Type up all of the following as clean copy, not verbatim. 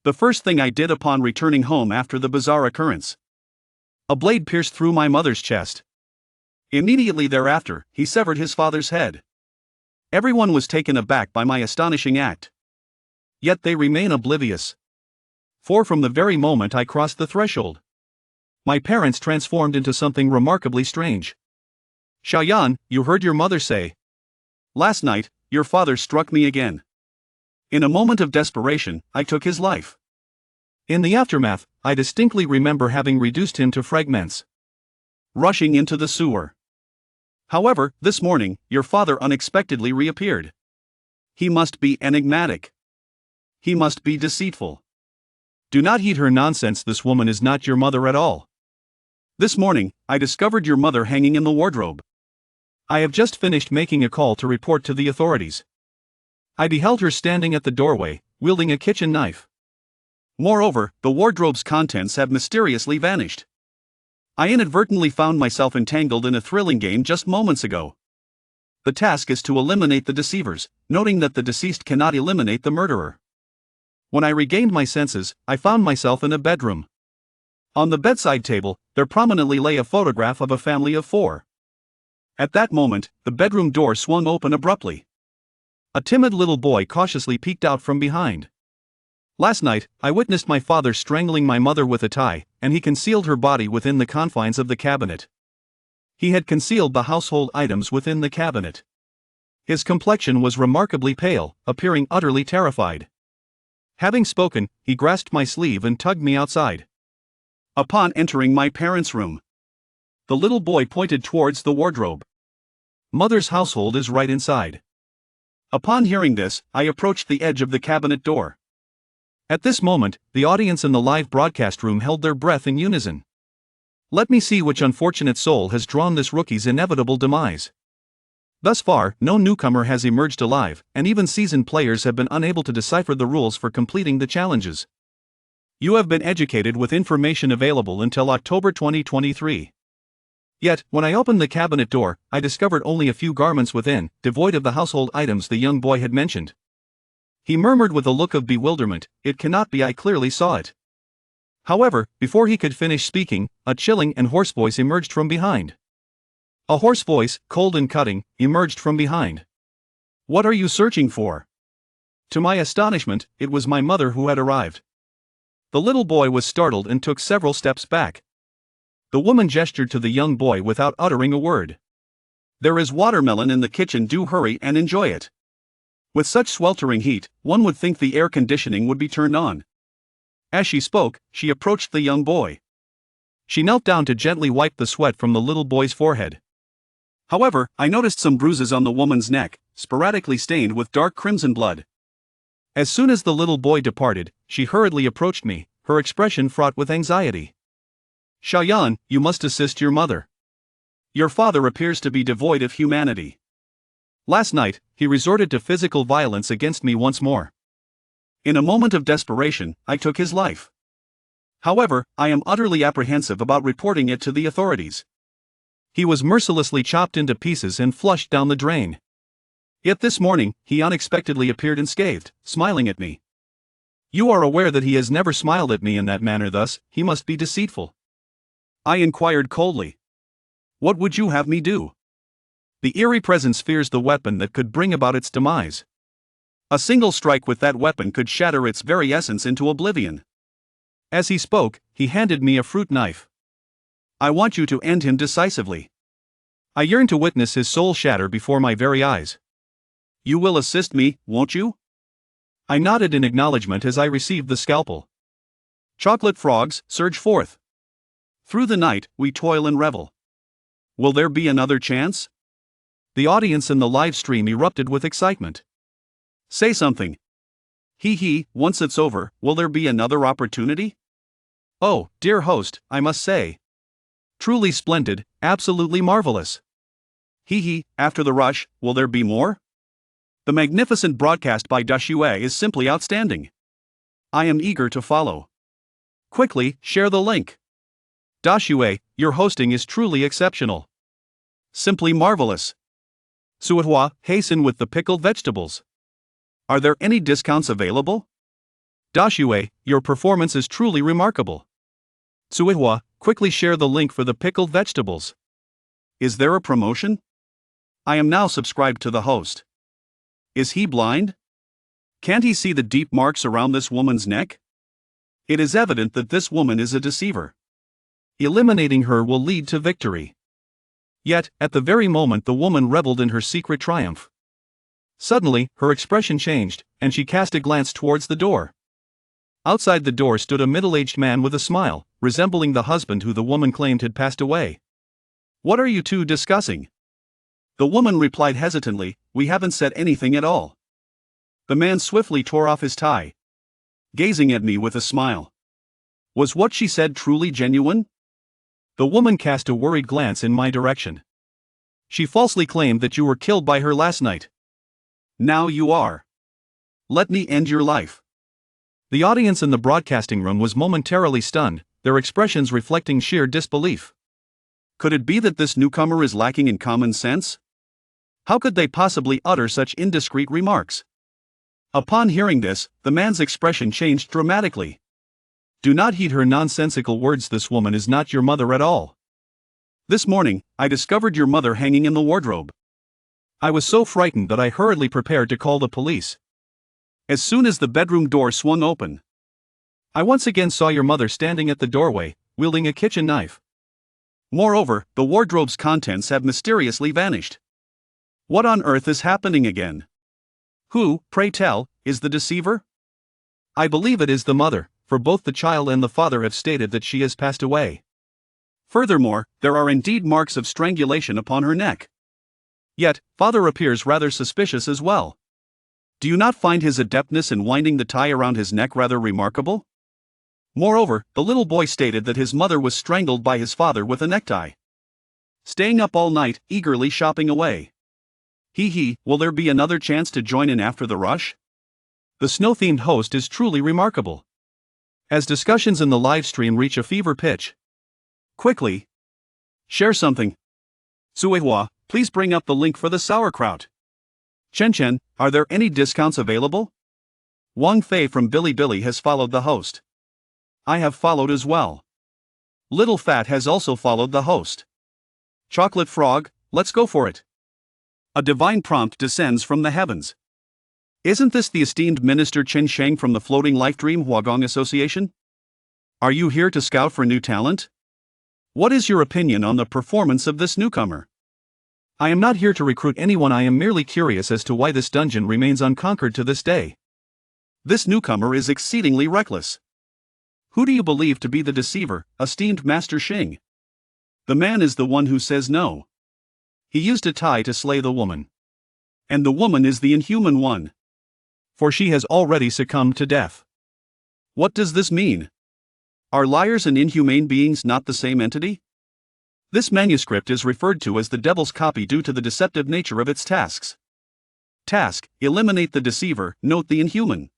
The first thing I did upon returning home after the bizarre occurrence. A blade pierced through my mother's chest. Immediately thereafter, he severed his father's head. Everyone was taken aback by my astonishing act. Yet they remain oblivious. For from the very moment I crossed the threshold, my parents transformed into something remarkably strange. Xiaoyan, you heard your mother say. Last night, your father struck me again. In a moment of desperation, I took his life. In the aftermath, I distinctly remember having reduced him to fragments, rushing into the sewer. However, this morning, your father unexpectedly reappeared. He must be enigmatic. He must be deceitful. Do not heed her nonsense. This woman is not your mother at all. This morning, I discovered your mother hanging in the wardrobe. I have just finished making a call to report to the authorities. I beheld her standing at the doorway, wielding a kitchen knife. Moreover, the wardrobe's contents have mysteriously vanished. I inadvertently found myself entangled in a thrilling game just moments ago. The task is to eliminate the deceivers, noting that the deceased cannot eliminate the murderer. When I regained my senses, I found myself in a bedroom. On the bedside table, there prominently lay a photograph of a family of 4. At that moment, the bedroom door swung open abruptly. A timid little boy cautiously peeked out from behind. Last night, I witnessed my father strangling my mother with a tie, and he concealed her body within the confines of the cabinet. He had concealed the household items within the cabinet. His complexion was remarkably pale, appearing utterly terrified. Having spoken, he grasped my sleeve and tugged me outside. Upon entering my parents' room, the little boy pointed towards the wardrobe. Mother's household is right inside. Upon hearing this, I approached the edge of the cabinet door. At this moment, the audience in the live broadcast room held their breath in unison. Let me see which unfortunate soul has drawn this rookie's inevitable demise. Thus far, no newcomer has emerged alive, and even seasoned players have been unable to decipher the rules for completing the challenges. You have been educated with information available until October 2023. Yet, when I opened the cabinet door, I discovered only a few garments within, devoid of the household items the young boy had mentioned. He murmured with a look of bewilderment, "It cannot be, I clearly saw it." However, before he could finish speaking, a chilling and hoarse voice emerged from behind. A hoarse voice, cold and cutting, emerged from behind. "What are you searching for?" To my astonishment, it was my mother who had arrived. The little boy was startled and took several steps back. The woman gestured to the young boy without uttering a word. "There is watermelon in the kitchen, do hurry and enjoy it." With such sweltering heat, one would think the air conditioning would be turned on. As she spoke, she approached the young boy. She knelt down to gently wipe the sweat from the little boy's forehead. However, I noticed some bruises on the woman's neck, sporadically stained with dark crimson blood. As soon as the little boy departed, she hurriedly approached me, her expression fraught with anxiety. "Xiaoyan, you must assist your mother. Your father appears to be devoid of humanity. Last night, he resorted to physical violence against me once more. In a moment of desperation, I took his life. However, I am utterly apprehensive about reporting it to the authorities. He was mercilessly chopped into pieces and flushed down the drain. Yet this morning, he unexpectedly appeared unscathed, smiling at me. You are aware that he has never smiled at me in that manner, thus, he must be deceitful." I inquired coldly. "What would you have me do?" The eerie presence fears the weapon that could bring about its demise. A single strike with that weapon could shatter its very essence into oblivion. As he spoke, he handed me a fruit knife. "I want you to end him decisively. I yearn to witness his soul shatter before my very eyes. You will assist me, won't you?" I nodded in acknowledgement as I received the scalpel. Chocolate frogs surge forth. Through the night, we toil and revel. Will there be another chance? The audience in the live stream erupted with excitement. Say something. Once it's over, will there be another opportunity? Oh, dear host, I must say. Truly splendid, absolutely marvelous. After the rush, will there be more? The magnificent broadcast by Dashue is simply outstanding. I am eager to follow. Quickly, share the link. Dashue, your hosting is truly exceptional. Simply marvelous. Suihua, hasten with the pickled vegetables. Are there any discounts available? Dashue, your performance is truly remarkable. Tsuehua, quickly share the link for the pickled vegetables. Is there a promotion? I am now subscribed to the host. Is he blind? Can't he see the deep marks around this woman's neck? It is evident that this woman is a deceiver. Eliminating her will lead to victory. Yet, at the very moment the woman reveled in her secret triumph. Suddenly, her expression changed, and she cast a glance towards the door. Outside the door stood a middle-aged man with a smile, resembling the husband who the woman claimed had passed away. What are you two discussing? The woman replied hesitantly, we haven't said anything at all. The man swiftly tore off his tie, gazing at me with a smile. Was what she said truly genuine? The woman cast a worried glance in my direction. She falsely claimed that you were killed by her last night. Now you are. Let me end your life. The audience in the broadcasting room was momentarily stunned, their expressions reflecting sheer disbelief. Could it be that this newcomer is lacking in common sense? How could they possibly utter such indiscreet remarks? Upon hearing this, the man's expression changed dramatically. Do not heed her nonsensical words. This woman is not your mother at all. This morning, I discovered your mother hanging in the wardrobe. I was so frightened that I hurriedly prepared to call the police. As soon as the bedroom door swung open, I once again saw your mother standing at the doorway, wielding a kitchen knife. Moreover, the wardrobe's contents have mysteriously vanished. What on earth is happening again? Who, pray tell, is the deceiver? I believe it is the mother, for both the child and the father have stated that she has passed away. Furthermore, there are indeed marks of strangulation upon her neck. Yet, father appears rather suspicious as well. Do you not find his adeptness in winding the tie around his neck rather remarkable? Moreover, the little boy stated that his mother was strangled by his father with a necktie. Staying up all night, eagerly shopping away. Will there be another chance to join in after the rush? The snow-themed host is truly remarkable. As discussions in the live stream reach a fever pitch. Quickly! Share something. Tsuehua, please bring up the link for the sauerkraut. Chen, are there any discounts available? Wang Fei from Bilibili has followed the host. I have followed as well. Little Fat has also followed the host. Chocolate Frog, let's go for it. A divine prompt descends from the heavens. Isn't this the esteemed Minister Chen Sheng from the Floating Life Dream Huagong Association? Are you here to scout for new talent? What is your opinion on the performance of this newcomer? I am not here to recruit anyone. I am merely curious as to why this dungeon remains unconquered to this day. This newcomer is exceedingly reckless. Who do you believe to be the deceiver, esteemed Master Sheng? The man is the one who says no. He used a tie to slay the woman. And the woman is the inhuman one. For she has already succumbed to death. What does this mean? Are liars and inhumane beings not the same entity? This manuscript is referred to as the devil's copy due to the deceptive nature of its tasks. Task: eliminate the deceiver, note the inhuman.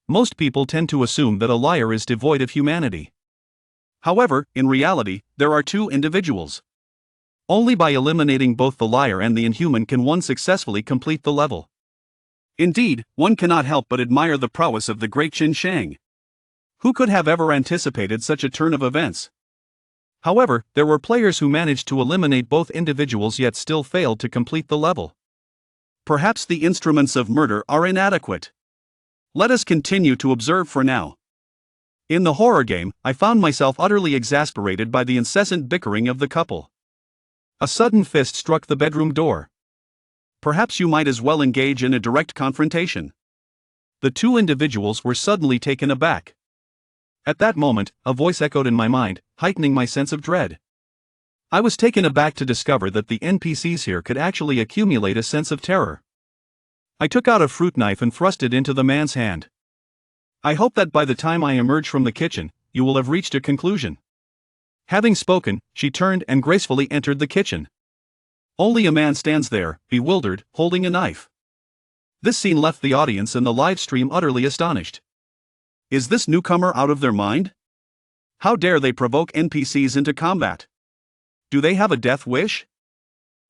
Most people tend to assume that a liar is devoid of humanity. However, in reality, there are two individuals. Only by eliminating both the liar and the inhuman can one successfully complete the level. Indeed, one cannot help but admire the prowess of the great Chen Sheng. Who could have ever anticipated such a turn of events? However, there were players who managed to eliminate both individuals yet still failed to complete the level. Perhaps the instruments of murder are inadequate. Let us continue to observe for now. In the horror game, I found myself utterly exasperated by the incessant bickering of the couple. A sudden fist struck the bedroom door. Perhaps you might as well engage in a direct confrontation. The two individuals were suddenly taken aback. At that moment, a voice echoed in my mind, heightening my sense of dread. I was taken aback to discover that the NPCs here could actually accumulate a sense of terror. I took out a fruit knife and thrust it into the man's hand. I hope that by the time I emerge from the kitchen, you will have reached a conclusion. Having spoken, she turned and gracefully entered the kitchen. Only a man stands there, bewildered, holding a knife. This scene left the audience in the live stream utterly astonished. Is this newcomer out of their mind? How dare they provoke NPCs into combat? Do they have a death wish?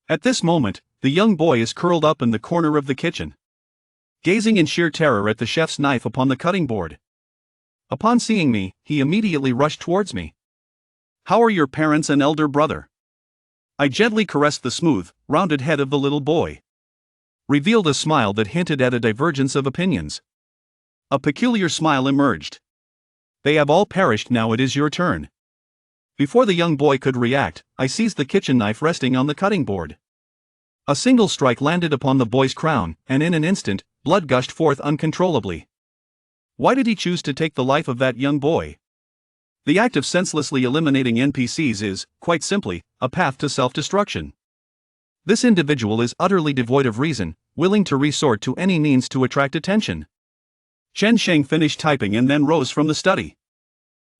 At this moment, the young boy is curled up in the corner of the kitchen, gazing in sheer terror at the chef's knife upon the cutting board. Upon seeing me, he immediately rushed towards me. How are your parents and elder brother? I gently caressed the smooth, rounded head of the little boy. Revealed a smile that hinted at a divergence of opinions. A peculiar smile emerged. They have all perished, now it is your turn. Before the young boy could react, I seized the kitchen knife resting on the cutting board. A single strike landed upon the boy's crown, and in an instant, blood gushed forth uncontrollably. Why did he choose to take the life of that young boy? The act of senselessly eliminating NPCs is, quite simply, a path to self-destruction. This individual is utterly devoid of reason, willing to resort to any means to attract attention. Chen Sheng finished typing and then rose from the study.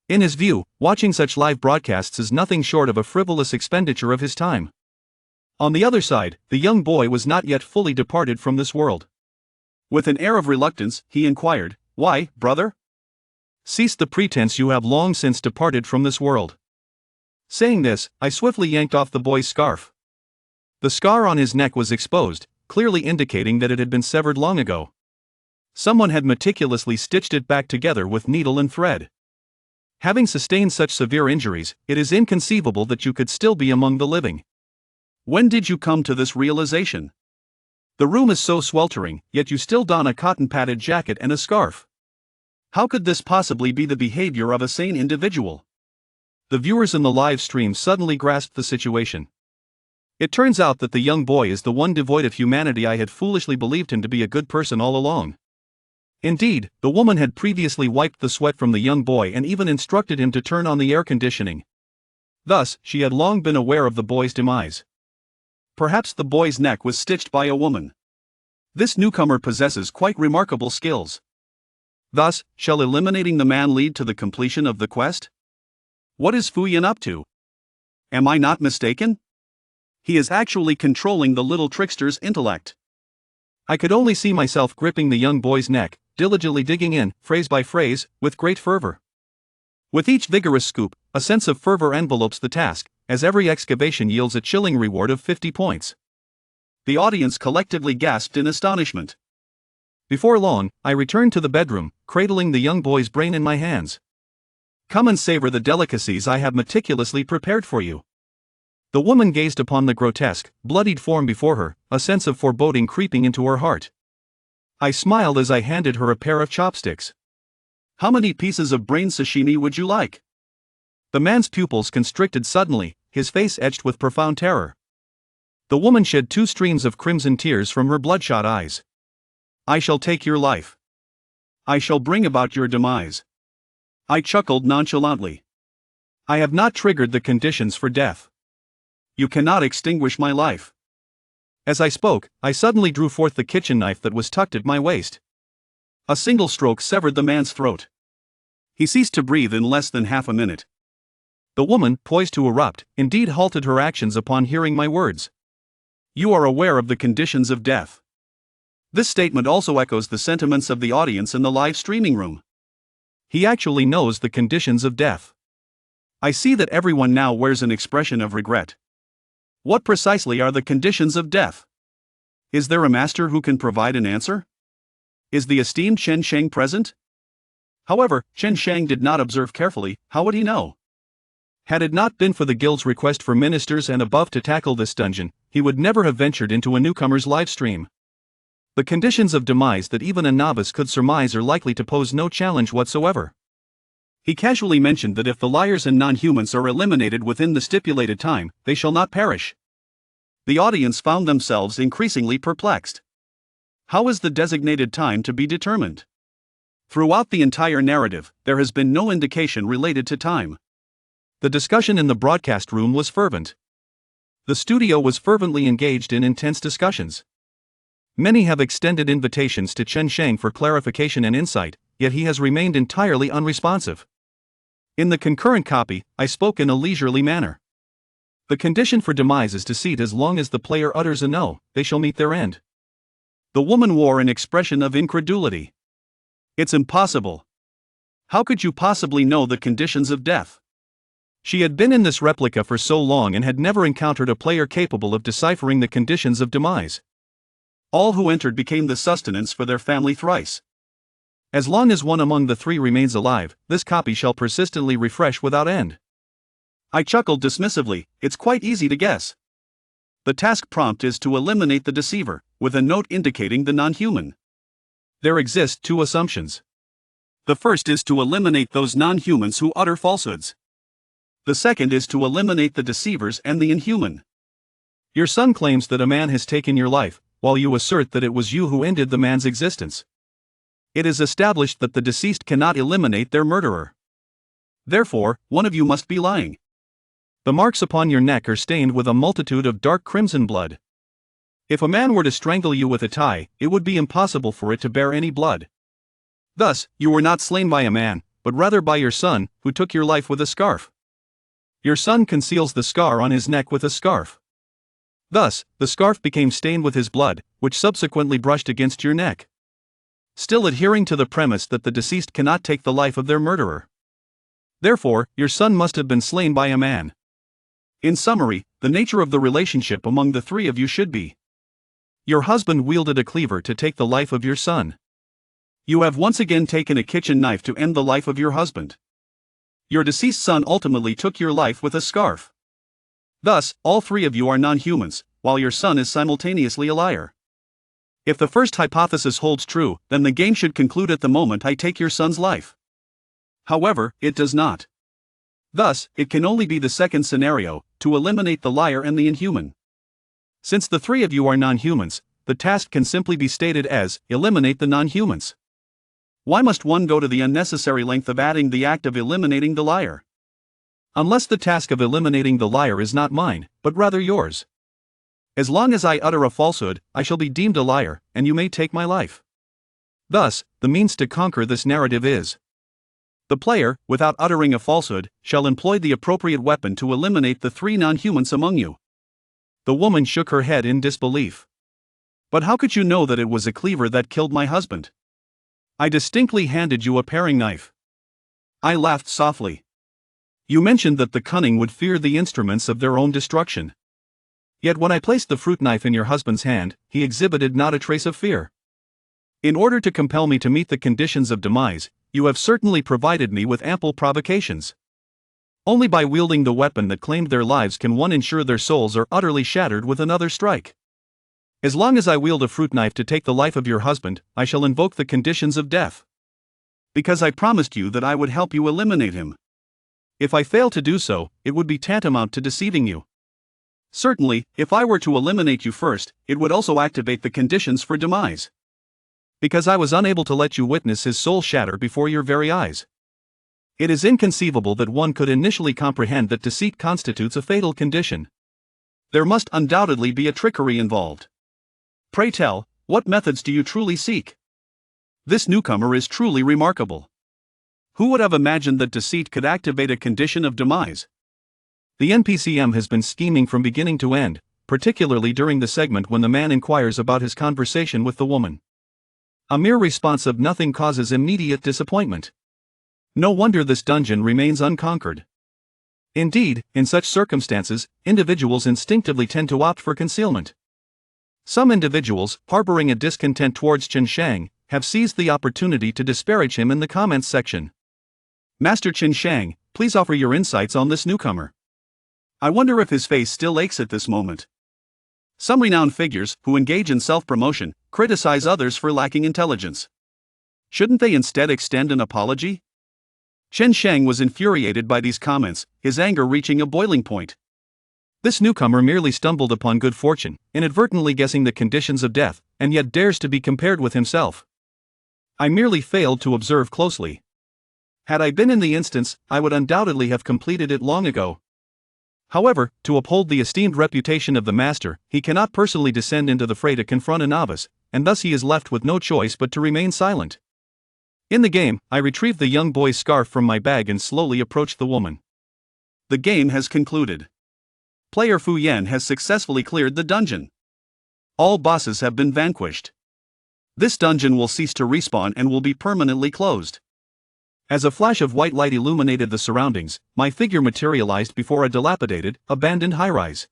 In his view, watching such live broadcasts is nothing short of a frivolous expenditure of his time. On the other side, the young boy was not yet fully departed from this world. With an air of reluctance, he inquired, "Why, brother?" "Cease the pretense, you have long since departed from this world." Saying this, I swiftly yanked off the boy's scarf. The scar on his neck was exposed, clearly indicating that it had been severed long ago. Someone had meticulously stitched it back together with needle and thread. Having sustained such severe injuries, it is inconceivable that you could still be among the living. When did you come to this realization? The room is so sweltering, yet you still don a cotton-padded jacket and a scarf. How could this possibly be the behavior of a sane individual? The viewers in the live stream suddenly grasped the situation. It turns out that the young boy is the one devoid of humanity. I had foolishly believed him to be a good person all along. Indeed, the woman had previously wiped the sweat from the young boy and even instructed him to turn on the air conditioning. Thus, she had long been aware of the boy's demise. Perhaps the boy's neck was stitched by a woman. This newcomer possesses quite remarkable skills. Thus, shall eliminating the man lead to the completion of the quest? What is Fu Yan up to? Am I not mistaken? He is actually controlling the little trickster's intellect. I could only see myself gripping the young boy's neck, diligently digging in, phrase by phrase, with great fervor. With each vigorous scoop, a sense of fervor envelopes the task, as every excavation yields a chilling reward of 50 points. The audience collectively gasped in astonishment. Before long, I returned to the bedroom, cradling the young boy's brain in my hands. "Come and savor the delicacies I have meticulously prepared for you." The woman gazed upon the grotesque, bloodied form before her, a sense of foreboding creeping into her heart. I smiled as I handed her a pair of chopsticks. "How many pieces of brain sashimi would you like?" The man's pupils constricted suddenly, his face etched with profound terror. The woman shed 2 streams of crimson tears from her bloodshot eyes. "I shall take your life. I shall bring about your demise." I chuckled nonchalantly. "I have not triggered the conditions for death. You cannot extinguish my life." As I spoke, I suddenly drew forth the kitchen knife that was tucked at my waist. A single stroke severed the man's throat. He ceased to breathe in less than half a minute. The woman, poised to erupt, indeed halted her actions upon hearing my words. "You are aware of the conditions of death." This statement also echoes the sentiments of the audience in the live streaming room. He actually knows the conditions of death. I see that everyone now wears an expression of regret. What precisely are the conditions of death? Is there a master who can provide an answer? Is the esteemed Chen Sheng present? However, Chen Sheng did not observe carefully. How would he know? Had it not been for the guild's request for ministers and above to tackle this dungeon, he would never have ventured into a newcomer's livestream. The conditions of demise that even a novice could surmise are likely to pose no challenge whatsoever. He casually mentioned that if the liars and non-humans are eliminated within the stipulated time, they shall not perish. The audience found themselves increasingly perplexed. How is the designated time to be determined? Throughout the entire narrative, there has been no indication related to time. The discussion in the broadcast room was fervent. The studio was fervently engaged in intense discussions. Many have extended invitations to Chen Sheng for clarification and insight, yet he has remained entirely unresponsive. In the concurrent copy, I spoke in a leisurely manner. The condition for demise is deceit. As long as the player utters a no, they shall meet their end. The woman wore an expression of incredulity. "It's impossible. How could you possibly know the conditions of death?" She had been in this replica for so long and had never encountered a player capable of deciphering the conditions of demise. All who entered became the sustenance for their family thrice. As long as one among the three remains alive, this copy shall persistently refresh without end. I chuckled dismissively. It's quite easy to guess. The task prompt is to eliminate the deceiver, with a note indicating the non-human. There exist two assumptions. The first is to eliminate those non-humans who utter falsehoods. The second is to eliminate the deceivers and the inhuman. Your son claims that a man has taken your life, while you assert that it was you who ended the man's existence. It is established that the deceased cannot eliminate their murderer. Therefore, one of you must be lying. The marks upon your neck are stained with a multitude of dark crimson blood. If a man were to strangle you with a tie, it would be impossible for it to bear any blood. Thus, you were not slain by a man, but rather by your son, who took your life with a scarf. Your son conceals the scar on his neck with a scarf. Thus, the scarf became stained with his blood, which subsequently brushed against your neck. Still adhering to the premise that the deceased cannot take the life of their murderer. Therefore, your son must have been slain by a man. In summary, the nature of the relationship among the three of you should be: your husband wielded a cleaver to take the life of your son. You have once again taken a kitchen knife to end the life of your husband. Your deceased son ultimately took your life with a scarf. Thus, all three of you are non-humans, while your son is simultaneously a liar. If the first hypothesis holds true, then the game should conclude at the moment I take your son's life. However, it does not. Thus, it can only be the second scenario, to eliminate the liar and the inhuman. Since the three of you are non-humans, the task can simply be stated as, eliminate the non-humans. Why must one go to the unnecessary length of adding the act of eliminating the liar? Unless the task of eliminating the liar is not mine, but rather yours. As long as I utter a falsehood, I shall be deemed a liar, and you may take my life. Thus, the means to conquer this narrative is: the player, without uttering a falsehood, shall employ the appropriate weapon to eliminate the three non-humans among you. The woman shook her head in disbelief. But how could you know that it was a cleaver that killed my husband? I distinctly handed you a paring knife. I laughed softly. You mentioned that the cunning would fear the instruments of their own destruction. Yet when I placed the fruit knife in your husband's hand, he exhibited not a trace of fear. In order to compel me to meet the conditions of demise, you have certainly provided me with ample provocations. Only by wielding the weapon that claimed their lives can one ensure their souls are utterly shattered with another strike. As long as I wield a fruit knife to take the life of your husband, I shall invoke the conditions of death. Because I promised you that I would help you eliminate him. If I fail to do so, it would be tantamount to deceiving you. Certainly, if I were to eliminate you first, it would also activate the conditions for demise. Because I was unable to let you witness his soul shatter before your very eyes. It is inconceivable that one could initially comprehend that deceit constitutes a fatal condition. There must undoubtedly be a trickery involved. Pray tell, what methods do you truly seek? This newcomer is truly remarkable. Who would have imagined that deceit could activate a condition of demise? The NPCM has been scheming from beginning to end, particularly during the segment when the man inquires about his conversation with the woman. A mere response of nothing causes immediate disappointment. No wonder this dungeon remains unconquered. Indeed, in such circumstances, individuals instinctively tend to opt for concealment. Some individuals, harboring a discontent towards Chen Shang, have seized the opportunity to disparage him in the comments section. Master Chen Shang, please offer your insights on this newcomer. I wonder if his face still aches at this moment. Some renowned figures, who engage in self-promotion, criticize others for lacking intelligence. Shouldn't they instead extend an apology? Chen Shang was infuriated by these comments, his anger reaching a boiling point. This newcomer merely stumbled upon good fortune, inadvertently guessing the conditions of death, and yet dares to be compared with himself. I merely failed to observe closely. Had I been in the instance, I would undoubtedly have completed it long ago. However, to uphold the esteemed reputation of the master, he cannot personally descend into the fray to confront a novice, and thus he is left with no choice but to remain silent. In the game, I retrieved the young boy's scarf from my bag and slowly approached the woman. The game has concluded. Player Fu Yan has successfully cleared the dungeon. All bosses have been vanquished. This dungeon will cease to respawn and will be permanently closed. As a flash of white light illuminated the surroundings, my figure materialized before a dilapidated, abandoned high-rise.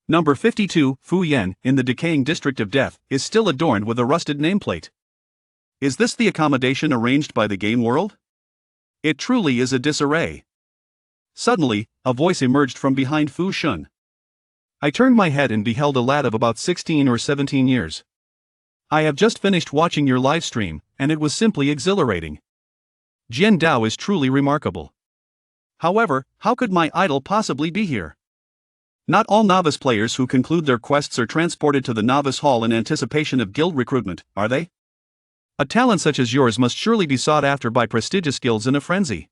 Number 52, Fu Yan, in the decaying district of death, is still adorned with a rusted nameplate. Is this the accommodation arranged by the game world? It truly is a disarray. Suddenly, a voice emerged from behind Fu Shun. I turned my head and beheld a lad of about 16 or 17 years. I have just finished watching your live stream, and it was simply exhilarating. Jian Dao is truly remarkable. However, how could my idol possibly be here? Not all novice players who conclude their quests are transported to the novice hall in anticipation of guild recruitment, are they? A talent such as yours must surely be sought after by prestigious guilds in a frenzy.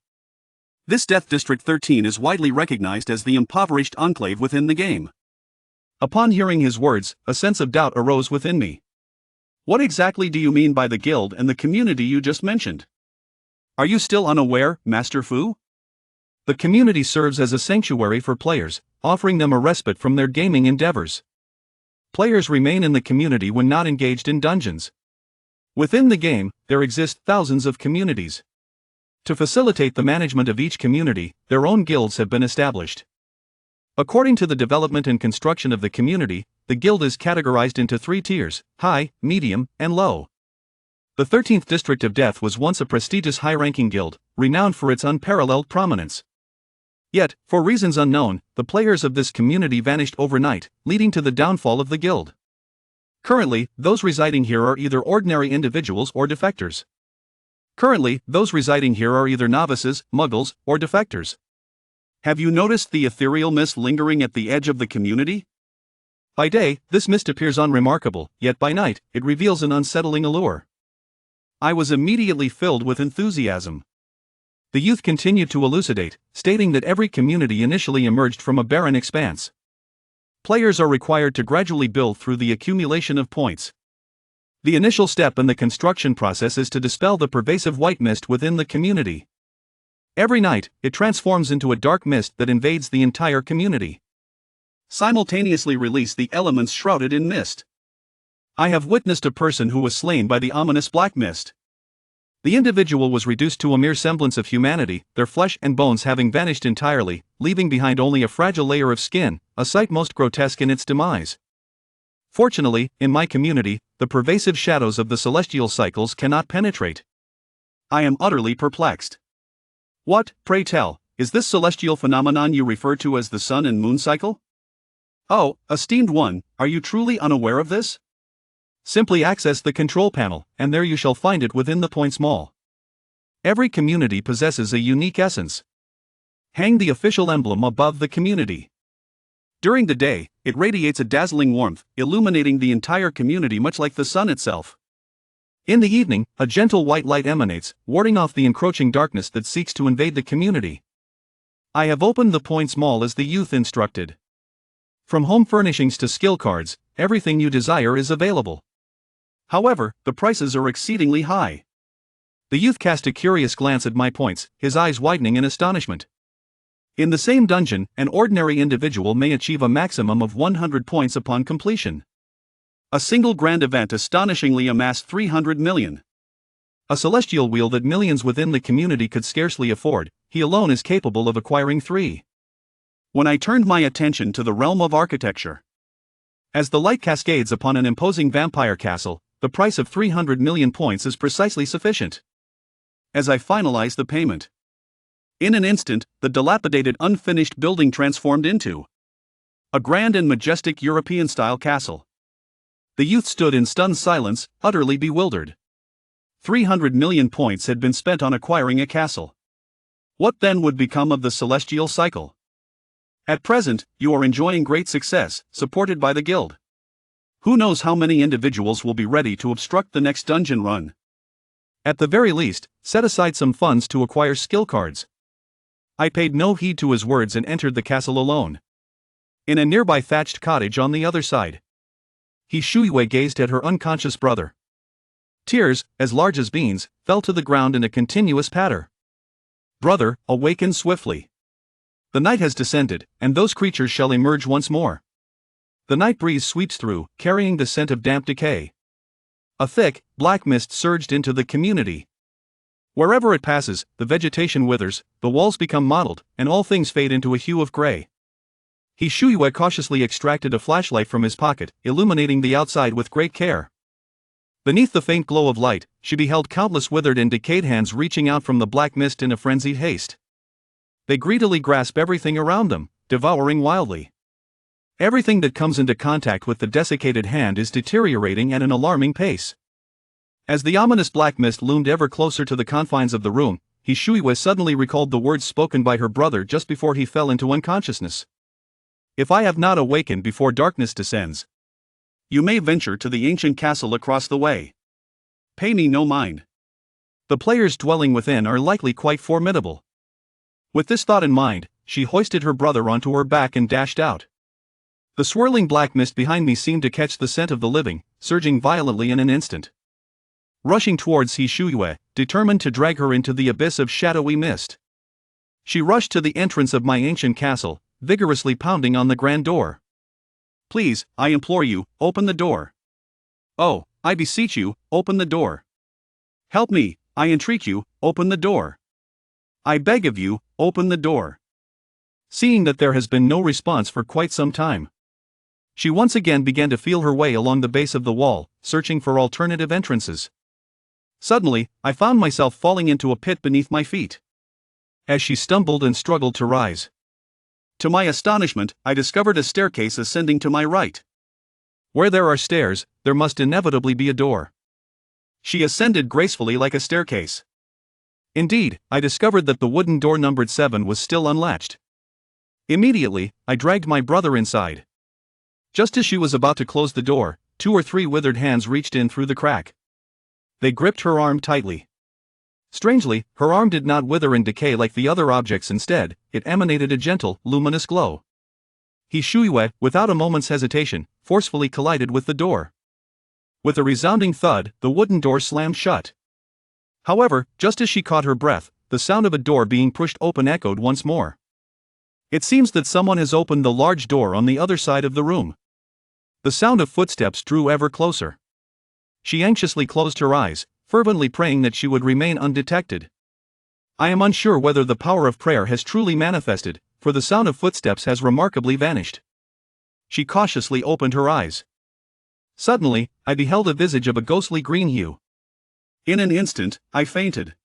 This Death District 13 is widely recognized as the impoverished enclave within the game. Upon hearing his words, a sense of doubt arose within me. What exactly do you mean by the guild and the community you just mentioned? Are you still unaware, Master Fu? The community serves as a sanctuary for players, offering them a respite from their gaming endeavors. Players remain in the community when not engaged in dungeons. Within the game, there exist thousands of communities. To facilitate the management of each community, their own guilds have been established. According to the development and construction of the community, the guild is categorized into 3 tiers: high, medium, and low. The 13th District of Death was once a prestigious high-ranking guild, renowned for its unparalleled prominence. Yet, for reasons unknown, the players of this community vanished overnight, leading to the downfall of the guild. Currently, those residing here are either ordinary individuals or defectors. Novices, muggles, or defectors. Have you noticed the ethereal mist lingering at the edge of the community? By day, this mist appears unremarkable, yet by night, it reveals an unsettling allure. I was immediately filled with enthusiasm. The youth continued to elucidate, stating that every community initially emerged from a barren expanse. Players are required to gradually build through the accumulation of points. The initial step in the construction process is to dispel the pervasive white mist within the community. Every night, it transforms into a dark mist that invades the entire community. Simultaneously release the elements shrouded in mist. I have witnessed a person who was slain by the ominous black mist. The individual was reduced to a mere semblance of humanity, their flesh and bones having vanished entirely, leaving behind only a fragile layer of skin, a sight most grotesque in its demise. Fortunately, in my community, the pervasive shadows of the celestial cycles cannot penetrate. I am utterly perplexed. What, pray tell, is this celestial phenomenon you refer to as the sun and moon cycle? Oh, esteemed one, are you truly unaware of this? Simply access the control panel, and there you shall find it within the points mall. Every community possesses a unique essence. Hang the official emblem above the community. During the day, it radiates a dazzling warmth, illuminating the entire community much like the sun itself. In the evening, a gentle white light emanates, warding off the encroaching darkness that seeks to invade the community. I have opened the points mall as the youth instructed. From home furnishings to skill cards, everything you desire is available. However, the prices are exceedingly high. The youth cast a curious glance at my points, his eyes widening in astonishment. In the same dungeon, an ordinary individual may achieve a maximum of 100 points upon completion. A single grand event astonishingly amassed 300 million. A celestial wheel that millions within the community could scarcely afford, he alone is capable of acquiring 3. When I turned my attention to the realm of architecture. As the light cascades upon an imposing vampire castle, the price of 300 million points is precisely sufficient. As I finalized the payment. In an instant, the dilapidated unfinished building transformed into a grand and majestic European-style castle. The youth stood in stunned silence, utterly bewildered. 300 million points had been spent on acquiring a castle. What then would become of the celestial cycle? At present, you are enjoying great success, supported by the guild. Who knows how many individuals will be ready to obstruct the next dungeon run? At the very least, set aside some funds to acquire skill cards. I paid no heed to his words and entered the castle alone. In a nearby thatched cottage on the other side, He Shuiwei gazed at her unconscious brother. Tears, as large as beans, fell to the ground in a continuous patter. Brother, awaken swiftly. The night has descended, and those creatures shall emerge once more. The night breeze sweeps through, carrying the scent of damp decay. A thick, black mist surged into the community. Wherever it passes, the vegetation withers, the walls become mottled, and all things fade into a hue of gray. He Shuiwei cautiously extracted a flashlight from his pocket, illuminating the outside with great care. Beneath the faint glow of light, she beheld countless withered and decayed hands reaching out from the black mist in a frenzied haste. They greedily grasp everything around them, devouring wildly. Everything that comes into contact with the desiccated hand is deteriorating at an alarming pace. As the ominous black mist loomed ever closer to the confines of the room, Hishuiwe suddenly recalled the words spoken by her brother just before he fell into unconsciousness. "If I have not awakened before darkness descends, you may venture to the ancient castle across the way. Pay me no mind. The players dwelling within are likely quite formidable." With this thought in mind, she hoisted her brother onto her back and dashed out. The swirling black mist behind me seemed to catch the scent of the living, surging violently in an instant. Rushing towards Hishuiwe, determined to drag her into the abyss of shadowy mist. She rushed to the entrance of my ancient castle, vigorously pounding on the grand door. "Please, I implore you, open the door. Oh, I beseech you, open the door. Help me, I entreat you, open the door. I beg of you, open the door." Seeing that there has been no response for quite some time, she once again began to feel her way along the base of the wall, searching for alternative entrances. Suddenly, I found myself falling into a pit beneath my feet. As she stumbled and struggled to rise, to my astonishment, I discovered a staircase ascending to my right. Where there are stairs, there must inevitably be a door. She ascended gracefully like a staircase. Indeed, I discovered that the wooden door numbered 7 was still unlatched. Immediately, I dragged my brother inside. Just as she was about to close the door, 2 or 3 withered hands reached in through the crack. They gripped her arm tightly. Strangely, her arm did not wither and decay like the other objects. Instead, it emanated a gentle, luminous glow. Hishuiwe, without a moment's hesitation, forcefully collided with the door. With a resounding thud, the wooden door slammed shut. However, just as she caught her breath, the sound of a door being pushed open echoed once more. It seems that someone has opened the large door on the other side of the room. The sound of footsteps drew ever closer. She anxiously closed her eyes, fervently praying that she would remain undetected. I am unsure whether the power of prayer has truly manifested, for the sound of footsteps has remarkably vanished. She cautiously opened her eyes. Suddenly, I beheld a visage of a ghostly green hue. In an instant, I fainted.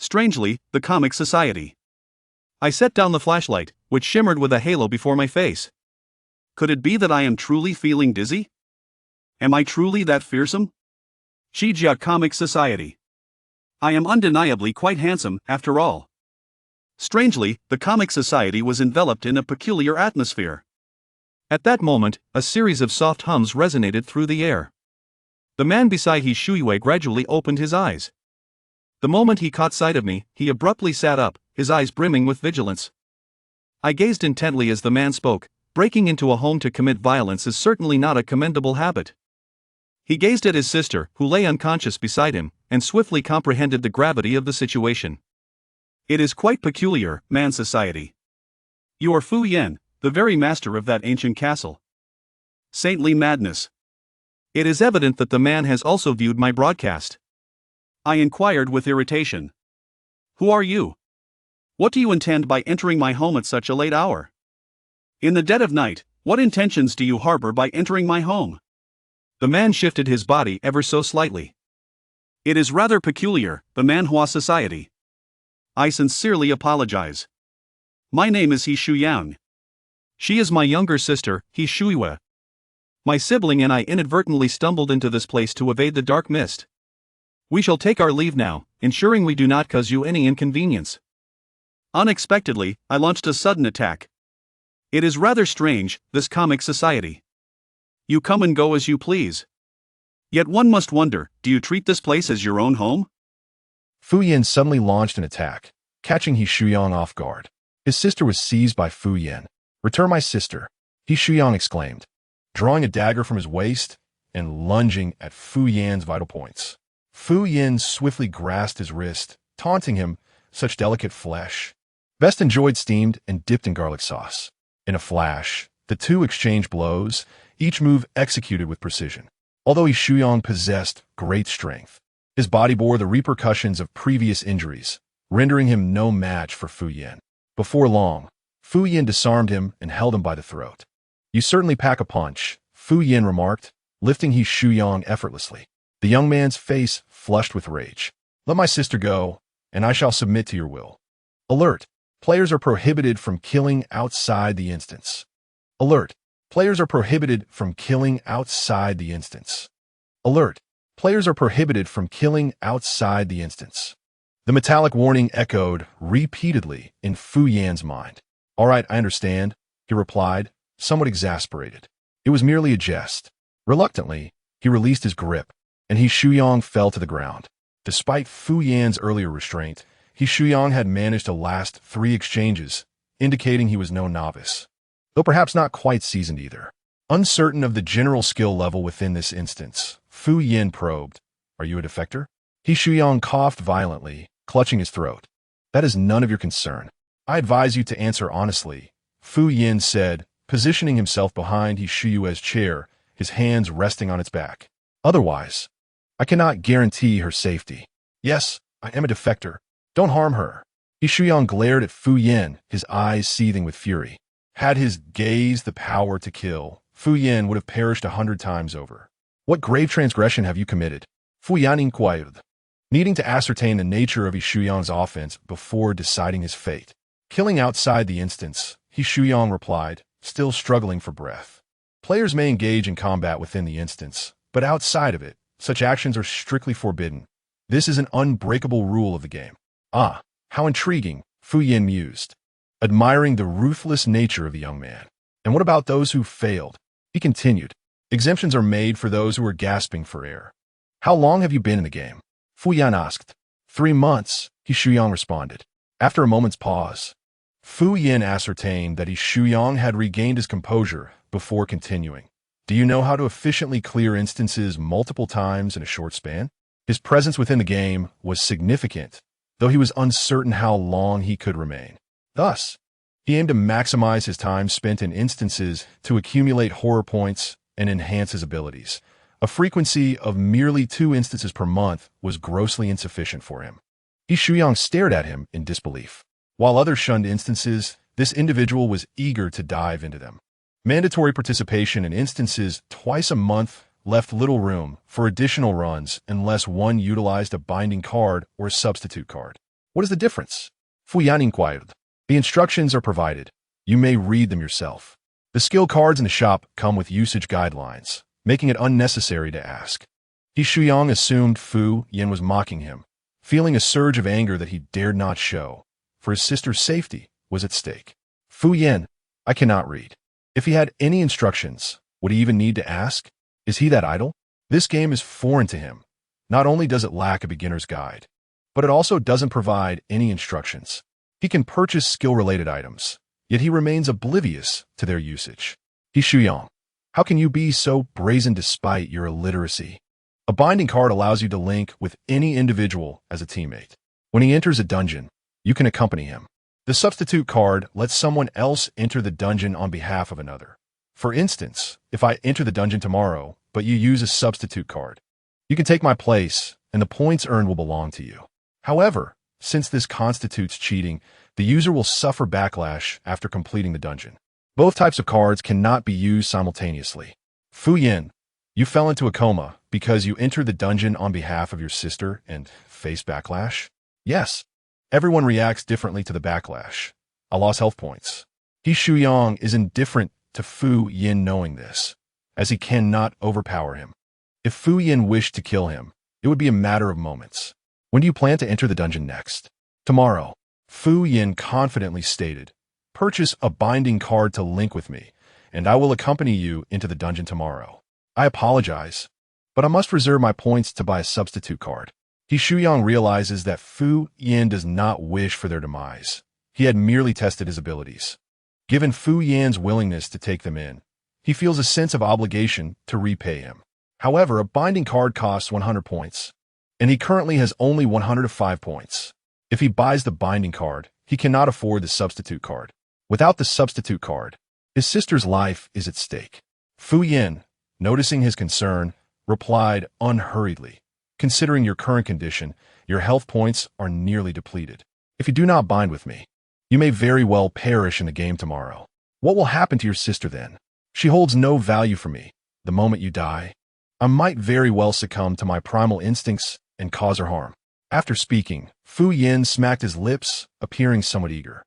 Strangely, the Comic Society. I set down the flashlight, which shimmered with a halo before my face. Could it be that I am truly feeling dizzy? Am I truly that fearsome? Shijia Comic Society. I am undeniably quite handsome, after all. Strangely, the Comic Society was enveloped in a peculiar atmosphere. At that moment, a series of soft hums resonated through the air. The man beside Hishuiwe gradually opened his eyes. The moment he caught sight of me, he abruptly sat up, his eyes brimming with vigilance. I gazed intently as the man spoke. Breaking into a home to commit violence is certainly not a commendable habit. He gazed at his sister, who lay unconscious beside him, and swiftly comprehended the gravity of the situation. "It is quite peculiar, Man Society. You are Fu Yen, the very master of that ancient castle. Saintly madness. It is evident that the man has also viewed my broadcast." I inquired with irritation. "Who are you? What do you intend by entering my home at such a late hour? In the dead of night, what intentions do you harbor by entering my home?" The man shifted his body ever so slightly. "It is rather peculiar, the Manhua Society. I sincerely apologize. My name is Hishuyan. She is my younger sister, Hishuiwe. My sibling and I inadvertently stumbled into this place to evade the dark mist. We shall take our leave now, ensuring we do not cause you any inconvenience." Unexpectedly, I launched a sudden attack. It is rather strange, this Comic Society. You come and go as you please. Yet one must wonder, do you treat this place as your own home? Fu Yen suddenly launched an attack, catching Hishuyang off guard. His sister was seized by Fu Yen. "Return my sister," Hishuyang exclaimed, drawing a dagger from his waist and lunging at Fu Yan's vital points. Fu Yen swiftly grasped his wrist, taunting him, "Such delicate flesh. Best enjoyed steamed and dipped in garlic sauce." In a flash, the two exchanged blows, each move executed with precision. Although Hishuyang possessed great strength, his body bore the repercussions of previous injuries, rendering him no match for Fu Yen. Before long, Fu Yen disarmed him and held him by the throat. "You certainly pack a punch," Fu Yen remarked, lifting Hishuyang effortlessly. The young man's face flushed with rage. Let my sister go, and I shall submit to your will. Alert! Players are prohibited from killing outside the instance. Alert! Players are prohibited from killing outside the instance. Alert! Players are prohibited from killing outside the instance. The metallic warning echoed repeatedly in Fu Yan's mind. All right, I understand, he replied, somewhat exasperated. It was merely a jest. Reluctantly, he released his grip, and He Shuyong fell to the ground. Despite Fu Yan's earlier restraint, He Shuyong had managed to last 3 exchanges, indicating he was no novice, though perhaps not quite seasoned either. Uncertain of the general skill level within this instance, Fu Yin probed, "Are you a defector?" He Shuyong coughed violently, clutching his throat. "That is none of your concern. I advise you to answer honestly," Fu Yin said, positioning himself behind He Shuyue's chair, his hands resting on its back. "Otherwise, I cannot guarantee her safety." "Yes, I am a defector. Don't harm her." He Shuyong glared at Fu Yin, his eyes seething with fury. Had his gaze the power to kill, Fu Yin would have perished 100 times over. "What grave transgression have you committed?" Fu Yan inquired, needing to ascertain the nature of He Shuyong's offense before deciding his fate. "Killing outside the instance," He Shuyong replied, still struggling for breath. "Players may engage in combat within the instance, but outside of it, such actions are strictly forbidden. This is an unbreakable rule of the game." "Ah, how intriguing," Fu Yin mused, admiring the ruthless nature of the young man. "And what about those who failed?" He continued. "Exemptions are made for those who are gasping for air." "How long have you been in the game?" Fu Yan asked. 3 months, He Shuyong responded. After a moment's pause, Fu Yin ascertained that He Shuyong had regained his composure before continuing. "Do you know how to efficiently clear instances multiple times in a short span?" His presence within the game was significant, though he was uncertain how long he could remain. Thus, he aimed to maximize his time spent in instances to accumulate horror points and enhance his abilities. A frequency of merely 2 instances per month was grossly insufficient for him. He Shuyong stared at him in disbelief. While others shunned instances, this individual was eager to dive into them. Mandatory participation in instances twice a month left little room for additional runs unless one utilized a binding card or a substitute card. "What is the difference?" Fu Yan inquired. "The instructions are provided. You may read them yourself. The skill cards in the shop come with usage guidelines, making it unnecessary to ask." He Shuyong assumed Fu Yin was mocking him, feeling a surge of anger that he dared not show, for his sister's safety was at stake. "Fu Yin, I cannot read." If he had any instructions, would he even need to ask? Is he that idle? This game is foreign to him. Not only does it lack a beginner's guide, but it also doesn't provide any instructions. He can purchase skill-related items, yet he remains oblivious to their usage. He Shuyong, how can you be so brazen despite your illiteracy? A binding card allows you to link with any individual as a teammate. When he enters a dungeon, you can accompany him. The substitute card lets someone else enter the dungeon on behalf of another. For instance, if I enter the dungeon tomorrow, but you use a substitute card, you can take my place, and the points earned will belong to you. However, since this constitutes cheating, the user will suffer backlash after completing the dungeon. Both types of cards cannot be used simultaneously. Fu Yin, you fell into a coma because you entered the dungeon on behalf of your sister and faced backlash? Yes. Everyone reacts differently to the backlash. I lost health points. He Shuyong is indifferent to Fu Yin knowing this, as he cannot overpower him. If Fu Yin wished to kill him, it would be a matter of moments. "When do you plan to enter the dungeon next?" "Tomorrow," Fu Yin confidently stated. "Purchase a binding card to link with me, and I will accompany you into the dungeon tomorrow." "I apologize, but I must reserve my points to buy a substitute card." He Shuyong realizes that Fu Yin does not wish for their demise. He had merely tested his abilities. Given Fu Yan's willingness to take them in, he feels a sense of obligation to repay him. However, a binding card costs 100 points, and he currently has only 105 points. If he buys the binding card, he cannot afford the substitute card. Without the substitute card, his sister's life is at stake. Fu Yin, noticing his concern, replied unhurriedly. "Considering your current condition, your health points are nearly depleted. If you do not bind with me, you may very well perish in the game tomorrow. What will happen to your sister then? She holds no value for me. The moment you die, I might very well succumb to my primal instincts and cause her harm. After speaking, Fu Yin smacked his lips, appearing somewhat eager.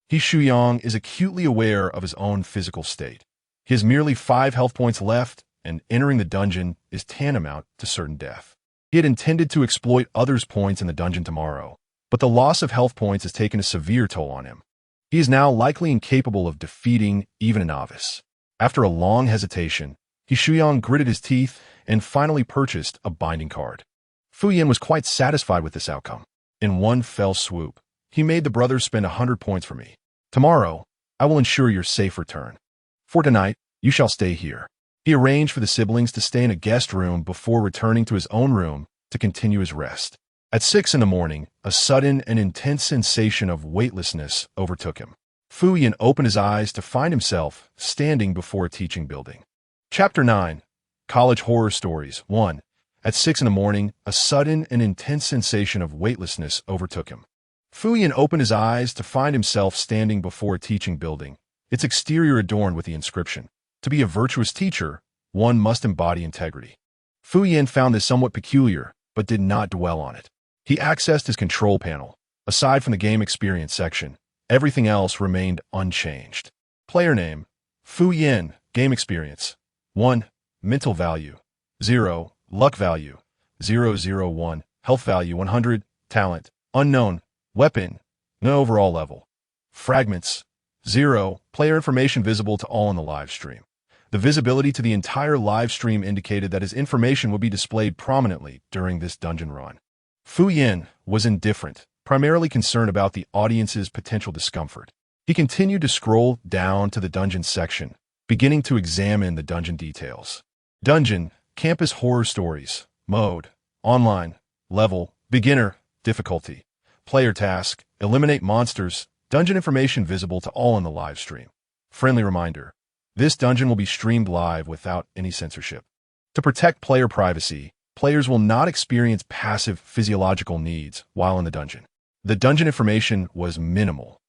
He Shuyang is acutely aware of his own physical state. He has merely 5 health points left, and entering the dungeon is tantamount to certain death. He had intended to exploit others' points in the dungeon tomorrow, but the loss of health points has taken a severe toll on him. He is now likely incapable of defeating even a novice. After a long hesitation, He Shuyang gritted his teeth and finally purchased a binding card. Fu Yin was quite satisfied with this outcome. In one fell swoop, he made the brothers spend 100 points for me. Tomorrow, I will ensure your safe return. For tonight, you shall stay here. He arranged for the siblings to stay in a guest room before returning to his own room to continue his rest. At 6 in the morning, a sudden and intense sensation of weightlessness overtook him. Fu Yin opened his eyes to find himself standing before a teaching building. Chapter 9. College Horror Stories 1. At 6 in the morning, a sudden and intense sensation of weightlessness overtook him. Fu Yin opened his eyes to find himself standing before a teaching building, its exterior adorned with the inscription, "To be a virtuous teacher, one must embody integrity." Fu Yin found this somewhat peculiar, but did not dwell on it. He accessed his control panel. Aside from the game experience section, everything else remained unchanged. Player name: Fu Yin. Game experience: 1. Mental value: 0. Luck value: 001. Health value: 100. Talent: unknown. Weapon: no. Overall level: fragments: 0. Player information visible to all in the live stream. The visibility to the entire live stream indicated that his information would be displayed prominently during this dungeon run. Fu Yin was indifferent, primarily concerned about the audience's potential discomfort. He continued to scroll down to the dungeon section, beginning to examine the dungeon details. Dungeon: Campus Horror Stories. Mode: Online. Level: Beginner. Difficulty: Player task: Eliminate monsters. Dungeon information visible to all in the live stream. Friendly reminder: this dungeon will be streamed live without any censorship. To protect player privacy, players will not experience passive physiological needs while in the dungeon. The dungeon information was minimal,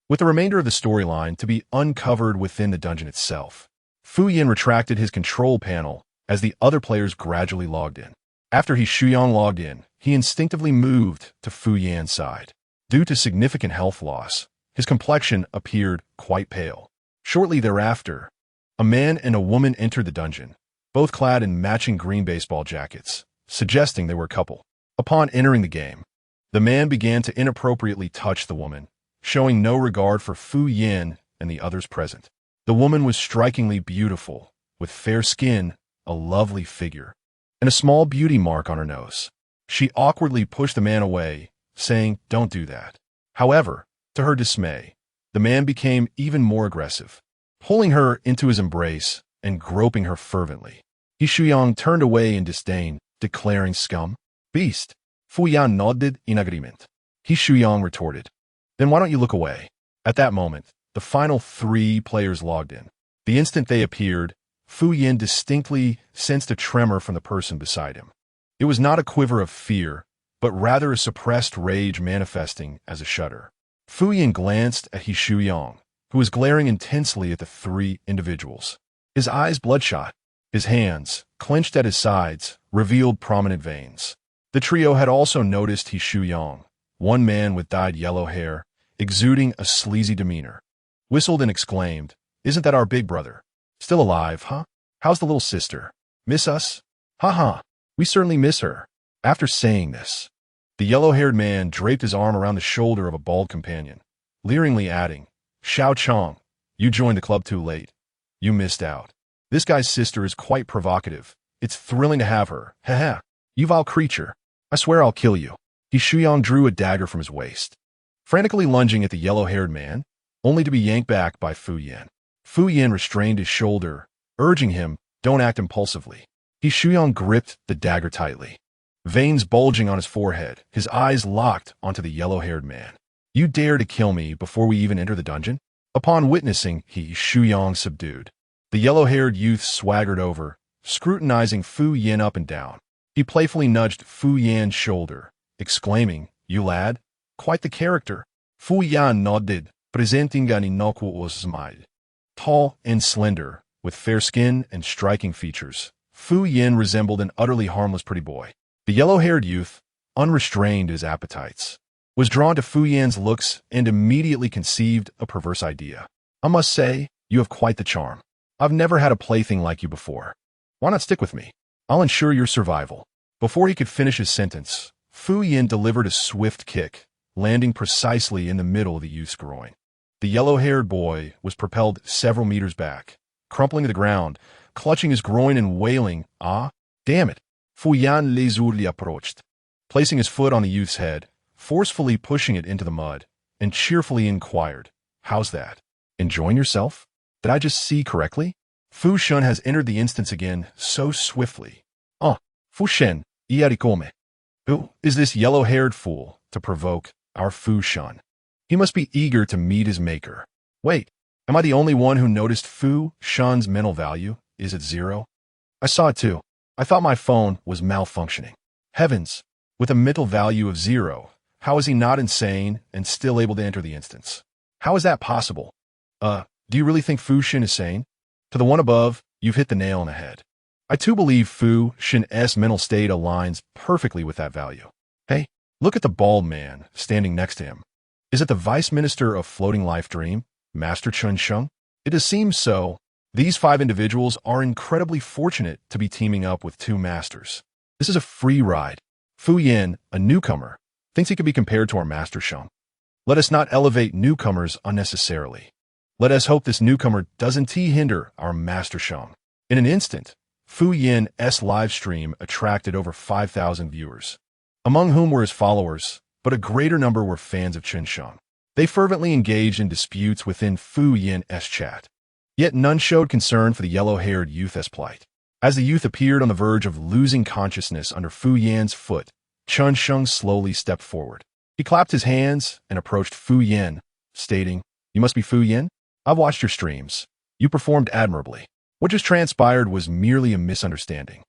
with the remainder of the storyline to be uncovered within the dungeon itself. Fu Yin retracted his control panel as the other players gradually logged in. After He Shuyang logged in, he instinctively moved to Fu Yan's side. Due to significant health loss, his complexion appeared quite pale. Shortly thereafter, a man and a woman entered the dungeon, both clad in matching green baseball jackets, suggesting they were a couple. Upon entering the game, the man began to inappropriately touch the woman, showing no regard for Fu Yin and the others present. The woman was strikingly beautiful, with fair skin, a lovely figure, and a small beauty mark on her nose. She awkwardly pushed the man away, saying, "Don't do that." However, to her dismay, the man became even more aggressive, pulling her into his embrace and groping her fervently. He Shuyang turned away in disdain, declaring, "Scum! Beast!" Fu Yan nodded in agreement. He Shuyang retorted, "Then why don't you look away?" At that moment, the final 3 players logged in. The instant they appeared, Fu Yin distinctly sensed a tremor from the person beside him. It was not a quiver of fear, but rather a suppressed rage manifesting as a shudder. Fu Yin glanced at He Shuyang, who was glaring intensely at the 3 individuals. His eyes bloodshot. His hands, clenched at his sides, revealed prominent veins. The trio had also noticed He Shuyang, one man with dyed yellow hair, exuding a sleazy demeanor. Whistled and exclaimed, "Isn't that our big brother? Still alive, huh? How's the little sister? Miss us? Ha. We certainly miss her." After saying this, the yellow-haired man draped his arm around the shoulder of a bald companion, leeringly adding, "Xiao Chong, you joined the club too late. You missed out. This guy's sister is quite provocative. It's thrilling to have her. Haha. You vile creature. I swear I'll kill you." He Shuyang drew a dagger from his waist, frantically lunging at the yellow-haired man, only to be yanked back by Fu Yin. Fu Yin restrained his shoulder, urging him, "Don't act impulsively." He Shuyang gripped the dagger tightly, veins bulging on his forehead, his eyes locked onto the yellow-haired man. "You dare to kill me before we even enter the dungeon?" Upon witnessing He Shuyang subdued, the yellow-haired youth swaggered over, scrutinizing Fu Yin up and down. He playfully nudged Fu Yan's shoulder, exclaiming, "You lad, quite the character." Fu Yan nodded, presenting an innocuous smile. Tall and slender, with fair skin and striking features, Fu Yin resembled an utterly harmless pretty boy. The yellow-haired youth, unrestrained in his appetites, was drawn to Fu Yan's looks and immediately conceived a perverse idea. I must say, you have quite the charm. I've never had a plaything like you before. Why not stick with me? I'll ensure your survival. Before he could finish his sentence, Fu Yin delivered a swift kick, landing precisely in the middle of the youth's groin. The yellow-haired boy was propelled several meters back, crumpling to the ground, clutching his groin and wailing, "Ah, damn it!" Fu Yan lazuli approached, placing his foot on the youth's head, forcefully pushing it into the mud, and cheerfully inquired, "How's that? Enjoying yourself? Did I just see correctly?" Fu Shun has entered the instance again so swiftly. Fu Shen, iarikome. Who is this yellow-haired fool to provoke our Fu Shun? He must be eager to meet his maker. Wait, am I the only one who noticed Fu Shun's mental value is at 0? I saw it too. I thought my phone was malfunctioning. Heavens, with a mental value of 0, how is he not insane and still able to enter the instance? How is that possible? Do you really think Fu Shen is sane? To the one above, you've hit the nail on the head. I too believe Fu Shen's mental state aligns perfectly with that value. Hey, look at the bald man standing next to him. Is it the Vice Minister of Floating Life Dream, Master Chun Sheng? It does seem so. These 5 individuals are incredibly fortunate to be teaming up with 2 masters. This is a free ride. Fu Yin, a newcomer, thinks he could be compared to our Master Sheng. Let us not elevate newcomers unnecessarily. Let us hope this newcomer doesn't hinder our Master Sheng. In an instant, Fu Yin's live stream attracted over 5,000 viewers, among whom were his followers, but a greater number were fans of Chun Sheng. They fervently engaged in disputes within Fu Yin's chat. Yet none showed concern for the yellow-haired youth's plight. As the youth appeared on the verge of losing consciousness under Fu Yan's foot, Chun Sheng slowly stepped forward. He clapped his hands and approached Fu Yin, stating, "You must be Fu Yin? I've watched your streams. You performed admirably. What just transpired was merely a misunderstanding.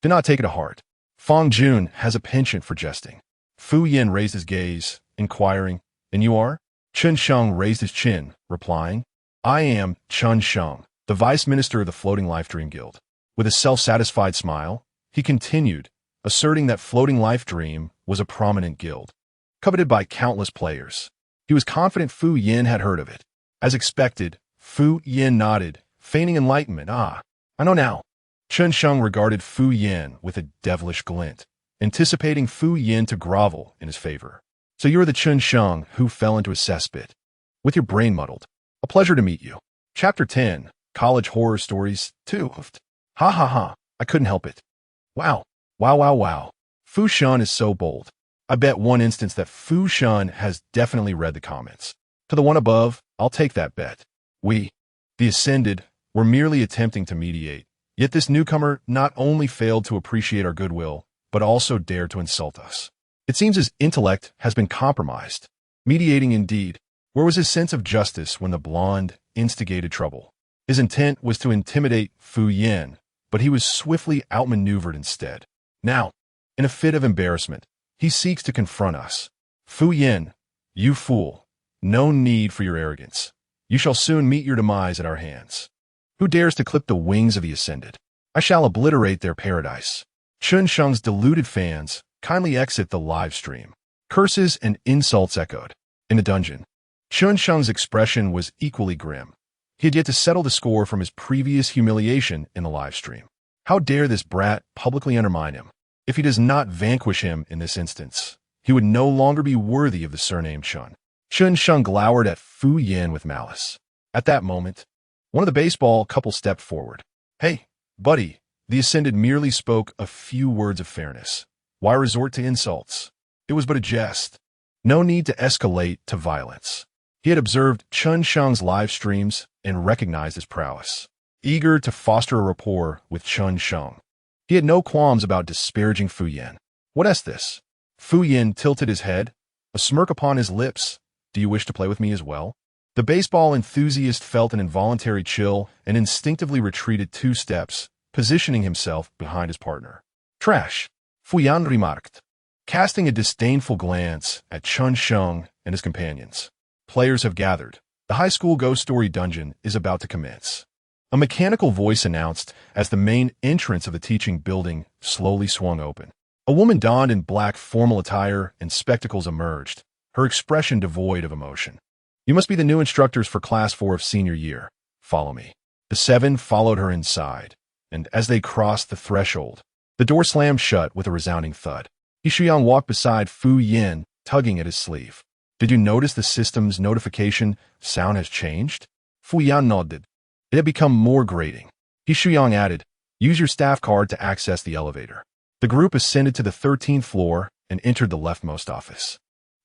Do not take it to heart. Fang Jun has a penchant for jesting." Fu Yin raised his gaze, inquiring, "And you are?" Chun Sheng raised his chin, replying, "I am Chun Sheng, the Vice Minister of the Floating Life Dream Guild." With a self-satisfied smile, he continued, asserting that Floating Life Dream was a prominent guild, coveted by countless players. He was confident Fu Yin had heard of it. As expected, Fu Yin nodded, feigning enlightenment. "Ah, I know now." Chun Sheng regarded Fu Yin with a devilish glint, anticipating Fu Yin to grovel in his favor. "So you are the Chun Sheng who fell into a cesspit, with your brain muddled. A pleasure to meet you." Chapter 10, College Horror Stories 2. Ha ha ha, I couldn't help it. Wow, wow, wow, wow. Fu Shun is so bold. I bet one instance that Fu Shun has definitely read the comments. To the one above, I'll take that bet. We, the Ascended, were merely attempting to mediate, yet this newcomer not only failed to appreciate our goodwill, but also dared to insult us. It seems his intellect has been compromised. Mediating indeed. Where was his sense of justice when the blonde instigated trouble? His intent was to intimidate Fu Yin, but he was swiftly outmaneuvered instead. Now, in a fit of embarrassment, he seeks to confront us. "Fu Yin, you fool, no need for your arrogance. You shall soon meet your demise at our hands. Who dares to clip the wings of the Ascended? I shall obliterate their paradise." Chun Sheng's deluded fans kindly exit the live stream. Curses and insults echoed. In the dungeon, Chun Sheng's expression was equally grim. He had yet to settle the score from his previous humiliation in the live stream. How dare this brat publicly undermine him? If he does not vanquish him in this instance, he would no longer be worthy of the surname Chun. Chun Sheng glowered at Fu Yin with malice. At that moment, one of the baseball couple stepped forward. "Hey, buddy," the Ascended merely spoke a few words of fairness. "Why resort to insults? It was but a jest. No need to escalate to violence." He had observed Chun Sheng's live streams and recognized his prowess. Eager to foster a rapport with Chun Sheng, he had no qualms about disparaging Fu Yin. "What is this?" Fu Yin tilted his head, a smirk upon his lips. "Do you wish to play with me as well?" The baseball enthusiast felt an involuntary chill and instinctively retreated 2 steps, positioning himself behind his partner. "Trash," Fu Yin remarked, casting a disdainful glance at Chun Sheng and his companions. "Players have gathered. The high school ghost story dungeon is about to commence." A mechanical voice announced as the main entrance of the teaching building slowly swung open. A woman donned in black formal attire and spectacles emerged, her expression devoid of emotion. "You must be the new instructors for Class 4 of senior year. Follow me." The 7 followed her inside, and as they crossed the threshold, the door slammed shut with a resounding thud. Shuyang walked beside Fu Yin, tugging at his sleeve. "Did you notice the system's notification sound has changed?" Fu Yan nodded. It had become more grating. Shuyang added, "Use your staff card to access the elevator." The group ascended to the 13th floor and entered the leftmost office.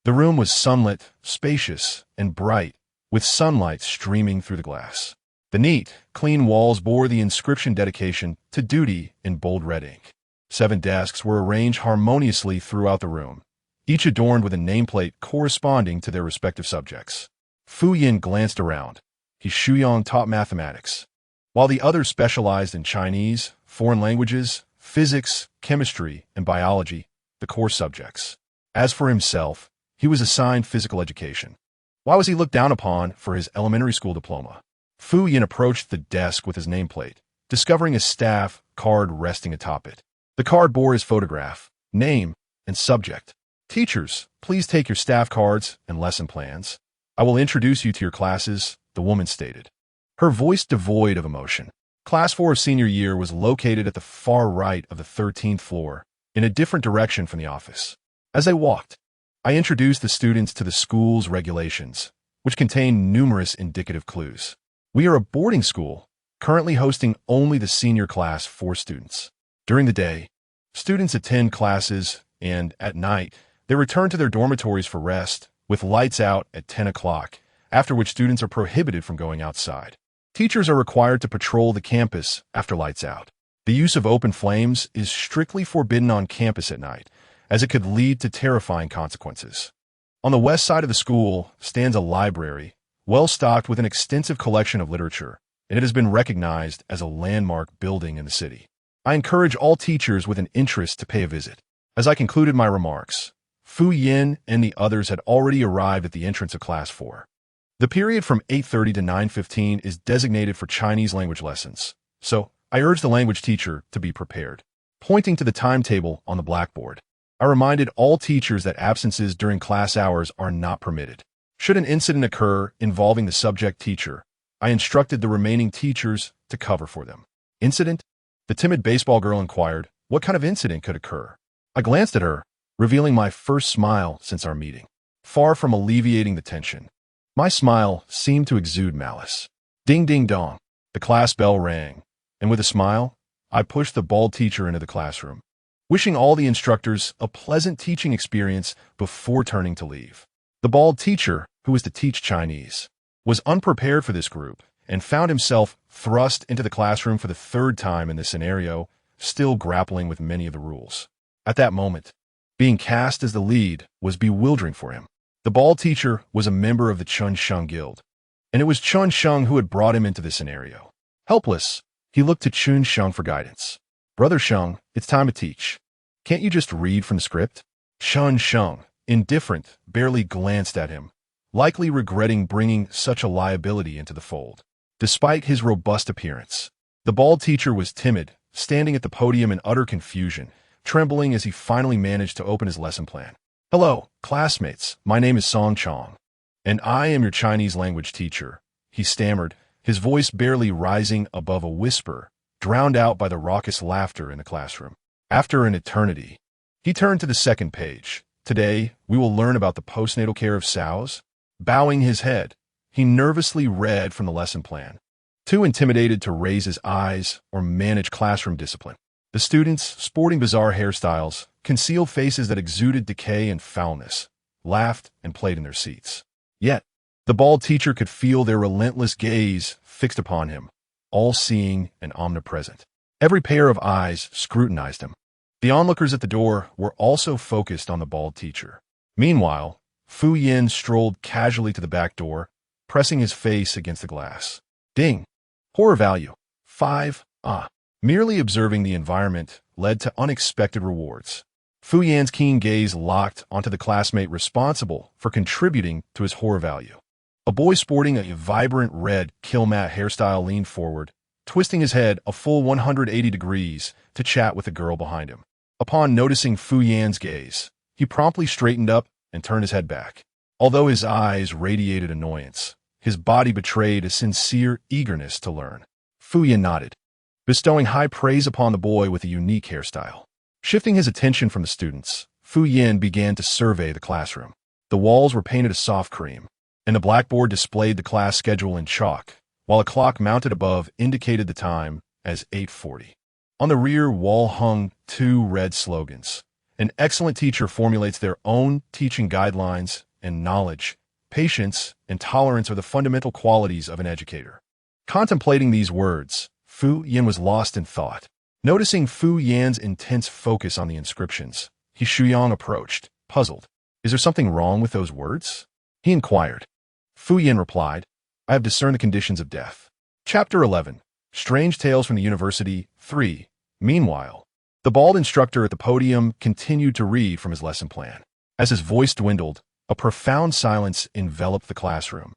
The room was sunlit, spacious, and bright, with sunlight streaming through the glass. The neat, clean walls bore the inscription "Dedication to Duty" in bold red ink. 7 desks were arranged harmoniously throughout the room, each adorned with a nameplate corresponding to their respective subjects. Fu Yin glanced around. Shuyang taught mathematics, while the others specialized in Chinese, foreign languages, physics, chemistry, and biology, the core subjects. As for himself, he was assigned physical education. Why was he looked down upon for his elementary school diploma? Fu Yin approached the desk with his nameplate, discovering a staff card resting atop it. The card bore his photograph, name, and subject. "Teachers, please take your staff cards and lesson plans. I will introduce you to your classes," the woman stated, her voice devoid of emotion. Class 4 of senior year was located at the far right of the 13th floor, in a different direction from the office. As I walked, I introduced the students to the school's regulations, which contain numerous indicative clues. We are a boarding school, currently hosting only the senior class 4 students. During the day, students attend classes, and at night, they return to their dormitories for rest, with lights out at 10 o'clock, after which students are prohibited from going outside. Teachers are required to patrol the campus after lights out. The use of open flames is strictly forbidden on campus at night, as it could lead to terrifying consequences. On the west side of the school stands a library, well-stocked with an extensive collection of literature, and it has been recognized as a landmark building in the city. I encourage all teachers with an interest to pay a visit. As I concluded my remarks, Fu Yin and the others had already arrived at the entrance of Class 4. The period from 8:30 to 9:15 is designated for Chinese language lessons, so I urged the language teacher to be prepared. Pointing to the timetable on the blackboard, I reminded all teachers that absences during class hours are not permitted. Should an incident occur involving the subject teacher, I instructed the remaining teachers to cover for them. "Incident?" The timid baseball girl inquired. What kind of incident could occur? I glanced at her, revealing my first smile since our meeting. Far from alleviating the tension, my smile seemed to exude malice. Ding ding dong. The class bell rang, and with a smile, I pushed the bald teacher into the classroom, wishing all the instructors a pleasant teaching experience before turning to leave. The bald teacher, who was to teach Chinese, was unprepared for this group and found himself thrust into the classroom for the 3rd time in this scenario, still grappling with many of the rules. At that moment, being cast as the lead was bewildering for him. The bald teacher was a member of the Chun Sheng Guild, and it was Chun Sheng who had brought him into this scenario. Helpless, he looked to Chun Sheng for guidance. "Brother Sheng, it's time to teach. Can't you just read from the script?" Chun Sheng, indifferent, barely glanced at him, likely regretting bringing such a liability into the fold. Despite his robust appearance, the bald teacher was timid, standing at the podium in utter confusion, trembling as he finally managed to open his lesson plan. "Hello, classmates, my name is Song Chong, and I am your Chinese language teacher," he stammered, his voice barely rising above a whisper, drowned out by the raucous laughter in the classroom. After an eternity, he turned to the 2nd page. "Today, we will learn about the postnatal care of sows." Bowing his head, he nervously read from the lesson plan, too intimidated to raise his eyes or manage classroom discipline. The students, sporting bizarre hairstyles, concealed faces that exuded decay and foulness, laughed and played in their seats. Yet, the bald teacher could feel their relentless gaze fixed upon him, all-seeing and omnipresent. Every pair of eyes scrutinized him. The onlookers at the door were also focused on the bald teacher. Meanwhile, Fu Yin strolled casually to the back door, pressing his face against the glass. Ding. Horror value. 5. Merely observing the environment led to unexpected rewards. Fu Yan's keen gaze locked onto the classmate responsible for contributing to his horror value. A boy sporting a vibrant red kill mat hairstyle leaned forward, twisting his head a full 180 degrees to chat with the girl behind him. Upon noticing Fu Yan's gaze, he promptly straightened up and turned his head back. Although his eyes radiated annoyance, his body betrayed a sincere eagerness to learn. Fu Yan nodded, bestowing high praise upon the boy with a unique hairstyle. Shifting his attention from the students, Fu Yan began to survey the classroom. The walls were painted a soft cream, and the blackboard displayed the class schedule in chalk, while a clock mounted above indicated the time as 8:40. On the rear wall hung 2 red slogans. An excellent teacher formulates their own teaching guidelines, and knowledge, patience, and tolerance are the fundamental qualities of an educator. Contemplating these words, Fu Yan was lost in thought. Noticing Fu Yan's intense focus on the inscriptions, He Shuyang approached, puzzled. Is there something wrong with those words? He inquired. Fu Yan replied, I have discerned the conditions of death. Chapter 11. Strange Tales from the University 3. Meanwhile, the bald instructor at the podium continued to read from his lesson plan. As his voice dwindled, a profound silence enveloped the classroom,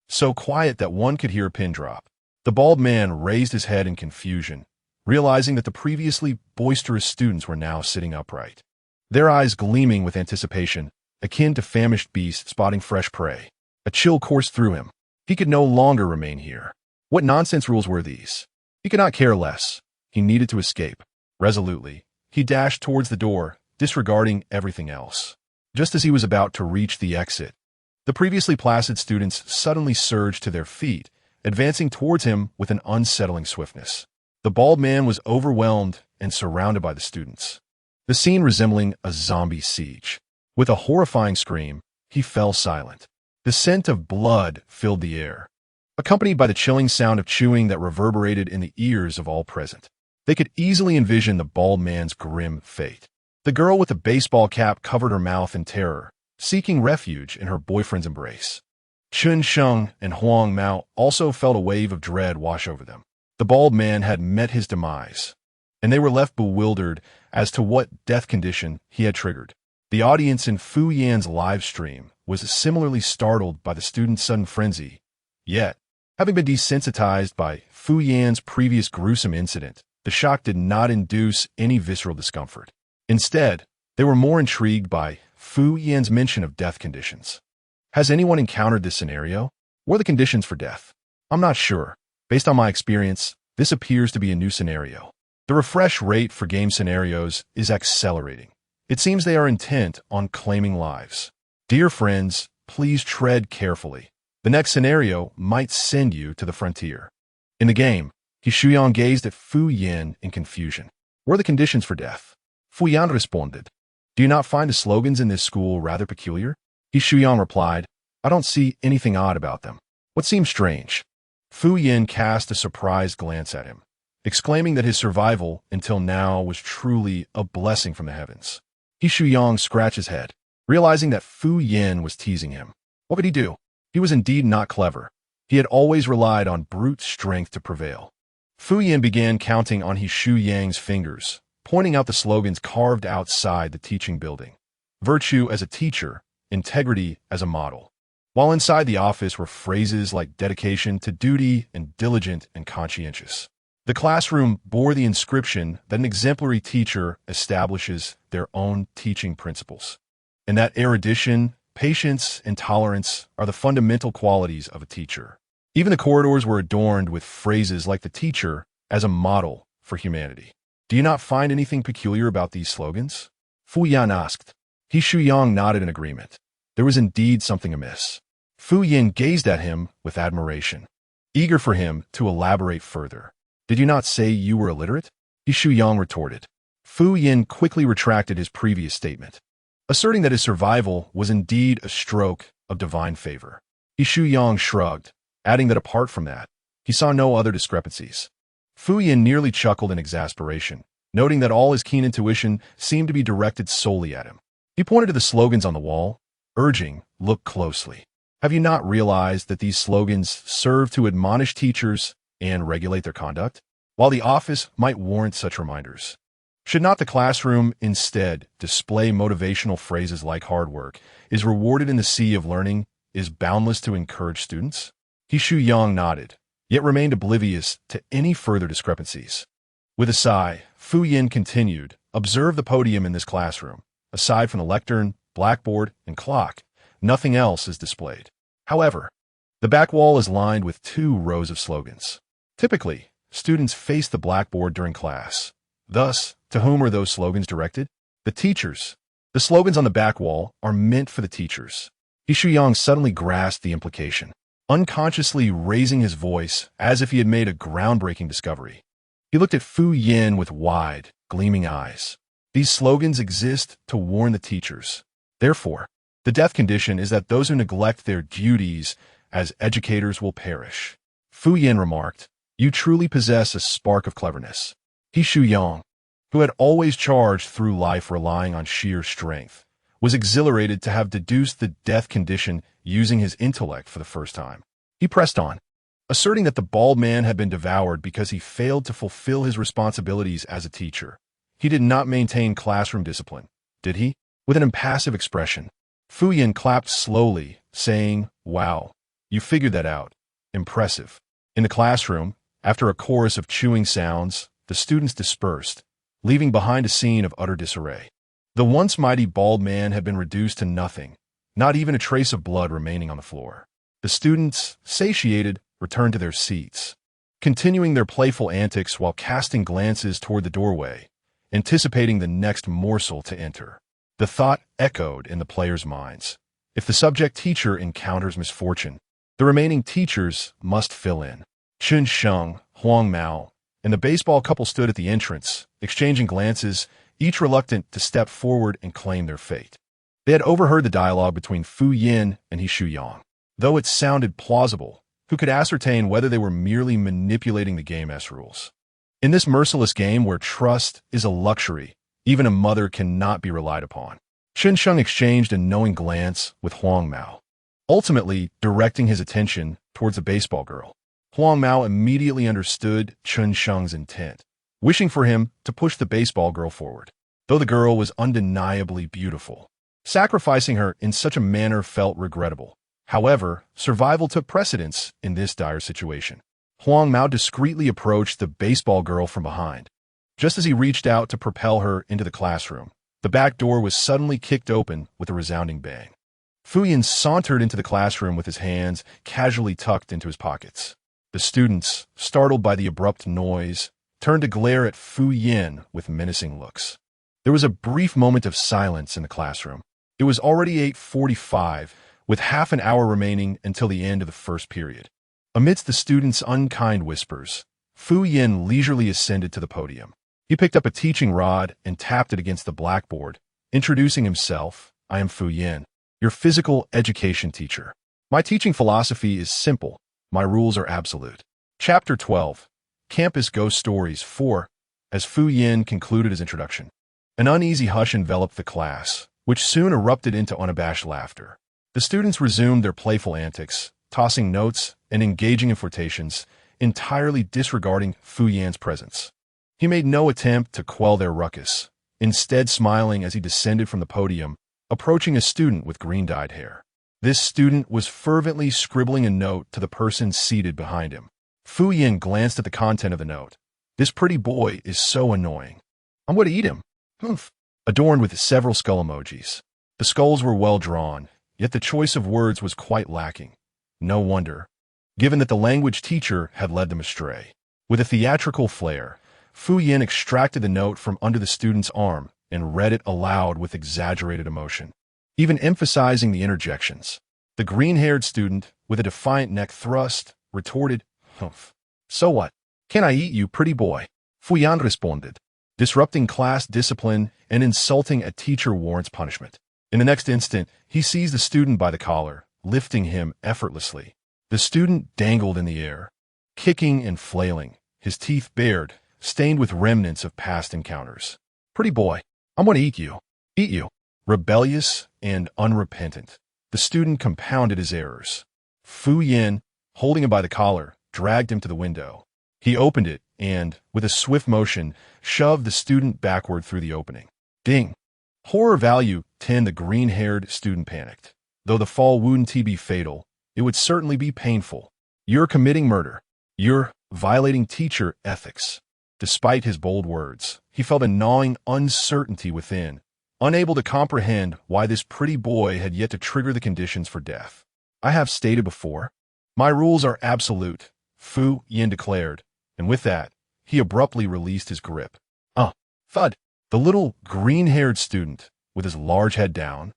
so quiet that one could hear a pin drop. The bald man raised his head in confusion, realizing that the previously boisterous students were now sitting upright, their eyes gleaming with anticipation, akin to famished beasts spotting fresh prey. A chill coursed through him. He could no longer remain here. What nonsense rules were these? He could not care less. He needed to escape. Resolutely, he dashed towards the door, disregarding everything else. Just as he was about to reach the exit, the previously placid students suddenly surged to their feet, advancing towards him with an unsettling swiftness. The bald man was overwhelmed and surrounded by the students, the scene resembling a zombie siege. With a horrifying scream, he fell silent. The scent of blood filled the air, accompanied by the chilling sound of chewing that reverberated in the ears of all present. They could easily envision the bald man's grim fate. The girl with the baseball cap covered her mouth in terror, seeking refuge in her boyfriend's embrace. Chun Sheng and Huang Mao also felt a wave of dread wash over them. The bald man had met his demise, and they were left bewildered as to what death condition he had triggered. The audience in Fu Yan's live stream was similarly startled by the students' sudden frenzy. Yet, having been desensitized by Fu Yan's previous gruesome incident, the shock did not induce any visceral discomfort. Instead, they were more intrigued by Fu Yan's mention of death conditions. Has anyone encountered this scenario? What are the conditions for death? I'm not sure. Based on my experience, this appears to be a new scenario. The refresh rate for game scenarios is accelerating. It seems they are intent on claiming lives. Dear friends, please tread carefully. The next scenario might send you to the frontier. In the game, He Shuyang gazed at Fu Yan in confusion. What are the conditions for death? Fu Yan responded, Do you not find the slogans in this school rather peculiar? He Shuyang replied, I don't see anything odd about them. What seems strange? Fu Yan cast a surprised glance at him, exclaiming that his survival until now was truly a blessing from the heavens. He Shuyang scratched his head, realizing that Fu Yan was teasing him. What could he do? He was indeed not clever. He had always relied on brute strength to prevail. Fu Yan began counting on He Shuyang's fingers, pointing out the slogans carved outside the teaching building. Virtue as a teacher, integrity as a model. While inside the office were phrases like dedication to duty and diligent and conscientious. The classroom bore the inscription that an exemplary teacher establishes their own teaching principles, and that erudition, patience, and tolerance are the fundamental qualities of a teacher. Even the corridors were adorned with phrases like the teacher as a model for humanity. Do you not find anything peculiar about these slogans? Fu Yan asked. He Shuyang nodded in agreement. There was indeed something amiss. Fu Yan gazed at him with admiration, eager for him to elaborate further. Did you not say you were illiterate? He Shuyang retorted. Fu Yan quickly retracted his previous statement, asserting that his survival was indeed a stroke of divine favor. He Shuyang shrugged, adding that apart from that, he saw no other discrepancies. Fu Yan nearly chuckled in exasperation, noting that all his keen intuition seemed to be directed solely at him. He pointed to the slogans on the wall, urging, look closely. Have you not realized that these slogans serve to admonish teachers and regulate their conduct? While the office might warrant such reminders, should not the classroom instead display motivational phrases like hard work is rewarded in the sea of learning, is boundless to encourage students? He Shuyang nodded. yet remained oblivious to any further discrepancies. With a sigh, Fu Yin continued, "Observe the podium in this classroom. Aside from the lectern, blackboard, and clock, nothing else is displayed. However, the back wall is lined with 2 rows of slogans. Typically, students face the blackboard during class. Thus, to whom are those slogans directed? The teachers. The slogans on the back wall are meant for the teachers." He Shuyang suddenly grasped the implication, unconsciously raising his voice as if he had made a groundbreaking discovery. He looked at Fu Yin with wide, gleaming eyes. These slogans exist to warn the teachers. Therefore, the death condition is that those who neglect their duties as educators will perish. Fu Yin remarked, "You truly possess a spark of cleverness." He Shuyang, who had always charged through life relying on sheer strength, was exhilarated to have deduced the death condition using his intellect for the first time. He pressed on, asserting that the bald man had been devoured because he failed to fulfill his responsibilities as a teacher. He did not maintain classroom discipline, did he? With an impassive expression, Fu Yin clapped slowly, saying, "Wow, you figured that out. Impressive." In the classroom, after a chorus of chewing sounds, the students dispersed, leaving behind a scene of utter disarray. The once mighty bald man had been reduced to nothing, not even a trace of blood remaining on the floor. The students, satiated, returned to their seats, continuing their playful antics while casting glances toward the doorway, anticipating the next morsel to enter. The thought echoed in the players' minds. If the subject teacher encounters misfortune, the remaining teachers must fill in. Chun Sheng, Huang Mao, and the baseball couple stood at the entrance, exchanging glances, each reluctant to step forward and claim their fate. They had overheard the dialogue between Fu Yin and He Shuyang. Though it sounded plausible, who could ascertain whether they were merely manipulating the game's rules? In this merciless game where trust is a luxury, even a mother cannot be relied upon. Chun Sheng exchanged a knowing glance with Huang Mao, ultimately directing his attention towards the baseball girl. Huang Mao immediately understood Chun Sheng's intent, wishing for him to push the baseball girl forward, though the girl was undeniably beautiful. Sacrificing her in such a manner felt regrettable. However, survival took precedence in this dire situation. Huang Mao discreetly approached the baseball girl from behind. Just as he reached out to propel her into the classroom, the back door was suddenly kicked open with a resounding bang. Fu Yin sauntered into the classroom with his hands casually tucked into his pockets. The students, startled by the abrupt noise, turned to glare at Fu Yin with menacing looks. There was a brief moment of silence in the classroom. It was already 8:45, with half an hour remaining until the end of the first period. Amidst the students' unkind whispers, Fu Yin leisurely ascended to the podium. He picked up a teaching rod and tapped it against the blackboard, introducing himself. "I am Fu Yin, your physical education teacher. My teaching philosophy is simple. My rules are absolute." Chapter 12. Campus Ghost Stories 4. As Fu Yin concluded his introduction, an uneasy hush enveloped the class, which soon erupted into unabashed laughter. The students resumed their playful antics, tossing notes and engaging in flirtations, entirely disregarding Fu Yin's presence. He made no attempt to quell their ruckus, instead smiling as he descended from the podium, approaching a student with green-dyed hair. This student was fervently scribbling a note to the person seated behind him. Fu Yin glanced at the content of the note. "This pretty boy is so annoying. I'm going to eat him." Humph. Adorned with several skull emojis. The skulls were well drawn, yet the choice of words was quite lacking. No wonder, given that the language teacher had led them astray. With a theatrical flair, Fu Yin extracted the note from under the student's arm and read it aloud with exaggerated emotion, even emphasizing the interjections. The green-haired student, with a defiant neck thrust, retorted, "Humph. So what? Can I eat you, pretty boy?" Fu Yan responded. Disrupting class discipline and insulting a teacher warrants punishment. In the next instant, he seized the student by the collar, lifting him effortlessly. The student dangled in the air, kicking and flailing, his teeth bared, stained with remnants of past encounters. "Pretty boy, I'm going to eat you." Eat you. Rebellious and unrepentant, the student compounded his errors. Fu Yin, holding him by the collar, dragged him to the window. He opened it and, with a swift motion, shoved the student backward through the opening. Ding! Horror value 10. The green-haired student panicked. Though the fall wouldn't be fatal, it would certainly be painful. "You're committing murder." "You're violating teacher ethics." Despite his bold words, he felt a gnawing uncertainty within, unable to comprehend why this pretty boy had yet to trigger the conditions for death. "I have stated before, my rules are absolute," Fu Yin declared, and with that, he abruptly released his grip. Thud! The little green-haired student, with his large head down,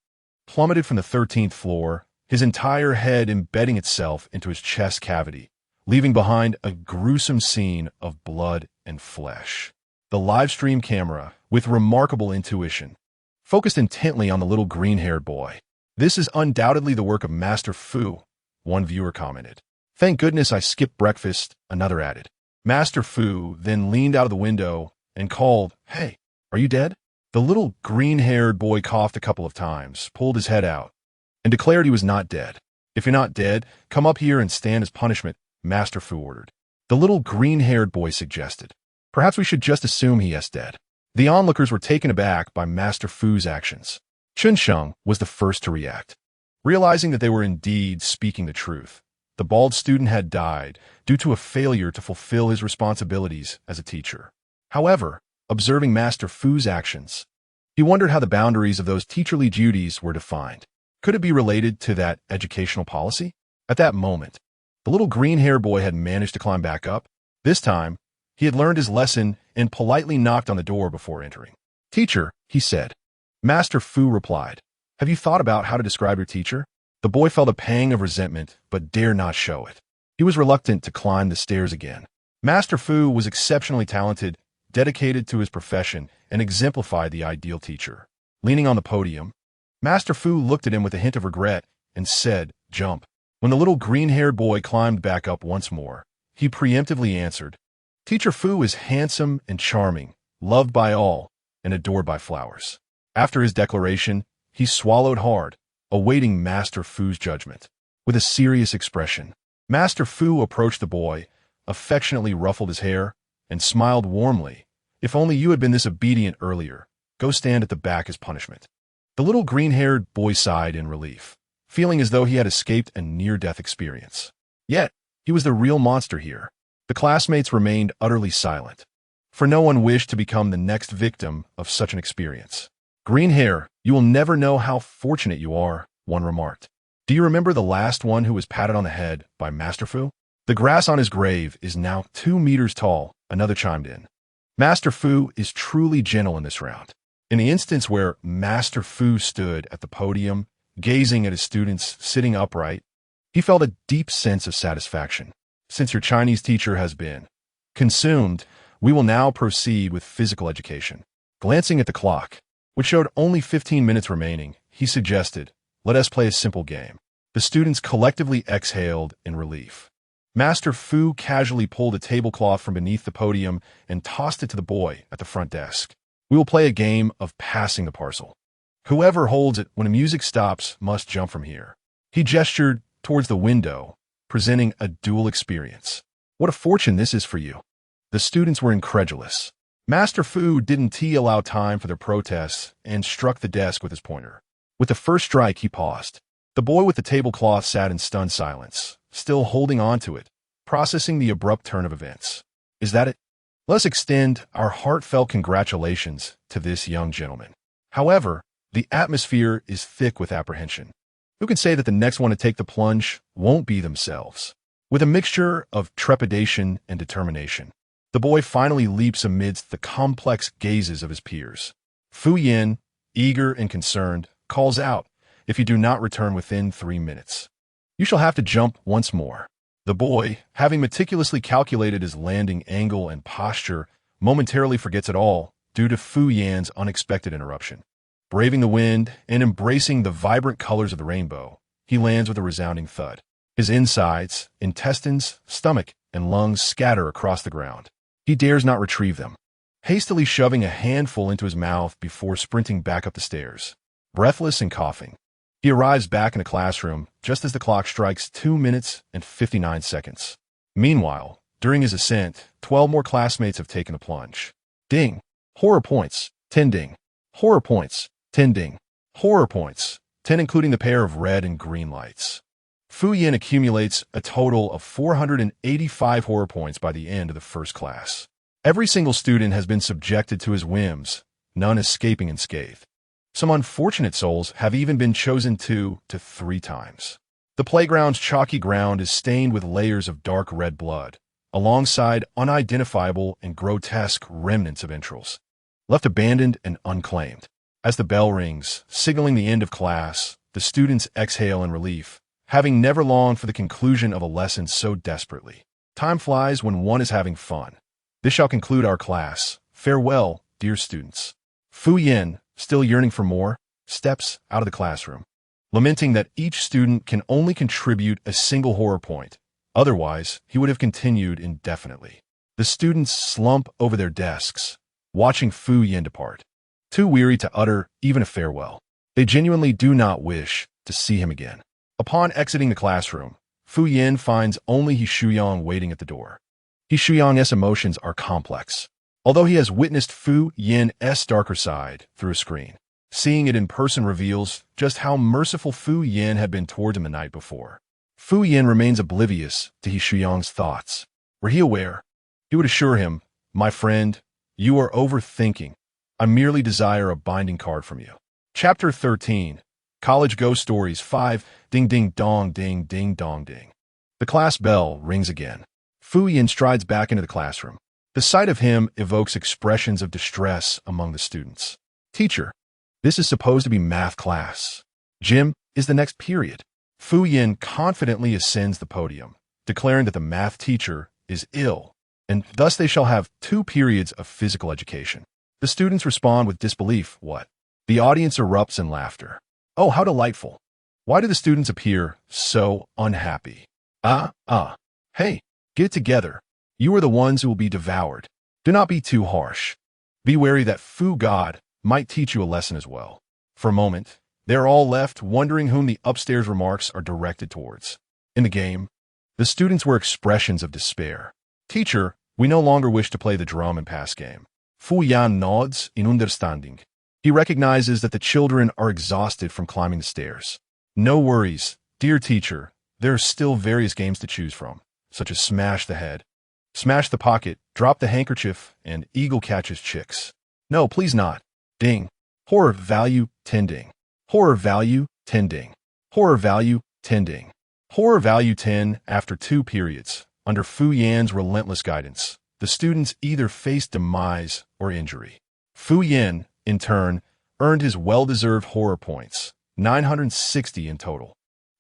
plummeted from the 13th floor, his entire head embedding itself into his chest cavity, leaving behind a gruesome scene of blood and flesh. The live-stream camera, with remarkable intuition, focused intently on the little green-haired boy. "This is undoubtedly the work of Master Fu," one viewer commented. "Thank goodness I skipped breakfast," another added. Master Fu then leaned out of the window and called, "Hey, are you dead?" The little green-haired boy coughed a couple of times, pulled his head out, and declared he was not dead. "If you're not dead, come up here and stand as punishment," Master Fu ordered. The little green-haired boy suggested, "Perhaps we should just assume he is dead." The onlookers were taken aback by Master Fu's actions. Chun Sheng was the first to react. Realizing that they were indeed speaking the truth, the bald student had died due to a failure to fulfill his responsibilities as a teacher. However, observing Master Fu's actions, he wondered how the boundaries of those teacherly duties were defined. Could it be related to that educational policy? At that moment, the little green-haired boy had managed to climb back up. This time, he had learned his lesson and politely knocked on the door before entering. "Teacher," he said. Master Fu replied, "Have you thought about how to describe your teacher?" The boy felt a pang of resentment, but dared not show it. He was reluctant to climb the stairs again. Master Fu was exceptionally talented, dedicated to his profession, and exemplified the ideal teacher. Leaning on the podium, Master Fu looked at him with a hint of regret and said, "Jump." When the little green-haired boy climbed back up once more, he preemptively answered, "Teacher Fu is handsome and charming, loved by all, and adored by flowers." After his declaration, he swallowed hard, awaiting Master Fu's judgment. With a serious expression, Master Fu approached the boy, affectionately ruffled his hair, and smiled warmly. "If only you had been this obedient earlier. Go stand at the back as punishment." The little green-haired boy sighed in relief, feeling as though he had escaped a near-death experience. Yet, he was the real monster here. The classmates remained utterly silent, for no one wished to become the next victim of such an experience. "Green hair, you will never know how fortunate you are," one remarked. "Do you remember the last one who was patted on the head by Master Fu? The grass on his grave is now 2 meters tall," another chimed in. Master Fu is truly gentle in this round. In the instance where Master Fu stood at the podium, gazing at his students sitting upright, he felt a deep sense of satisfaction. "Since your Chinese teacher has been consumed, we will now proceed with physical education." Glancing at the clock, which showed only 15 minutes remaining, he suggested, "Let us play a simple game." The students collectively exhaled in relief. Master Fu casually pulled a tablecloth from beneath the podium and tossed it to the boy at the front desk. "We will play a game of passing the parcel. Whoever holds it when the music stops must jump from here." He gestured towards the window, presenting a dual experience. "What a fortune this is for you." The students were incredulous. Master Fu didn't allow time for their protests and struck the desk with his pointer. With the first strike, he paused. The boy with the tablecloth sat in stunned silence, still holding on to it, processing the abrupt turn of events. "Is that it? Let us extend our heartfelt congratulations to this young gentleman." However, the atmosphere is thick with apprehension. Who can say that the next one to take the plunge won't be themselves? With a mixture of trepidation and determination, the boy finally leaps amidst the complex gazes of his peers. Fu Yin, eager and concerned, calls out, "If you do not return within 3 minutes, you shall have to jump once more." The boy, having meticulously calculated his landing angle and posture, momentarily forgets it all due to Fu Yan's unexpected interruption. Braving the wind and embracing the vibrant colors of the rainbow, he lands with a resounding thud. His insides, intestines, stomach, and lungs scatter across the ground. He dares not retrieve them, hastily shoving a handful into his mouth before sprinting back up the stairs. Breathless and coughing, he arrives back in the classroom just as the clock strikes 2 minutes and 59 seconds. Meanwhile, during his ascent, 12 more classmates have taken a plunge. Ding! Horror points. 10 ding. Horror points. 10 ding. Horror points. 10 including the pair of red and green lights. Fu Yin accumulates a total of 485 horror points by the end of the first class. Every single student has been subjected to his whims, none escaping unscathed. Some unfortunate souls have even been chosen 2 to 3 times. The playground's chalky ground is stained with layers of dark red blood, alongside unidentifiable and grotesque remnants of entrails, left abandoned and unclaimed. As the bell rings, signaling the end of class, the students exhale in relief, having never longed for the conclusion of a lesson so desperately. Time flies when one is having fun. This shall conclude our class. Farewell, dear students. Fu Yin, still yearning for more, steps out of the classroom, lamenting that each student can only contribute a single horror point. Otherwise, he would have continued indefinitely. The students slump over their desks, watching Fu Yin depart, too weary to utter even a farewell. They genuinely do not wish to see him again. Upon exiting the classroom, Fu Yin finds only He Shuyang waiting at the door. He Shuyang's emotions are complex. Although he has witnessed Fu Yin's darker side through a screen, seeing it in person reveals just how merciful Fu Yin had been toward him the night before. Fu Yin remains oblivious to He Shuyang's thoughts. Were he aware, he would assure him, "My friend, you are overthinking. I merely desire a binding card from you." Chapter 13. College Ghost Stories 5. Ding ding dong ding ding dong ding. The class bell rings again. Fu Yin strides back into the classroom. The sight of him evokes expressions of distress among the students. "Teacher, this is supposed to be math class. Gym is the next period." Fu Yin confidently ascends the podium, declaring that the math teacher is ill, and thus they shall have 2 periods of physical education. The students respond with disbelief. What? The audience erupts in laughter. Oh, how delightful. Why do the students appear so unhappy? Hey, get it together. You are the ones who will be devoured. Do not be too harsh. Be wary that Fu God might teach you a lesson as well. For a moment, they are all left wondering whom the upstairs remarks are directed towards. In the game, the students were expressions of despair. "Teacher, we no longer wish to play the drum and pass game." Fu Yan nods in understanding. He recognizes that the children are exhausted from climbing the stairs. "No worries, dear teacher. There are still various games to choose from, such as Smash the Head, Smash the Pocket, Drop the Handkerchief, and Eagle Catches Chicks." "No, please not." Ding. Horror value 10 ding. Horror value 10 ding. Horror value 10 ding. Horror value 10. After 2 periods, under Fu Yan's relentless guidance, the students either faced demise or injury. Fu Yan, in turn, earned his well-deserved horror points, 960 in total.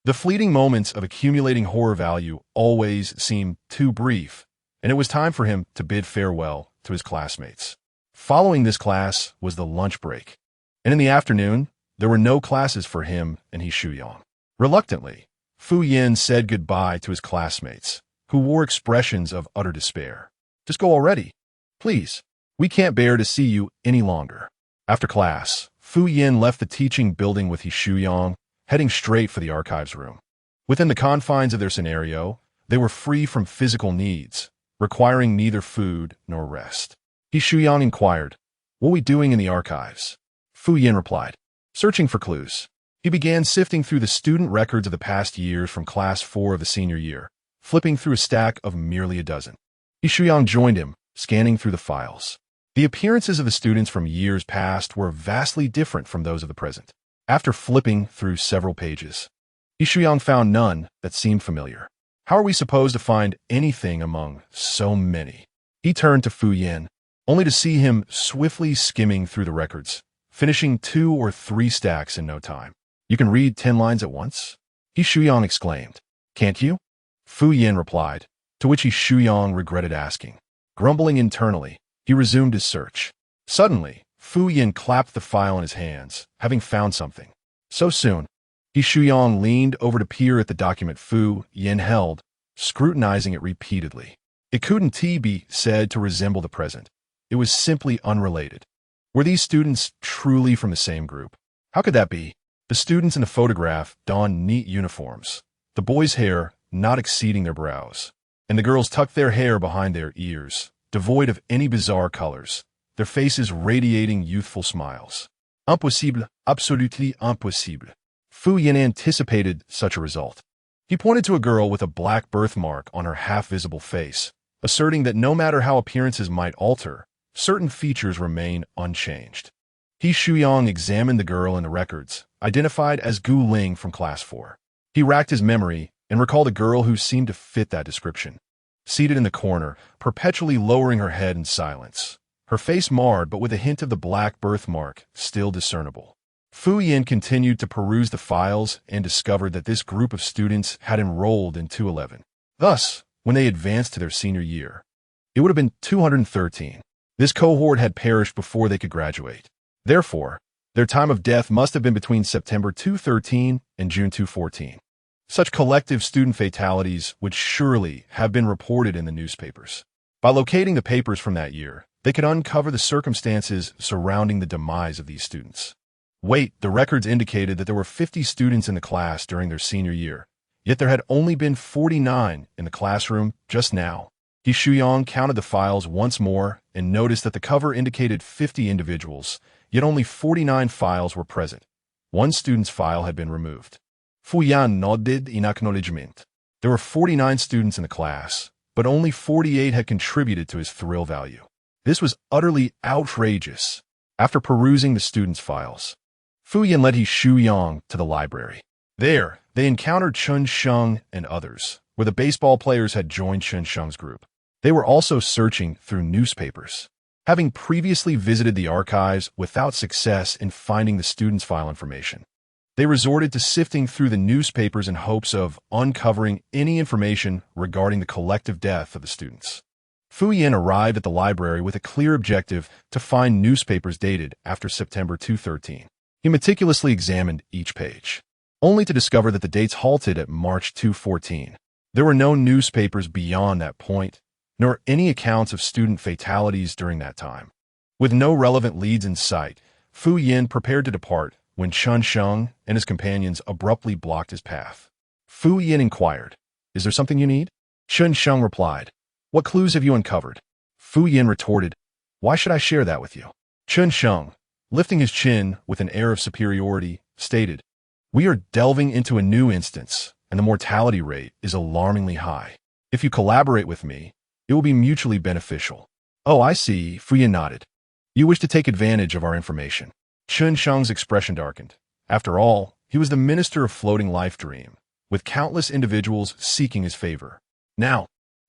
The fleeting moments of accumulating horror value always seem too brief, and it was time for him to bid farewell to his classmates. Following this class was the lunch break, and in the afternoon, there were no classes for him and He Shuyang. Reluctantly, Fu Yin said goodbye to his classmates, who wore expressions of utter despair. "Just go already. Please, we can't bear to see you any longer." After class, Fu Yin left the teaching building with He Shuyang, heading straight for the archives room. Within the confines of their scenario, they were free from physical needs, requiring neither food nor rest. He Shuyang inquired, "What are we doing in the archives?" Fu Yin replied, "Searching for clues." He began sifting through the student records of the past years from class 4 of the senior year, flipping through a stack of merely a dozen. He Shuyang joined him, scanning through the files. The appearances of the students from years past were vastly different from those of the present. After flipping through several pages, He Shuyang found none that seemed familiar. How are we supposed to find anything among so many? He turned to Fu Yin, only to see him swiftly skimming through the records, finishing 2 or 3 stacks in no time. "You can read 10 lines at once?" He Shuyang exclaimed. "Can't you?" Fu Yin replied, to which He Shuyang regretted asking. Grumbling internally, he resumed his search. Suddenly, Fu Yin clapped the file in his hands, having found something. So soon, He Shuyang leaned over to peer at the document Fu Yin held, scrutinizing it repeatedly. It couldn't be said to resemble the present. It was simply unrelated. Were these students truly from the same group? How could that be? The students in the photograph donned neat uniforms, the boys' hair not exceeding their brows, and the girls tucked their hair behind their ears, devoid of any bizarre colors, their faces radiating youthful smiles. Impossible, absolutely impossible. Fu Yin anticipated such a result. He pointed to a girl with a black birthmark on her half-visible face, asserting that no matter how appearances might alter, certain features remain unchanged. He Shuyang examined the girl in the records, identified as Gu Ling from Class 4. He racked his memory and recalled a girl who seemed to fit that description. Seated in the corner, perpetually lowering her head in silence, her face marred but with a hint of the black birthmark still discernible. Fu Yin continued to peruse the files and discovered that this group of students had enrolled in 211. Thus, when they advanced to their senior year, it would have been 213. This cohort had perished before they could graduate. Therefore, their time of death must have been between September 213 and June 214. Such collective student fatalities would surely have been reported in the newspapers. By locating the papers from that year, they could uncover the circumstances surrounding the demise of these students. Wait, the records indicated that there were 50 students in the class during their senior year, yet there had only been 49 in the classroom just now. He Shuyang counted the files once more and noticed that the cover indicated 50 individuals, yet only 49 files were present. One student's file had been removed. Fu Yan nodded in acknowledgement. There were 49 students in the class, but only 48 had contributed to his thrill value. This was utterly outrageous. After perusing the students' files, Fu Yan led He Shuyang to the library. There, they encountered Chun Sheng and others, where the baseball players had joined Chun Sheng's group. They were also searching through newspapers. Having previously visited the archives without success in finding the students' file information, they resorted to sifting through the newspapers in hopes of uncovering any information regarding the collective death of the students. Fu Yin arrived at the library with a clear objective to find newspapers dated after September 213. He meticulously examined each page, only to discover that the dates halted at March 214. There were no newspapers beyond that point, nor any accounts of student fatalities during that time. With no relevant leads in sight, Fu Yin prepared to depart when Chun Sheng and his companions abruptly blocked his path. Fu Yin inquired, "Is there something you need?" Chun Sheng replied, "What clues have you uncovered?" Fu Yin retorted, "Why should I share that with you?" Chun Sheng, lifting his chin with an air of superiority, stated, "We are delving into a new instance, and the mortality rate is alarmingly high. If you collaborate with me, it will be mutually beneficial." "Oh, I see," Fu Yin nodded. "You wish to take advantage of our information." Chun Sheng's expression darkened. After all, he was the minister of Floating Life Dream, with countless individuals seeking his favor. Now,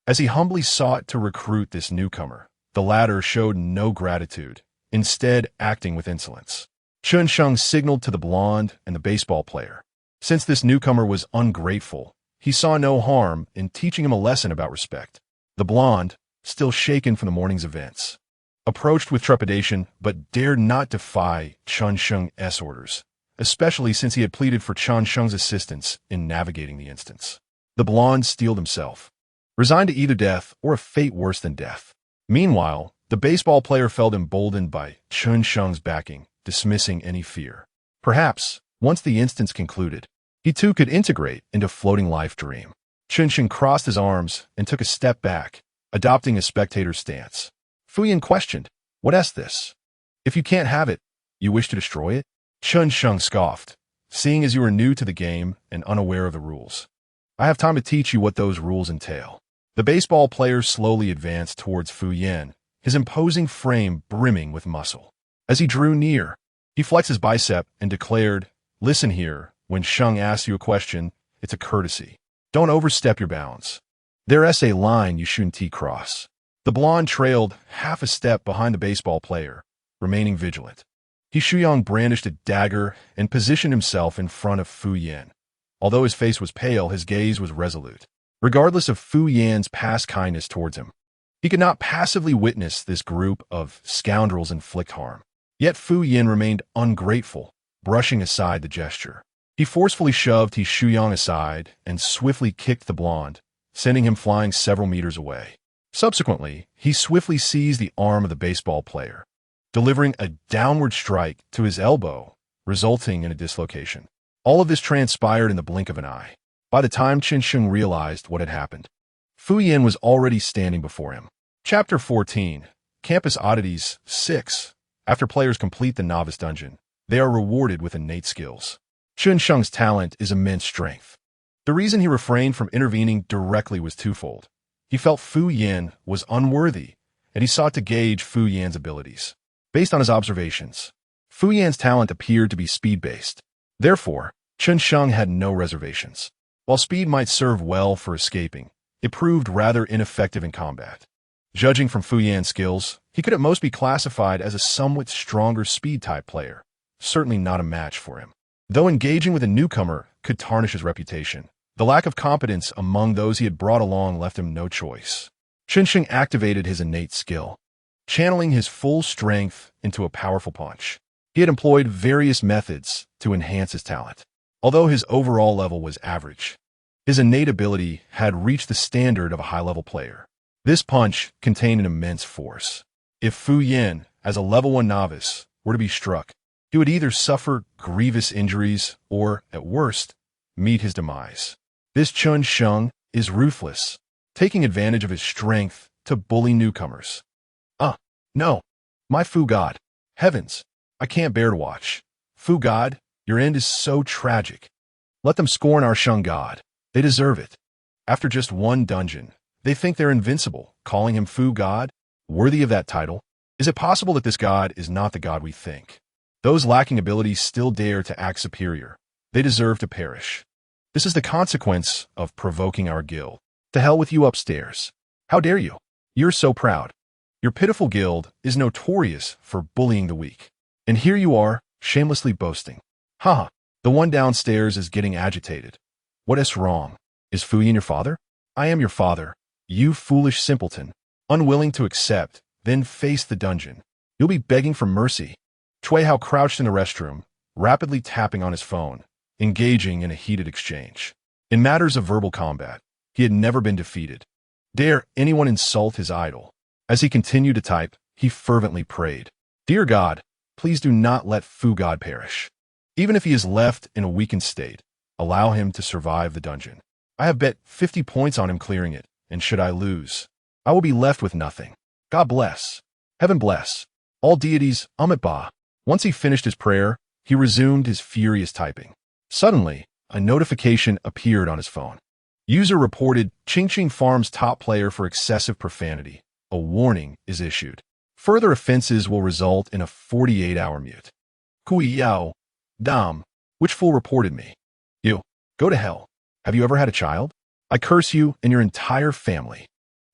as he humbly sought to recruit this newcomer, the latter showed no gratitude, instead acting with insolence. Chun Sheng signaled to the blonde and the baseball player. Since this newcomer was ungrateful, he saw no harm in teaching him a lesson about respect. The blonde, still shaken from the morning's events, approached with trepidation but dared not defy Chun Sheng's orders, especially since he had pleaded for Chun Sheng's assistance in navigating the instance. The blonde steeled himself, resigned to either death or a fate worse than death. Meanwhile, the baseball player felt emboldened by Chun Sheng's backing, dismissing any fear. Perhaps, once the instance concluded, he too could integrate into Floating Life Dream. Chun Sheng crossed his arms and took a step back, adopting a spectator's stance. Fu Yin questioned, "What is this? If you can't have it, you wish to destroy it?" Chun Sheng scoffed, "Seeing as you are new to the game and unaware of the rules, I have time to teach you what those rules entail." The baseball player slowly advanced towards Fu Yin, his imposing frame brimming with muscle. As he drew near, he flexed his bicep and declared, "Listen here, when Sheng asks you a question, it's a courtesy. Don't overstep your bounds. There's a line you shouldn't cross." The blonde trailed half a step behind the baseball player, remaining vigilant. He Shuyang brandished a dagger and positioned himself in front of Fu Yin. Although his face was pale, his gaze was resolute. Regardless of Fu Yan's past kindness towards him, he could not passively witness this group of scoundrels inflict harm. Yet Fu Yin remained ungrateful, brushing aside the gesture. He forcefully shoved He Shuyang aside and swiftly kicked the blonde, sending him flying several meters away. Subsequently, he swiftly seized the arm of the baseball player, delivering a downward strike to his elbow, resulting in a dislocation. All of this transpired in the blink of an eye. By the time Chun Sheng realized what had happened, Fu Yin was already standing before him. Chapter 14, Campus Oddities 6. After players complete the Novice Dungeon, they are rewarded with innate skills. Chun Sheng's talent is immense strength. The reason he refrained from intervening directly was twofold. He felt Fu Yin was unworthy, and he sought to gauge Fu Yan's abilities. Based on his observations, Fu Yan's talent appeared to be speed-based. Therefore, Chen Sheng had no reservations. While speed might serve well for escaping, it proved rather ineffective in combat. Judging from Fu Yan's skills, he could at most be classified as a somewhat stronger speed-type player, certainly not a match for him. Though engaging with a newcomer could tarnish his reputation, the lack of competence among those he had brought along left him no choice. Chen Sheng activated his innate skill, channeling his full strength into a powerful punch. He had employed various methods to enhance his talent. Although his overall level was average, his innate ability had reached the standard of a high-level player. This punch contained an immense force. If Fu Yin, as a level 1 novice, were to be struck, he would either suffer grievous injuries or, at worst, meet his demise. This Chen Sheng is ruthless, taking advantage of his strength to bully newcomers. No. My Fu God. Heavens, I can't bear to watch. Fu God, your end is so tragic. Let them scorn our Sheng God. They deserve it. After just one dungeon, they think they're invincible, calling him Fu God, worthy of that title. Is it possible that this God is not the God we think? Those lacking abilities still dare to act superior. They deserve to perish. This is the consequence of provoking our guild. To hell with you upstairs. How dare you? You're so proud. Your pitiful guild is notorious for bullying the weak. And here you are, shamelessly boasting. Haha, the one downstairs is getting agitated. What is wrong? Is Fu Yin your father? I am your father, you foolish simpleton. Unwilling to accept, then face the dungeon. You'll be begging for mercy. Cui Hao crouched in the restroom, rapidly tapping on his phone, engaging in a heated exchange. In matters of verbal combat, he had never been defeated. Dare anyone insult his idol? As he continued to type, he fervently prayed, Dear God, please do not let Fu God perish. Even if he is left in a weakened state, allow him to survive the dungeon. I have bet 50 points on him clearing it, and should I lose, I will be left with nothing. God bless. Heaven bless. All deities, Amit Ba. Once he finished his prayer, he resumed his furious typing. Suddenly, a notification appeared on his phone. User reported Ching Farm's top player for excessive profanity. A warning is issued. Further offenses will result in a 48-hour mute. Kui Yao. Dam. Which fool reported me? You. Go to hell. Have you ever had a child? I curse you and your entire family.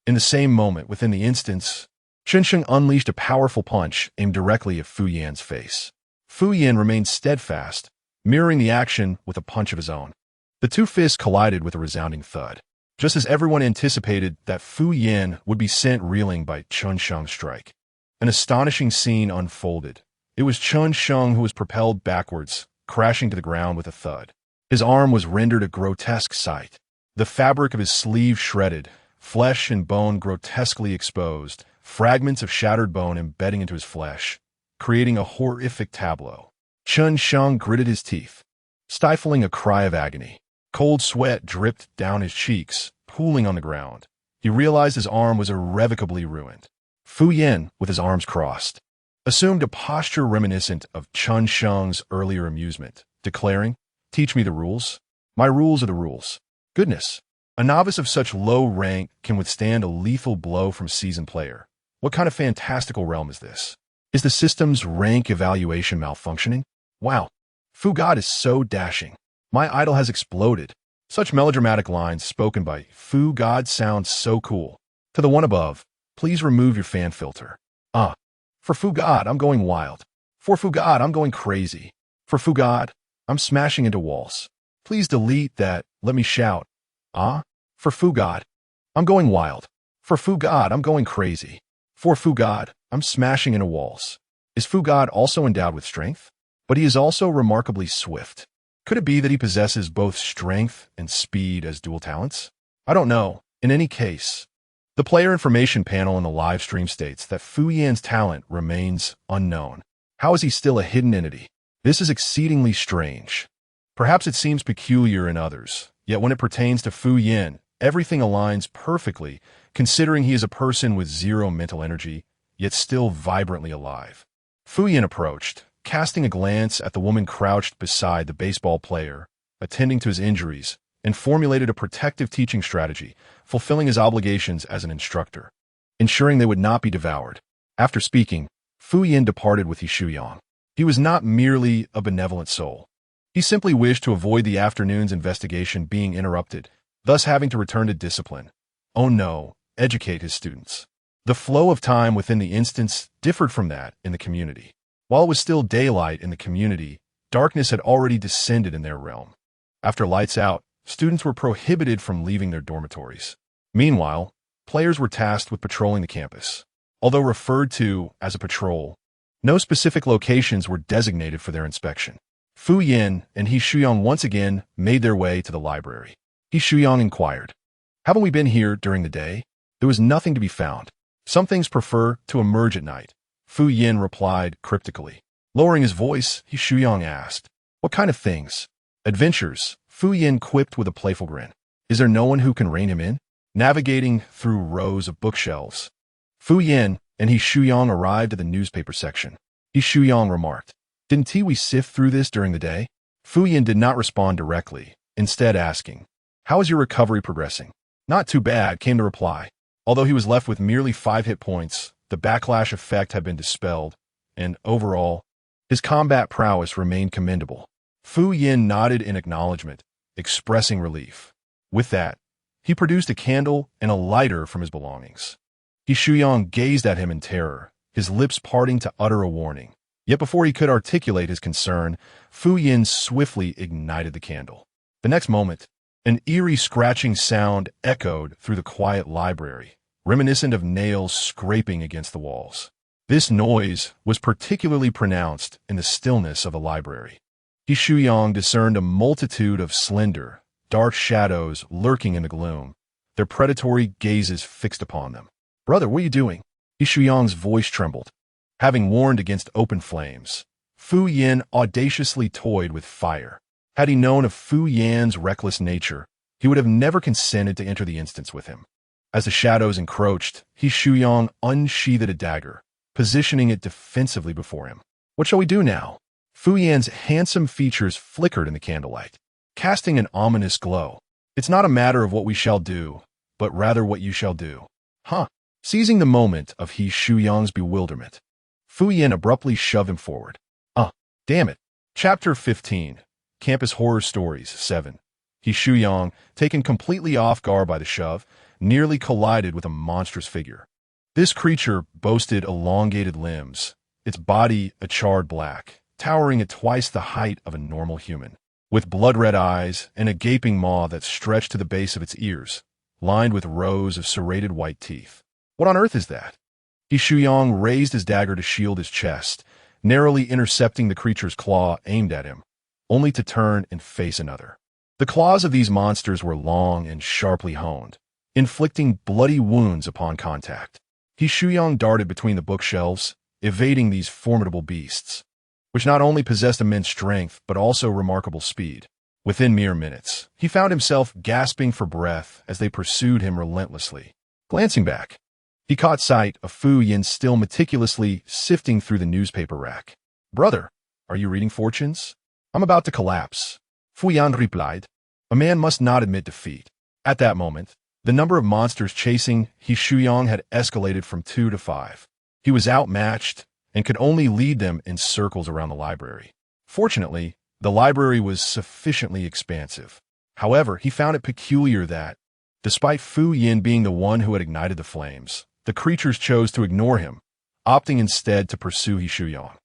In the same moment, within the instance, Chen Sheng unleashed a powerful punch aimed directly at Fu Yan's face. Fu Yan remained steadfast, mirroring the action with a punch of his own. The two fists collided with a resounding thud. Just as everyone anticipated that Fu Yan would be sent reeling by Chen Sheng's strike, an astonishing scene unfolded. It was Chen Sheng who was propelled backwards, crashing to the ground with a thud. His arm was rendered a grotesque sight. The fabric of his sleeve shredded, flesh and bone grotesquely exposed, fragments of shattered bone embedding into his flesh, creating a horrific tableau. Chen Sheng gritted his teeth, stifling a cry of agony. Cold sweat dripped down his cheeks, pooling on the ground. He realized his arm was irrevocably ruined. Fu Yan, with his arms crossed, assumed a posture reminiscent of Chen Sheng's earlier amusement, declaring, Teach me the rules. My rules are the rules. Goodness, a novice of such low rank can withstand a lethal blow from seasoned player. What kind of fantastical realm is this? Is the system's rank evaluation malfunctioning? Wow, Fu God is so dashing. My idol has exploded. Such melodramatic lines spoken by Fu God sound so cool. To the one above, please remove your fan filter. For Fu God, I'm going wild. For Fu God, I'm going crazy. For Fu God, I'm smashing into walls. Please delete that. Let me shout. For Fu God, I'm going wild. For Fu God, I'm going crazy. For Fu God, I'm smashing into walls. Is Fu God also endowed with strength? But he is also remarkably swift. Could it be that he possesses both strength and speed as dual talents? I don't know. In any case, the player information panel in the live stream states that Fu Yan's talent remains unknown. How is he still a hidden entity? This is exceedingly strange. Perhaps it seems peculiar in others, yet when it pertains to Fu Yan, everything aligns perfectly, considering he is a person with zero mental energy, yet still vibrantly alive. Fu Yan approached, casting a glance at the woman crouched beside the baseball player, attending to his injuries, and formulated a protective teaching strategy, fulfilling his obligations as an instructor, ensuring they would not be devoured. After speaking, Fu Yin departed with He Shuyang. He was not merely a benevolent soul. He simply wished to avoid the afternoon's investigation being interrupted, thus having to return to discipline. Oh no, educate his students. The flow of time within the instance differed from that in the community. While it was still daylight in the community, darkness had already descended in their realm. After lights out, students were prohibited from leaving their dormitories. Meanwhile, players were tasked with patrolling the campus. Although referred to as a patrol, no specific locations were designated for their inspection. Fu Yin and He Shuyang once again made their way to the library. He Shuyang inquired, "Haven't we been here during the day?" There was nothing to be found. "Some things prefer to emerge at night," Fu Yin replied cryptically. Lowering his voice, He Shuyang asked, "What kind of things?" "Adventures," Fu Yin quipped with a playful grin. "Is there no one who can rein him in?" Navigating through rows of bookshelves, Fu Yin and He Shuyang arrived at the newspaper section. He Shuyang remarked, "Didn't we sift through this during the day?" Fu Yin did not respond directly, instead asking, "How is your recovery progressing?" "Not too bad," came the reply. Although he was left with merely 5 hit points, the backlash effect had been dispelled, and overall, his combat prowess remained commendable. Fu Yin nodded in acknowledgement, expressing relief. With that, he produced a candle and a lighter from his belongings. He Shuyang gazed at him in terror, his lips parting to utter a warning. Yet before he could articulate his concern, Fu Yin swiftly ignited the candle. The next moment, an eerie scratching sound echoed through the quiet library, reminiscent of nails scraping against the walls. This noise was particularly pronounced in the stillness of the library. He Shuyang discerned a multitude of slender, dark shadows lurking in the gloom, their predatory gazes fixed upon them. "Brother, what are you doing?" He Shuyang's voice trembled. Having warned against open flames, Fu Yin audaciously toyed with fire. Had he known of Fu Yan's reckless nature, he would have never consented to enter the instance with him. As the shadows encroached, He Shuyang unsheathed a dagger, positioning it defensively before him. "What shall we do now?" Fu Yan's handsome features flickered in the candlelight, casting an ominous glow. "It's not a matter of what we shall do, but rather what you shall do." "Huh?" Seizing the moment of He Shuyang's bewilderment, Fu Yin abruptly shoved him forward. Damn it." Chapter 15, Campus Horror Stories 7. He Shuyang, taken completely off guard by the shove, nearly collided with a monstrous figure. This creature boasted elongated limbs, its body a charred black, towering at twice the height of a normal human, with blood-red eyes and a gaping maw that stretched to the base of its ears, lined with rows of serrated white teeth. "What on earth is that?" He Shuyang raised his dagger to shield his chest, narrowly intercepting the creature's claw aimed at him, only to turn and face another. The claws of these monsters were long and sharply honed, inflicting bloody wounds upon contact. He Shuyang darted between the bookshelves, evading these formidable beasts, which not only possessed immense strength but also remarkable speed. Within mere minutes, he found himself gasping for breath as they pursued him relentlessly. Glancing back, he caught sight of Fu Yin still meticulously sifting through the newspaper rack. "Brother, are you reading fortunes?" "I'm about to collapse," Fu Yan replied. A man must not admit defeat. At that moment, the number of monsters chasing He Shuyang had escalated from 2 to 5. He was outmatched and could only lead them in circles around the library. Fortunately, the library was sufficiently expansive. However, he found it peculiar that, despite Fu Yin being the one who had ignited the flames, the creatures chose to ignore him, opting instead to pursue He Shuyang.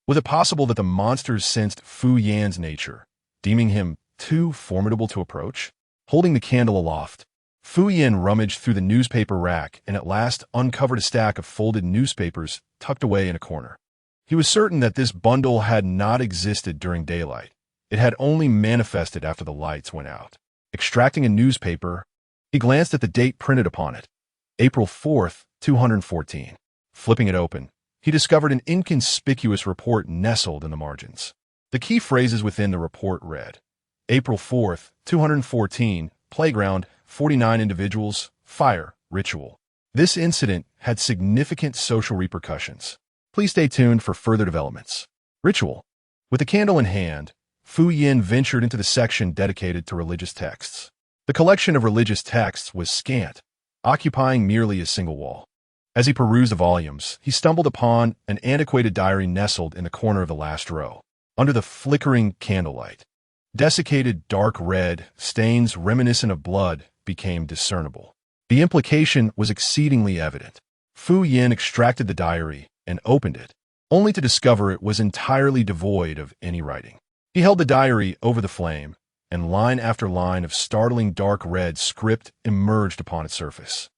Was it possible that the monsters sensed Fu Yan's nature, deeming him too formidable to approach? Holding the candle aloft, Fu Yin rummaged through the newspaper rack and at last uncovered a stack of folded newspapers tucked away in a corner. He was certain that this bundle had not existed during daylight. It had only manifested after the lights went out. Extracting a newspaper, he glanced at the date printed upon it, April 4th, 214. Flipping it open, he discovered an inconspicuous report nestled in the margins. The key phrases within the report read, April 4th, 214, playground, 49 individuals, fire, ritual. This incident had significant social repercussions. Please stay tuned for further developments. Ritual. With a candle in hand, Fu Yin ventured into the section dedicated to religious texts. The collection of religious texts was scant, occupying merely a single wall. As he perused the volumes, he stumbled upon an antiquated diary nestled in the corner of the last row, under the flickering candlelight. Desiccated dark red, stains reminiscent of blood became discernible. The implication was exceedingly evident. Fu Yin extracted the diary and opened it, only to discover it was entirely devoid of any writing. He held the diary over the flame, and line after line of startling dark red script emerged upon its surface.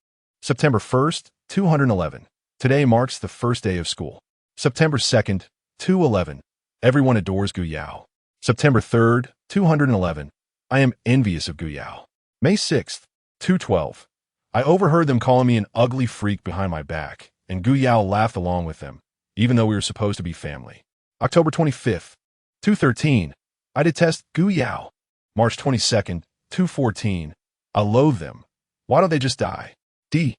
September 1st, 211. Today marks the first day of school. September 2nd, 211. Everyone adores Gu Yao. September 3rd, 211. I am envious of Gu Yao. May 6th, 212. I overheard them calling me an ugly freak behind my back, and Gu Yao laughed along with them, even though we were supposed to be family. October 25th, 213. I detest Gu Yao. March 22nd, 214. I loathe them. Why don't they just die? D.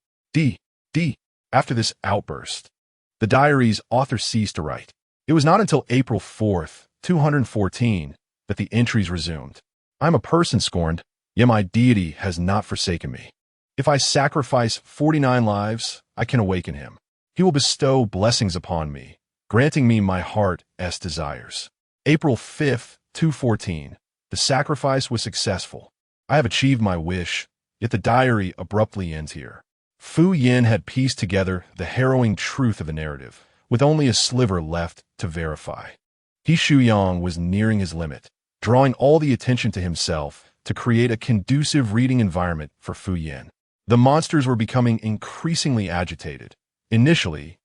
After this outburst, the diary's author ceased to write. It was not until April 4th, 214, that the entries resumed. I am a person scorned, yet my deity has not forsaken me. If I sacrifice 49 lives, I can awaken him. He will bestow blessings upon me, granting me my heart's desires. April 5th, 214. The sacrifice was successful. I have achieved my wish, yet the diary abruptly ends here. Fu Yin had pieced together the harrowing truth of the narrative, with only a sliver left to verify. He Shuyang was nearing his limit, drawing all the attention to himself to create a conducive reading environment for Fu Yin. The monsters were becoming increasingly agitated. Initially,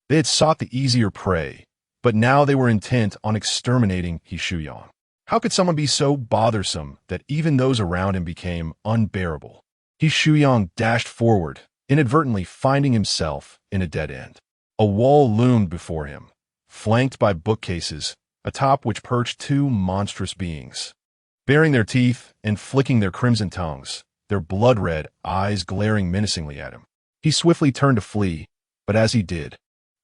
they had sought the easier prey, but now they were intent on exterminating He Shuyang. How could someone be so bothersome that even those around him became unbearable? He Shuyang dashed forward, inadvertently finding himself in a dead end. A wall loomed before him, flanked by bookcases, atop which perched two monstrous beings. Baring their teeth and flicking their crimson tongues, their blood-red eyes glaring menacingly at him. He swiftly turned to flee, but as he did,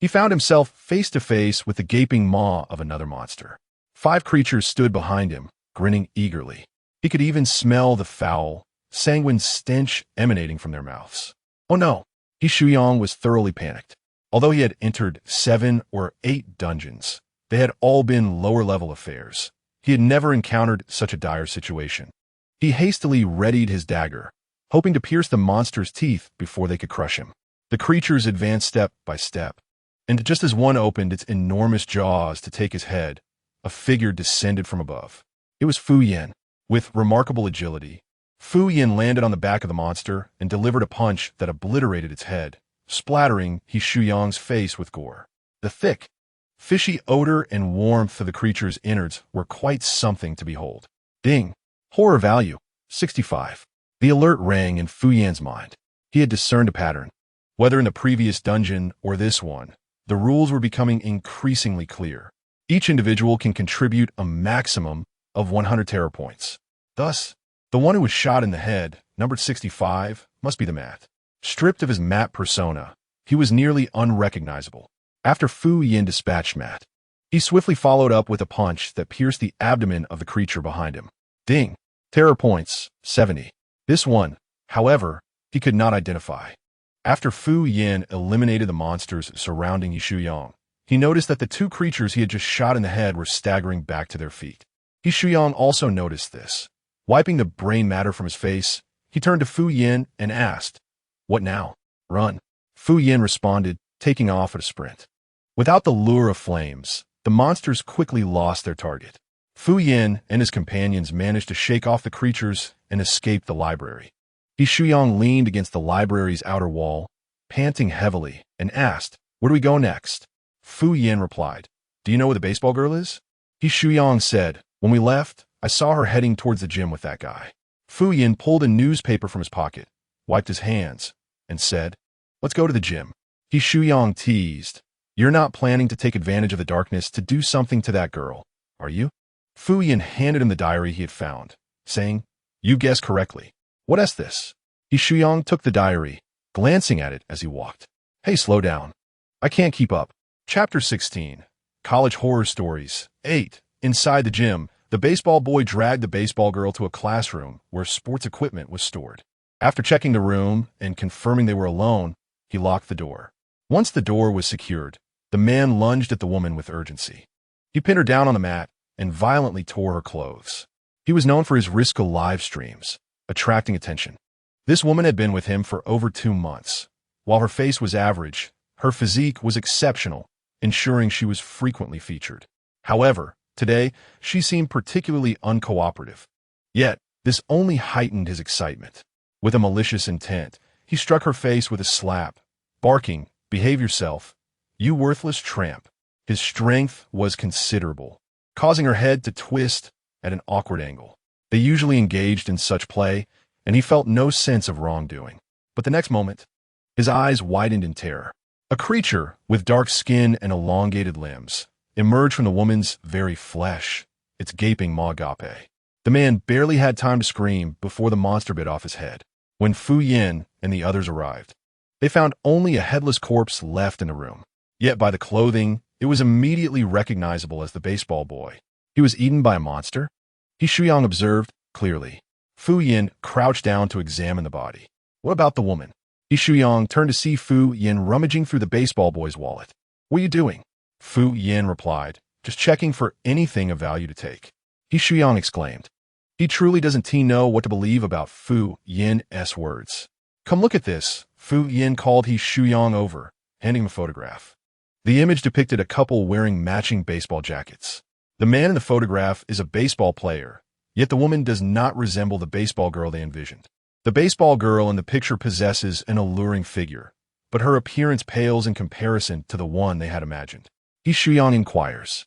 he found himself face to face with the gaping maw of another monster. 5 creatures stood behind him, grinning eagerly. He could even smell the foul, sanguine stench emanating from their mouths. Oh no! He Shuyang was thoroughly panicked. Although he had entered 7 or 8 dungeons, they had all been lower-level affairs. He had never encountered such a dire situation. He hastily readied his dagger, hoping to pierce the monster's teeth before they could crush him. The creatures advanced step by step, and just as one opened its enormous jaws to take his head, a figure descended from above. It was Fu Yin. With remarkable agility, Fu Yin landed on the back of the monster and delivered a punch that obliterated its head, splattering He Shuyang's face with gore. The thick, fishy odor and warmth of the creature's innards were quite something to behold. Ding! Horror value, 65. The alert rang in Fu Yan's mind. He had discerned a pattern. Whether in the previous dungeon or this one, the rules were becoming increasingly clear. Each individual can contribute a maximum of 100 terror points. Thus, the one who was shot in the head, numbered 65, must be the Mat. Stripped of his Mat persona, he was nearly unrecognizable. After Fu Yin dispatched Mat, he swiftly followed up with a punch that pierced the abdomen of the creature behind him. Ding! Terror points, 70. This one, however, he could not identify. After Fu Yin eliminated the monsters surrounding He Shuyang, he noticed that the 2 creatures he had just shot in the head were staggering back to their feet. He Shuyang also noticed this. Wiping the brain matter from his face, he turned to Fu Yin and asked, "What now? Run." Fu Yin responded, taking off at a sprint. Without the lure of flames, the monsters quickly lost their target. Fu Yin and his companions managed to shake off the creatures and escape the library. He Shuyang leaned against the library's outer wall, panting heavily, and asked, "Where do we go next?" Fu Yin replied, "Do you know where the baseball girl is?" He Shuyang said, "When we left, I saw her heading towards the gym with that guy." Fu Yin pulled a newspaper from his pocket, wiped his hands, and said, "Let's go to the gym." He Shuyang teased, "You're not planning to take advantage of the darkness to do something to that girl, are you?" Fu Yin handed him the diary he had found, saying, "You guessed correctly. What is this?" He Shuyang took the diary, glancing at it as he walked. "Hey, slow down. I can't keep up." Chapter 16. College Horror Stories. 8. Inside the gym, The baseball boy dragged the baseball girl to a classroom where sports equipment was stored. After checking the room and confirming they were alone, he locked the door. Once the door was secured, the man lunged at the woman with urgency. He pinned her down on the mat and violently tore her clothes. He was known for his risky live streams, attracting attention. This woman had been with him for over 2 months. While her face was average, her physique was exceptional, ensuring she was frequently featured. However, today, she seemed particularly uncooperative. Yet, this only heightened his excitement. With a malicious intent, he struck her face with a slap, barking, "Behave yourself, you worthless tramp." His strength was considerable, causing her head to twist at an awkward angle. They usually engaged in such play, and he felt no sense of wrongdoing. But the next moment, his eyes widened in terror. A creature with dark skin and elongated limbs emerged from the woman's very flesh, its gaping maw agape. The man barely had time to scream before the monster bit off his head. When Fu Yin and the others arrived, they found only a headless corpse left in the room. Yet by the clothing, it was immediately recognizable as the baseball boy. He was eaten by a monster? He Shuyang observed clearly. Fu Yin crouched down to examine the body. What about the woman? He Shuyang turned to see Fu Yin rummaging through the baseball boy's wallet. What are you doing? Fu Yin replied, just checking for anything of value to take. He Shuyang exclaimed. He truly doesn't know what to believe about Fu Yin's words. Come look at this, Fu Yin called He Shuyang over, handing him a photograph. The image depicted a couple wearing matching baseball jackets. The man in the photograph is a baseball player, yet the woman does not resemble the baseball girl they envisioned. The baseball girl in the picture possesses an alluring figure, but her appearance pales in comparison to the one they had imagined. He Shuyang inquires,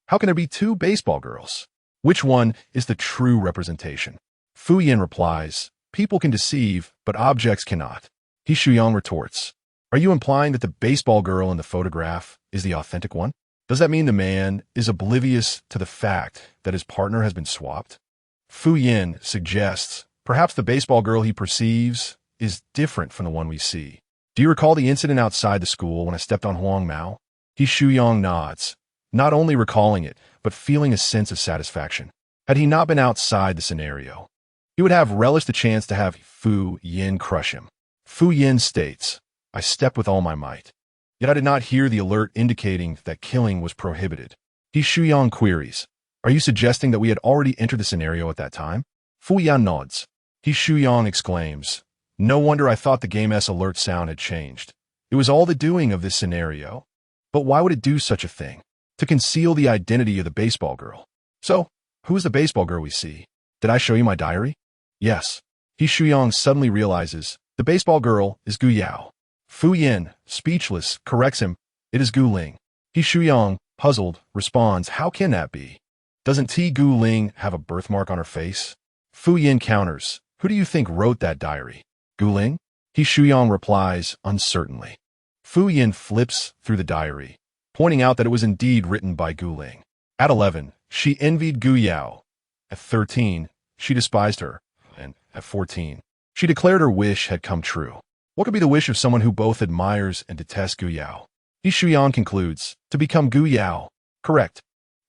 how can there be 2 baseball girls? Which one is the true representation? Fu Yin replies, people can deceive, but objects cannot. He Shuyang retorts, are you implying that the baseball girl in the photograph is the authentic one? Does that mean the man is oblivious to the fact that his partner has been swapped? Fu Yin suggests perhaps the baseball girl he perceives is different from the one we see. Do you recall the incident outside the school when I stepped on Huang Mao? He Shuyang nods, not only recalling it, but feeling a sense of satisfaction. Had he not been outside the scenario, he would have relished the chance to have Fu Yin crush him. Fu Yin states, I stepped with all my might. Yet I did not hear the alert indicating that killing was prohibited. He Shuyang queries, are you suggesting that we had already entered the scenario at that time? Fu Yan nods. He Shuyang exclaims, no wonder I thought the game's alert sound had changed. It was all the doing of this scenario. But why would it do such a thing? To conceal the identity of the baseball girl. So, who is the baseball girl we see? Did I show you my diary? Yes. He Shuyang suddenly realizes the baseball girl is Gu Yao. Fu Yin, speechless, corrects him. It is Gu Ling. He Shuyang, puzzled, responds, how can that be? Doesn't T Gu Ling have a birthmark on her face? Fu Yin counters, who do you think wrote that diary? Gu Ling? He Shuyang replies, uncertainly. Fu Yin flips through the diary, pointing out that it was indeed written by Gu Ling. At 11, she envied Gu Yao. At 13, she despised her. And at 14, she declared her wish had come true. What could be the wish of someone who both admires and detests Gu Yao? He Shuyang concludes, to become Gu Yao. Correct.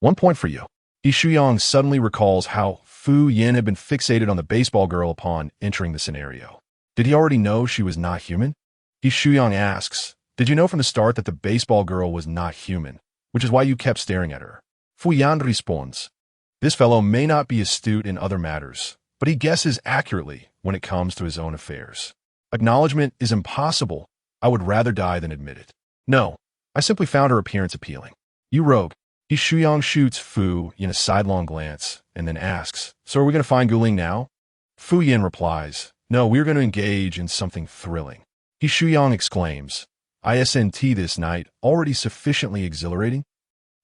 1 point for you. He Shuyang suddenly recalls how Fu Yin had been fixated on the baseball girl upon entering the scenario. Did he already know she was not human? He Shuyang asks, did you know from the start that the baseball girl was not human, which is why you kept staring at her? Fu Yan responds, this fellow may not be astute in other matters, but he guesses accurately when it comes to his own affairs. Acknowledgement is impossible. I would rather die than admit it. No, I simply found her appearance appealing. You rogue. He Shuyang shoots Fu in a sidelong glance and then asks, so are we going to find Gu Ling now? Fu Yin replies, no, we are going to engage in something thrilling. He Shuyang exclaims, isn't this night already sufficiently exhilarating?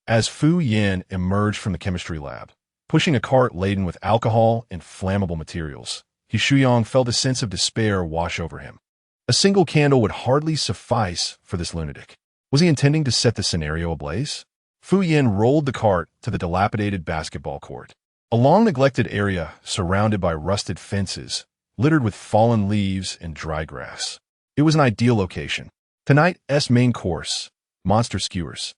As Fu Yin emerged from the chemistry lab, pushing a cart laden with alcohol and flammable materials, He Shuyang felt a sense of despair wash over him. A single candle would hardly suffice for this lunatic. Was he intending to set the scenario ablaze? Fu Yin rolled the cart to the dilapidated basketball court. A long neglected area surrounded by rusted fences, littered with fallen leaves and dry grass. It was an ideal location. Tonight's main course, monster skewers.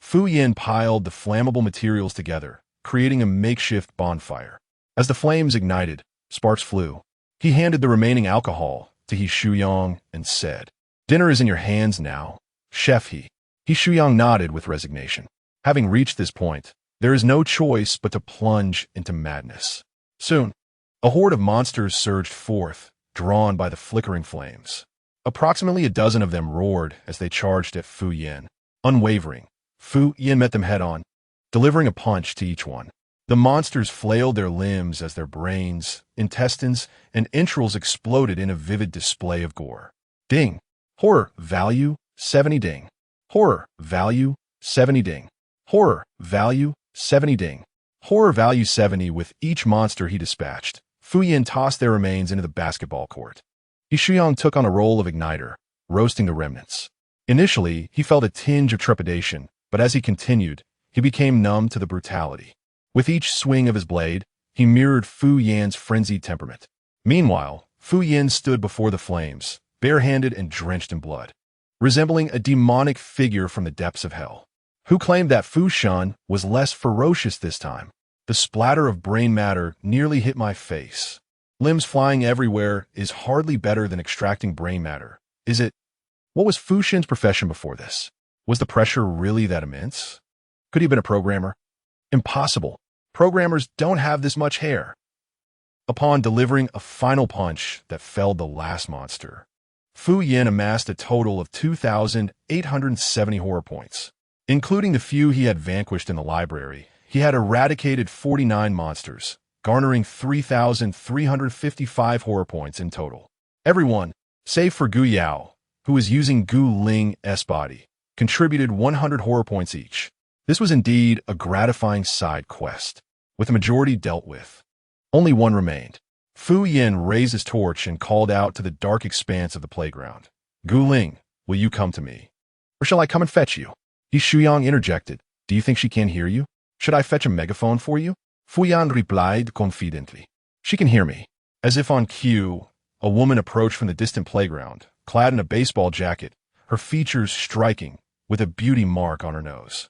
Fu Yin piled the flammable materials together creating a makeshift bonfire. As the flames ignited, sparks flew. He handed the remaining alcohol to He Shuyang and said, "Dinner is in your hands now, Chef He." He Shuyang nodded with resignation. Having reached this point, there is no choice but to plunge into madness. Soon, a horde of monsters surged forth, drawn by the flickering flames. Approximately a dozen of them roared as they charged at Fu Yin. Unwavering, Fu Yin met them head-on, delivering a punch to each one. The monsters flailed their limbs as their brains, intestines, and entrails exploded in a vivid display of gore. Ding. Horror value 70 ding. Horror value 70 ding. Horror value 70 ding. Horror value 70 with each monster he dispatched. Fu Yin tossed their remains into the basketball court. He Shuyang took on a role of igniter, roasting the remnants. Initially, he felt a tinge of trepidation, but as he continued, he became numb to the brutality. With each swing of his blade, he mirrored Fu Yan's frenzied temperament. Meanwhile, Fu Yin stood before the flames, barehanded and drenched in blood, resembling a demonic figure from the depths of hell. Who claimed that Fu Shan was less ferocious this time? The splatter of brain matter nearly hit my face. Limbs flying everywhere is hardly better than extracting brain matter, is it? What was Fu Shan's profession before this? Was the pressure really that immense? Could he have been a programmer? Impossible. Programmers don't have this much hair. Upon delivering a final punch that felled the last monster, Fu Yin amassed a total of 2,870 horror points. Including the few he had vanquished in the library, he had eradicated 49 monsters, garnering 3,355 horror points in total. Everyone, save for Gu Yao, who was using Gu Ling's body, contributed 100 horror points each. This was indeed a gratifying side quest, with the majority dealt with. Only one remained. Fu Yin raised his torch and called out to the dark expanse of the playground. "Gu Ling, will you come to me? Or shall I come and fetch you?" He Shuyang interjected. "Do you think she can't hear you? Should I fetch a megaphone for you?" Fu Yan replied confidently. "She can hear me." As if on cue, a woman approached from the distant playground, clad in a baseball jacket, her features striking, with a beauty mark on her nose.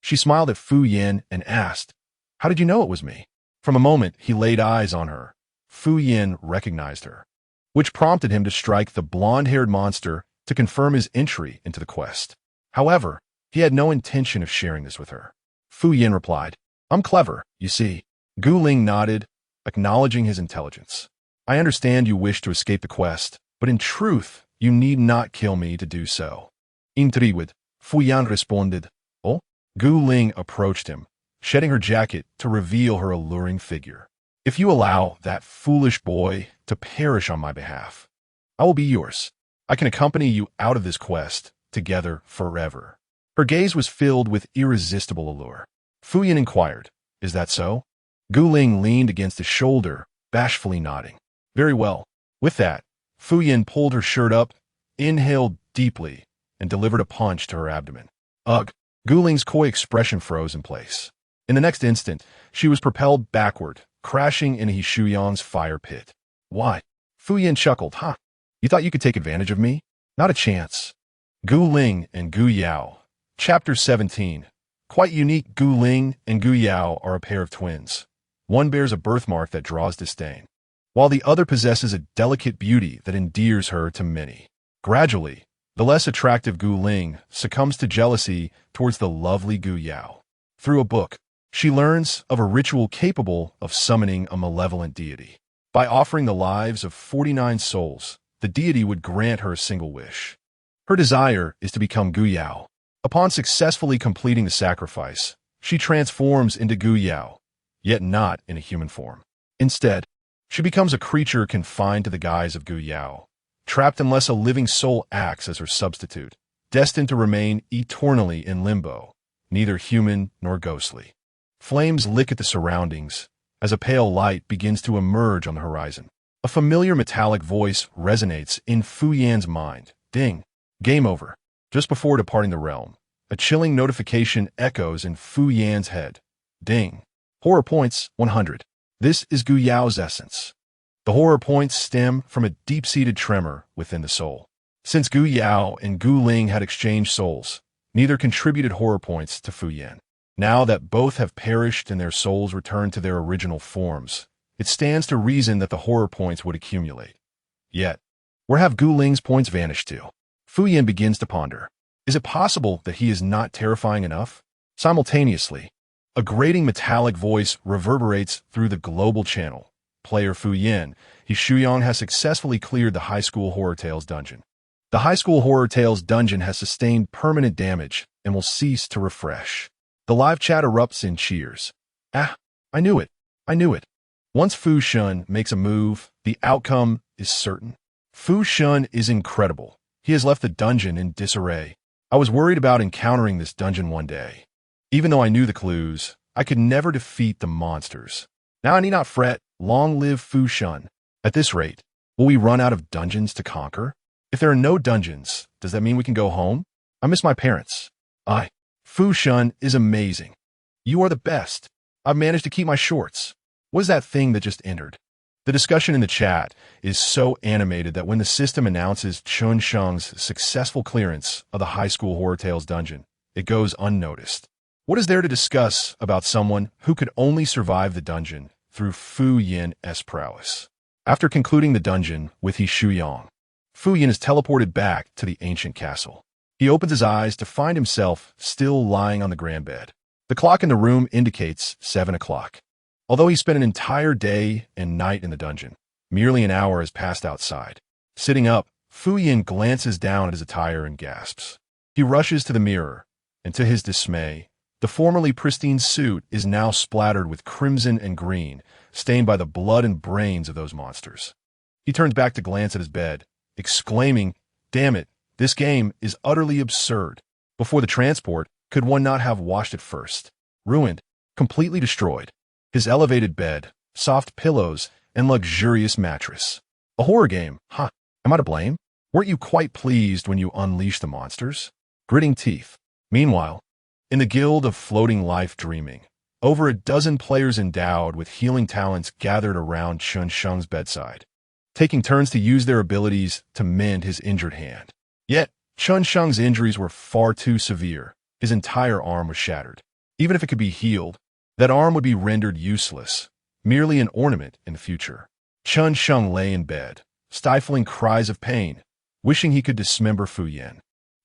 She smiled at Fu Yin and asked, "How did you know it was me?" From a moment he laid eyes on her, Fu Yin recognized her, which prompted him to strike the blonde-haired monster to confirm his entry into the quest. However, he had no intention of sharing this with her. Fu Yin replied, "I'm clever, you see." Gu Ling nodded, acknowledging his intelligence. "I understand you wish to escape the quest, but in truth, you need not kill me to do so." Intrigued, Fu Yan responded, "Oh?" Gu Ling approached him, shedding her jacket to reveal her alluring figure. "If you allow that foolish boy to perish on my behalf, I will be yours. I can accompany you out of this quest, together forever." Her gaze was filled with irresistible allure. Fu Yin inquired, "Is that so?" Gu Ling leaned against his shoulder, bashfully nodding. "Very well." With that, Fu Yin pulled her shirt up, inhaled deeply, and delivered a punch to her abdomen. Ugh! Gu Ling's coy expression froze in place. In the next instant, she was propelled backward, crashing into He Shuyang's fire pit. "Why?" Fu Yin chuckled. "Huh? You thought you could take advantage of me? Not a chance." Gu Ling and Gu Yao. Chapter 17. Quite unique, Gu Ling and Gu Yao are a pair of twins. One bears a birthmark that draws disdain, while the other possesses a delicate beauty that endears her to many. Gradually, the less attractive Gu Ling succumbs to jealousy towards the lovely Gu Yao. Through a book, she learns of a ritual capable of summoning a malevolent deity. By offering the lives of 49 souls, the deity would grant her a single wish. Her desire is to become Gu Yao. Upon successfully completing the sacrifice, she transforms into Gu Yao, yet not in a human form. Instead, she becomes a creature confined to the guise of Gu Yao, trapped unless a living soul acts as her substitute, destined to remain eternally in limbo, neither human nor ghostly. Flames lick at the surroundings as a pale light begins to emerge on the horizon. A familiar metallic voice resonates in Fu Yan's mind. Ding! Game over. Just before departing the realm, a chilling notification echoes in Fu Yan's head. Ding! Horror points 100. This is Gu Yao's essence. The horror points stem from a deep-seated tremor within the soul. Since Gu Yao and Gu Ling had exchanged souls, neither contributed horror points to Fu Yan. Now that both have perished and their souls returned to their original forms, it stands to reason that the horror points would accumulate. Yet, where have Gu Ling's points vanished to? Fu Yan begins to ponder. Is it possible that he is not terrifying enough? Simultaneously, a grating metallic voice reverberates through the global channel. Player Fu Yan, He Shuyong has successfully cleared the High School Horror Tales dungeon. The High School Horror Tales dungeon has sustained permanent damage and will cease to refresh. The live chat erupts in cheers. Ah, I knew it. I knew it. Once Fu Shun makes a move, the outcome is certain. Fu Shun is incredible. He has left the dungeon in disarray. I was worried about encountering this dungeon one day. Even though I knew the clues, I could never defeat the monsters. Now I need not fret. Long live Fu Shun. At this rate, will we run out of dungeons to conquer? If there are no dungeons, does that mean we can go home? I miss my parents. Fu Shun is amazing. You are the best. I've managed to keep my shorts. What is that thing that just entered? The discussion in the chat is so animated that when the system announces Chun Sheng's successful clearance of the High School Horror Tales dungeon, it goes unnoticed. What is there to discuss about someone who could only survive the dungeon through Fu Yan's prowess? After concluding the dungeon with He Shuyong, Fu Yan is teleported back to the ancient castle. He opens his eyes to find himself still lying on the grand bed. The clock in the room indicates 7 o'clock. Although he spent an entire day and night in the dungeon, merely an hour has passed outside. Sitting up, Fu Yan glances down at his attire and gasps. He rushes to the mirror, and to his dismay, the formerly pristine suit is now splattered with crimson and green, stained by the blood and brains of those monsters. He turns back to glance at his bed, exclaiming, "Damn it, this game is utterly absurd. Before the transport, could one not have washed it first? Ruined, completely destroyed. His elevated bed, soft pillows, and luxurious mattress. A horror game, huh? Am I to blame? Weren't you quite pleased when you unleashed the monsters?" Gritting teeth. Meanwhile, in the Guild of Floating Life Dreaming, over a dozen players endowed with healing talents gathered around Chun Sheng's bedside, taking turns to use their abilities to mend his injured hand. Yet, Chun Sheng's injuries were far too severe. His entire arm was shattered. Even if it could be healed, that arm would be rendered useless, merely an ornament in the future. Chun Sheng lay in bed, stifling cries of pain, wishing he could dismember Fu Yan.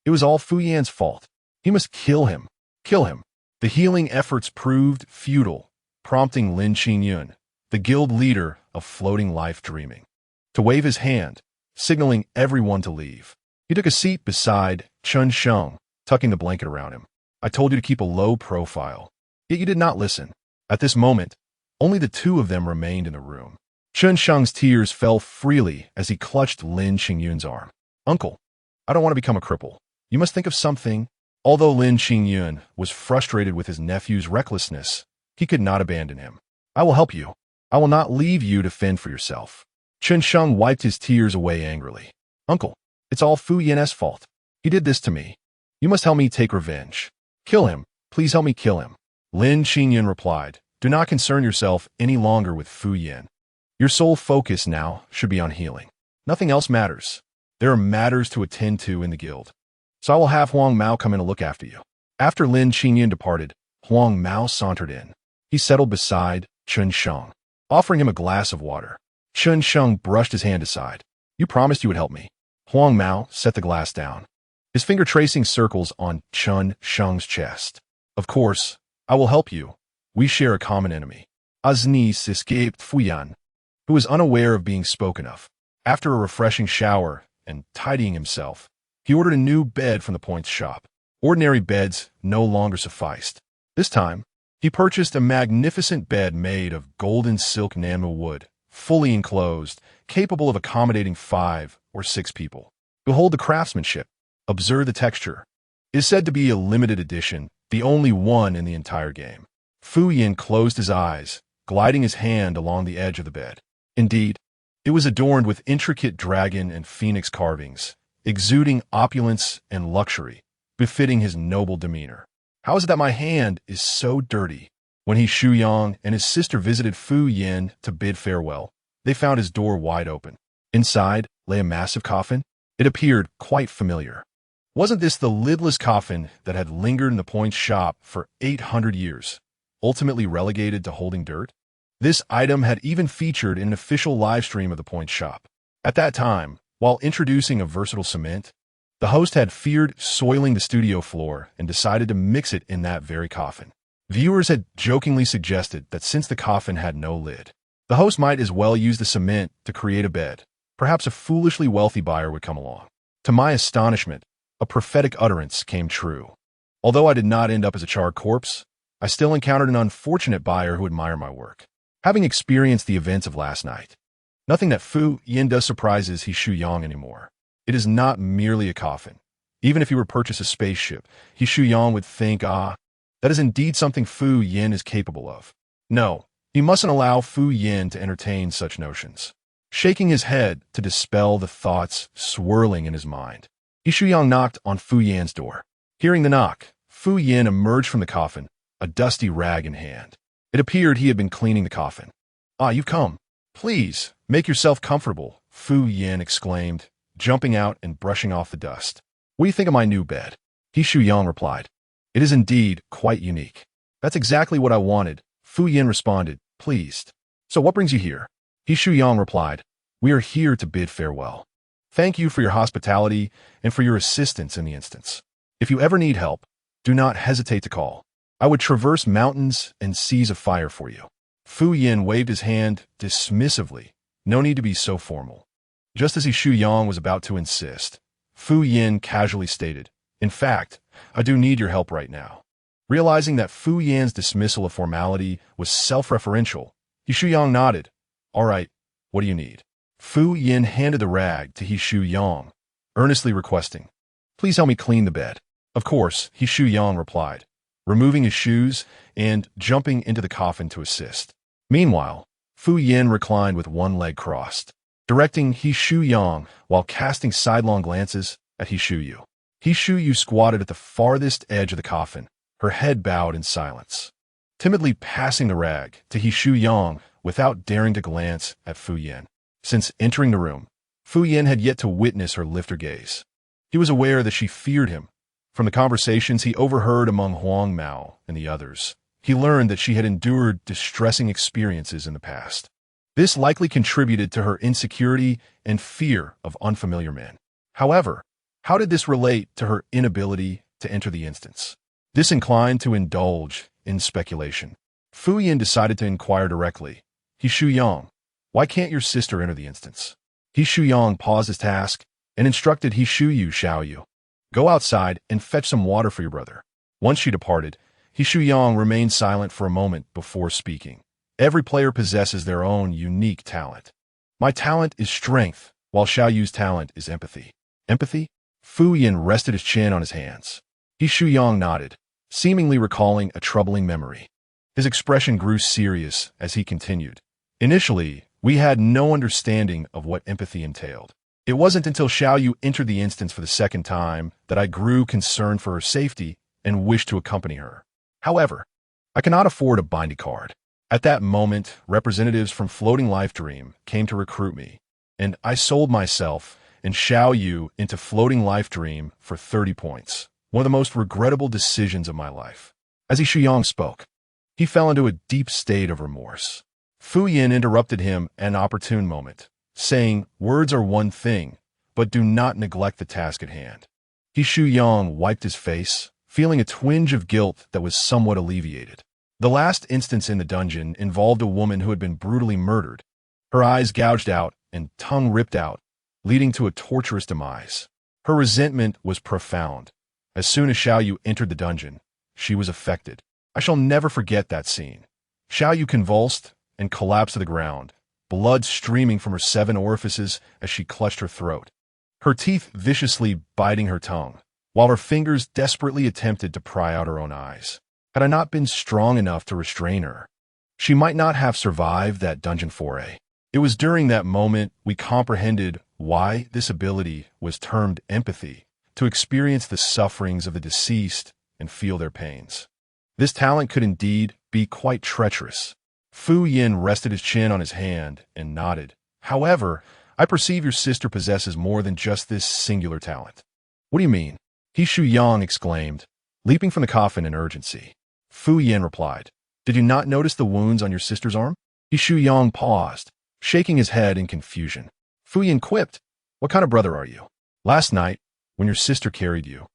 It was all Fu Yan's fault. He must kill him. Kill him. The healing efforts proved futile, prompting Lin Qingyun, the guild leader of Floating Life Dreaming, to wave his hand, signaling everyone to leave. He took a seat beside Chun Sheng, tucking the blanket around him. "I told you to keep a low profile, yet you did not listen." At this moment, only the two of them remained in the room. Chun Sheng's tears fell freely as he clutched Lin Qingyun's arm. "Uncle, I don't want to become a cripple. You must think of something." Although Lin Qingyun was frustrated with his nephew's recklessness, he could not abandon him. "I will help you. I will not leave you to fend for yourself." Chun Sheng wiped his tears away angrily. "Uncle, it's all Fu Yan's fault. He did this to me. You must help me take revenge. Kill him. Please help me kill him." Lin Qingyun replied, "Do not concern yourself any longer with Fu Yan. Your sole focus now should be on healing. Nothing else matters. There are matters to attend to in the guild. So I will have Huang Mao come in to look after you." After Lin Qingyun departed, Huang Mao sauntered in. He settled beside Chun Sheng, offering him a glass of water. Chun Sheng brushed his hand aside. "You promised you would help me." Huang Mao set the glass down, his finger tracing circles on Chun Sheng's chest. "Of course, I will help you. We share a common enemy." Aznis escaped Fu Yan, who was unaware of being spoken of. After a refreshing shower and tidying himself, he ordered a new bed from the points shop. Ordinary beds no longer sufficed. This time, he purchased a magnificent bed made of golden silk Nanmu wood, fully enclosed, capable of accommodating 5 or 6 people. Behold the craftsmanship. Observe the texture. It is said to be a limited edition, the only one in the entire game. Fu Yan closed his eyes, gliding his hand along the edge of the bed. Indeed, it was adorned with intricate dragon and phoenix carvings, exuding opulence and luxury, befitting his noble demeanor. "How is it that my hand is so dirty?" When He Shuyong and his sister visited Fu Yan to bid farewell, they found his door wide open. Inside lay a massive coffin. It appeared quite familiar. Wasn't this the lidless coffin that had lingered in the Point's shop for 800 years, ultimately relegated to holding dirt? This item had even featured in an official livestream of the Point shop. At that time, while introducing a versatile cement, the host had feared soiling the studio floor and decided to mix it in that very coffin. Viewers had jokingly suggested that since the coffin had no lid, the host might as well use the cement to create a bed. Perhaps a foolishly wealthy buyer would come along. To my astonishment, a prophetic utterance came true. Although I did not end up as a charred corpse, I still encountered an unfortunate buyer who admired my work. Having experienced the events of last night, nothing that Fu Yin does surprises He Shu Yang anymore. It is not merely a coffin. Even if he were to purchase a spaceship, He Shu Yang would think, that is indeed something Fu Yin is capable of. No, he mustn't allow Fu Yin to entertain such notions. Shaking his head to dispel the thoughts swirling in his mind, He Shu Yang knocked on Fu Yan's door. Hearing the knock, Fu Yin emerged from the coffin, a dusty rag in hand. It appeared he had been cleaning the coffin. You've come. Please, make yourself comfortable, Fu Yin exclaimed, jumping out and brushing off the dust. What do you think of my new bed? He Shu Yang replied. It is indeed quite unique. That's exactly what I wanted, Fu Yin responded, pleased. So what brings you here? He Shu Yang replied, we are here to bid farewell. Thank you for your hospitality and for your assistance in the instance. If you ever need help, do not hesitate to call. I would traverse mountains and seas of fire for you. Fu Yin waved his hand dismissively. No need to be so formal. Just as He Shu Yang was about to insist, Fu Yin casually stated, in fact, I do need your help right now. Realizing that Fu Yan's dismissal of formality was self-referential, He Shu Yang nodded. All right, what do you need? Fu Yin handed the rag to He Shu Yang, earnestly requesting, please help me clean the bed. Of course, He Shu Yang replied, removing his shoes and jumping into the coffin to assist. Meanwhile, Fu Yin reclined with one leg crossed, directing He Shu Yang while casting sidelong glances at He Shu Yu. He Shu Yu squatted at the farthest edge of the coffin, her head bowed in silence, timidly passing the rag to He Shu Yang without daring to glance at Fu Yin. Since entering the room, Fu Yin had yet to witness her lift her gaze. He was aware that she feared him. From the conversations he overheard among Huang Mao and the others, he learned that she had endured distressing experiences in the past. This likely contributed to her insecurity and fear of unfamiliar men. However, how did this relate to her inability to enter the instance? Disinclined to indulge in speculation, Fu Yin decided to inquire directly. He Shu Yang, why can't your sister enter the instance? He Shu Yang paused his task and instructed He Shu Yu Xiao Yu. Go outside and fetch some water for your brother. Once she departed, He Shu Yang remained silent for a moment before speaking. Every player possesses their own unique talent. My talent is strength, while Xiao Yu's talent is empathy. Empathy? Fu Yin rested his chin on his hands. He Shu Yang nodded, seemingly recalling a troubling memory. His expression grew serious as he continued. Initially, we had no understanding of what empathy entailed. It wasn't until Xiao Yu entered the instance for the second time that I grew concerned for her safety and wished to accompany her. However, I cannot afford a bindy card. At that moment, representatives from Floating Life Dream came to recruit me, and I sold myself and Xiao Yu into Floating Life Dream for 30 points, one of the most regrettable decisions of my life. As He Shu Yang spoke, he fell into a deep state of remorse. Fu Yin interrupted him at an opportune moment, saying, words are one thing, but do not neglect the task at hand. He Shu Yang wiped his face, feeling a twinge of guilt that was somewhat alleviated. The last instance in the dungeon involved a woman who had been brutally murdered, her eyes gouged out and tongue ripped out, leading to a torturous demise. Her resentment was profound. As soon as Xiao Yu entered the dungeon, she was affected. I shall never forget that scene. Xiao Yu convulsed and collapsed to the ground, blood streaming from her 7 orifices as she clutched her throat, her teeth viciously biting her tongue, while her fingers desperately attempted to pry out her own eyes. Had I not been strong enough to restrain her, she might not have survived that dungeon foray. It was during that moment we comprehended why this ability was termed empathy, to experience the sufferings of the deceased and feel their pains. This talent could indeed be quite treacherous. Fu Yin rested his chin on his hand and nodded. However, I perceive your sister possesses more than just this singular talent. What do you mean? He Shuyang exclaimed, leaping from the coffin in urgency. Fu Yin replied, "Did you not notice the wounds on your sister's arm?" He Shuyang paused, shaking his head in confusion. Fu Yin quipped, "What kind of brother are you? Last night, when your sister carried you,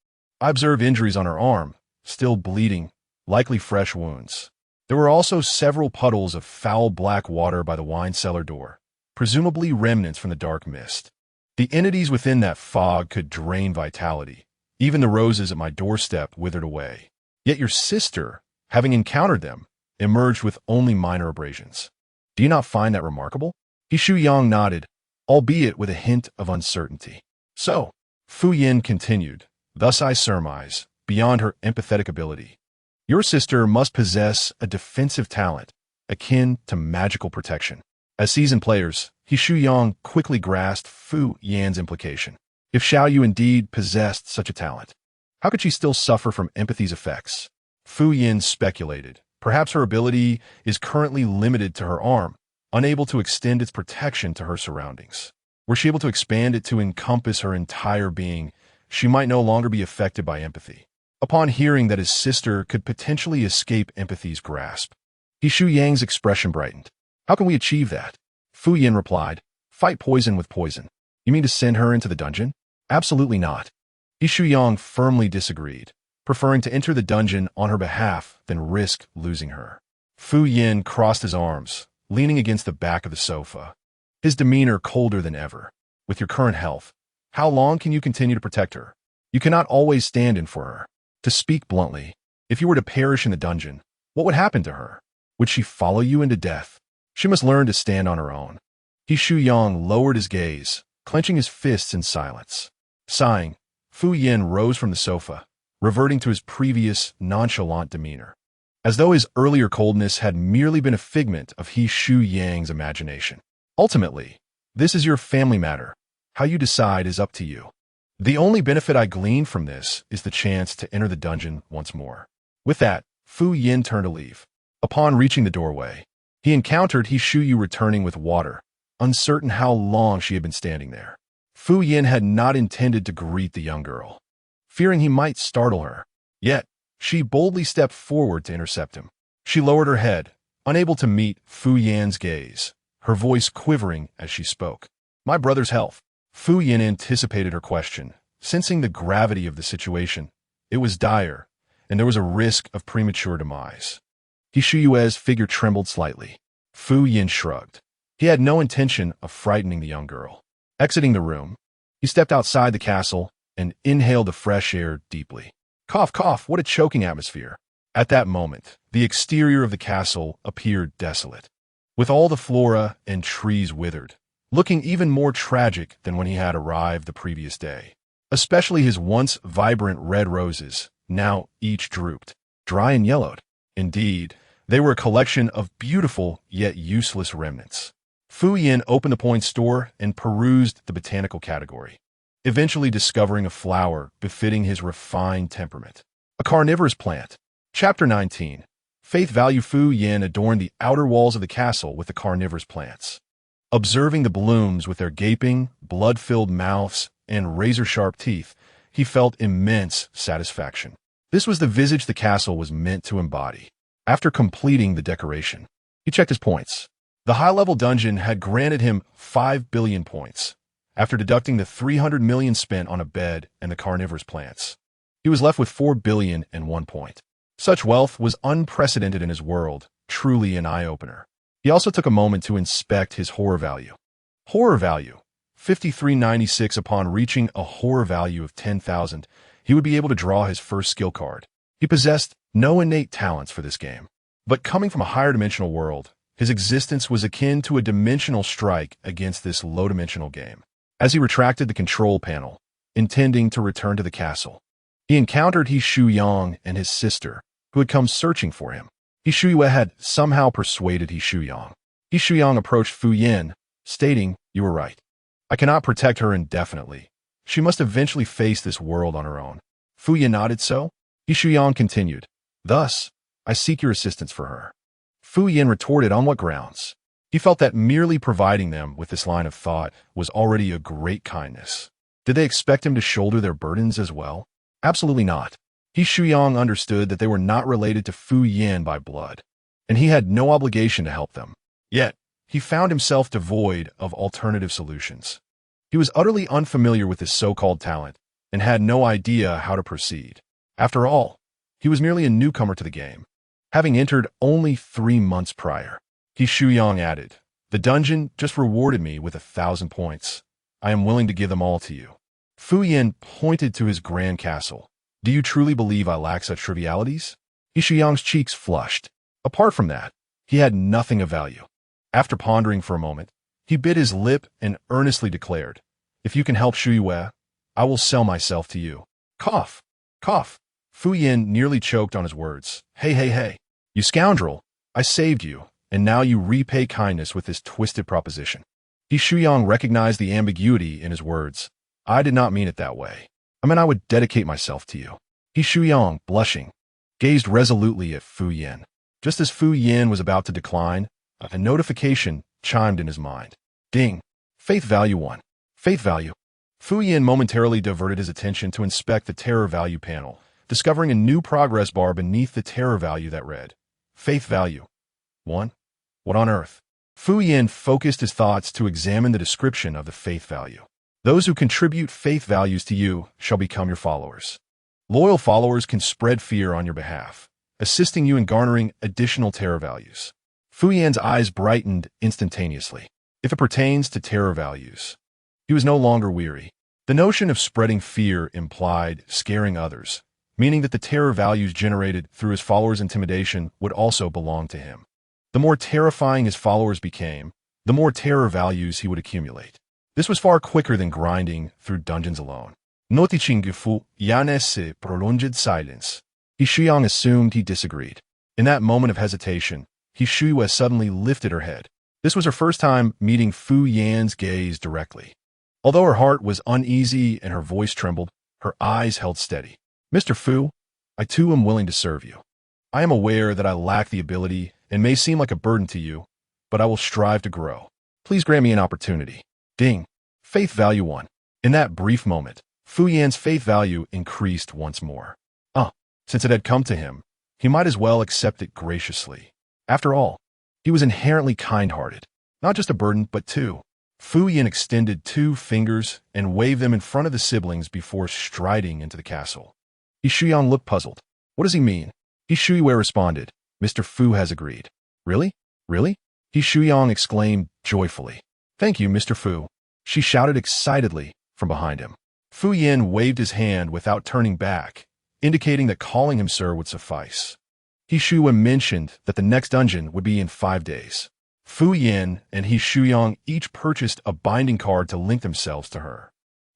I observed injuries on her arm, still bleeding, likely fresh wounds. There were also several puddles of foul black water by the wine cellar door, presumably remnants from the dark mist. The entities within that fog could drain vitality. Even the roses at my doorstep withered away. Yet your sister, having encountered them, emerged with only minor abrasions. Do you not find that remarkable?" He Shuyang nodded, albeit with a hint of uncertainty. "So," Fu Yin continued, "thus I surmise, beyond her empathetic ability, your sister must possess a defensive talent, akin to magical protection." As seasoned players, He Shuyang quickly grasped Fu Yan's implication. If Xiao Yu indeed possessed such a talent, how could she still suffer from empathy's effects? Fu Yin speculated. Perhaps her ability is currently limited to her arm, unable to extend its protection to her surroundings. Were she able to expand it to encompass her entire being, she might no longer be affected by empathy. Upon hearing that his sister could potentially escape empathy's grasp, He Shuyang's expression brightened. "How can we achieve that?" Fu Yin replied, "Fight poison with poison. You mean to send her into the dungeon?" "Absolutely not." He Shuyang firmly disagreed, preferring to enter the dungeon on her behalf than risk losing her. Fu Yin crossed his arms, leaning against the back of the sofa, his demeanor colder than ever. "With your current health, how long can you continue to protect her? You cannot always stand in for her. To speak bluntly, if you were to perish in the dungeon, what would happen to her? Would she follow you into death? She must learn to stand on her own." He Shuyang lowered his gaze, clenching his fists in silence. Sighing, Fu Yin rose from the sofa, reverting to his previous nonchalant demeanor, as though his earlier coldness had merely been a figment of He Shuyang's imagination. "Ultimately, this is your family matter. How you decide is up to you. The only benefit I glean from this is the chance to enter the dungeon once more." With that, Fu Yin turned to leave. Upon reaching the doorway, he encountered He Shuyu returning with water, uncertain how long she had been standing there. Fu Yin had not intended to greet the young girl, fearing he might startle her. Yet, she boldly stepped forward to intercept him. She lowered her head, unable to meet Fu Yan's gaze, her voice quivering as she spoke. "My brother's health." Fu Yin anticipated her question, sensing the gravity of the situation. It was dire, and there was a risk of premature demise. He Shuyue's figure trembled slightly. Fu Yin shrugged. He had no intention of frightening the young girl. Exiting the room, he stepped outside the castle and inhaled the fresh air deeply. Cough, cough, what a choking atmosphere. At that moment, the exterior of the castle appeared desolate, with all the flora and trees withered, looking even more tragic than when he had arrived the previous day. Especially his once vibrant red roses, now each drooped, dry and yellowed. Indeed, they were a collection of beautiful yet useless remnants. Fu Yin opened the point store and perused the botanical category, eventually discovering a flower befitting his refined temperament. A carnivorous plant. Chapter 19. Faith value. Fu Yin adorned the outer walls of the castle with the carnivorous plants. Observing the blooms with their gaping, blood-filled mouths and razor-sharp teeth, he felt immense satisfaction. This was the visage the castle was meant to embody. After completing the decoration, he checked his points. The high-level dungeon had granted him 5 billion points, after deducting the 300 million spent on a bed and the carnivorous plants. He was left with 4 billion and 1 point. Such wealth was unprecedented in his world, truly an eye-opener. He also took a moment to inspect his horror value. Horror value, 5396. Upon reaching a horror value of 10,000, he would be able to draw his first skill card. He possessed no innate talents for this game, but coming from a higher dimensional world, his existence was akin to a dimensional strike against this low-dimensional game. As he retracted the control panel, intending to return to the castle, he encountered He Shuyang and his sister, who had come searching for him. He Shuyue had somehow persuaded He Shuyang. He Shuyang approached Fu Yin, stating, "You were right. I cannot protect her indefinitely. She must eventually face this world on her own." Fu Yin nodded so. He Shuyang continued, "Thus, I seek your assistance for her." Fu Yin retorted, "On what grounds?" He felt that merely providing them with this line of thought was already a great kindness. Did they expect him to shoulder their burdens as well? Absolutely not. He Shuyang understood that they were not related to Fu Yin by blood, and he had no obligation to help them. Yet, he found himself devoid of alternative solutions. He was utterly unfamiliar with this so-called talent and had no idea how to proceed. After all, he was merely a newcomer to the game, having entered only 3 months prior. He Shuyang added, "The dungeon just rewarded me with 1,000 points. I am willing to give them all to you." Fu Yin pointed to his grand castle. "Do you truly believe I lack such trivialities?" He Shuyang's cheeks flushed. Apart from that, he had nothing of value. After pondering for a moment, he bit his lip and earnestly declared, "If you can help Shu Yue, I will sell myself to you." Cough, cough. Fu Yin nearly choked on his words. Hey, you scoundrel, I saved you, and now you repay kindness with this twisted proposition." He Shuyang recognized the ambiguity in his words. "I did not mean it that way. I meant I would dedicate myself to you." He Shuyang, blushing, gazed resolutely at Fu Yin. Just as Fu Yin was about to decline, a notification chimed in his mind. Ding. Faith value 1. Faith value. Fu Yin momentarily diverted his attention to inspect the terror value panel, discovering a new progress bar beneath the terror value that read, Faith value 1. What on earth? Fu Yin focused his thoughts to examine the description of the faith value. Those who contribute faith values to you shall become your followers. Loyal followers can spread fear on your behalf, assisting you in garnering additional terror values. Fu Yin's eyes brightened instantaneously. If it pertains to terror values, he was no longer weary. The notion of spreading fear implied scaring others, meaning that the terror values generated through his followers' intimidation would also belong to him. The more terrifying his followers became, the more terror values he would accumulate. This was far quicker than grinding through dungeons alone. Noticing Fu Yan's prolonged silence, He Shuyang assumed he disagreed. In that moment of hesitation, He Shuyue suddenly lifted her head. This was her first time meeting Fu Yan's gaze directly. Although her heart was uneasy and her voice trembled, her eyes held steady. "Mr. Fu, I too am willing to serve you. I am aware that I lack the ability and may seem like a burden to you, but I will strive to grow. Please grant me an opportunity." Ding. Faith value 1. In that brief moment, Fu Yan's faith value increased once more. Since it had come to him, he might as well accept it graciously. After all, he was inherently kind-hearted. Not just a burden, but two. Fu Yin extended 2 fingers and waved them in front of the siblings before striding into the castle. He Shuyang looked puzzled. What does he mean? He Shuyue responded, "Mr. Fu has agreed." Really? Really? He Shuyang exclaimed joyfully. "Thank you, Mr. Fu," she shouted excitedly from behind him. Fu Yin waved his hand without turning back, indicating that calling him sir would suffice. He Shuyue mentioned that the next dungeon would be in 5 days. Fu Yin and He Shuyang each purchased a binding card to link themselves to her.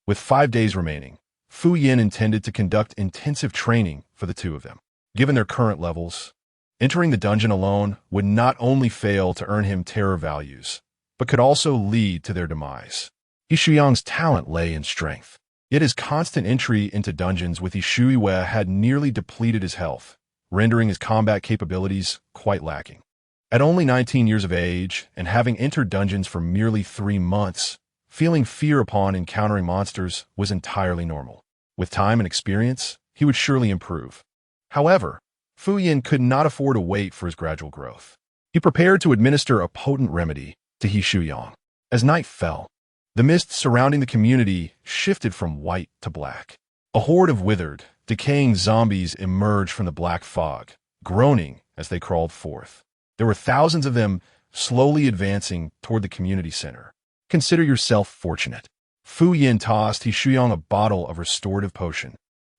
With 5 days remaining, Fu Yin intended to conduct intensive training for the two of them. Given their current levels, entering the dungeon alone would not only fail to earn him terror values, but could also lead to their demise. He Shuyang's talent lay in strength. Yet his constant entry into dungeons with He Shuyue had nearly depleted his health, rendering his combat capabilities quite lacking. At only 19 years of age, and having entered dungeons for merely 3 months, feeling fear upon encountering monsters was entirely normal. With time and experience, he would surely improve. However, Fu Yin could not afford to wait for his gradual growth. He prepared to administer a potent remedy to He Shuyang. As night fell, the mist surrounding the community shifted from white to black. A horde of withered, decaying zombies emerged from the black fog, groaning as they crawled forth. There were thousands of them slowly advancing toward the community center. Consider yourself fortunate. Fu Yin tossed He Shuyang a bottle of restorative potion,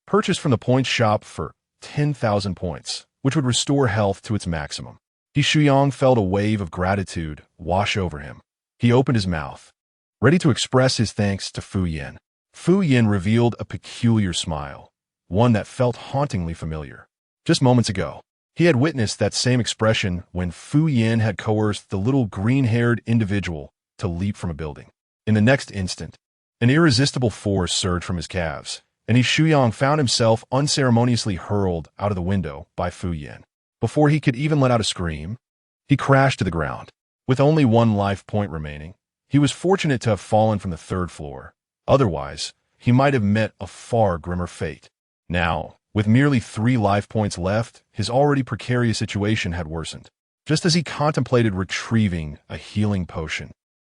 purchased from the point shop for 10,000 points, which would restore health to its maximum. He Shuyang felt a wave of gratitude wash over him. He opened his mouth, ready to express his thanks to Fu Yin. Fu Yin revealed a peculiar smile, one that felt hauntingly familiar. Just moments ago, he had witnessed that same expression when Fu Yin had coerced the little green-haired individual to leap from a building. In the next instant, an irresistible force surged from his calves, and He Shuyang found himself unceremoniously hurled out of the window by Fu Yin. Before he could even let out a scream, he crashed to the ground. With only 1 life point remaining, he was fortunate to have fallen from the 3rd floor. Otherwise, he might have met a far grimmer fate. Now, with merely 3 life points left, his already precarious situation had worsened. Just as he contemplated retrieving a healing potion,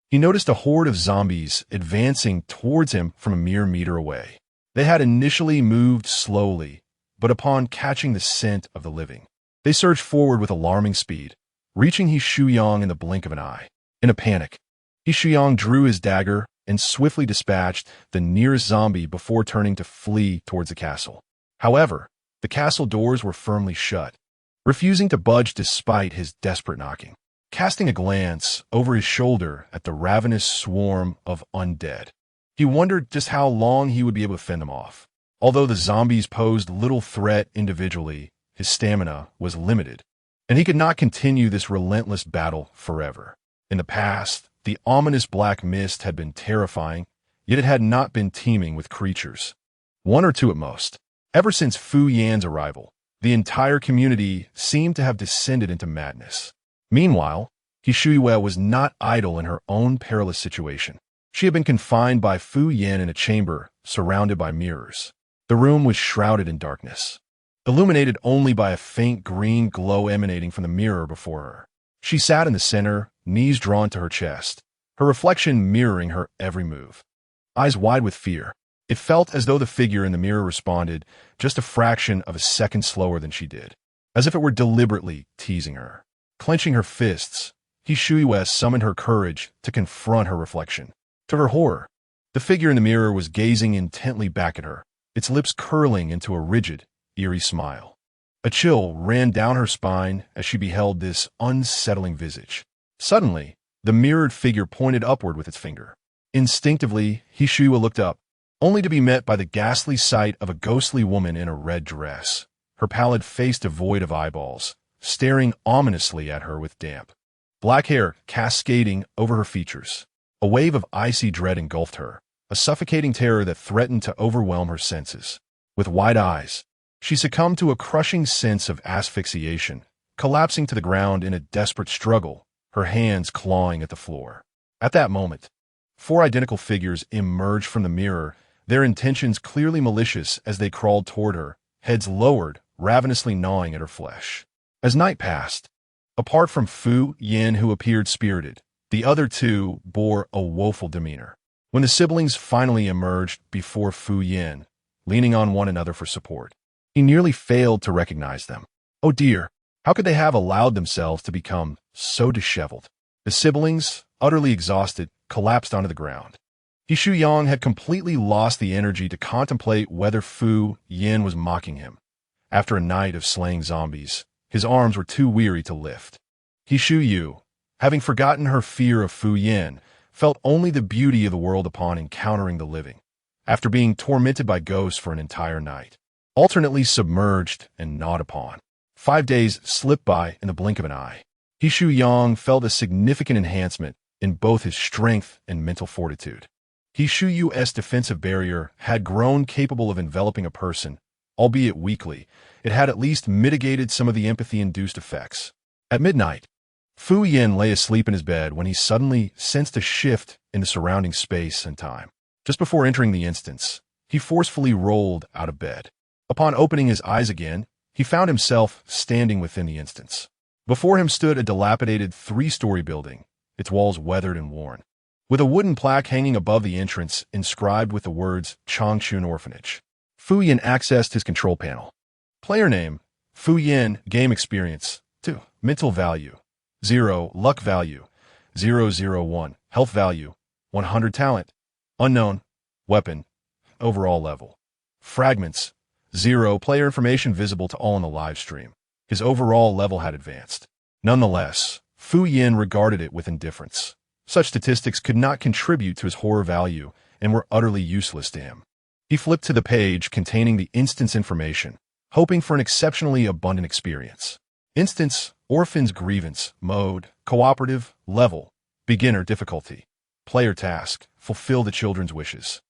he noticed a horde of zombies advancing towards him from a mere meter away. They had initially moved slowly, but upon catching the scent of the living, they surged forward with alarming speed, reaching He Shuyang in the blink of an eye. In a panic, He Shuyang drew his dagger and swiftly dispatched the nearest zombie before turning to flee towards the castle. However, the castle doors were firmly shut, refusing to budge despite his desperate knocking. Casting a glance over his shoulder at the ravenous swarm of undead, he wondered just how long he would be able to fend them off. Although the zombies posed little threat individually, his stamina was limited, and he could not continue this relentless battle forever. In the past, the ominous black mist had been terrifying, yet it had not been teeming with creatures. 1 or 2 at most. Ever since Fu Yan's arrival, the entire community seemed to have descended into madness. Meanwhile, He Shuyue was not idle in her own perilous situation. She had been confined by Fu Yan in a chamber surrounded by mirrors. The room was shrouded in darkness, illuminated only by a faint green glow emanating from the mirror before her. She sat in the center, knees drawn to her chest, her reflection mirroring her every move. Eyes wide with fear, it felt as though the figure in the mirror responded just a fraction of a second slower than she did, as if it were deliberately teasing her. Clenching her fists, He Shuyue summoned her courage to confront her reflection. To her horror, the figure in the mirror was gazing intently back at her, its lips curling into a rigid, eerie smile. A chill ran down her spine as she beheld this unsettling visage. Suddenly, the mirrored figure pointed upward with its finger. Instinctively, He Shuyue looked up, only to be met by the ghastly sight of a ghostly woman in a red dress, her pallid face devoid of eyeballs, staring ominously at her with damp, black hair cascading over her features. A wave of icy dread engulfed her, a suffocating terror that threatened to overwhelm her senses. With wide eyes, she succumbed to a crushing sense of asphyxiation, collapsing to the ground in a desperate struggle, her hands clawing at the floor. At that moment, 4 identical figures emerged from the mirror, their intentions clearly malicious as they crawled toward her, heads lowered, ravenously gnawing at her flesh. As night passed, apart from Fu Yan, who appeared spirited, the other 2 bore a woeful demeanor. When the siblings finally emerged before Fu Yan, leaning on one another for support, he nearly failed to recognize them. Oh dear, how could they have allowed themselves to become so disheveled? The siblings, utterly exhausted, collapsed onto the ground. He Shuyang had completely lost the energy to contemplate whether Fu Yan was mocking him. After a night of slaying zombies, his arms were too weary to lift. He Shuyue, having forgotten her fear of Fu Yan, felt only the beauty of the world upon encountering the living, after being tormented by ghosts for an entire night, alternately submerged and gnawed upon. 5 days slipped by in the blink of an eye. He Shuyang felt a significant enhancement in both his strength and mental fortitude. He Shuyue's defensive barrier had grown capable of enveloping a person, albeit weakly. It had at least mitigated some of the empathy-induced effects. At midnight, Fu Yan lay asleep in his bed when he suddenly sensed a shift in the surrounding space and time. Just before entering the instance, he forcefully rolled out of bed. Upon opening his eyes again, he found himself standing within the instance. Before him stood a dilapidated 3-story building, its walls weathered and worn, with a wooden plaque hanging above the entrance inscribed with the words Changchun Orphanage. Fu Yan accessed his control panel. Player name, Fu Yan. Game experience, 2. Mental value, 0. Luck value, 001. Health value, 100. Talent, unknown. Weapon, overall level. Fragments, 0. Player information visible to all in the live stream. His overall level had advanced. Nonetheless, Fu Yan regarded it with indifference. Such statistics could not contribute to his horror value and were utterly useless to him. He flipped to the page containing the instance information, hoping for an exceptionally abundant experience. Instance, Orphan's Grievance, Mode, Cooperative, Level, Beginner Difficulty. Player Task, Fulfill the children's wishes.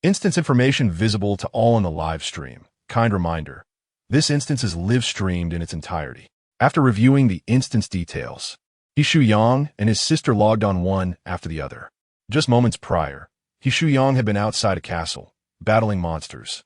Instance information visible to all in the live stream. Kind reminder, this instance is live-streamed in its entirety. After reviewing the instance details, He Shuyang and his sister logged on one after the other. Just moments prior, He Shuyang had been outside a castle, battling monsters.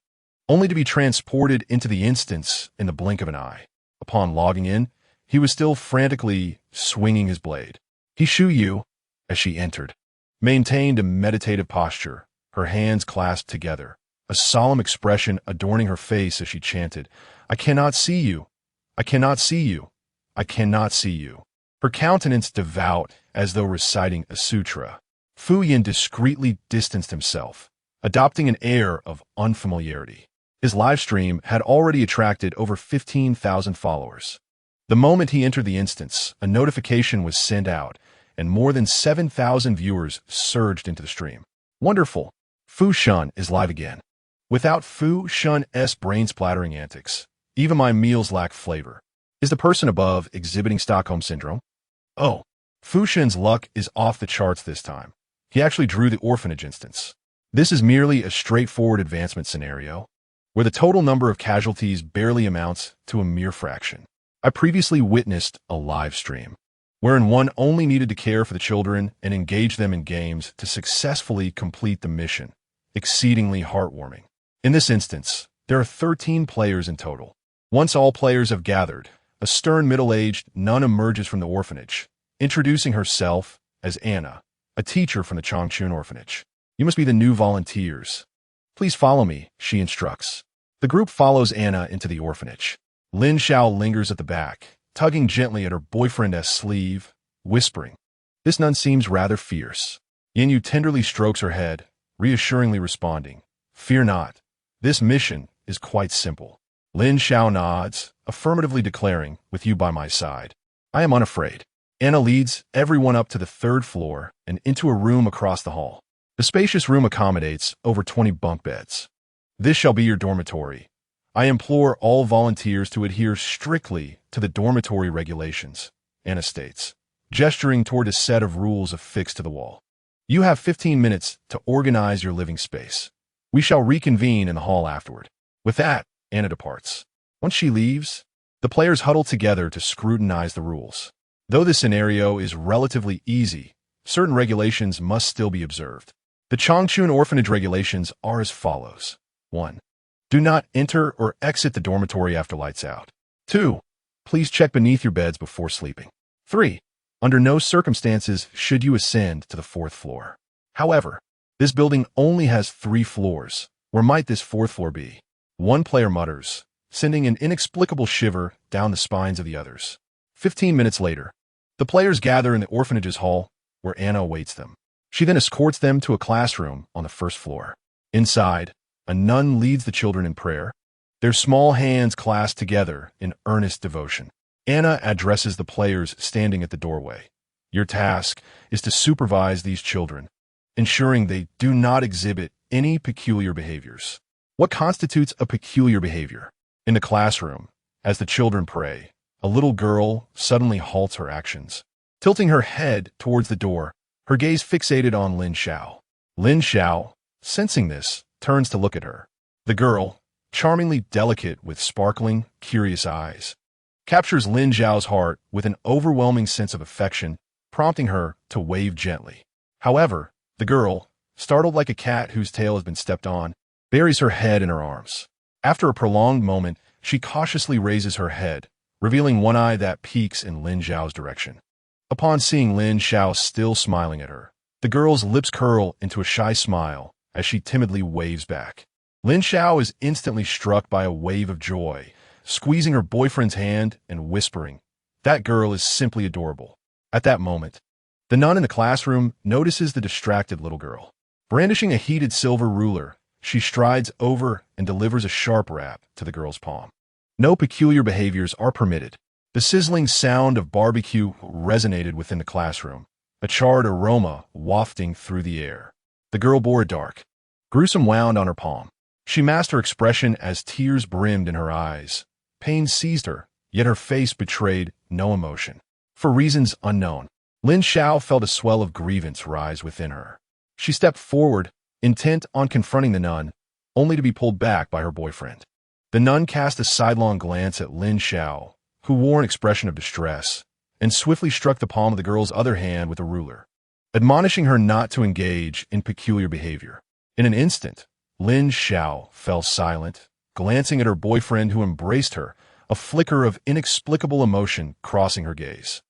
only to be transported into the instance in the blink of an eye. Upon logging in, he was still frantically swinging his blade. He shoo you, as she entered, maintained a meditative posture, her hands clasped together, a solemn expression adorning her face as she chanted, "I cannot see you. I cannot see you. I cannot see you." Her countenance devout as though reciting a sutra. Fu Yin discreetly distanced himself, adopting an air of unfamiliarity. His live stream had already attracted over 15,000 followers. The moment he entered the instance, a notification was sent out, and more than 7,000 viewers surged into the stream. Wonderful! Fu Shun is live again. Without Fu Shun's brain-splattering antics, even my meals lack flavor. Is the person above exhibiting Stockholm Syndrome? Oh, Fu Shun's luck is off the charts this time. He actually drew the orphanage instance. This is merely a straightforward advancement scenario, where the total number of casualties barely amounts to a mere fraction. I previously witnessed a live stream, wherein one only needed to care for the children and engage them in games to successfully complete the mission. Exceedingly heartwarming. In this instance, there are 13 players in total. Once all players have gathered, a stern middle-aged nun emerges from the orphanage, introducing herself as Anna, a teacher from the Changchun orphanage. "You must be the new volunteers. Please follow me," she instructs. The group follows Anna into the orphanage. Lin Xiao lingers at the back, tugging gently at her boyfriend's sleeve, whispering, "This nun seems rather fierce." Yin Yu tenderly strokes her head, reassuringly responding, "Fear not. This mission is quite simple." Lin Xiao nods, affirmatively declaring, "With you by my side, I am unafraid." Anna leads everyone up to the 3rd floor and into a room across the hall. The spacious room accommodates over 20 bunk beds. "This shall be your dormitory. I implore all volunteers to adhere strictly to the dormitory regulations," Anna states, gesturing toward a set of rules affixed to the wall. "You have 15 minutes to organize your living space. We shall reconvene in the hall afterward." With that, Anna departs. Once she leaves, the players huddle together to scrutinize the rules. Though this scenario is relatively easy, certain regulations must still be observed. The Changchun orphanage regulations are as follows. 1. Do not enter or exit the dormitory after lights out. 2. Please check beneath your beds before sleeping. 3. Under no circumstances should you ascend to the 4th floor. However, this building only has 3 floors. Where might this 4th floor be? One player mutters, sending an inexplicable shiver down the spines of the others. 15 minutes later, the players gather in the orphanage's hall, where Anna awaits them. She then escorts them to a classroom on the 1st floor. Inside, a nun leads the children in prayer, their small hands clasped together in earnest devotion. Anna addresses the players standing at the doorway. "Your task is to supervise these children, ensuring they do not exhibit any peculiar behaviors." What constitutes a peculiar behavior? In the classroom, as the children pray, a little girl suddenly halts her actions. Tilting her head towards the door, her gaze fixated on Lin Xiao. Lin Xiao, sensing this, turns to look at her. The girl, charmingly delicate with sparkling, curious eyes, captures Lin Xiao's heart with an overwhelming sense of affection, prompting her to wave gently. However, the girl, startled like a cat whose tail has been stepped on, buries her head in her arms. After a prolonged moment, she cautiously raises her head, revealing one eye that peeks in Lin Xiao's direction. Upon seeing Lin Xiao still smiling at her, the girl's lips curl into a shy smile as she timidly waves back. Lin Xiao is instantly struck by a wave of joy, squeezing her boyfriend's hand and whispering, "That girl is simply adorable." At that moment, the nun in the classroom notices the distracted little girl. Brandishing a heated silver ruler, she strides over and delivers a sharp rap to the girl's palm. No peculiar behaviors are permitted. The sizzling sound of barbecue resonated within the classroom, a charred aroma wafting through the air. The girl bore a dark, gruesome wound on her palm. She masked her expression as tears brimmed in her eyes. Pain seized her, yet her face betrayed no emotion. For reasons unknown, Lin Xiao felt a swell of grievance rise within her. She stepped forward, intent on confronting the nun, only to be pulled back by her boyfriend. The nun cast a sidelong glance at Lin Xiao, who wore an expression of distress, and swiftly struck the palm of the girl's other hand with a ruler, admonishing her not to engage in peculiar behavior. In an instant, Lin Xiao fell silent, glancing at her boyfriend who embraced her, a flicker of inexplicable emotion crossing her gaze.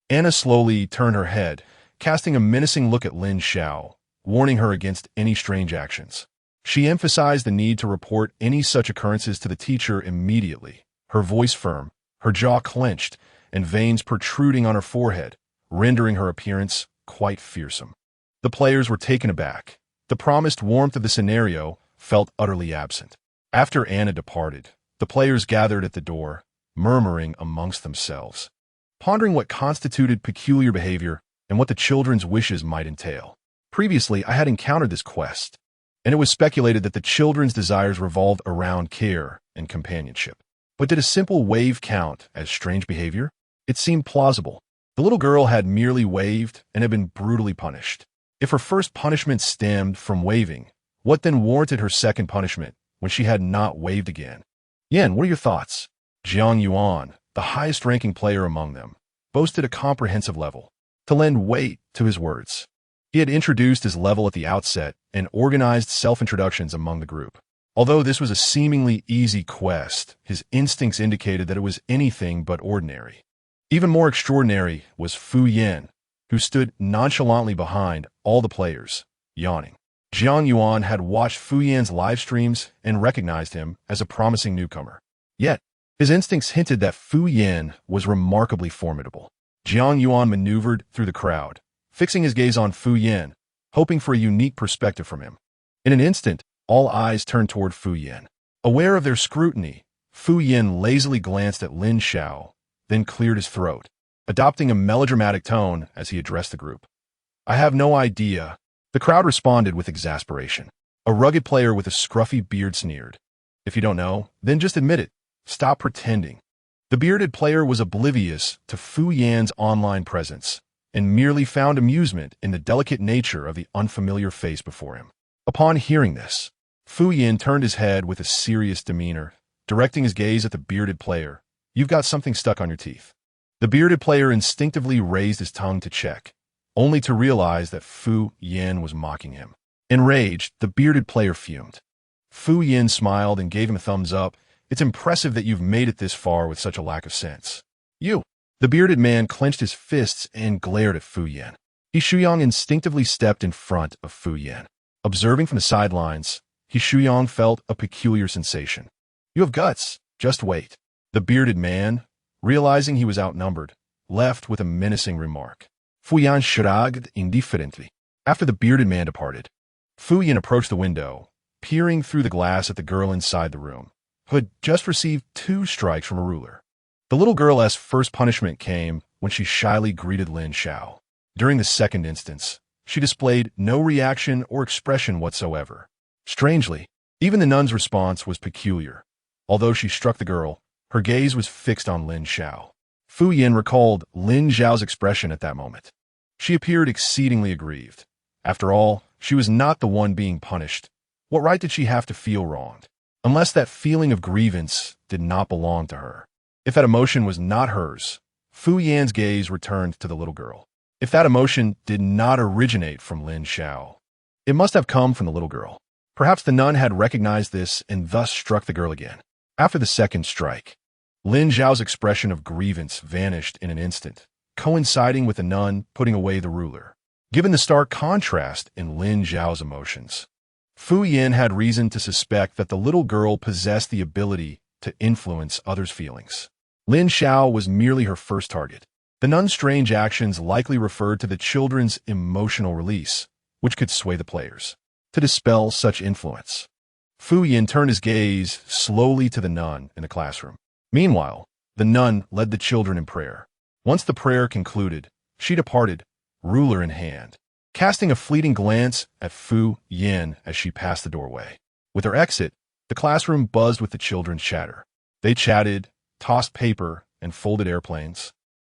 Anna slowly turned her head, casting a menacing look at Lin Xiao, warning her against any strange actions. She emphasized the need to report any such occurrences to the teacher immediately, her voice firm, her jaw clenched, and veins protruding on her forehead, rendering her appearance quite fearsome. The players were taken aback. The promised warmth of the scenario felt utterly absent. After Anna departed, the players gathered at the door, murmuring amongst themselves, pondering what constituted peculiar behavior and what the children's wishes might entail. Previously, I had encountered this quest, and it was speculated that the children's desires revolved around care and companionship. But did a simple wave count as strange behavior? It seemed plausible. The little girl had merely waved and had been brutally punished. If her first punishment stemmed from waving, what then warranted her second punishment when she had not waved again? Yen, what are your thoughts? Jiang Yuan, the highest-ranking player among them, boasted a comprehensive level. To lend weight to his words, he had introduced his level at the outset and organized self-introductions among the group. Although this was a seemingly easy quest, his instincts indicated that it was anything but ordinary. Even more extraordinary was Fu Yan, who stood nonchalantly behind all the players, yawning. Jiang Yuan had watched Fu Yan's live streams and recognized him as a promising newcomer. Yet, his instincts hinted that Fu Yan was remarkably formidable. Jiang Yuan maneuvered through the crowd, fixing his gaze on Fu Yan, hoping for a unique perspective from him. In an instant, all eyes turned toward Fu Yan. Aware of their scrutiny, Fu Yan lazily glanced at Lin Xiao, then cleared his throat, adopting a melodramatic tone as he addressed the group. I have no idea. The crowd responded with exasperation. A rugged player with a scruffy beard sneered. If you don't know, then just admit it. Stop pretending. The bearded player was oblivious to Fu Yan's online presence and merely found amusement in the delicate nature of the unfamiliar face before him. Upon hearing this, Fu Yan turned his head with a serious demeanor, directing his gaze at the bearded player. You've got something stuck on your teeth. The bearded player instinctively raised his tongue to check, only to realize that Fu Yan was mocking him. Enraged, the bearded player fumed. Fu Yan smiled and gave him a thumbs up. It's impressive that you've made it this far with such a lack of sense. You. The bearded man clenched his fists and glared at Fu Yan. He Shuyang instinctively stepped in front of Fu Yan. Observing from the sidelines, He Shuyang felt a peculiar sensation. You have guts. Just wait. The bearded man, realizing he was outnumbered, left with a menacing remark. Fu Yan shrugged indifferently. After the bearded man departed, Fu Yan approached the window, peering through the glass at the girl inside the room, who had just received 2 strikes from a ruler. The little girl's first punishment came when she shyly greeted Lin Xiao. During the second instance, she displayed no reaction or expression whatsoever. Strangely, even the nun's response was peculiar. Although she struck the girl, her gaze was fixed on Lin Xiao. Fu Yan recalled Lin Xiao's expression at that moment. She appeared exceedingly aggrieved. After all, she was not the one being punished. What right did she have to feel wronged? Unless that feeling of grievance did not belong to her. If that emotion was not hers, Fu Yan's gaze returned to the little girl. If that emotion did not originate from Lin Xiao, it must have come from the little girl. Perhaps the nun had recognized this and thus struck the girl again. After the second strike, Lin Xiao's expression of grievance vanished in an instant, coinciding with the nun putting away the ruler. Given the stark contrast in Lin Xiao's emotions, Fu Yan had reason to suspect that the little girl possessed the ability to influence others' feelings. Lin Xiao was merely her first target. The nun's strange actions likely referred to the children's emotional release, which could sway the players. To dispel such influence, Fu Yan turned his gaze slowly to the nun in the classroom. Meanwhile, the nun led the children in prayer. Once the prayer concluded, she departed, ruler in hand, casting a fleeting glance at Fu Yan as she passed the doorway. With her exit, the classroom buzzed with the children's chatter. They chatted, tossed paper, and folded airplanes,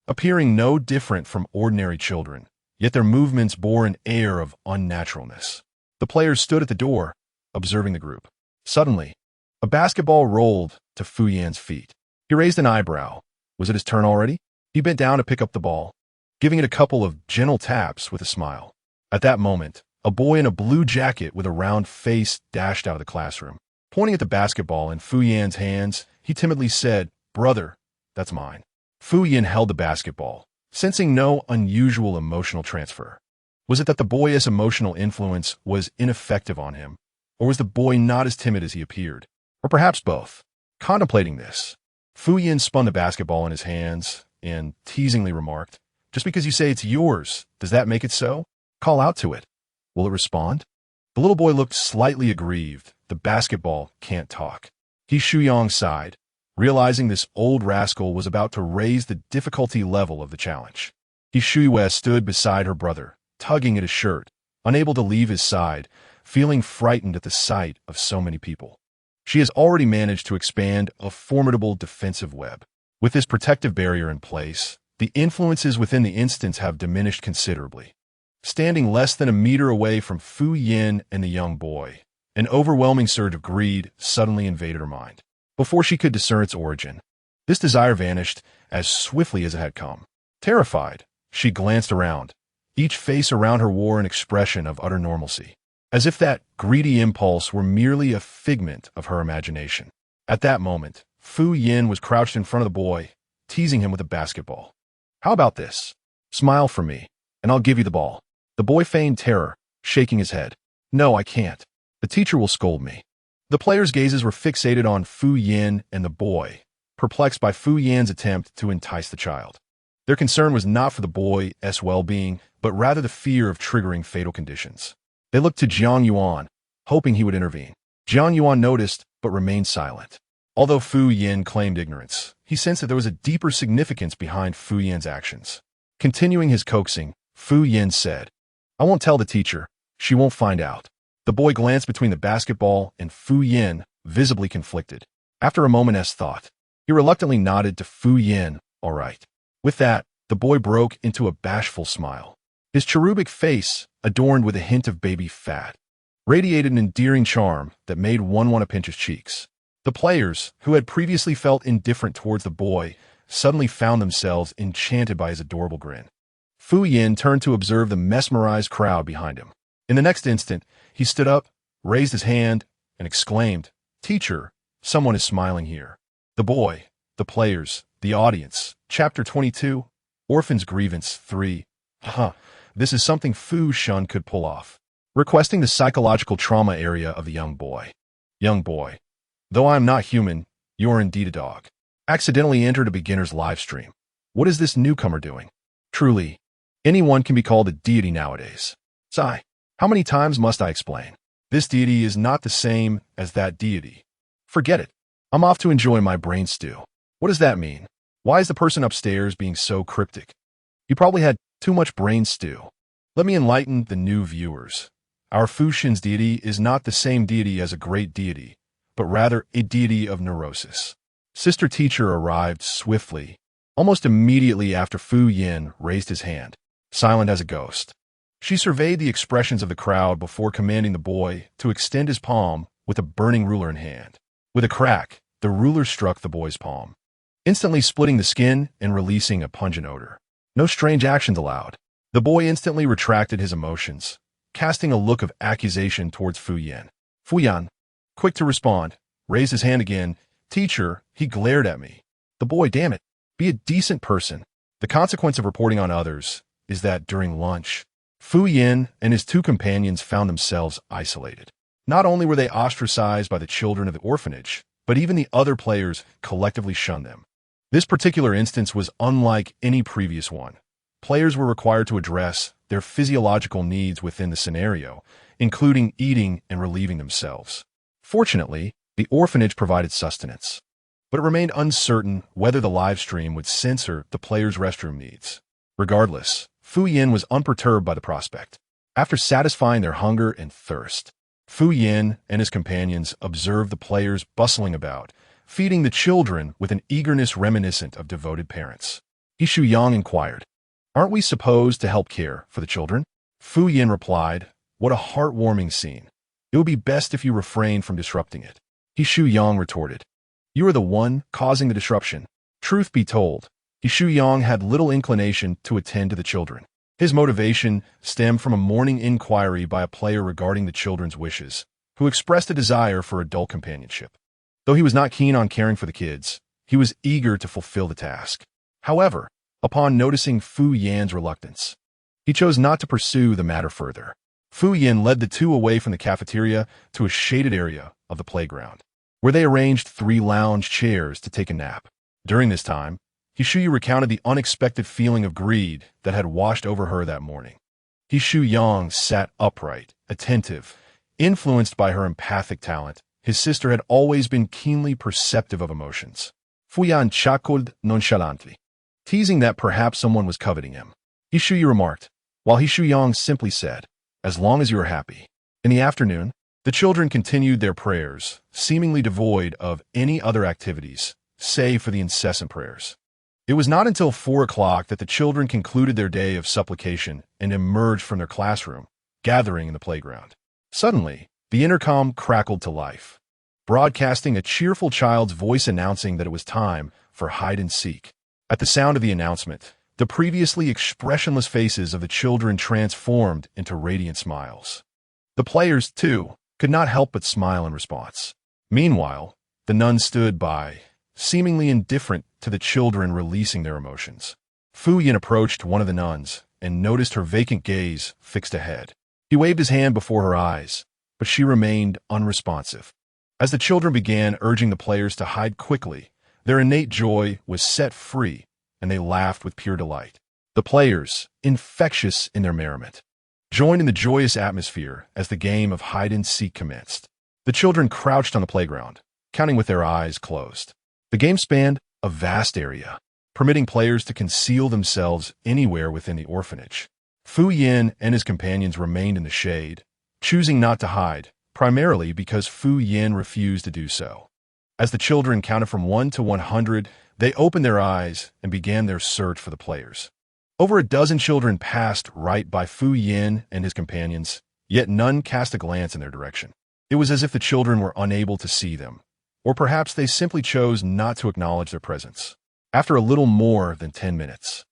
appearing no different from ordinary children, yet their movements bore an air of unnaturalness. The players stood at the door, observing the group. Suddenly, a basketball rolled to Fu Yan's feet. He raised an eyebrow. Was it his turn already? He bent down to pick up the ball, giving it a couple of gentle taps with a smile. At that moment, a boy in a blue jacket with a round face dashed out of the classroom. Pointing at the basketball in Fu Yan's hands, he timidly said, "Brother, that's mine." Fu Yan held the basketball, sensing no unusual emotional transfer. Was it that the boy's emotional influence was ineffective on him, or was the boy not as timid as he appeared? Or perhaps both. Contemplating this, Fu Yan spun the basketball in his hands and teasingly remarked, "Just because you say it's yours, does that make it so? Call out to it. Will it respond?" The little boy looked slightly aggrieved. The basketball can't talk. He Shuyong sighed, realizing this old rascal was about to raise the difficulty level of the challenge. He Shuyue stood beside her brother, tugging at his shirt, unable to leave his side, feeling frightened at the sight of so many people. She has already managed to expand a formidable defensive web. With this protective barrier in place, the influences within the instance have diminished considerably. Standing less than a meter away from Fu Yin and the young boy, an overwhelming surge of greed suddenly invaded her mind. Before she could discern its origin, this desire vanished as swiftly as it had come. Terrified, she glanced around. Each face around her wore an expression of utter normalcy, as if that greedy impulse were merely a figment of her imagination. At that moment, Fu Yin was crouched in front of the boy, teasing him with a basketball. "How about this? Smile for me, and I'll give you the ball." The boy feigned terror, shaking his head. "No, I can't. The teacher will scold me." The players' gazes were fixated on Fu Yin and the boy, perplexed by Fu Yan's attempt to entice the child. Their concern was not for the boy's well-being, but rather the fear of triggering fatal conditions. They looked to Jiang Yuan, hoping he would intervene. Jiang Yuan noticed, but remained silent. Although Fu Yin claimed ignorance, he sensed that there was a deeper significance behind Fu Yan's actions. Continuing his coaxing, Fu Yin said, "I won't tell the teacher. She won't find out." The boy glanced between the basketball and Fu Yin, visibly conflicted. After a moment's thought, he reluctantly nodded to Fu Yin, "All right." With that, the boy broke into a bashful smile. His cherubic face, adorned with a hint of baby fat, radiated an endearing charm that made one want to pinch his cheeks. The players, who had previously felt indifferent towards the boy, suddenly found themselves enchanted by his adorable grin. Fu Yin turned to observe the mesmerized crowd behind him. In the next instant, he stood up, raised his hand, and exclaimed, "Teacher, someone is smiling here." The boy, the players, the audience. Chapter 22, Orphan's Grievance 3. This is something Fu Shun could pull off. Requesting the psychological trauma area of the young boy. "Young boy, though I am not human, you are indeed a dog. Accidentally entered a beginner's live stream. What is this newcomer doing? Truly, anyone can be called a deity nowadays. Sigh. How many times must I explain? This deity is not the same as that deity. Forget it. I'm off to enjoy my brain stew." What does that mean? Why is the person upstairs being so cryptic? You probably had too much brain stew. Let me enlighten the new viewers. Our Fu Shin's deity is not the same deity as a great deity, but rather a deity of neurosis. Sister Teacher arrived swiftly, almost immediately after Fu Yin raised his hand, silent as a ghost. She surveyed the expressions of the crowd before commanding the boy to extend his palm with a burning ruler in hand. With a crack, the ruler struck the boy's palm, instantly splitting the skin and releasing a pungent odor. No strange actions allowed. The boy instantly retracted his emotions, casting a look of accusation towards Fu Yin. Fu Yan, quick to respond, raised his hand again. "Teacher," he glared at me. The boy, "Damn it, be a decent person." The consequence of reporting on others is that during lunch, Fu Yin and his two companions found themselves isolated. Not only were they ostracized by the children of the orphanage, but even the other players collectively shunned them. This particular instance was unlike any previous one. Players were required to address their physiological needs within the scenario, including eating and relieving themselves. Fortunately, the orphanage provided sustenance, but it remained uncertain whether the live stream would censor the players' restroom needs. Regardless, Fu Yin was unperturbed by the prospect. After satisfying their hunger and thirst, Fu Yin and his companions observed the players bustling about, feeding the children with an eagerness reminiscent of devoted parents. He Shuyang inquired, "Aren't we supposed to help care for the children?" Fu Yin replied, "What a heartwarming scene. It would be best if you refrained from disrupting it." He Shuyang retorted, "You are the one causing the disruption." Truth be told, He Shuyang had little inclination to attend to the children. His motivation stemmed from a morning inquiry by a player regarding the children's wishes. who expressed a desire for adult companionship. Though he was not keen on caring for the kids, he was eager to fulfill the task. However, upon noticing Fu Yan's reluctance, he chose not to pursue the matter further. Fu Yan led the two away from the cafeteria to a shaded area of the playground, where they arranged 3 lounge chairs to take a nap. During this time, Hishuyu recounted the unexpected feeling of greed that had washed over her that morning. Hishu sat upright, attentive, influenced by her empathic talent. His sister had always been keenly perceptive of emotions. Fu Yan chuckled nonchalantly, teasing that perhaps someone was coveting him. Hishuyu remarked, while Hishu simply said, "As long as you are happy." In the afternoon, the children continued their prayers, seemingly devoid of any other activities, save for the incessant prayers. It was not until 4 o'clock that the children concluded their day of supplication and emerged from their classroom, gathering in the playground. Suddenly, the intercom crackled to life, broadcasting a cheerful child's voice announcing that it was time for hide and seek. At the sound of the announcement, the previously expressionless faces of the children transformed into radiant smiles. The players, too, could not help but smile in response. Meanwhile, the nun stood by, seemingly indifferent to the children releasing their emotions. Fu Yan approached one of the nuns and noticed her vacant gaze fixed ahead. He waved his hand before her eyes, but she remained unresponsive. As the children began urging the players to hide quickly, their innate joy was set free, and they laughed with pure delight. The players, infectious in their merriment, joined in the joyous atmosphere as the game of hide-and-seek commenced. The children crouched on the playground, counting with their eyes closed. The game spanned a vast area, permitting players to conceal themselves anywhere within the orphanage. Fu Yan and his companions remained in the shade, choosing not to hide, primarily because Fu Yan refused to do so. As the children counted from 1 to 100, they opened their eyes and began their search for the players. Over a dozen children passed right by Fu Yan and his companions, yet none cast a glance in their direction. It was as if the children were unable to see them, or perhaps they simply chose not to acknowledge their presence. After a little more than 10 minutes,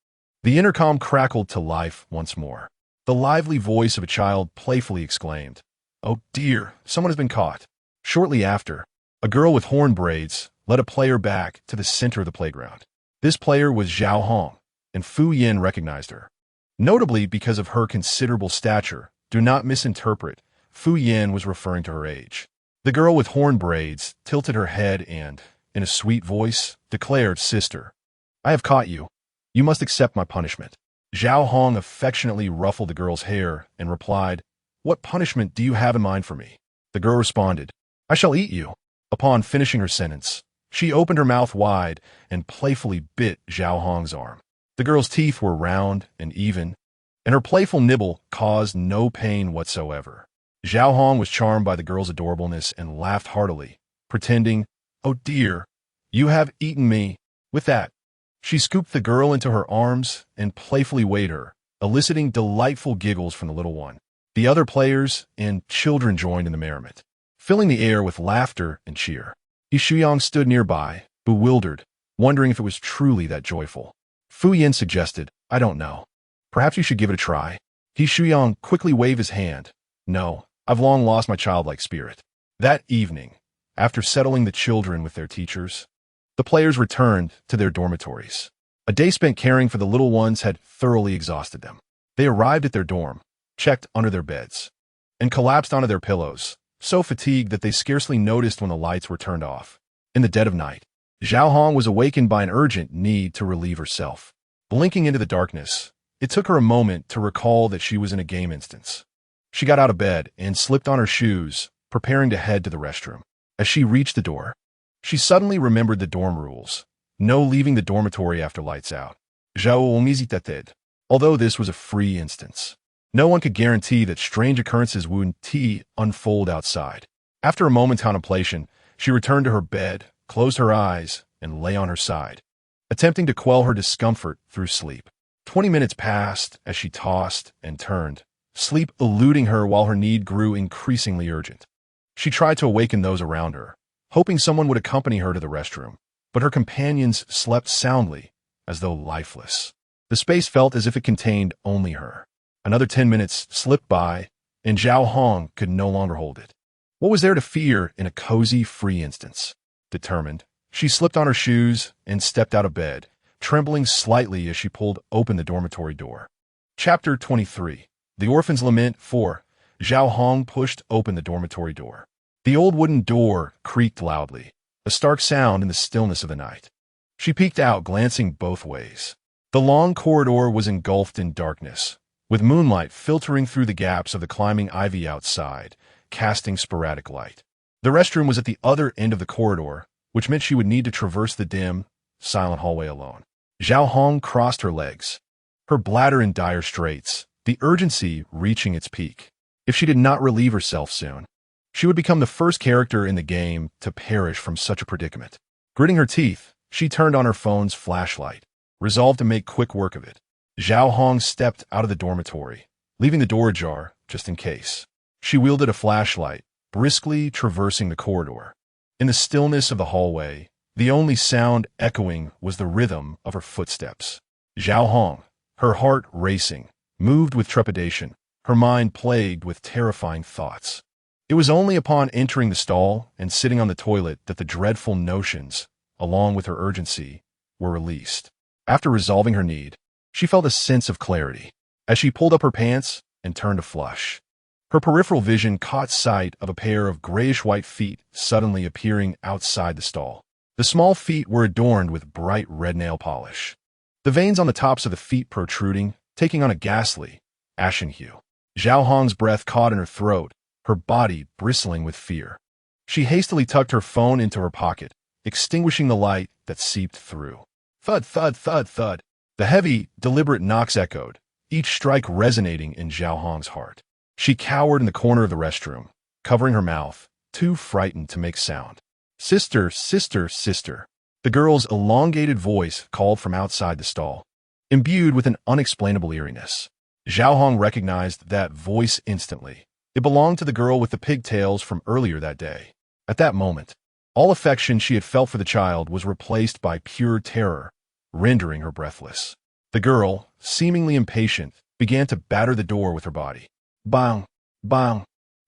the intercom crackled to life once more. The lively voice of a child playfully exclaimed, "Oh dear, someone has been caught." Shortly after, a girl with horn braids led a player back to the center of the playground. This player was Zhao Hong, and Fu Yan recognized her. Notably because of her considerable stature, do not misinterpret, Fu Yan was referring to her age. The girl with horn braids tilted her head and, in a sweet voice, declared, "Sister, I have caught you. You must accept my punishment." Zhao Hong affectionately ruffled the girl's hair and replied, "What punishment do you have in mind for me?" The girl responded, "I shall eat you." Upon finishing her sentence, she opened her mouth wide and playfully bit Zhao Hong's arm. The girl's teeth were round and even, and her playful nibble caused no pain whatsoever. Zhao Hong was charmed by the girl's adorableness and laughed heartily, pretending, "Oh dear, you have eaten me." With that, she scooped the girl into her arms and playfully weighed her, eliciting delightful giggles from the little one. The other players and children joined in the merriment, filling the air with laughter and cheer. Hishu stood nearby, bewildered, wondering if it was truly that joyful. Fu Yan suggested, "I don't know. Perhaps you should give it a try." Hishu quickly waved his hand. "No, I've long lost my childlike spirit." That evening, after settling the children with their teachers, the players returned to their dormitories. A day spent caring for the little ones had thoroughly exhausted them. They arrived at their dorm, checked under their beds, and collapsed onto their pillows, so fatigued that they scarcely noticed when the lights were turned off. In the dead of night, Zhao Hong was awakened by an urgent need to relieve herself. Blinking into the darkness, it took her a moment to recall that she was in a game instance. She got out of bed and slipped on her shoes, preparing to head to the restroom. As she reached the door, she suddenly remembered the dorm rules. No leaving the dormitory after lights out. Although this was a free instance, no one could guarantee that strange occurrences wouldn't unfold outside. After a moment's contemplation, she returned to her bed, closed her eyes, and lay on her side, attempting to quell her discomfort through sleep. 20 minutes passed as she tossed and turned, sleep eluding her while her need grew increasingly urgent. She tried to awaken those around her, hoping someone would accompany her to the restroom, but her companions slept soundly, as though lifeless. The space felt as if it contained only her. Another 10 minutes slipped by, and Zhao Hong could no longer hold it. What was there to fear in a cozy, free instance? Determined, she slipped on her shoes and stepped out of bed, trembling slightly as she pulled open the dormitory door. Chapter 23. The Orphan's Lament 4. Zhao Hong pushed open the dormitory door. The old wooden door creaked loudly, a stark sound in the stillness of the night. She peeked out, glancing both ways. The long corridor was engulfed in darkness, with moonlight filtering through the gaps of the climbing ivy outside, casting sporadic light. The restroom was at the other end of the corridor, which meant she would need to traverse the dim, silent hallway alone. Zhao Hong crossed her legs, her bladder in dire straits, the urgency reaching its peak. If she did not relieve herself soon, she would become the first character in the game to perish from such a predicament. Gritting her teeth, she turned on her phone's flashlight, resolved to make quick work of it. Zhao Hong stepped out of the dormitory, leaving the door ajar just in case. She wielded a flashlight, briskly traversing the corridor. In the stillness of the hallway, the only sound echoing was the rhythm of her footsteps. Zhao Hong, her heart racing, moved with trepidation, her mind plagued with terrifying thoughts. It was only upon entering the stall and sitting on the toilet that the dreadful notions, along with her urgency, were released. After resolving her need, she felt a sense of clarity as she pulled up her pants and turned to flush. Her peripheral vision caught sight of a pair of grayish-white feet suddenly appearing outside the stall. The small feet were adorned with bright red nail polish, the veins on the tops of the feet protruding, taking on a ghastly, ashen hue. Zhao Hong's breath caught in her throat, her body bristling with fear. She hastily tucked her phone into her pocket, extinguishing the light that seeped through. Thud, thud, thud, thud. The heavy, deliberate knocks echoed, each strike resonating in Zhao Hong's heart. She cowered in the corner of the restroom, covering her mouth, too frightened to make sound. Sister, sister, sister. The girl's elongated voice called from outside the stall, imbued with an unexplainable eeriness. Zhao Hong recognized that voice instantly. It belonged to the girl with the pigtails from earlier that day. At that moment, all affection she had felt for the child was replaced by pure terror, rendering her breathless. The girl, seemingly impatient, began to batter the door with her body. Bang, bang,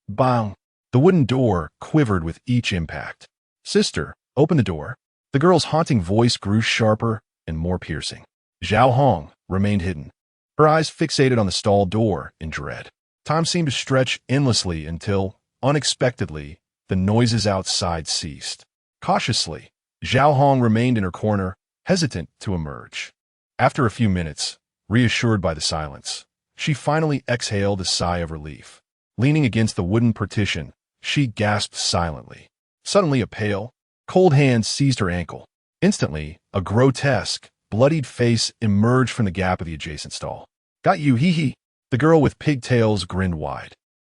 bang. The wooden door quivered with each impact. Sister, open the door. The girl's haunting voice grew sharper and more piercing. Zhao Hong remained hidden, her eyes fixated on the stall door in dread. Time seemed to stretch endlessly until, unexpectedly, the noises outside ceased. Cautiously, Zhao Hong remained in her corner, hesitant to emerge. After a few minutes, reassured by the silence, she finally exhaled a sigh of relief. Leaning against the wooden partition, she gasped silently. Suddenly, a pale, cold hand seized her ankle. Instantly, a grotesque, bloodied face emerged from the gap of the adjacent stall. Got you, hee-hee. The girl with pigtails grinned wide,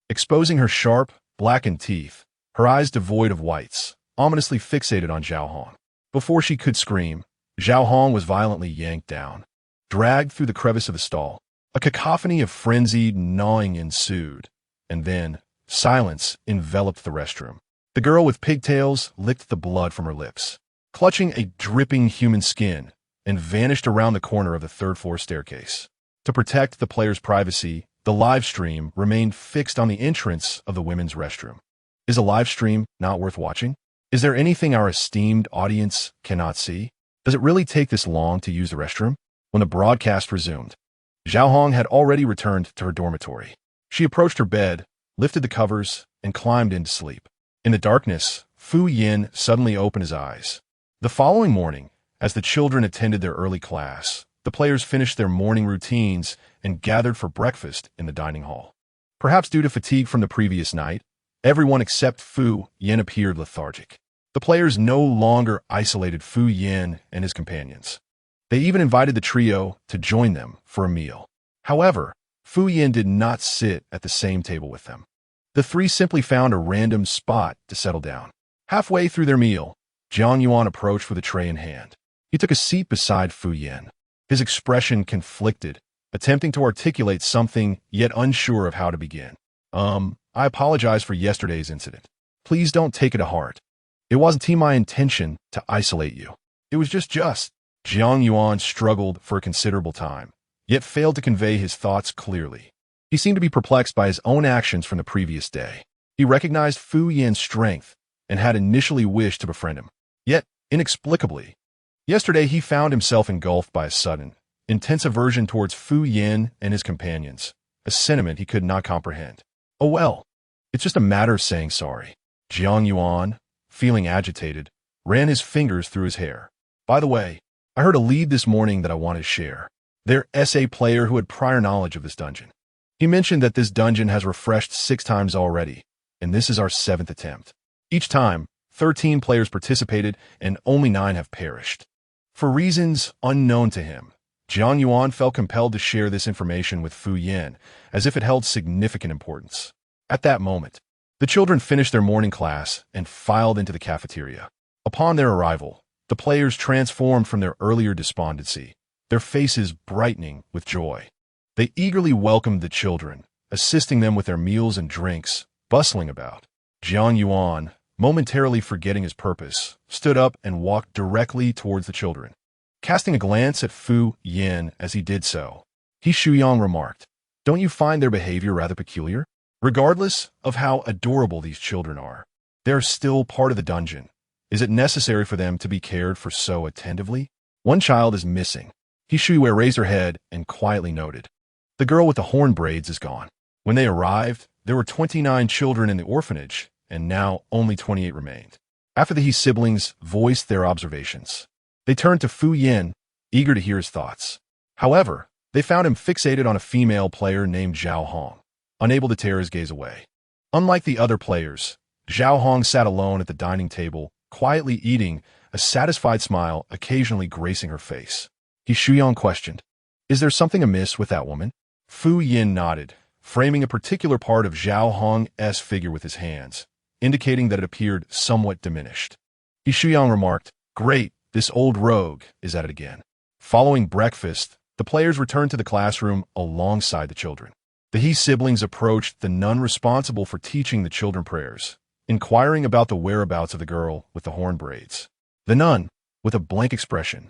exposing her sharp, blackened teeth, her eyes devoid of whites, ominously fixated on Zhao Hong. Before she could scream, Zhao Hong was violently yanked down, dragged through the crevice of the stall. A cacophony of frenzied gnawing ensued, and then silence enveloped the restroom. The girl with pigtails licked the blood from her lips, clutching a dripping human skin, and vanished around the corner of the third-floor staircase. To protect the player's privacy, the live stream remained fixed on the entrance of the women's restroom. Is a live stream not worth watching? Is there anything our esteemed audience cannot see? Does it really take this long to use the restroom? When the broadcast resumed, Zhao Hong had already returned to her dormitory. She approached her bed, lifted the covers, and climbed into sleep. In the darkness, Fu Yin suddenly opened his eyes. The following morning, as the children attended their early class, the players finished their morning routines and gathered for breakfast in the dining hall. Perhaps due to fatigue from the previous night, everyone except Fu Yin appeared lethargic. The players no longer isolated Fu Yin and his companions. They even invited the trio to join them for a meal. However, Fu Yin did not sit at the same table with them. The three simply found a random spot to settle down. Halfway through their meal, Jiang Yuan approached with a tray in hand. He took a seat beside Fu Yin, his expression conflicted, attempting to articulate something yet unsure of how to begin. I apologize for yesterday's incident. Please don't take it to heart. It wasn't my intention to isolate you. It was just. Jiang Yuan struggled for a considerable time, yet failed to convey his thoughts clearly. He seemed to be perplexed by his own actions from the previous day. He recognized Fu Yan's strength and had initially wished to befriend him. Yet, inexplicably, yesterday he found himself engulfed by a sudden, intense aversion towards Fu Yan and his companions, a sentiment he could not comprehend. Oh well, it's just a matter of saying sorry. Jiang Yuan, feeling agitated, ran his fingers through his hair. By the way, I heard a lead this morning that I wanted to share. Their SA player who had prior knowledge of this dungeon. He mentioned that this dungeon has refreshed 6 times already, and this is our 7th attempt. Each time, 13 players participated and only 9 have perished. For reasons unknown to him, Jiang Yuan felt compelled to share this information with Fu Yan, as if it held significant importance. At that moment, the children finished their morning class and filed into the cafeteria. Upon their arrival, the players transformed from their earlier despondency, their faces brightening with joy. They eagerly welcomed the children, assisting them with their meals and drinks, bustling about. Jiang Yuan, momentarily forgetting his purpose, stood up and walked directly towards the children. Casting a glance at Fu Yan as he did so, He Shuyang remarked, "Don't you find their behavior rather peculiar? Regardless of how adorable these children are, they are still part of the dungeon. Is it necessary for them to be cared for so attentively? One child is missing." He Shuyue raised her head and quietly noted, "The girl with the horn braids is gone." When they arrived, there were 29 children in the orphanage, and now only 28 remained. After the He siblings voiced their observations, they turned to Fu Yan, eager to hear his thoughts. However, they found him fixated on a female player named Zhao Hong, unable to tear his gaze away. Unlike the other players, Zhao Hong sat alone at the dining table, quietly eating, a satisfied smile occasionally gracing her face. He Shuyang questioned, "Is there something amiss with that woman?" Fu Yan nodded, framing a particular part of Zhao Hong's figure with his hands, indicating that it appeared somewhat diminished. He Shuyang remarked, "Great, this old rogue is at it again." Following breakfast, the players returned to the classroom alongside the children. The He siblings approached the nun responsible for teaching the children prayers, inquiring about the whereabouts of the girl with the horn braids. The nun, with a blank expression,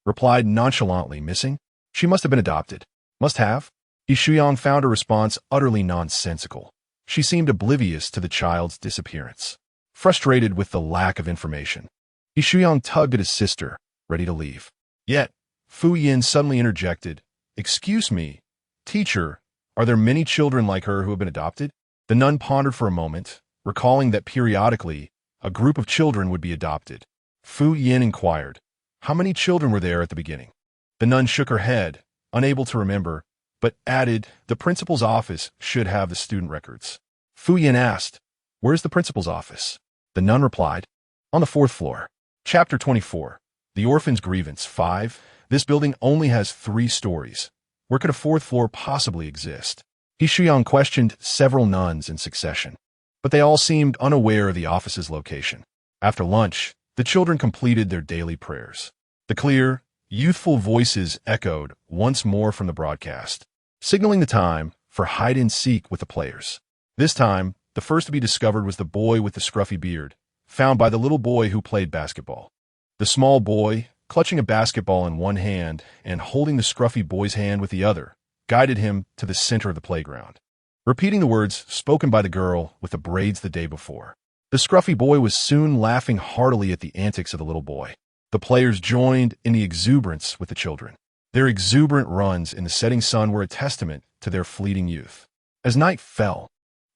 replied nonchalantly, "Missing? She must have been adopted." "Must have?" He Shuyang found her response utterly nonsensical. She seemed oblivious to the child's disappearance. Frustrated with the lack of information, He Shuyang tugged at his sister, ready to leave. Yet, Fu Yan suddenly interjected, "Excuse me, teacher, are there many children like her who have been adopted?" The nun pondered for a moment, recalling that periodically, a group of children would be adopted. Fu Yan inquired, "How many children were there at the beginning?" The nun shook her head, unable to remember, but added, "The principal's office should have the student records." Fu Yan asked, "Where's the principal's office?" The nun replied, "On the 4th floor. Chapter 24. The Orphan's Grievance. 5. This building only has 3 stories. Where could a 4th floor possibly exist? He Shuyang questioned several nuns in succession, but they all seemed unaware of the office's location. After lunch, the children completed their daily prayers. The clear, youthful voices echoed once more from the broadcast, signaling the time for hide-and-seek with the players. This time, the first to be discovered was the boy with the scruffy beard, found by the little boy who played basketball. The small boy, clutching a basketball in one hand and holding the scruffy boy's hand with the other, guided him to the center of the playground, repeating the words spoken by the girl with the braids the day before. The scruffy boy was soon laughing heartily at the antics of the little boy. The players joined in the exuberance with the children. Their exuberant runs in the setting sun were a testament to their fleeting youth. As night fell,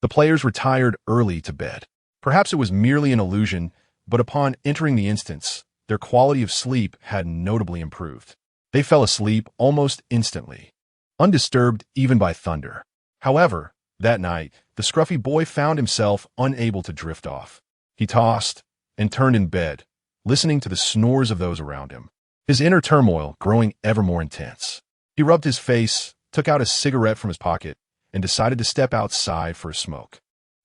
the players retired early to bed. Perhaps it was merely an illusion, but upon entering the instance, their quality of sleep had notably improved. They fell asleep almost instantly, undisturbed even by thunder. However, that night, the scruffy boy found himself unable to drift off. He tossed and turned in bed, listening to the snores of those around him, his inner turmoil growing ever more intense. He rubbed his face, took out a cigarette from his pocket, and decided to step outside for a smoke.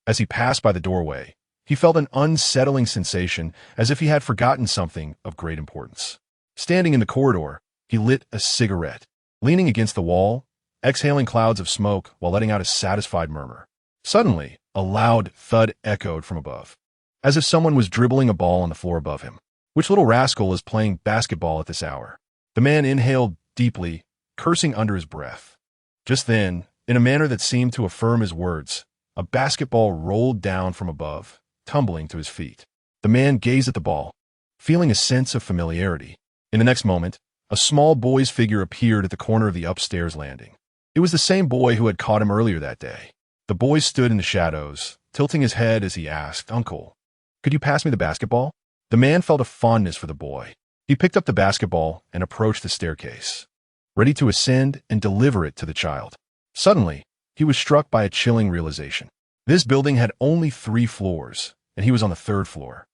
As he passed by the doorway, he felt an unsettling sensation as if he had forgotten something of great importance. Standing in the corridor, he lit a cigarette, leaning against the wall, exhaling clouds of smoke while letting out a satisfied murmur. Suddenly, a loud thud echoed from above, as if someone was dribbling a ball on the floor above him. "Which little rascal is playing basketball at this hour?" The man inhaled deeply, cursing under his breath. Just then, in a manner that seemed to affirm his words, a basketball rolled down from above, tumbling to his feet. The man gazed at the ball, feeling a sense of familiarity. In the next moment, a small boy's figure appeared at the corner of the upstairs landing. It was the same boy who had caught him earlier that day. The boy stood in the shadows, tilting his head as he asked, "Uncle, could you pass me the basketball?" The man felt a fondness for the boy. He picked up the basketball and approached the staircase, ready to ascend and deliver it to the child. Suddenly, he was struck by a chilling realization. This building had only 3 floors, and he was on the 3rd floor.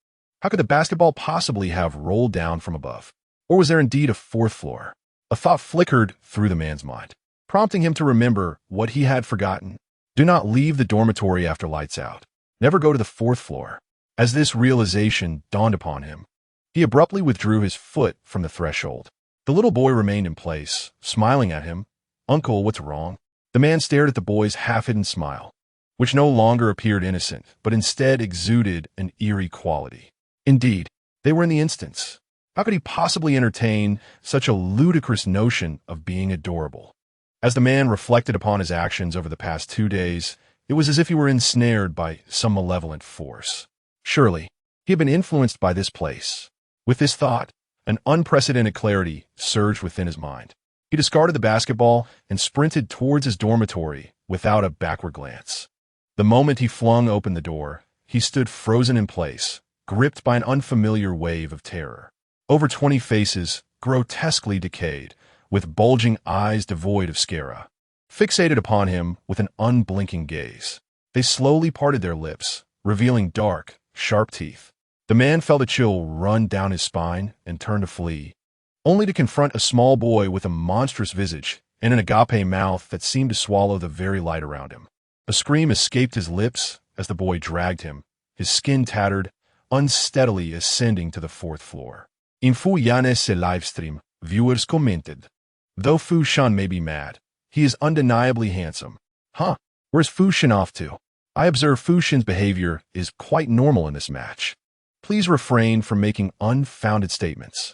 How could the basketball possibly have rolled down from above? Or was there indeed a 4th floor? A thought flickered through the man's mind, prompting him to remember what he had forgotten. Do not leave the dormitory after lights out. Never go to the 4th floor. As this realization dawned upon him, he abruptly withdrew his foot from the threshold. The little boy remained in place, smiling at him. "Uncle, what's wrong?" The man stared at the boy's half-hidden smile, which no longer appeared innocent, but instead exuded an eerie quality. Indeed, they were in the instance. How could he possibly entertain such a ludicrous notion of being adorable? As the man reflected upon his actions over the past 2 days, it was as if he were ensnared by some malevolent force. Surely, he had been influenced by this place. With this thought, an unprecedented clarity surged within his mind. He discarded the basketball and sprinted towards his dormitory without a backward glance. The moment he flung open the door, he stood frozen in place, gripped by an unfamiliar wave of terror. Over 20 faces, grotesquely decayed, with bulging eyes devoid of sclera, fixated upon him with an unblinking gaze. They slowly parted their lips, revealing dark, sharp teeth. The man felt a chill run down his spine and turned to flee, only to confront a small boy with a monstrous visage and an agape mouth that seemed to swallow the very light around him. A scream escaped his lips as the boy dragged him, his skin tattered, unsteadily ascending to the 4th floor. In Fu Yan's livestream, viewers commented, "Though Fu Shan may be mad, he is undeniably handsome." Huh, where's Fu Shan off to? I observe Fu Shan's behavior is quite normal in this match. Please refrain from making unfounded statements.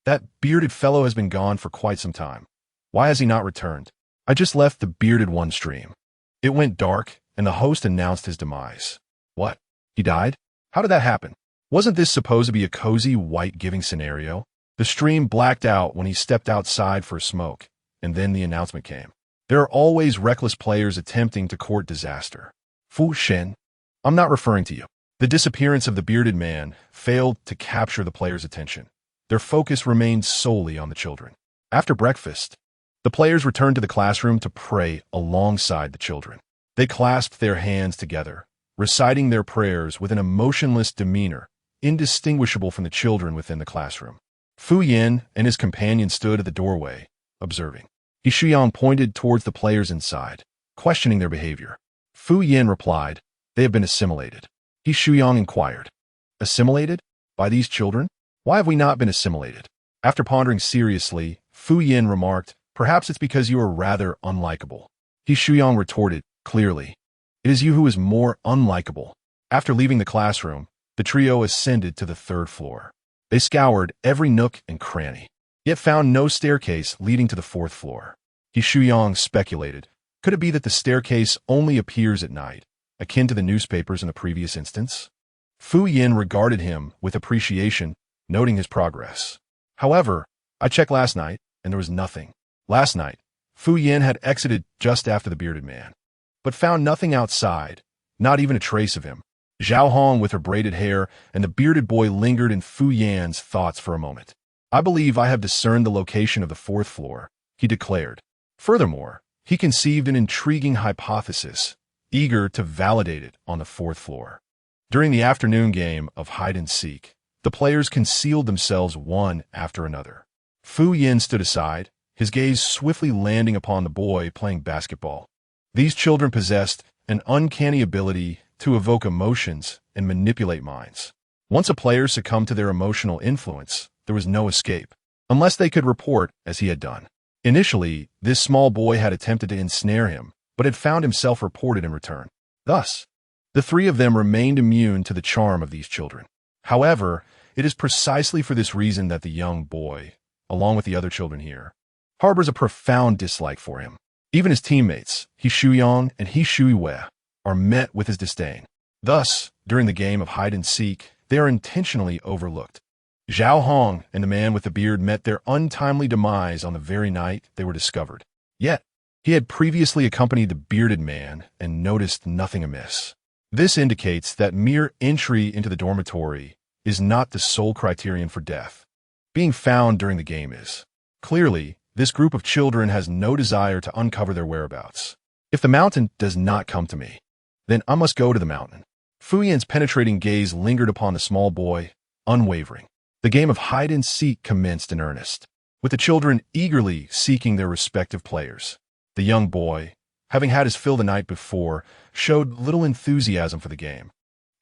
That bearded fellow has been gone for quite some time. Why has he not returned? I just left the bearded one stream. It went dark, and the host announced his demise. What? He died? How did that happen? Wasn't this supposed to be a cozy, white-giving scenario? The stream blacked out when he stepped outside for a smoke, and then the announcement came. There are always reckless players attempting to court disaster. Fu Shen, I'm not referring to you. The disappearance of the bearded man failed to capture the players' attention. Their focus remained solely on the children. After breakfast, the players returned to the classroom to pray alongside the children. They clasped their hands together, reciting their prayers with an emotionless demeanor, indistinguishable from the children within the classroom. Fu Yan and his companion stood at the doorway, observing. He Shuyang pointed towards the players inside, questioning their behavior. Fu Yan replied, "They have been assimilated." He Shuyang inquired, "Assimilated? By these children? Why have we not been assimilated?" After pondering seriously, Fu Yan remarked, "Perhaps it's because you are rather unlikable." He Shuyang retorted, clearly, "It is you who is more unlikable." After leaving the classroom, the trio ascended to the 3rd floor. They scoured every nook and cranny, yet found no staircase leading to the 4th floor. He Shuyang speculated, could it be that the staircase only appears at night, akin to the newspapers in the previous instance? Fu Yan regarded him with appreciation, noting his progress. However, I checked last night, and there was nothing. Last night, Fu Yan had exited just after the bearded man, but found nothing outside, not even a trace of him. Zhao Hong with her braided hair and the bearded boy lingered in Fu Yan's thoughts for a moment. "I believe I have discerned the location of the 4th floor," he declared. Furthermore, he conceived an intriguing hypothesis, eager to validate it on the 4th floor. During the afternoon game of hide-and-seek, the players concealed themselves one after another. Fu Yan stood aside, his gaze swiftly landing upon the boy playing basketball. These children possessed an uncanny ability to evoke emotions and manipulate minds. Once a player succumbed to their emotional influence, there was no escape, unless they could report as he had done. Initially, this small boy had attempted to ensnare him, but had found himself reported in return. Thus, the 3 of them remained immune to the charm of these children. However, it is precisely for this reason that the young boy, along with the other children here, harbors a profound dislike for him. Even his teammates, He Shuyang and He Shuiwei, are met with his disdain. Thus, during the game of hide-and-seek, they are intentionally overlooked. Zhao Hong and the man with the beard met their untimely demise on the very night they were discovered. Yet, he had previously accompanied the bearded man and noticed nothing amiss. This indicates that mere entry into the dormitory is not the sole criterion for death. Being found during the game is. Clearly, this group of children has no desire to uncover their whereabouts. If the mountain does not come to me, then I must go to the mountain. Fu Yan's penetrating gaze lingered upon the small boy, unwavering. The game of hide-and-seek commenced in earnest, with the children eagerly seeking their respective players. The young boy, having had his fill the night before, showed little enthusiasm for the game,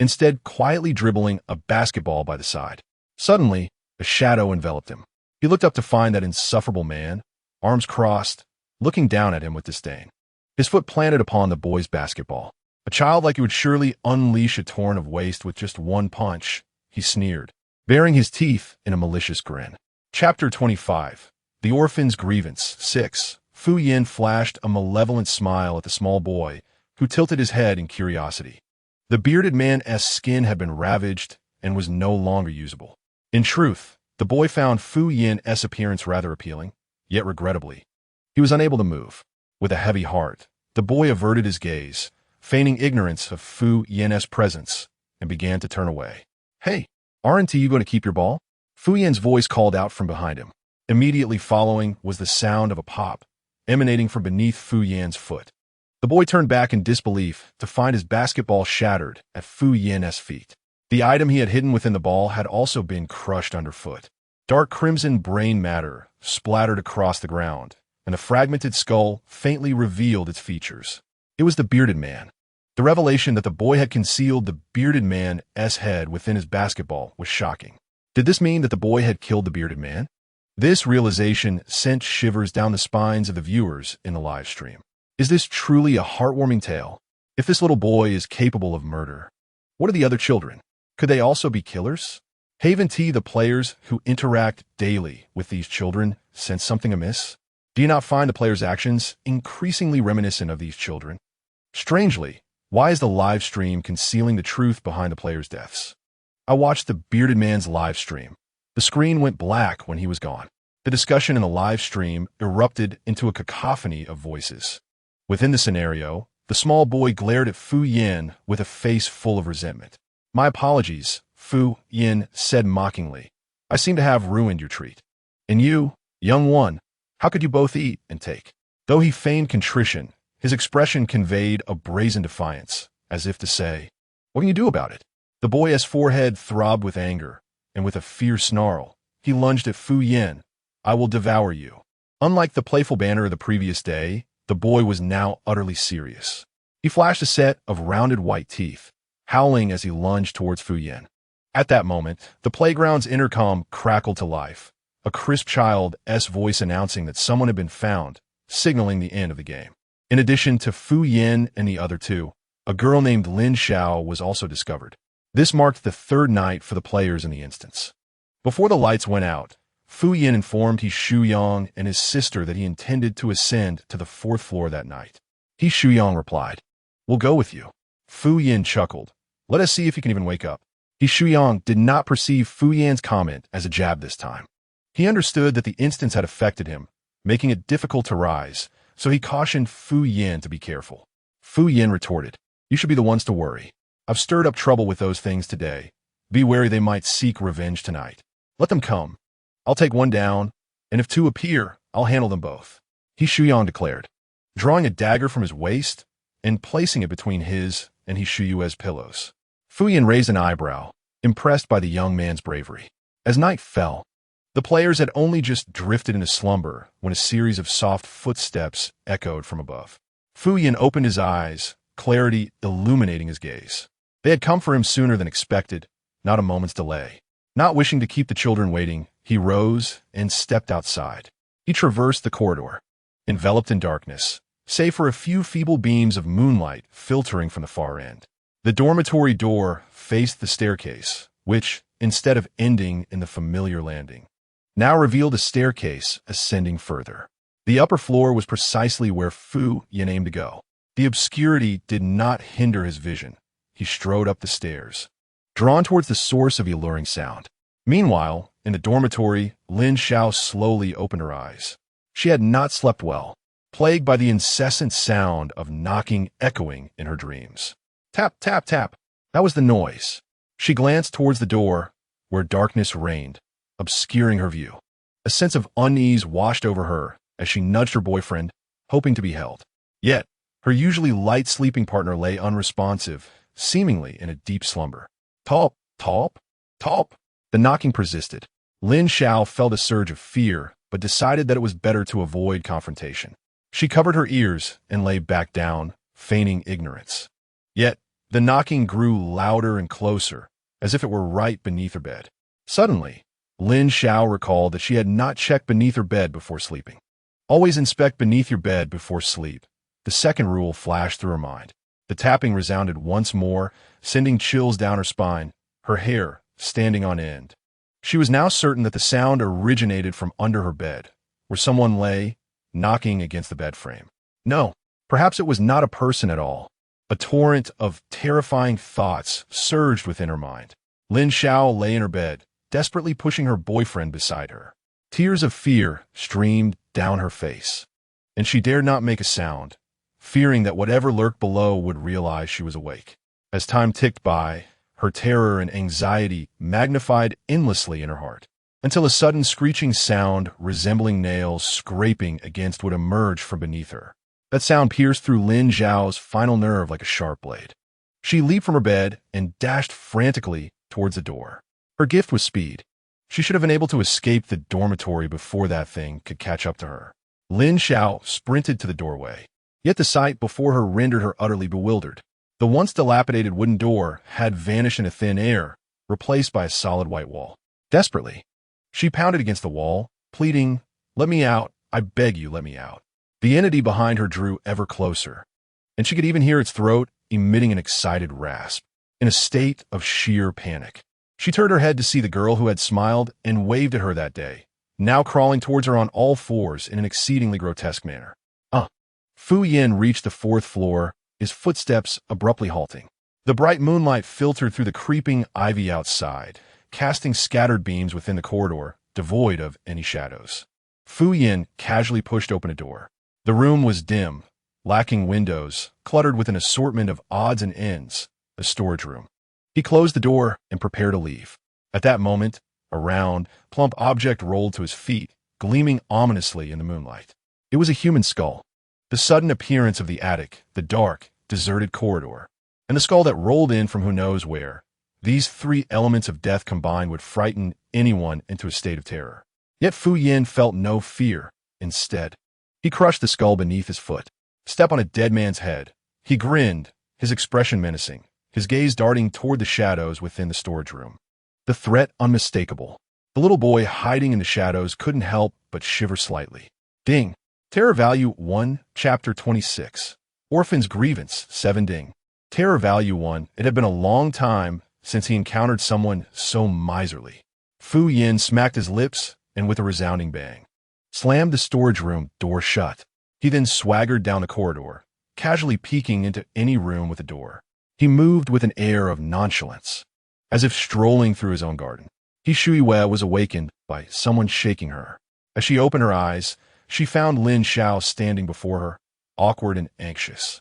instead quietly dribbling a basketball by the side. Suddenly, a shadow enveloped him. He looked up to find that insufferable man, arms crossed, looking down at him with disdain. His foot planted upon the boy's basketball. A child like you would surely unleash a torrent of waste with just one punch, he sneered, baring his teeth in a malicious grin. Chapter 25. The Orphan's Grievance. 6. Fu Yan flashed a malevolent smile at the small boy, who tilted his head in curiosity. The bearded man's skin had been ravaged and was no longer usable. In truth, the boy found Fu Yan's appearance rather appealing, yet regrettably, he was unable to move. With a heavy heart, the boy averted his gaze, feigning ignorance of Fu Yan's presence, and began to turn away. Hey, aren't you going to keep your ball? Fu Yan's voice called out from behind him. Immediately following was the sound of a pop, emanating from beneath Fu Yan's foot. The boy turned back in disbelief to find his basketball shattered at Fu Yan's feet. The item he had hidden within the ball had also been crushed underfoot. Dark crimson brain matter splattered across the ground, and the fragmented skull faintly revealed its features. It was the bearded man. The revelation that the boy had concealed the bearded man's head within his basketball was shocking. Did this mean that the boy had killed the bearded man? This realization sent shivers down the spines of the viewers in the live stream. Is this truly a heartwarming tale? If this little boy is capable of murder, what are the other children? Could they also be killers? Haven't the players who interact daily with these children sense something amiss? Do you not find the players' actions increasingly reminiscent of these children? Strangely, why is the live stream concealing the truth behind the players' deaths? I watched the bearded man's live stream. The screen went black when he was gone. The discussion in the live stream erupted into a cacophony of voices. Within the scenario, the small boy glared at Fu Yan with a face full of resentment. My apologies, Fu Yan said mockingly. I seem to have ruined your treat. And you, young one, how could you both eat and take? Though he feigned contrition, his expression conveyed a brazen defiance, as if to say, what can you do about it? The boy's forehead throbbed with anger, and with a fierce snarl, he lunged at Fu Yan. I will devour you. Unlike the playful banter of the previous day, the boy was now utterly serious. He flashed a set of rounded white teeth, howling as he lunged towards Fu Yan. At that moment, the playground's intercom crackled to life, a crisp child's voice announcing that someone had been found, signaling the end of the game. In addition to Fu Yan and the other two, a girl named Lin Xiao was also discovered. This marked the third night for the players in the instance. Before the lights went out, Fu Yan informed He Shuyang and his sister that he intended to ascend to the 4th floor that night. He Shuyang replied, We'll go with you. Fu Yan chuckled. Let us see if he can even wake up. He Shuyang did not perceive Fu Yan's comment as a jab this time. He understood that the instance had affected him, making it difficult to rise, so he cautioned Fu Yan to be careful. Fu Yan retorted, You should be the ones to worry. I've stirred up trouble with those things today. Be wary they might seek revenge tonight. Let them come. I'll take one down, and if two appear, I'll handle them both. He Shuyang declared, drawing a dagger from his waist and placing it between his and He Shuyue's pillows. Fu Yan raised an eyebrow, impressed by the young man's bravery. As night fell, the players had only just drifted into slumber when a series of soft footsteps echoed from above. Fu Yan opened his eyes, clarity illuminating his gaze. They had come for him sooner than expected, not a moment's delay. Not wishing to keep the children waiting, he rose and stepped outside. He traversed the corridor, enveloped in darkness, save for a few feeble beams of moonlight filtering from the far end. The dormitory door faced the staircase, which, instead of ending in the familiar landing, now revealed a staircase ascending further. The upper floor was precisely where Fu Yan aimed to go. The obscurity did not hinder his vision. He strode up the stairs, drawn towards the source of the alluring sound. Meanwhile, in the dormitory, Lin Xiao slowly opened her eyes. She had not slept well, plagued by the incessant sound of knocking echoing in her dreams. Tap, tap, tap. That was the noise. She glanced towards the door, where darkness reigned, obscuring her view. A sense of unease washed over her as she nudged her boyfriend, hoping to be held. Yet, her usually light sleeping partner lay unresponsive, seemingly in a deep slumber. Talp, talp, talp. The knocking persisted. Lin Xiao felt a surge of fear, but decided that it was better to avoid confrontation. She covered her ears and lay back down, feigning ignorance. Yet, the knocking grew louder and closer, as if it were right beneath her bed. Suddenly, Lin Xiao recalled that she had not checked beneath her bed before sleeping. Always inspect beneath your bed before sleep. The second rule flashed through her mind. The tapping resounded once more, sending chills down her spine, her hair standing on end. She was now certain that the sound originated from under her bed, where someone lay, knocking against the bed frame. No, perhaps it was not a person at all. A torrent of terrifying thoughts surged within her mind. Lin Xiao lay in her bed, desperately pushing her boyfriend beside her. Tears of fear streamed down her face, and she dared not make a sound, fearing that whatever lurked below would realize she was awake. As time ticked by, her terror and anxiety magnified endlessly in her heart, until a sudden screeching sound resembling nails scraping against would emerge from beneath her. That sound pierced through Lin Xiao's final nerve like a sharp blade. She leaped from her bed and dashed frantically towards the door. Her gift was speed. She should have been able to escape the dormitory before that thing could catch up to her. Lin Xiao sprinted to the doorway, yet the sight before her rendered her utterly bewildered. The once dilapidated wooden door had vanished into thin air, replaced by a solid white wall. Desperately, she pounded against the wall, pleading, "Let me out, I beg you, let me out." The entity behind her drew ever closer, and she could even hear its throat emitting an excited rasp. In a state of sheer panic, she turned her head to see the girl who had smiled and waved at her that day, now crawling towards her on all fours in an exceedingly grotesque manner. Fu Yin reached the fourth floor, his footsteps abruptly halting. The bright moonlight filtered through the creeping ivy outside, casting scattered beams within the corridor, devoid of any shadows. Fu Yin casually pushed open a door. The room was dim, lacking windows, cluttered with an assortment of odds and ends, a storage room. He closed the door and prepared to leave. At that moment, a round, plump object rolled to his feet, gleaming ominously in the moonlight. It was a human skull. The sudden appearance of the attic, the dark, deserted corridor, and the skull that rolled in from who knows where. These three elements of death combined would frighten anyone into a state of terror. Yet Fu Yin felt no fear. Instead, he crushed the skull beneath his foot. Step on a dead man's head. He grinned, his expression menacing, his gaze darting toward the shadows within the storage room. The threat unmistakable. The little boy hiding in the shadows couldn't help but shiver slightly. Ding. Terror Value 1, Chapter 26. Orphan's Grievance, 7 ding. Terror Value 1. It had been a long time since he encountered someone so miserly. Fu Yin smacked his lips and with a resounding bang, slammed the storage room door shut. He then swaggered down the corridor, casually peeking into any room with a door. He moved with an air of nonchalance, as if strolling through his own garden. He Shui was awakened by someone shaking her. As she opened her eyes, she found Lin Xiao standing before her, awkward and anxious.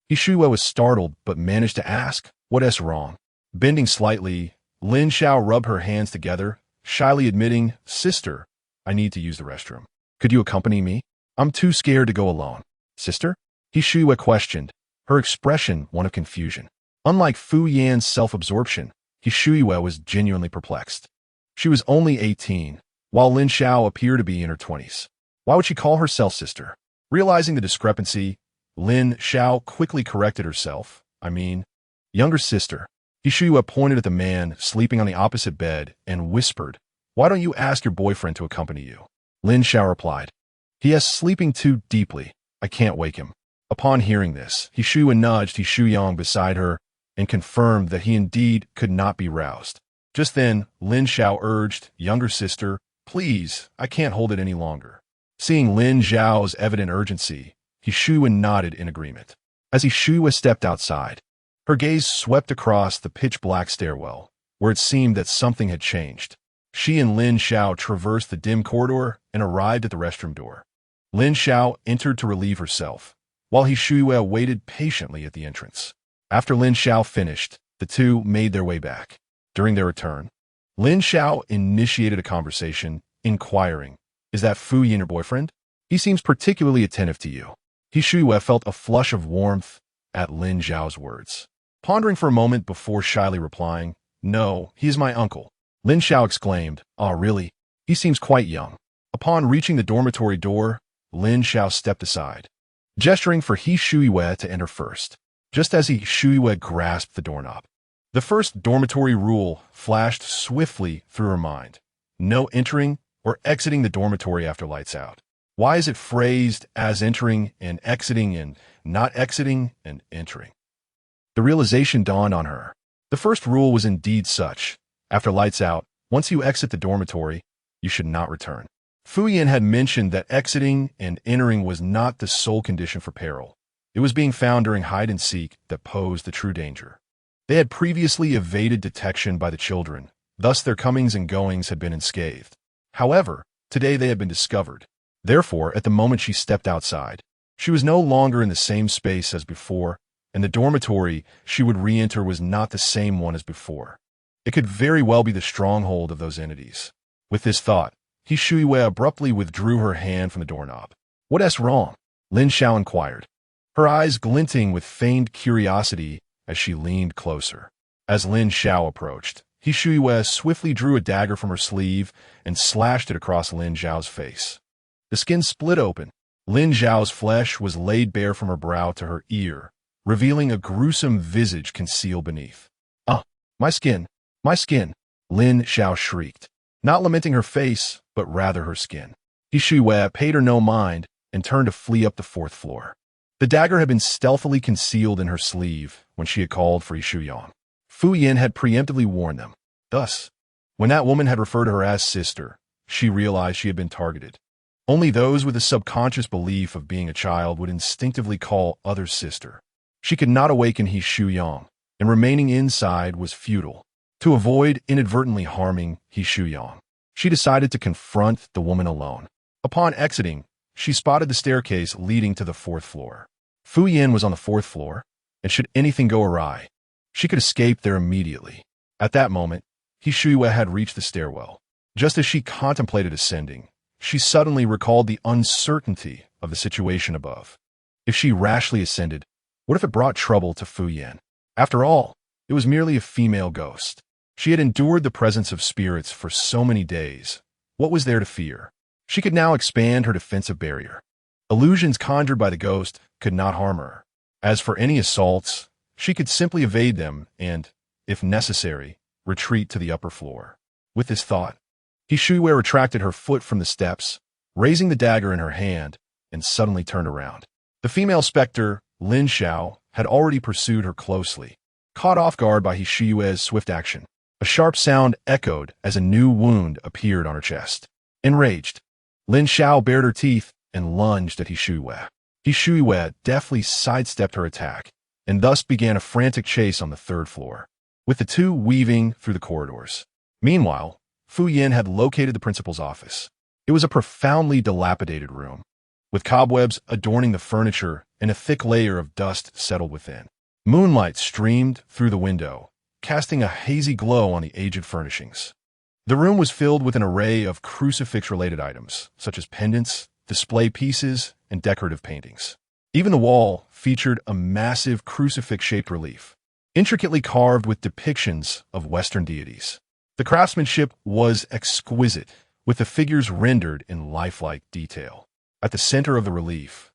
He Shui was startled but managed to ask, "What's wrong?" Bending slightly, Lin Xiao rubbed her hands together, shyly admitting, "Sister, I need to use the restroom. Could you accompany me? I'm too scared to go alone." "Sister?" He Shui questioned, her expression one of confusion. Unlike Fu Yan's self-absorption, He Shui was genuinely perplexed. She was only 18, while Lin Xiao appeared to be in her 20s. Why would she call herself sister? Realizing the discrepancy, Lin Xiao quickly corrected herself. Younger sister. He Shui pointed at the man sleeping on the opposite bed and whispered, "Why don't you ask your boyfriend to accompany you?" Lin Xiao replied, "He is sleeping too deeply. I can't wake him." Upon hearing this, He Shui nudged He Shuyang beside her and confirmed that he indeed could not be roused. Just then, Lin Xiao urged, "Younger sister, please, I can't hold it any longer." Seeing Lin Xiao's evident urgency, He Shui nodded in agreement. As he Shuiwe stepped outside, her gaze swept across the pitch-black stairwell, where it seemed that something had changed. She and Lin Xiao traversed the dim corridor and arrived at the restroom door. Lin Xiao entered to relieve herself, while he Shuiwe waited patiently at the entrance. After Lin Xiao finished, the two made their way back. During their return, Lin Xiao initiated a conversation, inquiring, "Is that Fu Yin your boyfriend? He seems particularly attentive to you." He Shuiwe felt a flush of warmth at Lin Xiao's words. Pondering for a moment before shyly replying, "No, he is my uncle." Lin Xiao exclaimed, "Oh, really? He seems quite young." Upon reaching the dormitory door, Lin Xiao stepped aside, gesturing for He Shuiwe to enter first. Just as He Shuiwe grasped the doorknob, the first dormitory rule flashed swiftly through her mind: no entering or exiting the dormitory after lights out. Why is it phrased as entering and exiting and not exiting and entering? The realization dawned on her. The first rule was indeed such: after lights out, once you exit the dormitory, you should not return. Fu Yin had mentioned that exiting and entering was not the sole condition for peril. It was being found during hide-and-seek that posed the true danger. They had previously evaded detection by the children, thus their comings and goings had been unscathed. However, today they had been discovered. Therefore, at the moment she stepped outside, she was no longer in the same space as before, and the dormitory she would re-enter was not the same one as before. It could very well be the stronghold of those entities. With this thought, He Shuiwe abruptly withdrew her hand from the doorknob. "What's wrong?" Lin Xiao inquired, her eyes glinting with feigned curiosity as she leaned closer. As Lin Xiao approached, He Shuiwe swiftly drew a dagger from her sleeve and slashed it across Lin Xiao's face. The skin split open. Lin Xiao's flesh was laid bare from her brow to her ear, revealing a gruesome visage concealed beneath. "Ah, my skin, my skin!" Lin Xiao shrieked, not lamenting her face, but rather her skin. He Shuiwe paid her no mind and turned to flee up the 4th floor. The dagger had been stealthily concealed in her sleeve when she had called for Yishuyang. Fu Yin had preemptively warned them. Thus, when that woman had referred to her as sister, she realized she had been targeted. Only those with a subconscious belief of being a child would instinctively call others sister. She could not awaken He Shuyang, and remaining inside was futile. To avoid inadvertently harming He Shuyang, she decided to confront the woman alone. Upon exiting, she spotted the staircase leading to the 4th floor. Fu Yin was on the 4th floor, and should anything go awry, she could escape there immediately. At that moment, He Shuiwe had reached the stairwell. Just as she contemplated ascending, she suddenly recalled the uncertainty of the situation above. If she rashly ascended, what if it brought trouble to Fu Yin? After all, it was merely a female ghost. She had endured the presence of spirits for so many days. What was there to fear? She could now expand her defensive barrier. Illusions conjured by the ghost could not harm her. As for any assaults, she could simply evade them and, if necessary, retreat to the upper floor. With this thought, He Shuiwe retracted her foot from the steps, raising the dagger in her hand, and suddenly turned around. The female specter, Lin Xiao, had already pursued her closely. Caught off guard by He Shuiwe's swift action, a sharp sound echoed as a new wound appeared on her chest. Enraged, Lin Xiao bared her teeth and lunged at He Shuiwe. He Shuiwe deftly sidestepped her attack, and thus began a frantic chase on the 3rd floor, with the two weaving through the corridors. Meanwhile, Fu Yin had located the principal's office. It was a profoundly dilapidated room, with cobwebs adorning the furniture and a thick layer of dust settled within. Moonlight streamed through the window, casting a hazy glow on the aged furnishings. The room was filled with an array of crucifix-related items, such as pendants, display pieces, and decorative paintings. Even the wall featured a massive crucifix-shaped relief, intricately carved with depictions of Western deities. The craftsmanship was exquisite, with the figures rendered in lifelike detail. At the center of the relief,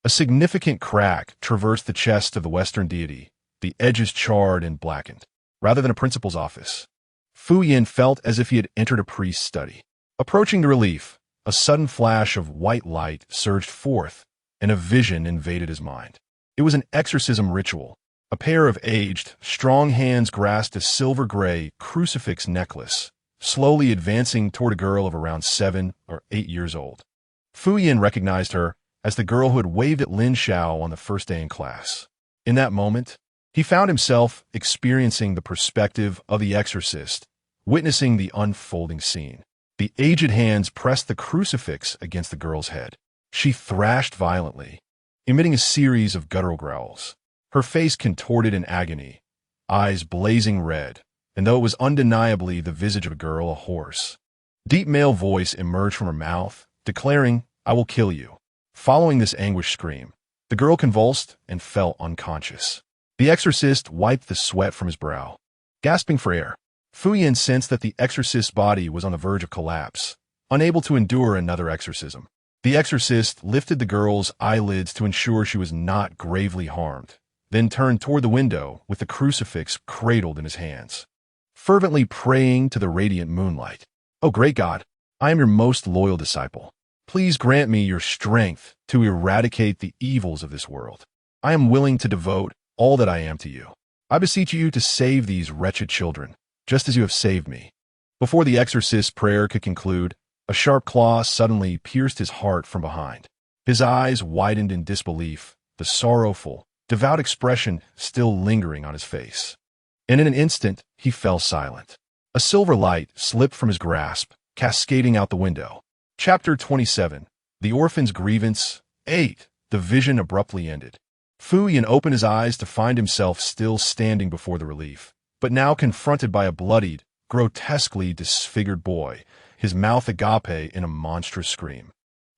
a significant crack traversed the chest of the Western deity, the edges charred and blackened. Rather than a principal's office, Fu Yin felt as if he had entered a priest's study. Approaching the relief, a sudden flash of white light surged forth, and a vision invaded his mind. It was an exorcism ritual. A pair of aged, strong hands grasped a silver-gray crucifix necklace, slowly advancing toward a girl of around 7 or 8 years old. Fu Yin recognized her as the girl who had waved at Lin Xiao on the first day in class. In that moment, he found himself experiencing the perspective of the exorcist, witnessing the unfolding scene. The aged hands pressed the crucifix against the girl's head. She thrashed violently, emitting a series of guttural growls. Her face contorted in agony, eyes blazing red, and though it was undeniably the visage of a girl, a hoarse, deep male voice emerged from her mouth, declaring, "I will kill you." Following this anguished scream, the girl convulsed and fell unconscious. The exorcist wiped the sweat from his brow. Gasping for air, Fu Yan sensed that the exorcist's body was on the verge of collapse, unable to endure another exorcism. The exorcist lifted the girl's eyelids to ensure she was not gravely harmed, then turned toward the window with the crucifix cradled in his hands, fervently praying to the radiant moonlight. "Oh, great God, I am your most loyal disciple. Please grant me your strength to eradicate the evils of this world. I am willing to devote all that I am to you. I beseech you to save these wretched children, just as you have saved me." Before the exorcist's prayer could conclude, a sharp claw suddenly pierced his heart from behind. His eyes widened in disbelief, the sorrowful, devout expression still lingering on his face. And in an instant, he fell silent. A silver light slipped from his grasp, cascading out the window. Chapter 27. The Orphan's Grievance. 8. The vision abruptly ended. Fu Yan opened his eyes to find himself still standing before the relief, but now confronted by a bloodied, grotesquely disfigured boy, his mouth agape in a monstrous scream.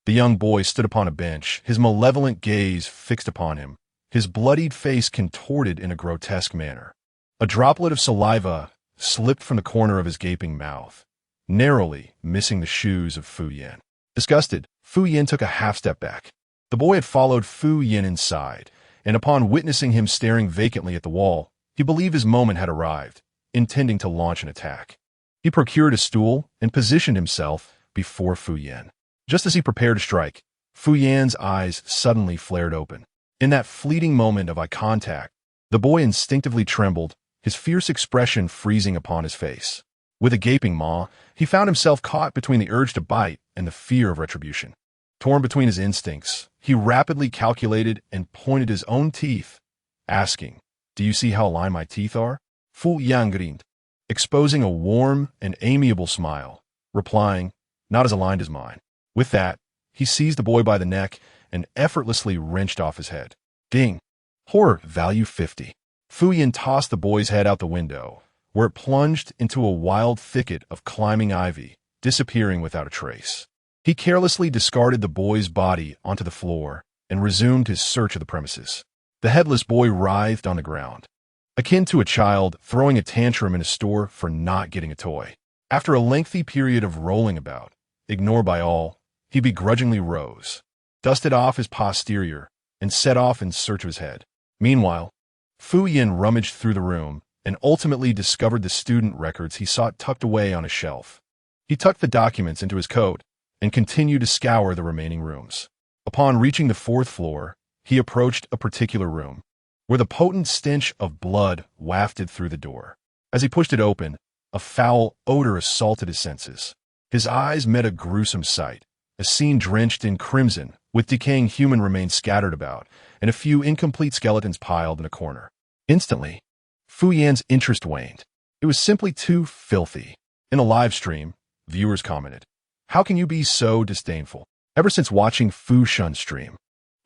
The young boy stood upon a bench, his malevolent gaze fixed upon him, his bloodied face contorted in a grotesque manner. A droplet of saliva slipped from the corner of his gaping mouth, narrowly missing the shoes of Fu Yan. Disgusted, Fu Yan took a half-step back. The boy had followed Fu Yan inside, and upon witnessing him staring vacantly at the wall, he believed his moment had arrived, intending to launch an attack. He procured a stool and positioned himself before Fu Yan. Just as he prepared to strike, Fu Yan's eyes suddenly flared open. In that fleeting moment of eye contact, the boy instinctively trembled, his fierce expression freezing upon his face. With a gaping maw, he found himself caught between the urge to bite and the fear of retribution. Torn between his instincts, he rapidly calculated and pointed his own teeth, asking, "Do you see how aligned my teeth are?" Fu Yan grinned, exposing a warm and amiable smile, replying, "Not as aligned as mine." With that, he seized the boy by the neck and effortlessly wrenched off his head. Ding! Horror value 50. Fu Yan tossed the boy's head out the window, where it plunged into a wild thicket of climbing ivy, disappearing without a trace. He carelessly discarded the boy's body onto the floor and resumed his search of the premises. The headless boy writhed on the ground, akin to a child throwing a tantrum in a store for not getting a toy. After a lengthy period of rolling about, ignored by all, he begrudgingly rose, dusted off his posterior, and set off in search of his head. Meanwhile, Fu Yan rummaged through the room and ultimately discovered the student records he sought tucked away on a shelf. He tucked the documents into his coat and continued to scour the remaining rooms. Upon reaching the 4th floor, he approached a particular room, where the potent stench of blood wafted through the door. As he pushed it open, a foul odor assaulted his senses. His eyes met a gruesome sight, a scene drenched in crimson, with decaying human remains scattered about, and a few incomplete skeletons piled in a corner. Instantly, Fu Yan's interest waned. It was simply too filthy. In a live stream, viewers commented, "How can you be so disdainful?" Ever since watching Fu Shun's stream,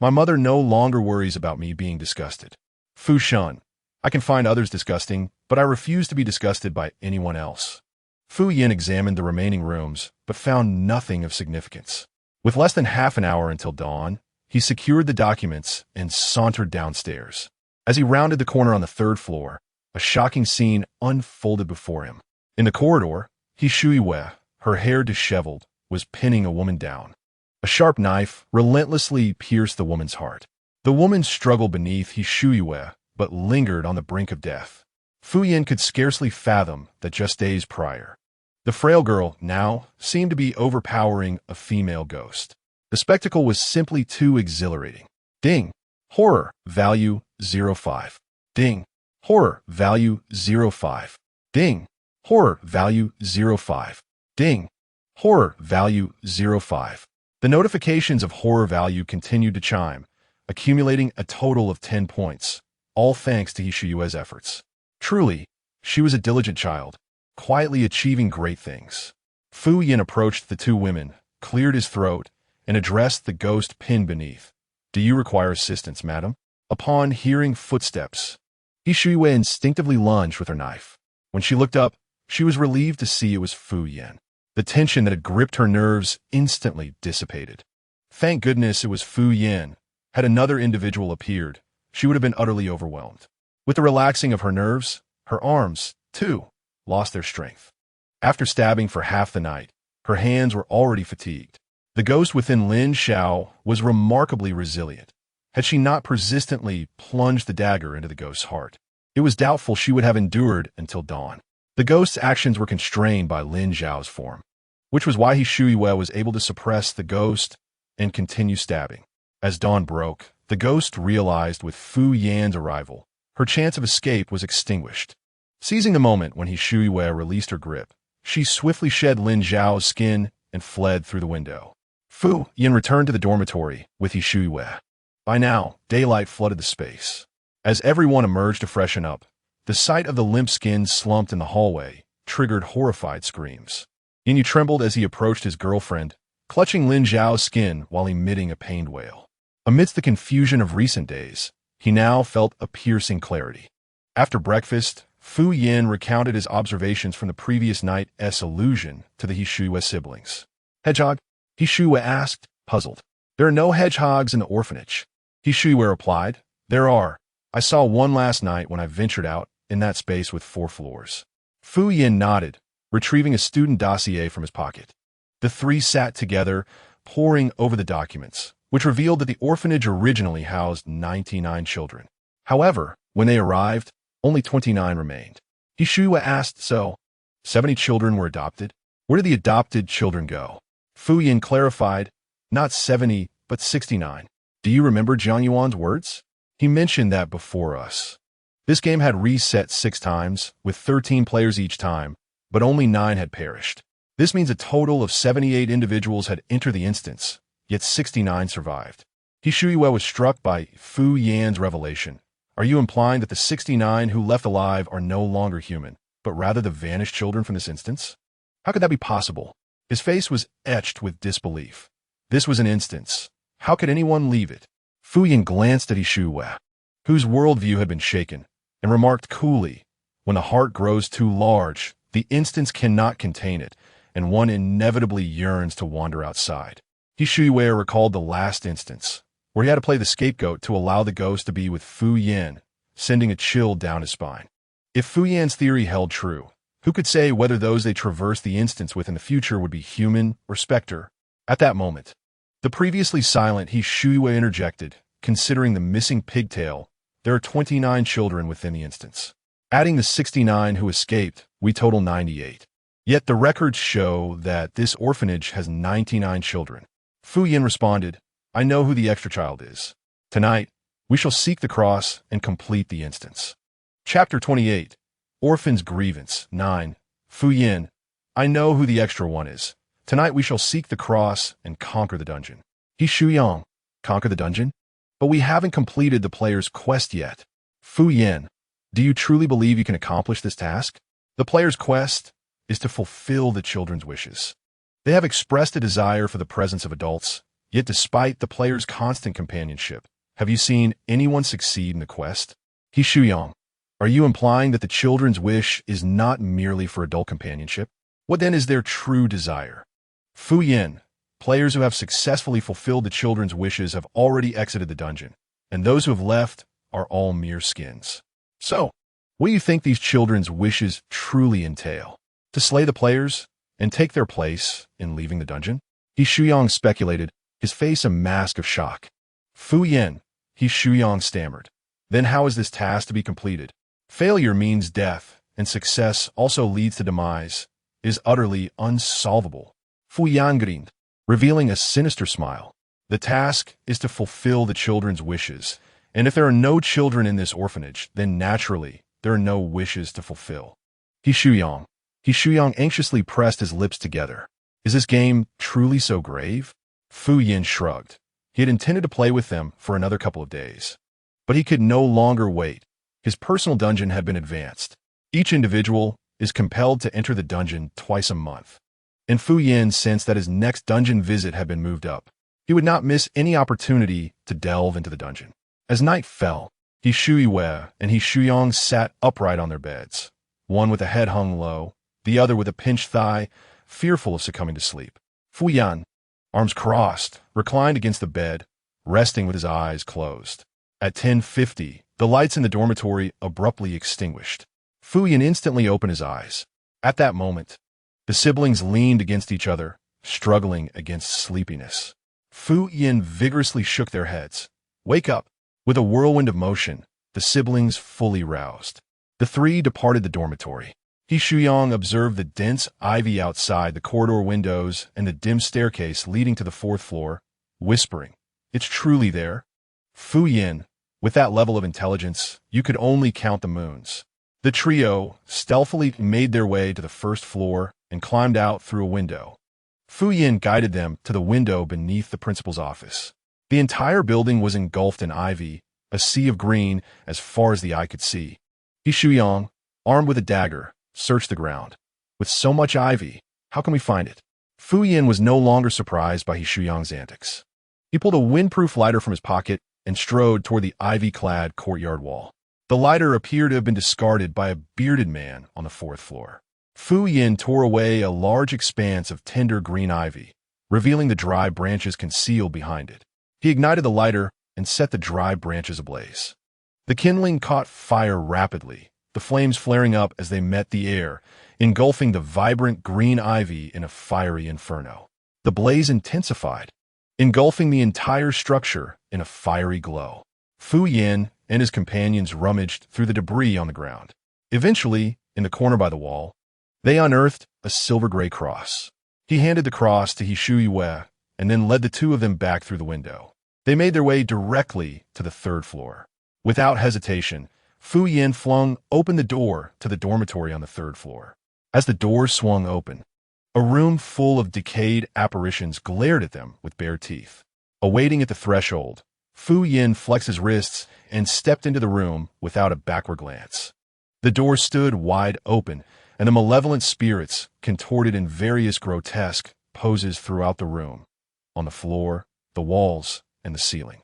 my mother no longer worries about me being disgusted. Fu Shun, I can find others disgusting, but I refuse to be disgusted by anyone else. Fu Yan examined the remaining rooms, but found nothing of significance. With less than half an hour until dawn, he secured the documents and sauntered downstairs. As he rounded the corner on the 3rd floor, a shocking scene unfolded before him. In the corridor, He Shuiwe, her hair disheveled, was pinning a woman down. A sharp knife relentlessly pierced the woman's heart. The woman struggled beneath He Shuiwe, but lingered on the brink of death. Fu Yan could scarcely fathom that just days prior, the frail girl now seemed to be overpowering a female ghost. The spectacle was simply too exhilarating. Ding! Horror value 05. Ding! Horror value 05. Ding! Horror value 05. Ding! Horror value 05. The notifications of horror value continued to chime, accumulating a total of 10 points, all thanks to Hishiyue's efforts. Truly, she was a diligent child, quietly achieving great things. Fu Yin approached the two women, cleared his throat, and addressed the ghost pinned beneath. Do you require assistance, madam? Upon hearing footsteps, Hishiyue instinctively lunged with her knife. When she looked up, she was relieved to see it was Fu Yin. The tension that had gripped her nerves instantly dissipated. Thank goodness it was Fu Yin. Had another individual appeared, she would have been utterly overwhelmed. With the relaxing of her nerves, her arms, too, lost their strength. After stabbing for half the night, her hands were already fatigued. The ghost within Lin Xiao was remarkably resilient. Had she not persistently plunged the dagger into the ghost's heart, it was doubtful she would have endured until dawn. The ghost's actions were constrained by Lin Xiao's form, which was why Hishiyue was able to suppress the ghost and continue stabbing. As dawn broke, the ghost realized with Fu Yan's arrival, her chance of escape was extinguished. Seizing the moment when Hishiyue released her grip, she swiftly shed Lin Xiao's skin and fled through the window. Fu Yan returned to the dormitory with Hishiyue. By now, daylight flooded the space. As everyone emerged to freshen up, the sight of the limp skin slumped in the hallway triggered horrified screams. Yin trembled as he approached his girlfriend, clutching Lin Xiao's skin while emitting a pained wail. Amidst the confusion of recent days, he now felt a piercing clarity. After breakfast, Fu Yin recounted his observations from the previous night's allusion to the Hishiyue siblings. Hedgehog? Hishiyue asked, puzzled. There are no hedgehogs in the orphanage. Hishiyue replied, There are. I saw one last night when I ventured out in that space with 4 floors. Fu Yin nodded, retrieving a student dossier from his pocket. The three sat together, poring over the documents, which revealed that the orphanage originally housed 99 children. However, when they arrived, only 29 remained. Hishiyue asked, So, 70 children were adopted? Where did the adopted children go? Fu Yin clarified, Not 70, but 69. Do you remember Jiang Yuan's words? He mentioned that before us. This game had reset 6 times, with 13 players each time, but only 9 had perished. This means a total of 78 individuals had entered the instance, yet 69 survived. Hishiyue was struck by Fu Yan's revelation. Are you implying that the 69 who left alive are no longer human, but rather the vanished children from this instance? How could that be possible? His face was etched with disbelief. This was an instance. How could anyone leave it? Fu Yan glanced at Hishiyue, whose worldview had been shaken, and remarked coolly, When the heart grows too large, the instance cannot contain it, and one inevitably yearns to wander outside. Hishiyue recalled the last instance, where he had to play the scapegoat to allow the ghost to be with Fu Yan, sending a chill down his spine. If Fu Yan's theory held true, who could say whether those they traversed the instance with in the future would be human or specter? At that moment, the previously silent Hishiyue interjected, considering the missing pigtail, there are 29 children within the instance. Adding the 69 who escaped, we total 98. Yet the records show that this orphanage has 99 children. Fu Yan responded, I know who the extra child is. Tonight, we shall seek the cross and complete the instance. Chapter 28, Orphan's Grievance, 9. Fu Yan, I know who the extra one is. Tonight we shall seek the cross and conquer the dungeon. Hishiyang, conquer the dungeon? But we haven't completed the player's quest yet. Fu Yan, do you truly believe you can accomplish this task? The player's quest is to fulfill the children's wishes. They have expressed a desire for the presence of adults, yet despite the player's constant companionship, have you seen anyone succeed in the quest? Hishiyang, are you implying that the children's wish is not merely for adult companionship? What then is their true desire? Fu Yan, players who have successfully fulfilled the children's wishes have already exited the dungeon, and those who have left are all mere skins. So, what do you think these children's wishes truly entail? To slay the players and take their place in leaving the dungeon? Hishiyang speculated, his face a mask of shock. Fu Yan, Hishiyang stammered. Then how is this task to be completed? Failure means death, and success also leads to demise. It is utterly unsolvable. Fu Yan grinned, revealing a sinister smile. The task is to fulfill the children's wishes, and if there are no children in this orphanage, then naturally there are no wishes to fulfill. Hishiyang anxiously pressed his lips together. Is this game truly so grave? Fu Yan shrugged. He had intended to play with them for another couple of days. But he could no longer wait. His personal dungeon had been advanced. Each individual is compelled to enter the dungeon twice a month. And Fu Yin sensed that his next dungeon visit had been moved up. He would not miss any opportunity to delve into the dungeon. As night fell, He Shu Yue and He Shuyang sat upright on their beds, one with a head hung low, the other with a pinched thigh, fearful of succumbing to sleep. Fu Yan, arms crossed, reclined against the bed, resting with his eyes closed. At 10:50, the lights in the dormitory abruptly extinguished. Fu Yan instantly opened his eyes. At that moment, the siblings leaned against each other, struggling against sleepiness. Fu Yan vigorously shook their heads. Wake up! With a whirlwind of motion, the siblings fully roused. The three departed the dormitory. He Shuyang observed the dense ivy outside the corridor windows and the dim staircase leading to the fourth floor, whispering, "It's truly there." Fu Yin, with that level of intelligence, you could only count the moons. The trio stealthily made their way to the first floor and climbed out through a window. Fu Yin guided them to the window beneath the principal's office. The entire building was engulfed in ivy, a sea of green as far as the eye could see. He Shuyang, armed with a dagger, searched the ground. With so much ivy, how can we find it? Fu Yin was no longer surprised by He Shuyang's antics. He pulled a windproof lighter from his pocket and strode toward the ivy-clad courtyard wall. The lighter appeared to have been discarded by a bearded man on the fourth floor. Fu Yin tore away a large expanse of tender green ivy, revealing the dry branches concealed behind it. He ignited the lighter and set the dry branches ablaze. The kindling caught fire rapidly, the flames flaring up as they met the air, engulfing the vibrant green ivy in a fiery inferno. The blaze intensified, engulfing the entire structure in a fiery glow. Fu Yin and his companions rummaged through the debris on the ground. Eventually, in the corner by the wall, they unearthed a silver-gray cross. He handed the cross to He Shu Yue and then led the two of them back through the window. They made their way directly to the third floor. Without hesitation, Fu Yin flung open the door to the dormitory on the third floor. As the door swung open, a room full of decayed apparitions glared at them with bare teeth. Awaiting at the threshold, Fu Yin flexed his wrists and stepped into the room without a backward glance. The door stood wide open, and the malevolent spirits contorted in various grotesque poses throughout the room, on the floor, the walls, and the ceiling.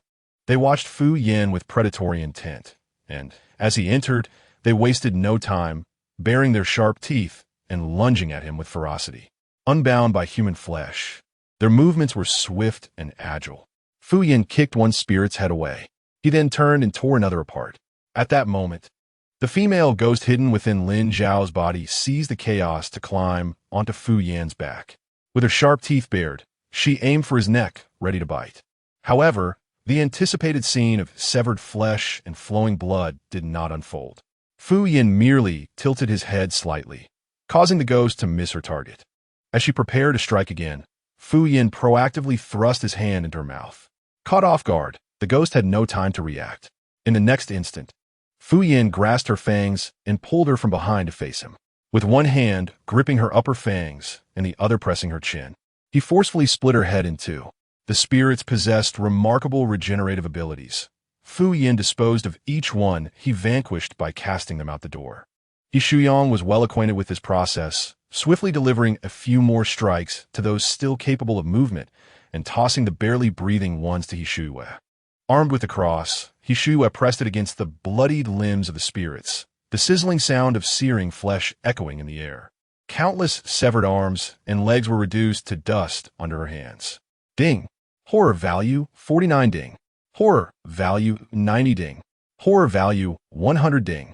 They watched Fu Yin with predatory intent, and, as he entered, they wasted no time, baring their sharp teeth and lunging at him with ferocity. Unbound by human flesh, their movements were swift and agile. Fu Yin kicked one spirit's head away. He then turned and tore another apart. At that moment, the female ghost hidden within Lin Zhao's body seized the chaos to climb onto Fu Yan's back. With her sharp teeth bared, she aimed for his neck, ready to bite. However, the anticipated scene of severed flesh and flowing blood did not unfold. Fu Yin merely tilted his head slightly, causing the ghost to miss her target. As she prepared to strike again, Fu Yin proactively thrust his hand into her mouth. Caught off guard, the ghost had no time to react. In the next instant, Fu Yin grasped her fangs and pulled her from behind to face him. With one hand gripping her upper fangs and the other pressing her chin, he forcefully split her head in two. The spirits possessed remarkable regenerative abilities. Fu Yin disposed of each one he vanquished by casting them out the door. He Shuyang was well acquainted with this process, swiftly delivering a few more strikes to those still capable of movement and tossing the barely breathing ones to He Shu Yue. Armed with the cross, He Shu Yue pressed it against the bloodied limbs of the spirits, the sizzling sound of searing flesh echoing in the air. Countless severed arms and legs were reduced to dust under her hands. Ding. Horror value 49 ding. Horror value 90 ding. Horror value 100 ding.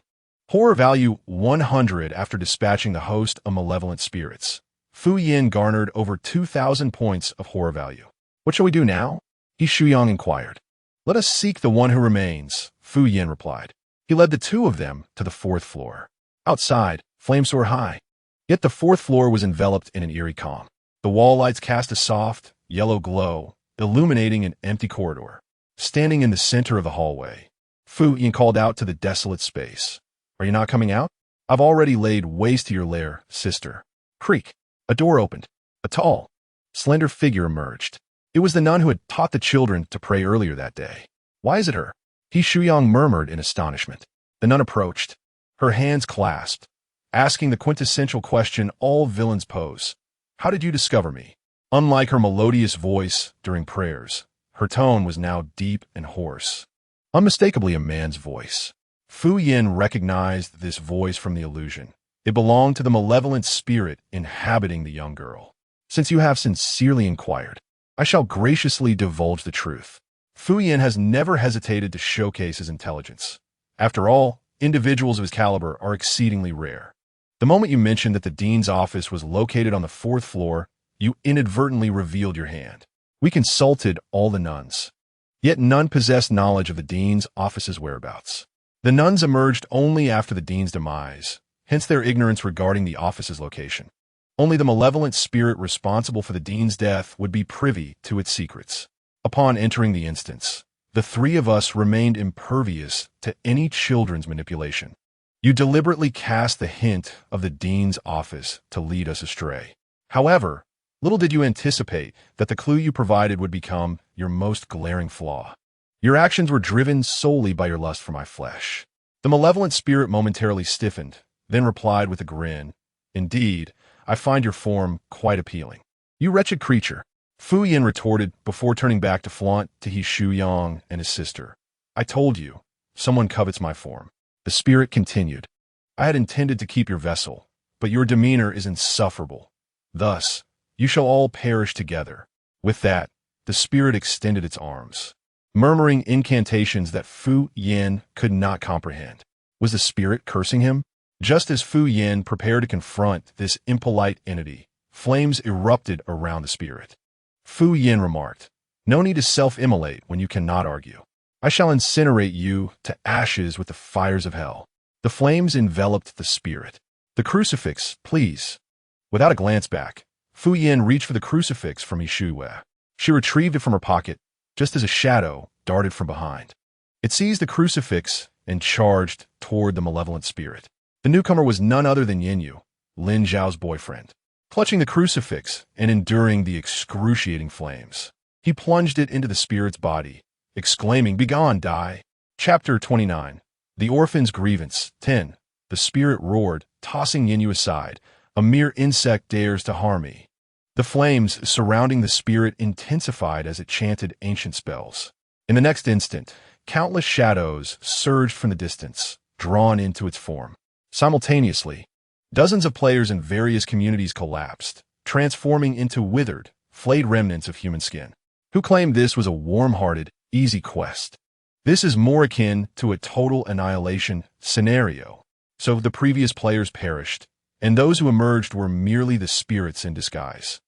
Horror value 100. After dispatching the host of malevolent spirits, Fu Yin garnered over 2,000 points of horror value. What shall we do now? He Shuyang inquired. Let us seek the one who remains, Fu Yin replied. He led the two of them to the fourth floor. Outside, flames soared high. Yet the fourth floor was enveloped in an eerie calm. The wall lights cast a soft, yellow glow, illuminating an empty corridor. Standing in the center of the hallway, Fu Yin called out to the desolate space. Are you not coming out? I've already laid waste to your lair, sister. Creak. A door opened. A tall, slender figure emerged. It was the nun who had taught the children to pray earlier that day. Why is it her? He Shuyang murmured in astonishment. The nun approached, her hands clasped, asking the quintessential question all villains pose. How did you discover me? Unlike her melodious voice during prayers, her tone was now deep and hoarse, unmistakably a man's voice. Fu Yin recognized this voice from the illusion. It belonged to the malevolent spirit inhabiting the young girl. Since you have sincerely inquired, I shall graciously divulge the truth. Fu Yin has never hesitated to showcase his intelligence. After all, individuals of his caliber are exceedingly rare. The moment you mentioned that the dean's office was located on the 4th floor, you inadvertently revealed your hand. We consulted all the nuns, yet none possessed knowledge of the dean's office's whereabouts. The nuns emerged only after the dean's demise, hence their ignorance regarding the office's location. Only the malevolent spirit responsible for the dean's death would be privy to its secrets. Upon entering the instance, the three of us remained impervious to any children's manipulation. You deliberately cast the hint of the dean's office to lead us astray. However, little did you anticipate that the clue you provided would become your most glaring flaw. Your actions were driven solely by your lust for my flesh. The malevolent spirit momentarily stiffened, then replied with a grin. Indeed, I find your form quite appealing. You wretched creature, Fu Yin retorted before turning back to flaunt to He Shuyang and his sister. I told you, someone covets my form. The spirit continued. I had intended to keep your vessel, but your demeanor is insufferable. Thus, you shall all perish together. With that, the spirit extended its arms, murmuring incantations that Fu Yin could not comprehend. Was the spirit cursing him? Just as Fu Yin prepared to confront this impolite entity, flames erupted around the spirit. Fu Yin remarked, no need to self-immolate when you cannot argue. I shall incinerate you to ashes with the fires of hell. The flames enveloped the spirit. The crucifix, please. Without a glance back, Fu Yin reached for the crucifix from Yishuwe. She retrieved it from her pocket, just as a shadow darted from behind. It seized the crucifix and charged toward the malevolent spirit. The newcomer was none other than Yinyu, Lin Zhao's boyfriend. Clutching the crucifix and enduring the excruciating flames, he plunged it into the spirit's body, exclaiming, "Begone, die!" Chapter 29. The Orphan's Grievance. 10. The spirit roared, tossing Yinyu aside. A mere insect dares to harm me. The flames surrounding the spirit intensified as it chanted ancient spells. In the next instant, countless shadows surged from the distance, drawn into its form. Simultaneously, dozens of players in various communities collapsed, transforming into withered, flayed remnants of human skin. Who claimed this was a warm-hearted, easy quest? This is more akin to a total annihilation scenario. So the previous players perished, and those who emerged were merely the spirits in disguise.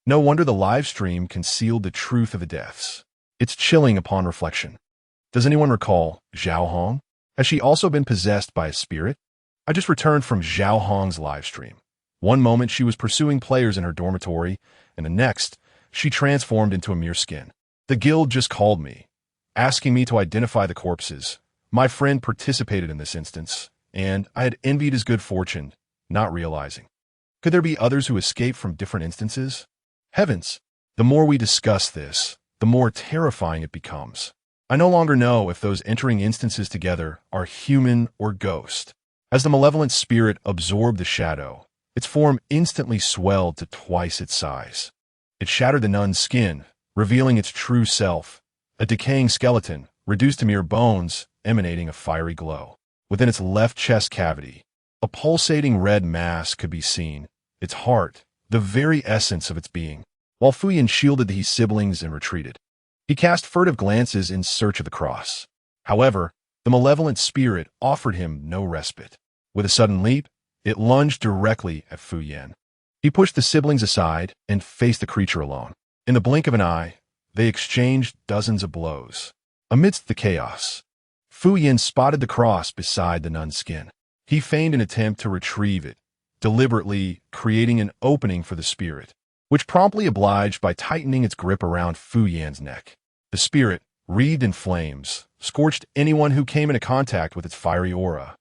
No wonder the live stream concealed the truth of the deaths. It's chilling upon reflection. Does anyone recall Zhao Hong? Has she also been possessed by a spirit? I just returned from Zhao Hong's live stream. One moment she was pursuing players in her dormitory, and the next, she transformed into a mere skin. The guild just called me, asking me to identify the corpses. My friend participated in this instance, and I had envied his good fortune, not realizing. Could there be others who escaped from different instances? Heavens! The more we discuss this, the more terrifying it becomes. I no longer know if those entering instances together are human or ghost. As the malevolent spirit absorbed the shadow, its form instantly swelled to twice its size. It shattered the nun's skin, revealing its true self, a decaying skeleton, reduced to mere bones, emanating a fiery glow. Within its left chest cavity, a pulsating red mass could be seen, its heart, the very essence of its being. While Fu Yin shielded his siblings and retreated, he cast furtive glances in search of the cross. However, the malevolent spirit offered him no respite. With a sudden leap, it lunged directly at Fu Yin. He pushed the siblings aside and faced the creature alone. In the blink of an eye, they exchanged dozens of blows. Amidst the chaos, Fu Yin spotted the cross beside the nun's skin. He feigned an attempt to retrieve it, deliberately creating an opening for the spirit, which promptly obliged by tightening its grip around Fu Yin's neck. The spirit, wreathed in flames, scorched anyone who came into contact with its fiery aura.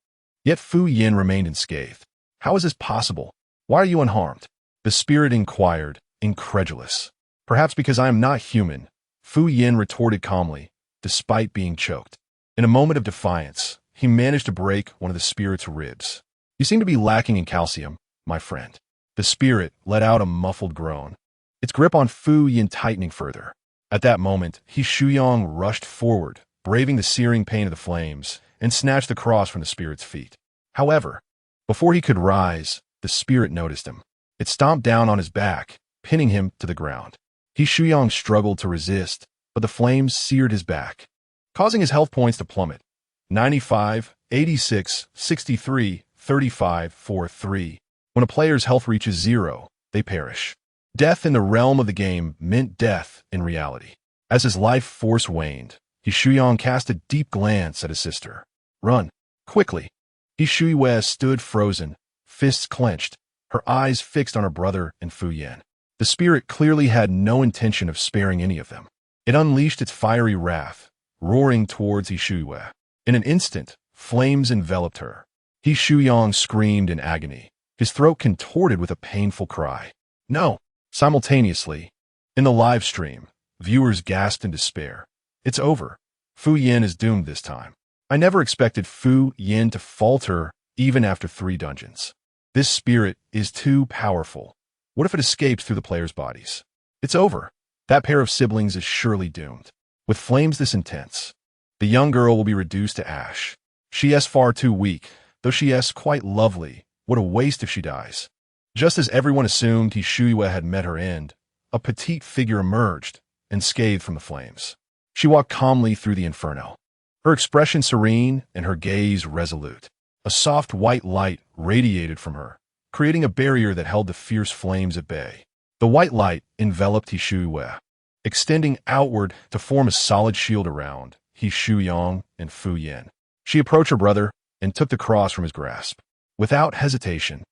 Yet Fu Yin remained unscathed. How is this possible? Why are you unharmed? The spirit inquired, incredulous. Perhaps because I am not human, Fu Yin retorted calmly, despite being choked. In a moment of defiance, he managed to break one of the spirit's ribs. "You seem to be lacking in calcium, my friend." The spirit let out a muffled groan, its grip on Fu Yin tightening further. At that moment, He Shuyang rushed forward, braving the searing pain of the flames, and snatched the cross from the spirit's feet. However, before he could rise, the spirit noticed him. It stomped down on his back, pinning him to the ground. He Shuyang struggled to resist, but the flames seared his back, causing his health points to plummet. 95, 86, 63, 35, 43. When a player's health reaches 0, they perish. Death in the realm of the game meant death in reality. As his life force waned, He Shuyang cast a deep glance at his sister. "Run, quickly." He Shuyue stood frozen, fists clenched, her eyes fixed on her brother and Fu Yan. The spirit clearly had no intention of sparing any of them. It unleashed its fiery wrath, roaring towards He Shuyue. In an instant, flames enveloped her. He Shuyang screamed in agony, his throat contorted with a painful cry. "No!" Simultaneously, in the live stream, viewers gasped in despair. "It's over. Fu Yin is doomed this time." I never expected Fu Yin to falter even after 3 dungeons. This spirit is too powerful. What if it escapes through the players' bodies? It's over. That pair of siblings is surely doomed. With flames this intense, the young girl will be reduced to ash. She is far too weak, though she is quite lovely. What a waste if she dies. Just as everyone assumed He Shuyue had met her end, a petite figure emerged, unscathed from the flames. She walked calmly through the inferno, her expression serene and her gaze resolute. A soft white light radiated from her, creating a barrier that held the fierce flames at bay. The white light enveloped He Shuyue, extending outward to form a solid shield around He Shuyang and Fu Yin. She approached her brother and took the cross from his grasp. Without hesitation,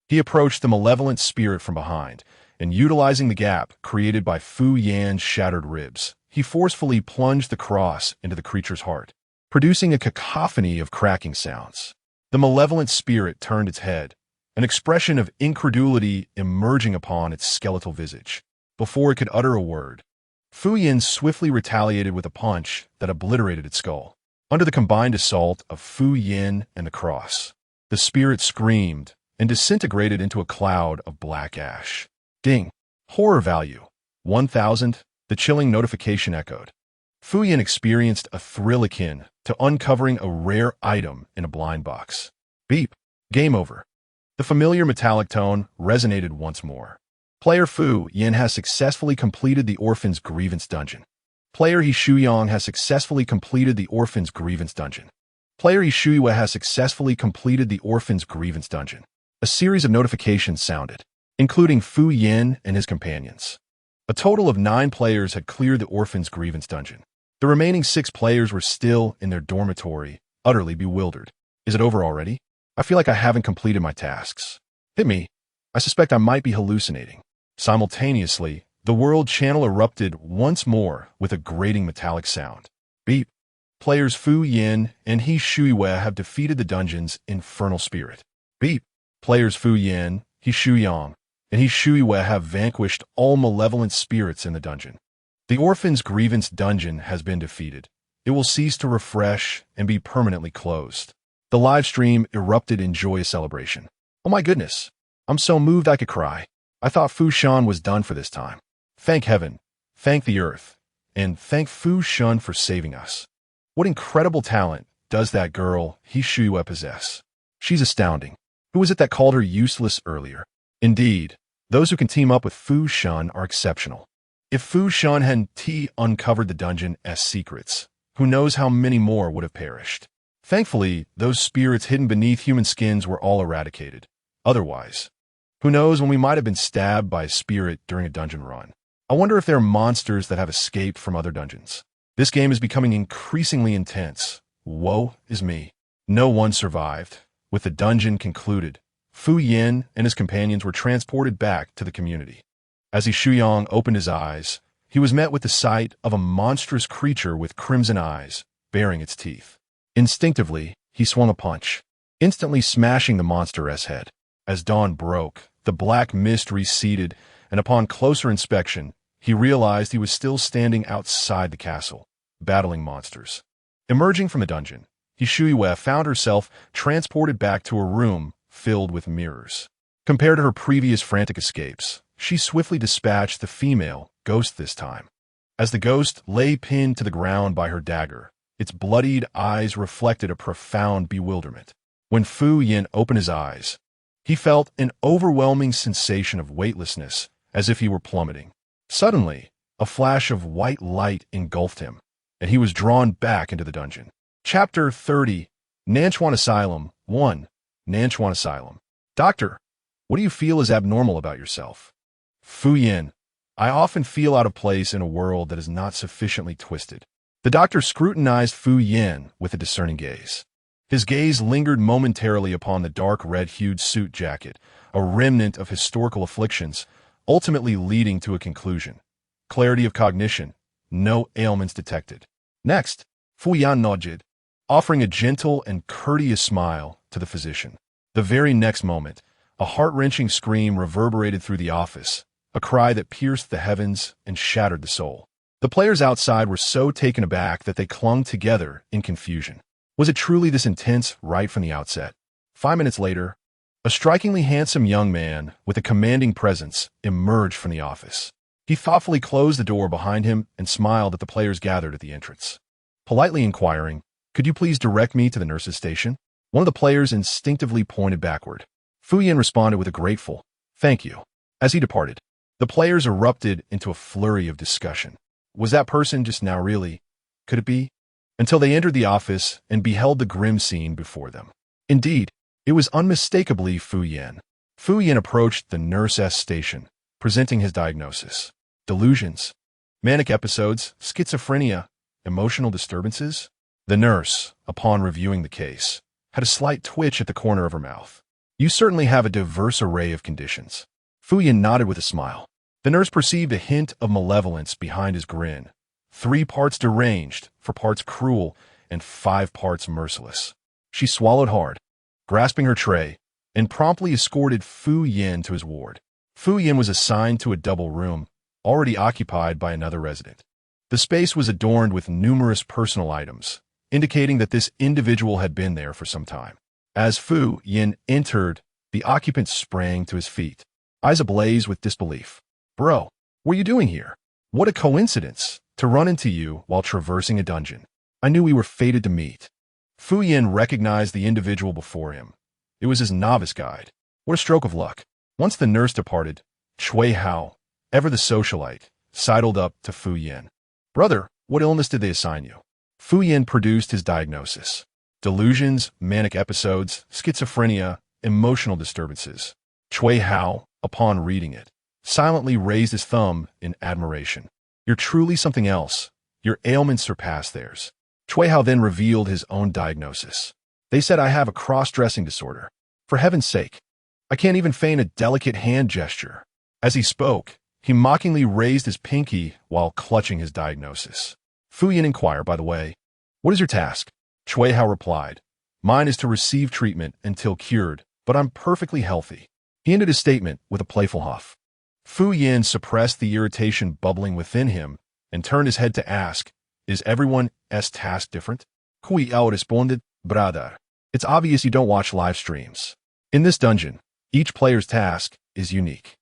he approached the malevolent spirit from behind, and utilizing the gap created by Fu Yan's shattered ribs, he forcefully plunged the cross into the creature's heart, producing a cacophony of cracking sounds. The malevolent spirit turned its head, an expression of incredulity emerging upon its skeletal visage. Before it could utter a word, Fu Yin swiftly retaliated with a punch that obliterated its skull. Under the combined assault of Fu Yin and the cross, the spirit screamed and disintegrated into a cloud of black ash. Ding. Horror value. 1,000. The chilling notification echoed. Fu Yin experienced a thrill akin to uncovering a rare item in a blind box. Beep. Game over. The familiar metallic tone resonated once more. Player Fu Yin has successfully completed the Orphan's Grievance Dungeon. Player He Shuyang has successfully completed the Orphan's Grievance Dungeon. Player He Shuyue has successfully completed the Orphan's Grievance Dungeon. A series of notifications sounded, including Fu Yin and his companions. A total of 9 players had cleared the Orphan's Grievance Dungeon. The remaining 6 players were still in their dormitory, utterly bewildered. Is it over already? I feel like I haven't completed my tasks. Hit me. I suspect I might be hallucinating. Simultaneously, the world channel erupted once more with a grating metallic sound. Beep. Players Fu Yin and He Shuyue have defeated the dungeon's infernal spirit. Beep. Players Fu Yin, He Shuyang, and He Shuyue have vanquished all malevolent spirits in the dungeon. The Orphan's Grievance Dungeon has been defeated. It will cease to refresh and be permanently closed. The live stream erupted in joyous celebration. Oh my goodness. I'm so moved I could cry. I thought Fu Shan was done for this time. Thank heaven, thank the earth, and thank Fu Shan for saving us. What incredible talent does that girl He Shuyue possess? She's astounding. Who was it that called her useless earlier? Indeed, those who can team up with Fu Shan are exceptional. If Fu Shan hadn't uncovered the dungeon's secrets, who knows how many more would have perished. Thankfully, those spirits hidden beneath human skins were all eradicated. Otherwise, who knows when we might have been stabbed by a spirit during a dungeon run. I wonder if there are monsters that have escaped from other dungeons. This game is becoming increasingly intense. Woe is me. No one survived. With the dungeon concluded, Fu Yin and his companions were transported back to the community. As He Shuyang opened his eyes, he was met with the sight of a monstrous creature with crimson eyes, baring its teeth. Instinctively, he swung a punch, instantly smashing the monster's head. As dawn broke, the black mist receded, and upon closer inspection, he realized he was still standing outside the castle, battling monsters. Emerging from the dungeon, Hishuiwe found herself transported back to a room filled with mirrors. Compared to her previous frantic escapes, she swiftly dispatched the female ghost this time. As the ghost lay pinned to the ground by her dagger, its bloodied eyes reflected a profound bewilderment. When Fu Yin opened his eyes, he felt an overwhelming sensation of weightlessness, as if he were plummeting. Suddenly, a flash of white light engulfed him, and he was drawn back into the dungeon. Chapter 30, Nanchuan Asylum 1. Nanchuan Asylum. Doctor, what do you feel is abnormal about yourself? Fu Yin, I often feel out of place in a world that is not sufficiently twisted. The doctor scrutinized Fu Yin with a discerning gaze. His gaze lingered momentarily upon the dark red-hued suit jacket, a remnant of historical afflictions, ultimately leading to a conclusion. Clarity of cognition, no ailments detected. Next, Fu Yan nodded, offering a gentle and courteous smile to the physician. The very next moment, a heart-wrenching scream reverberated through the office, a cry that pierced the heavens and shattered the soul. The players outside were so taken aback that they clung together in confusion. Was it truly this intense right from the outset? 5 minutes later, a strikingly handsome young man with a commanding presence emerged from the office. He thoughtfully closed the door behind him and smiled at the players gathered at the entrance. Politely inquiring, "Could you please direct me to the nurse's station?" One of the players instinctively pointed backward. Fu Yin responded with a grateful, "Thank you." As he departed, the players erupted into a flurry of discussion. Was that person just now really? Could it be? Until they entered the office and beheld the grim scene before them. Indeed, it was unmistakably Fu Yin. Fu Yin approached the nurse's station, presenting his diagnosis. Delusions, manic episodes, schizophrenia, emotional disturbances. The nurse, upon reviewing the case, had a slight twitch at the corner of her mouth. You certainly have a diverse array of conditions. Fu Yin nodded with a smile. The nurse perceived a hint of malevolence behind his grin. 3 parts deranged, 4 parts cruel, and 5 parts merciless. She swallowed hard, grasping her tray, and promptly escorted Fu Yin to his ward. Fu Yin was assigned to a double room, already occupied by another resident. The space was adorned with numerous personal items, indicating that this individual had been there for some time. As Fu Yin entered, the occupant sprang to his feet, eyes ablaze with disbelief. "Bro, what are you doing here? What a coincidence to run into you while traversing a dungeon. I knew we were fated to meet." Fu Yin recognized the individual before him. It was his novice guide. What a stroke of luck. Once the nurse departed, Chui Hao, ever the socialite, sidled up to Fu Yin. "Brother, what illness did they assign you?" Fu Yin produced his diagnosis. Delusions, manic episodes, schizophrenia, emotional disturbances. Chui Hao, upon reading it, silently raised his thumb in admiration. "You're truly something else. Your ailments surpass theirs." Chui Hao then revealed his own diagnosis. "They said I have a cross-dressing disorder. For heaven's sake, I can't even feign a delicate hand gesture." As he spoke, he mockingly raised his pinky while clutching his diagnosis. Fu Yin inquired, "By the way, what is your task?" Chui Hao replied, "Mine is to receive treatment until cured, but I'm perfectly healthy." He ended his statement with a playful huff. Fu Yin suppressed the irritation bubbling within him and turned his head to ask, "Is everyone's task different?" Cui Yao responded, "Brother, it's obvious you don't watch live streams. In this dungeon, each player's task is unique.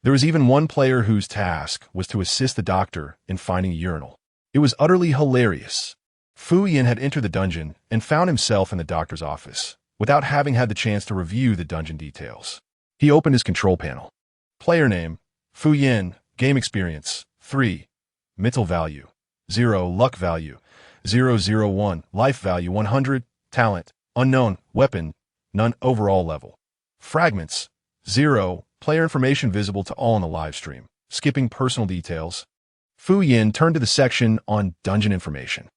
There was even one player whose task was to assist the doctor in finding a urinal. It was utterly hilarious." Fu Yin had entered the dungeon and found himself in the doctor's office, without having had the chance to review the dungeon details. He opened his control panel. Player name, Fu Yin, game experience, 3, mental value, 0, luck value, 001, life value, 100, talent, unknown, weapon, none, overall level. Fragments, 0, player information visible to all in the live stream, skipping personal details. Fu Yin turned to the section on dungeon information.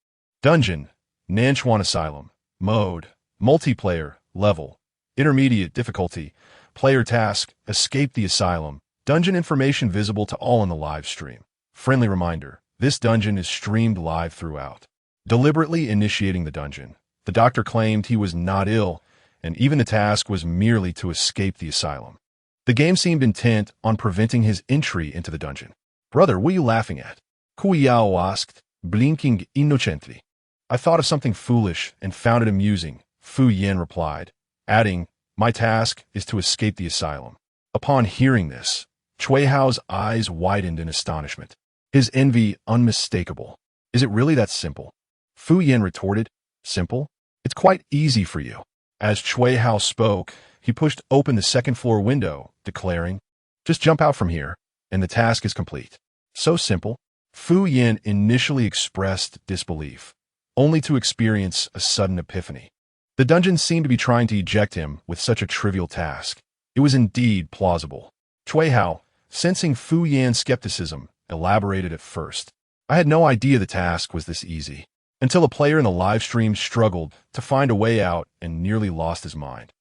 Dungeon, Nanchuan Asylum, mode, multiplayer, level, intermediate difficulty, player task, escape the asylum, dungeon information visible to all in the live stream. Friendly reminder, this dungeon is streamed live throughout. Deliberately initiating the dungeon, the doctor claimed he was not ill, and even the task was merely to escape the asylum. The game seemed intent on preventing his entry into the dungeon. "Brother, what are you laughing at?" Cui Yao asked, blinking innocently. I thought of something foolish and found it amusing, Fu Yin replied, adding, my task is to escape the asylum. Upon hearing this, Chui Hao's eyes widened in astonishment, his envy unmistakable. Is it really that simple? Fu Yin retorted, simple? It's quite easy for you. As Chui Hao spoke, he pushed open the second-floor window, declaring, just jump out from here, and the task is complete. So simple. Fu Yin initially expressed disbelief, only to experience a sudden epiphany. The dungeon seemed to be trying to eject him with such a trivial task. It was indeed plausible. Chui Hao, sensing Fu Yan's skepticism, elaborated at first. I had no idea the task was this easy, until a player in the live stream struggled to find a way out and nearly lost his mind.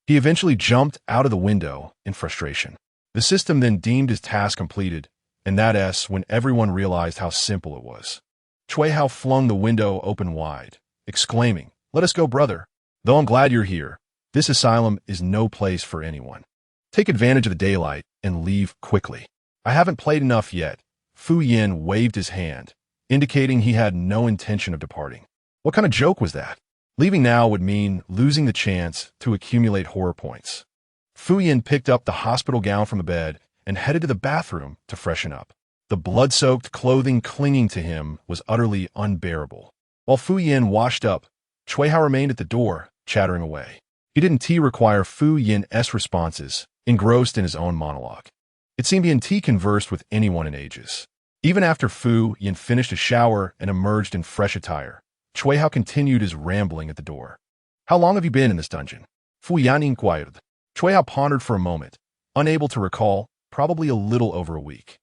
He eventually jumped out of the window in frustration. The system then deemed his task completed, and that's when everyone realized how simple it was. Chui Hao flung the window open wide, exclaiming, let us go, brother. Though I'm glad you're here, this asylum is no place for anyone. Take advantage of the daylight and leave quickly. I haven't played enough yet. Fu Yin waved his hand, indicating he had no intention of departing. What kind of joke was that? Leaving now would mean losing the chance to accumulate horror points. Fu Yin picked up the hospital gown from the bed and headed to the bathroom to freshen up. The blood-soaked clothing clinging to him was utterly unbearable. While Fu Yin washed up, Chui Hao remained at the door, chattering away. He didn't require Fu Yin's responses, engrossed in his own monologue. It seemed Yin conversed with anyone in ages. Even after Fu Yin finished a shower and emerged in fresh attire, Chui Hao continued his rambling at the door. How long have you been in this dungeon? Fu Yan inquired. Chui Hao pondered for a moment, unable to recall, probably a little over a week.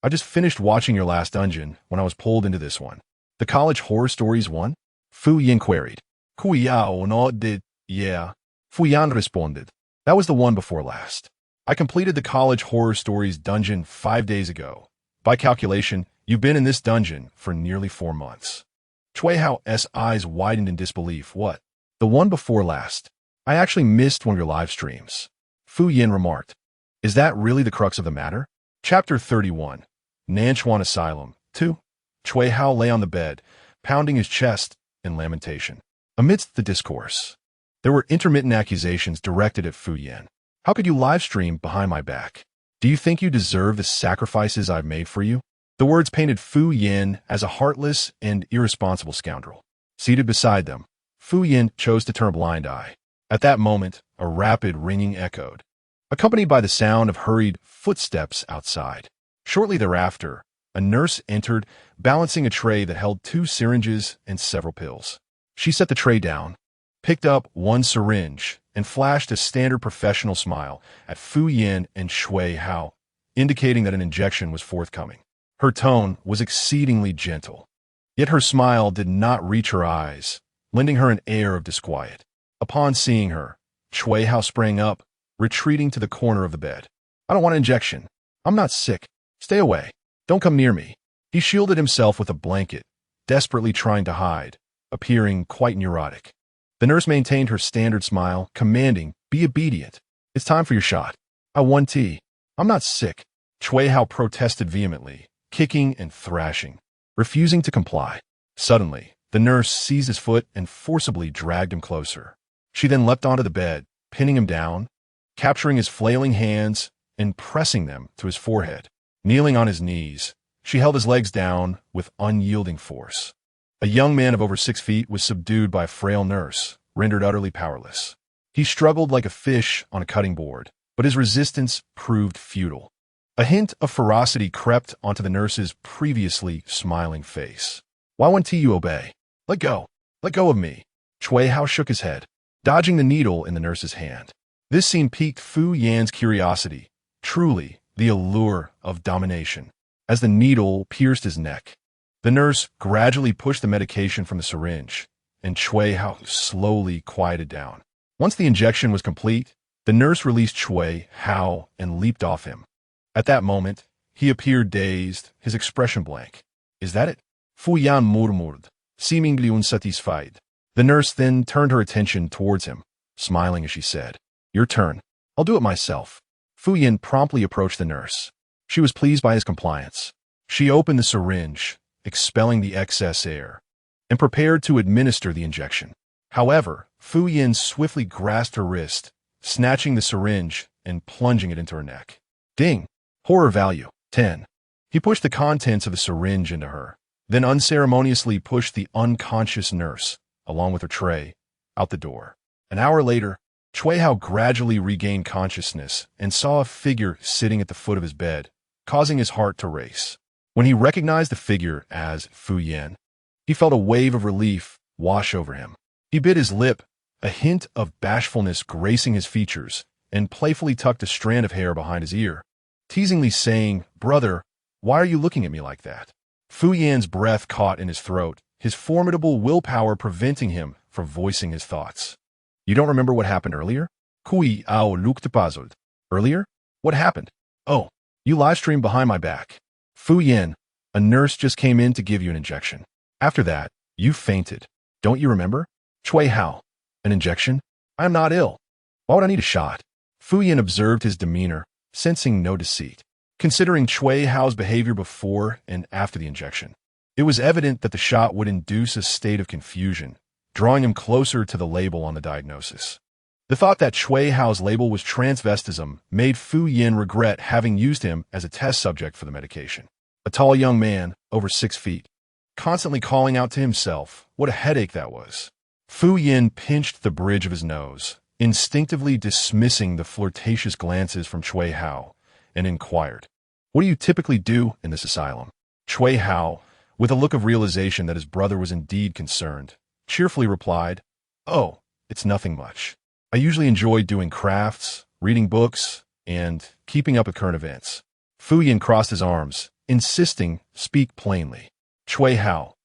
I just finished watching your last dungeon when I was pulled into this one. The College Horror Stories one? Fu Yin queried. Yao no did, yeah. Fu Yan responded. That was the one before last. I completed the College Horror Stories dungeon 5 days ago. By calculation, you've been in this dungeon for nearly 4 months. Chui Hao's eyes widened in disbelief. What? The one before last. I actually missed one of your live streams. Fu Yin remarked. Is that really the crux of the matter? Chapter 31. Nanchuan Asylum 2. Chui Hao lay on the bed, pounding his chest in lamentation. Amidst the discourse, there were intermittent accusations directed at Fu Yin. How could you live stream behind my back? Do you think you deserve the sacrifices I've made for you? The words painted Fu Yin as a heartless and irresponsible scoundrel. Seated beside them, Fu Yin chose to turn a blind eye. At that moment, a rapid ringing echoed, accompanied by the sound of hurried footsteps outside. Shortly thereafter, a nurse entered, balancing a tray that held 2 syringes and several pills. She set the tray down, picked up one syringe, and flashed a standard professional smile at Fu Yin and Chui Hao, indicating that an injection was forthcoming. Her tone was exceedingly gentle, yet her smile did not reach her eyes, lending her an air of disquiet. Upon seeing her, Chui Hao sprang up, retreating to the corner of the bed. I don't want an injection. I'm not sick. Stay away. Don't come near me. He shielded himself with a blanket, desperately trying to hide, appearing quite neurotic. The nurse maintained her standard smile, commanding, be obedient. It's time for your shot. I want tea. I'm not sick. Chui Hao protested vehemently, kicking and thrashing, refusing to comply. Suddenly, the nurse seized his foot and forcibly dragged him closer. She then leapt onto the bed, pinning him down, capturing his flailing hands and pressing them to his forehead. Kneeling on his knees, she held his legs down with unyielding force. A young man of over 6 feet was subdued by a frail nurse, rendered utterly powerless. He struggled like a fish on a cutting board, but his resistance proved futile. A hint of ferocity crept onto the nurse's previously smiling face. Why won't you obey? Let go. Let go of me. Chui Hao shook his head, dodging the needle in the nurse's hand. This scene piqued Fu Yan's curiosity, truly the allure of domination. As the needle pierced his neck, the nurse gradually pushed the medication from the syringe, and Chui Hao slowly quieted down. Once the injection was complete, the nurse released Chui Hao and leaped off him. At that moment, he appeared dazed, his expression blank. Is that it? Fu Yan murmured, seemingly unsatisfied. The nurse then turned her attention towards him, smiling as she said, Your turn. I'll do it myself. Fu Yan promptly approached the nurse. She was pleased by his compliance. She opened the syringe, expelling the excess air. and prepared to administer the injection. However, Fu Yin swiftly grasped her wrist, snatching the syringe and plunging it into her neck. Ding! Horror value, 10. He pushed the contents of the syringe into her, then unceremoniously pushed the unconscious nurse, along with her tray, out the door. An hour later, Cui Hao gradually regained consciousness and saw a figure sitting at the foot of his bed, causing his heart to race. When he recognized the figure as Fu Yin, he felt a wave of relief wash over him. He bit his lip, a hint of bashfulness gracing his features, and playfully tucked a strand of hair behind his ear, teasingly saying, "Brother, why are you looking at me like that?" Fu Yan's breath caught in his throat, his formidable willpower preventing him from voicing his thoughts. "You don't remember what happened earlier?" Cui Hao looked puzzled. "Earlier? What happened?" "Oh, you live-streamed behind my back. Fu Yin, a nurse just came in to give you an injection. After that, you fainted. Don't you remember?" Cui Hao, "An injection? I am not ill. Why would I need a shot?" Fu Yin observed his demeanor, sensing no deceit. Considering Cui Hao's behavior before and after the injection, it was evident that the shot would induce a state of confusion, drawing him closer to the label on the diagnosis. The thought that Cui Hao's label was transvestism made Fu Yin regret having used him as a test subject for the medication. A tall young man, over 6 feet, constantly calling out to himself what a headache that was. Fu Yin pinched the bridge of his nose, instinctively dismissing the flirtatious glances from Cui Hao, and inquired, "What do you typically do in this asylum?" Cui Hao, with a look of realization that his brother was indeed concerned, cheerfully replied, "Oh, it's nothing much. I usually enjoy doing crafts, reading books, and keeping up with current events." Fu Yin crossed his arms, insisting, "Speak plainly." Cui Hao,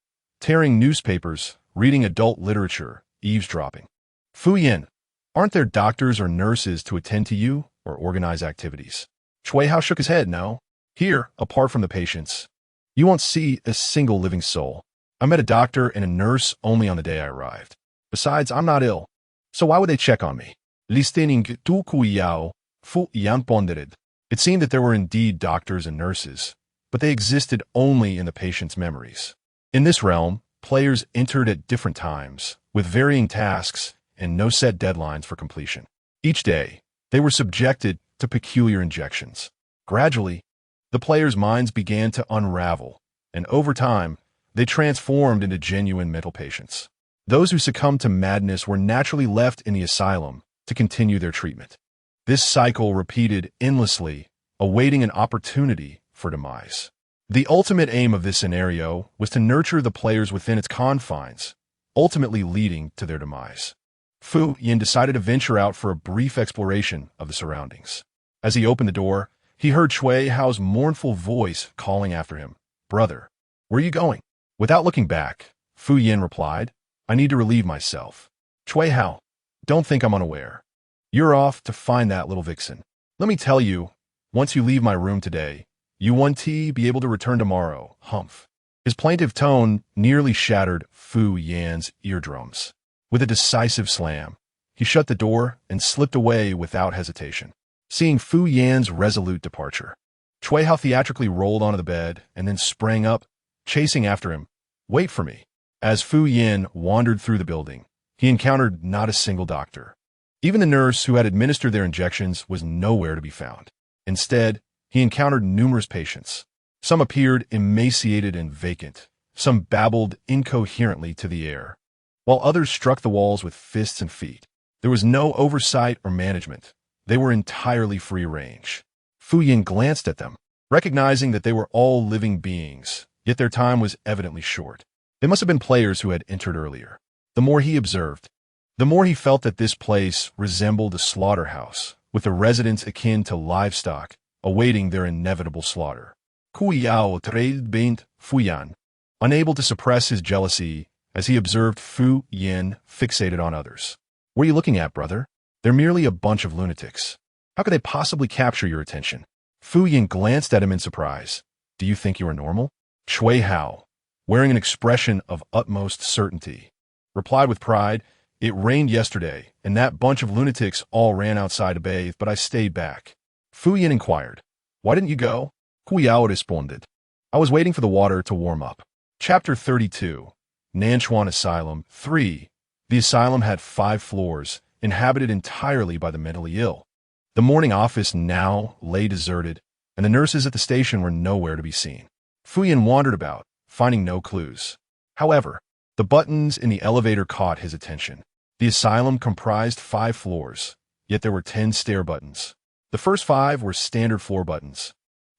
tearing newspapers, reading adult literature, eavesdropping. Fu Yin, aren't there doctors or nurses to attend to you or organize activities? Cui Hao shook his head. "No. Here, apart from the patients, you won't see a single living soul. I met a doctor and a nurse only on the day I arrived. Besides, I'm not ill, so why would they check on me?" Listening to Cui Hao, Fu Yan pondered. It seemed that there were indeed doctors and nurses, but they existed only in the patient's memories. In this realm, players entered at different times, with varying tasks and no set deadlines for completion. Each day, they were subjected to peculiar injections. Gradually, the players' minds began to unravel, and over time, they transformed into genuine mental patients. Those who succumbed to madness were naturally left in the asylum to continue their treatment. This cycle repeated endlessly, awaiting an opportunity for demise. The ultimate aim of this scenario was to nurture the players within its confines, ultimately leading to their demise. Fu Yin decided to venture out for a brief exploration of the surroundings. As he opened the door, he heard Cui Hao's mournful voice calling after him, "Brother, where are you going?" Without looking back, Fu Yin replied, "I need to relieve myself." Cui Hao, "Don't think I'm unaware. You're off to find that little vixen. Let me tell you, once you leave my room today, you won't be able to return tomorrow, humph." His plaintive tone nearly shattered Fu Yan's eardrums. With a decisive slam, he shut the door and slipped away without hesitation. Seeing Fu Yan's resolute departure, Cui Hao theatrically rolled onto the bed and then sprang up, chasing after him. "Wait for me." As Fu Yin wandered through the building, he encountered not a single doctor. Even the nurse who had administered their injections was nowhere to be found. Instead, he encountered numerous patients. Some appeared emaciated and vacant. Some babbled incoherently to the air, while others struck the walls with fists and feet. There was no oversight or management. They were entirely free range. Fu Yin glanced at them, recognizing that they were all living beings, yet their time was evidently short. They must have been players who had entered earlier. The more he observed, the more he felt that this place resembled a slaughterhouse, with the residents akin to livestock, awaiting their inevitable slaughter. Cui Hao trailed behind Fu Yan, unable to suppress his jealousy as he observed Fu Yin fixated on others. "What are you looking at, brother? They're merely a bunch of lunatics. How could they possibly capture your attention?" Fu Yin glanced at him in surprise. "Do you think you are normal?" Cui Hao, wearing an expression of utmost certainty, replied with pride, "It rained yesterday, and that bunch of lunatics all ran outside to bathe, but I stayed back." Fu Yin inquired, "Why didn't you go?" Cui Hao responded, "I was waiting for the water to warm up." Chapter 32. Nanchuan Asylum. 3. The asylum had 5 floors, inhabited entirely by the mentally ill. The morning office now lay deserted, and the nurses at the station were nowhere to be seen. Fuyin wandered about, finding no clues. However, the buttons in the elevator caught his attention. The asylum comprised 5 floors, yet there were 10 stair buttons. The first 5 were standard floor buttons,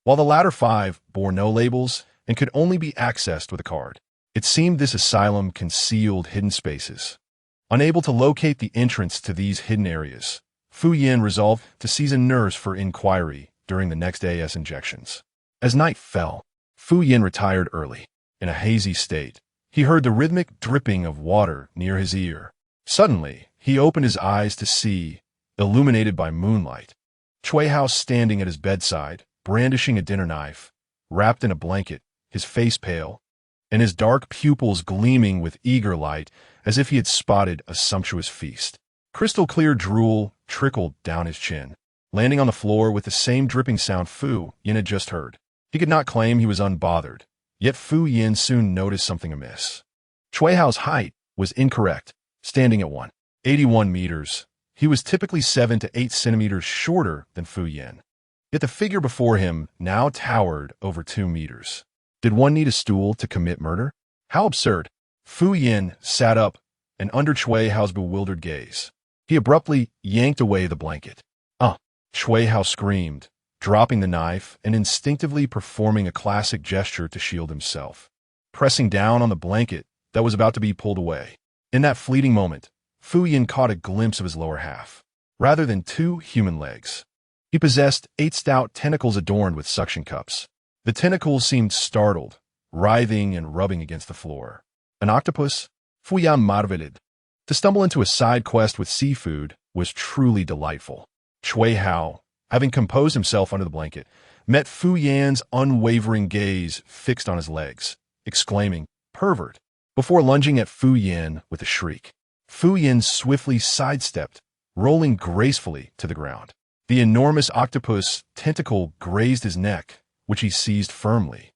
while the latter 5 bore no labels and could only be accessed with a card. It seemed this asylum concealed hidden spaces. Unable to locate the entrance to these hidden areas, Fuyin resolved to seize a nurse for inquiry during the next AS injections. As night fell, Fuyin retired early. In a hazy state, he heard the rhythmic dripping of water near his ear. Suddenly, he opened his eyes to see, illuminated by moonlight, Chui Hao standing at his bedside, brandishing a dinner knife, wrapped in a blanket, his face pale, and his dark pupils gleaming with eager light as if he had spotted a sumptuous feast. Crystal-clear drool trickled down his chin, landing on the floor with the same dripping sound Fu Yin had just heard. He could not claim he was unbothered, yet Fu Yin soon noticed something amiss. Chui Hao's height was incorrect, standing at 181 meters. He was typically 7 to 8 centimeters shorter than Fu Yin. Yet the figure before him now towered over 2 meters. Did one need a stool to commit murder? How absurd. Fu Yin sat up and under Chui Hao's bewildered gaze. He abruptly yanked away the blanket. Chui Hao screamed, dropping the knife and instinctively performing a classic gesture to shield himself, pressing down on the blanket that was about to be pulled away. In that fleeting moment, Fu Yin caught a glimpse of his lower half. Rather than 2 human legs, he possessed 8 stout tentacles adorned with suction cups. The tentacles seemed startled, writhing and rubbing against the floor. An octopus? Fu Yan marveled. To stumble into a side quest with seafood was truly delightful. Chui Hao, having composed himself under the blanket, met Fu Yan's unwavering gaze fixed on his legs, exclaiming, "Pervert," before lunging at Fu Yan with a shriek. Fu Yan swiftly sidestepped, rolling gracefully to the ground. The enormous octopus tentacle grazed his neck, which he seized firmly.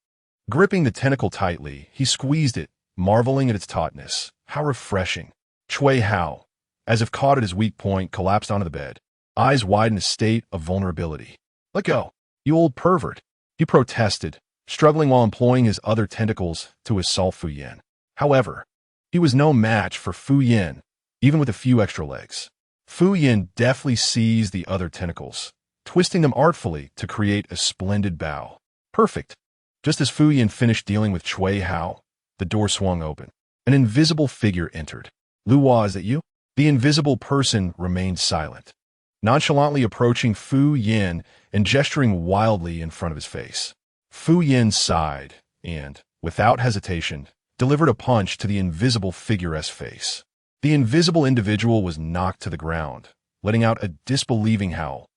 Gripping the tentacle tightly, he squeezed it, marveling at its tautness. How refreshing. Chui Hao, as if caught at his weak point, collapsed onto the bed, eyes wide in a state of vulnerability. "Let go, you old pervert," he protested, struggling while employing his other tentacles to assault Fu Yan. However, he was no match for Fu Yan, even with a few extra legs. Fu Yan deftly seized the other tentacles, twisting them artfully to create a splendid bow. Perfect. Just as Fu Yan finished dealing with Chui Hao, the door swung open. An invisible figure entered. "Lu Hua, is that you?" The invisible person remained silent, nonchalantly approaching Fu Yan and gesturing wildly in front of his face. Fu Yan sighed and, without hesitation, delivered a punch to the invisible figure's face. The invisible individual was knocked to the ground, letting out a disbelieving howl.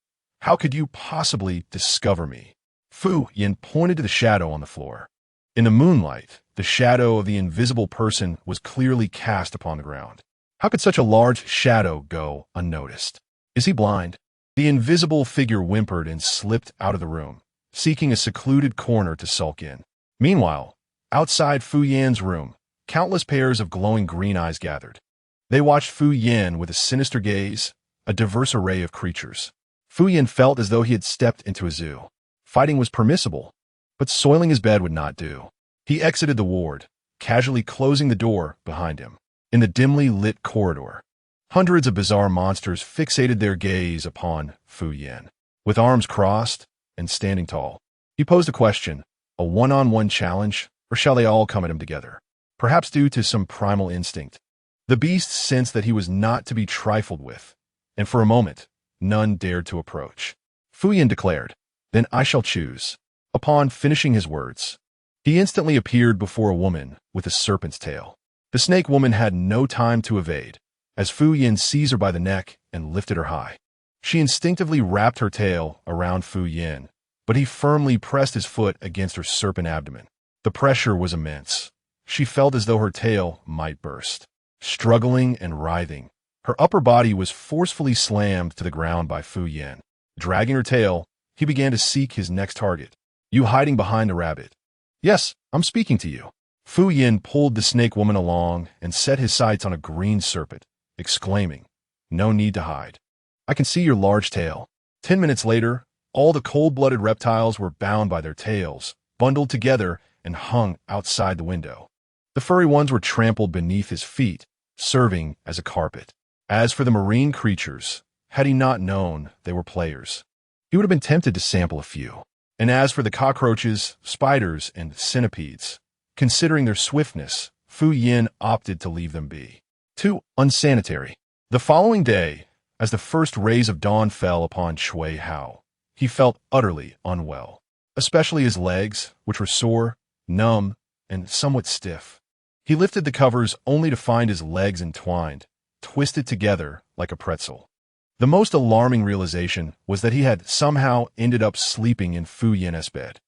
"How could you possibly discover me?" Fu Yan pointed to the shadow on the floor. In the moonlight, the shadow of the invisible person was clearly cast upon the ground. How could such a large shadow go unnoticed? Is he blind? The invisible figure whimpered and slipped out of the room, seeking a secluded corner to sulk in. Meanwhile, outside Fu Yan's room, countless pairs of glowing green eyes gathered. They watched Fu Yan with a sinister gaze, a diverse array of creatures. Fu Yan felt as though he had stepped into a zoo. Fighting was permissible, but soiling his bed would not do. He exited the ward, casually closing the door behind him. In the dimly lit corridor, hundreds of bizarre monsters fixated their gaze upon Fu Yan. With arms crossed and standing tall, he posed a question: a one-on-one challenge, or shall they all come at him together? Perhaps due to some primal instinct, the beasts sensed that he was not to be trifled with, and for a moment, none dared to approach. Fu Yan declared, "Then I shall choose." Upon finishing his words, he instantly appeared before a woman with a serpent's tail. The snake woman had no time to evade, as Fu Yan seized her by the neck and lifted her high. She instinctively wrapped her tail around Fu Yan, but he firmly pressed his foot against her serpent abdomen. The pressure was immense. She felt as though her tail might burst. Struggling and writhing, her upper body was forcefully slammed to the ground by Fu Yan. Dragging her tail, he began to seek his next target. "You hiding behind the rabbit?" "Yes, I'm speaking to you." Fu Yin pulled the snake woman along and set his sights on a green serpent, exclaiming, "No need to hide. I can see your large tail." 10 minutes later, all the cold-blooded reptiles were bound by their tails, bundled together, and hung outside the window. The furry ones were trampled beneath his feet, serving as a carpet. As for the marine creatures, had he not known they were players, he would have been tempted to sample a few. And as for the cockroaches, spiders, and centipedes, considering their swiftness, Fu Yin opted to leave them be. Too unsanitary. The following day, as the first rays of dawn fell upon Chui Hao, he felt utterly unwell, especially his legs, which were sore, numb, and somewhat stiff. He lifted the covers only to find his legs entwined, twisted together like a pretzel. The most alarming realization was that he had somehow ended up sleeping in Fu Yin's bed.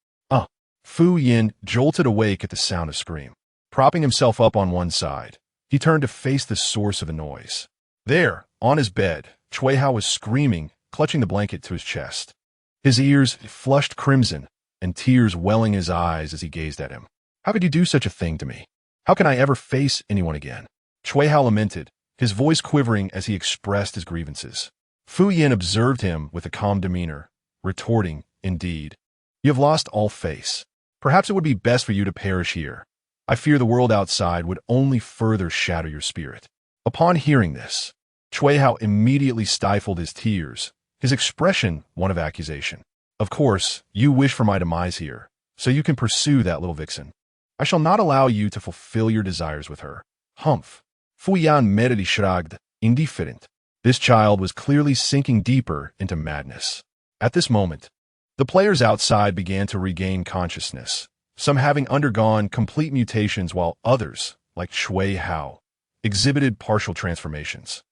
Fu Yin jolted awake at the sound of scream. Propping himself up on one side, he turned to face the source of the noise. There, on his bed, Chui Hao was screaming, clutching the blanket to his chest. His ears flushed crimson, and tears welling in his eyes as he gazed at him. "How could you do such a thing to me? How can I ever face anyone again?" Chui Hao lamented, his voice quivering as he expressed his grievances. Fu Yin observed him with a calm demeanor, retorting, "Indeed, you have lost all face. Perhaps it would be best for you to perish here. I fear the world outside would only further shatter your spirit." Upon hearing this, Chui Hao immediately stifled his tears, his expression one of accusation. "Of course, you wish for my demise here, so you can pursue that little vixen. I shall not allow you to fulfill your desires with her." Humph. Fu Yan merely shrugged, indifferent. This child was clearly sinking deeper into madness. At this moment, the players outside began to regain consciousness, some having undergone complete mutations while others, like Chui Hao, exhibited partial transformations.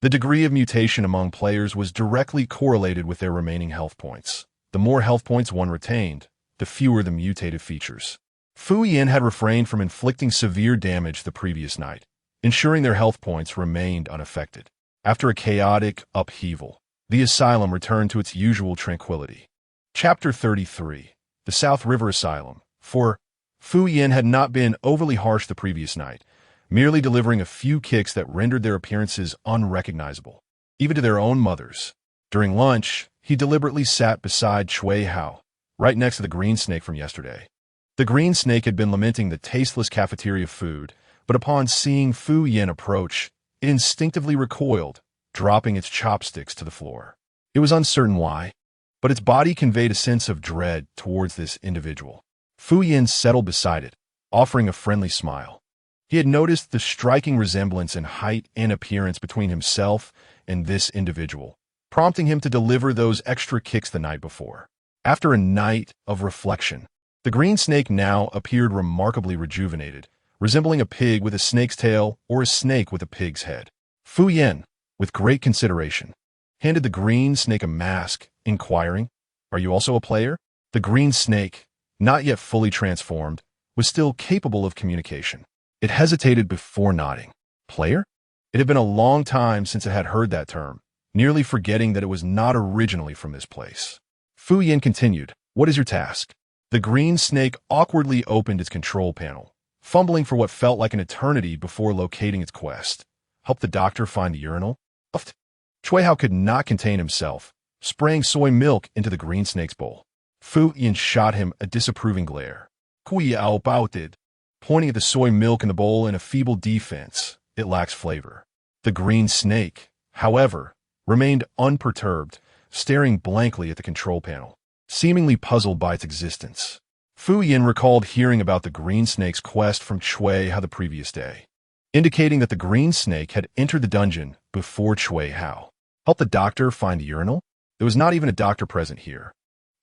The degree of mutation among players was directly correlated with their remaining health points. The more health points one retained, the fewer the mutated features. Fu Yin had refrained from inflicting severe damage the previous night, ensuring their health points remained unaffected. After a chaotic upheaval, the asylum returned to its usual tranquility. Chapter 33. The South River Asylum. For Fu Yin had not been overly harsh the previous night, merely delivering a few kicks that rendered their appearances unrecognizable, even to their own mothers. During lunch, he deliberately sat beside Chui Hao, right next to the green snake from yesterday. The green snake had been lamenting the tasteless cafeteria food, but upon seeing Fu Yin approach, it instinctively recoiled, dropping its chopsticks to the floor. It was uncertain why, but its body conveyed a sense of dread towards this individual. Fu Yin settled beside it, offering a friendly smile. He had noticed the striking resemblance in height and appearance between himself and this individual, prompting him to deliver those extra kicks the night before. After a night of reflection, the green snake now appeared remarkably rejuvenated, resembling a pig with a snake's tail or a snake with a pig's head. Fu Yin, with great consideration, handed the green snake a mask, inquiring, "Are you also a player?" The green snake, not yet fully transformed, was still capable of communication. It hesitated before nodding. Player? It had been a long time since it had heard that term, nearly forgetting that it was not originally from this place. Fu Yin continued, "What is your task?" The green snake awkwardly opened its control panel, fumbling for what felt like an eternity before locating its quest. Help the doctor find the urinal? Uft. Chui Hao could not contain himself, spraying soy milk into the green snake's bowl. Fu Yin shot him a disapproving glare. Kui Ao Baoted, pointing at the soy milk in the bowl in a feeble defense. It lacks flavor. The green snake, however, remained unperturbed, staring blankly at the control panel, seemingly puzzled by its existence. Fu Yin recalled hearing about the green snake's quest from Chui Hao the previous day, indicating that the green snake had entered the dungeon before Chui Hao. Help the doctor find a urinal? There was not even a doctor present here.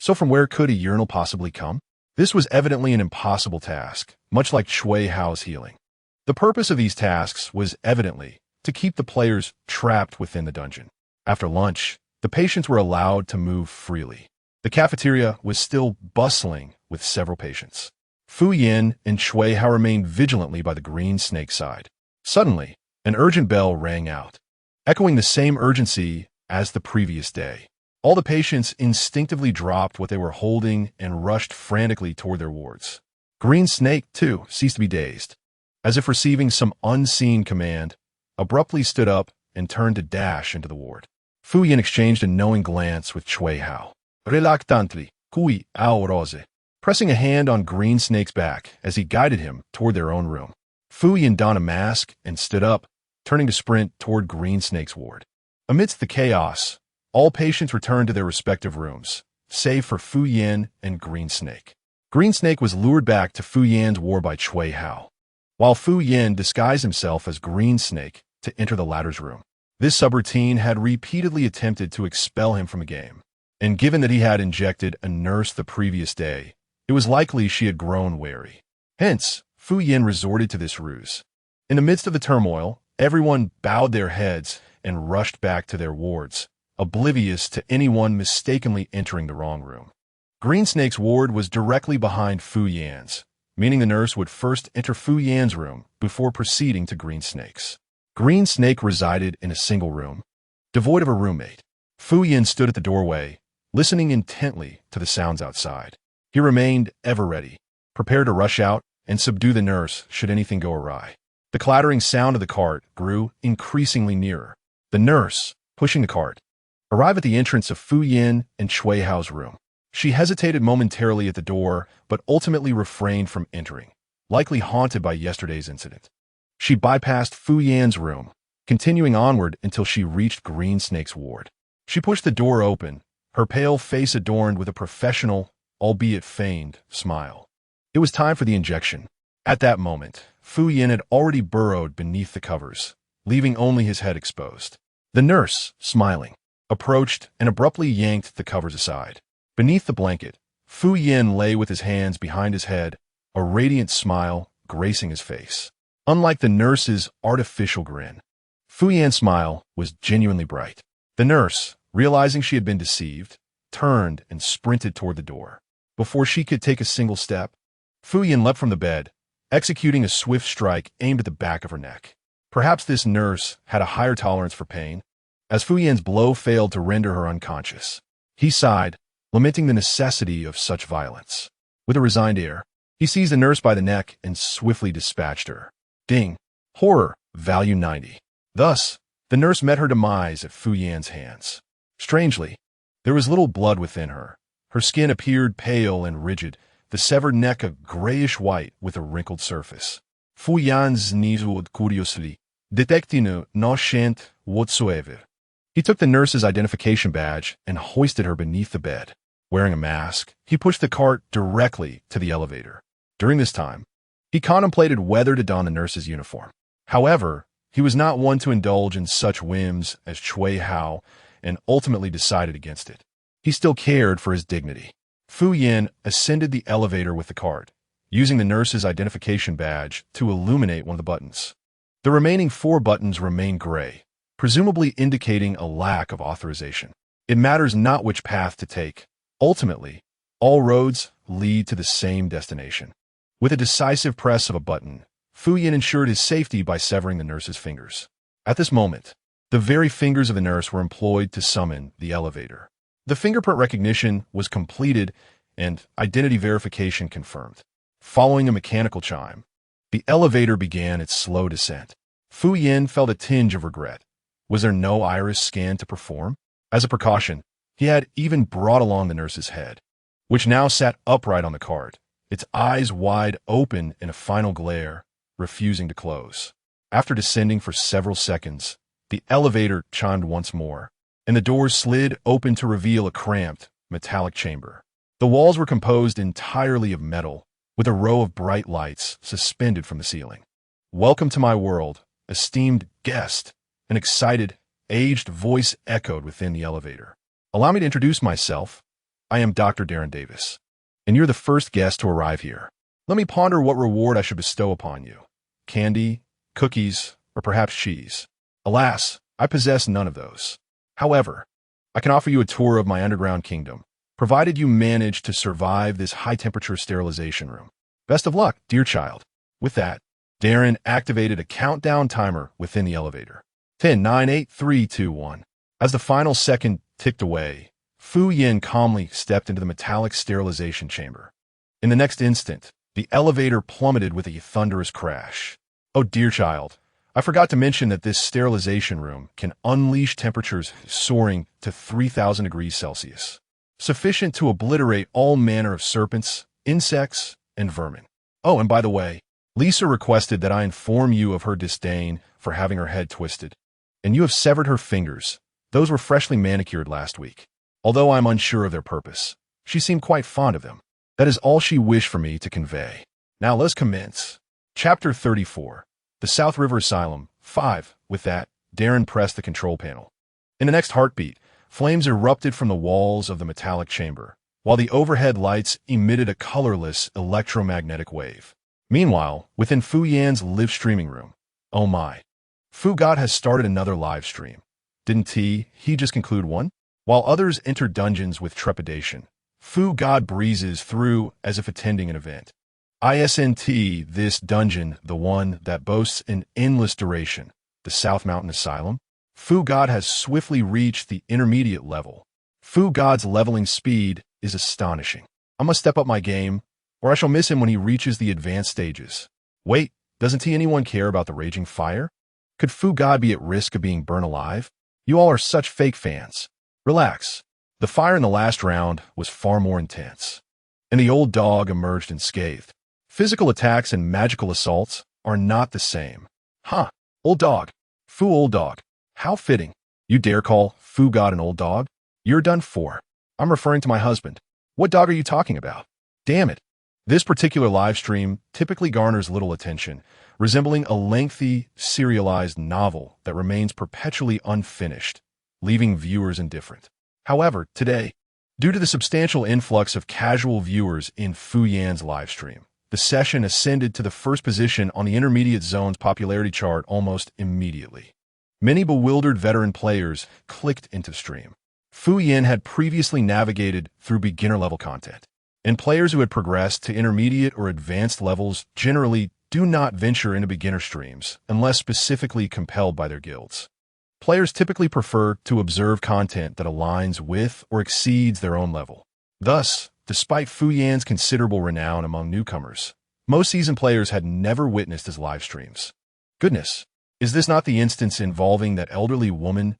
So from where could a urinal possibly come? This was evidently an impossible task, much like Chui Hao's healing. The purpose of these tasks was evidently to keep the players trapped within the dungeon. After lunch, the patients were allowed to move freely. The cafeteria was still bustling with several patients. Fu Yin and Chui Hao remained vigilantly by the green snake side. Suddenly, an urgent bell rang out, echoing the same urgency as the previous day. All the patients instinctively dropped what they were holding and rushed frantically toward their wards. Green Snake, too, ceased to be dazed. As if receiving some unseen command, abruptly stood up and turned to dash into the ward. Fu Yin exchanged a knowing glance with Chui Hao. Reluctantly, Kui Ao Rose, pressing a hand on Green Snake's back as he guided him toward their own room. Fu Yin donned a mask and stood up, turning to sprint toward Green Snake's ward. Amidst the chaos, all patients returned to their respective rooms, save for Fu Yin and Green Snake. Green Snake was lured back to Fu Yan's ward by Chui Hao, while Fu Yin disguised himself as Green Snake to enter the latter's room. This subroutine had repeatedly attempted to expel him from the game, and given that he had injected a nurse the previous day, it was likely she had grown wary. Hence, Fu Yin resorted to this ruse. In the midst of the turmoil, everyone bowed their heads and rushed back to their wards, oblivious to anyone mistakenly entering the wrong room. Green Snake's ward was directly behind Fu Yan's, meaning the nurse would first enter Fu Yan's room before proceeding to Green Snake's. Green Snake resided in a single room, devoid of a roommate. Fu Yin stood at the doorway, listening intently to the sounds outside. He remained ever ready, prepared to rush out and subdue the nurse should anything go awry. The clattering sound of the cart grew increasingly nearer. The nurse, pushing the cart, arrived at the entrance of Fu Yin and Chui Hao's room. She hesitated momentarily at the door, but ultimately refrained from entering, likely haunted by yesterday's incident. She bypassed Fu Yan's room, continuing onward until she reached Green Snake's ward. She pushed the door open, her pale face adorned with a professional, albeit feigned, smile. It was time for the injection. At that moment, Fu Yin had already burrowed beneath the covers, leaving only his head exposed. The nurse, smiling, approached and abruptly yanked the covers aside. Beneath the blanket, Fu Yin lay with his hands behind his head, a radiant smile gracing his face. Unlike the nurse's artificial grin, Fu Yan's smile was genuinely bright. The nurse, realizing she had been deceived, turned and sprinted toward the door. Before she could take a single step, Fu Yin leapt from the bed, executing a swift strike aimed at the back of her neck. Perhaps this nurse had a higher tolerance for pain, as Fu Yan's blow failed to render her unconscious. He sighed, lamenting the necessity of such violence. With a resigned air, he seized the nurse by the neck and swiftly dispatched her. Ding. Horror, value 90. Thus, the nurse met her demise at Fu Yan's hands. Strangely, there was little blood within her. Her skin appeared pale and rigid, the severed neck a grayish white with a wrinkled surface. Fu Yan's sneezed curiously, detecting no scent whatsoever. He took the nurse's identification badge and hoisted her beneath the bed. Wearing a mask, he pushed the cart directly to the elevator. During this time, he contemplated whether to don the nurse's uniform. However, he was not one to indulge in such whims as Chui Hao and ultimately decided against it. He still cared for his dignity. Fu Yin ascended the elevator with the cart, using the nurse's identification badge to illuminate one of the buttons. The remaining 4 buttons remained gray, presumably indicating a lack of authorization. It matters not which path to take. Ultimately, all roads lead to the same destination. With a decisive press of a button, Fu Yin ensured his safety by severing the nurse's fingers. At this moment, the very fingers of the nurse were employed to summon the elevator. The fingerprint recognition was completed and identity verification confirmed. Following a mechanical chime, the elevator began its slow descent. Fu Yin felt a tinge of regret. Was there no iris scan to perform? As a precaution, he had even brought along the nurse's head, which now sat upright on the cart, its eyes wide open in a final glare, refusing to close. After descending for several seconds, the elevator chimed once more, and the doors slid open to reveal a cramped, metallic chamber. The walls were composed entirely of metal, with a row of bright lights suspended from the ceiling. "Welcome to my world, esteemed guest," an excited, aged voice echoed within the elevator. "Allow me to introduce myself. I am Dr. Darren Davis, and you're the first guest to arrive here. Let me ponder what reward I should bestow upon you. Candy, cookies, or perhaps cheese. Alas, I possess none of those. However, I can offer you a tour of my underground kingdom, provided you manage to survive this high-temperature sterilization room. Best of luck, dear child." With that, Darren activated a countdown timer within the elevator. 10, 9, 8, 3, 2, 1. As the final second ticked away, Fu Yin calmly stepped into the metallic sterilization chamber. In the next instant, The elevator plummeted with a thunderous crash. Oh dear child, I forgot to mention that this sterilization room can unleash temperatures soaring to 3,000 degrees Celsius, sufficient to obliterate all manner of serpents, insects, and vermin. Oh, and by the way, Lisa requested that I inform you of her disdain for having her head twisted. And you have severed her fingers. Those were freshly manicured last week. Although I'm unsure of their purpose, she seemed quite fond of them. That is all she wished for me to convey. Now let's commence. Chapter 34. The South River Asylum. 5. With that, Darren pressed the control panel. In the next heartbeat, flames erupted from the walls of the metallic chamber, while the overhead lights emitted a colorless electromagnetic wave. Meanwhile, within Fu Yan's live streaming room, oh my. Fu God has started another live stream. Didn't he just conclude one? While others enter dungeons with trepidation, Fu God breezes through as if attending an event. ISNT, this dungeon, the one that boasts an endless duration, the South Mountain Asylum. Fu God has swiftly reached the intermediate level. Fu God's leveling speed is astonishing. I must step up my game, or I shall miss him when he reaches the advanced stages. Wait, doesn't anyone care about the raging fire? Could Fu God be at risk of being burned alive? You all are such fake fans. Relax. The fire in the last round was far more intense, and the old dog emerged unscathed. Physical attacks and magical assaults are not the same. Huh, old dog. Fu old dog. How fitting. You dare call Fu God an old dog? You're done for. I'm referring to my husband. What dog are you talking about? Damn it. This particular live stream typically garners little attention, resembling a lengthy, serialized novel that remains perpetually unfinished, leaving viewers indifferent. However, today, due to the substantial influx of casual viewers in Fu Yan's live stream, the session ascended to the first position on the intermediate zone's popularity chart almost immediately. Many bewildered veteran players clicked into the stream. Fu Yan had previously navigated through beginner-level content, and players who had progressed to intermediate or advanced levels generally do not venture into beginner streams unless specifically compelled by their guilds. Players typically prefer to observe content that aligns with or exceeds their own level. Thus, despite Fu Yan's considerable renown among newcomers, most seasoned players had never witnessed his live streams. Goodness, is this not the instance involving that elderly woman's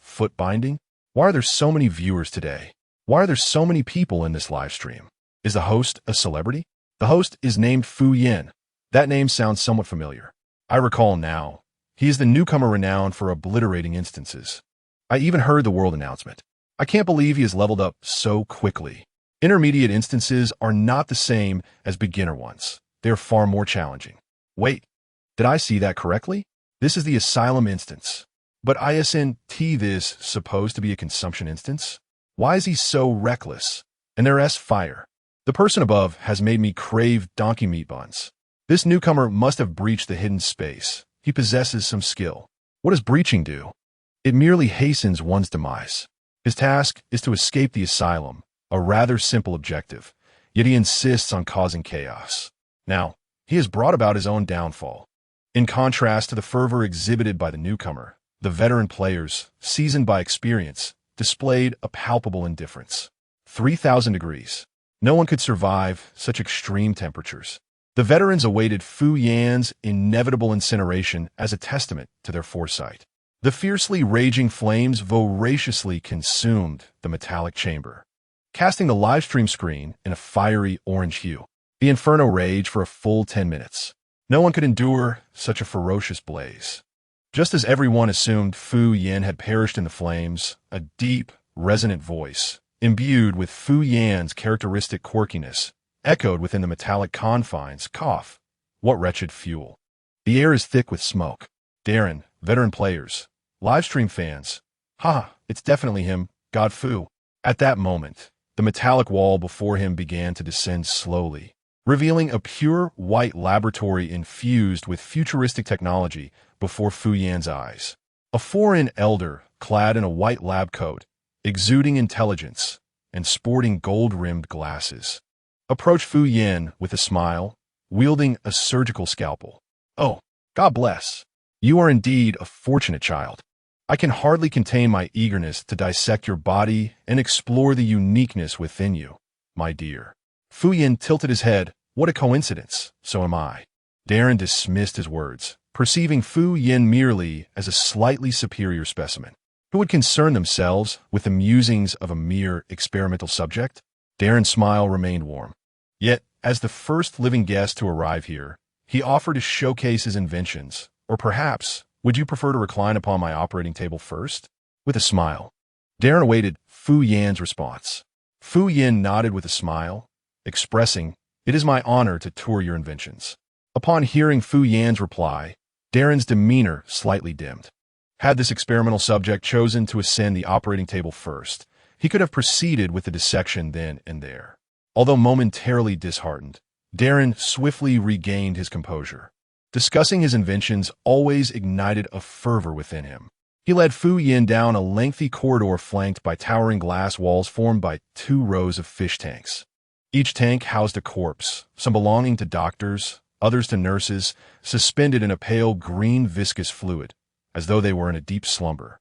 foot binding? Why are there so many viewers today? Why are there so many people in this live stream? Is the host a celebrity? The host is named Fu Yan. That name sounds somewhat familiar. I recall now. He is the newcomer renowned for obliterating instances. I even heard the world announcement. I can't believe he has leveled up so quickly. Intermediate instances are not the same as beginner ones. They are far more challenging. Wait, did I see that correctly? This is the Asylum instance. But isn't this supposed to be a consumption instance? Why is he so reckless? And there's fire. The person above has made me crave donkey meat buns. This newcomer must have breached the hidden space. He possesses some skill. What does breaching do? It merely hastens one's demise. His task is to escape the asylum, a rather simple objective, yet he insists on causing chaos. Now, he has brought about his own downfall. In contrast to the fervor exhibited by the newcomer, the veteran players, seasoned by experience, displayed a palpable indifference. 3,000 degrees. No one could survive such extreme temperatures. The veterans awaited Fu Yan's inevitable incineration as a testament to their foresight. The fiercely raging flames voraciously consumed the metallic chamber, casting the livestream screen in a fiery orange hue. The inferno raged for a full 10 minutes. No one could endure such a ferocious blaze. Just as everyone assumed Fu Yan had perished in the flames, a deep, resonant voice, imbued with Fu Yan's characteristic quirkiness, echoed within the metallic confines. Cough. What wretched fuel. The air is thick with smoke. Darren, veteran players, livestream fans. It's definitely him, God Fu. At that moment, the metallic wall before him began to descend slowly, revealing a pure white laboratory infused with futuristic technology before Fu Yan's eyes. A foreign elder, clad in a white lab coat, exuding intelligence, and sporting gold-rimmed glasses, approached Fu Yan with a smile, wielding a surgical scalpel. Oh, God bless. You are indeed a fortunate child. I can hardly contain my eagerness to dissect your body and explore the uniqueness within you, my dear. Fu Yan tilted his head, What a coincidence, so am I. Darren dismissed his words, perceiving Fu Yin merely as a slightly superior specimen, who would concern themselves with the musings of a mere experimental subject. Darren's smile remained warm. Yet, as the first living guest to arrive here, he offered to showcase his inventions, or perhaps, would you prefer to recline upon my operating table first? With a smile, Darren awaited Fu Yan's response. Fu Yin nodded with a smile, expressing, "It is my honor to tour your inventions." Upon hearing Fu Yan's reply, Darren's demeanor slightly dimmed. Had this experimental subject chosen to ascend the operating table first, he could have proceeded with the dissection then and there. Although momentarily disheartened, Darren swiftly regained his composure. Discussing his inventions always ignited a fervor within him. He led Fu Yin down a lengthy corridor flanked by towering glass walls formed by 2 rows of fish tanks. Each tank housed a corpse, some belonging to doctors, others to nurses, suspended in a pale green viscous fluid, as though they were in a deep slumber.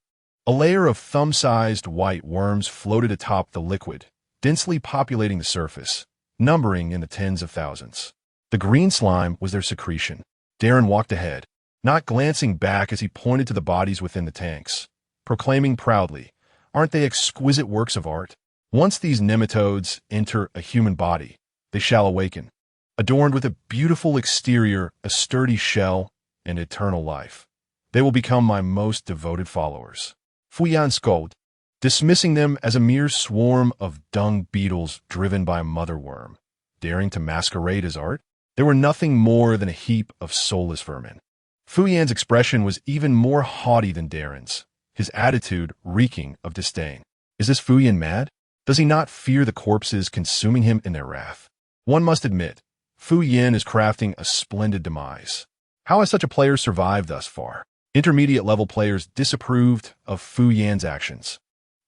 A layer of thumb-sized white worms floated atop the liquid, densely populating the surface, numbering in the tens of thousands. The green slime was their secretion. Darren walked ahead, not glancing back as he pointed to the bodies within the tanks, proclaiming proudly, "Aren't they exquisite works of art? Once these nematodes enter a human body, they shall awaken, adorned with a beautiful exterior, a sturdy shell, and eternal life. They will become my most devoted followers." Fu Yan scolded, dismissing them as a mere swarm of dung beetles driven by a mother worm, daring to masquerade as art. They were nothing more than a heap of soulless vermin. Fu Yan's expression was even more haughty than Darren's, his attitude reeking of disdain. Is this Fu Yan mad? Does he not fear the corpses consuming him in their wrath? One must admit, Fu Yan is crafting a splendid demise. How has such a player survived thus far? Intermediate-level players disapproved of Fu Yan's actions,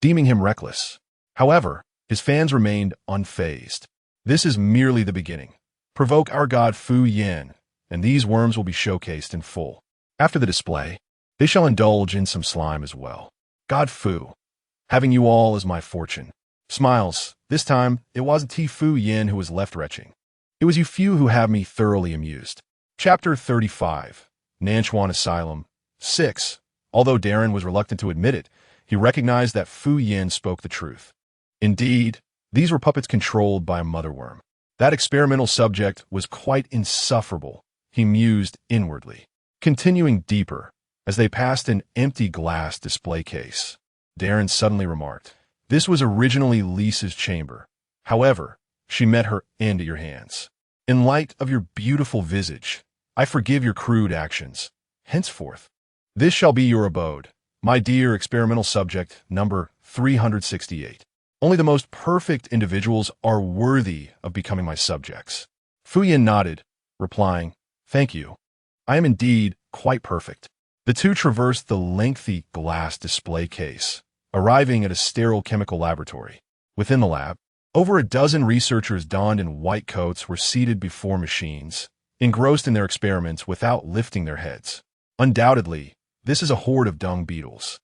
deeming him reckless. However, his fans remained unfazed. This is merely the beginning. Provoke our god Fu Yan, and these worms will be showcased in full. After the display, they shall indulge in some slime as well. God Fu, having you all is my fortune. Smiles. This time, it wasn't T. Fu Yan who was left retching. It was you few who have me thoroughly amused. Chapter 35. Nanchuan Asylum. 6. Although Darren was reluctant to admit it, he recognized that Fu Yan spoke the truth. Indeed, these were puppets controlled by a mother worm. That experimental subject was quite insufferable, he mused inwardly. Continuing deeper, as they passed an empty glass display case, Darren suddenly remarked, "This was originally Lisa's chamber. However, she met her end at your hands. In light of your beautiful visage, I forgive your crude actions. Henceforth, this shall be your abode, my dear experimental subject, number 368. Only the most perfect individuals are worthy of becoming my subjects." Fu Yan nodded, replying, "Thank you. I am indeed quite perfect." The two traversed the lengthy glass display case, arriving at a sterile chemical laboratory. Within the lab, over a dozen researchers donned in white coats were seated before machines, engrossed in their experiments without lifting their heads. Undoubtedly, this is a horde of dung beetles.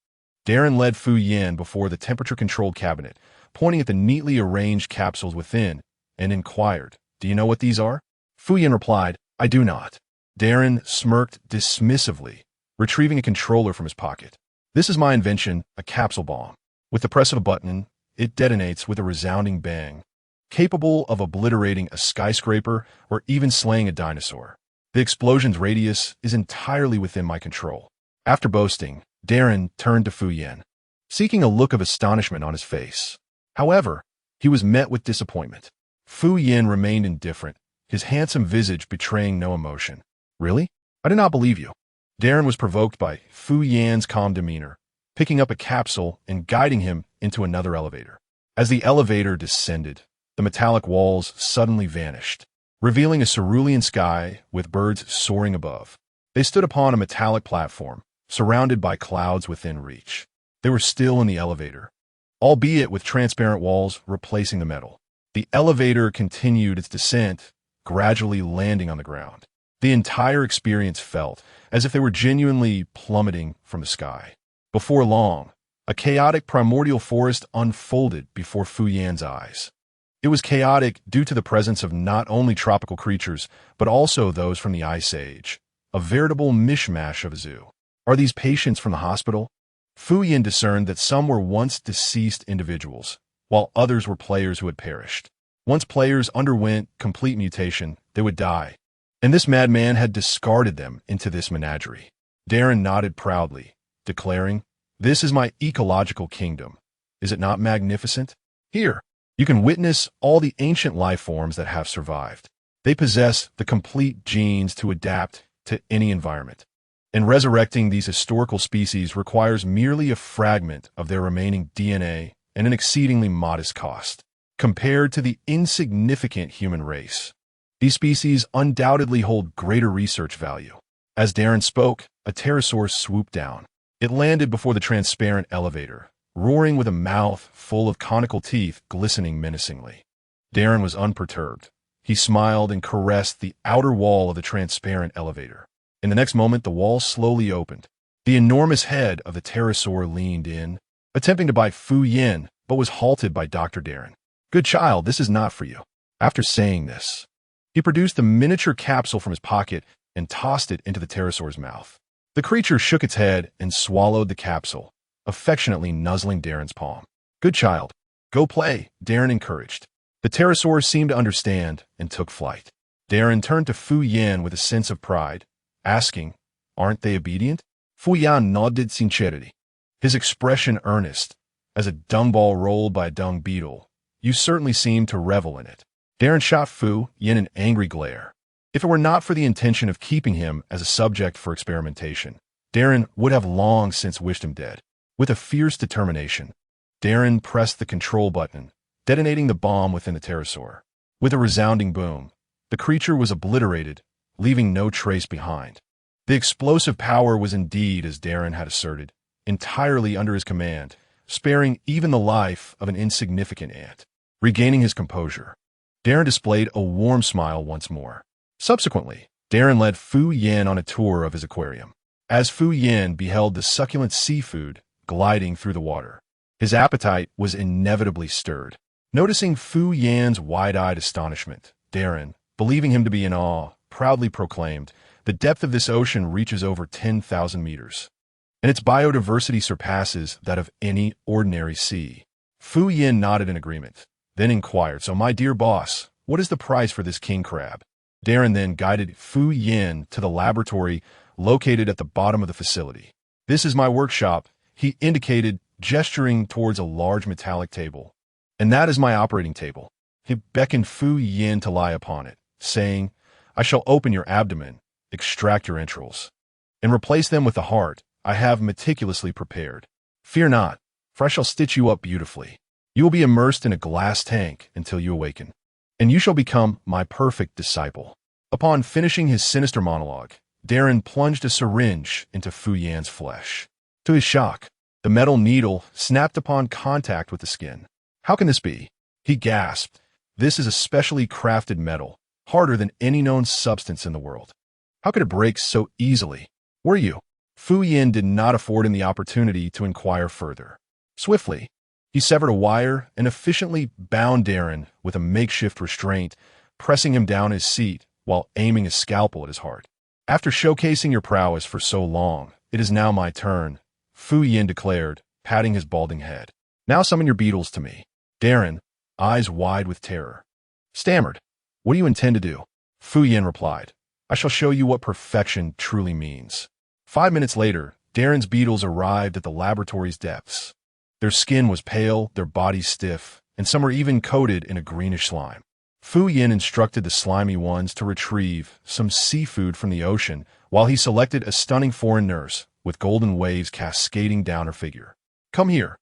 Darren led Fu Yan before the temperature-controlled cabinet, pointing at the neatly arranged capsules within, and inquired, "Do you know what these are?" Fu Yan replied, "I do not." Darren smirked dismissively, retrieving a controller from his pocket. "This is my invention, a capsule bomb. With the press of a button, it detonates with a resounding bang, capable of obliterating a skyscraper or even slaying a dinosaur. The explosion's radius is entirely within my control." After boasting, Darren turned to Fu Yan, seeking a look of astonishment on his face. However, he was met with disappointment. Fu Yan remained indifferent, his handsome visage betraying no emotion. "Really? I do not believe you." Darren was provoked by Fu Yan's calm demeanor, picking up a capsule and guiding him into another elevator. As the elevator descended, the metallic walls suddenly vanished, revealing a cerulean sky with birds soaring above. They stood upon a metallic platform, surrounded by clouds within reach. They were still in the elevator, albeit with transparent walls replacing the metal. The elevator continued its descent, gradually landing on the ground. The entire experience felt as if they were genuinely plummeting from the sky. Before long, a chaotic primordial forest unfolded before Fu Yan's eyes. It was chaotic due to the presence of not only tropical creatures, but also those from the Ice Age. A veritable mishmash of a zoo. Are these patients from the hospital? Fu Yin discerned that some were once deceased individuals, while others were players who had perished. Once players underwent complete mutation, they would die. And this madman had discarded them into this menagerie. Darren nodded proudly, declaring, "This is my ecological kingdom. Is it not magnificent? Here, you can witness all the ancient life forms that have survived. They possess the complete genes to adapt to any environment. And resurrecting these historical species requires merely a fragment of their remaining DNA and an exceedingly modest cost, compared to the insignificant human race. These species undoubtedly hold greater research value." As Darren spoke, a pterosaur swooped down. It landed before the transparent elevator, roaring with a mouth full of conical teeth glistening menacingly. Darren was unperturbed. He smiled and caressed the outer wall of the transparent elevator. In the next moment, the wall slowly opened. The enormous head of the pterosaur leaned in, attempting to bite Fu Yin, but was halted by Dr. Darren. "Good child, this is not for you." After saying this, he produced a miniature capsule from his pocket and tossed it into the pterosaur's mouth. The creature shook its head and swallowed the capsule, affectionately nuzzling Darren's palm. "Good child, go play," Darren encouraged. The pterosaur seemed to understand and took flight. Darren turned to Fu Yin with a sense of pride, asking, "Aren't they obedient?" Fu Yan nodded sincerity, his expression earnest, as a dung ball rolled by a dung beetle. "You certainly seem to revel in it." Darren shot Fu Yin an angry glare. If it were not for the intention of keeping him as a subject for experimentation, Darren would have long since wished him dead. With a fierce determination, Darren pressed the control button, detonating the bomb within the pterosaur. With a resounding boom, the creature was obliterated, leaving no trace behind. The explosive power was indeed, as Darren had asserted, entirely under his command, sparing even the life of an insignificant ant. Regaining his composure, Darren displayed a warm smile once more. Subsequently, Darren led Fu Yin on a tour of his aquarium. As Fu Yin beheld the succulent seafood gliding through the water, his appetite was inevitably stirred. Noticing Fu Yin's wide-eyed astonishment, Darren, believing him to be in awe, proudly proclaimed, "The depth of this ocean reaches over 10,000 meters, and its biodiversity surpasses that of any ordinary sea." Fu Yin nodded in agreement, then inquired, "So, my dear boss, what is the price for this king crab?" Darren then guided Fu Yin to the laboratory located at the bottom of the facility. "This is my workshop," he indicated, gesturing towards a large metallic table. "And that is my operating table." He beckoned Fu Yin to lie upon it, saying, "I shall open your abdomen, extract your entrails, and replace them with the heart I have meticulously prepared. Fear not, for I shall stitch you up beautifully. You will be immersed in a glass tank until you awaken, and you shall become my perfect disciple." Upon finishing his sinister monologue, Darren plunged a syringe into Fu Yan's flesh. To his shock, the metal needle snapped upon contact with the skin. "How can this be?" he gasped. "This is a specially crafted metal, harder than any known substance in the world. How could it break so easily?" "Were you?" Fu Yin did not afford him the opportunity to inquire further. Swiftly, he severed a wire and efficiently bound Darren with a makeshift restraint, pressing him down his seat while aiming his scalpel at his heart. "After showcasing your prowess for so long, it is now my turn," Fu Yin declared, patting his balding head. "Now summon your beetles to me." Darren, eyes wide with terror, stammered, "What do you intend to do?" Fu Yin replied, "I shall show you what perfection truly means." 5 minutes later, Darren's beetles arrived at the laboratory's depths. Their skin was pale, their bodies stiff, and some were even coated in a greenish slime. Fu Yin instructed the slimy ones to retrieve some seafood from the ocean while he selected a stunning foreign nurse with golden waves cascading down her figure. "Come here.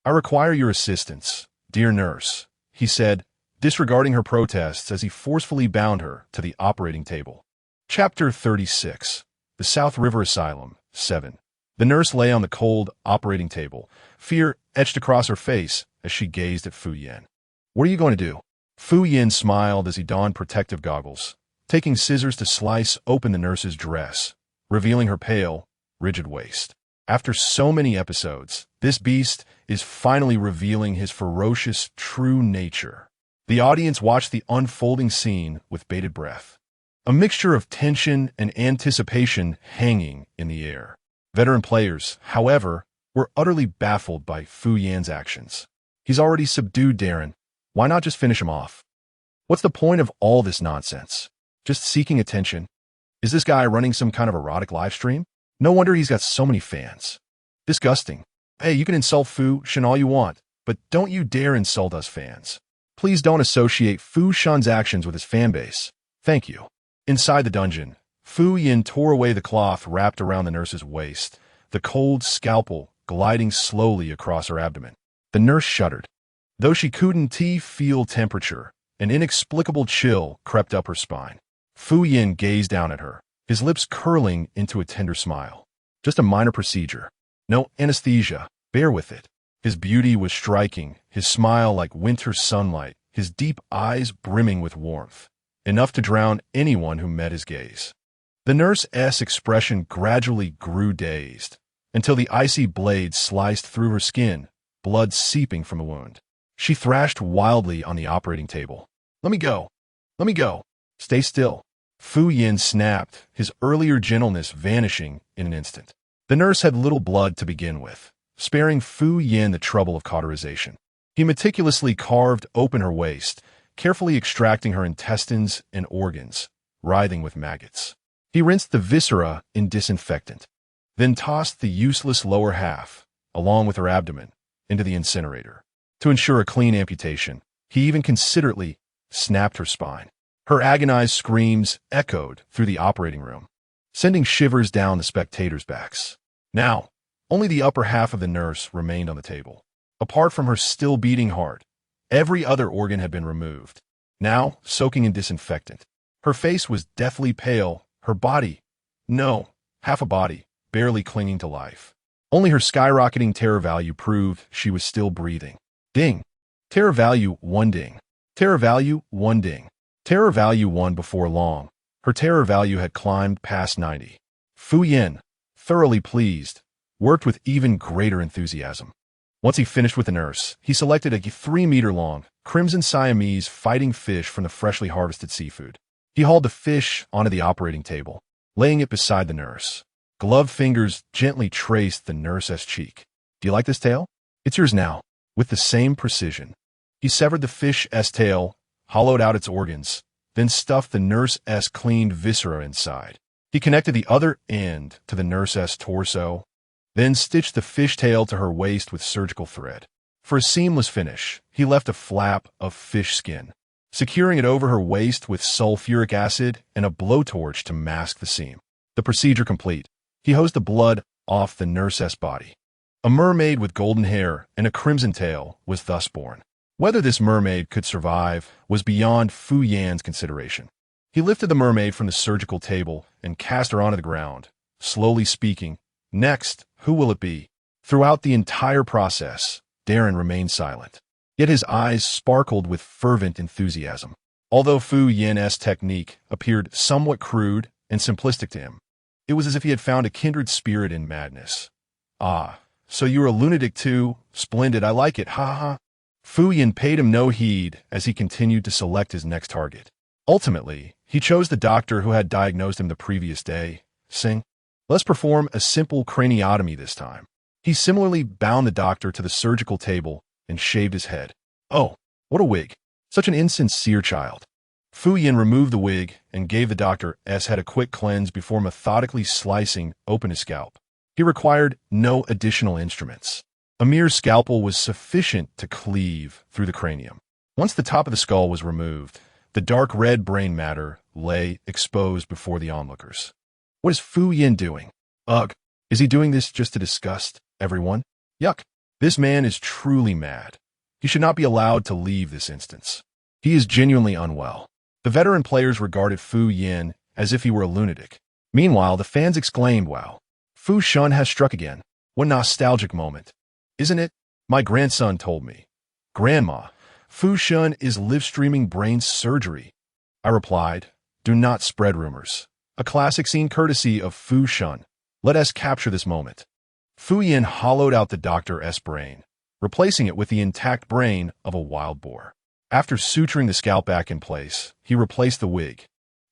I require your assistance, dear nurse," he said, disregarding her protests as he forcefully bound her to the operating table. Chapter 36. The South River Asylum, 7. The nurse lay on the cold operating table, fear etched across her face as she gazed at Fu Yin. "What are you going to do?" Fu Yin smiled as he donned protective goggles, taking scissors to slice open the nurse's dress, revealing her pale, rigid waist. After so many episodes, this beast is finally revealing his ferocious, true nature. The audience watched the unfolding scene with bated breath. A mixture of tension and anticipation hanging in the air. Veteran players, however, were utterly baffled by Fu Yan's actions. He's already subdued Darren. Why not just finish him off? What's the point of all this nonsense? Just seeking attention? Is this guy running some kind of erotic live stream? No wonder he's got so many fans. Disgusting. Hey, you can insult Fu Shan all you want, but don't you dare insult us fans. Please don't associate Fu Shan's actions with his fanbase. Thank you. Inside the dungeon, Fu Yan tore away the cloth wrapped around the nurse's waist, the cold scalpel gliding slowly across her abdomen. The nurse shuddered. Though she couldn't feel temperature, an inexplicable chill crept up her spine. Fu Yan gazed down at her, his lips curling into a tender smile. Just a minor procedure. No anesthesia. Bear with it. His beauty was striking, his smile like winter sunlight, his deep eyes brimming with warmth, enough to drown anyone who met his gaze. The nurse's expression gradually grew dazed, until the icy blade sliced through her skin, blood seeping from the wound. She thrashed wildly on the operating table. Let me go. Let me go. Stay still. Fu Yan snapped, his earlier gentleness vanishing in an instant. The nurse had little blood to begin with, sparing Fu Yan the trouble of cauterization. He meticulously carved open her waist, carefully extracting her intestines and organs, writhing with maggots. He rinsed the viscera in disinfectant, then tossed the useless lower half, along with her abdomen, into the incinerator. To ensure a clean amputation, he even considerately snapped her spine. Her agonized screams echoed through the operating room, sending shivers down the spectators' backs. Now, only the upper half of the nurse remained on the table. Apart from her still beating heart, every other organ had been removed, now soaking in disinfectant. Her face was deathly pale, her body, no, half a body, barely clinging to life. Only her skyrocketing terror value proved she was still breathing. Ding. Terror value 1 ding. Terror value 1 ding. Terror value 1 before long. Her terror value had climbed past 90. Fu Yan, thoroughly pleased, worked with even greater enthusiasm. Once he finished with the nurse, he selected a 3-meter-long, crimson Siamese fighting fish from the freshly harvested seafood. He hauled the fish onto the operating table, laying it beside the nurse. Gloved fingers gently traced the nurse's cheek. Do you like this tail? It's yours now. With the same precision. He severed the fish's tail, hollowed out its organs, then stuffed the nurse's cleaned viscera inside. He connected the other end to the nurse's torso, then stitched the fish tail to her waist with surgical thread. For a seamless finish, he left a flap of fish skin, securing it over her waist with sulfuric acid and a blowtorch to mask the seam. The procedure complete, he hosed the blood off the nurse's body. A mermaid with golden hair and a crimson tail was thus born. Whether this mermaid could survive was beyond Fu Yan's consideration. He lifted the mermaid from the surgical table and cast her onto the ground, slowly speaking, "Next, who will it be?" Throughout the entire process, Darren remained silent. Yet his eyes sparkled with fervent enthusiasm. Although Fu Yan's technique appeared somewhat crude and simplistic to him, it was as if he had found a kindred spirit in madness. "Ah, so you're a lunatic too? Splendid, I like it, ha ha." Fu Yan paid him no heed as he continued to select his next target. Ultimately, he chose the doctor who had diagnosed him the previous day, Singh. Let's perform a simple craniotomy this time. He similarly bound the doctor to the surgical table and shaved his head. Oh, what a wig. Such an insincere child. Fu Yan removed the wig and gave the doctor's head a quick cleanse before methodically slicing open his scalp. He required no additional instruments. A mere scalpel was sufficient to cleave through the cranium. Once the top of the skull was removed, the dark red brain matter lay exposed before the onlookers. What is Fu Yan doing? Ugh, is he doing this just to disgust everyone? Yuck. This man is truly mad. He should not be allowed to leave this instance. He is genuinely unwell. The veteran players regarded Fu Yan as if he were a lunatic. Meanwhile, the fans exclaimed, "Wow, Fu Shan has struck again. What nostalgic moment. Isn't it? My grandson told me. Grandma, Fu Shan is live-streaming brain surgery." I replied, "Do not spread rumors. A classic scene courtesy of Fu Shan. Let us capture this moment." Fu Yan hollowed out the doctor's brain, replacing it with the intact brain of a wild boar. After suturing the scalp back in place, he replaced the wig,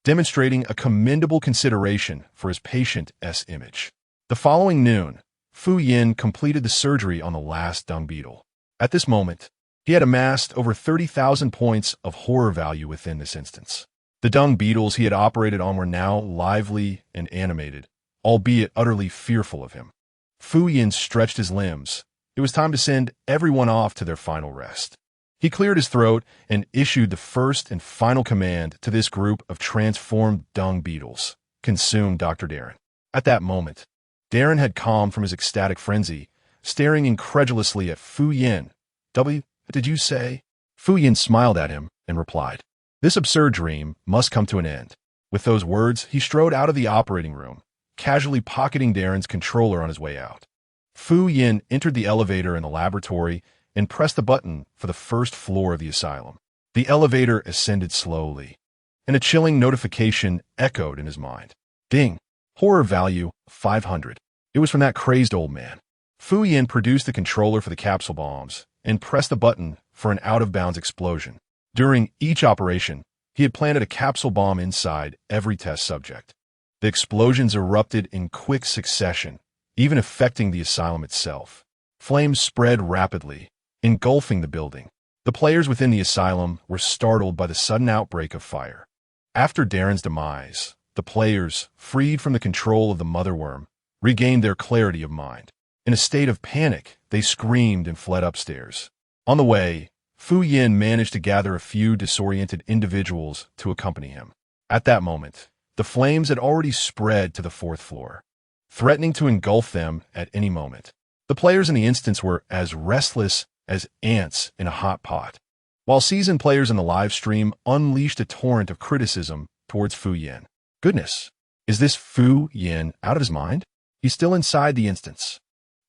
demonstrating a commendable consideration for his patient's image. The following noon, Fu Yin completed the surgery on the last dung beetle. At this moment, he had amassed over 30,000 points of horror value within this instance. The dung beetles he had operated on were now lively and animated, albeit utterly fearful of him. Fu Yin stretched his limbs. It was time to send everyone off to their final rest. He cleared his throat and issued the first and final command to this group of transformed dung beetles: consume Dr. Darren. At that moment, Darren had calmed from his ecstatic frenzy, staring incredulously at Fu Yin. Did you say? Fu Yin smiled at him and replied, "This absurd dream must come to an end." With those words, he strode out of the operating room, casually pocketing Darren's controller on his way out. Fu Yin entered the elevator in the laboratory and pressed the button for the first floor of the asylum. The elevator ascended slowly, and a chilling notification echoed in his mind. Ding! Horror value 500. It was from that crazed old man. Fu Yin produced the controller for the capsule bombs and pressed the button for an out-of-bounds explosion. During each operation, he had planted a capsule bomb inside every test subject. The explosions erupted in quick succession, even affecting the asylum itself. Flames spread rapidly, engulfing the building. The players within the asylum were startled by the sudden outbreak of fire. After Darren's demise, the players, freed from the control of the motherworm, regained their clarity of mind. In a state of panic, they screamed and fled upstairs. On the way, Fu Yin managed to gather a few disoriented individuals to accompany him. At that moment, the flames had already spread to the fourth floor, threatening to engulf them at any moment. The players in the instance were as restless as ants in a hot pot, while seasoned players in the live stream unleashed a torrent of criticism towards Fu Yin. Goodness, is this Fu Yin out of his mind? He's still inside the instance.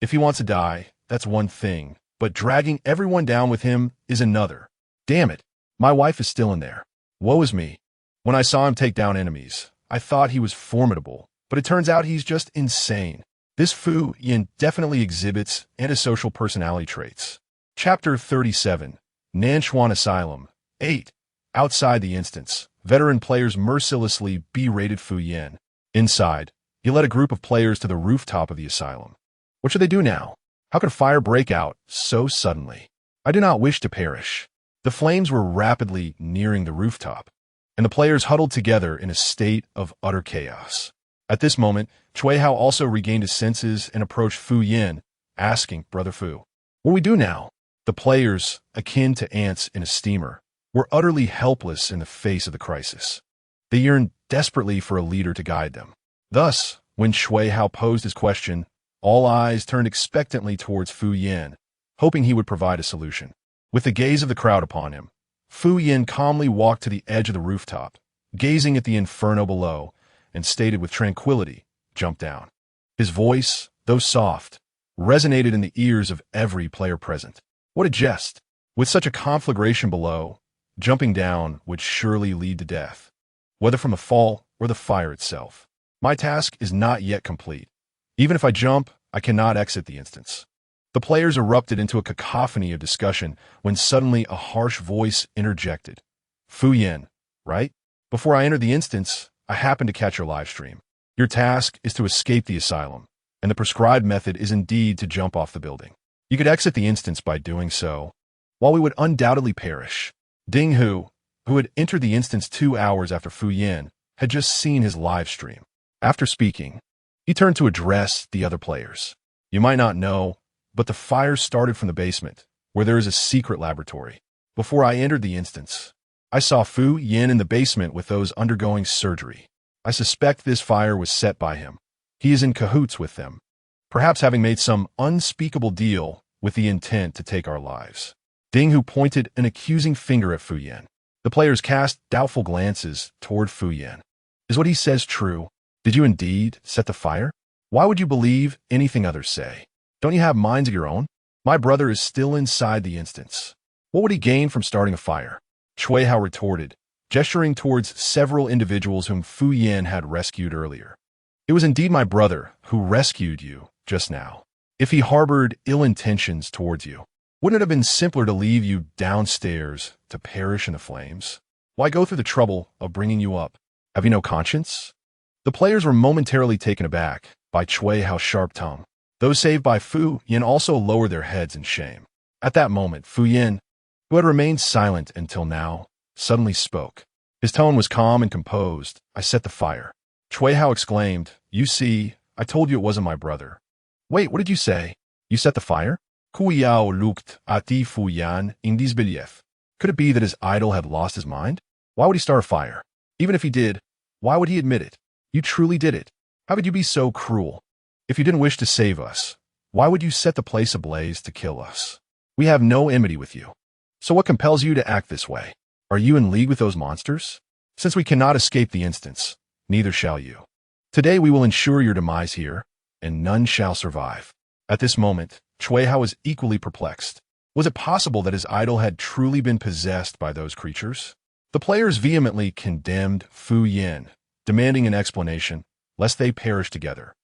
If he wants to die, that's one thing, but dragging everyone down with him is another. Damn it, my wife is still in there. Woe is me. When I saw him take down enemies, I thought he was formidable, but it turns out he's just insane. This Fu Yin definitely exhibits antisocial personality traits. Chapter 37, Nanchuan Asylum. 8. Outside the instance, veteran players mercilessly berated Fu Yin. Inside, he led a group of players to the rooftop of the asylum. What should they do now? How could fire break out so suddenly? I do not wish to perish. The flames were rapidly nearing the rooftop, and the players huddled together in a state of utter chaos. At this moment, Chui Hao also regained his senses and approached Fu Yin, asking, "Brother Fu, what do we do now?" The players, akin to ants in a steamer, were utterly helpless in the face of the crisis. They yearned desperately for a leader to guide them. Thus, when Chui Hao posed his question, all eyes turned expectantly towards Fu Yin, hoping he would provide a solution. With the gaze of the crowd upon him, Fu Yin calmly walked to the edge of the rooftop, gazing at the inferno below, and stated with tranquility, "Jump down." His voice, though soft, resonated in the ears of every player present. What a jest! With such a conflagration below, jumping down would surely lead to death, whether from the fall or the fire itself. My task is not yet complete. Even if I jump, I cannot exit the instance. The players erupted into a cacophony of discussion when suddenly a harsh voice interjected. "Fu Yin, right? Before I entered the instance, I happened to catch your live stream. Your task is to escape the asylum, and the prescribed method is indeed to jump off the building. You could exit the instance by doing so, while we would undoubtedly perish." Ding Hu, who had entered the instance 2 hours after Fu Yin, had just seen his live stream. After speaking, he turned to address the other players. "You might not know, but the fire started from the basement, where there is a secret laboratory. Before I entered the instance, I saw Fu Yin in the basement with those undergoing surgery. I suspect this fire was set by him. He is in cahoots with them, perhaps having made some unspeakable deal with the intent to take our lives." Ding Hu pointed an accusing finger at Fu Yin. The players cast doubtful glances toward Fu Yin. "Is what he says true? Did you indeed set the fire? Why would you believe anything others say? Don't you have minds of your own? My brother is still inside the instance. What would he gain from starting a fire?" Chui Hao retorted, gesturing towards several individuals whom Fu Yin had rescued earlier. "It was indeed my brother who rescued you just now. If he harbored ill intentions towards you, Wouldn't it have been simpler to leave you downstairs to perish in the flames? Why go through the trouble of bringing you up? Have you no conscience? The players were momentarily taken aback by Chui Hao's sharp tongue. Those saved by Fu Yin also lowered their heads in shame. At that moment, Fu Yin, who had remained silent until now, suddenly spoke. His tone was calm and composed. I set the fire. Chui Hao exclaimed, "You see, I told you it wasn't my brother." Wait, what did you say? You set the fire? Kui Yao looked at the Fu Yan in disbelief. Could it be that his idol had lost his mind? Why would he start a fire? Even if he did, why would he admit it? You truly did it. How could you be so cruel? If you didn't wish to save us, why would you set the place ablaze to kill us? We have no enmity with you. So what compels you to act this way? Are you in league with those monsters? Since we cannot escape the instance, neither shall you. Today we will ensure your demise here, and none shall survive. At this moment, Chui Hao was equally perplexed. Was it possible that his idol had truly been possessed by those creatures? The players vehemently condemned Fu Yan, demanding an explanation, lest they perish together.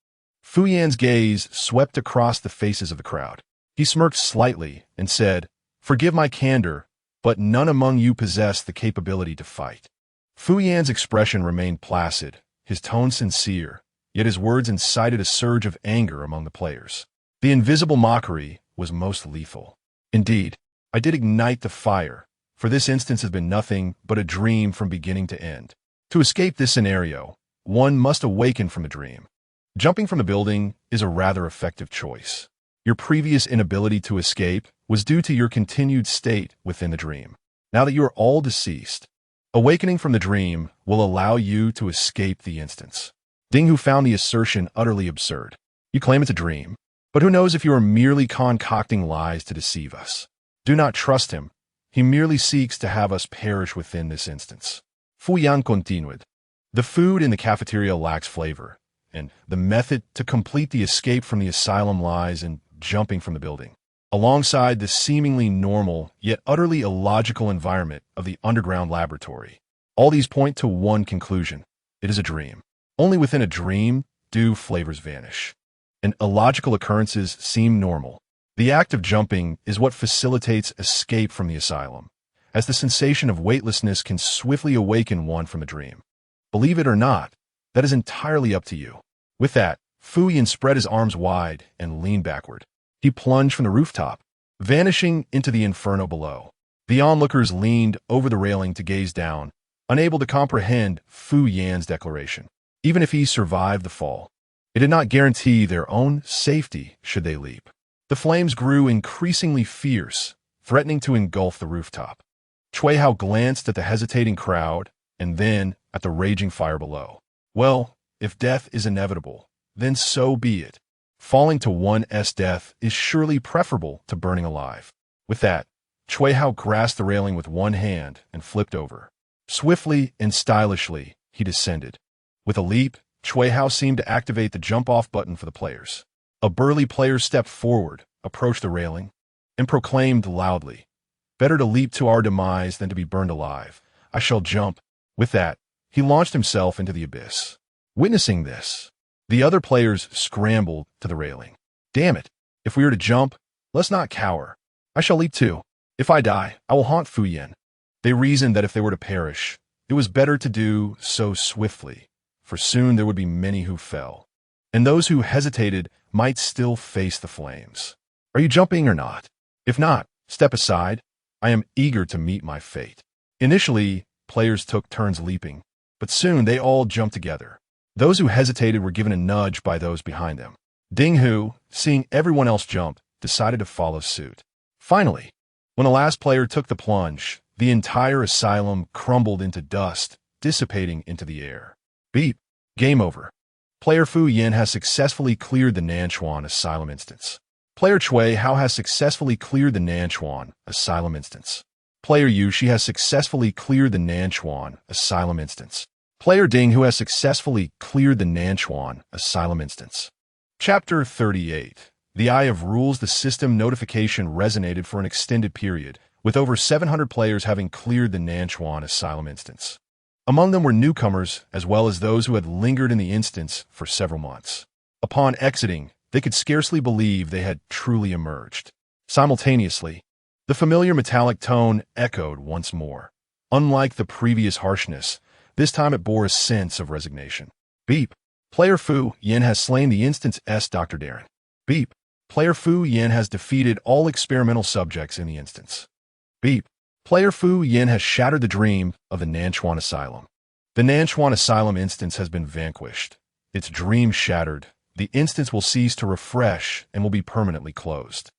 Fu Yan's gaze swept across the faces of the crowd. He smirked slightly and said, "Forgive my candor, but none among you possess the capability to fight." Fu Yan's expression remained placid, his tone sincere, yet his words incited a surge of anger among the players. The invisible mockery was most lethal. Indeed, I did ignite the fire, for this instance has been nothing but a dream from beginning to end. To escape this scenario, one must awaken from a dream. Jumping from the building is a rather effective choice. Your previous inability to escape was due to your continued state within the dream. Now that you are all deceased, awakening from the dream will allow you to escape the instance. Ding Hu found the assertion utterly absurd. You claim it's a dream, but who knows if you are merely concocting lies to deceive us. Do not trust him. He merely seeks to have us perish within this instance. Fu Yan continued. The food in the cafeteria lacks flavor, and the method to complete the escape from the asylum lies in jumping from the building. Alongside the seemingly normal, yet utterly illogical environment of the underground laboratory. All these point to one conclusion. It is a dream. Only within a dream do flavors vanish, and illogical occurrences seem normal. The act of jumping is what facilitates escape from the asylum, as the sensation of weightlessness can swiftly awaken one from a dream. Believe it or not, that is entirely up to you. With that, Fu Yan spread his arms wide and leaned backward. He plunged from the rooftop, vanishing into the inferno below. The onlookers leaned over the railing to gaze down, unable to comprehend Fu Yan's declaration. Even if he survived the fall, it did not guarantee their own safety should they leap. The flames grew increasingly fierce, threatening to engulf the rooftop. Chui Hao glanced at the hesitating crowd and then at the raging fire below. Well, if death is inevitable, then so be it. Falling to one's death is surely preferable to burning alive. With that, Chui Hao grasped the railing with one hand and flipped over. Swiftly and stylishly, he descended. With a leap, Chui Hao seemed to activate the jump-off button for the players. A burly player stepped forward, approached the railing, and proclaimed loudly, "Better to leap to our demise than to be burned alive. I shall jump." With that, he launched himself into the abyss. Witnessing this, the other players scrambled to the railing. Damn it, if we are to jump, let's not cower. I shall leap too. If I die, I will haunt Fu Yan. They reasoned that if they were to perish, it was better to do so swiftly, for soon there would be many who fell, and those who hesitated might still face the flames. Are you jumping or not? If not, step aside. I am eager to meet my fate. Initially, players took turns leaping, but soon they all jumped together. Those who hesitated were given a nudge by those behind them. Ding Hu, seeing everyone else jump, decided to follow suit. Finally, when the last player took the plunge, the entire asylum crumbled into dust, dissipating into the air. Beep. Game over. Player Fu Yan has successfully cleared the Nanchuan asylum instance. Player Chui Hao has successfully cleared the Nanchuan asylum instance. Player Yu Shi has successfully cleared the Nanchuan asylum instance. Player Ding Hu has successfully cleared the Nanchuan asylum instance. Chapter 38. The Eye of Rules. The system notification resonated for an extended period, with over 700 players having cleared the Nanchuan asylum instance. Among them were newcomers as well as those who had lingered in the instance for several months. Upon exiting, they could scarcely believe they had truly emerged. Simultaneously, The familiar metallic tone echoed once more. Unlike the previous harshness, this time it bore a sense of resignation. Beep. Player Fu Yin has slain the instance S. Dr. Darren. Beep. Player Fu Yin has defeated all experimental subjects in the instance. Beep. Player Fu Yin has shattered the dream of the Nanchuan Asylum. The Nanchuan Asylum instance has been vanquished. Its dream shattered. The instance will cease to refresh and will be permanently closed.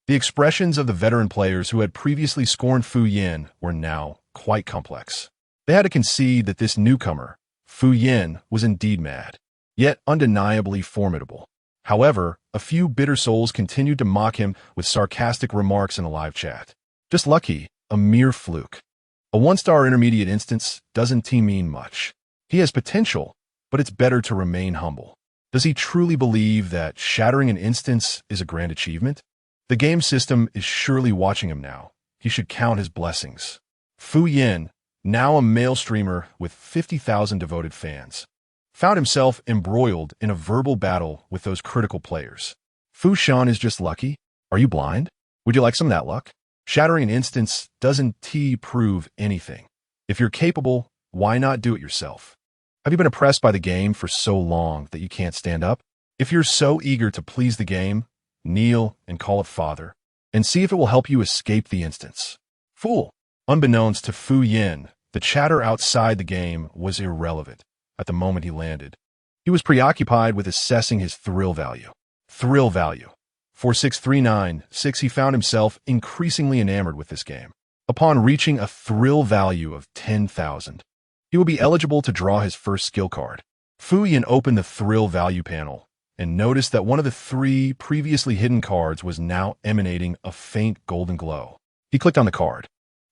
The expressions of the veteran players who had previously scorned Fu Yin were now quite complex. They had to concede that this newcomer, Fu Yin, was indeed mad, yet undeniably formidable. However, a few bitter souls continued to mock him with sarcastic remarks in the live chat. Just lucky, a mere fluke. A one-star intermediate instance doesn't mean much. He has potential, but it's better to remain humble. Does he truly believe that shattering an instance is a grand achievement? The game system is surely watching him now. He should count his blessings. Fu Yin, now a male streamer with 50,000 devoted fans, found himself embroiled in a verbal battle with those critical players. Fu Shan is just lucky? Are you blind? Would you like some of that luck? Shattering an instance doesn't prove anything. If you're capable, why not do it yourself? Have you been oppressed by the game for so long that you can't stand up? If you're so eager to please the game, kneel and call it Father, and see if it will help you escape the instance. Fool! Unbeknownst to Fu Yin, the chatter outside the game was irrelevant at the moment he landed. He was preoccupied with assessing his thrill value. Thrill value. For 6396, he found himself increasingly enamored with this game. Upon reaching a thrill value of 10,000, he will be eligible to draw his first skill card. Fu Yin opened the thrill value panel and noticed that one of the 3 previously hidden cards was now emanating a faint golden glow. He clicked on the card.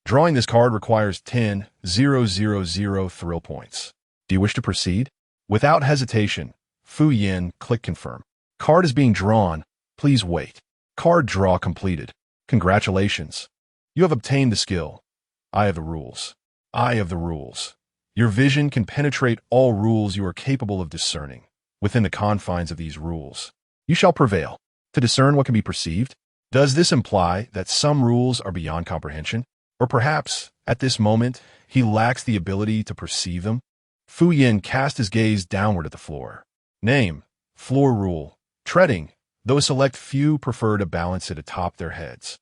Drawing this card requires 10,000 thrill points. Do you wish to proceed? Without hesitation, Fu Yin clicked confirm. Card is being drawn. Please wait. Card draw completed. Congratulations. You have obtained the skill. Eye of the Rules. Eye of the Rules. Your vision can penetrate all rules you are capable of discerning. Within the confines of these rules, you shall prevail. To discern what can be perceived? Does this imply that some rules are beyond comprehension? Or perhaps, at this moment, he lacks the ability to perceive them? Fu Yin cast his gaze downward at the floor. Name, floor rule, treading, though a select few prefer to balance it atop their heads.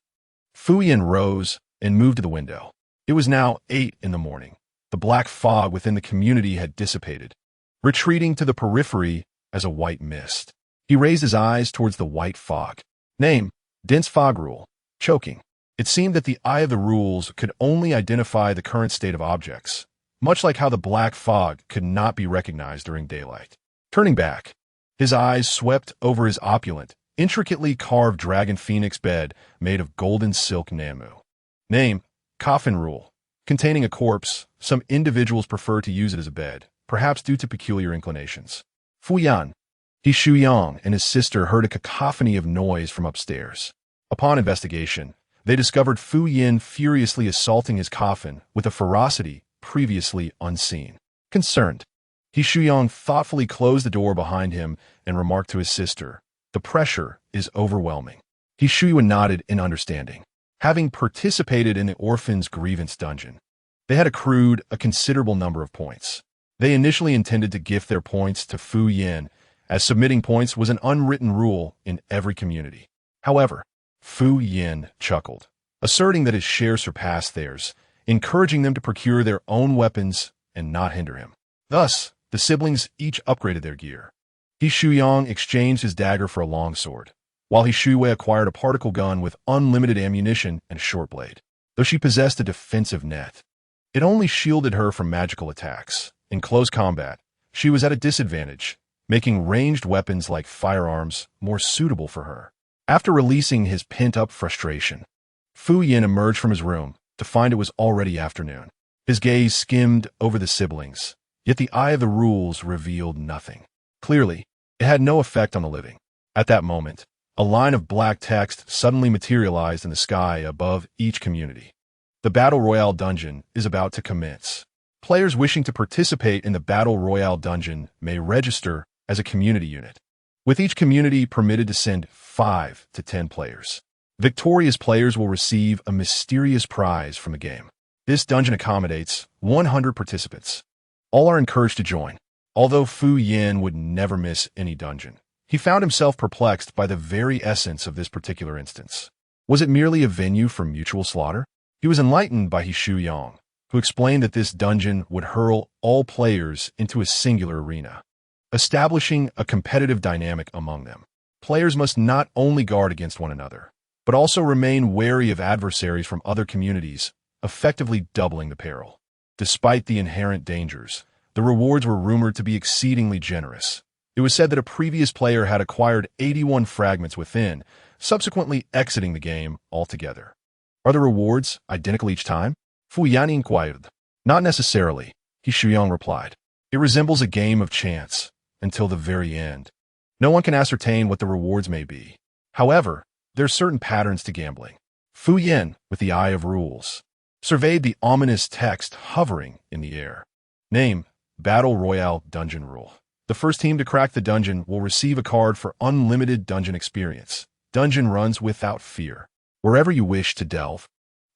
Fu Yin rose and moved to the window. It was now 8 in the morning. The black fog within the community had dissipated, retreating to the periphery as a white mist. He raised his eyes towards the white fog. Name, dense fog rule, choking. It seemed that the Eye of the Rules could only identify the current state of objects, much like how the black fog could not be recognized during daylight. Turning back, his eyes swept over his opulent, intricately carved dragon phoenix bed made of golden silk namu. Name, coffin rule. Containing a corpse, some individuals prefer to use it as a bed, perhaps due to peculiar inclinations. Fu Yan. He Shuyang and his sister heard a cacophony of noise from upstairs. Upon investigation, they discovered Fu Yin furiously assaulting his coffin with a ferocity previously unseen. Concerned, He Shuyang thoughtfully closed the door behind him and remarked to his sister, "The pressure is overwhelming." He Shuyang nodded in understanding. Having participated in the orphan's grievance dungeon, they had accrued a considerable number of points. They initially intended to gift their points to Fu Yin, as submitting points was an unwritten rule in every community. However, Fu Yin chuckled, asserting that his share surpassed theirs, encouraging them to procure their own weapons and not hinder him. Thus, the siblings each upgraded their gear. He Shuyang exchanged his dagger for a longsword, while He Shuiwei acquired a particle gun with unlimited ammunition and a short blade. Though she possessed a defensive net, it only shielded her from magical attacks. In close combat, she was at a disadvantage, making ranged weapons like firearms more suitable for her. After releasing his pent-up frustration, Fu Yin emerged from his room to find it was already afternoon. His gaze skimmed over the siblings, yet the Eye of the Rules revealed nothing. Clearly, it had no effect on the living. At that moment, a line of black text suddenly materialized in the sky above each community. The Battle Royale dungeon is about to commence. Players wishing to participate in the Battle Royale dungeon may register as a community unit, with each community permitted to send 5 to 10 players. Victorious players will receive a mysterious prize from the game. This dungeon accommodates 100 participants. All are encouraged to join. Although Fu Yin would never miss any dungeon, he found himself perplexed by the very essence of this particular instance. Was it merely a venue for mutual slaughter? He was enlightened by Shu Yang, who explained that this dungeon would hurl all players into a singular arena, establishing a competitive dynamic among them. Players must not only guard against one another, but also remain wary of adversaries from other communities, effectively doubling the peril. Despite the inherent dangers, the rewards were rumored to be exceedingly generous. It was said that a previous player had acquired 81 fragments within, subsequently exiting the game altogether. Are the rewards identical each time? Fu Yan inquired. Not necessarily, Shu Yang replied. It resembles a game of chance, until the very end. No one can ascertain what the rewards may be. However, there are certain patterns to gambling. Fu Yin, with the eye of rules, surveyed the ominous text hovering in the air. Name, Battle Royale Dungeon Rule. The first team to crack the dungeon will receive a card for unlimited dungeon experience. Dungeon runs without fear. Wherever you wish to delve,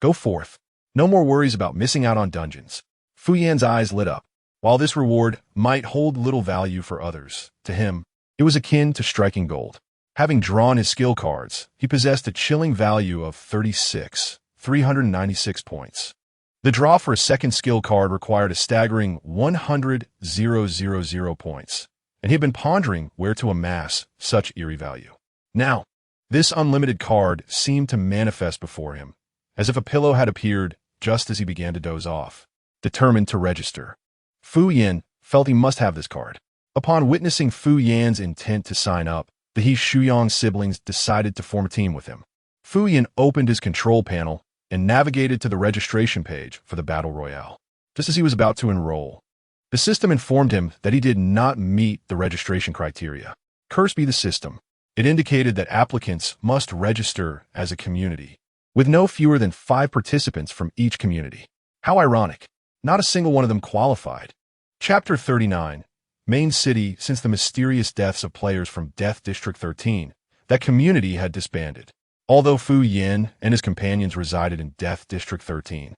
go forth. No more worries about missing out on dungeons. Fu Yan's eyes lit up. While this reward might hold little value for others, to him, it was akin to striking gold. Having drawn his skill cards, he possessed a chilling value of 396 points. The draw for a second skill card required a staggering 100,000 points, and he had been pondering where to amass such eerie value. Now, this unlimited card seemed to manifest before him, as if a pillow had appeared just as he began to doze off, determined to register. Fu Yin felt he must have this card. Upon witnessing Fu Yan's intent to sign up, the Shu Yang siblings decided to form a team with him. Fu Yin opened his control panel and navigated to the registration page for the Battle Royale. Just as he was about to enroll, the system informed him that he did not meet the registration criteria. Cursed be the system. It indicated that applicants must register as a community, with no fewer than 5 participants from each community. How ironic. Not a single one of them qualified. Chapter 39. Main City. Since the mysterious deaths of players from Death District 13, that community had disbanded. Although Fu Yin and his companions resided in Death District 13,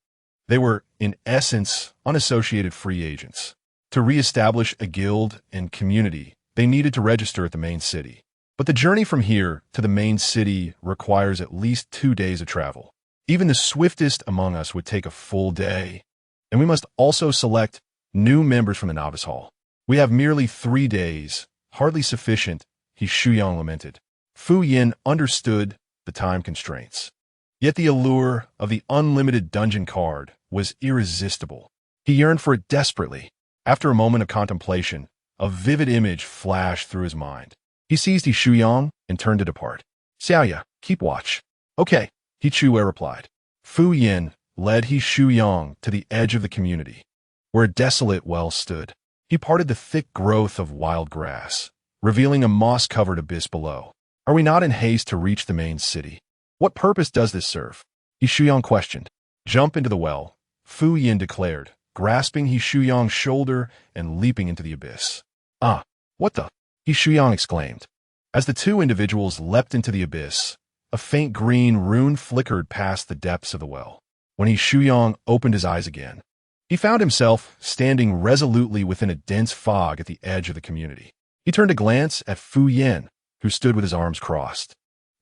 they were, in essence, unassociated free agents. To re-establish a guild and community, they needed to register at the main city. But the journey from here to the main city requires at least 2 days of travel. Even the swiftest among us would take a full day. And we must also select new members from the Novice Hall. We have merely 3 days, hardly sufficient, Shu Yang lamented. Fu Yin understood the time constraints. Yet the allure of the unlimited dungeon card was irresistible. He yearned for it desperately. After a moment of contemplation, a vivid image flashed through his mind. He seized Shu Yang and turned to depart. Xiaoya, keep watch. Okay, Shu Wei replied. Fu Yin led Shu Yang to the edge of the community, where a desolate well stood. He parted the thick growth of wild grass, revealing a moss-covered abyss below. Are we not in haste to reach the main city? What purpose does this serve? Shu Yang questioned. Jump into the well, Fu Yin declared, grasping Shu Yang's shoulder and leaping into the abyss. Ah, what the? Shu Yang exclaimed. As the two individuals leapt into the abyss, a faint green rune flickered past the depths of the well. When Shu Yang opened his eyes again, he found himself standing resolutely within a dense fog at the edge of the community. He turned to glance at Fu Yin, who stood with his arms crossed,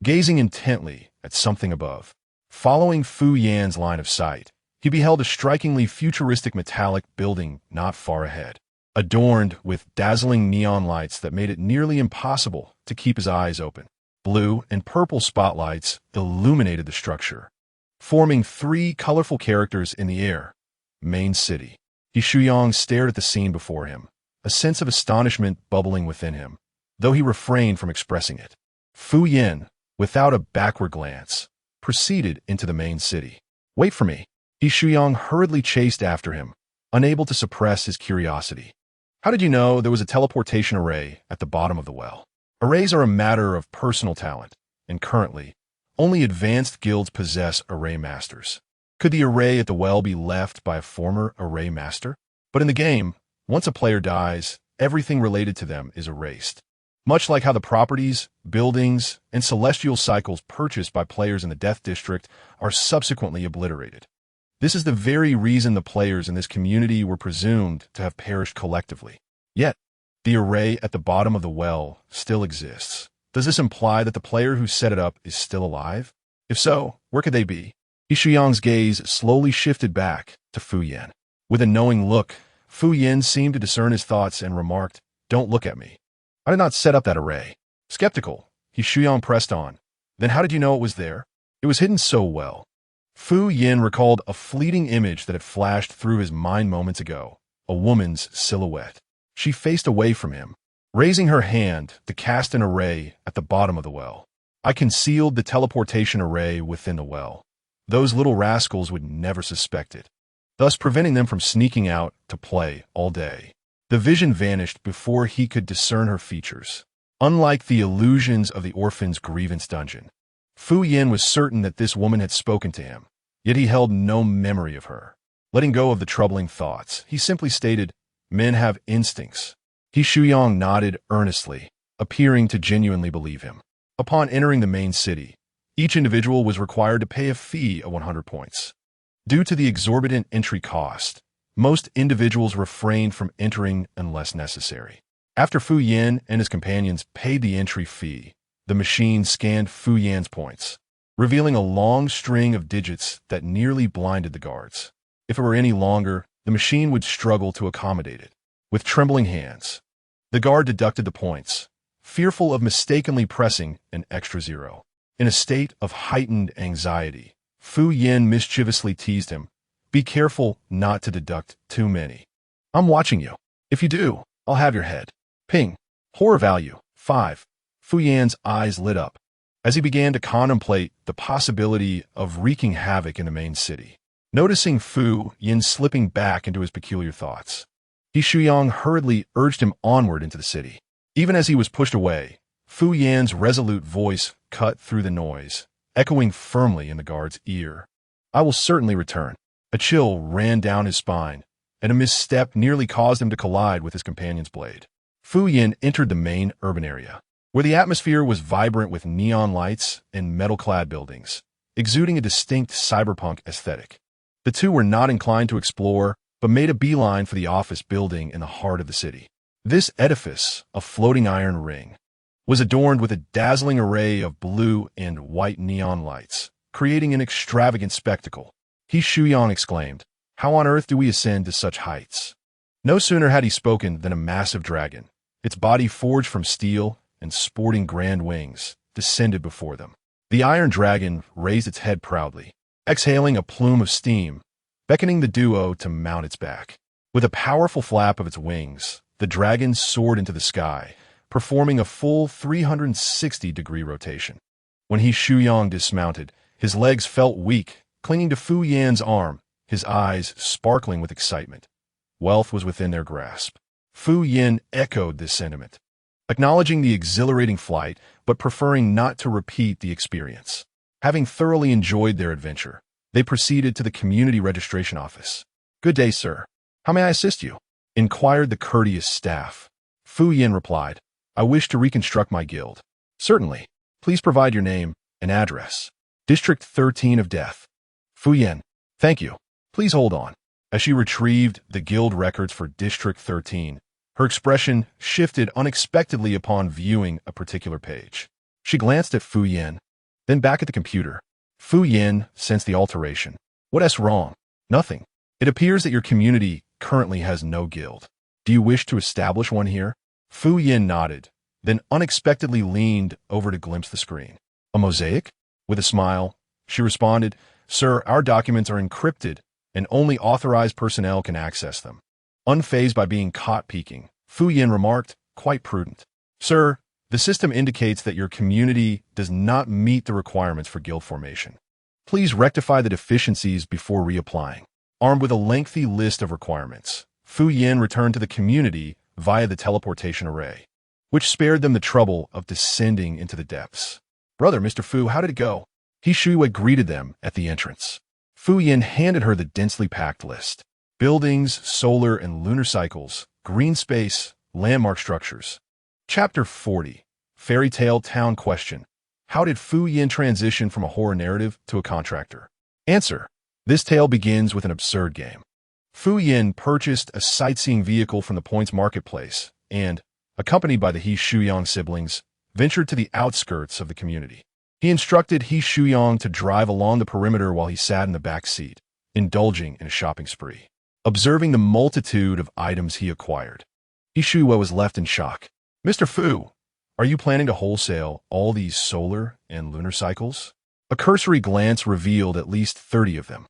gazing intently at something above. Following Fu Yan's line of sight, he beheld a strikingly futuristic metallic building not far ahead, adorned with dazzling neon lights that made it nearly impossible to keep his eyes open. Blue and purple spotlights illuminated the structure, forming 3 colorful characters in the air. Main City. Shu Yang stared at the scene before him, a sense of astonishment bubbling within him, though he refrained from expressing it. Fu Yin, without a backward glance, proceeded into the main city. Wait for me. Shu Yang hurriedly chased after him, unable to suppress his curiosity. How did you know there was a teleportation array at the bottom of the well? Arrays are a matter of personal talent, and currently, only advanced guilds possess array masters. Could the array at the well be left by a former array master? But in the game, once a player dies, everything related to them is erased. much like how the properties, buildings, and celestial cycles purchased by players in the Death District are subsequently obliterated. This is the very reason the players in this community were presumed to have perished collectively. Yet, the array at the bottom of the well still exists. Does this imply that the player who set it up is still alive? If so, where could they be? Shuyang's gaze slowly shifted back to Fu Yan. With a knowing look, Fu Yan seemed to discern his thoughts and remarked, "Don't look at me. I did not set up that array." Skeptical, Shuyang pressed on. "Then how did you know it was there? It was hidden so well." Fu Yan recalled a fleeting image that had flashed through his mind moments ago, a woman's silhouette. She faced away from him, raising her hand to cast an array at the bottom of the well. "I concealed the teleportation array within the well. Those little rascals would never suspect it, thus preventing them from sneaking out to play all day." The vision vanished before he could discern her features. Unlike the illusions of the orphan's grievance dungeon, Fu Yan was certain that this woman had spoken to him, yet he held no memory of her. Letting go of the troubling thoughts, he simply stated, "Men have instincts." Shuyang nodded earnestly, appearing to genuinely believe him. Upon entering the main city, each individual was required to pay a fee of 100 points. Due to the exorbitant entry cost, most individuals refrained from entering unless necessary. After Fu Yan and his companions paid the entry fee, the machine scanned Fu Yan's points, revealing a long string of digits that nearly blinded the guards. If it were any longer, the machine would struggle to accommodate it. With trembling hands, the guard deducted the points, fearful of mistakenly pressing an extra zero. In a state of heightened anxiety, Fu Yan mischievously teased him, "Be careful not to deduct too many. I'm watching you. If you do, I'll have your head." Ping. Horror value, 5. Fu Yan's eyes lit up as he began to contemplate the possibility of wreaking havoc in the main city. Noticing Fu Yan slipping back into his peculiar thoughts, Shuyang hurriedly urged him onward into the city. Even as he was pushed away, Fu Yan's resolute voice cut through the noise, echoing firmly in the guard's ear. "I will certainly return." A chill ran down his spine, and a misstep nearly caused him to collide with his companion's blade. Fu Yan entered the main urban area, where the atmosphere was vibrant with neon lights and metal-clad buildings, exuding a distinct cyberpunk aesthetic. The two were not inclined to explore, but made a beeline for the office building in the heart of the city. This edifice, a floating iron ring, was adorned with a dazzling array of blue and white neon lights, creating an extravagant spectacle. Shuyang exclaimed, "How on earth do we ascend to such heights?" No sooner had he spoken than a massive dragon, its body forged from steel and sporting grand wings, descended before them. The iron dragon raised its head proudly, exhaling a plume of steam, beckoning the duo to mount its back. With a powerful flap of its wings, the dragon soared into the sky, performing a full 360-degree rotation. When Shuyang dismounted, his legs felt weak, clinging to Fu Yan's arm, his eyes sparkling with excitement. Wealth was within their grasp. Fu Yan echoed this sentiment, acknowledging the exhilarating flight, but preferring not to repeat the experience. Having thoroughly enjoyed their adventure, they proceeded to the community registration office. "Good day, sir. How may I assist you?" inquired the courteous staff. Fu Yan replied, "I wish to reconstruct my guild." "Certainly. Please provide your name and address." "District 13 of Death." "Fu Yan, thank you. Please hold on." As she retrieved the guild records for District 13, her expression shifted unexpectedly upon viewing a particular page. She glanced at Fu Yan, then back at the computer. Fu Yan sensed the alteration. "What's wrong?" "Nothing. It appears that your community currently has no guild. Do you wish to establish one here?" Fu Yan nodded, then unexpectedly leaned over to glimpse the screen. "A mosaic?" With a smile, she responded, "Sir, our documents are encrypted, and only authorized personnel can access them." Unfazed by being caught peeking, Fu Yan remarked, quite prudent, "Sir, the system indicates that your community does not meet the requirements for guild formation. Please rectify the deficiencies before reapplying." Armed with a lengthy list of requirements, Fu Yan returned to the community via the teleportation array, which spared them the trouble of descending into the depths. "Brother, Mr. Fu, how did it go?" Shui greeted them at the entrance. Fu Yan handed her the densely packed list. Buildings, solar and lunar cycles, green space, landmark structures. Chapter 40. Fairy Tale Town Question. How did Fu Yin transition from a horror narrative to a contractor? Answer. This tale begins with an absurd game. Fu Yin purchased a sightseeing vehicle from the Points Marketplace and, accompanied by the He Shuyang siblings, ventured to the outskirts of the community. He instructed He Shuyang to drive along the perimeter while he sat in the back seat, indulging in a shopping spree. Observing the multitude of items he acquired, He Shuyang was left in shock. Mr. Fu, are you planning to wholesale all these solar and lunar cycles? A cursory glance revealed at least 30 of them.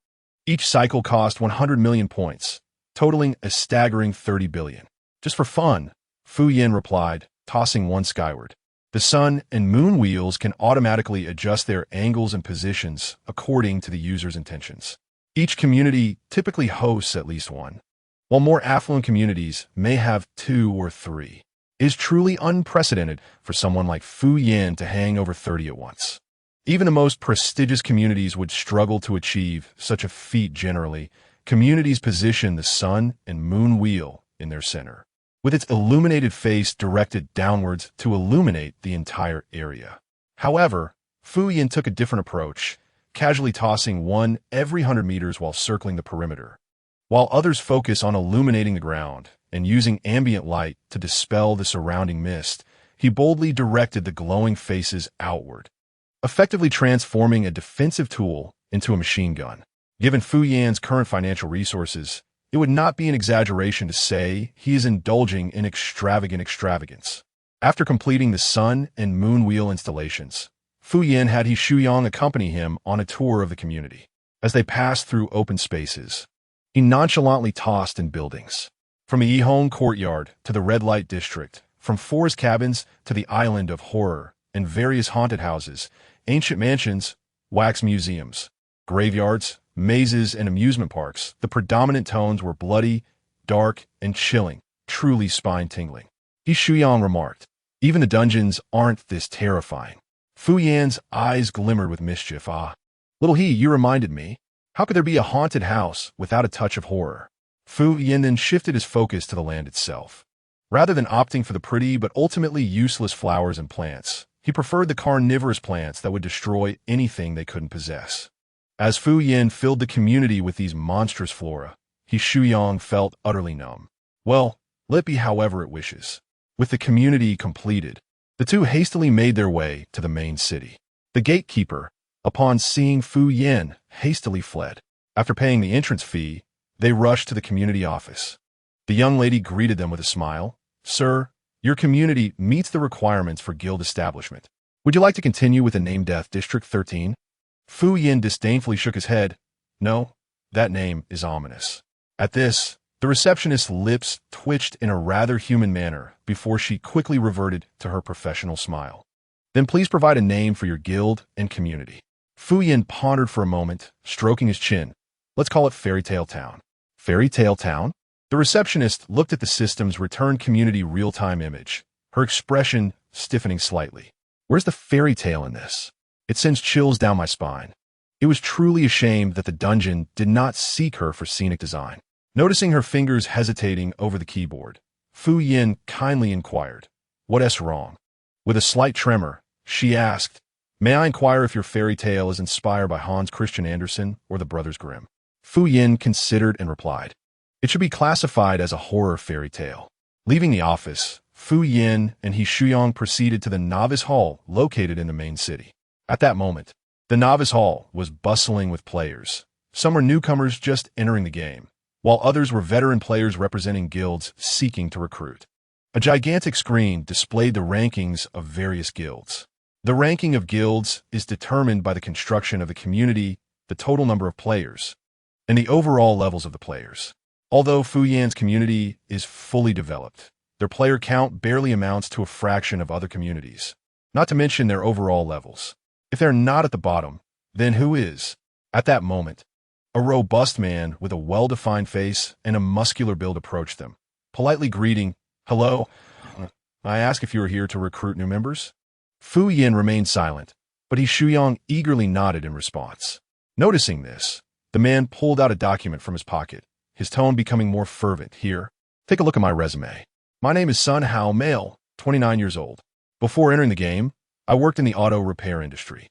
Each cycle cost 100 million points, totaling a staggering 30 billion. Just for fun, Fu Yin replied, tossing one skyward. The sun and moon wheels can automatically adjust their angles and positions according to the user's intentions. Each community typically hosts at least one, while more affluent communities may have 2 or 3. It is truly unprecedented for someone like Fu Yin to hang over 30 at once. Even the most prestigious communities would struggle to achieve such a feat generally. Communities position the sun and moon wheel in their center, with its illuminated face directed downwards to illuminate the entire area. However, Fu Yin took a different approach, casually tossing one every 100 meters while circling the perimeter. While others focus on illuminating the ground and using ambient light to dispel the surrounding mist, he boldly directed the glowing faces outward, effectively transforming a defensive tool into a machine gun. Given Fu Yan's current financial resources, it would not be an exaggeration to say he is indulging in extravagant extravagance. After completing the sun and moon wheel installations, Fu Yin had He Shuyang accompany him on a tour of the community. As they passed through open spaces, he nonchalantly tossed in buildings. From the Yihong courtyard to the red light district, from forest cabins to the island of horror and various haunted houses, ancient mansions, wax museums, graveyards, mazes, and amusement parks, the predominant tones were bloody, dark, and chilling, truly spine-tingling. He Shuyang remarked, even the dungeons aren't this terrifying. Fu Yan's eyes glimmered with mischief. Ah, little He, you reminded me. How could there be a haunted house without a touch of horror? Fu Yin then shifted his focus to the land itself. Rather than opting for the pretty but ultimately useless flowers and plants, he preferred the carnivorous plants that would destroy anything they couldn't possess. As Fu Yin filled the community with these monstrous flora, He Shuyang felt utterly numb. Well, let be however it wishes. With the community completed, the two hastily made their way to the main city. The gatekeeper, upon seeing Fu Yin, hastily fled. After paying the entrance fee, they rushed to the community office. The young lady greeted them with a smile. Sir, your community meets the requirements for guild establishment. Would you like to continue with the name Death District 13? Fu Yin disdainfully shook his head. No, that name is ominous. At this, the receptionist's lips twitched in a rather human manner before she quickly reverted to her professional smile. Then please provide a name for your guild and community. Fu Yin pondered for a moment, stroking his chin. Let's call it Fairy Tale Town. Fairy Tale Town? The receptionist looked at the system's return community real-time image, her expression stiffening slightly. Where's the fairy tale in this? It sends chills down my spine. It was truly a shame that the dungeon did not seek her for scenic design. Noticing her fingers hesitating over the keyboard, Fu Yin kindly inquired, "What's wrong?" With a slight tremor, she asked, "May I inquire if your fairy tale is inspired by Hans Christian Andersen or the Brothers Grimm?" Fu Yin considered and replied, "It should be classified as a horror fairy tale." Leaving the office, Fu Yin and He Shuyang proceeded to the Novice Hall located in the main city. At that moment, the Novice Hall was bustling with players. Some were newcomers just entering the game, while others were veteran players representing guilds seeking to recruit. A gigantic screen displayed the rankings of various guilds. The ranking of guilds is determined by the construction of the community, the total number of players, and the overall levels of the players. Although Fu Yan's community is fully developed, their player count barely amounts to a fraction of other communities, not to mention their overall levels. If they're not at the bottom, then who is? At that moment, a robust man with a well-defined face and a muscular build approached them, politely greeting, "Hello, I ask if you are here to recruit new members?" Fu Yin remained silent, but He Shuyang eagerly nodded in response. Noticing this, the man pulled out a document from his pocket, his tone becoming more fervent. "Here, take a look at my resume. My name is Sun Hao, male, 29 years old. Before entering the game, I worked in the auto repair industry.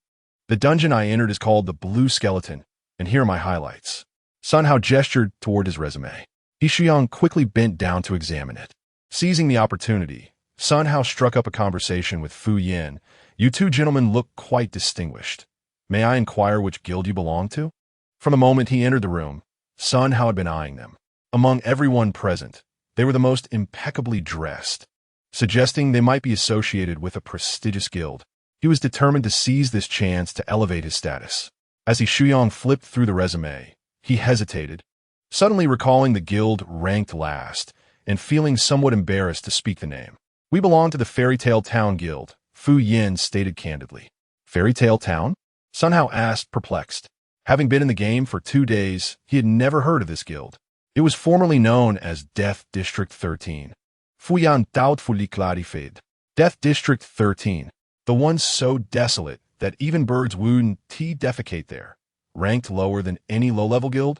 The dungeon I entered is called the Blue Skeleton, and here are my highlights. Sun Hao gestured toward his resume. He Shuyang quickly bent down to examine it. Seizing the opportunity, Sun Hao struck up a conversation with Fu Yin. You two gentlemen look quite distinguished. May I inquire which guild you belong to? From the moment he entered the room, Sun Hao had been eyeing them. Among everyone present, they were the most impeccably dressed, suggesting they might be associated with a prestigious guild. He was determined to seize this chance to elevate his status. As he Shuyang flipped through the resume, he hesitated, suddenly recalling the guild ranked last and feeling somewhat embarrassed to speak the name. We belong to the Fairy Tale Town Guild, Fu Yin stated candidly. Fairy Tale Town? Sun Hao asked, perplexed. Having been in the game for 2 days, he had never heard of this guild. It was formerly known as Death District 13. Fu Yan doubtfully clarified. Death District 13. The one so desolate that even birds wouldn't defecate there, ranked lower than any low-level guild?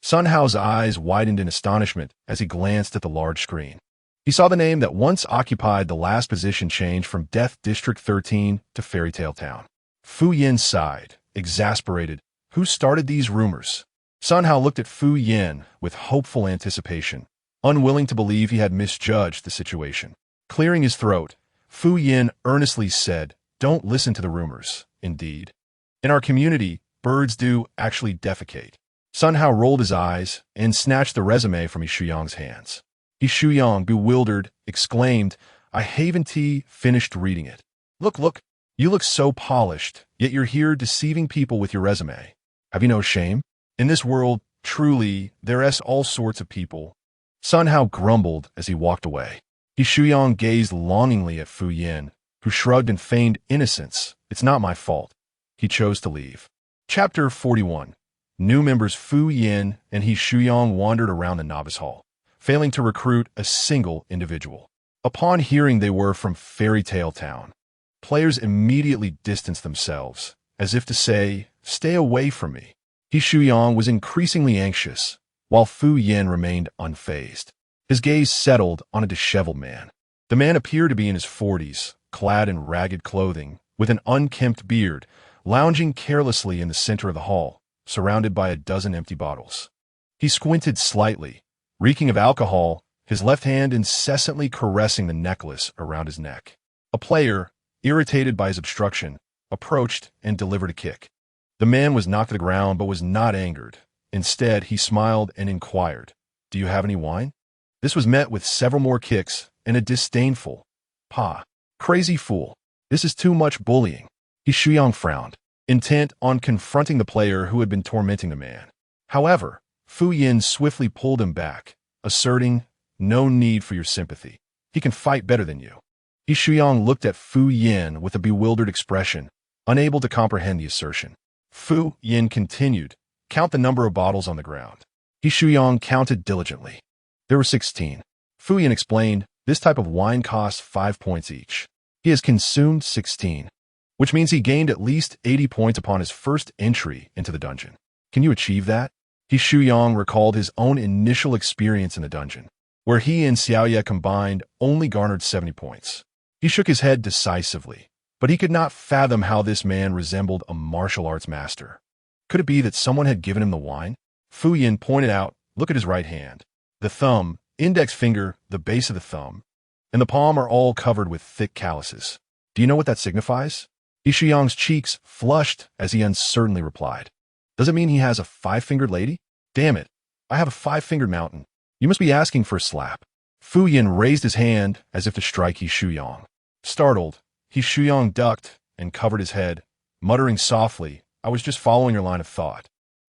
Sun Hao's eyes widened in astonishment as he glanced at the large screen. He saw the name that once occupied the last position change from Death District 13 to Fairy Tale Town. Fu Yin sighed, exasperated. Who started these rumors? Sun Hao looked at Fu Yin with hopeful anticipation, unwilling to believe he had misjudged the situation. Clearing his throat, Fu Yin earnestly said, Don't listen to the rumors, indeed. In our community, birds do actually defecate. Sun Hao rolled his eyes and snatched the resume from Shuyang's hands. Shuyang, bewildered, exclaimed, I haven't finished reading it. Look, you look so polished, yet you're here deceiving people with your resume. Have you no shame? In this world, truly, there's all sorts of people. Sun Hao grumbled as he walked away. Shuyang gazed longingly at Fu Yin, who shrugged and feigned innocence. It's not my fault. He chose to leave. Chapter 41. New members Fu Yin and Shuyang wandered around the novice hall, failing to recruit a single individual. Upon hearing they were from Fairy Tale Town, players immediately distanced themselves, as if to say, Stay away from me. Shuyang was increasingly anxious, while Fu Yin remained unfazed. His gaze settled on a disheveled man. The man appeared to be in his 40s, clad in ragged clothing, with an unkempt beard, lounging carelessly in the center of the hall, surrounded by a dozen empty bottles. He squinted slightly, reeking of alcohol, his left hand incessantly caressing the necklace around his neck. A player, irritated by his obstruction, approached and delivered a kick. The man was knocked to the ground but was not angered. Instead, he smiled and inquired, Do you have any wine? This was met with several more kicks and a disdainful, "Pah, crazy fool. This is too much bullying." Shuyang frowned, intent on confronting the player who had been tormenting the man. However, Fu Yin swiftly pulled him back, asserting, No need for your sympathy. He can fight better than you. Shuyang looked at Fu Yin with a bewildered expression, unable to comprehend the assertion. Fu Yin continued, Count the number of bottles on the ground. Shuyang counted diligently. There were 16. Fu Yin explained, This type of wine costs 5 points each. He has consumed 16, which means he gained at least 80 points upon his first entry into the dungeon. Can you achieve that? Shuyang recalled his own initial experience in the dungeon, where he and Xiaoye combined only garnered 70 points. He shook his head decisively, but he could not fathom how this man resembled a martial arts master. Could it be that someone had given him the wine? Fu Yin pointed out, Look at his right hand. The thumb, index finger, the base of the thumb, and the palm are all covered with thick calluses. Do you know what that signifies? Shuyang's cheeks flushed as he uncertainly replied, Does it mean he has a 5-fingered lady? Damn it, I have a 5-fingered mountain. You must be asking for a slap. Fu Yin raised his hand as if to strike Shuyang. Startled, Shuyang ducked and covered his head, muttering softly, I was just following your line of thought.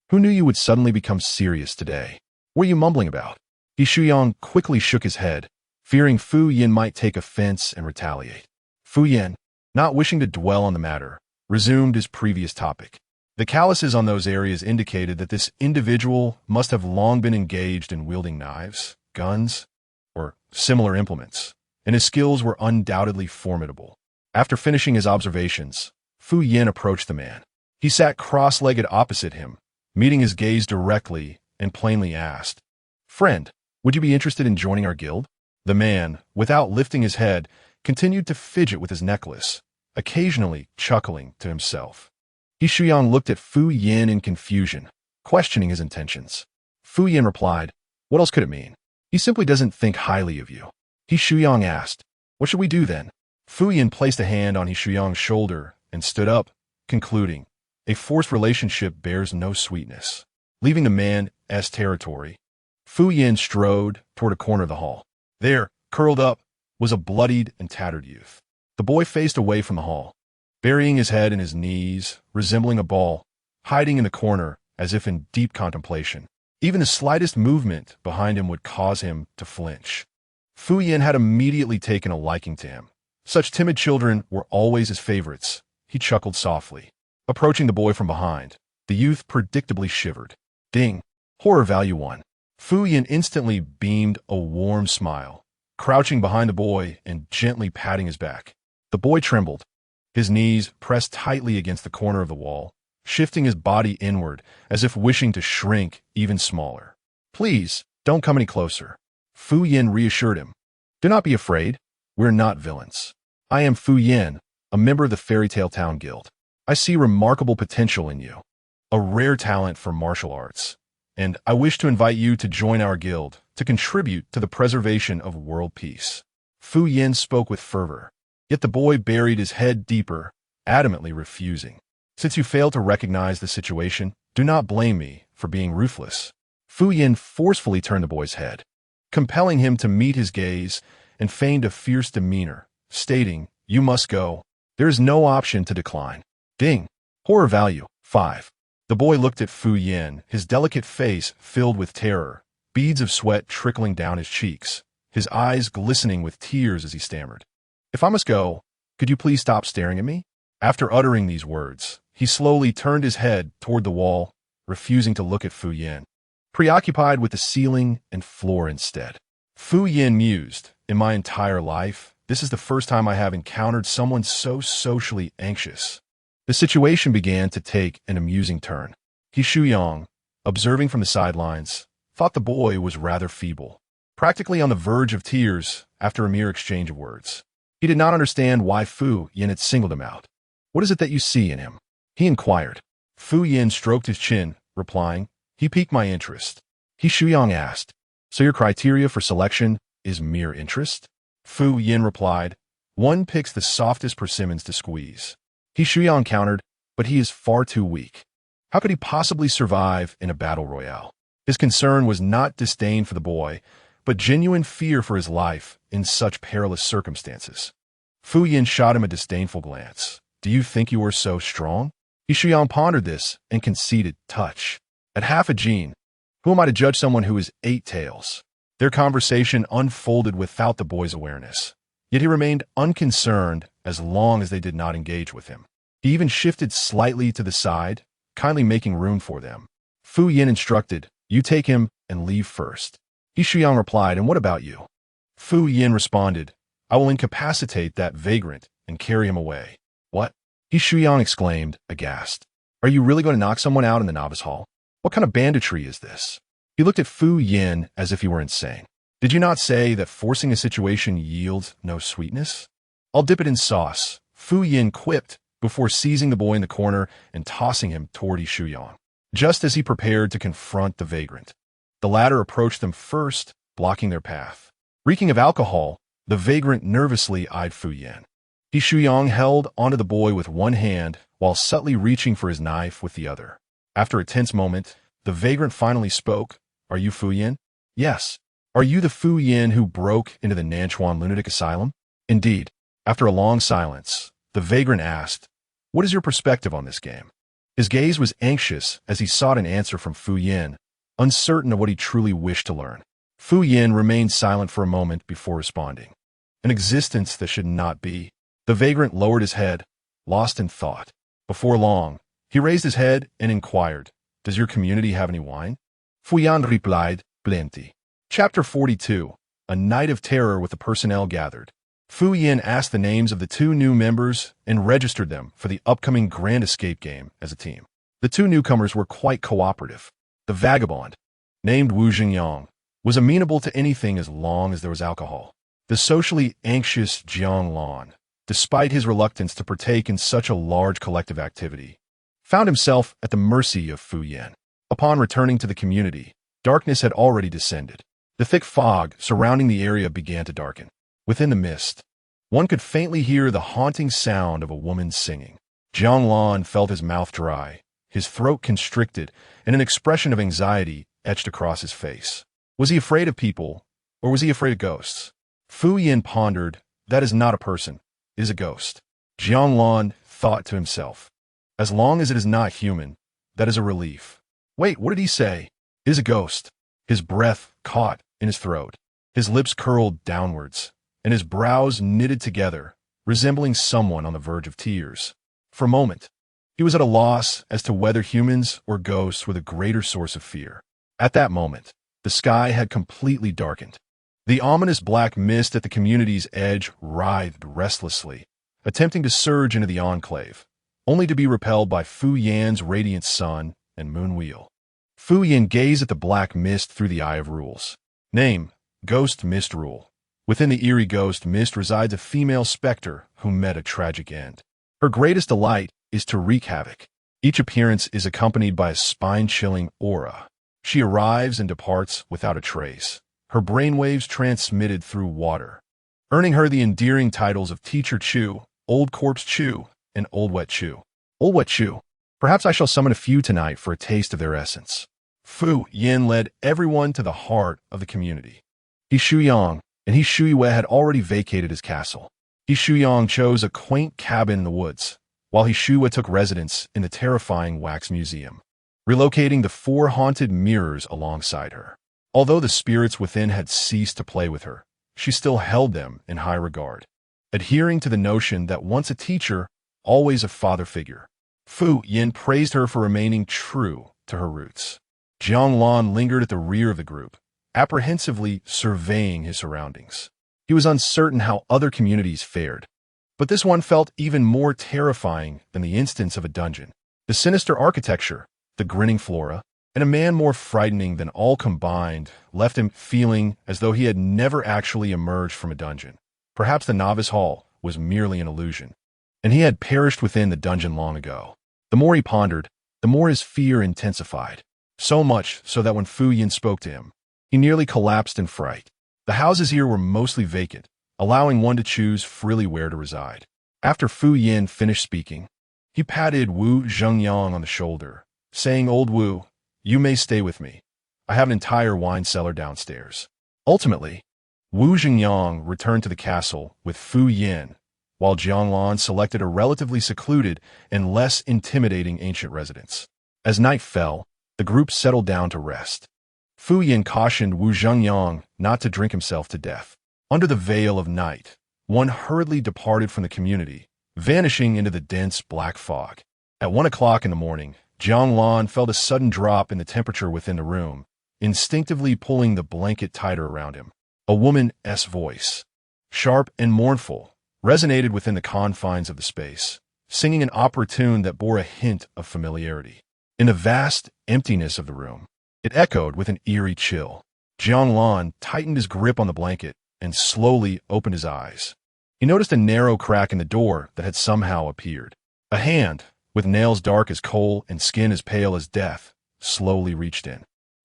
Who knew you would suddenly become serious today? What are you mumbling about? Shuyang quickly shook his head, fearing Fu Yin might take offense and retaliate. Fu Yin, not wishing to dwell on the matter, resumed his previous topic. The calluses on those areas indicated that this individual must have long been engaged in wielding knives, guns, or similar implements, and his skills were undoubtedly formidable. After finishing his observations, Fu Yin approached the man. He sat cross-legged opposite him, meeting his gaze directly, and plainly asked, Friend, would you be interested in joining our guild? The man, without lifting his head, continued to fidget with his necklace, occasionally chuckling to himself. He Shuyang looked at Fu Yin in confusion, questioning his intentions. Fu Yin replied, "What else could it mean? He simply doesn't think highly of you." He Shuyang asked, "What should we do then?" Fu Yin placed a hand on He Shuyang's shoulder and stood up, concluding, "A forced relationship bears no sweetness." Leaving the man's territory, Fu Yin strode toward a corner of the hall. There, curled up, was a bloodied and tattered youth. The boy faced away from the hall, burying his head in his knees, resembling a ball, hiding in the corner as if in deep contemplation. Even the slightest movement behind him would cause him to flinch. Fu Yin had immediately taken a liking to him. Such timid children were always his favorites. He chuckled softly. Approaching the boy from behind, the youth predictably shivered. Ding! Horror value 1. Fu Yin instantly beamed a warm smile, crouching behind the boy and gently patting his back. The boy trembled, his knees pressed tightly against the corner of the wall, shifting his body inward as if wishing to shrink even smaller. "Please, don't come any closer," Fu Yin reassured him. "Do not be afraid. We're not villains. I am Fu Yin, a member of the Fairy Tale Town Guild. I see remarkable potential in you, a rare talent for martial arts, and I wish to invite you to join our guild to contribute to the preservation of world peace." Fu Yin spoke with fervor, yet the boy buried his head deeper, adamantly refusing. "Since you fail to recognize the situation, do not blame me for being ruthless." Fu Yin forcefully turned the boy's head, compelling him to meet his gaze, and feigned a fierce demeanor, stating, "You must go. There is no option to decline." Ding! Horror value 5. The boy looked at Fu Yin, his delicate face filled with terror, beads of sweat trickling down his cheeks, his eyes glistening with tears as he stammered, "If I must go, could you please stop staring at me?" After uttering these words, he slowly turned his head toward the wall, refusing to look at Fu Yin, preoccupied with the ceiling and floor instead. Fu Yin mused, "In my entire life, this is the first time I have encountered someone so socially anxious." The situation began to take an amusing turn. He Shuyang, observing from the sidelines, thought the boy was rather feeble, practically on the verge of tears after a mere exchange of words. He did not understand why Fu Yin had singled him out. "What is it that you see in him?" he inquired. Fu Yin stroked his chin, replying, "He piqued my interest." He Shuyang asked, "So your criteria for selection is mere interest?" Fu Yin replied, "One picks the softest persimmons to squeeze." He Shuyang countered, "But he is far too weak. How could he possibly survive in a battle royale?" His concern was not disdain for the boy, but genuine fear for his life in such perilous circumstances. Fu Yin shot him a disdainful glance. "Do you think you are so strong?" He Shuyang pondered this and conceded, "Touch. At half a gene, who am I to judge someone who is 8 tails?" Their conversation unfolded without the boy's awareness, yet he remained unconcerned as long as they did not engage with him. He even shifted slightly to the side, kindly making room for them. Fu Yin instructed, "You take him and leave first." He Shuyang replied, "And what about you?" Fu Yin responded, "I will incapacitate that vagrant and carry him away." "What?" He Shuyang exclaimed, aghast. "Are you really going to knock someone out in the novice hall? What kind of banditry is this?" He looked at Fu Yin as if he were insane. "Did you not say that forcing a situation yields no sweetness?" "I'll dip it in sauce," Fu Yin quipped before seizing the boy in the corner and tossing him toward He Shuyang. Just as he prepared to confront the vagrant, the latter approached them first, blocking their path. Reeking of alcohol, the vagrant nervously eyed Fu Yin. He Shuyang held onto the boy with one hand while subtly reaching for his knife with the other. After a tense moment, the vagrant finally spoke. "Are you Fu Yin?" "Yes." "Are you the Fu Yin who broke into the Nanchuan lunatic asylum?" "Indeed." After a long silence, the vagrant asked, "What is your perspective on this game?" His gaze was anxious as he sought an answer from Fu Yin, uncertain of what he truly wished to learn. Fu Yin remained silent for a moment before responding. "An existence that should not be." The vagrant lowered his head, lost in thought. Before long, he raised his head and inquired, "Does your community have any wine?" Fu Yin replied, "Plenty." Chapter 42. A Night of Terror with the personnel gathered. Fu Yin asked the names of the 2 new members and registered them for the upcoming Grand Escape game as a team. The 2 newcomers were quite cooperative. The vagabond, named Wu Jingyang, was amenable to anything as long as there was alcohol. The socially anxious Jiang Lan, despite his reluctance to partake in such a large collective activity, found himself at the mercy of Fu Yan. Upon returning to the community, darkness had already descended. The thick fog surrounding the area began to darken. Within the mist, one could faintly hear the haunting sound of a woman singing. Jiang Lan felt his mouth dry, his throat constricted, and an expression of anxiety etched across his face. Was he afraid of people, or was he afraid of ghosts? Fu Yan pondered, that is not a person, it is a ghost. Jiang Lan thought to himself, as long as it is not human, that is a relief. Wait, what did he say? It is a ghost. His breath caught in his throat. His lips curled downwards, and his brows knitted together, resembling someone on the verge of tears. For a moment, he was at a loss as to whether humans or ghosts were the greater source of fear. At that moment, the sky had completely darkened. The ominous black mist at the community's edge writhed restlessly, attempting to surge into the enclave, only to be repelled by Fu Yan's radiant sun and moon wheel. Fu Yan gazed at the black mist through the eye of rules. Name, Ghost Mist Rule. Within the eerie ghost mist resides a female specter who met a tragic end. Her greatest delight is to wreak havoc. Each appearance is accompanied by a spine-chilling aura. She arrives and departs without a trace, her brainwaves transmitted through water, earning her the endearing titles of Teacher Chu, Old Corpse Chu, and Old Wet Chu. Old Wet Chu. Perhaps I shall summon a few tonight for a taste of their essence. Fu Yan led everyone to the heart of the community. He Shuyang and He Shuyue had already vacated his castle. He Shuyang chose a quaint cabin in the woods, while He Shuyue took residence in the terrifying wax museum, relocating the 4 haunted mirrors alongside her. Although the spirits within had ceased to play with her, she still held them in high regard, adhering to the notion that once a teacher, always a father figure. Fu Yan praised her for remaining true to her roots. Jiang Lan lingered at the rear of the group, apprehensively surveying his surroundings. He was uncertain how other communities fared, but this one felt even more terrifying than the instance of a dungeon. The sinister architecture, the grinning flora, and a man more frightening than all combined left him feeling as though he had never actually emerged from a dungeon. Perhaps the novice hall was merely an illusion, and he had perished within the dungeon long ago. The more he pondered, the more his fear intensified, so much so that when Fu Yan spoke to him, he nearly collapsed in fright. The houses here were mostly vacant, allowing one to choose freely where to reside. After Fu Yan finished speaking, he patted Wu Zhengyang on the shoulder, saying, "Old Wu, you may stay with me. I have an entire wine cellar downstairs." Ultimately, Wu Zhengyang returned to the castle with Fu Yan, while Jiang Lan selected a relatively secluded and less intimidating ancient residence. As night fell, the group settled down to rest. Fu Yan cautioned Wu Zhengyang not to drink himself to death. Under the veil of night, one hurriedly departed from the community, vanishing into the dense black fog. At 1 o'clock in the morning, Jiang Lan felt a sudden drop in the temperature within the room, instinctively pulling the blanket tighter around him. A woman's voice, sharp and mournful, resonated within the confines of the space, singing an opera tune that bore a hint of familiarity. In the vast emptiness of the room, it echoed with an eerie chill. Jiang Lan tightened his grip on the blanket and slowly opened his eyes. He noticed a narrow crack in the door that had somehow appeared. A hand, with nails dark as coal and skin as pale as death, slowly reached in.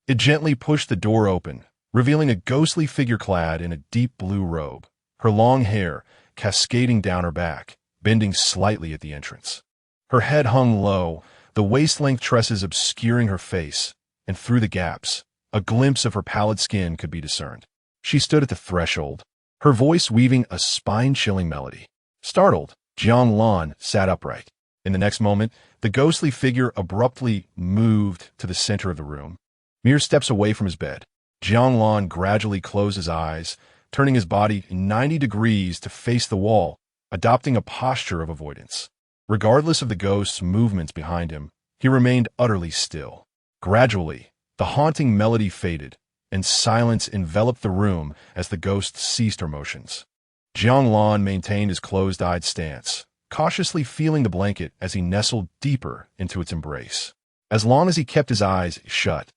It gently pushed the door open, revealing a ghostly figure clad in a deep blue robe, her long hair cascading down her back, bending slightly at the entrance. Her head hung low, the waist-length tresses obscuring her face, and through the gaps, a glimpse of her pallid skin could be discerned. She stood at the threshold, her voice weaving a spine-chilling melody. Startled, Jiang Lan sat upright. In the next moment, the ghostly figure abruptly moved to the center of the room. Mere steps away from his bed, Jiang Lan gradually closed his eyes, turning his body 90 degrees to face the wall, adopting a posture of avoidance. Regardless of the ghost's movements behind him, he remained utterly still. Gradually, the haunting melody faded, and silence enveloped the room as the ghost ceased her motions. Jiang Lan maintained his closed-eyed stance, cautiously feeling the blanket as he nestled deeper into its embrace. As long as he kept his eyes shut,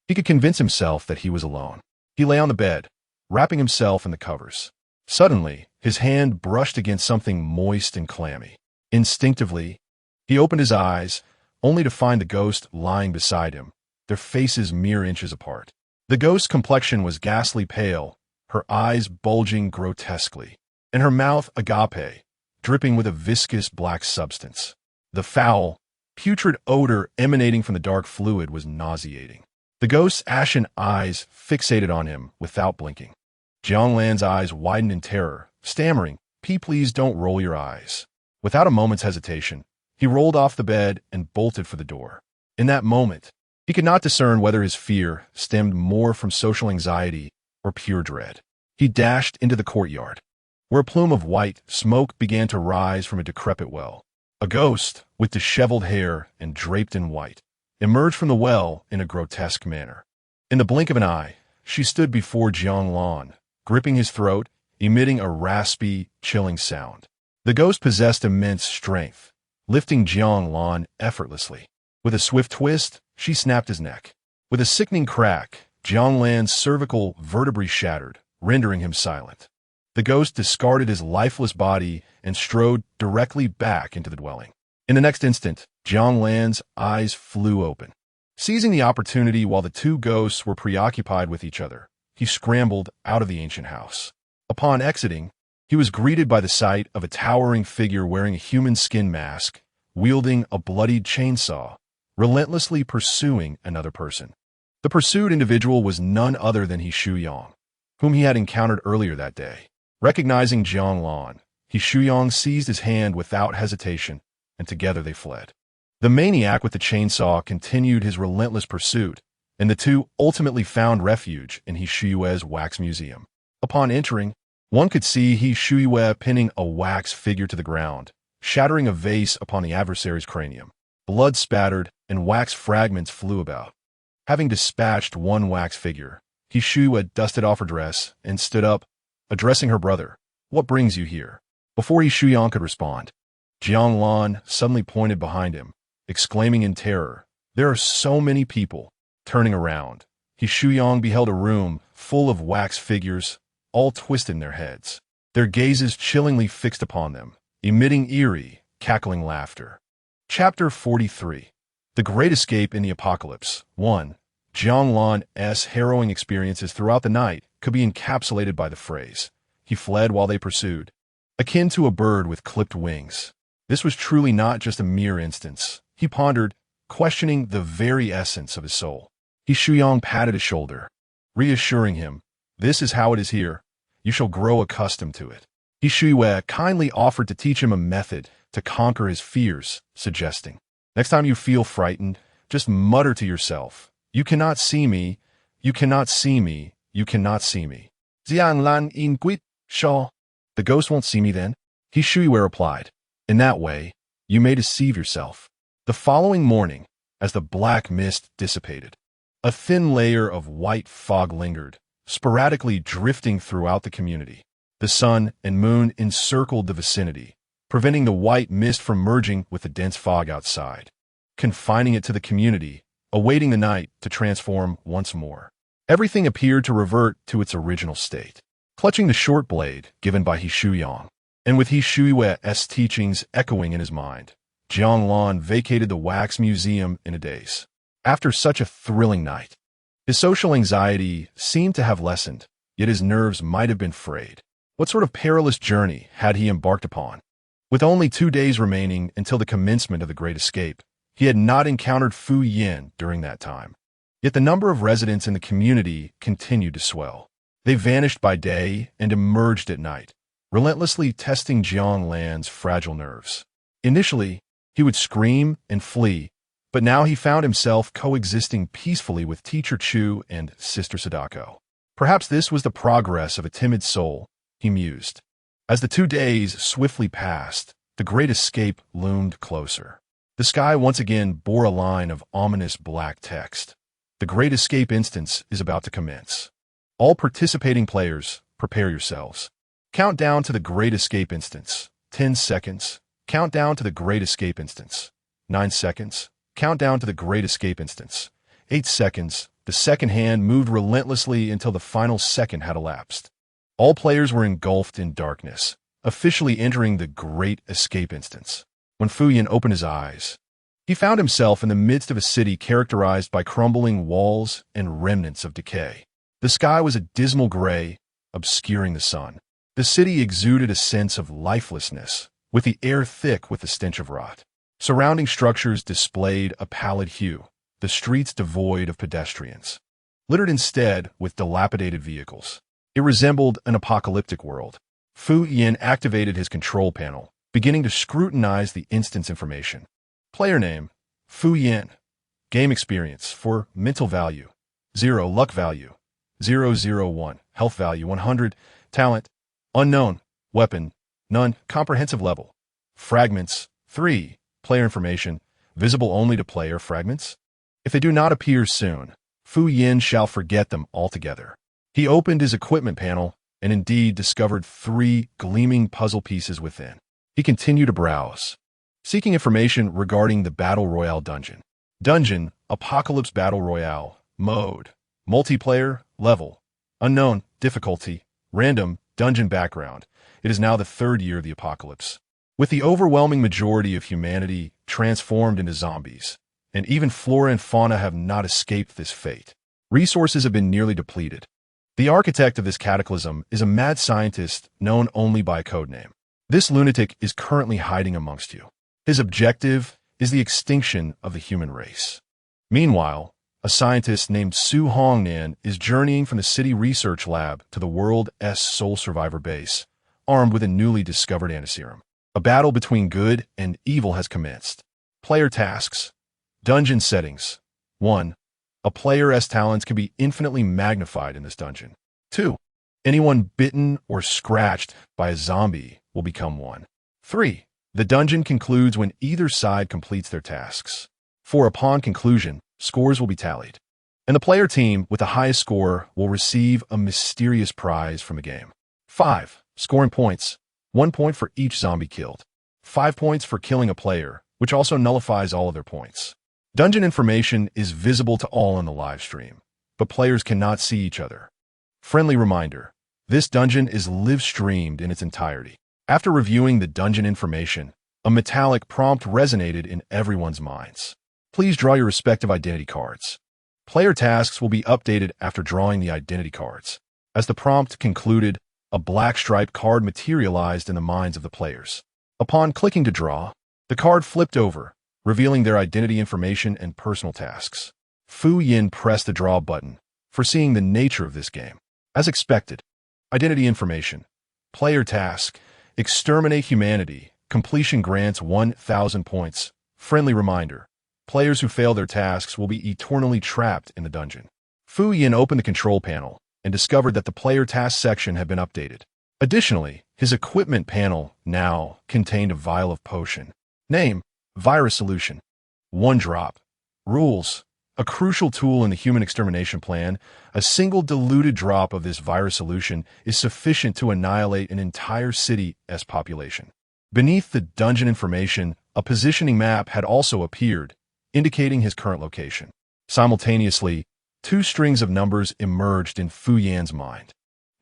he could convince himself that he was alone. He lay on the bed, wrapping himself in the covers, Suddenly, his hand brushed against something moist and clammy. Instinctively, he opened his eyes, only to find the ghost lying beside him, their faces mere inches apart. The ghost's complexion was ghastly pale, her eyes bulging grotesquely, and her mouth agape, dripping with a viscous black substance. The foul, putrid odor emanating from the dark fluid was nauseating. The ghost's ashen eyes fixated on him without blinking. Jianglan's eyes widened in terror, stammering, Please don't roll your eyes." Without a moment's hesitation, he rolled off the bed and bolted for the door. In that moment, he could not discern whether his fear stemmed more from social anxiety or pure dread. He dashed into the courtyard, where a plume of white smoke began to rise from a decrepit well. A ghost, with disheveled hair and draped in white, emerged from the well in a grotesque manner. In the blink of an eye, she stood before Jianglan, gripping his throat, emitting a raspy, chilling sound. The ghost possessed immense strength, lifting Jianglan effortlessly. With a swift twist, she snapped his neck. With a sickening crack, Jianglan's cervical vertebrae shattered, rendering him silent. The ghost discarded his lifeless body and strode directly back into the dwelling. In the next instant, Jianglan's eyes flew open. Seizing the opportunity while the two ghosts were preoccupied with each other, he scrambled out of the ancient house. Upon exiting, he was greeted by the sight of a towering figure wearing a human skin mask, wielding a bloodied chainsaw, relentlessly pursuing another person. The pursued individual was none other than He Shuyang, whom he had encountered earlier that day. Recognizing Jianglan, He Shuyang seized his hand without hesitation, and together they fled. The maniac with the chainsaw continued his relentless pursuit, and the two ultimately found refuge in He Shuyue's wax museum. Upon entering, one could see He Shuyue pinning a wax figure to the ground, shattering a vase upon the adversary's cranium. Blood spattered, and wax fragments flew about. Having dispatched one wax figure, He Shuyue dusted off her dress and stood up, addressing her brother. "What brings you here?" Before He Shuyang could respond, Jianglan suddenly pointed behind him, exclaiming in terror, "There are so many people." Turning around, He Shuyang beheld a room full of wax figures, all twisted in their heads, their gazes chillingly fixed upon them, emitting eerie, cackling laughter. Chapter 43. The Great Escape in the Apocalypse. 1. Jianglan's harrowing experiences throughout the night could be encapsulated by the phrase, "He fled while they pursued," akin to a bird with clipped wings. This was truly not just a mere instance. He pondered, questioning the very essence of his soul. He Shuyang patted his shoulder, reassuring him, "This is how it is here. You shall grow accustomed to it." He Shuyue kindly offered to teach him a method to conquer his fears, suggesting, "Next time you feel frightened, just mutter to yourself, 'You cannot see me, you cannot see me, you cannot see me.' Jianglan in guit shaw. The ghost won't see me then," He Shuyue replied. "In that way, you may deceive yourself." The following morning, as the black mist dissipated, a thin layer of white fog lingered, sporadically drifting throughout the community. The sun and moon encircled the vicinity, preventing the white mist from merging with the dense fog outside, confining it to the community, awaiting the night to transform once more. Everything appeared to revert to its original state. Clutching the short blade given by He Shuyang, and with He Shuyue's teachings echoing in his mind, Jianglan vacated the wax museum in a daze. After such a thrilling night, his social anxiety seemed to have lessened, yet his nerves might have been frayed. What sort of perilous journey had he embarked upon? With only 2 days remaining until the commencement of the Great Escape, he had not encountered Fu Yin during that time. Yet the number of residents in the community continued to swell. They vanished by day and emerged at night, relentlessly testing Jianglan's fragile nerves. Initially, he would scream and flee, but now he found himself coexisting peacefully with Teacher Chu and Sister Sadako. Perhaps this was the progress of a timid soul, he mused. As the 2 days swiftly passed, the Great Escape loomed closer. The sky once again bore a line of ominous black text. The Great Escape instance is about to commence. All participating players, prepare yourselves. Countdown to the Great Escape instance. 10 seconds. Countdown to the Great Escape instance. 9 seconds. Countdown to the Great Escape instance. 8 seconds. The second hand moved relentlessly until the final second had elapsed. All players were engulfed in darkness, officially entering the Great Escape instance. When Fu Yin opened his eyes, he found himself in the midst of a city characterized by crumbling walls and remnants of decay. The sky was a dismal gray, obscuring the sun. The city exuded a sense of lifelessness, with the air thick with the stench of rot. Surrounding structures displayed a pallid hue, the streets devoid of pedestrians, littered instead with dilapidated vehicles. It resembled an apocalyptic world. Fu Yin activated his control panel, beginning to scrutinize the instance information. Player name, Fu Yin. Game experience for mental value, 0, luck value, 001, health value, 100, talent, unknown, weapon, none, comprehensive level. Fragments, 3, player information, visible only to player fragments. If they do not appear soon, Fu Yin shall forget them altogether. He opened his equipment panel and indeed discovered 3 gleaming puzzle pieces within. He continued to browse, seeking information regarding the Battle Royale dungeon. Dungeon, Apocalypse Battle Royale, mode, multiplayer, level, unknown, difficulty, random, dungeon background. It is now the 3rd year of the apocalypse, with the overwhelming majority of humanity transformed into zombies, and even flora and fauna have not escaped this fate. Resources have been nearly depleted. The architect of this cataclysm is a mad scientist known only by a codename. This lunatic is currently hiding amongst you. His objective is the extinction of the human race. Meanwhile, a scientist named Su Hongnan is journeying from the city research lab to the World S Soul Survivor base, armed with a newly discovered antiserum. A battle between good and evil has commenced. Player tasks. Dungeon settings. 1. A player's talents can be infinitely magnified in this dungeon. 2. Anyone bitten or scratched by a zombie will become one. 3. The dungeon concludes when either side completes their tasks. 4. Upon conclusion, scores will be tallied, and the player team with the highest score will receive a mysterious prize from the game. 5. Scoring points. 1 point for each zombie killed. 5 points for killing a player, which also nullifies all of their points. Dungeon information is visible to all in the live stream, but players cannot see each other. Friendly reminder, this dungeon is live-streamed in its entirety. After reviewing the dungeon information, a metallic prompt resonated in everyone's minds. Please draw your respective identity cards. Player tasks will be updated after drawing the identity cards. As the prompt concluded, a black striped card materialized in the minds of the players. Upon clicking to draw, the card flipped over, revealing their identity information and personal tasks. Fu Yin pressed the draw button, foreseeing the nature of this game. As expected, identity information. Player task, exterminate humanity. Completion grants 1,000 points. Friendly reminder, players who fail their tasks will be eternally trapped in the dungeon. Fu Yin opened the control panel and discovered that the player task section had been updated. Additionally, his equipment panel now contained a vial of potion. Name, virus solution. 1 drop. Rules. A crucial tool in the human extermination plan, a single diluted drop of this virus solution is sufficient to annihilate an entire city's population. Beneath the dungeon information, a positioning map had also appeared, indicating his current location. Simultaneously, 2 strings of numbers emerged in Fu Yan's mind.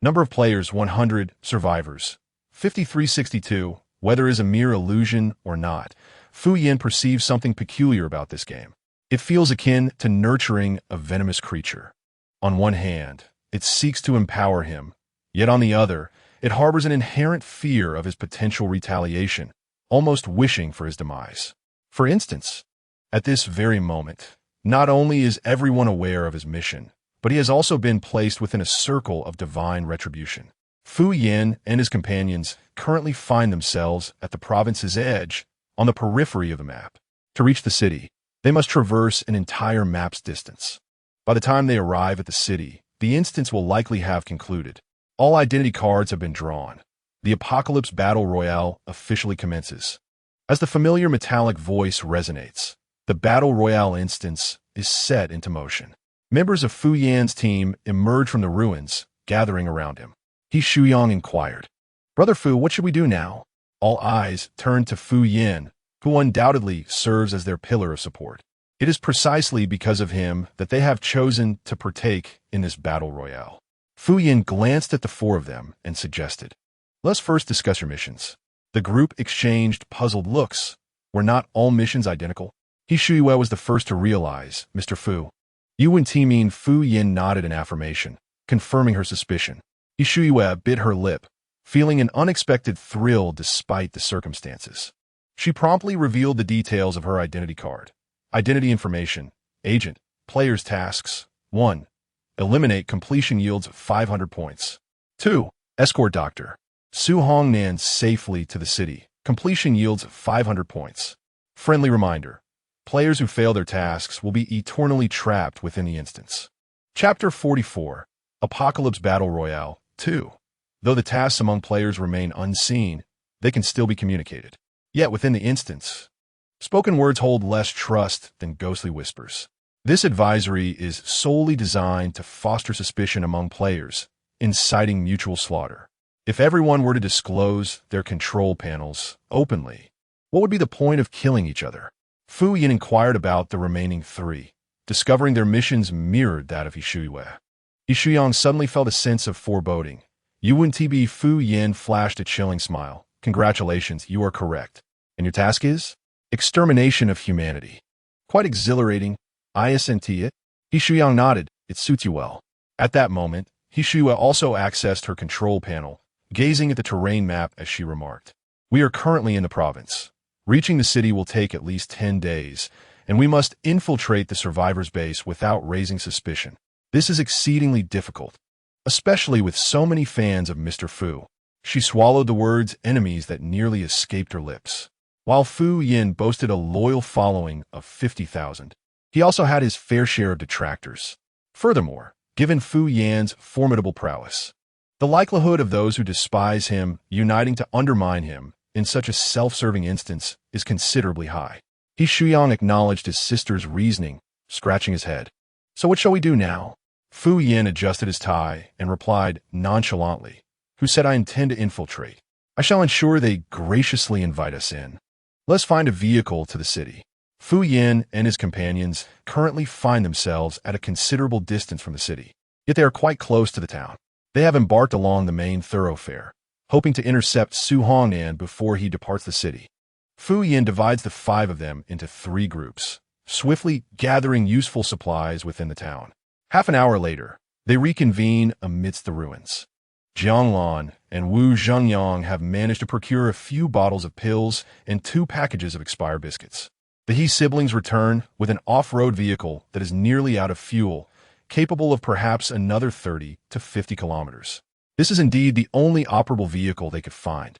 Number of players 100, survivors 5362. Whether is a mere illusion or not, Fu Yan perceives something peculiar about this game. It feels akin to nurturing a venomous creature. On one hand, it seeks to empower him, yet on the other, it harbors an inherent fear of his potential retaliation, almost wishing for his demise. For instance, at this very moment, not only is everyone aware of his mission, but he has also been placed within a circle of divine retribution. Fu Yan and his companions currently find themselves at the province's edge, on the periphery of the map. To reach the city, they must traverse an entire map's distance. By the time they arrive at the city, the instance will likely have concluded. All identity cards have been drawn. The Apocalypse Battle Royale officially commences. As the familiar metallic voice resonates, the Battle Royale instance is set into motion. Members of Fu Yan's team emerge from the ruins, gathering around him. He Shuyang inquired, "Brother Fu, what should we do now?" All eyes turn to Fu Yan, who undoubtedly serves as their pillar of support. It is precisely because of him that they have chosen to partake in this battle royale. Fu Yin glanced at the four of them and suggested, "Let's first discuss your missions." The group exchanged puzzled looks. Were not all missions identical? He Shuiwe was the first to realize, "Mr. Fu." You and Timin Fu Yin nodded in affirmation, confirming her suspicion. He Shuiwe bit her lip, feeling an unexpected thrill despite the circumstances. She promptly revealed the details of her identity card. Identity information, agent, player's tasks. 1. Eliminate completion yields 500 points. 2. Escort doctor. Su Hongnan safely to the city. Completion yields 500 points. Friendly reminder. Players who fail their tasks will be eternally trapped within the instance. Chapter 44. Apocalypse Battle Royale 2. Though the tasks among players remain unseen, they can still be communicated. Yet within the instance, spoken words hold less trust than ghostly whispers. This advisory is solely designed to foster suspicion among players, inciting mutual slaughter. If everyone were to disclose their control panels openly, what would be the point of killing each other? Fu Yin inquired about the remaining three, discovering their missions mirrored that of Hishuiwe. Yishuyang suddenly felt a sense of foreboding. Yuan TB Fu Yin flashed a chilling smile. Congratulations, you are correct. And your task is? Extermination of humanity. Quite exhilarating. I assent it. Yishuyang nodded. It suits you well. At that moment, Hishuiwe also accessed her control panel, gazing at the terrain map as she remarked. We are currently in the province. Reaching the city will take at least 10 days, and we must infiltrate the survivors' base without raising suspicion. This is exceedingly difficult, especially with so many fans of Mr. Fu. She swallowed the words enemies that nearly escaped her lips. While Fu Yin boasted a loyal following of 50,000, he also had his fair share of detractors. Furthermore, given Fu Yan's formidable prowess, the likelihood of those who despise him uniting to undermine him in such a self-serving instance is considerably high. He Shuyang acknowledged his sister's reasoning, scratching his head. So what shall we do now? Fu Yin adjusted his tie and replied nonchalantly, "Who said I intend to infiltrate? I shall ensure they graciously invite us in. Let's find a vehicle to the city." Fu Yin and his companions currently find themselves at a considerable distance from the city, yet they are quite close to the town. They have embarked along the main thoroughfare, hoping to intercept Su Hongnan before he departs the city. Fu Yin divides the five of them into three groups, swiftly gathering useful supplies within the town. Half an hour later, they reconvene amidst the ruins. Jiang Lan and Wu Zhengyang have managed to procure a few bottles of pills and 2 packages of expired biscuits. The He siblings return with an off-road vehicle that is nearly out of fuel, capable of perhaps another 30 to 50 kilometers. This is indeed the only operable vehicle they could find.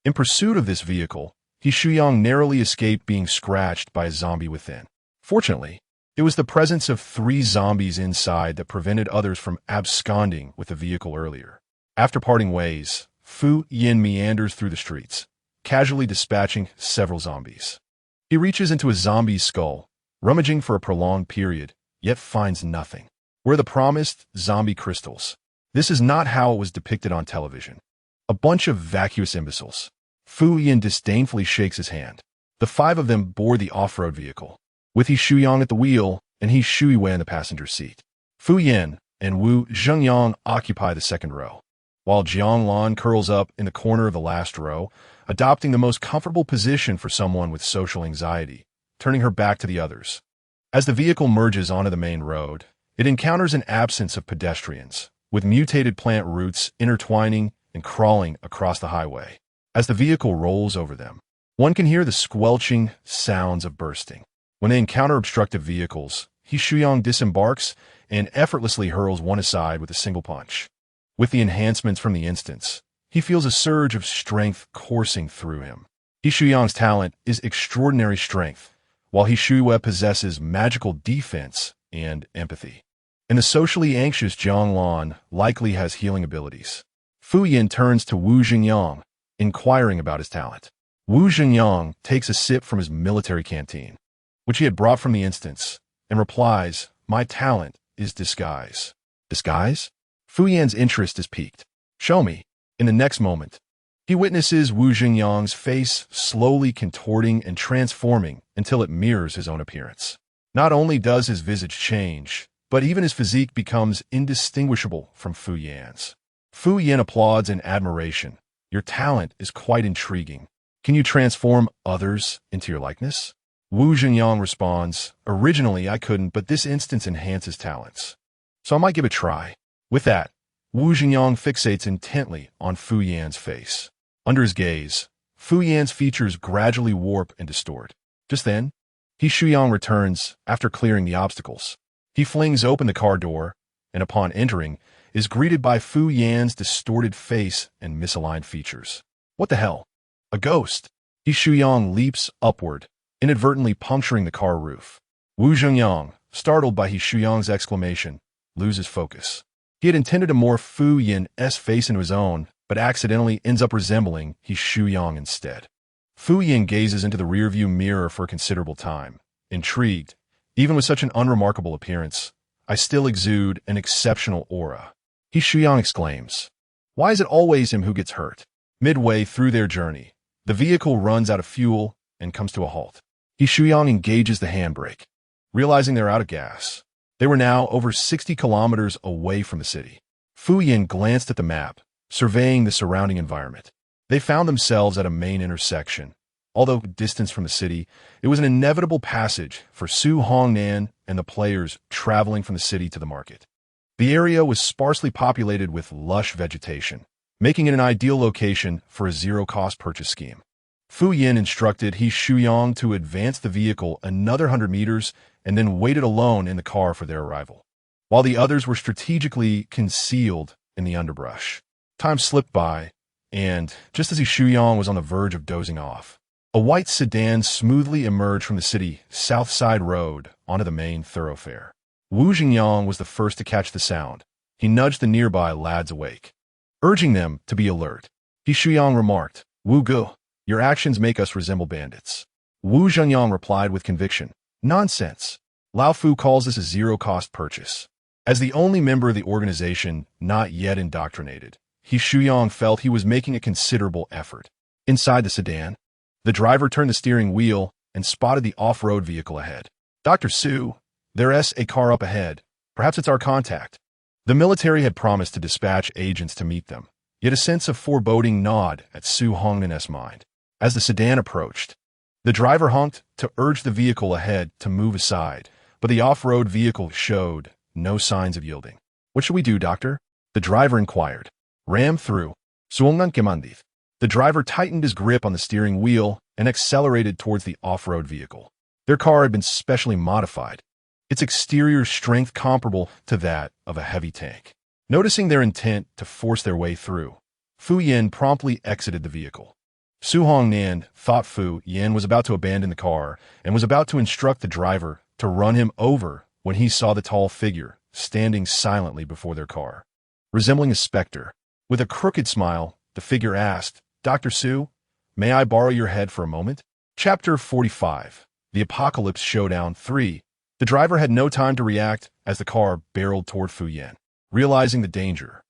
In pursuit of this vehicle, He Shuyang narrowly escaped being scratched by a zombie within. Fortunately, it was the presence of 3 zombies inside that prevented others from absconding with the vehicle earlier. After parting ways, Fu Yin meanders through the streets, casually dispatching several zombies. He reaches into a zombie's skull, rummaging for a prolonged period, yet finds nothing. Where the promised zombie crystals? This is not how it was depicted on television. A bunch of vacuous imbeciles. Fu Yin disdainfully shakes his hand. The 5 of them board the off-road vehicle, with He Shuyang at the wheel and He Shuiwe in the passenger seat. Fu Yin and Wu Zhengyang occupy the second row, while Jiang Lan curls up in the corner of the last row, adopting the most comfortable position for someone with social anxiety, turning her back to the others. As the vehicle merges onto the main road, it encounters an absence of pedestrians, with mutated plant roots intertwining and crawling across the highway. As the vehicle rolls over them, one can hear the squelching sounds of bursting. When they encounter obstructive vehicles, He Shuyang disembarks and effortlessly hurls one aside with a single punch. With the enhancements from the instance, he feels a surge of strength coursing through him. He Shuyang's talent is extraordinary strength, while He Shuiwe possesses magical defense and empathy. And the socially anxious Jiang Lan likely has healing abilities. Fu Yin turns to Wu Zhengyang, inquiring about his talent. Wu Zhengyang takes a sip from his military canteen, which he had brought from the instance, and replies, "My talent is disguise." Disguise? Fu Yan's interest is piqued. "Show me." In the next moment, he witnesses Wu Zhengyang's face slowly contorting and transforming until it mirrors his own appearance. Not only does his visage change, but even his physique becomes indistinguishable from Fu Yan's. Fu Yan applauds in admiration. Your talent is quite intriguing. Can you transform others into your likeness? Wu Zhenyang responds, originally I couldn't, but this instance enhances talents. So I might give it a try. With that, Wu Zhenyang fixates intently on Fu Yan's face. Under his gaze, Fu Yan's features gradually warp and distort. Just then, He Shuyang returns after clearing the obstacles. He flings open the car door, and upon entering, is greeted by Fu Yan's distorted face and misaligned features. What the hell? A ghost! He Shuyang leaps upward, inadvertently puncturing the car roof. Wu Zhenyang, startled by He Shuyang's exclamation, loses focus. He had intended to morph Fu Yan's face into his own, but accidentally ends up resembling He Shuyang instead. Fu Yan gazes into the rearview mirror for a considerable time. Intrigued, even with such an unremarkable appearance, I still exude an exceptional aura. He Shuyang exclaims, why is it always him who gets hurt? Midway through their journey, the vehicle runs out of fuel and comes to a halt. He Shuyang engages the handbrake. Realizing they're out of gas, they were now over 60 kilometers away from the city. Fu Yan glanced at the map, surveying the surrounding environment. They found themselves at a main intersection. Although distant from the city, it was an inevitable passage for Su Hongnan and the players traveling from the city to the market. The area was sparsely populated with lush vegetation, making it an ideal location for a zero-cost purchase scheme. Fu Yan instructed He Shuyang to advance the vehicle another 100 meters and then waited alone in the car for their arrival, while the others were strategically concealed in the underbrush. Time slipped by, and just as He Shuyang was on the verge of dozing off, a white sedan smoothly emerged from the city South Side Road onto the main thoroughfare. Wu Zhenyang was the first to catch the sound. He nudged the nearby lads awake, urging them to be alert. He Shuyang remarked, Wu Gu, your actions make us resemble bandits. Wu Zhenyang replied with conviction, nonsense. Lao Fu calls this a zero-cost purchase. As the only member of the organization not yet indoctrinated, He Shuyang felt he was making a considerable effort. Inside the sedan, the driver turned the steering wheel and spotted the off-road vehicle ahead. Dr. Su, there's a car up ahead. Perhaps it's our contact. The military had promised to dispatch agents to meet them, yet a sense of foreboding gnawed at Su Hongnan's mind. As the sedan approached, the driver honked to urge the vehicle ahead to move aside, but the off-road vehicle showed no signs of yielding. What should we do, doctor? The driver inquired. Ram through. Suongan Kemandith. The driver tightened his grip on the steering wheel and accelerated towards the off-road vehicle. Their car had been specially modified, its exterior strength comparable to that of a heavy tank. Noticing their intent to force their way through, Fu Yan promptly exited the vehicle. Su Hongnan thought Fu Yan was about to abandon the car and was about to instruct the driver to run him over when he saw the tall figure standing silently before their car. Resembling a specter, with a crooked smile, the figure asked, Dr. Su, may I borrow your head for a moment? Chapter 45. The Apocalypse Showdown 3. The driver had no time to react as the car barreled toward Fu Yan. Realizing the danger,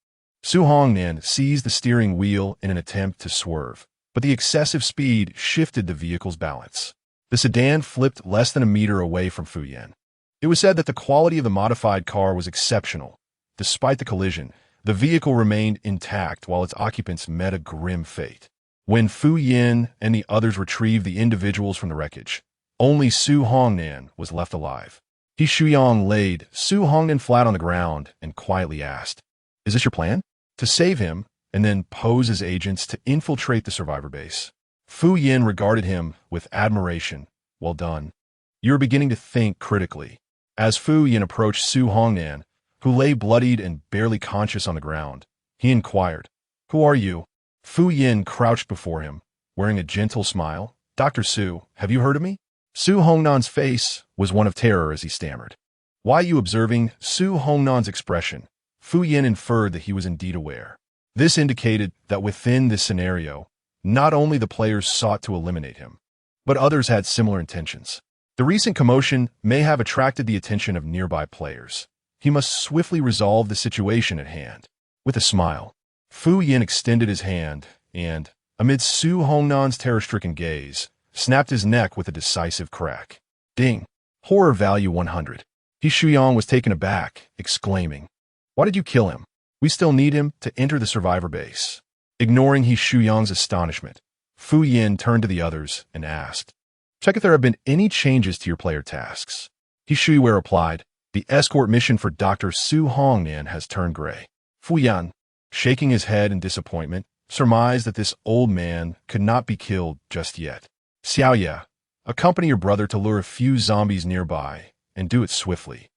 Su Hongnan seized the steering wheel in an attempt to swerve, but the excessive speed shifted the vehicle's balance. The sedan flipped less than a meter away from Fu Yan. It was said that the quality of the modified car was exceptional. Despite the collision, the vehicle remained intact while its occupants met a grim fate. When Fu Yan and the others retrieved the individuals from the wreckage, only Su Hongnan was left alive. He Shuyang laid Su Hongnan flat on the ground and quietly asked, is this your plan? To save him and then pose as agents to infiltrate the survivor base. Fu Yan regarded him with admiration. Well done. You are beginning to think critically. As Fu Yan approached Su Hongnan, who lay bloodied and barely conscious on the ground, he inquired, who are you? Fu Yan crouched before him, wearing a gentle smile. Dr. Su, have you heard of me? Su Hongnan's face was one of terror as he stammered. Why you observing Su Hongnan's expression? Fu Yan inferred that he was indeed aware. This indicated that within this scenario, not only the players sought to eliminate him, but others had similar intentions. The recent commotion may have attracted the attention of nearby players. He must swiftly resolve the situation at hand. With a smile, Fu Yan extended his hand and, amid Su Hongnan's terror-stricken gaze, snapped his neck with a decisive crack. Ding. Horror value 100. He Shuyang was taken aback, exclaiming, "Why did you kill him? We still need him to enter the survivor base." Ignoring He Shuyang's astonishment, Fu Yin turned to the others and asked, "Check if there have been any changes to your player tasks." He Shuyue replied, "The escort mission for Dr. Su Hongnan has turned gray." Fu Yan, shaking his head in disappointment, surmised that this old man could not be killed just yet. "Xiaoye, accompany your brother to lure a few zombies nearby, and do it swiftly.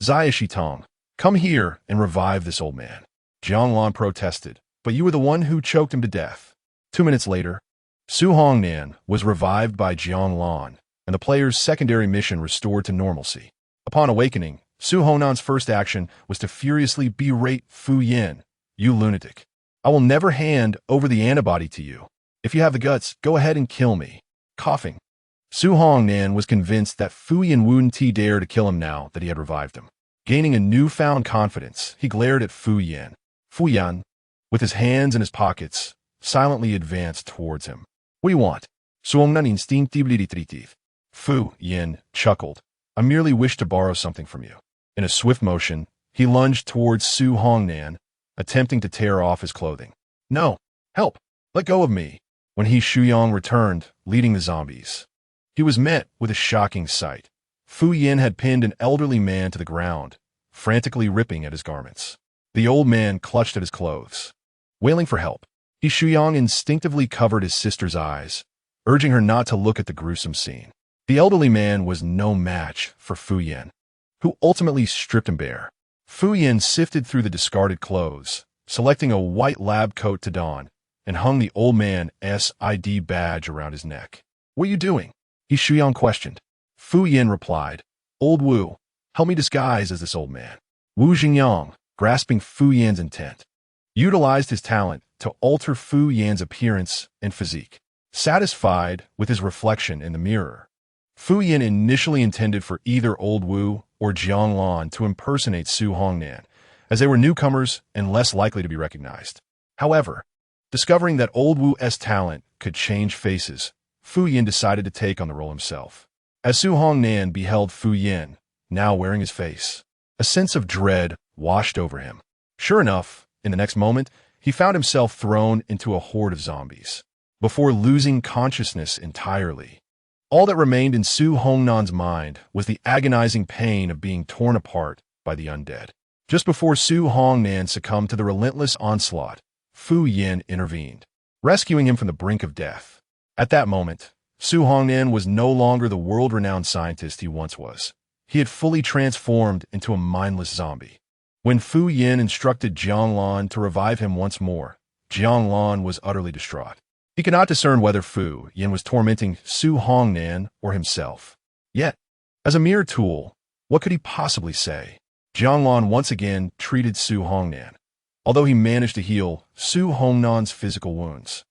Zaya Shitong, come here and revive this old man." Jianglan protested, "But you were the one who choked him to death." 2 minutes later, Su Hongnan was revived by Jianglan, and the player's secondary mission restored to normalcy. Upon awakening, Su Hongnan's first action was to furiously berate Fu Yin. "You lunatic. I will never hand over the antibody to you. If you have the guts, go ahead and kill me." Coughing, Su Hongnan was convinced that Fu Yin wouldn't dare to kill him now that he had revived him. Gaining a newfound confidence, he glared at Fu Yin. Fu Yan, with his hands in his pockets, silently advanced towards him. "What do you want?" Su Hongnan instinctively retreated. Fu Yin chuckled. "I merely wish to borrow something from you." In a swift motion, he lunged towards Su Hongnan, attempting to tear off his clothing. "No! Help! Let go of me!" When He Shuyang returned, leading the zombies, he was met with a shocking sight. Fu Yin had pinned an elderly man to the ground, frantically ripping at his garments. The old man clutched at his clothes, wailing for help. He Shuyang instinctively covered his sister's eyes, urging her not to look at the gruesome scene. The elderly man was no match for Fu Yin, who ultimately stripped him bare. Fu Yin sifted through the discarded clothes, selecting a white lab coat to don, and hung the old man's ID badge around his neck. "What are you doing?" He Shuyang questioned. Fu Yin replied, "Old Wu, help me disguise as this old man." Wu Xingyang, grasping Fu Yan's intent, utilized his talent to alter Fu Yan's appearance and physique. Satisfied with his reflection in the mirror, Fu Yin initially intended for either Old Wu or Jianglan to impersonate Su Hongnan, as they were newcomers and less likely to be recognized. However, discovering that Old Wu's talent could change faces, Fu Yin decided to take on the role himself. As Su Hongnan beheld Fu Yin, now wearing his face, a sense of dread washed over him. Sure enough, in the next moment, he found himself thrown into a horde of zombies. Before losing consciousness entirely, all that remained in Su Hongnan's mind was the agonizing pain of being torn apart by the undead. Just before Su Hongnan succumbed to the relentless onslaught, Fu Yin intervened, rescuing him from the brink of death. At that moment, Su Hongnan was no longer the world-renowned scientist he once was. He had fully transformed into a mindless zombie. When Fu Yin instructed Jianglan to revive him once more, Jianglan was utterly distraught. He could not discern whether Fu Yin was tormenting Su Hongnan or himself. Yet, as a mere tool, what could he possibly say? Jianglan once again treated Su Hongnan, although he managed to heal Su Hongnan's physical wounds.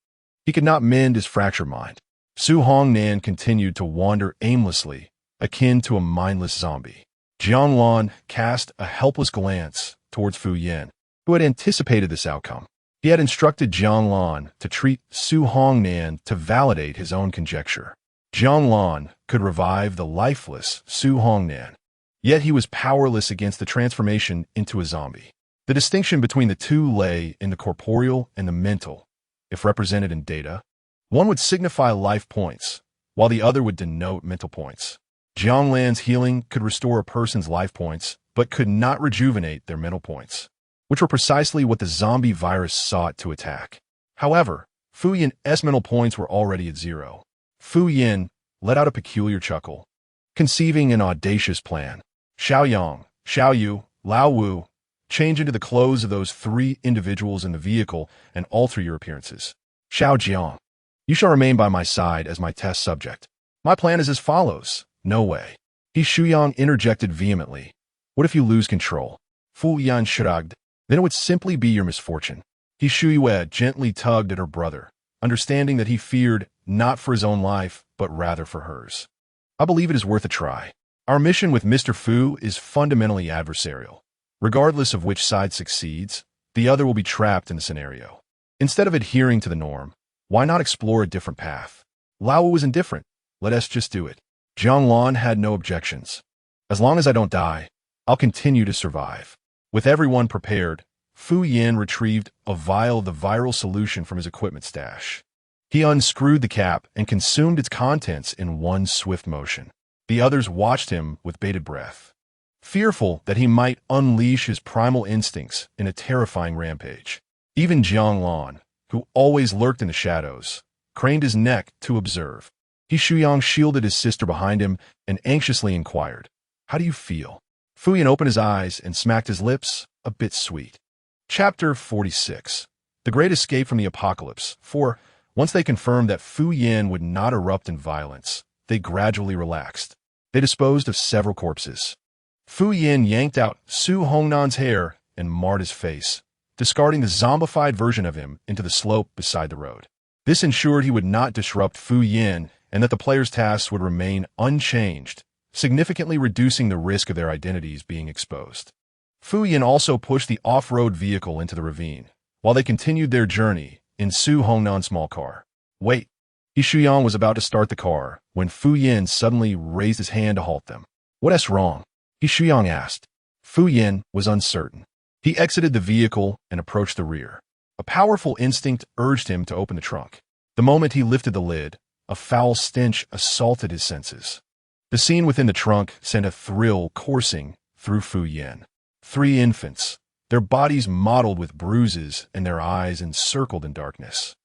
He could not mend his fractured mind. Su Hongnan continued to wander aimlessly, akin to a mindless zombie. Jianglan cast a helpless glance towards Fu Yin, who had anticipated this outcome. He had instructed Jianglan to treat Su Hongnan to validate his own conjecture. Jianglan could revive the lifeless Su Hongnan, yet he was powerless against the transformation into a zombie. The distinction between the two lay in the corporeal and the mental. If represented in data, one would signify life points, while the other would denote mental points. Jianglan's healing could restore a person's life points, but could not rejuvenate their mental points, which were precisely what the zombie virus sought to attack. However, Fu Yin's mental points were already at 0. Fu Yin let out a peculiar chuckle, conceiving an audacious plan. Xiaoyang, Xiaoyu, Lao Wu, change into the clothes of those 3 individuals in the vehicle and alter your appearances. Xiao Jiang, you shall remain by my side as my test subject. My plan is as follows. No way. He Shuyang interjected vehemently. What if you lose control? Fu Yan shrugged. Then it would simply be your misfortune. He Shuyue gently tugged at her brother, understanding that he feared not for his own life, but rather for hers. I believe it is worth a try. Our mission with Mr. Fu is fundamentally adversarial. Regardless of which side succeeds, the other will be trapped in the scenario. Instead of adhering to the norm, why not explore a different path? Lao was indifferent. Let us just do it. Jianglan had no objections. As long as I don't die, I'll continue to survive. With everyone prepared, Fu Yin retrieved a vial of the viral solution from his equipment stash. He unscrewed the cap and consumed its contents in one swift motion. The others watched him with bated breath, fearful that he might unleash his primal instincts in a terrifying rampage. Even Jiang Lan, who always lurked in the shadows, craned his neck to observe. He Shuyang shielded his sister behind him and anxiously inquired, "How do you feel?" Fu Yin opened his eyes and smacked his lips, a bit sweet. Chapter 46. The Great Escape from the Apocalypse. For, once they confirmed that Fu Yin would not erupt in violence, they gradually relaxed. They disposed of several corpses. Fu Yin yanked out Su Hongnan's hair and marred his face, discarding the zombified version of him into the slope beside the road. This ensured he would not disrupt Fu Yin and that the players' tasks would remain unchanged, significantly reducing the risk of their identities being exposed. Fu Yin also pushed the off-road vehicle into the ravine, while they continued their journey in Su Hongnan's small car. "Wait." He Shuyang was about to start the car when Fu Yin suddenly raised his hand to halt them. "What's wrong?" He Shuyang asked. Fu Yin was uncertain. He exited the vehicle and approached the rear. A powerful instinct urged him to open the trunk. The moment he lifted the lid, a foul stench assaulted his senses. The scene within the trunk sent a thrill coursing through Fu Yin. 3 infants, their bodies mottled with bruises and their eyes encircled in darkness,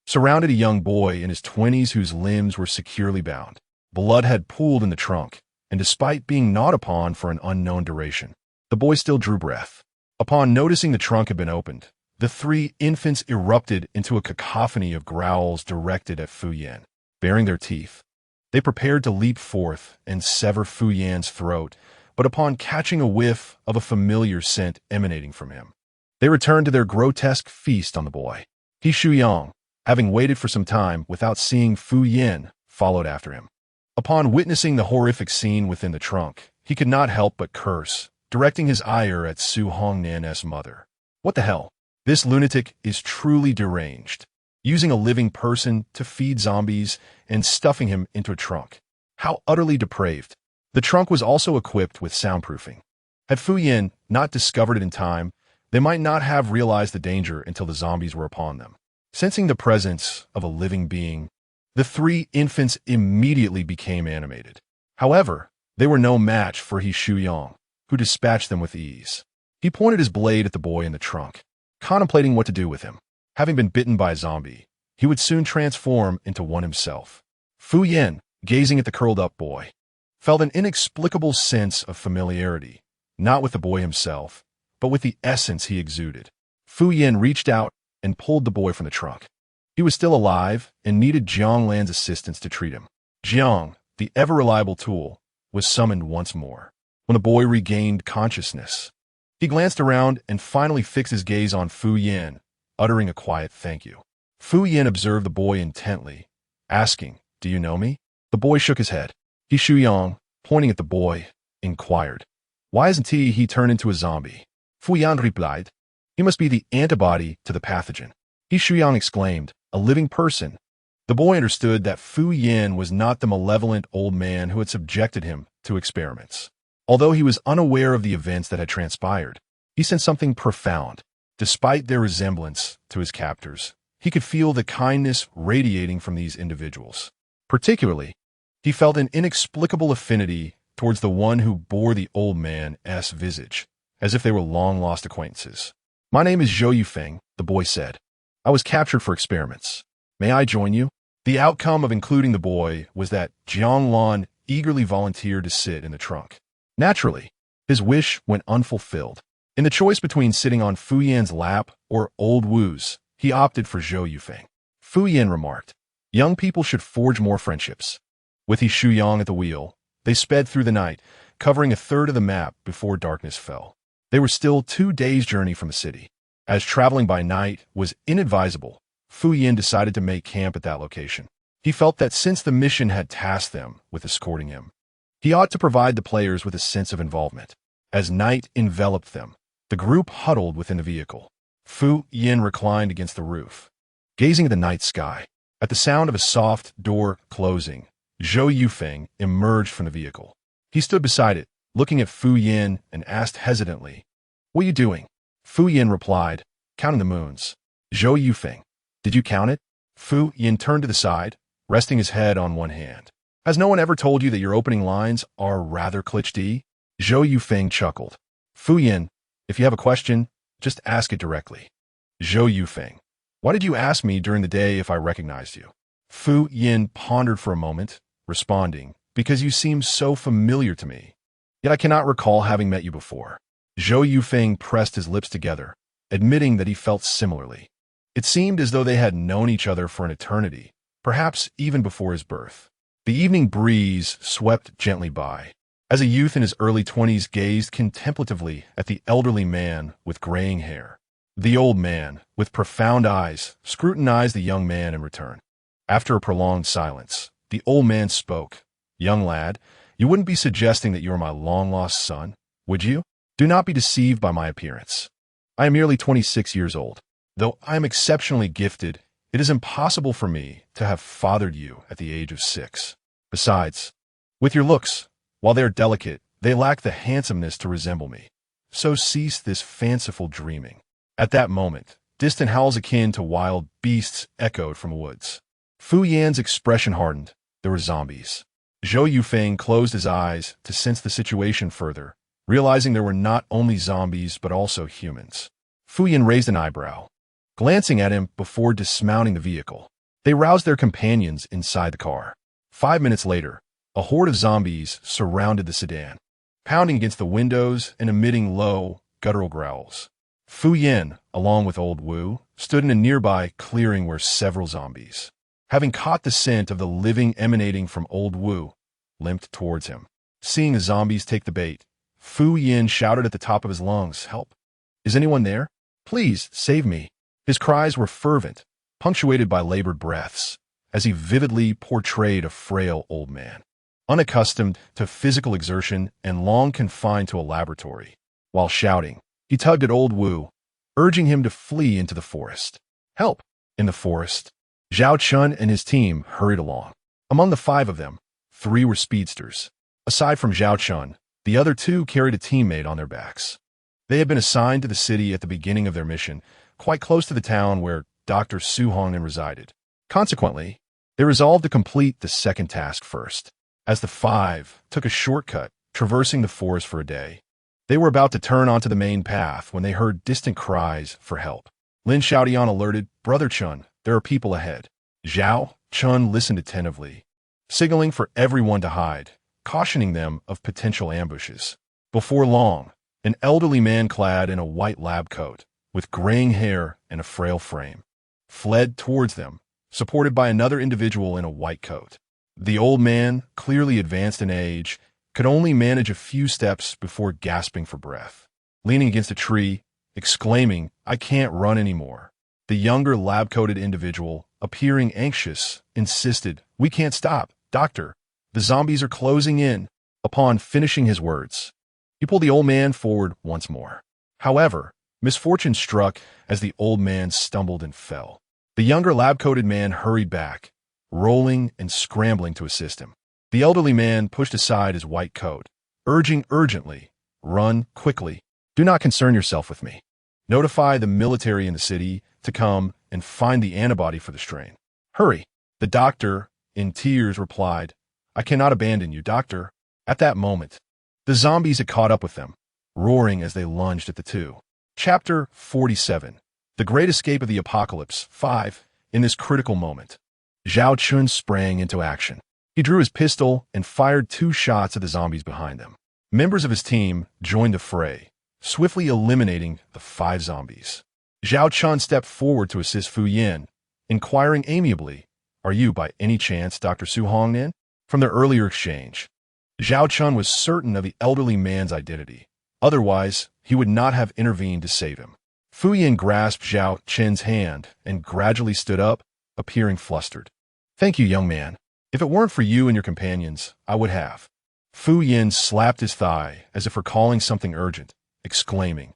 surrounded a young boy in his 20s whose limbs were securely bound. Blood had pooled in the trunk, and despite being gnawed upon for an unknown duration, the boy still drew breath. Upon noticing the trunk had been opened, the 3 infants erupted into a cacophony of growls directed at Fu Yin. Baring their teeth, they prepared to leap forth and sever Fu Yan's throat, but upon catching a whiff of a familiar scent emanating from him, they returned to their grotesque feast on the boy. He Shuyang, having waited for some time without seeing Fu Yin, followed after him. Upon witnessing the horrific scene within the trunk, he could not help but curse, directing his ire at Su Hongnan's mother. "What the hell? This lunatic is truly deranged, using a living person to feed zombies and stuffing him into a trunk. How utterly depraved." The trunk was also equipped with soundproofing. Had Fu Yin not discovered it in time, they might not have realized the danger until the zombies were upon them. Sensing the presence of a living being, the 3 infants immediately became animated. However, they were no match for He Shuyang, who dispatched them with ease. He pointed his blade at the boy in the trunk, contemplating what to do with him. Having been bitten by a zombie, he would soon transform into one himself. Fu Yin, gazing at the curled-up boy, felt an inexplicable sense of familiarity, not with the boy himself, but with the essence he exuded. Fu Yin reached out and pulled the boy from the trunk. He was still alive and needed Jiang Lan's assistance to treat him. Jiang, the ever-reliable tool, was summoned once more. When the boy regained consciousness, he glanced around and finally fixed his gaze on Fu Yin, uttering a quiet thank you. Fu Yin observed the boy intently, asking, "Do you know me?" The boy shook his head. He Shuyang, pointing at the boy, inquired, "Why hasn't he turned into a zombie?" Fu Yan replied, "He must be the antibody to the pathogen." He Shuyang exclaimed, "A living person." The boy understood that Fu Yin was not the malevolent old man who had subjected him to experiments. Although he was unaware of the events that had transpired, he sensed something profound. Despite their resemblance to his captors, he could feel the kindness radiating from these individuals. Particularly, he felt an inexplicable affinity towards the one who bore the old man's visage, as if they were long-lost acquaintances. "My name is Zhou Yufeng," the boy said. "I was captured for experiments. May I join you?" The outcome of including the boy was that Jiang Lan eagerly volunteered to sit in the trunk. Naturally, his wish went unfulfilled. In the choice between sitting on Fu Yan's lap or old Wu's, he opted for Zhou Yufeng. Fu Yan remarked, "Young people should forge more friendships." With He Shuyang at the wheel, they sped through the night, covering a third of the map before darkness fell. They were still 2 days' journey from the city. As traveling by night was inadvisable, Fu Yin decided to make camp at that location. He felt that since the mission had tasked them with escorting him, he ought to provide the players with a sense of involvement. As night enveloped them, the group huddled within the vehicle. Fu Yin reclined against the roof, gazing at the night sky. At the sound of a soft door closing, Zhou Yufeng emerged from the vehicle. He stood beside it, looking at Fu Yin and asked hesitantly, "What are you doing?" Fu Yin replied, "Counting the moons." Zhou Yufeng, "Did you count it?" Fu Yin turned to the side, resting his head on one hand. "Has no one ever told you that your opening lines are rather cliché?" Zhou Yufeng chuckled. Fu Yin, "If you have a question, just ask it directly." Zhou Yufeng, "Why did you ask me during the day if I recognized you?" Fu Yin pondered for a moment, responding, "Because you seem so familiar to me. Yet I cannot recall having met you before." Zhou Yufeng pressed his lips together, admitting that he felt similarly. It seemed as though they had known each other for an eternity, perhaps even before his birth. The evening breeze swept gently by, as a youth in his early 20s gazed contemplatively at the elderly man with graying hair. The old man, with profound eyes, scrutinized the young man in return. After a prolonged silence, the old man spoke. "Young lad, you wouldn't be suggesting that you are my long-lost son, would you? Do not be deceived by my appearance. I am merely 26 years old. Though I am exceptionally gifted, it is impossible for me to have fathered you at the age of 6. Besides, with your looks, while they are delicate, they lack the handsomeness to resemble me. So cease this fanciful dreaming." At that moment, distant howls akin to wild beasts echoed from woods. Fu Yan's expression hardened. There were zombies. Zhou Yufeng closed his eyes to sense the situation further, realizing there were not only zombies but also humans. Fu Yan raised an eyebrow, glancing at him before dismounting the vehicle. They roused their companions inside the car. 5 minutes later, a horde of zombies surrounded the sedan, pounding against the windows and emitting low, guttural growls. Fu Yan, along with Old Wu, stood in a nearby clearing where several zombies, having caught the scent of the living emanating from Old Wu, limped towards him. Seeing the zombies take the bait, Fu Yan shouted at the top of his lungs, "Help! Is anyone there? Please, save me." His cries were fervent, punctuated by labored breaths, as he vividly portrayed a frail old man, unaccustomed to physical exertion and long confined to a laboratory. While shouting, he tugged at Old Wu, urging him to flee into the forest. "Help!" In the forest, Zhao Chun and his team hurried along. Among the 5 of them, 3 were speedsters. Aside from Zhao Chun, the other 2 carried a teammate on their backs. They had been assigned to the city at the beginning of their mission, quite close to the town where Dr. Su Hongnan resided. Consequently, they resolved to complete the second task first. As the 5 took a shortcut, traversing the forest for a day, they were about to turn onto the main path when they heard distant cries for help. Lin Xiaodian alerted, "Brother Chun, there are people ahead." Zhao Chun listened attentively, signaling for everyone to hide, cautioning them of potential ambushes. Before long, an elderly man clad in a white lab coat, with graying hair and a frail frame, fled towards them, supported by another individual in a white coat. The old man, clearly advanced in age, could only manage a few steps before gasping for breath. Leaning against a tree, exclaiming, "I can't run anymore," the younger lab-coated individual, appearing anxious, insisted, "We can't stop, doctor. The zombies are closing in." Upon finishing his words, he pulled the old man forward once more. However, misfortune struck as the old man stumbled and fell. The younger lab-coated man hurried back, rolling and scrambling to assist him. The elderly man pushed aside his white coat, urging urgently, "Run quickly. Do not concern yourself with me. Notify the military in the city to come and find the antibody for the strain. Hurry." The doctor, in tears, replied, "I cannot abandon you, doctor." At that moment, the zombies had caught up with them, roaring as they lunged at the 2. Chapter 47. The Great Escape of the Apocalypse 5. In this critical moment, Zhao Chun sprang into action. He drew his pistol and fired 2 shots at the zombies behind them. Members of his team joined the fray, swiftly eliminating the 5 zombies. Zhao Chun stepped forward to assist Fu Yan, inquiring amiably, "Are you by any chance Dr. Su Hongnan?" From their earlier exchange, Zhao Chun was certain of the elderly man's identity. Otherwise, he would not have intervened to save him. Fu Yan grasped Zhao Chun's hand and gradually stood up, appearing flustered. "Thank you, young man. If it weren't for you and your companions, I would have." Fu Yan slapped his thigh as if recalling something urgent, exclaiming,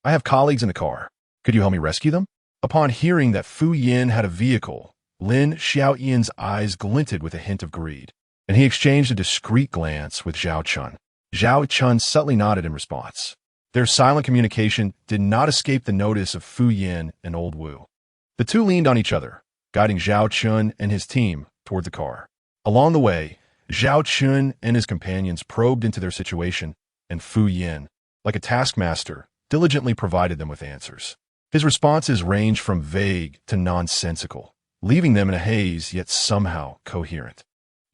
"I have colleagues in the car. Could you help me rescue them?" Upon hearing that Fu Yan had a vehicle, Lin Xiaoyan's eyes glinted with a hint of greed, and he exchanged a discreet glance with Zhao Chun. Zhao Chun subtly nodded in response. Their silent communication did not escape the notice of Fu Yin and Old Wu. The two leaned on each other, guiding Zhao Chun and his team toward the car. Along the way, Zhao Chun and his companions probed into their situation, and Fu Yin, like a taskmaster, diligently provided them with answers. His responses ranged from vague to nonsensical, leaving them in a haze yet somehow coherent.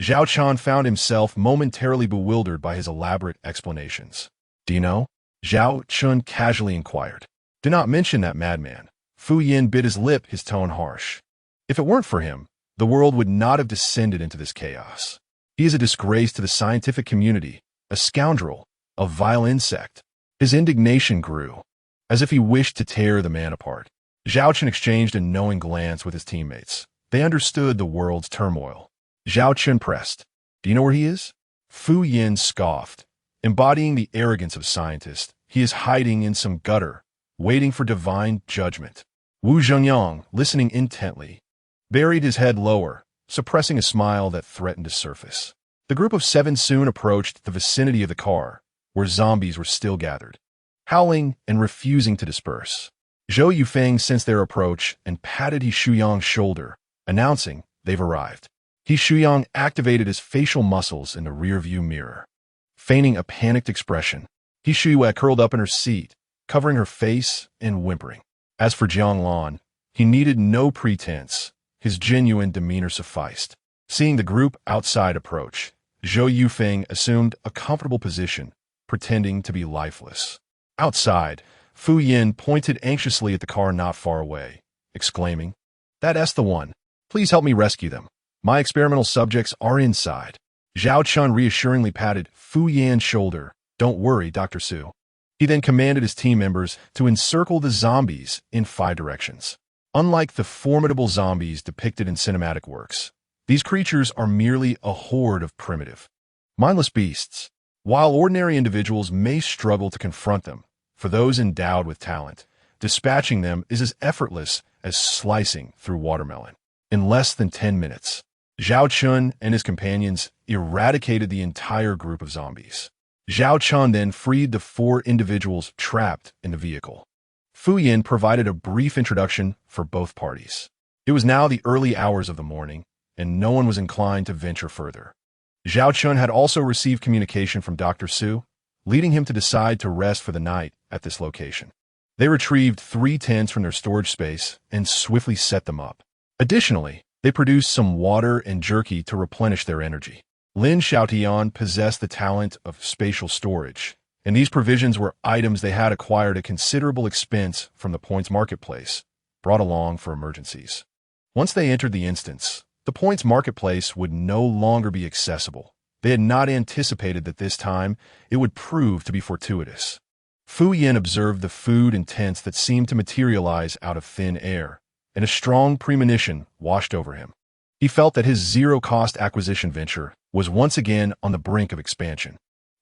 Zhao Chun found himself momentarily bewildered by his elaborate explanations. "Do you know?" Zhao Chun casually inquired. "Do not mention that madman." Fu Yin bit his lip, his tone harsh. If it weren't for him, the world would not have descended into this chaos. He is a disgrace to the scientific community, a scoundrel, a vile insect. His indignation grew, as if he wished to tear the man apart. Zhao Chun exchanged a knowing glance with his teammates. They understood the world's turmoil. Zhao Chun pressed, "Do you know where he is?" Fu Yin scoffed. Embodying the arrogance of scientists, he is hiding in some gutter, waiting for divine judgment. Wu Zhengyang, listening intently, buried his head lower, suppressing a smile that threatened to surface. The group of 7 soon approached the vicinity of the car, where zombies were still gathered, howling and refusing to disperse. Zhou Yufeng sensed their approach and patted He Shuyang's shoulder, announcing they've arrived. He Shuyang activated his facial muscles in the rearview mirror. Feigning a panicked expression, He Shuyue curled up in her seat, covering her face and whimpering. As for Jiang Lan, he needed no pretense. His genuine demeanor sufficed. Seeing the group outside approach, Zhou Yufeng assumed a comfortable position, pretending to be lifeless. Outside, Fu Yin pointed anxiously at the car not far away, exclaiming, "That's the one. Please help me rescue them. My experimental subjects are inside." Zhao Chun reassuringly patted Fu Yin's shoulder. "Don't worry, Dr. Su." He then commanded his team members to encircle the zombies in 5 directions. Unlike the formidable zombies depicted in cinematic works, these creatures are merely a horde of primitive, mindless beasts. While ordinary individuals may struggle to confront them, for those endowed with talent, dispatching them is as effortless as slicing through watermelon. In less than 10 minutes, Zhao Chun and his companions eradicated the entire group of zombies. Zhao Chun then freed the 4 individuals trapped in the vehicle. Fu Yin provided a brief introduction for both parties. It was now the early hours of the morning, and no one was inclined to venture further. Zhao Chun had also received communication from Dr. Su, leading him to decide to rest for the night at this location. They retrieved 3 tents from their storage space and swiftly set them up. Additionally, they produced some water and jerky to replenish their energy. Lin Xiaotian possessed the talent of spatial storage, and these provisions were items they had acquired at considerable expense from the Points Marketplace, brought along for emergencies. Once they entered the instance, the Points Marketplace would no longer be accessible. They had not anticipated that this time it would prove to be fortuitous. Fu Yin observed the food and tents that seemed to materialize out of thin air, and a strong premonition washed over him. He felt that his zero-cost acquisition venture was once again on the brink of expansion.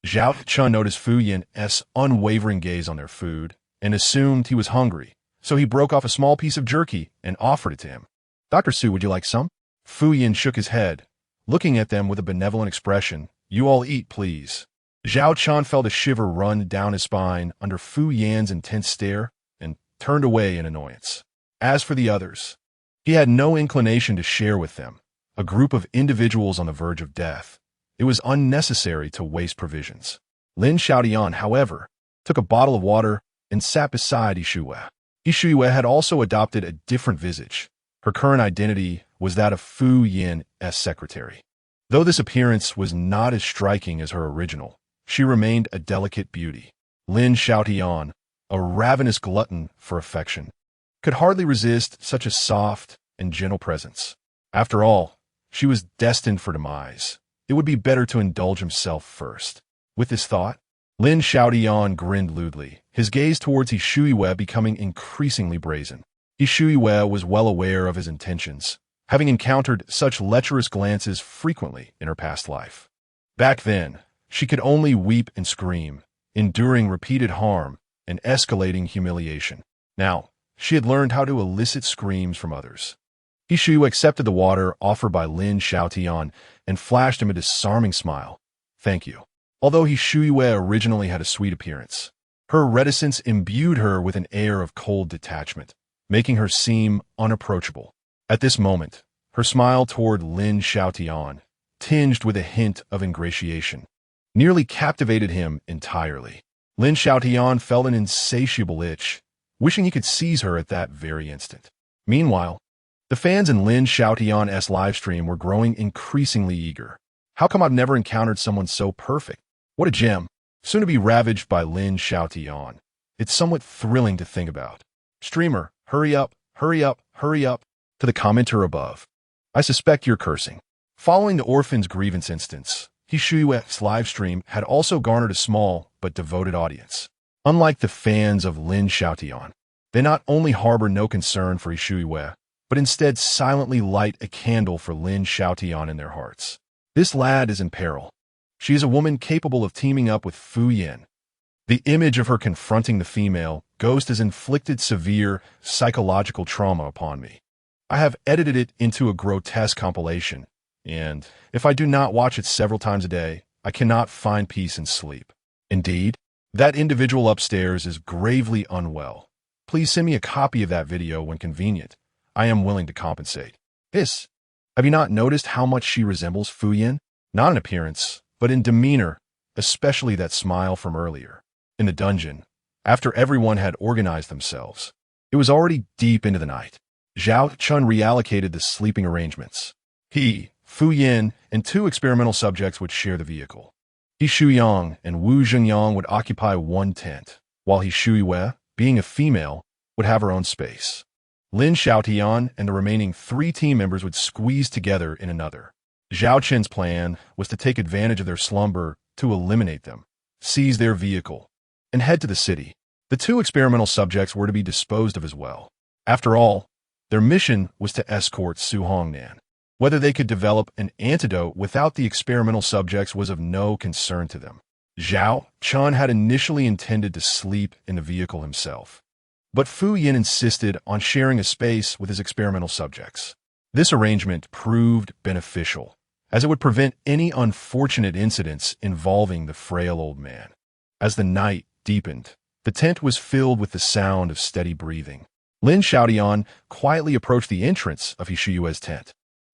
Zhao Chun noticed Fu Yin's unwavering gaze on their food and assumed he was hungry, so he broke off a small piece of jerky and offered it to him. "Dr. Su, would you like some?" Fu Yin shook his head, looking at them with a benevolent expression. "You all eat, please." Zhao Chun felt a shiver run down his spine under Fu Yan's intense stare and turned away in annoyance. As for the others, he had no inclination to share with them, a group of individuals on the verge of death. It was unnecessary to waste provisions. Lin Xiaotian, however, took a bottle of water and sat beside Yishue. Yishue had also adopted a different visage. Her current identity was that of Fu Yin's secretary. Though this appearance was not as striking as her original, she remained a delicate beauty. Lin Xiaotian, a ravenous glutton for affection, could hardly resist such a soft and gentle presence. After all, she was destined for demise. It would be better to indulge himself first. With this thought, Lin Xiaotian grinned lewdly, his gaze towards He Shuyue becoming increasingly brazen. He Shuyue was well aware of his intentions, having encountered such lecherous glances frequently in her past life. Back then, she could only weep and scream, enduring repeated harm and escalating humiliation. Now, she had learned how to elicit screams from others. He Shuyue accepted the water offered by Lin Xiaotian and flashed him a disarming smile. "Thank you." Although He Shuyue originally had a sweet appearance, her reticence imbued her with an air of cold detachment, making her seem unapproachable. At this moment, her smile toward Lin Xiaotian, tinged with a hint of ingratiation, nearly captivated him entirely. Lin Xiaotian felt an insatiable itch, wishing he could seize her at that very instant. Meanwhile, the fans in Lin Xiaotian's livestream were growing increasingly eager. How come I've never encountered someone so perfect? What a gem! Soon to be ravaged by Lin Xiaotian. It's somewhat thrilling to think about. Streamer, hurry up, hurry up, hurry up. To the commenter above. I suspect you're cursing. Following the orphan's grievance instance, He Shuyue's livestream had also garnered a small but devoted audience. Unlike the fans of Lin Xiaotian, they not only harbor no concern for He Shuyue, but instead silently light a candle for Lin Xiaotian in their hearts. This lad is in peril. She is a woman capable of teaming up with Fu Yin. The image of her confronting the female ghost has inflicted severe psychological trauma upon me. I have edited it into a grotesque compilation, and if I do not watch it several times a day, I cannot find peace and sleep. Indeed, that individual upstairs is gravely unwell. Please send me a copy of that video when convenient. I am willing to compensate. Hiss. Have you not noticed how much she resembles Fu Yin? Not in appearance, but in demeanor, especially that smile from earlier. In the dungeon, after everyone had organized themselves, it was already deep into the night. Zhao Chun reallocated the sleeping arrangements. He, Fu Yin, and 2 experimental subjects would share the vehicle. He Shuyang and Wu Zhengyang would occupy one tent, while He Shuyue, being a female, would have her own space. Lin Xiaotian and the remaining 3 team members would squeeze together in another. Zhao Chen's plan was to take advantage of their slumber to eliminate them, seize their vehicle, and head to the city. The 2 experimental subjects were to be disposed of as well. After all, their mission was to escort Su Hongnan. Whether they could develop an antidote without the experimental subjects was of no concern to them. Zhao Chun had initially intended to sleep in the vehicle himself, but Fu Yin insisted on sharing a space with his experimental subjects. This arrangement proved beneficial, as it would prevent any unfortunate incidents involving the frail old man. As the night deepened, the tent was filled with the sound of steady breathing. Lin Xiaotian quietly approached the entrance of He Shuyue's tent.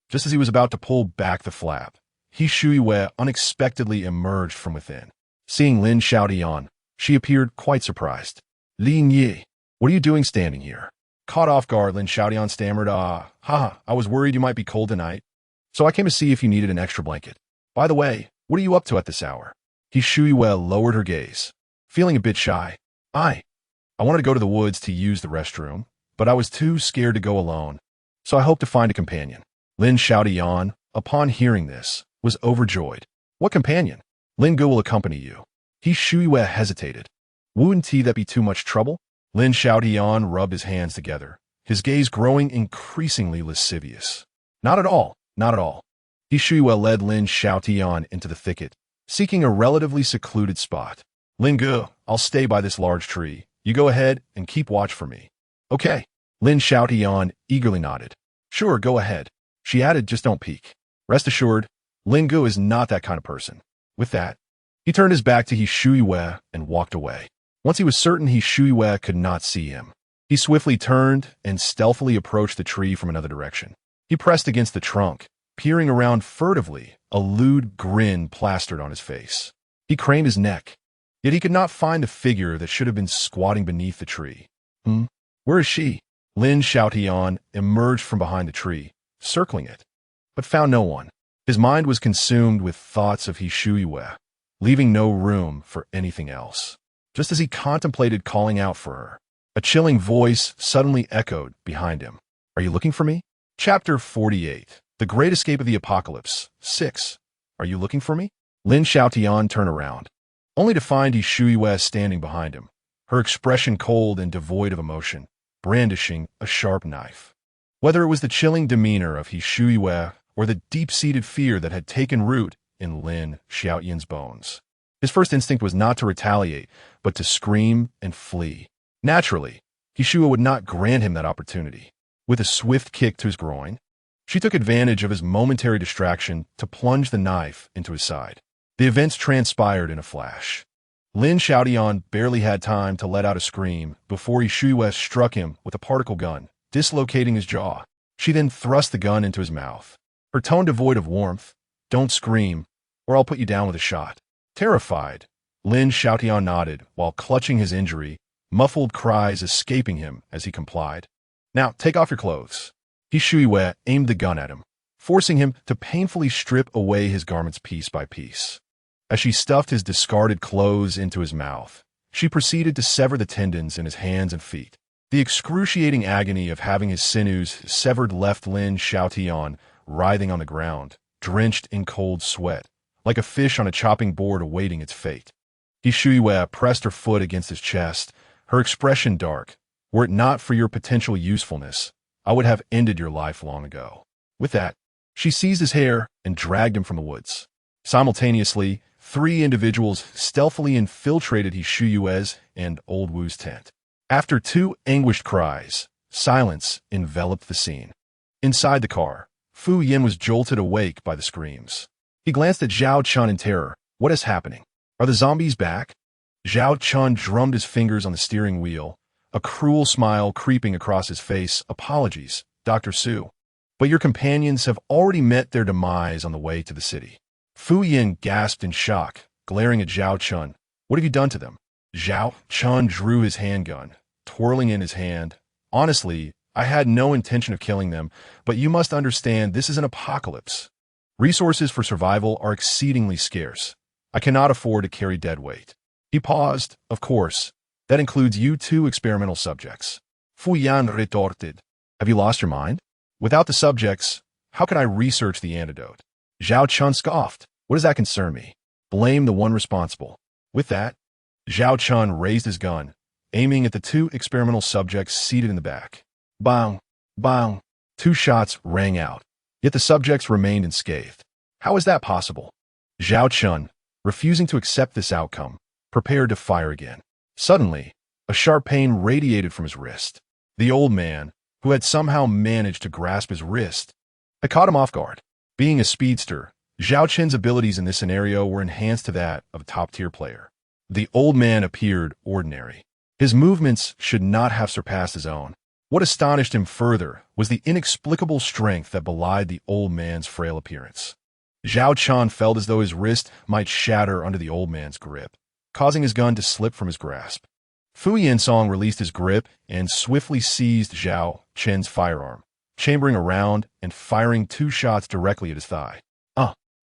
Just as he was about to pull back the flap, He Shuyue unexpectedly emerged from within. Seeing Lin Xiaotian, she appeared quite surprised. Lin Yi, what are you doing standing here? Caught off guard, Lin Xiaotian stammered, I was worried you might be cold tonight, so I came to see if you needed an extra blanket. By the way, what are you up to at this hour? He Shuyue lowered her gaze, feeling a bit shy. I wanted to go to the woods to use the restroom, but I was too scared to go alone, so I hope to find a companion. Lin Xiaotian, upon hearing this, was overjoyed. What companion? Lin Gu will accompany you. He Shuyue hesitated. Wouldn't that be too much trouble? Lin Xiaotian rubbed his hands together, his gaze growing increasingly lascivious. Not at all, not at all. He Shuyue led Lin Xiaotian into the thicket, seeking a relatively secluded spot. Lin Gu, I'll stay by this large tree. You go ahead and keep watch for me. Okay. Lin Xiaotian eagerly nodded. Sure, go ahead. She added, just don't peek. Rest assured, Lin Gu is not that kind of person. With that, he turned his back to He Shuyue and walked away. Once he was certain He Shuyue could not see him, he swiftly turned and stealthily approached the tree from another direction. He pressed against the trunk, peering around furtively, a lewd grin plastered on his face. He craned his neck, yet he could not find the figure that should have been squatting beneath the tree. Where is she? Lin Xiaotian emerged from behind the tree, circling it, but found no one. His mind was consumed with thoughts of He Shuyue, leaving no room for anything else. Just as he contemplated calling out for her, a chilling voice suddenly echoed behind him. Are you looking for me? Chapter 48. The Great Escape of the Apocalypse. 6. Are you looking for me? Lin Xiaotian turned around, only to find He Shuyue standing behind him, her expression cold and devoid of emotion, brandishing a sharp knife. Whether it was the chilling demeanor of He Shuyue or the deep-seated fear that had taken root in Lin Xiaotian's bones, his first instinct was not to retaliate, but to scream and flee. Naturally, He Shuyue would not grant him that opportunity. With a swift kick to his groin, she took advantage of his momentary distraction to plunge the knife into his side. The events transpired in a flash. Lin Xiaotian barely had time to let out a scream before Yue struck him with a particle gun, dislocating his jaw. She then thrust the gun into his mouth. Her tone devoid of warmth, "Don't scream, or I'll put you down with a shot." Terrified, Lin Xiaotian nodded while clutching his injury, muffled cries escaping him as he complied. "Now, take off your clothes." Yue aimed the gun at him, forcing him to painfully strip away his garments piece by piece. As she stuffed his discarded clothes into his mouth, she proceeded to sever the tendons in his hands and feet. The excruciating agony of having his sinews severed left Lin Xiaotian writhing on the ground, drenched in cold sweat, like a fish on a chopping board awaiting its fate. Yue pressed her foot against his chest, her expression dark. "Were it not for your potential usefulness, I would have ended your life long ago." With that, she seized his hair and dragged him from the woods. Simultaneously, 3 individuals stealthily infiltrated Yue's and Old Wu's tent. After 2 anguished cries, silence enveloped the scene. Inside the car, Fu Yin was jolted awake by the screams. He glanced at Zhao Chun in terror. "What is happening? Are the zombies back?" Zhao Chun drummed his fingers on the steering wheel, a cruel smile creeping across his face. "Apologies, Dr. Su. But your companions have already met their demise on the way to the city." Fu Yin gasped in shock, glaring at Zhao Chun. "What have you done to them?" Zhao Chun drew his handgun, twirling in his hand. "Honestly, I had no intention of killing them, but you must understand this is an apocalypse. Resources for survival are exceedingly scarce. I cannot afford to carry dead weight." He paused. "Of course, that includes you 2 experimental subjects." Fu Yan retorted. "Have you lost your mind? Without the subjects, how can I research the antidote?" Zhao Chun scoffed. "What does that concern me? Blame the one responsible." With that, Zhao Chun raised his gun, aiming at the 2 experimental subjects seated in the back. Bang! Bang! 2 shots rang out, yet the subjects remained unscathed. How is that possible? Zhao Chun, refusing to accept this outcome, prepared to fire again. Suddenly, a sharp pain radiated from his wrist. The old man, who had somehow managed to grasp his wrist, had caught him off guard. Being a speedster, Zhao Chen's abilities in this scenario were enhanced to that of a top-tier player. The old man appeared ordinary. His movements should not have surpassed his own. What astonished him further was the inexplicable strength that belied the old man's frail appearance. Zhao Chun felt as though his wrist might shatter under the old man's grip, causing his gun to slip from his grasp. Fu Yinsong released his grip and swiftly seized Zhao Chen's firearm, chambering around and firing 2 shots directly at his thigh.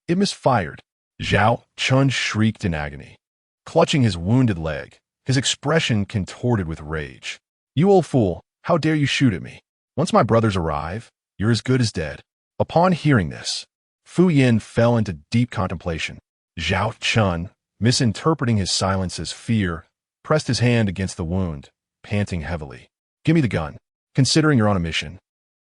It misfired. Zhao Chun shrieked in agony, clutching his wounded leg, his expression contorted with rage. "You old fool, how dare you shoot at me? Once my brothers arrive, you're as good as dead." Upon hearing this, Fu Yin fell into deep contemplation. Zhao Chun, misinterpreting his silence as fear, pressed his hand against the wound, panting heavily. "Give me the gun. Considering you're on a mission,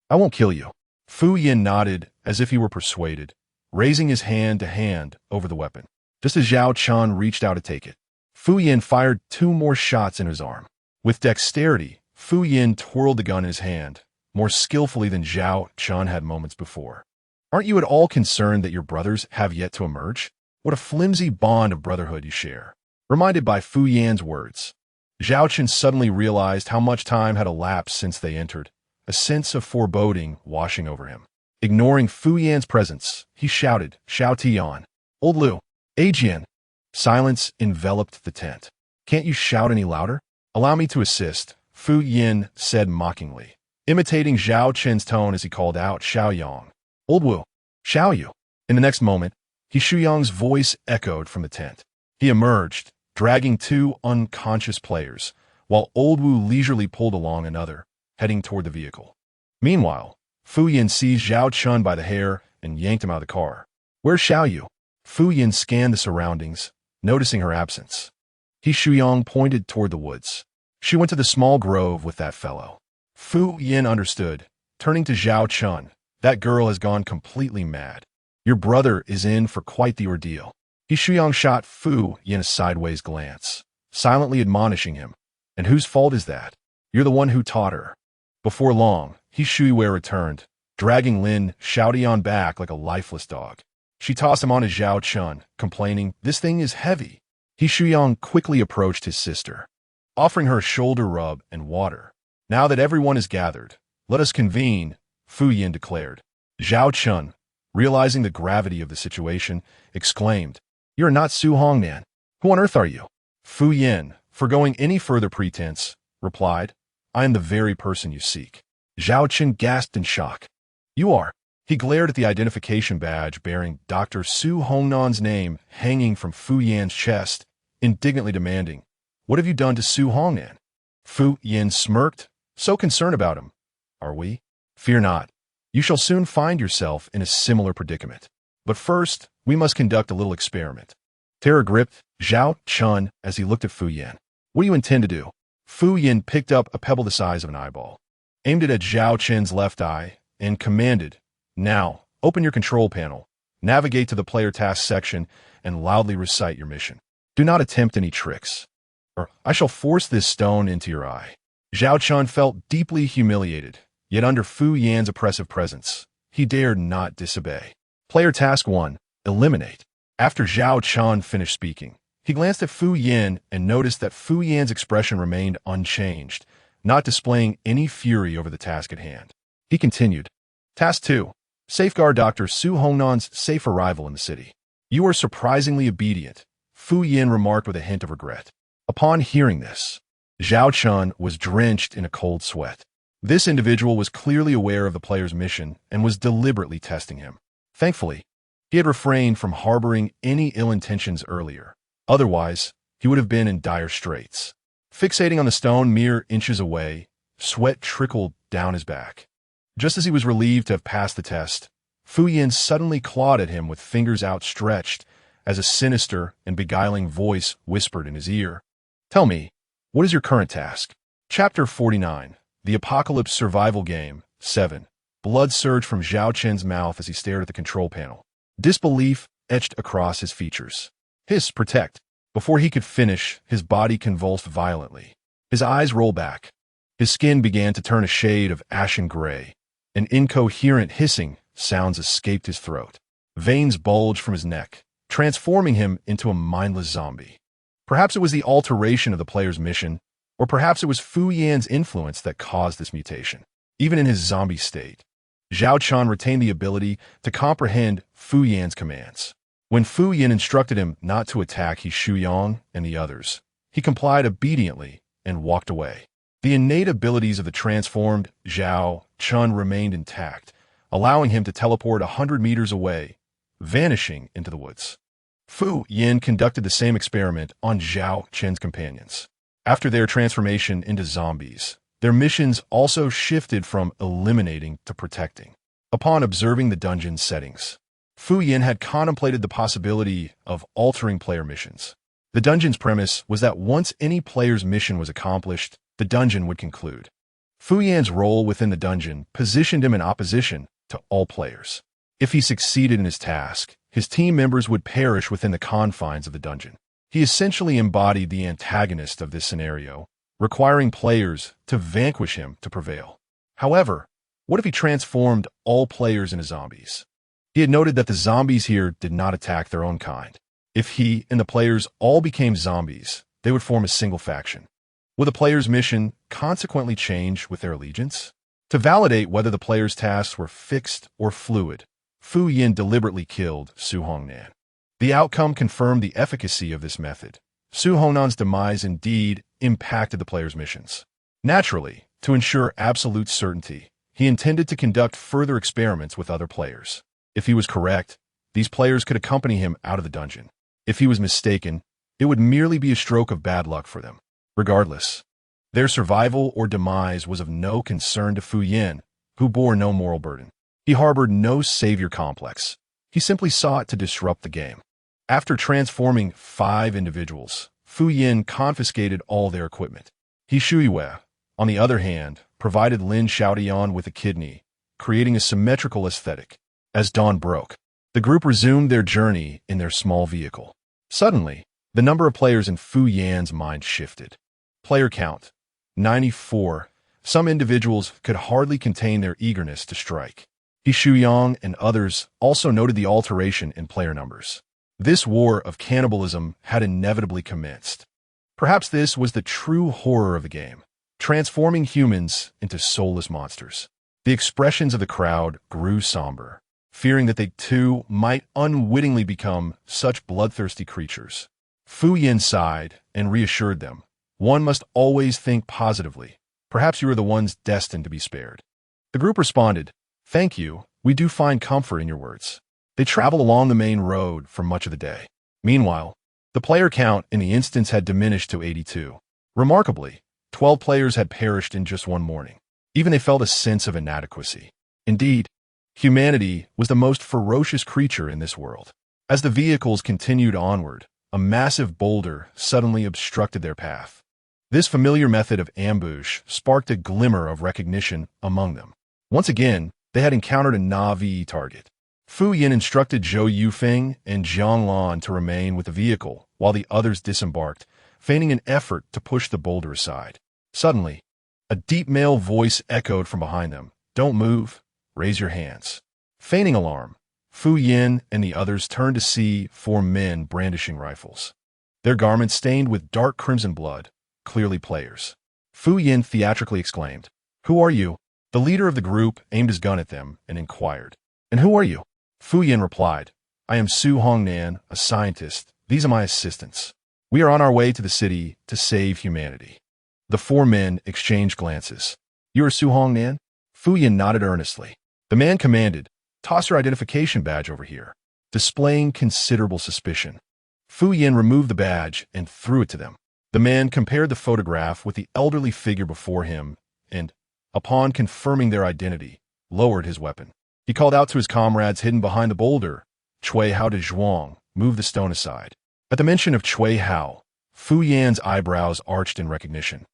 I won't kill you." Fu Yin nodded as if he were persuaded, raising his hand to hand over the weapon. Just as Zhao Chun reached out to take it, Fu Yin fired 2 more shots in his arm. With dexterity, Fu Yin twirled the gun in his hand, more skillfully than Zhao Chun had moments before. "Aren't you at all concerned that your brothers have yet to emerge? What a flimsy bond of brotherhood you share." Reminded by Fu Yan's words, Zhao Chun suddenly realized how much time had elapsed since they entered, a sense of foreboding washing over him. Ignoring Fu Yan's presence, he shouted, "Xiao Tian, Old Lu, Ajian." Silence enveloped the tent. "Can't you shout any louder?" "Allow me to assist," Fu Yin said mockingly, imitating Zhao Chen's tone as he called out, "Xiao Yang, Old Wu, Xiao Yu." In the next moment, Yang's voice echoed from the tent. He emerged, dragging 2 unconscious players, while Old Wu leisurely pulled along another, heading toward the vehicle. Meanwhile, Fu Yin seized Zhao Chun by the hair and yanked him out of the car. "Where's Xiao Yu?" Fu Yin scanned the surroundings, noticing her absence. Yang pointed toward the woods. "She went to the small grove with that fellow." Fu Yin understood, turning to Zhao Chun. "That girl has gone completely mad. Your brother is in for quite the ordeal." Yang shot Fu Yin a sideways glance, silently admonishing him. "And whose fault is that? You're the one who taught her." Before long, Yue returned, dragging Lin Xiaotian back like a lifeless dog. She tossed him onto Zhao Chun, complaining, "This thing is heavy." He Shuyang quickly approached his sister, offering her a shoulder rub and water. "Now that everyone is gathered, let us convene," Fu Yin declared. Zhao Chun, realizing the gravity of the situation, exclaimed, "You are not Su Hongnan. Who on earth are you?" Fu Yin, foregoing any further pretense, replied, "I am the very person you seek." Zhao Chun gasped in shock. "You are?" He glared at the identification badge bearing Dr. Su Hongnan's name hanging from Fu Yan's chest, indignantly demanding, "What have you done to Su Hongnan?" Fu Yin smirked. "So concerned about him, are we? Fear not. You shall soon find yourself in a similar predicament. But first, we must conduct a little experiment." Terror gripped Zhao Chun as he looked at Fu Yin. "What do you intend to do?" Fu Yin picked up a pebble the size of an eyeball, aimed it at Zhao Chun's left eye, and commanded, "Now, open your control panel, navigate to the player task section, and loudly recite your mission. Do not attempt any tricks, or I shall force this stone into your eye." Zhao Chun felt deeply humiliated, yet under Fu Yan's oppressive presence, he dared not disobey. Player task 1, eliminate. After Zhao Chun finished speaking, he glanced at Fu Yin and noticed that Fu Yan's expression remained unchanged, not displaying any fury over the task at hand. He continued, "Task 2. Safeguard Dr. Su Hongnan's safe arrival in the city." "You are surprisingly obedient," Fu Yin remarked with a hint of regret. Upon hearing this, Zhao Chun was drenched in a cold sweat. This individual was clearly aware of the player's mission and was deliberately testing him. Thankfully, he had refrained from harboring any ill intentions earlier. Otherwise, he would have been in dire straits. Fixating on the stone mere inches away, sweat trickled down his back. Just as he was relieved to have passed the test, Fu Yin suddenly clawed at him with fingers outstretched as a sinister and beguiling voice whispered in his ear, "Tell me, what is your current task?" Chapter 49, The Apocalypse Survival Game, 7. Blood surged from Zhao Chen's mouth as he stared at the control panel. Disbelief etched across his features. "Hiss, protect." Before he could finish, his body convulsed violently. His eyes rolled back. His skin began to turn a shade of ashen gray. An incoherent hissing sounds escaped his throat. Veins bulged from his neck, transforming him into a mindless zombie. Perhaps it was the alteration of the player's mission, or perhaps it was Fu Yan's influence that caused this mutation. Even in his zombie state, Zhao Chun retained the ability to comprehend Fu Yan's commands. When Fu Yan instructed him not to attack He Shuyang and the others, he complied obediently and walked away. The innate abilities of the transformed Zhao Chun remained intact, allowing him to teleport 100 meters away, vanishing into the woods. Fu Yin conducted the same experiment on Zhao Chen's companions. After their transformation into zombies, their missions also shifted from eliminating to protecting. Upon observing the dungeon settings, Fu Yin had contemplated the possibility of altering player missions. The dungeon's premise was that once any player's mission was accomplished, the dungeon would conclude. Fu Yan's role within the dungeon positioned him in opposition to all players. If he succeeded in his task, his team members would perish within the confines of the dungeon. He essentially embodied the antagonist of this scenario, requiring players to vanquish him to prevail. However, what if he transformed all players into zombies? He had noted that the zombies here did not attack their own kind. If he and the players all became zombies, they would form a single faction. Would the player's mission consequently change with their allegiance? To validate whether the player's tasks were fixed or fluid, Fu Yin deliberately killed Su Hongnan. The outcome confirmed the efficacy of this method. Su Hongnan's demise indeed impacted the player's missions. Naturally, to ensure absolute certainty, he intended to conduct further experiments with other players. If he was correct, these players could accompany him out of the dungeon. If he was mistaken, it would merely be a stroke of bad luck for them. Regardless, their survival or demise was of no concern to Fu Yin, who bore no moral burden. He harbored no savior complex. He simply sought to disrupt the game. After transforming 5 individuals, Fu Yin confiscated all their equipment. He Shuyue, on the other hand, provided Lin Xiaodian with a kidney, creating a symmetrical aesthetic. As dawn broke, the group resumed their journey in their small vehicle. Suddenly, the number of players in Fu Yan's mind shifted. Player count, 94. Some individuals could hardly contain their eagerness to strike. He Shuyang and others also noted the alteration in player numbers. This war of cannibalism had inevitably commenced. Perhaps this was the true horror of the game, transforming humans into soulless monsters. The expressions of the crowd grew somber, fearing that they too might unwittingly become such bloodthirsty creatures. Fu Yin sighed and reassured them. One must always think positively. Perhaps you are the ones destined to be spared. The group responded, "Thank you, we do find comfort in your words." They traveled along the main road for much of the day. Meanwhile, the player count in the instance had diminished to 82. Remarkably, 12 players had perished in just one morning. Even they felt a sense of inadequacy. Indeed, humanity was the most ferocious creature in this world. As the vehicles continued onward, a massive boulder suddenly obstructed their path. This familiar method of ambush sparked a glimmer of recognition among them. Once again, they had encountered a Na'vi target. Fu Yin instructed Zhou Yufeng and Jiang Lan to remain with the vehicle while the others disembarked, feigning an effort to push the boulder aside. Suddenly, a deep male voice echoed from behind them. "Don't move. Raise your hands." Feigning alarm, Fu Yin and the others turned to see 4 men brandishing rifles. Their garments stained with dark crimson blood, clearly players. Fu Yin theatrically exclaimed, "Who are you?" The leader of the group aimed his gun at them and inquired, "And who are you?" Fu Yin replied, "I am Su Hongnan, a scientist. These are my assistants. We are on our way to the city to save humanity." The 4 men exchanged glances. "You are Su Hongnan?" Fu Yin nodded earnestly. The man commanded, "Toss your identification badge over here," displaying considerable suspicion. Fu Yin removed the badge and threw it to them. The man compared the photograph with the elderly figure before him and, upon confirming their identity, lowered his weapon. He called out to his comrades hidden behind the boulder. Cui Hao de Zhuang moved the stone aside. At the mention of Cui Hao, Fu Yan's eyebrows arched in recognition.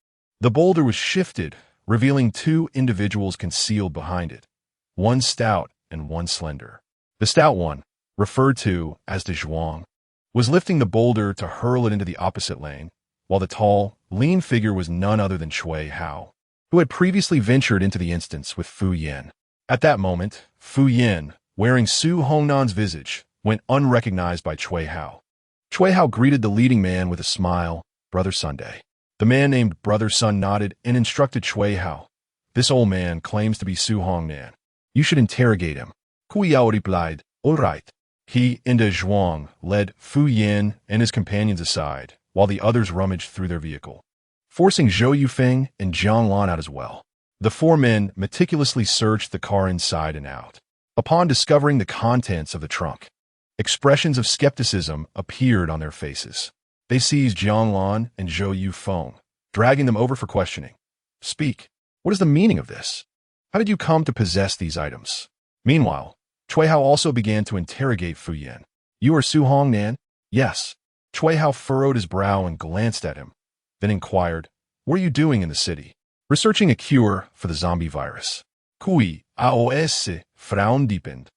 The boulder was shifted, revealing 2 individuals concealed behind it, one stout and one slender. The stout one, referred to as de Zhuang, was lifting the boulder to hurl it into the opposite lane, while the tall, lean figure was none other than Cui Hao, who had previously ventured into the instance with Fu Yin. At that moment, Fu Yin, wearing Su Hongnan's visage, went unrecognized by Cui Hao. Cui Hao greeted the leading man with a smile, "Brother Sunday." The man named Brother Sun nodded and instructed Cui Hao, "This old man claims to be Su Hongnan. You should interrogate him." Cui Hao replied, "All right." He and de Zhuang led Fu Yin and his companions aside, while the others rummaged through their vehicle, forcing Zhou Yufeng and Jiang Lan out as well. The 4 men meticulously searched the car inside and out. Upon discovering the contents of the trunk, expressions of skepticism appeared on their faces. They seized Jiang Lan and Zhou Yufeng, dragging them over for questioning. "Speak. What is the meaning of this? How did you come to possess these items?" Meanwhile, Cui Hao also began to interrogate Fu Yin. "You are Su Hongnan?" "Yes." Cui Hao furrowed his brow and glanced at him, then inquired, "What are you doing in the city?" "Researching a cure for the zombie virus." Cui Aos frown deepened.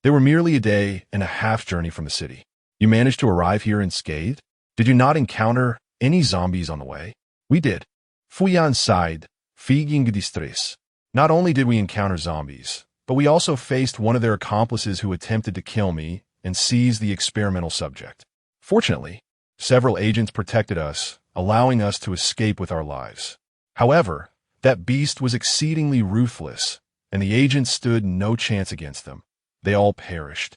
They were merely a day and a half journey from the city. "You managed to arrive here unscathed? Did you not encounter any zombies on the way?" "We did." Fu Yan sighed, feigning distress. "Not only did we encounter zombies, but we also faced one of their accomplices who attempted to kill me and seize the experimental subject. Fortunately, several agents protected us, allowing us to escape with our lives. However, that beast was exceedingly ruthless, and the agents stood no chance against them. They all perished,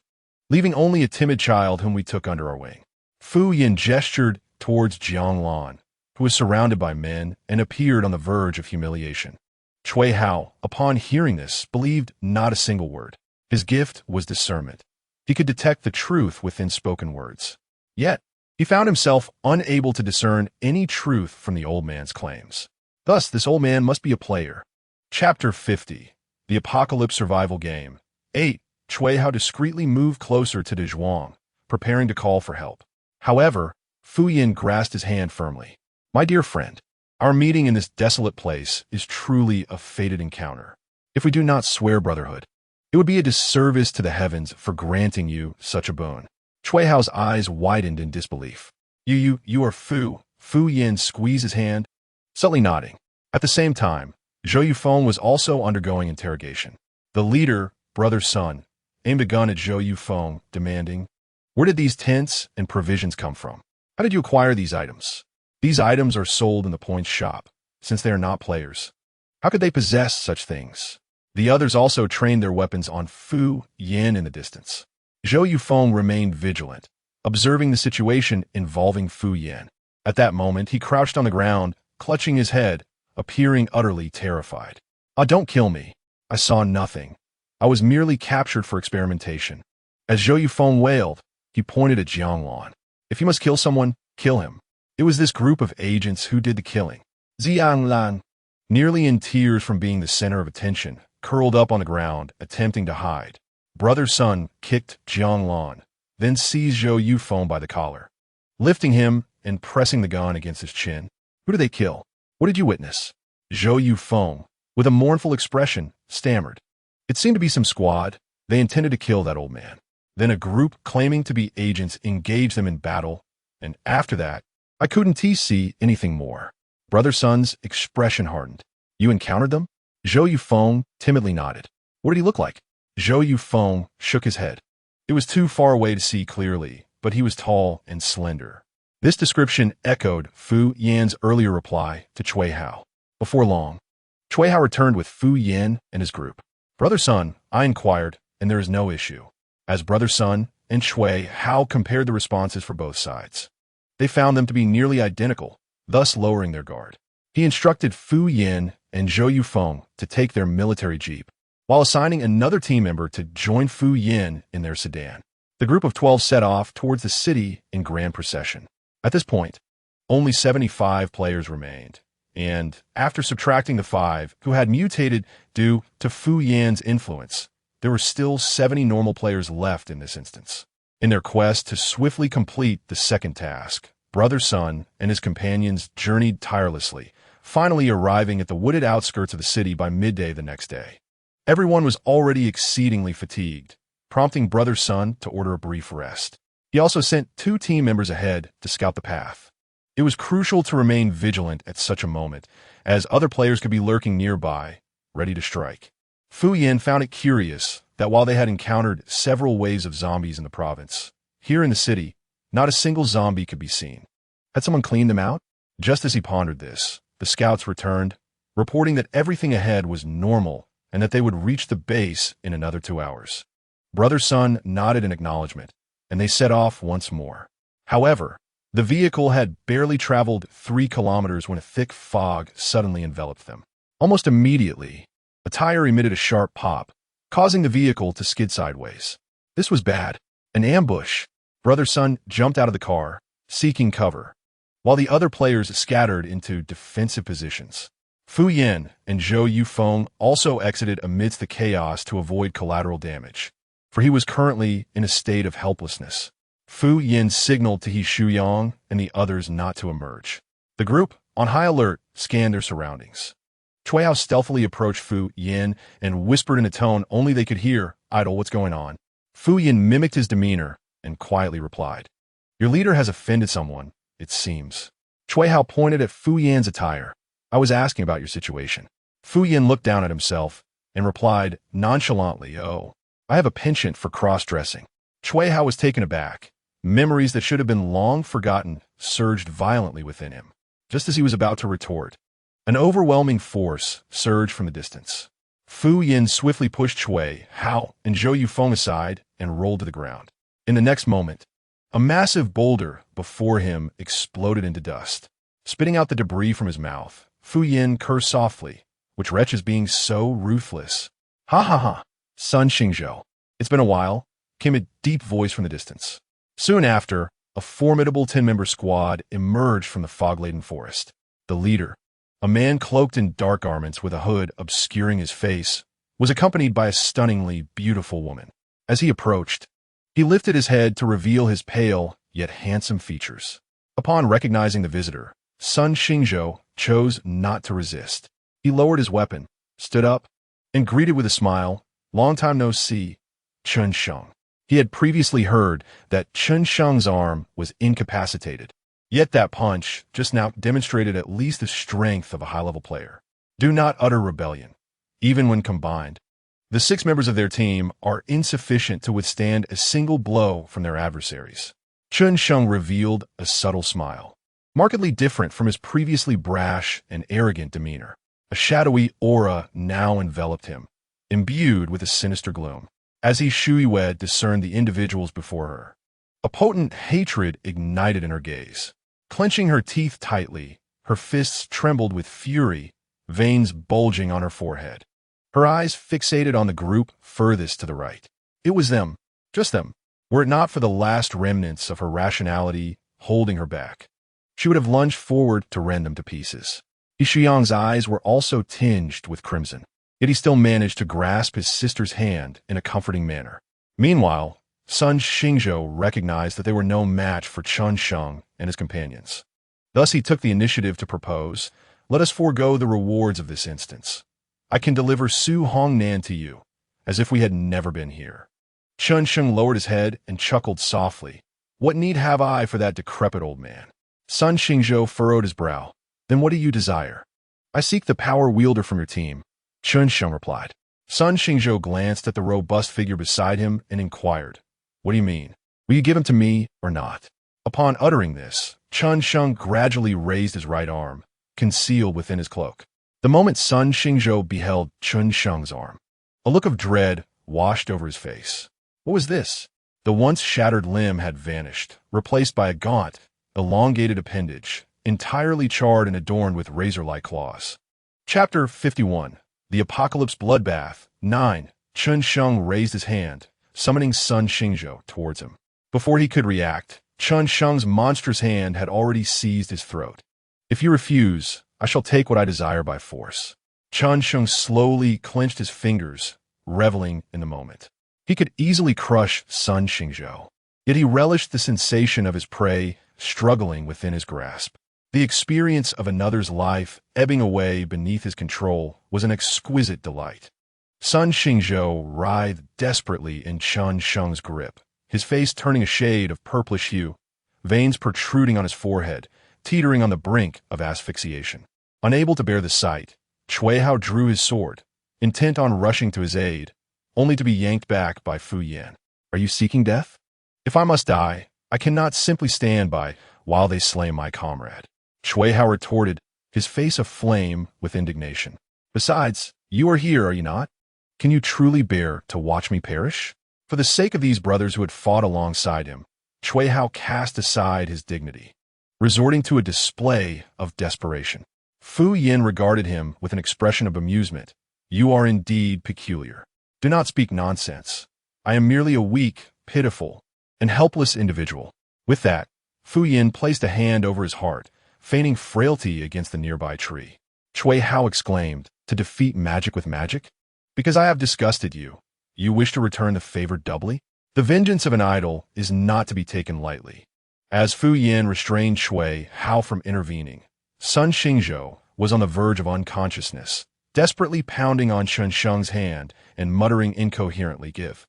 leaving only a timid child whom we took under our wing." Fu Yin gestured towards Jiang Lan, who was surrounded by men and appeared on the verge of humiliation. Cui Hao, upon hearing this, believed not a single word. His gift was discernment. He could detect the truth within spoken words. Yet, he found himself unable to discern any truth from the old man's claims. Thus, this old man must be a player. Chapter 50. The Apocalypse Survival Game. 8. Cui Hao discreetly moved closer to de Zhuang, preparing to call for help. However, Fu Yin grasped his hand firmly. "My dear friend, our meeting in this desolate place is truly a fated encounter. If we do not swear brotherhood, it would be a disservice to the heavens for granting you such a boon." Cui Hao's eyes widened in disbelief. You are Fu." Fu Yin squeezed his hand, subtly nodding. At the same time, Zhou Yufeng was also undergoing interrogation. The leader, Brother Sun aimed a gun at Zhou Yufeng, demanding, "Where did these tents and provisions come from? How did you acquire these items? These items are sold in the points shop, since they are not players. How could they possess such things?" The others also trained their weapons on Fu Yin in the distance. Zhou Yufeng remained vigilant, observing the situation involving Fu Yin. At that moment, he crouched on the ground, clutching his head, appearing utterly terrified. "Ah, don't kill me. I saw nothing. I was merely captured for experimentation." As Zhou Yufeng wailed, he pointed at Jianglan. "If you must kill someone, kill him." It was this group of agents who did the killing. Jianglan, nearly in tears from being the center of attention, curled up on the ground, attempting to hide. Brother Sun kicked Jianglan, then seized Zhou Yufeng by the collar, lifting him and pressing the gun against his chin. "Who did they kill? What did you witness?" Zhou Yufeng, with a mournful expression, stammered. "It seemed to be some squad. They intended to kill that old man. Then a group claiming to be agents engaged them in battle, and after that, I couldn't see anything more." Brother Sun's expression hardened. "You encountered them?" Zhou Yufeng timidly nodded. "What did he look like?" Zhou Yufeng shook his head. It was too far away to see clearly, but he was tall and slender. This description echoed Fu Yan's earlier reply to Cui Hao. Before long, Cui Hao returned with Fu Yan and his group. "Brother Sun," I inquired, "and there is no issue." As Brother Sun and Cui Hao compared the responses for both sides, they found them to be nearly identical, thus lowering their guard. He instructed Fu Yan and Zhou Yufeng to take their military jeep, while assigning another team member to join Fu Yan in their sedan. The group of 12 set off towards the city in grand procession. At this point, only 75 players remained, and after subtracting the 5 who had mutated due to Fu Yan's influence, there were still 70 normal players left in this instance. In their quest to swiftly complete the second task, Brother Sun and his companions journeyed tirelessly, finally arriving at the wooded outskirts of the city by midday the next day. Everyone was already exceedingly fatigued, prompting Brother Sun to order a brief rest. He also sent 2 team members ahead to scout the path. It was crucial to remain vigilant at such a moment, as other players could be lurking nearby, ready to strike. Fu Yan found it curious that while they had encountered several waves of zombies in the province, here in the city, not a single zombie could be seen. Had someone cleaned them out? Just as he pondered this, the scouts returned, reporting that everything ahead was normal and that they would reach the base in another 2 hours. Brother Sun nodded in acknowledgement, and they set off once more. However, the vehicle had barely traveled 3 kilometers when a thick fog suddenly enveloped them. Almost immediately, a tire emitted a sharp pop, causing the vehicle to skid sideways. This was bad. An ambush. Brother Sun jumped out of the car, seeking cover, while the other players scattered into defensive positions. Fu Yan and Zhou Yufeng also exited amidst the chaos to avoid collateral damage, for he was currently in a state of helplessness. Fu Yan signaled to He Shuyang and the others not to emerge. The group, on high alert, scanned their surroundings. Cui Hao stealthily approached Fu Yan and whispered in a tone only they could hear, "Idol, what's going on?" Fu Yan mimicked his demeanor and quietly replied, "Your leader has offended someone, it seems." Cui Hao pointed at Fu Yan's attire. "I was asking about your situation." Fu Yan looked down at himself and replied nonchalantly, "Oh, I have a penchant for cross-dressing." Cui Hao was taken aback. Memories that should have been long forgotten surged violently within him. Just as he was about to retort, an overwhelming force surged from the distance. Fu Yan swiftly pushed Cui Hao and Zhou Yufeng aside and rolled to the ground. In the next moment, a massive boulder before him exploded into dust. Spitting out the debris from his mouth, Fu Yan cursed softly, "Which wretch is being so ruthless?" "Ha ha ha, Sun Xingzhou. It's been a while," came a deep voice from the distance. Soon after, a formidable 10-member squad emerged from the fog-laden forest. The leader, a man cloaked in dark garments with a hood obscuring his face, was accompanied by a stunningly beautiful woman. As he approached, he lifted his head to reveal his pale yet handsome features. Upon recognizing the visitor, Sun Xingzhou chose not to resist. He lowered his weapon, stood up, and greeted with a smile, "Long time no see, Chen Sheng." He had previously heard that Chen Sheng's arm was incapacitated, yet that punch just now demonstrated at least the strength of a high-level player. Do not utter rebellion, even when combined. The 6 members of their team are insufficient to withstand a single blow from their adversaries. Chun Sheng revealed a subtle smile, markedly different from his previously brash and arrogant demeanor. A shadowy aura now enveloped him, imbued with a sinister gloom. As he Shuiwed discerned the individuals before her, a potent hatred ignited in her gaze. Clenching her teeth tightly, her fists trembled with fury, veins bulging on her forehead. Her eyes fixated on the group furthest to the right. It was them, just them. Were it not for the last remnants of her rationality holding her back, she would have lunged forward to rend them to pieces. Yishuyang's eyes were also tinged with crimson, yet he still managed to grasp his sister's hand in a comforting manner. Meanwhile, Sun Xingzhou recognized that they were no match for Chun Sheng and his companions. Thus he took the initiative to propose, "Let us forego the rewards of this instance. I can deliver Su Hongnan to you, as if we had never been here." Chun Sheng lowered his head and chuckled softly. "What need have I for that decrepit old man?" Sun Xingzhou furrowed his brow. "Then what do you desire?" "I seek the power wielder from your team," Chun Sheng replied. Sun Xingzhou glanced at the robust figure beside him and inquired, "What do you mean? Will you give him to me or not?" Upon uttering this, Chun Sheng gradually raised his right arm, concealed within his cloak. The moment Sun Xingzhou beheld Chun Sheng's arm, a look of dread washed over his face. What was this? The once shattered limb had vanished, replaced by a gaunt, elongated appendage, entirely charred and adorned with razor-like claws. Chapter 51. The Apocalypse Bloodbath. 9. Chun Sheng raised his hand, summoning Sun Xingzhou towards him. Before he could react, Chun Sheng's monstrous hand had already seized his throat. "If you refuse, I shall take what I desire by force." Chun Sheng slowly clenched his fingers, reveling in the moment. He could easily crush Sun Xingzhou, yet he relished the sensation of his prey struggling within his grasp. The experience of another's life ebbing away beneath his control was an exquisite delight. Sun Xingzhou writhed desperately in Chun Sheng's grip, his face turning a shade of purplish hue, veins protruding on his forehead, teetering on the brink of asphyxiation. Unable to bear the sight, Cui Hao drew his sword, intent on rushing to his aid, only to be yanked back by Fu Yan. "Are you seeking death? If I must die, I cannot simply stand by while they slay my comrade." Cui Hao retorted, his face aflame with indignation. "Besides, you are here, are you not? Can you truly bear to watch me perish?" For the sake of these brothers who had fought alongside him, Cui Hao cast aside his dignity, resorting to a display of desperation. Fu Yin regarded him with an expression of amusement. "You are indeed peculiar. Do not speak nonsense. I am merely a weak, pitiful, and helpless individual." With that, Fu Yin placed a hand over his heart, feigning frailty against the nearby tree. Cui Hao exclaimed, "To defeat magic with magic? Because I have disgusted you, you wish to return the favor doubly?" The vengeance of an idol is not to be taken lightly. As Fu Yin restrained Cui Hao from intervening, Sun Xingzhou was on the verge of unconsciousness, desperately pounding on Chun Sheng's hand and muttering incoherently, Give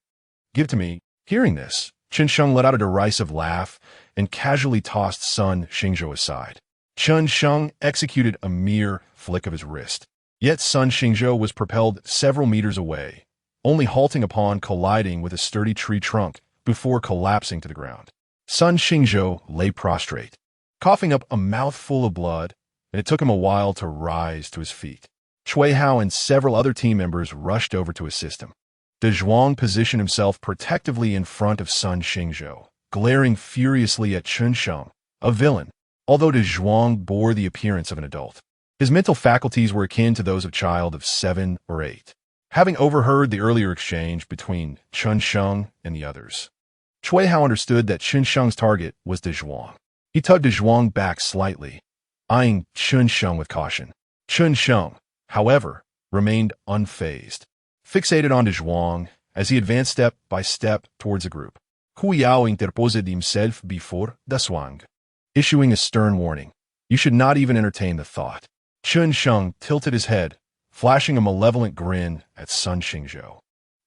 to me." Hearing this, Chun Sheng let out a derisive laugh and casually tossed Sun Xingzhou aside. Chun Sheng executed a mere flick of his wrist. Yet Sun Xingzhou was propelled several meters away, only halting upon colliding with a sturdy tree trunk before collapsing to the ground. Sun Xingzhou lay prostrate, coughing up a mouthful of blood, and it took him a while to rise to his feet. Cui Hao and several other team members rushed over to assist him. De Zhuang positioned himself protectively in front of Sun Xingzhou, glaring furiously at Chun Sheng, a villain, although De Zhuang bore the appearance of an adult. His mental faculties were akin to those of a child of 7 or 8. Having overheard the earlier exchange between Chun Sheng and the others, Cui Hao understood that Chun Sheng's target was De Zhuang. He tugged De Zhuang back slightly, eyeing Chun Sheng with caution. Chun Sheng, however, remained unfazed, fixated on De Zhuang as he advanced step by step towards the group. Hu Yao interposed himself before the Swang, issuing a stern warning. "You should not even entertain the thought." Chun Sheng tilted his head, flashing a malevolent grin at Sun Xingzhou,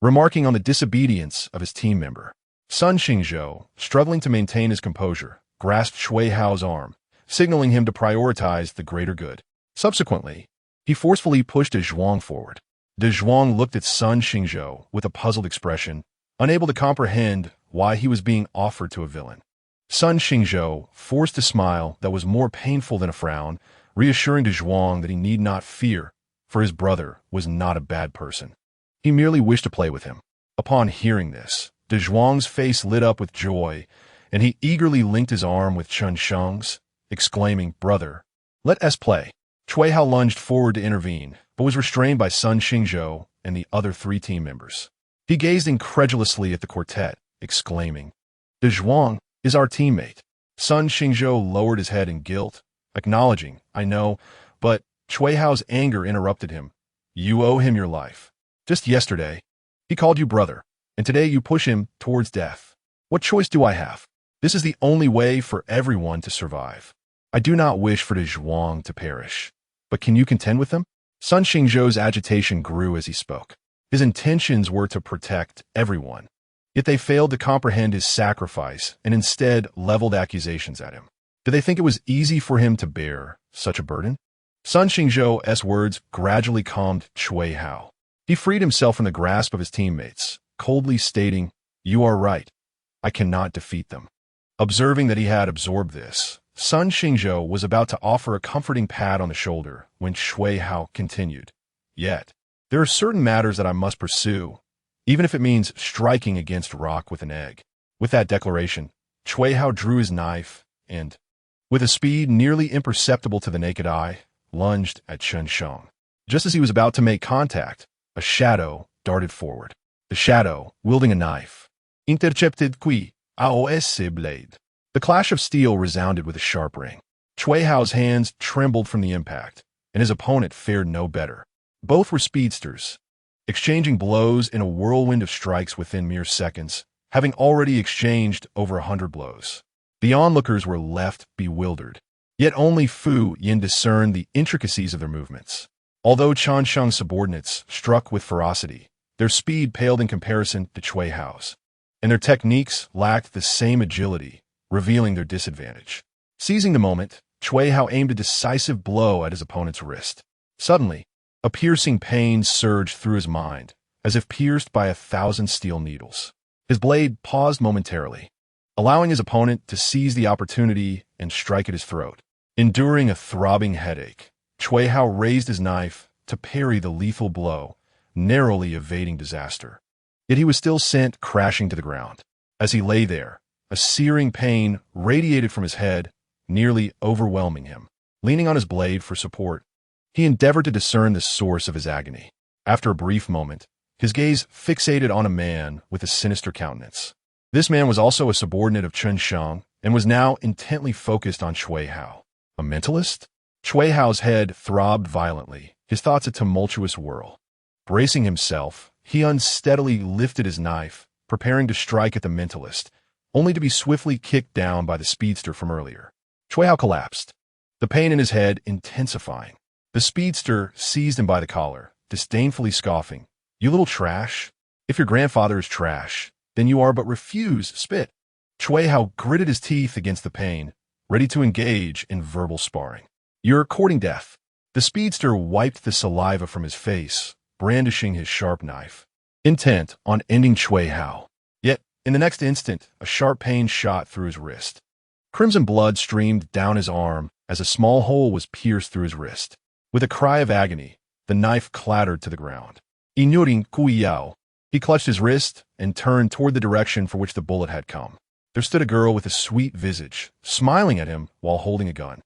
remarking on the disobedience of his team member. Sun Xingzhou, struggling to maintain his composure, grasped Cui Hao's arm, signaling him to prioritize the greater good. Subsequently, he forcefully pushed De Zhuang forward. De Zhuang looked at Sun Xingzhou with a puzzled expression, unable to comprehend why he was being offered to a villain. Sun Xingzhou forced a smile that was more painful than a frown, reassuring De Zhuang that he need not fear, for his brother was not a bad person. He merely wished to play with him. Upon hearing this, De Zhuang's face lit up with joy, and he eagerly linked his arm with Chen Sheng's, exclaiming, "Brother, let us play." Cui Hao lunged forward to intervene, but was restrained by Sun Xingzhou and the other 3 team members. He gazed incredulously at the quartet, exclaiming, "De Zhuang is our teammate." Sun Xingzhou lowered his head in guilt, acknowledging, "I know," but Cui Hao's anger interrupted him. "You owe him your life. Just yesterday, he called you brother, and today you push him towards death. What choice do I have? This is the only way for everyone to survive. I do not wish for De Zhuang to perish. But can you contend with him?" Sun Xingzhou's agitation grew as he spoke. His intentions were to protect everyone. Yet they failed to comprehend his sacrifice and instead leveled accusations at him. Did they think it was easy for him to bear such a burden? Sun Xingzhou's words gradually calmed Cui Hao. He freed himself from the grasp of his teammates, coldly stating, "You are right. I cannot defeat them." Observing that he had absorbed this, Sun Xingzhou was about to offer a comforting pat on the shoulder when Cui Hao continued, "Yet, there are certain matters that I must pursue, even if it means striking against rock with an egg." With that declaration, Cui Hao drew his knife and, with a speed nearly imperceptible to the naked eye, lunged at Chen Sheng. Just as he was about to make contact, a shadow darted forward. The shadow, wielding a knife, intercepted Cui Hao's blade. The clash of steel resounded with a sharp ring. Cui Hao's hands trembled from the impact, and his opponent fared no better. Both were speedsters, exchanging blows in a whirlwind of strikes within mere seconds, having already exchanged over 100 blows. The onlookers were left bewildered. Yet only Fu Yin discerned the intricacies of their movements. Although Chen Sheng's subordinates struck with ferocity, their speed paled in comparison to Cui Hao's, and their techniques lacked the same agility, revealing their disadvantage. Seizing the moment, Cui Hao aimed a decisive blow at his opponent's wrist. Suddenly, a piercing pain surged through his mind, as if pierced by 1,000 steel needles. His blade paused momentarily, allowing his opponent to seize the opportunity and strike at his throat. Enduring a throbbing headache, Cui Hao raised his knife to parry the lethal blow, narrowly evading disaster. Yet he was still sent crashing to the ground. As he lay there, a searing pain radiated from his head, nearly overwhelming him. Leaning on his blade for support, he endeavored to discern the source of his agony. After a brief moment, his gaze fixated on a man with a sinister countenance. This man was also a subordinate of Chen Sheng and was now intently focused on Cui Hao. A mentalist? Cui Hao's head throbbed violently, his thoughts a tumultuous whirl. Bracing himself, he unsteadily lifted his knife, preparing to strike at the mentalist, only to be swiftly kicked down by the speedster from earlier. Cui Hao collapsed, the pain in his head intensifying. The speedster seized him by the collar, disdainfully scoffing, "You little trash. If your grandfather is trash, then you are, but refuse spit." Cui Hao gritted his teeth against the pain, ready to engage in verbal sparring. "You're courting death." The speedster wiped the saliva from his face, brandishing his sharp knife, intent on ending Cui Hao. Yet, in the next instant, a sharp pain shot through his wrist. Crimson blood streamed down his arm as a small hole was pierced through his wrist. With a cry of agony, the knife clattered to the ground. Ignoring Cui Yao, he clutched his wrist and turned toward the direction for which the bullet had come. There stood a girl with a sweet visage, smiling at him while holding a gun.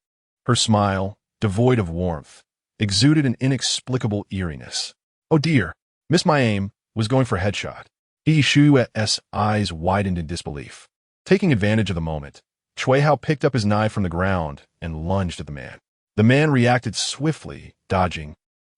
Her smile, devoid of warmth, exuded an inexplicable eeriness. "Oh dear, missed my aim, was going for a headshot." He Shui's eyes widened in disbelief. Taking advantage of the moment, Cui Hao picked up his knife from the ground and lunged at the man. The man reacted swiftly, dodging,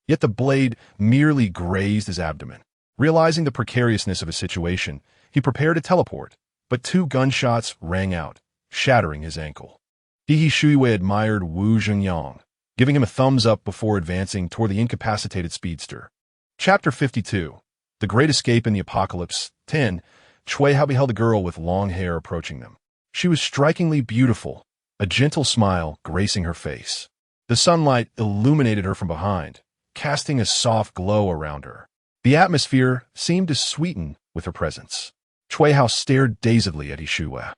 yet the blade merely grazed his abdomen. Realizing the precariousness of his situation, he prepared to teleport, but 2 gunshots rang out, shattering his ankle. He Shui admired Wu Zhengyang, giving him a thumbs up before advancing toward the incapacitated speedster. Chapter 52. The Great Escape in the Apocalypse. 10. Cui Hao beheld a girl with long hair approaching them. She was strikingly beautiful, a gentle smile gracing her face. The sunlight illuminated her from behind, casting a soft glow around her. The atmosphere seemed to sweeten with her presence. Cui Hao stared dazedly at He Shuye,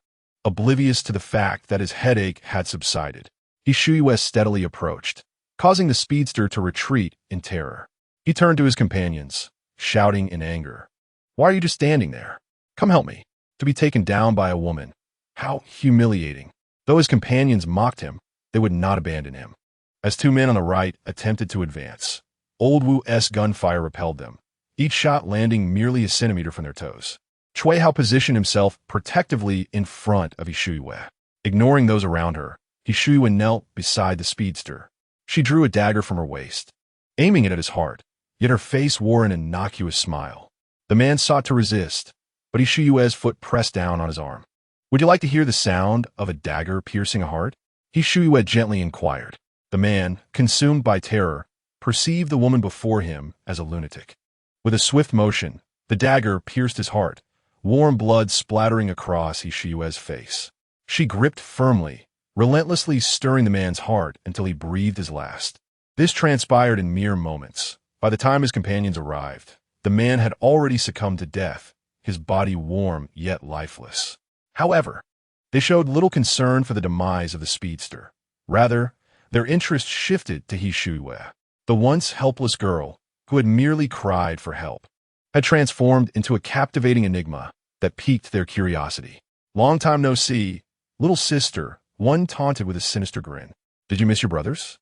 oblivious to the fact that his headache had subsided. He Shuye steadily approached, causing the speedster to retreat in terror. He turned to his companions, shouting in anger, "Why are you just standing there? Come help me." To be taken down by a woman. How humiliating. Though his companions mocked him, they would not abandon him. As two men on the right attempted to advance, Old Wu's gunfire repelled them, each shot landing merely a centimeter from their toes. Cui Hao positioned himself protectively in front of He Shuye. Ignoring those around her, He Shuye knelt beside the speedster. She drew a dagger from her waist, aiming it at his heart, yet her face wore an innocuous smile. The man sought to resist, but He Shuye's foot pressed down on his arm. "Would you like to hear the sound of a dagger piercing a heart?" He Shuye gently inquired. The man, consumed by terror, perceived the woman before him as a lunatic. With a swift motion, the dagger pierced his heart, warm blood splattering across He Shuye's face. She gripped firmly, relentlessly stirring the man's heart until he breathed his last. This transpired in mere moments. By the time his companions arrived, the man had already succumbed to death, his body warm yet lifeless. However, they showed little concern for the demise of the speedster. Rather, their interest shifted to He Shuye. The once helpless girl, who had merely cried for help, had transformed into a captivating enigma that piqued their curiosity. "Long time no see, little sister," one taunted with a sinister grin. "Did you miss your brothers?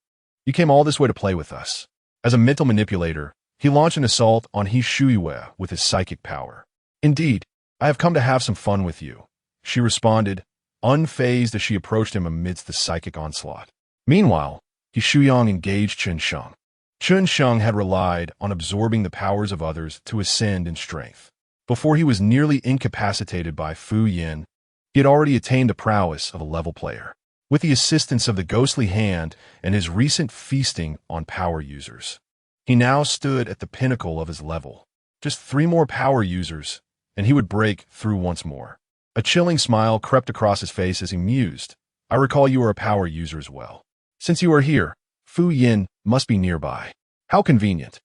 You came all this way to play with us." As a mental manipulator, he launched an assault on He Shuye with his psychic power. "Indeed, I have come to have some fun with you," she responded, unfazed as she approached him amidst the psychic onslaught. Meanwhile, He Shuye engaged Chun Sheng. Chun Sheng had relied on absorbing the powers of others to ascend in strength. Before he was nearly incapacitated by Fu Yin, he had already attained the prowess of a level player. With the assistance of the ghostly hand and his recent feasting on power users, he now stood at the pinnacle of his level. Just 3 more power users, and he would break through once more. A chilling smile crept across his face as he mused. "I recall you are a power user as well. Since you are here, Fu Yin must be nearby. How convenient.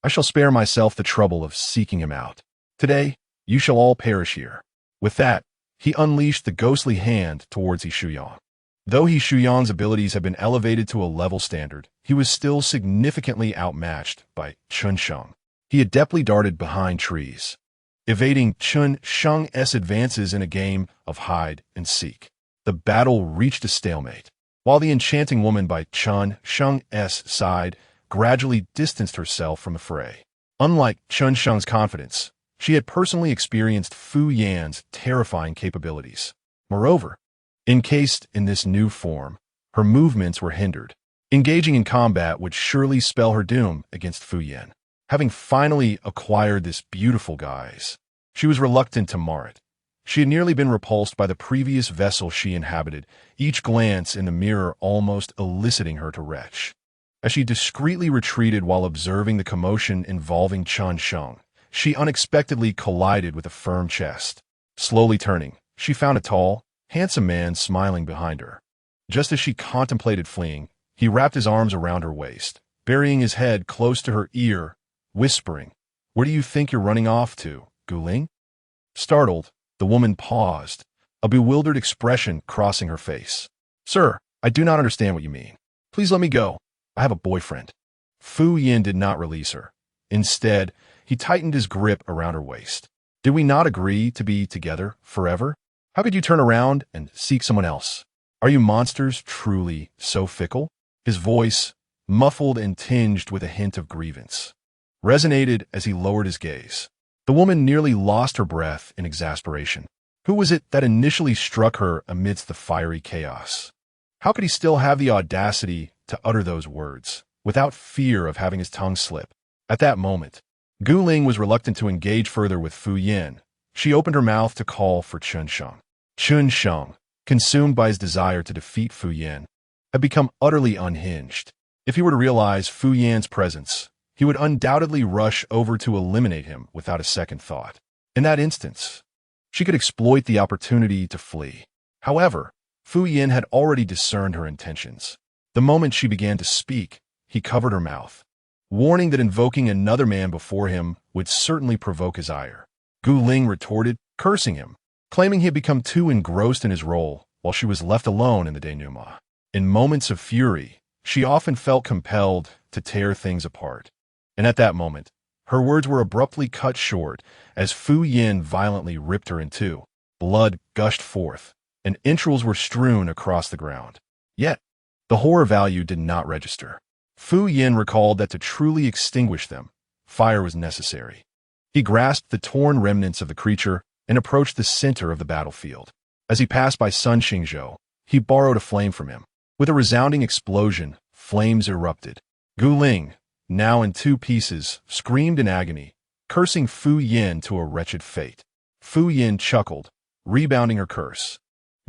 I shall spare myself the trouble of seeking him out. Today, you shall all perish here." With that, he unleashed the ghostly hand towards He Shuye. Though He Shuye's abilities had been elevated to a level standard, he was still significantly outmatched by Chun Sheng. He adeptly darted behind trees, evading Chun Sheng's advances in a game of hide and seek. The battle reached a stalemate, while the enchanting woman by Chun Sheng's side gradually distanced herself from the fray. Unlike Chun Sheng's confidence, she had personally experienced Fu Yan's terrifying capabilities. Moreover, encased in this new form, her movements were hindered. Engaging in combat would surely spell her doom against Fu Yan. Having finally acquired this beautiful guise, she was reluctant to mar it. She had nearly been repulsed by the previous vessel she inhabited, each glance in the mirror almost eliciting her to retch. As she discreetly retreated while observing the commotion involving Chun Sheng, she unexpectedly collided with a firm chest. Slowly turning, she found a tall, handsome man smiling behind her. Just as she contemplated fleeing, he wrapped his arms around her waist, burying his head close to her ear, whispering, "Where do you think you're running off to, Guling?" Startled, the woman paused, a bewildered expression crossing her face. "Sir, I do not understand what you mean. Please let me go. I have a boyfriend." Fu Yin did not release her. Instead, he tightened his grip around her waist. "Did we not agree to be together forever? How could you turn around and seek someone else? Are you monsters truly so fickle?" His voice, muffled and tinged with a hint of grievance, resonated as he lowered his gaze. The woman nearly lost her breath in exasperation. Who was it that initially struck her amidst the fiery chaos? How could he still have the audacity to utter those words, without fear of having his tongue slip? At that moment, Gu Ling was reluctant to engage further with Fu Yin. She opened her mouth to call for Chun Sheng. Chun Sheng, consumed by his desire to defeat Fu Yin, had become utterly unhinged. If he were to realize Fu Yan's presence, he would undoubtedly rush over to eliminate him without a second thought. In that instance, she could exploit the opportunity to flee. However, Fu Yin had already discerned her intentions. The moment she began to speak, he covered her mouth, warning that invoking another man before him would certainly provoke his ire. Gu Ling retorted, cursing him, claiming he had become too engrossed in his role while she was left alone in the denouement. In moments of fury, she often felt compelled to tear things apart. And at that moment, her words were abruptly cut short as Fu Yin violently ripped her in two. Blood gushed forth, and entrails were strewn across the ground. Yet, the horror value did not register. Fu Yin recalled that to truly extinguish them, fire was necessary. He grasped the torn remnants of the creature and approached the center of the battlefield. As he passed by Sun Xingzhou, he borrowed a flame from him. With a resounding explosion, flames erupted. Gu Ling, now in two pieces, screamed in agony, cursing Fu Yin to a wretched fate. Fu Yin chuckled, rebounding her curse.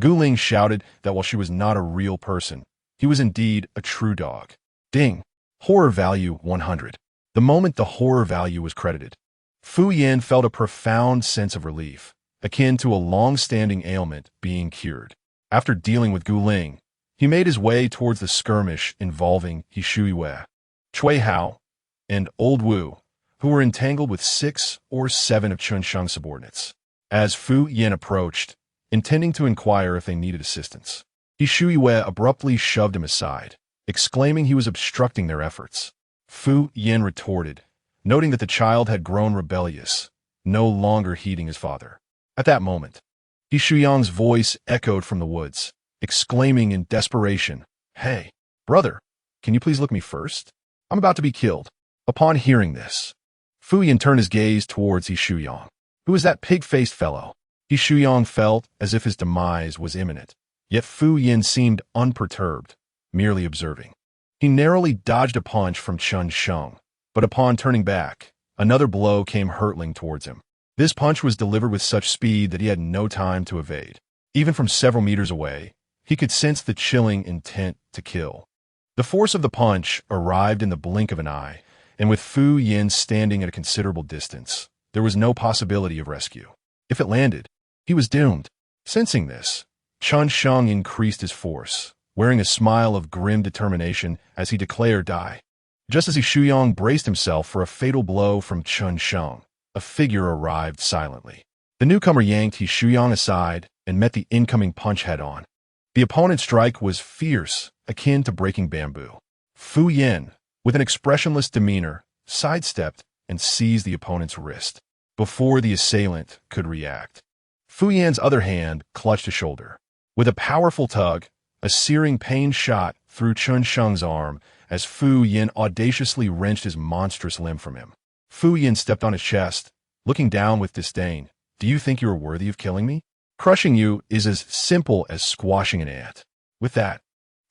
Gu Ling shouted that while she was not a real person, he was indeed a true dog. Ding. Horror value 100. The moment the horror value was credited, Fu Yin felt a profound sense of relief, akin to a long-standing ailment being cured. After dealing with Gu Ling, he made his way towards the skirmish involving He Shuiwei, Cui Hao, and Old Wu, who were entangled with 6 or 7 of Chunsheng's subordinates. As Fu Yin approached, intending to inquire if they needed assistance, He Shuiwei abruptly shoved him aside, exclaiming he was obstructing their efforts. Fu Yin retorted, noting that the child had grown rebellious, no longer heeding his father. At that moment, He Shuyang's voice echoed from the woods, exclaiming in desperation, "Hey, brother, can you please look me first? I'm about to be killed." Upon hearing this, Fu Yin turned his gaze towards He Shuyang. Who is that pig-faced fellow? He Shuyang felt as if his demise was imminent, yet Fu Yin seemed unperturbed, merely observing. He narrowly dodged a punch from Chun Sheng, but upon turning back, another blow came hurtling towards him. This punch was delivered with such speed that he had no time to evade. Even from several meters away, he could sense the chilling intent to kill. The force of the punch arrived in the blink of an eye, and with Fu Yin standing at a considerable distance, there was no possibility of rescue. If it landed, he was doomed. Sensing this, Chun Sheng increased his force, wearing a smile of grim determination as he declared die. Just as He Shuyang braced himself for a fatal blow from Chun Sheng, a figure arrived silently. The newcomer yanked He Shuyang aside and met the incoming punch head-on. The opponent's strike was fierce, akin to breaking bamboo. Fu Yin, with an expressionless demeanor, sidestepped and seized the opponent's wrist before the assailant could react. Fu Yan's other hand clutched a shoulder. With a powerful tug, a searing pain shot through Chun Sheng's arm as Fu Yin audaciously wrenched his monstrous limb from him. Fu Yin stepped on his chest, looking down with disdain. "Do you think you are worthy of killing me? Crushing you is as simple as squashing an ant." With that,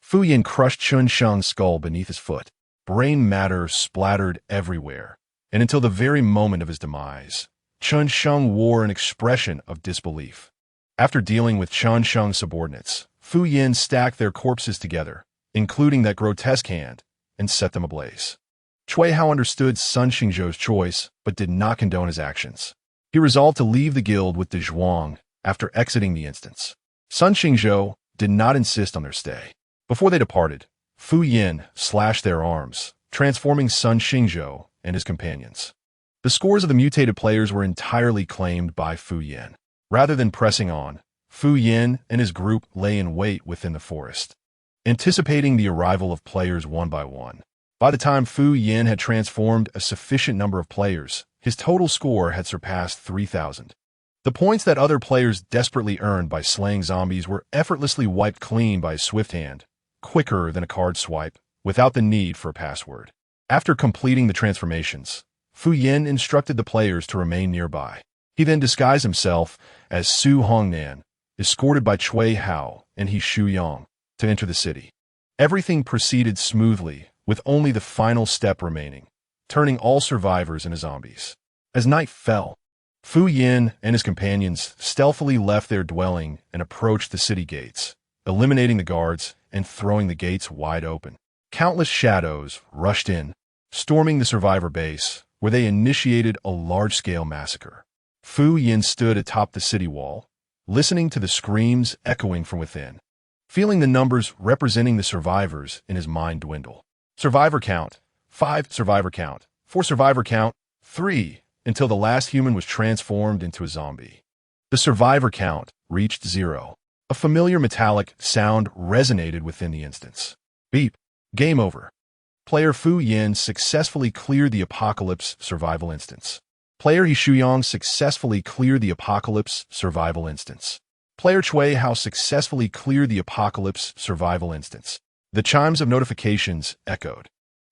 Fu Yin crushed Chun Sheng's skull beneath his foot. Brain matter splattered everywhere, and until the very moment of his demise, Chun Sheng wore an expression of disbelief. After dealing with Chun Sheng's subordinates, Fu Yin stacked their corpses together, including that grotesque hand, and set them ablaze. Cui Hao understood Sun Xingzhou's choice, but did not condone his actions. He resolved to leave the guild with De Zhuang after exiting the instance. Sun Xingzhou did not insist on their stay. Before they departed, Fu Yin slashed their arms, transforming Sun Xingzhou and his companions. The scores of the mutated players were entirely claimed by Fu Yin. Rather than pressing on, Fu Yin and his group lay in wait within the forest, anticipating the arrival of players one by one. By the time Fu Yin had transformed a sufficient number of players, his total score had surpassed 3,000. The points that other players desperately earned by slaying zombies were effortlessly wiped clean by a swift hand, quicker than a card swipe, without the need for a password. After completing the transformations, Fu Yin instructed the players to remain nearby. He then disguised himself as Su Hongnan, escorted by Cui Hao and He Shuyang, to enter the city. Everything proceeded smoothly, with only the final step remaining, turning all survivors into zombies. As night fell, Fu Yin and his companions stealthily left their dwelling and approached the city gates, eliminating the guards and throwing the gates wide open. Countless shadows rushed in, storming the survivor base, where they initiated a large-scale massacre. Fu Yin stood atop the city wall, listening to the screams echoing from within, feeling the numbers representing the survivors in his mind dwindle. Survivor count, 5. Survivor count. 4. Survivor count. 3. Until the last human was transformed into a zombie. The survivor count reached 0. A familiar metallic sound resonated within the instance. Beep. Game over. Player Fu Yin successfully cleared the Apocalypse survival instance. Player He Shuyang successfully cleared the Apocalypse survival instance. Player Chui Hao successfully cleared the Apocalypse survival instance. The chimes of notifications echoed,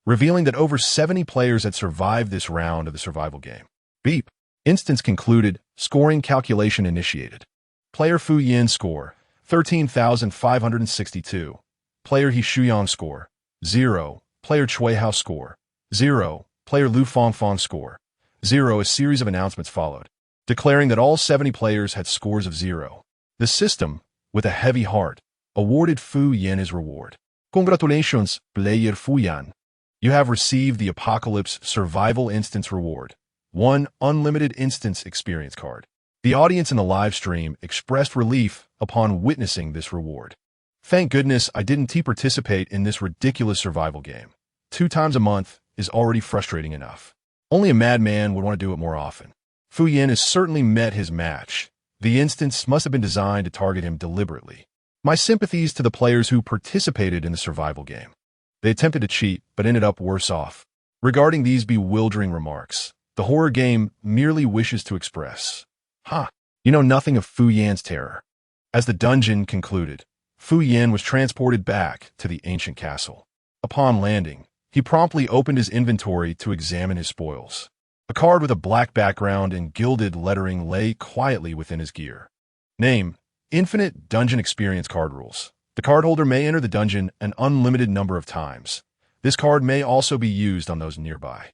revealing that over 70 players had survived this round of the survival game. Beep. Instance concluded. Scoring calculation initiated. Player Fu Yin score, 13,562. Player He Shuyang score, 0. Player Chui Hao score, 0. Player Lu Fongfong score, 0. A series of announcements followed, declaring that all 70 players had scores of 0. The system, with a heavy heart, awarded Fu Yin his reward. Congratulations, player Fu Yan. You have received the Apocalypse Survival Instance Reward. 1 unlimited instance experience card. The audience in the live stream expressed relief upon witnessing this reward. Thank goodness I didn't participate in this ridiculous survival game. 2 times a month is already frustrating enough. Only a madman would want to do it more often. Fu Yin has certainly met his match. The instance must have been designed to target him deliberately. My sympathies to the players who participated in the survival game. They attempted to cheat, but ended up worse off. Regarding these bewildering remarks, the horror game merely wishes to express, you know nothing of Fu Yan's terror. As the dungeon concluded, Fu Yin was transported back to the ancient castle. Upon landing, he promptly opened his inventory to examine his spoils. A card with a black background and gilded lettering lay quietly within his gear. Name: Infinite Dungeon Experience Card Rules. The cardholder may enter the dungeon an unlimited number of times. This card may also be used on those nearby.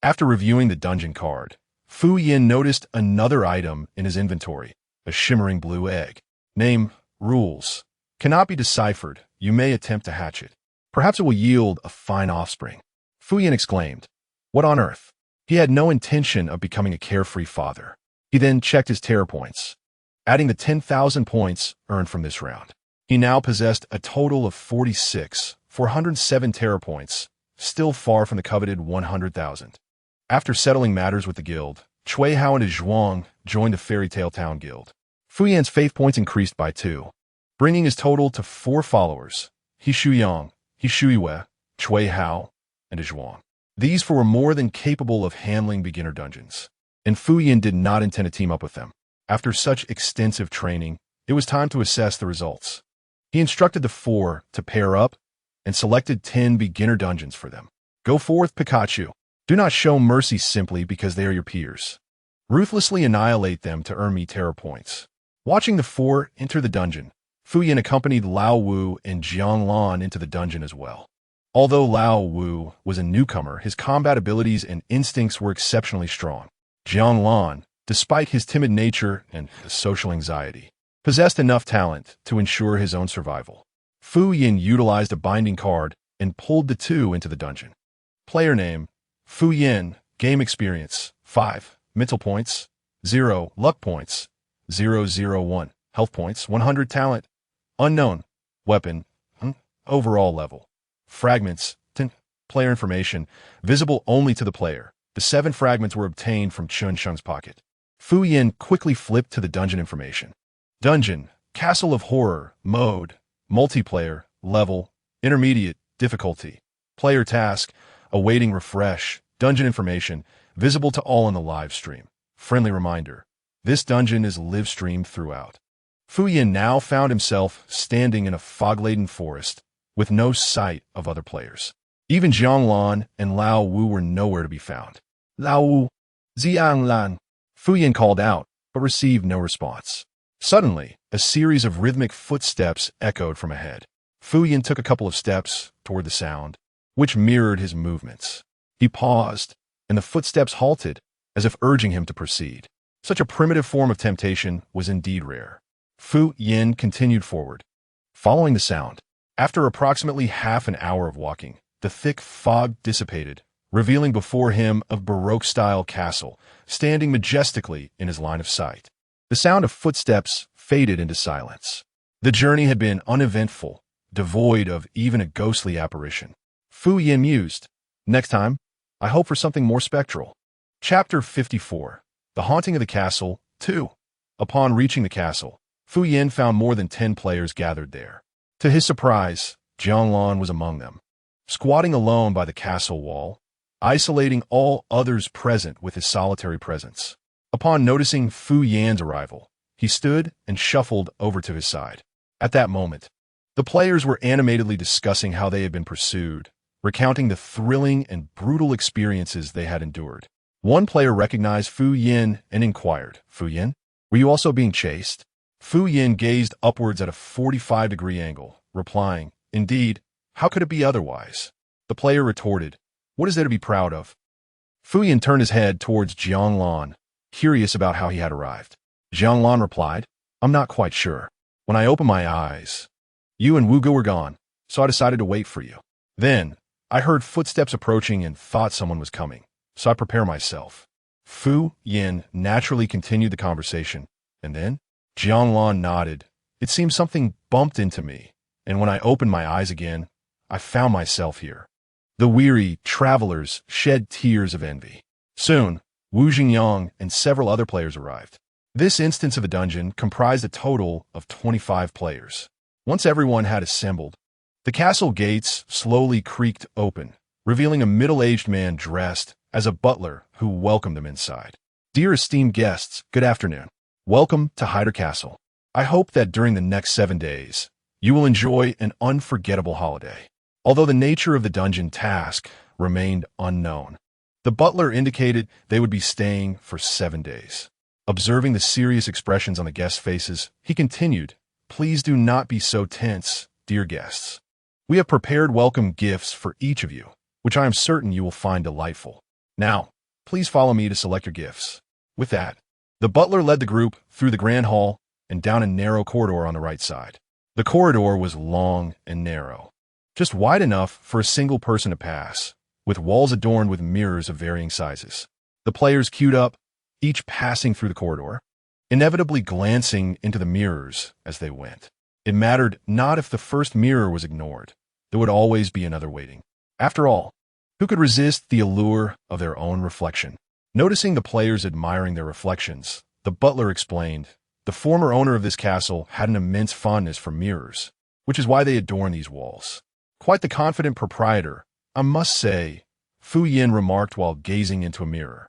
After reviewing the dungeon card, Fu Yin noticed another item in his inventory, a shimmering blue egg. Name: Rules. Cannot be deciphered. You may attempt to hatch it. Perhaps it will yield a fine offspring. Fu Yin exclaimed. What on earth? He had no intention of becoming a carefree father. He then checked his terror points, adding the 10,000 points earned from this round. He now possessed a total of 407 terror points, still far from the coveted 100,000. After settling matters with the guild, Chui Hao and his Zhuang joined the Fairy Tale Town Guild. Fu Yan's faith points increased by 2, bringing his total to 4 followers: He Shuyang, He Shuiwei, Chui Hao, and his Zhuang. These 4 were more than capable of handling beginner dungeons, and Fu Yin did not intend to team up with them. After such extensive training, it was time to assess the results. He instructed the 4 to pair up and selected 10 beginner dungeons for them. Go forth, Pikachu. Do not show mercy simply because they are your peers. Ruthlessly annihilate them to earn me terror points. Watching the 4 enter the dungeon, Fu Yin accompanied Lao Wu and Jiang Lan into the dungeon as well. Although Lao Wu was a newcomer, his combat abilities and instincts were exceptionally strong. Jiang Lan, despite his timid nature and social anxiety, possessed enough talent to ensure his own survival. Fu Yin utilized a binding card and pulled the 2 into the dungeon. Player name: Fu Yin. Game experience: 5. Mental points: 0. Luck points: 001. Health points: 100. Talent: unknown. Weapon: overall level. Fragments: 10. Player information: visible only to the player. The 7 fragments were obtained from Chun Sheng's pocket. Fu Yin quickly flipped to the dungeon information. Dungeon: Castle of Horror. Mode: multiplayer. Level: intermediate. Difficulty: player task: awaiting refresh. Dungeon information: visible to all in the live stream. Friendly reminder: this dungeon is live streamed throughout. Fu Yin now found himself standing in a fog-laden forest with no sight of other players. Even Jiang Lan and Lao Wu were nowhere to be found. Lao Wu, Jiang Lan. Fu Yin called out, but received no response. Suddenly, a series of rhythmic footsteps echoed from ahead. Fu Yin took a couple of steps toward the sound, which mirrored his movements. He paused, and the footsteps halted, as if urging him to proceed. Such a primitive form of temptation was indeed rare. Fu Yin continued forward, following the sound. After approximately half an hour of walking, the thick fog dissipated, revealing before him a Baroque-style castle, standing majestically in his line of sight. The sound of footsteps faded into silence. The journey had been uneventful, devoid of even a ghostly apparition. Fu Yin mused, Next time, I hope for something more spectral. Chapter 54. The Haunting of the Castle, 2. Upon reaching the castle, Fu Yin found more than 10 players gathered there. To his surprise, Jianglan was among them. Squatting alone by the castle wall, isolating all others present with his solitary presence. Upon noticing Fu Yan's arrival, he stood and shuffled over to his side. At that moment, the players were animatedly discussing how they had been pursued, recounting the thrilling and brutal experiences they had endured. One player recognized Fu Yin and inquired, "Fu Yin, were you also being chased?" Fu Yin gazed upwards at a 45-degree angle, replying, "Indeed, how could it be otherwise?" The player retorted, "What is there to be proud of?" Fu Yin turned his head towards Jianglan, curious about how he had arrived. Jianglan replied, "I'm not quite sure. When I opened my eyes, you and Wu Gu were gone, so I decided to wait for you. Then, I heard footsteps approaching and thought someone was coming, so I prepared myself." Fu Yin naturally continued the conversation, and then, Jianglan nodded. "It seems something bumped into me, and when I opened my eyes again, I found myself here." The weary travelers shed tears of envy. Soon, Wu Jingyang and several other players arrived. This instance of the dungeon comprised a total of 25 players. Once everyone had assembled, the castle gates slowly creaked open, revealing a middle-aged man dressed as a butler who welcomed them inside. "Dear esteemed guests, good afternoon. Welcome to Hyder Castle. I hope that during the next 7 days, you will enjoy an unforgettable holiday." Although the nature of the dungeon task remained unknown, the butler indicated they would be staying for 7 days. Observing the serious expressions on the guests' faces, he continued, "Please do not be so tense, dear guests. We have prepared welcome gifts for each of you, which I am certain you will find delightful. Now, please follow me to select your gifts." With that, the butler led the group through the grand hall and down a narrow corridor on the right side. The corridor was long and narrow, just wide enough for a single person to pass, with walls adorned with mirrors of varying sizes. The players queued up, each passing through the corridor, inevitably glancing into the mirrors as they went. It mattered not if the first mirror was ignored. There would always be another waiting. After all, who could resist the allure of their own reflection? Noticing the players admiring their reflections, the butler explained, "The former owner of this castle had an immense fondness for mirrors, which is why they adorn these walls." "Quite the confident proprietor, I must say," Fu Yin remarked while gazing into a mirror.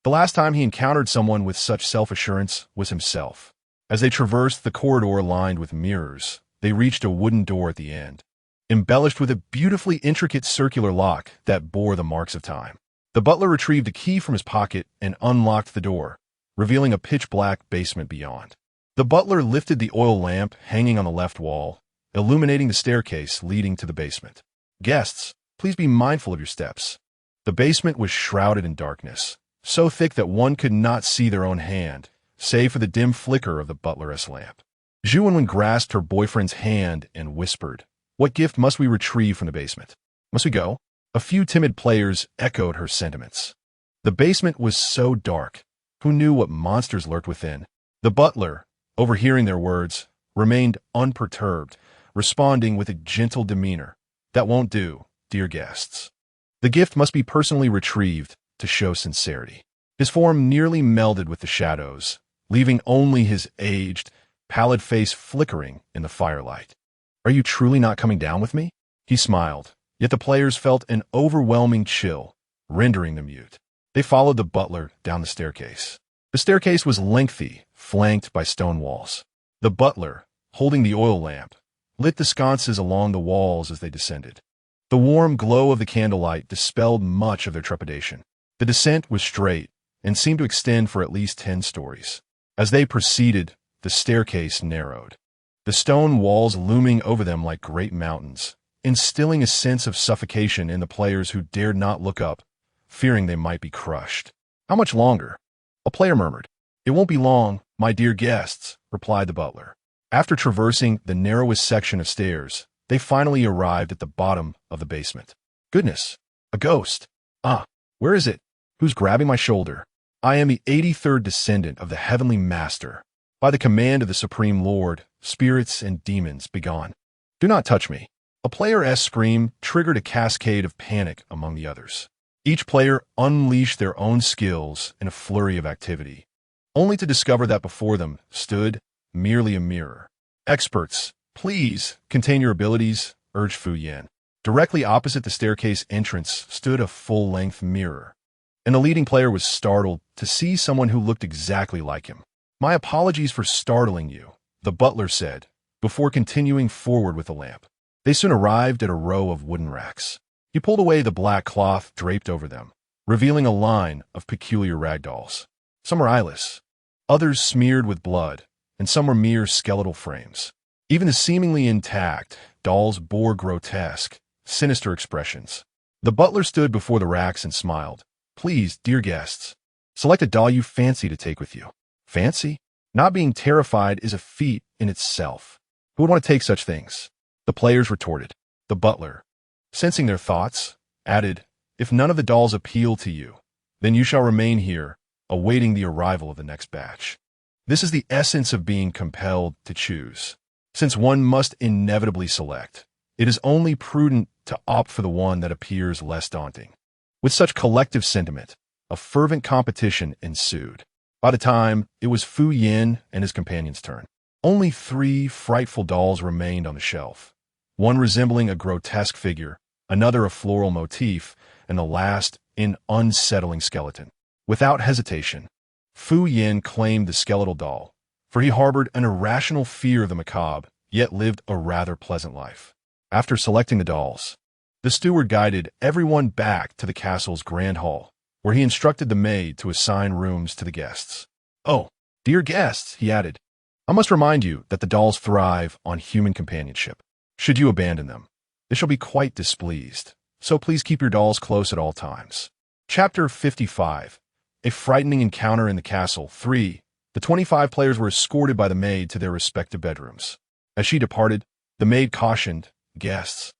The last time he encountered someone with such self-assurance was himself. As they traversed the corridor lined with mirrors, they reached a wooden door at the end, embellished with a beautifully intricate circular lock that bore the marks of time. The butler retrieved a key from his pocket and unlocked the door, revealing a pitch-black basement beyond. The butler lifted the oil lamp hanging on the left wall, illuminating the staircase leading to the basement. "Guests, please be mindful of your steps." The basement was shrouded in darkness, so thick that one could not see their own hand, save for the dim flicker of the butler's lamp. Zhu Wenwen grasped her boyfriend's hand and whispered, "What gift must we retrieve from the basement? Must we go?" A few timid players echoed her sentiments. The basement was so dark, who knew what monsters lurked within? The butler, overhearing their words, remained unperturbed, responding with a gentle demeanor, "That won't do, dear guests. The gift must be personally retrieved to show sincerity." His form nearly melded with the shadows, leaving only his aged, pallid face flickering in the firelight. "Are you truly not coming down with me?" He smiled, yet the players felt an overwhelming chill, rendering them mute. They followed the butler down the staircase. The staircase was lengthy, flanked by stone walls. The butler, holding the oil lamp, lit the sconces along the walls as they descended. The warm glow of the candlelight dispelled much of their trepidation. The descent was straight and seemed to extend for at least 10 stories. As they proceeded, the staircase narrowed, the stone walls looming over them like great mountains, instilling a sense of suffocation in the players who dared not look up, fearing they might be crushed. "How much longer?" a player murmured. "It won't be long, my dear guests," replied the butler. After traversing the narrowest section of stairs, they finally arrived at the bottom of the basement. "Goodness, a ghost. Ah, where is it? Who's grabbing my shoulder?" "I am the 83rd descendant of the Heavenly Master. By the command of the Supreme Lord, spirits and demons, begone. Do not touch me." A player's scream triggered a cascade of panic among the others. Each player unleashed their own skills in a flurry of activity, only to discover that before them stood merely a mirror. Experts, please contain your abilities, urged Fu Yan. Directly opposite the staircase entrance stood a full-length mirror, and the leading player was startled to see someone who looked exactly like him. My apologies for startling you, the butler said, before continuing forward with the lamp. They soon arrived at a row of wooden racks. He pulled away the black cloth draped over them, revealing a line of peculiar ragdolls. Some were eyeless, others smeared with blood, and some were mere skeletal frames. Even the seemingly intact dolls bore grotesque, sinister expressions. The butler stood before the racks and smiled. Please, dear guests, select a doll you fancy to take with you. Fancy? Not being terrified is a feat in itself. Who would want to take such things? The players retorted. The butler, sensing their thoughts, added, if none of the dolls appeal to you, then you shall remain here, awaiting the arrival of the next batch. This is the essence of being compelled to choose. Since one must inevitably select, it is only prudent to opt for the one that appears less daunting. With such collective sentiment, a fervent competition ensued. By the time it was Fu Yan and his companion's turn, only 3 frightful dolls remained on the shelf, one resembling a grotesque figure, another a floral motif, and the last an unsettling skeleton. Without hesitation, Fu Yan claimed the skeletal doll, for he harbored an irrational fear of the macabre, yet lived a rather pleasant life. After selecting the dolls, the steward guided everyone back to the castle's grand hall, where he instructed the maid to assign rooms to the guests. Oh, dear guests, he added, I must remind you that the dolls thrive on human companionship. Should you abandon them, they shall be quite displeased, so please keep your dolls close at all times. Chapter 55. A frightening encounter in the castle. 3. The 25 players were escorted by the maid to their respective bedrooms. As she departed, the maid cautioned guests,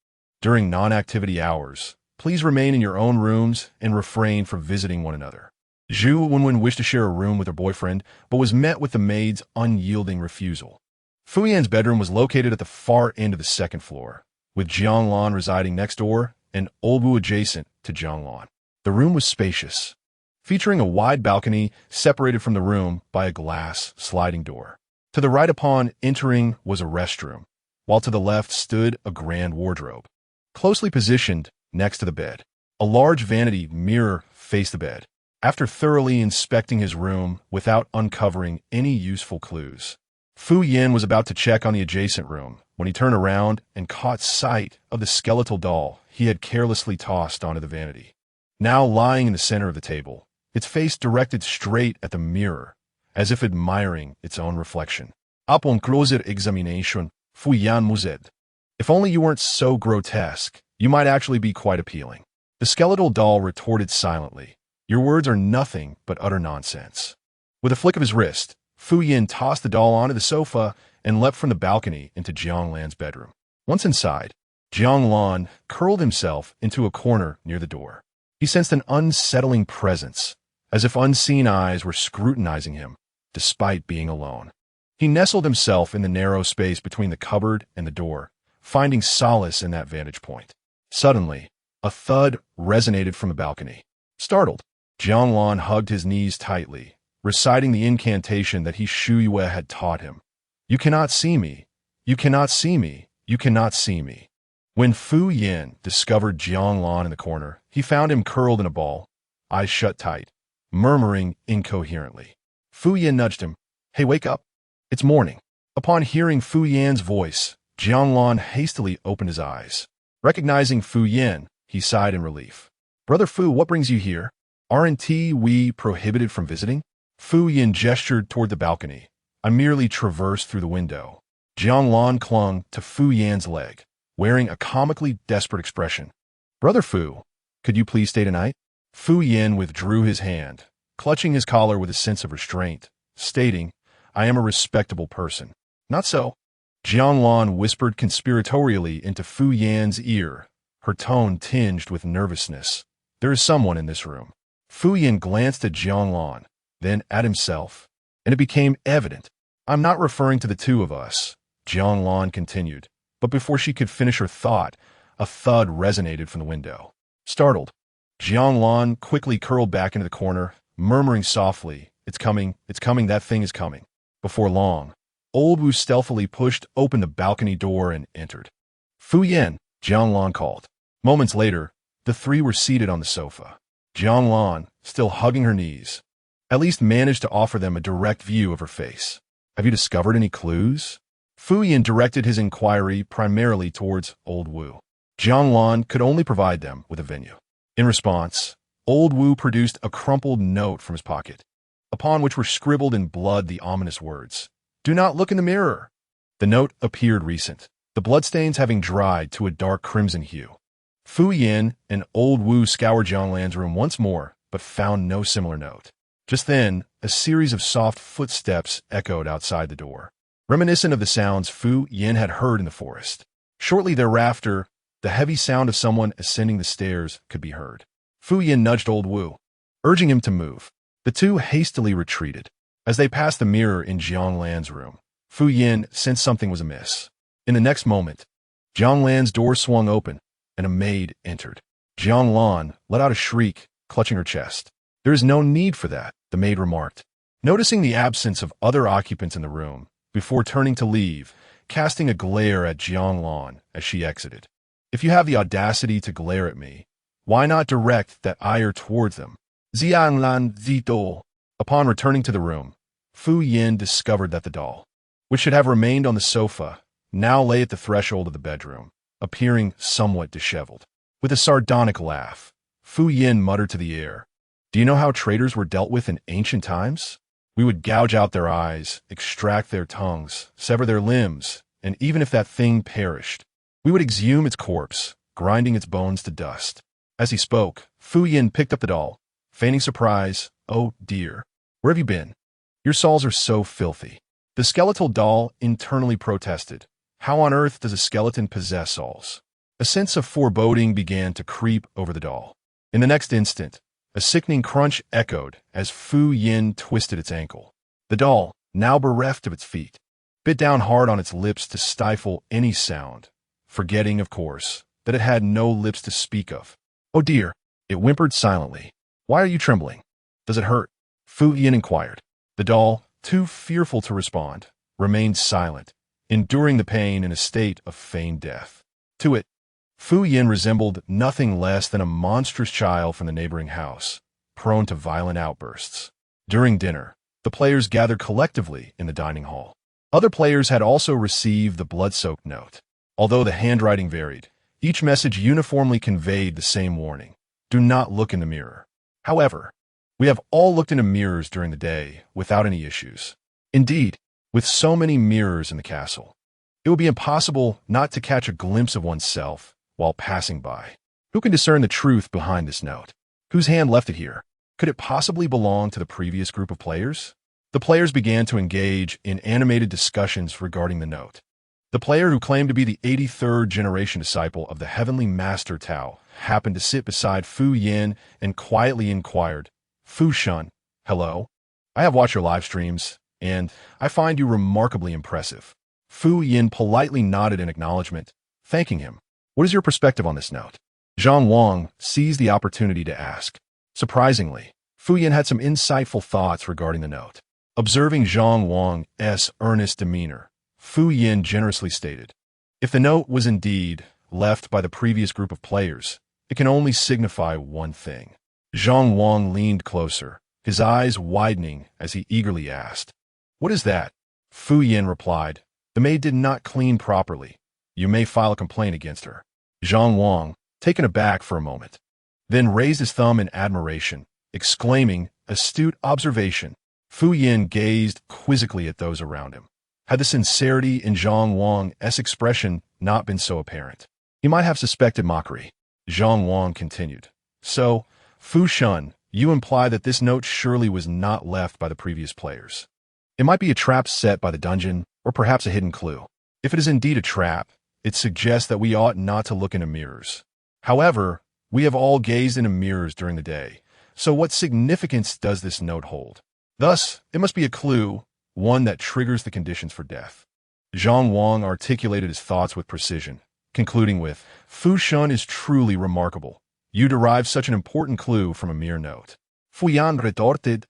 during non-activity hours, please remain in your own rooms and refrain from visiting one another. Zhu Wenwen wished to share a room with her boyfriend, but was met with the maid's unyielding refusal. Fu Yan's bedroom was located at the far end of the second floor, with Jiang Lan residing next door and Olbu adjacent to Jiang Lan. The room was spacious, featuring a wide balcony separated from the room by a glass sliding door. To the right upon entering was a restroom, while to the left stood a grand wardrobe. Closely positioned next to the bed, a large vanity mirror faced the bed. After thoroughly inspecting his room without uncovering any useful clues, Fu Yan was about to check on the adjacent room when he turned around and caught sight of the skeletal doll he had carelessly tossed onto the vanity. Now lying in the center of the table, its face directed straight at the mirror, as if admiring its own reflection. Upon closer examination, Fu Yan mused. If only you weren't so grotesque, you might actually be quite appealing. The skeletal doll retorted silently. Your words are nothing but utter nonsense. With a flick of his wrist, Fu Yan tossed the doll onto the sofa and leapt from the balcony into Jiang Lan's bedroom. Once inside, Jiang Lan curled himself into a corner near the door. He sensed an unsettling presence, as if unseen eyes were scrutinizing him, despite being alone. He nestled himself in the narrow space between the cupboard and the door, finding solace in that vantage point. Suddenly, a thud resonated from the balcony. Startled, Jiang Lan hugged his knees tightly, reciting the incantation that he Shu Yue had taught him. You cannot see me. You cannot see me. You cannot see me. When Fu Yan discovered Jiang Lan in the corner, he found him curled in a ball, eyes shut tight, murmuring incoherently. Fu Yan nudged him. Hey, wake up. It's morning. Upon hearing Fu Yan's voice, Jiang Lan hastily opened his eyes. Recognizing Fu Yan, he sighed in relief. Brother Fu, what brings you here? Aren't we prohibited from visiting? Fu Yan gestured toward the balcony. I merely traversed through the window. Jiang Lan clung to Fu Yan's leg, wearing a comically desperate expression. Brother Fu, could you please stay tonight? Fu Yan withdrew his hand, clutching his collar with a sense of restraint, stating, I am a respectable person. Not so. Jiang Lan whispered conspiratorially into Fu Yan's ear, her tone tinged with nervousness. There is someone in this room. Fu Yan glanced at Jiang Lan, then at himself, and it became evident. I'm not referring to the two of us, Jiang Lan continued, But before she could finish her thought, a thud resonated from the window. Startled, Jianglan quickly curled back into the corner, murmuring softly, it's coming, that thing is coming. Before long, Old Wu stealthily pushed open the balcony door and entered. Fu Yan, Jianglan called. Moments later, the three were seated on the sofa. Jianglan, still hugging her knees, at least managed to offer them a direct view of her face. Have you discovered any clues? Fu Yan directed his inquiry primarily towards Old Wu. Jianglan could only provide them with a venue. In response, Old Wu produced a crumpled note from his pocket, upon which were scribbled in blood the ominous words, "Do not look in the mirror." The note appeared recent, the bloodstains having dried to a dark crimson hue. Fu Yan and Old Wu scoured Jianglan's room once more, but found no similar note. Just then, a series of soft footsteps echoed outside the door, reminiscent of the sounds Fu Yan had heard in the forest. Shortly thereafter, the heavy sound of someone ascending the stairs could be heard. Fu Yan nudged Old Wu, urging him to move. The two hastily retreated. As they passed the mirror in Jianglan's room, Fu Yan sensed something was amiss. In the next moment, Jianglan's door swung open, and a maid entered. Jianglan let out a shriek, clutching her chest. "There is no need for that," the maid remarked, noticing the absence of other occupants in the room, before turning to leave, casting a glare at Jianglan as she exited. "If you have the audacity to glare at me, why not direct that ire towards them?" Jianglan Zito. Upon returning to the room, Fu Yan discovered that the doll, which should have remained on the sofa, now lay at the threshold of the bedroom, appearing somewhat disheveled. With a sardonic laugh, Fu Yan muttered to the air, "Do you know how traitors were dealt with in ancient times? We would gouge out their eyes, extract their tongues, sever their limbs, and even if that thing perished, we would exhume its corpse, grinding its bones to dust." As he spoke, Fu Yan picked up the doll, feigning surprise. "Oh dear, where have you been? Your soles are so filthy." The skeletal doll internally protested. How on earth does a skeleton possess soles? A sense of foreboding began to creep over the doll. In the next instant, a sickening crunch echoed as Fu Yan twisted its ankle. The doll, now bereft of its feet, bit down hard on its lips to stifle any sound, forgetting, of course, that it had no lips to speak of. "Oh dear," it whimpered silently. "Why are you trembling? Does it hurt?" Fu Yan inquired. The doll, too fearful to respond, remained silent, enduring the pain in a state of feigned death. To it, Fu Yan resembled nothing less than a monstrous child from the neighboring house, prone to violent outbursts. During dinner, the players gathered collectively in the dining hall. Other players had also received the blood-soaked note. Although the handwriting varied, each message uniformly conveyed the same warning: do not look in the mirror. However, we have all looked into mirrors during the day without any issues. Indeed, with so many mirrors in the castle, it would be impossible not to catch a glimpse of oneself while passing by. Who can discern the truth behind this note? Whose hand left it here? Could it possibly belong to the previous group of players? The players began to engage in animated discussions regarding the note. The player who claimed to be the 83rd generation disciple of the Heavenly Master Tao happened to sit beside Fu Yan and quietly inquired, "Fu Shun, hello? I have watched your live streams, and I find you remarkably impressive." Fu Yan politely nodded in acknowledgement, thanking him. "What is your perspective on this note?" Zhang Wang seized the opportunity to ask. Surprisingly, Fu Yan had some insightful thoughts regarding the note. Observing Zhang Wang's earnest demeanor, Fu Yan generously stated, "If the note was indeed left by the previous group of players, it can only signify one thing." Zhang Wang leaned closer, his eyes widening as he eagerly asked, "What is that?" Fu Yan replied, "The maid did not clean properly. You may file a complaint against her." Zhang Wang, taken aback for a moment, then raised his thumb in admiration, exclaiming, "Astute observation." Fu Yan gazed quizzically at those around him. Had the sincerity in Zhang Wang's expression not been so apparent, he might have suspected mockery. Zhang Wang continued, "So, Fu Shun, you imply that this note surely was not left by the previous players. It might be a trap set by the dungeon, or perhaps a hidden clue. If it is indeed a trap, it suggests that we ought not to look into mirrors. However, we have all gazed into mirrors during the day, so what significance does this note hold? Thus, it must be a clue, one that triggers the conditions for death." Zhang Wang articulated his thoughts with precision, concluding with, Fu Shun is truly remarkable. You derived such an important clue from a mere note. Fu Yan retorted,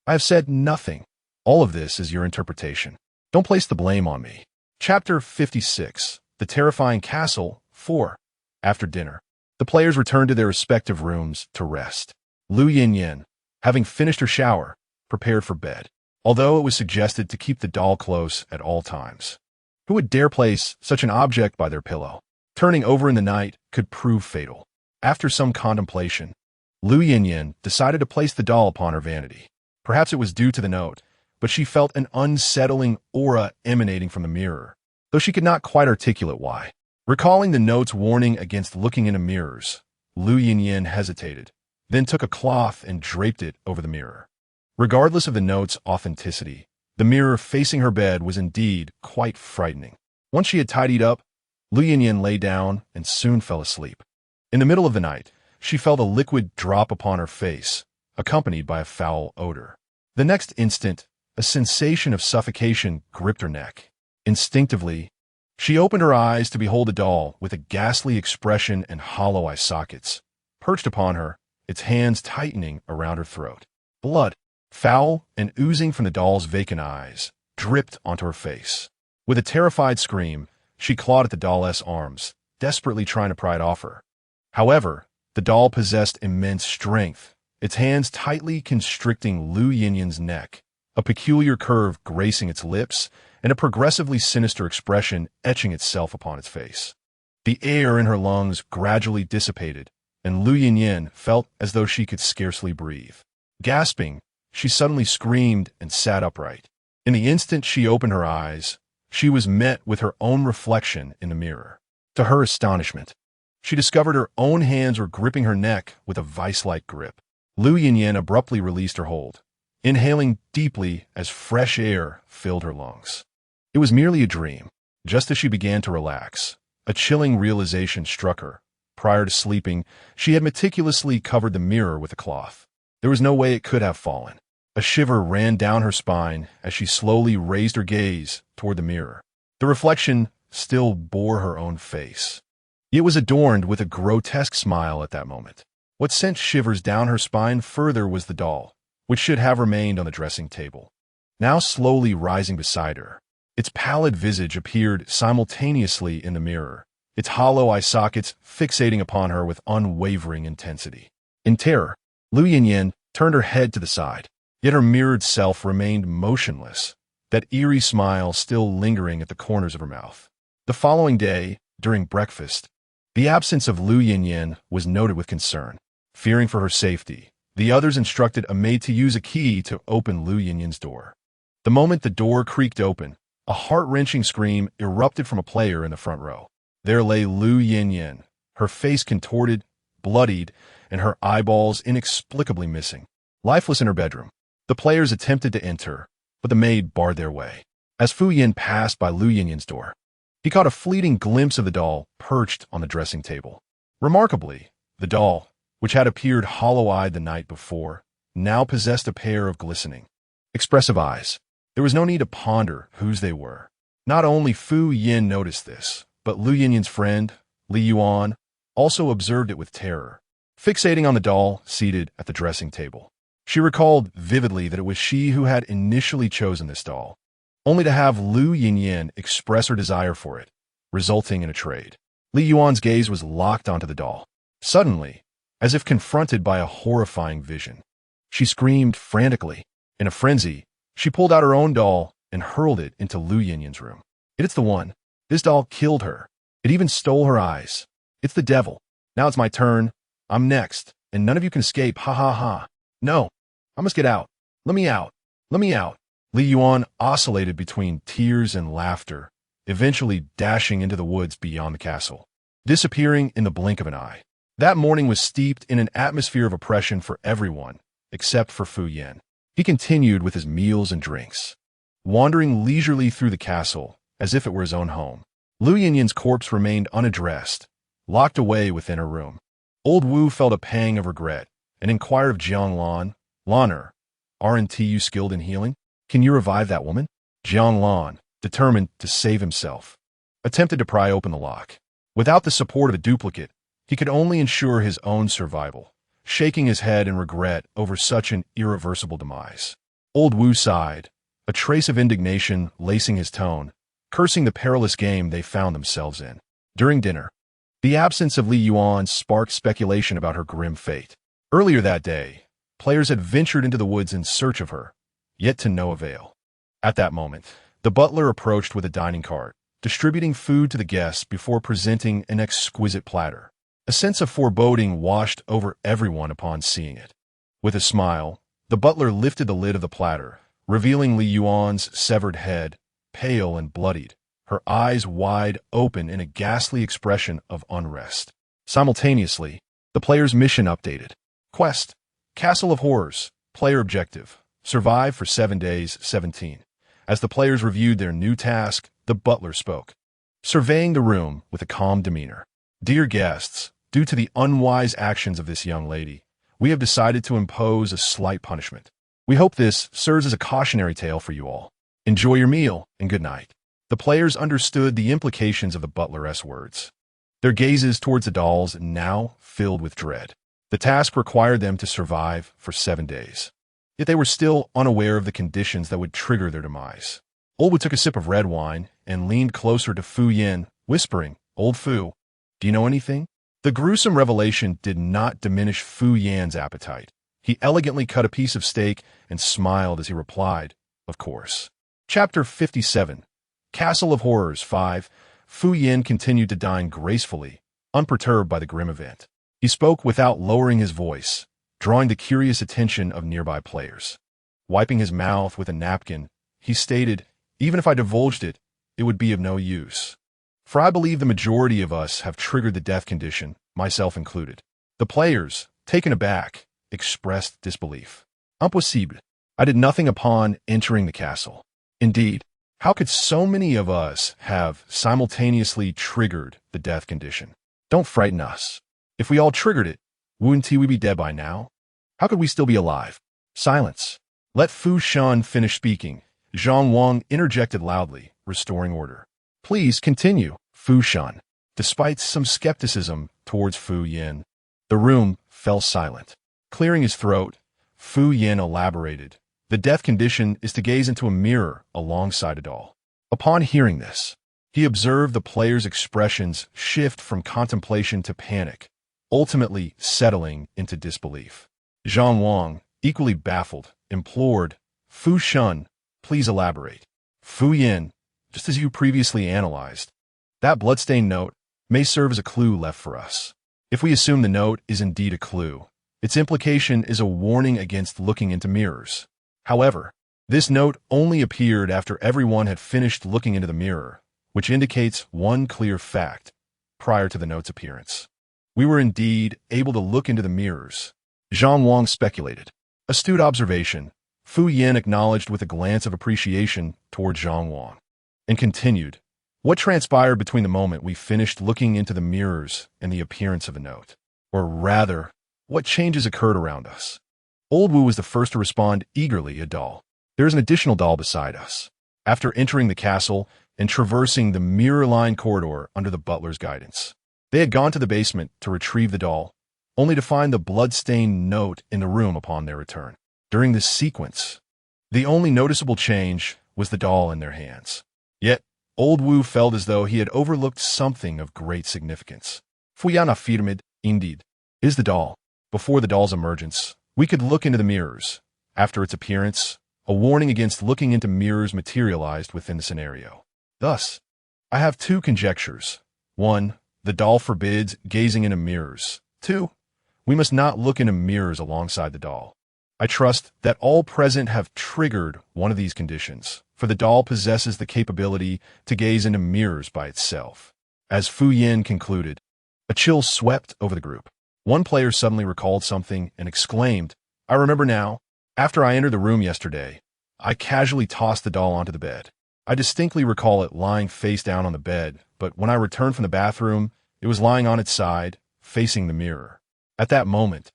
I have said nothing. All of this is your interpretation. Don't place the blame on me. Chapter 56. The Terrifying Castle 4. After dinner, the players returned to their respective rooms to rest. Lu Yinyin, having finished her shower, prepared for bed, although it was suggested to keep the doll close at all times. Who would dare place such an object by their pillow? Turning over in the night could prove fatal. After some contemplation, Lu Yinyin decided to place the doll upon her vanity. Perhaps it was due to the note, but she felt an unsettling aura emanating from the mirror, though she could not quite articulate why. Recalling the note's warning against looking into mirrors, Lu Yinyin hesitated, then took a cloth and draped it over the mirror. Regardless of the note's authenticity, the mirror facing her bed was indeed quite frightening. Once she had tidied up, Lu Yinyin lay down and soon fell asleep. In the middle of the night, she felt a liquid drop upon her face, accompanied by a foul odor. The next instant, a sensation of suffocation gripped her neck. Instinctively, she opened her eyes to behold a doll with a ghastly expression and hollow eye sockets, perched upon her, its hands tightening around her throat. Blood, foul and oozing from the doll's vacant eyes, dripped onto her face. With a terrified scream, she clawed at the doll's arms, desperately trying to pry it off her. However, the doll possessed immense strength, its hands tightly constricting Lu Yinyin's neck, a peculiar curve gracing its lips, and a progressively sinister expression etching itself upon its face. The air in her lungs gradually dissipated, and Lu Yinyin felt as though she could scarcely breathe. Gasping, she suddenly screamed and sat upright. In the instant she opened her eyes, she was met with her own reflection in the mirror. To her astonishment, she discovered her own hands were gripping her neck with a vice-like grip. Lu Yinyin abruptly released her hold, inhaling deeply as fresh air filled her lungs. It was merely a dream. Just as she began to relax, a chilling realization struck her. Prior to sleeping, she had meticulously covered the mirror with a cloth. There was no way it could have fallen. A shiver ran down her spine as she slowly raised her gaze toward the mirror. The reflection still bore her own face. It was adorned with a grotesque smile at that moment. What sent shivers down her spine further was the doll, which should have remained on the dressing table, now slowly rising beside her. Its pallid visage appeared simultaneously in the mirror, its hollow eye sockets fixating upon her with unwavering intensity. In terror, Lu Yinyin turned her head to the side, yet her mirrored self remained motionless, that eerie smile still lingering at the corners of her mouth. The following day, during breakfast, the absence of Lu Yinyin was noted with concern. Fearing for her safety, the others instructed a maid to use a key to open Lu Yinyin's door. The moment the door creaked open, a heart-wrenching scream erupted from a player in the front row. There lay Lu Yinyin, her face contorted, bloodied, and her eyeballs inexplicably missing. Lifeless in her bedroom, the players attempted to enter, but the maid barred their way. As Fu Yin passed by Lu Yinyin's door, he caught a fleeting glimpse of the doll perched on the dressing table. Remarkably, the doll, which had appeared hollow-eyed the night before, now possessed a pair of glistening, expressive eyes. There was no need to ponder whose they were. Not only Fu Yin noticed this, but Lu Yinyin's friend, Li Yuan, also observed it with terror. Fixating on the doll seated at the dressing table, she recalled vividly that it was she who had initially chosen this doll, only to have Lu Yinyin express her desire for it, resulting in a trade. Li Yuan's gaze was locked onto the doll. Suddenly, as if confronted by a horrifying vision, she screamed frantically. In a frenzy, she pulled out her own doll and hurled it into Lu Yinyin's room. It's the one. This doll killed her. It even stole her eyes. It's the devil. Now it's my turn. I'm next, and none of you can escape. Ha ha ha. No, I must get out. Let me out. Let me out. Li Yuan oscillated between tears and laughter, eventually dashing into the woods beyond the castle, disappearing in the blink of an eye. That morning was steeped in an atmosphere of oppression for everyone, except for Fu Yin. He continued with his meals and drinks, wandering leisurely through the castle as if it were his own home. Lu Yinyin's corpse remained unaddressed, locked away within her room. Old Wu felt a pang of regret and inquired of Jiang Lan, Lanner, aren't you skilled in healing? Can you revive that woman? Jiang Lan, determined to save himself, attempted to pry open the lock. Without the support of a duplicate, he could only ensure his own survival, shaking his head in regret over such an irreversible demise. Old Wu sighed, a trace of indignation lacing his tone, cursing the perilous game they found themselves in. During dinner, the absence of Li Yuan sparked speculation about her grim fate. Earlier that day, players had ventured into the woods in search of her, yet to no avail. At that moment, the butler approached with a dining cart, distributing food to the guests before presenting an exquisite platter. A sense of foreboding washed over everyone upon seeing it. With a smile, the butler lifted the lid of the platter, revealing Li Yuan's severed head, pale and bloodied, her eyes wide open in a ghastly expression of unrest. Simultaneously, the player's mission updated. Quest: Castle of Horrors. Player objective: survive for 7 days, 17. As the players reviewed their new task, the butler spoke, surveying the room with a calm demeanor. Dear guests, due to the unwise actions of this young lady, we have decided to impose a slight punishment. We hope this serves as a cautionary tale for you all. Enjoy your meal, and good night. The players understood the implications of the butler's words. Their gazes towards the dolls now filled with dread. The task required them to survive for 7 days. Yet they were still unaware of the conditions that would trigger their demise. Old Wu took a sip of red wine and leaned closer to Fu Yin, whispering, Old Fu, do you know anything? The gruesome revelation did not diminish Fu Yan's appetite. He elegantly cut a piece of steak and smiled as he replied, of course. Chapter 57. Castle of Horrors 5. Fu Yin continued to dine gracefully, unperturbed by the grim event. He spoke without lowering his voice, drawing the curious attention of nearby players. Wiping his mouth with a napkin, he stated, even if I divulged it, it would be of no use. For I believe the majority of us have triggered the death condition, myself included. The players, taken aback, expressed disbelief. Impossible. I did nothing upon entering the castle. Indeed, how could so many of us have simultaneously triggered the death condition? Don't frighten us. If we all triggered it, wouldn't we be dead by now? How could we still be alive? Silence. Let Fu Shan finish speaking. Zhang Wang interjected loudly, restoring order. Please continue, Fu Shan. Despite some skepticism towards Fu Yin, the room fell silent. Clearing his throat, Fu Yin elaborated. The death condition is to gaze into a mirror alongside a doll. Upon hearing this, he observed the players' expressions shift from contemplation to panic, ultimately settling into disbelief. Zhang Wang, equally baffled, implored, Fu Shan, please elaborate. Fu Yin, just as you previously analyzed, that bloodstained note may serve as a clue left for us. If we assume the note is indeed a clue, its implication is a warning against looking into mirrors. However, this note only appeared after everyone had finished looking into the mirror, which indicates one clear fact prior to the note's appearance. We were indeed able to look into the mirrors. Zhang Wang speculated. Astute observation, Fu Yin acknowledged with a glance of appreciation toward Zhang Wang, and continued, what transpired between the moment we finished looking into the mirrors and the appearance of the note? Or rather, what changes occurred around us? Old Wu was the first to respond eagerly, a doll. There is an additional doll beside us. After entering the castle and traversing the mirror-lined corridor under the butler's guidance, they had gone to the basement to retrieve the doll, only to find the blood-stained note in the room upon their return. During this sequence, the only noticeable change was the doll in their hands. Yet, Old Wu felt as though he had overlooked something of great significance. Fuyan affirmed, indeed, is the doll. Before the doll's emergence, we could look into the mirrors. After its appearance, a warning against looking into mirrors materialized within the scenario. Thus, I have 2 conjectures. 1, the doll forbids gazing into mirrors. 2, we must not look into mirrors alongside the doll. I trust that all present have triggered one of these conditions, for the doll possesses the capability to gaze into mirrors by itself. As Fu Yin concluded, a chill swept over the group. One player suddenly recalled something and exclaimed, I remember now. After I entered the room yesterday, I casually tossed the doll onto the bed. I distinctly recall it lying face down on the bed, but when I returned from the bathroom, it was lying on its side, facing the mirror. At that moment,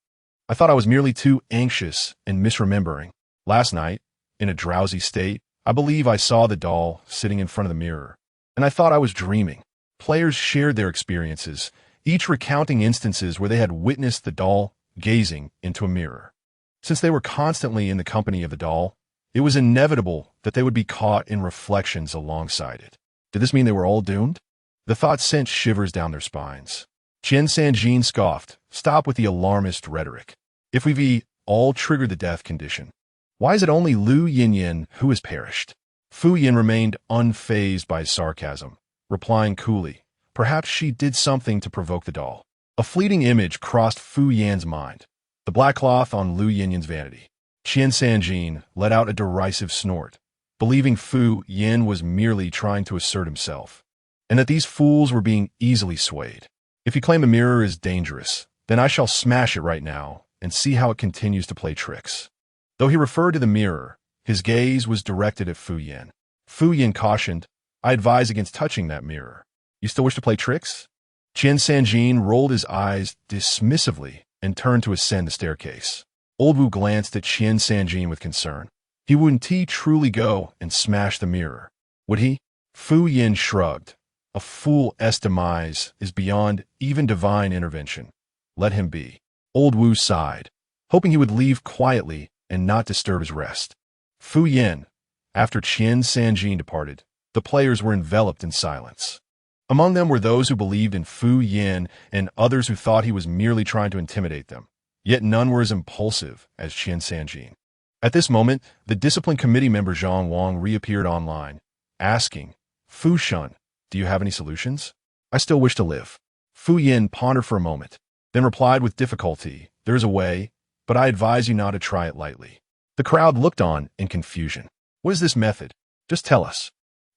I thought I was merely too anxious and misremembering. Last night, in a drowsy state, I believe I saw the doll sitting in front of the mirror, and I thought I was dreaming. Players shared their experiences, each recounting instances where they had witnessed the doll gazing into a mirror. Since they were constantly in the company of the doll, it was inevitable that they would be caught in reflections alongside it. Did this mean they were all doomed? The thought sent shivers down their spines. Qian Sanjin scoffed, "Stop with the alarmist rhetoric. If we've all triggered the death condition, why is it only Lu Yinyin who has perished?" Fu Yin remained unfazed by his sarcasm, replying coolly, "Perhaps she did something to provoke the doll." A fleeting image crossed Fu Yan's mind, the black cloth on Lu Yinyin's vanity. Qian Sanjin let out a derisive snort, believing Fu Yin was merely trying to assert himself, and that these fools were being easily swayed. "If you claim a mirror is dangerous, then I shall smash it right now and see how it continues to play tricks." Though he referred to the mirror, his gaze was directed at Fu Yin. Fu Yin cautioned, "I advise against touching that mirror. You still wish to play tricks?" Qian Sanjin rolled his eyes dismissively and turned to ascend the staircase. Old Wu glanced at Qian Sanjin with concern. Wouldn't he truly go and smash the mirror? Would he? Fu Yin shrugged. "A fool's demise is beyond even divine intervention. Let him be." Old Wu sighed, hoping he would leave quietly and not disturb his rest. Fu Yin. After Qian Sanjin departed, the players were enveloped in silence. Among them were those who believed in Fu Yin and others who thought he was merely trying to intimidate them. Yet none were as impulsive as Qian Sanjin. At this moment, the discipline committee member Zhang Wang reappeared online, asking, "Fu Shun, do you have any solutions?" "I still wish to live." Fu Yin pondered for a moment, then replied with difficulty, "There is a way, but I advise you not to try it lightly." The crowd looked on in confusion. "What is this method? Just tell us.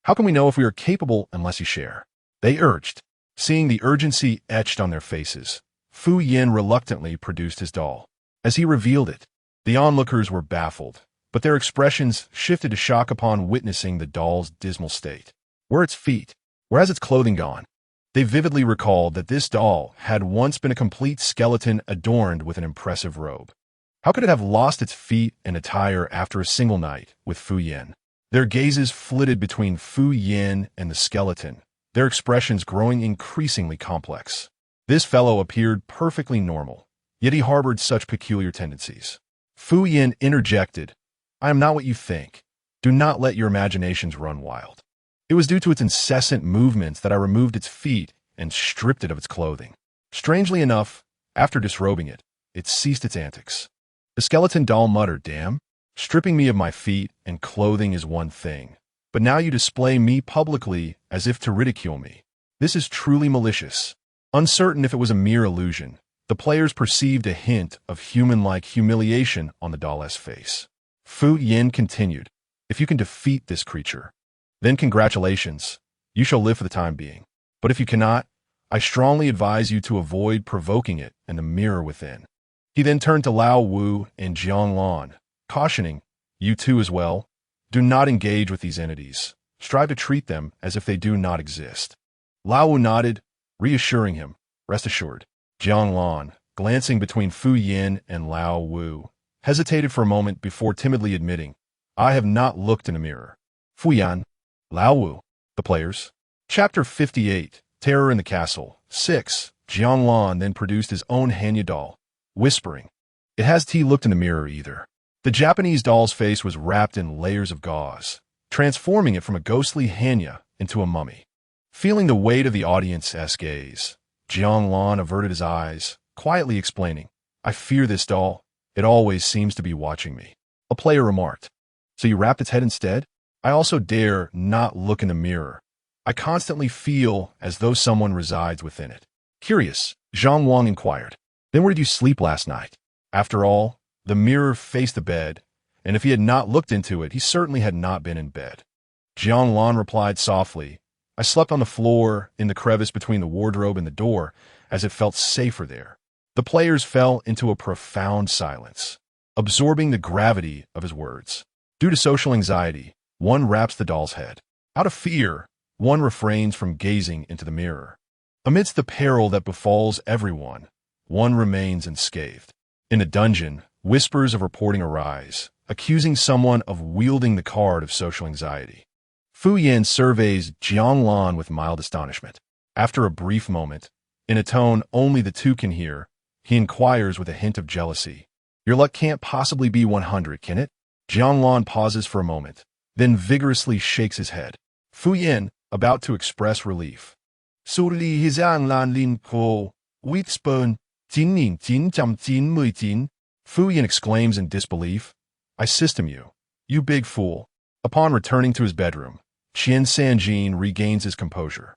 How can we know if we are capable unless you share?" They urged. Seeing the urgency etched on their faces, Fu Yin reluctantly produced his doll. As he revealed it, the onlookers were baffled, but their expressions shifted to shock upon witnessing the doll's dismal state. Where are its feet? Where has its clothing gone? They vividly recalled that this doll had once been a complete skeleton adorned with an impressive robe. How could it have lost its feet and attire after a single night with Fu Yin? Their gazes flitted between Fu Yin and the skeleton, their expressions growing increasingly complex. This fellow appeared perfectly normal, yet he harbored such peculiar tendencies. Fu Yin interjected, "I am not what you think. Do not let your imaginations run wild. It was due to its incessant movements that I removed its feet and stripped it of its clothing." Strangely enough, after disrobing it, it ceased its antics. The skeleton doll muttered, "Damn, stripping me of my feet and clothing is one thing, but now you display me publicly as if to ridicule me. This is truly malicious." Uncertain if it was a mere illusion, the players perceived a hint of human-like humiliation on the doll's face. Fu Yin continued, "If you can defeat this creature, then congratulations, you shall live for the time being. But if you cannot, I strongly advise you to avoid provoking it and the mirror within." He then turned to Lao Wu and Jiang Lan, cautioning, "You too as well. Do not engage with these entities. Strive to treat them as if they do not exist." Lao Wu nodded, reassuring him, "Rest assured." Jiang Lan, glancing between Fu Yin and Lao Wu, hesitated for a moment before timidly admitting, "I have not looked in a mirror." Fu Yan, Lao Wu, the players. Chapter 58, Terror in the Castle. 6. Jiang Lan then produced his own Hanya doll, whispering, "It has T looked in the mirror either." The Japanese doll's face was wrapped in layers of gauze, transforming it from a ghostly Hanya into a mummy. Feeling the weight of the audience's gaze, Jiang Lan averted his eyes, quietly explaining, "I fear this doll. It always seems to be watching me." A player remarked, "So you wrapped its head instead?" "I also dare not look in the mirror. I constantly feel as though someone resides within it." Curious, Zhang Wang inquired, "Then where did you sleep last night?" After all, the mirror faced the bed, and if he had not looked into it, he certainly had not been in bed. Jiang Lan replied softly, "I slept on the floor in the crevice between the wardrobe and the door, as it felt safer there." The players fell into a profound silence, absorbing the gravity of his words. Due to social anxiety, one wraps the doll's head. Out of fear, one refrains from gazing into the mirror. Amidst the peril that befalls everyone, one remains unscathed. In the dungeon, whispers of reporting arise, accusing someone of wielding the card of social anxiety. Fu Yin surveys Jianglan with mild astonishment. After a brief moment, in a tone only the two can hear, he inquires with a hint of jealousy. Your luck can't possibly be 100, can it? Jianglan pauses for a moment, then vigorously shakes his head. Fu Yin, about to express relief. Surely his Lan Lin Ko, Wheatspun, Jin Ning Jin Jam Jin Mui Jin. Fu Yin exclaims in disbelief. I system you. You big fool. Upon returning to his bedroom, Qian Sanjin regains his composure.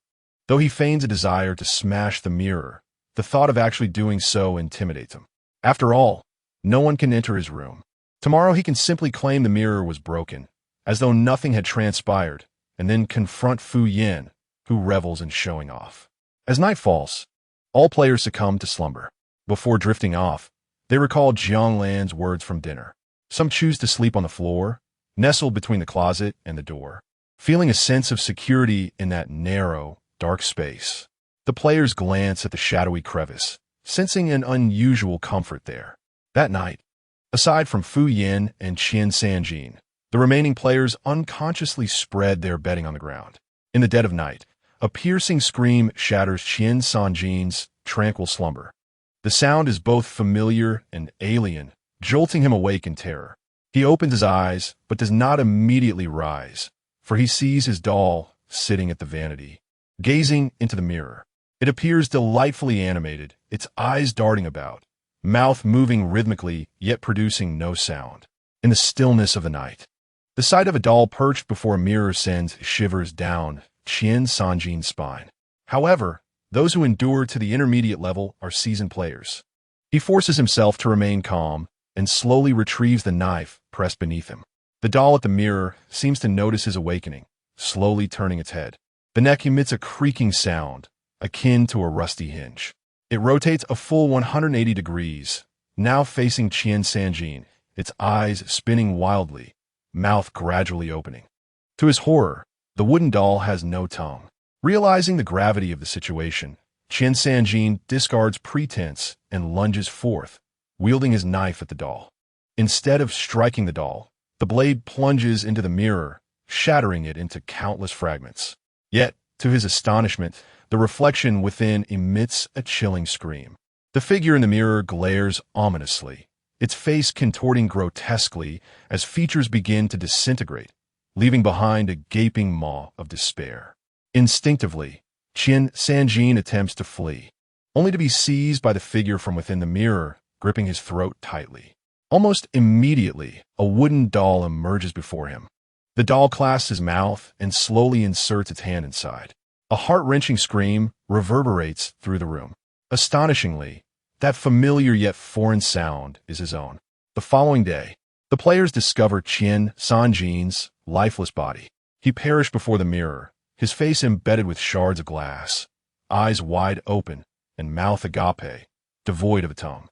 Though he feigns a desire to smash the mirror, the thought of actually doing so intimidates him. After all, no one can enter his room. Tomorrow he can simply claim the mirror was broken, as though nothing had transpired, and then confront Fu Yin, who revels in showing off. As night falls, all players succumb to slumber. Before drifting off, they recall Jianglan's words from dinner. Some choose to sleep on the floor, nestled between the closet and the door, feeling a sense of security in that narrow, dark space. The players glance at the shadowy crevice, sensing an unusual comfort there. That night, aside from Fu Yin and Qian Sanjin, the remaining players unconsciously spread their bedding on the ground. In the dead of night, a piercing scream shatters Qian Sanjin's tranquil slumber. The sound is both familiar and alien, jolting him awake in terror. He opens his eyes, but does not immediately rise, for he sees his doll sitting at the vanity, gazing into the mirror. It appears delightfully animated, its eyes darting about, mouth moving rhythmically yet producing no sound. In the stillness of the night, the sight of a doll perched before a mirror sends shivers down Qian Sanjin's spine. However, those who endure to the intermediate level are seasoned players. He forces himself to remain calm and slowly retrieves the knife pressed beneath him. The doll at the mirror seems to notice his awakening, slowly turning its head. The neck emits a creaking sound, akin to a rusty hinge. It rotates a full 180 degrees, now facing Qian Sanjin, its eyes spinning wildly, mouth gradually opening. To his horror, the wooden doll has no tongue. Realizing the gravity of the situation, Qian Sanjin discards pretense and lunges forth, wielding his knife at the doll. Instead of striking the doll, the blade plunges into the mirror, shattering it into countless fragments. Yet, to his astonishment, the reflection within emits a chilling scream. The figure in the mirror glares ominously, its face contorting grotesquely as features begin to disintegrate, leaving behind a gaping maw of despair. Instinctively, Qian Sanjin attempts to flee, only to be seized by the figure from within the mirror, gripping his throat tightly. Almost immediately, a wooden doll emerges before him. The doll clasps his mouth and slowly inserts its hand inside. A heart-wrenching scream reverberates through the room. Astonishingly, that familiar yet foreign sound is his own. The following day, the players discover Qian Sanjin's lifeless body. He perished before the mirror, his face embedded with shards of glass, eyes wide open, and mouth agape, devoid of a tongue.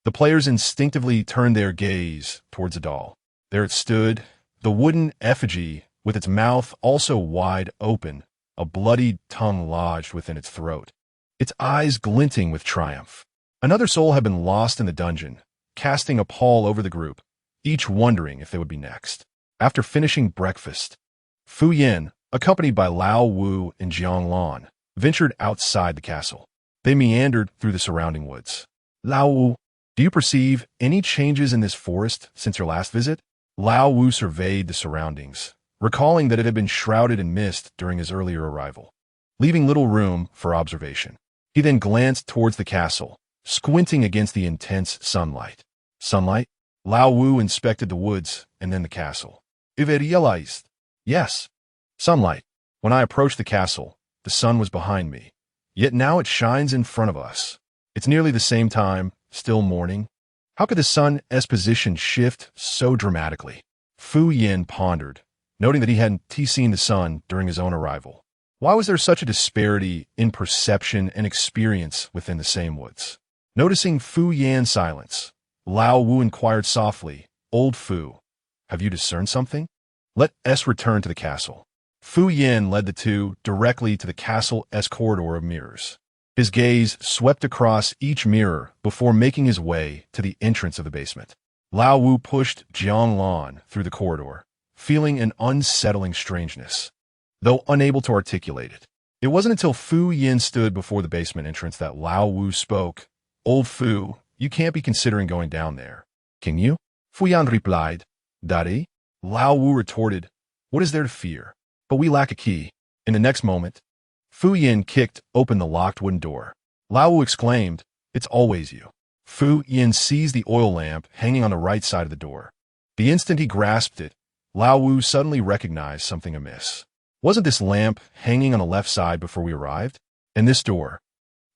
The players instinctively turned their gaze towards the doll. There it stood, the wooden effigy, with its mouth also wide open, a bloodied tongue lodged within its throat, its eyes glinting with triumph. Another soul had been lost in the dungeon, casting a pall over the group, each wondering if they would be next. After finishing breakfast, Fu Yin, accompanied by Lao Wu and Jiang Lan, ventured outside the castle. They meandered through the surrounding woods. Lao Wu, do you perceive any changes in this forest since your last visit? Lao Wu surveyed the surroundings, recalling that it had been shrouded in mist during his earlier arrival, leaving little room for observation. He then glanced towards the castle, squinting against the intense sunlight. Sunlight? Lao Wu inspected the woods and then the castle. If it realized, yes, sunlight. When I approached the castle, the sun was behind me, yet now it shines in front of us. It's nearly the same time, still morning. How could the sun's position shift so dramatically? Fu Yin pondered, noting that he hadn't seen the sun during his own arrival. Why was there such a disparity in perception and experience within the same woods? Noticing Fu Yan's silence, Lao Wu inquired softly, Old Fu, have you discerned something? Let us return to the castle. Fu Yin led the two directly to the castle's corridor of mirrors. His gaze swept across each mirror before making his way to the entrance of the basement. Lao Wu pushed Jiang Lan through the corridor, feeling an unsettling strangeness, though unable to articulate it. It wasn't until Fu Yin stood before the basement entrance that Lao Wu spoke. "Old Fu, you can't be considering going down there, can you?" Fu Yan replied. "Daddy?" Lao Wu retorted, "What is there to fear? But we lack a key." In the next moment, Fu Yin kicked open the locked wooden door. Lao Wu exclaimed, "It's always you." Fu Yin seized the oil lamp hanging on the right side of the door. The instant he grasped it, Lao Wu suddenly recognized something amiss. Wasn't this lamp hanging on the left side before we arrived? And this door?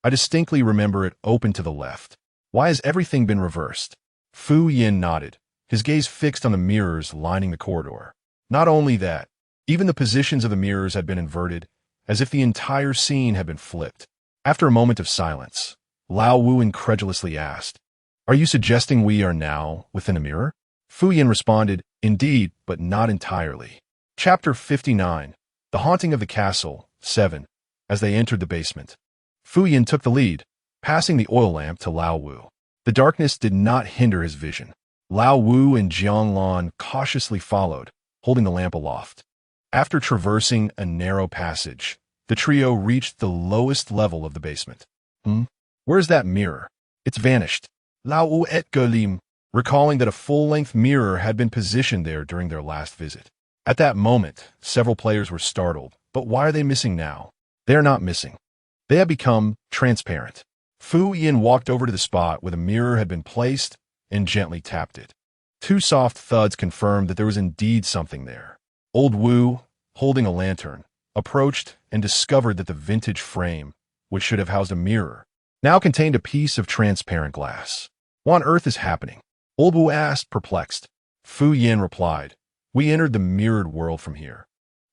I distinctly remember it open to the left. Why has everything been reversed? Fu Yin nodded, his gaze fixed on the mirrors lining the corridor. Not only that, even the positions of the mirrors had been inverted, as if the entire scene had been flipped. After a moment of silence, Lao Wu incredulously asked, "Are you suggesting we are now within a mirror?" Fu Yin responded, "Indeed, but not entirely." Chapter 59, The Haunting of the Castle, 7. As they entered the basement, Fu Yin took the lead, passing the oil lamp to Lao Wu. The darkness did not hinder his vision. Lao Wu and Jiang Lan cautiously followed, holding the lamp aloft. After traversing a narrow passage, the trio reached the lowest level of the basement. Where's that mirror? It's vanished. Lao Wu et Golim, recalling that a full-length mirror had been positioned there during their last visit. At that moment, several players were startled. But why are they missing now? They are not missing. They have become transparent. Fu Yin walked over to the spot where the mirror had been placed and gently tapped it. Two soft thuds confirmed that there was indeed something there. Old Wu, holding a lantern, approached and discovered that the vintage frame, which should have housed a mirror, now contained a piece of transparent glass. "What on earth is happening?" Old Wu asked, perplexed. Fu Yin replied, "We entered the mirrored world from here.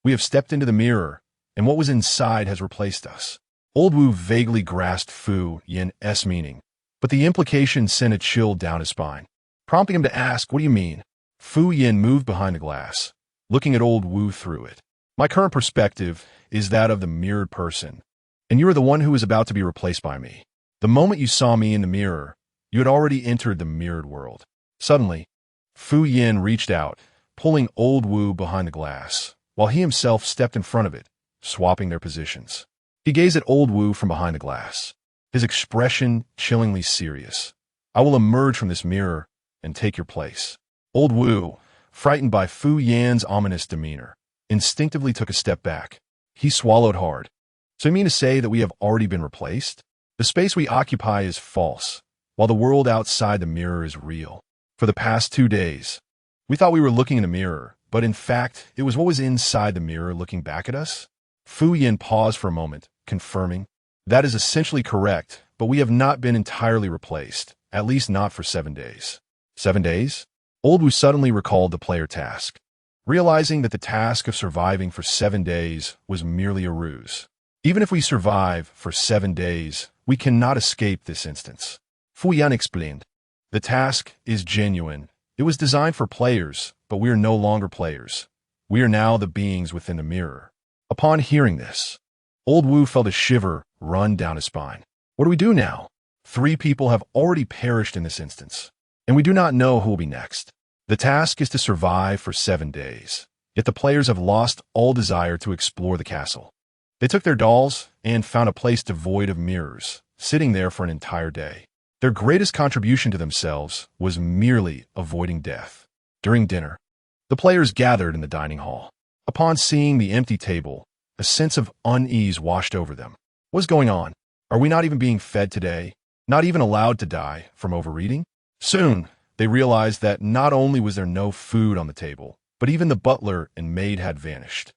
We have stepped into the mirror, and what was inside has replaced us." Old Wu vaguely grasped Fu Yin's meaning, but the implication sent a chill down his spine, prompting him to ask, "What do you mean?" Fu Yin moved behind the glass, looking at Old Wu through it. "My current perspective is that of the mirrored person, and you are the one who is about to be replaced by me. The moment you saw me in the mirror, you had already entered the mirrored world." Suddenly, Fu Yin reached out, pulling Old Wu behind the glass, while he himself stepped in front of it, swapping their positions. He gazed at Old Wu from behind the glass, his expression chillingly serious. "I will emerge from this mirror and take your place." Old Wu, frightened by Fu Yin's ominous demeanor, instinctively took a step back. He swallowed hard. "So you mean to say that we have already been replaced? The space we occupy is false, while the world outside the mirror is real. For the past 2 days, we thought we were looking in a mirror, but in fact, it was what was inside the mirror looking back at us?" Fu Yin paused for a moment, confirming, "That is essentially correct, but we have not been entirely replaced, at least not for 7 days. 7 days? Old Wu suddenly recalled the player task, realizing that the task of surviving for 7 days was merely a ruse. Even if we survive for 7 days, we cannot escape this instance. Fu Yan explained, "The task is genuine. It was designed for players, but we are no longer players. We are now the beings within the mirror." Upon hearing this, Old Wu felt a shiver run down his spine. "What do we do now? 3 people have already perished in this instance, and we do not know who will be next. The task is to survive for 7 days, yet the players have lost all desire to explore the castle. They took their dolls and found a place devoid of mirrors, sitting there for an entire day. Their greatest contribution to themselves was merely avoiding death. During dinner, the players gathered in the dining hall. Upon seeing the empty table, a sense of unease washed over them. What's going on? Are we not even being fed today? Not even allowed to die from overeating?" Soon, they realized that not only was there no food on the table, but even the butler and maid had vanished.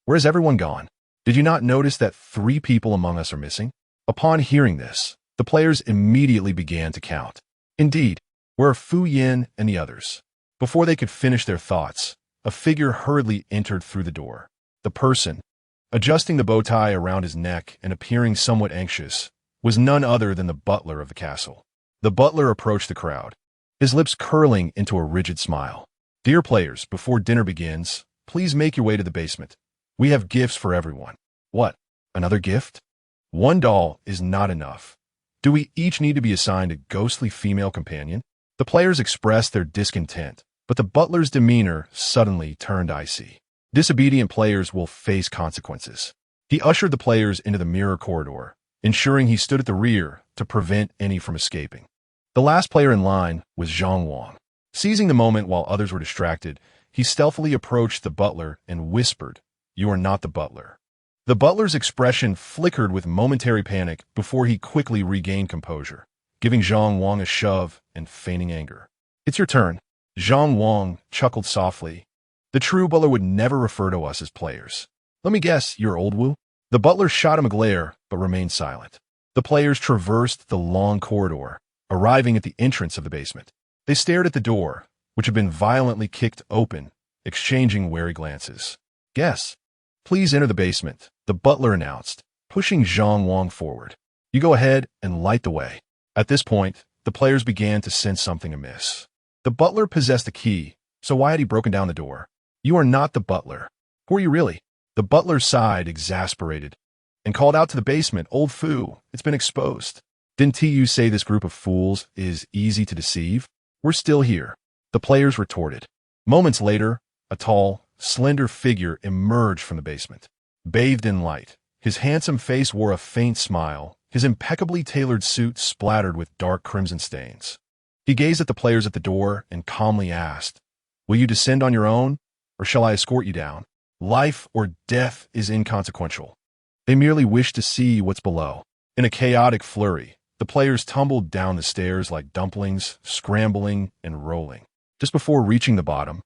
"Where's everyone gone? Did you not notice that 3 people among us are missing?" Upon hearing this, the players immediately began to count. Indeed, where are Fu Yin and the others? Before they could finish their thoughts, a figure hurriedly entered through the door. The person, adjusting the bow tie around his neck and appearing somewhat anxious, was none other than the butler of the castle. The butler approached the crowd, his lips curling into a rigid smile. "Dear players, before dinner begins, please make your way to the basement. We have gifts for everyone." "What? Another gift? 1 doll is not enough. Do we each need to be assigned a ghostly female companion?" The players expressed their discontent, but the butler's demeanor suddenly turned icy. Disobedient players will face consequences. He ushered the players into the mirror corridor, ensuring he stood at the rear to prevent any from escaping. The last player in line was Zhang Wang. Seizing the moment while others were distracted, he stealthily approached the butler and whispered, "You are not the butler." The butler's expression flickered with momentary panic before he quickly regained composure, giving Zhang Wang a shove and feigning anger. "It's your turn." Zhang Wang chuckled softly. "The true butler would never refer to us as players. Let me guess, you're Old Wu?" The butler shot him a glare, but remained silent. The players traversed the long corridor, arriving at the entrance of the basement. They stared at the door, which had been violently kicked open, exchanging wary glances. "Yes, please enter the basement," the butler announced, pushing Zhang Wang forward. "You go ahead and light the way." At this point, the players began to sense something amiss. The butler possessed a key, so why had he broken down the door? "You are not the butler. Who are you really?" The butler sighed, exasperated, and called out to the basement, "Old Fu, it's been exposed. Didn't you say this group of fools is easy to deceive? We're still here." The players retorted. Moments later, a tall, slender figure emerged from the basement. Bathed in light, his handsome face wore a faint smile, his impeccably tailored suit splattered with dark crimson stains. He gazed at the players at the door and calmly asked, "Will you descend on your own, or shall I escort you down? Life or death is inconsequential. They merely wish to see what's below." In a chaotic flurry, the players tumbled down the stairs like dumplings, scrambling and rolling. Just before reaching the bottom,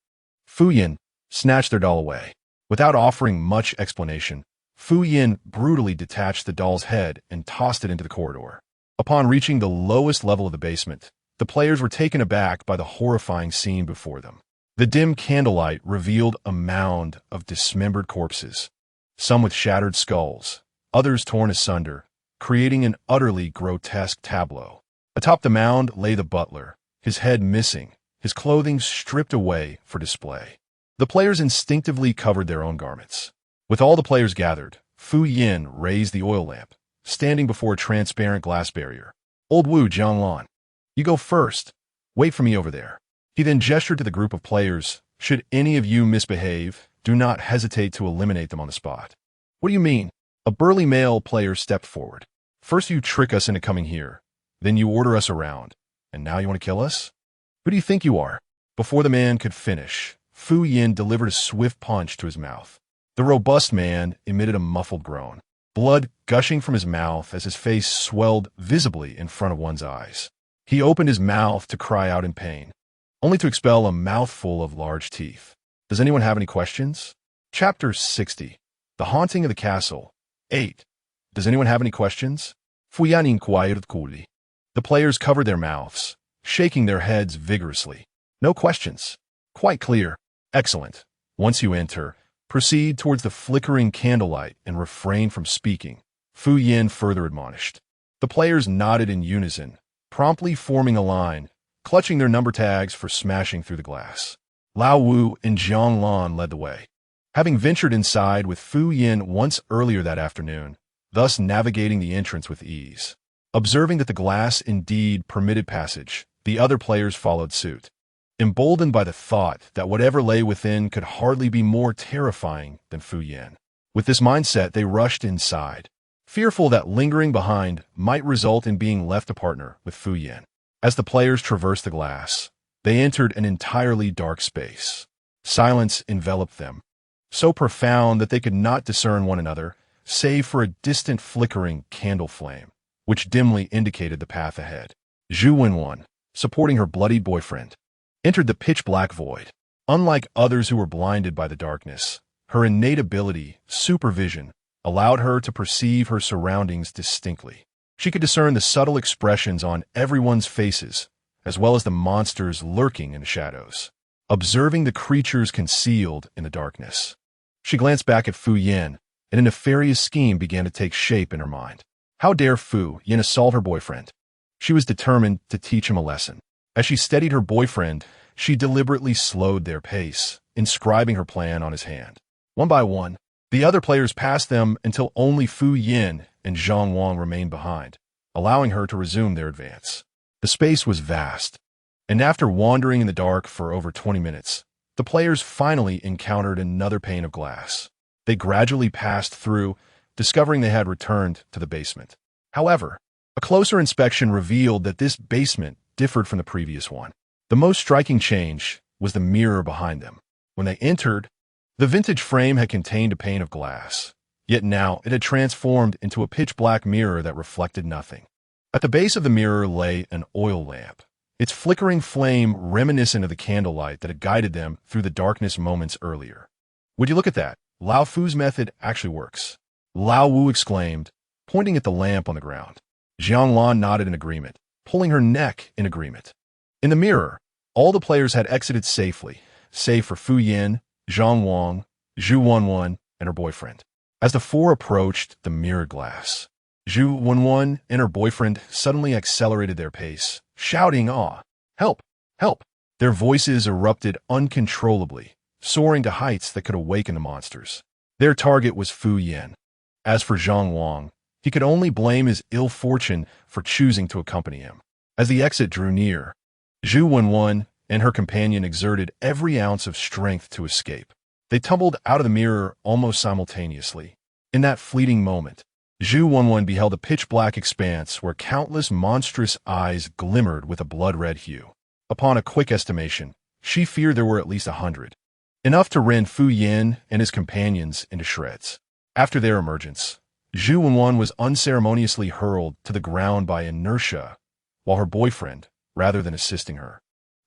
Fu Yin snatched their doll away. Without offering much explanation, Fu Yin brutally detached the doll's head and tossed it into the corridor. Upon reaching the lowest level of the basement, the players were taken aback by the horrifying scene before them. The dim candlelight revealed a mound of dismembered corpses, some with shattered skulls, others torn asunder, creating an utterly grotesque tableau. Atop the mound lay the butler, his head missing, his clothing stripped away for display. The players instinctively covered their own garments. With all the players gathered, Fu Yin raised the oil lamp, standing before a transparent glass barrier. "Old Wu Jianglan, you go first. Wait for me over there." He then gestured to the group of players. "Should any of you misbehave, do not hesitate to eliminate them on the spot." "What do you mean?" A burly male player stepped forward. "First you trick us into coming here, then you order us around, and now you want to kill us? Who do you think you are?" Before the man could finish, Fu Yin delivered a swift punch to his mouth. The robust man emitted a muffled groan, blood gushing from his mouth as his face swelled visibly in front of one's eyes. He opened his mouth to cry out in pain, only to expel a mouthful of large teeth. Does anyone have any questions? Chapter 60. The Haunting of the Castle. 8. Does anyone have any questions? Fuyanin Kuli. The players covered their mouths, shaking their heads vigorously. No questions. Quite clear. Excellent. Once you enter, proceed towards the flickering candlelight and refrain from speaking, Fu Yin further admonished. The players nodded in unison, promptly forming a line, clutching their number tags for smashing through the glass. Lao Wu and Jiang Lan led the way. Having ventured inside with Fu Yin once earlier that afternoon, thus navigating the entrance with ease. Observing that the glass indeed permitted passage, the other players followed suit, emboldened by the thought that whatever lay within could hardly be more terrifying than Fu Yin. With this mindset, they rushed inside, fearful that lingering behind might result in being left a partner with Fu Yin. As the players traversed the glass, they entered an entirely dark space. Silence enveloped them, so profound that they could not discern one another, save for a distant flickering candle flame, which dimly indicated the path ahead. Zhu Wenwan, supporting her bloodied boyfriend, entered the pitch-black void. Unlike others who were blinded by the darkness, her innate ability, supervision, allowed her to perceive her surroundings distinctly. She could discern the subtle expressions on everyone's faces, as well as the monsters lurking in the shadows, observing the creatures concealed in the darkness. She glanced back at Fu Yin, and a nefarious scheme began to take shape in her mind. How dare Fu Yin assault her boyfriend? She was determined to teach him a lesson. As she steadied her boyfriend, she deliberately slowed their pace, inscribing her plan on his hand. One by one, the other players passed them until only Fu Yin and Zhang Wang remained behind, allowing her to resume their advance. The space was vast, And after wandering in the dark for over 20 minutes, the players finally encountered another pane of glass. They gradually passed through, discovering they had returned to the basement. However, a closer inspection revealed that this basement differed from the previous one. The most striking change was the mirror behind them. When they entered, the vintage frame had contained a pane of glass, yet now it had transformed into a pitch-black mirror that reflected nothing. At the base of the mirror lay an oil lamp, its flickering flame reminiscent of the candlelight that had guided them through the darkness moments earlier. "Would you look at that? Lao Fu's method actually works," Lao Wu exclaimed, pointing at the lamp on the ground. Jiang Lan nodded in agreement, pulling her neck in agreement. In the mirror, all the players had exited safely, save for Fu Yin, Zhang Wang, Zhu Wenwen, and her boyfriend. As the four approached the mirrored glass, Zhu Wenwen and her boyfriend suddenly accelerated their pace, shouting, "Aw! Help! Help!" Their voices erupted uncontrollably, soaring to heights that could awaken the monsters. Their target was Fu Yin. As for Zhang Wang, he could only blame his ill fortune for choosing to accompany him. As the exit drew near, Zhu Wenwen and her companion exerted every ounce of strength to escape. They tumbled out of the mirror almost simultaneously. In that fleeting moment, Zhu Wenwen beheld a pitch-black expanse where countless monstrous eyes glimmered with a blood-red hue. Upon a quick estimation, she feared there were at least 100, enough to rend Fu Yin and his companions into shreds. After their emergence, Zhu Wenwen was unceremoniously hurled to the ground by inertia, while her boyfriend, rather than assisting her,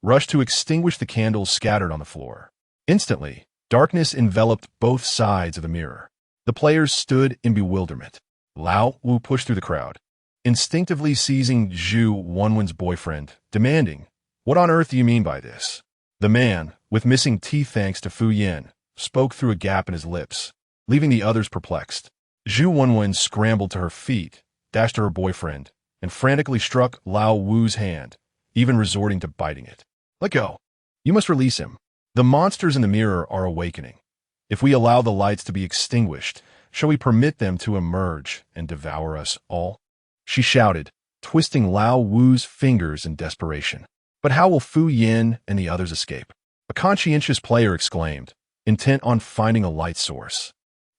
rushed to extinguish the candles scattered on the floor. Instantly, darkness enveloped both sides of the mirror. The players stood in bewilderment. Lao Wu pushed through the crowd, instinctively seizing Zhu Wenwen's boyfriend, demanding, "What on earth do you mean by this?" The man, with missing teeth thanks to Fu Yin, spoke through a gap in his lips, leaving the others perplexed. Zhu Wenwen scrambled to her feet, dashed to her boyfriend, and frantically struck Lao Wu's hand, even resorting to biting it. "Let go. You must release him. The monsters in the mirror are awakening. If we allow the lights to be extinguished, shall we permit them to emerge and devour us all?" She shouted, twisting Lao Wu's fingers in desperation. "But how will Fu Yin and the others escape?" A conscientious player exclaimed, intent on finding a light source.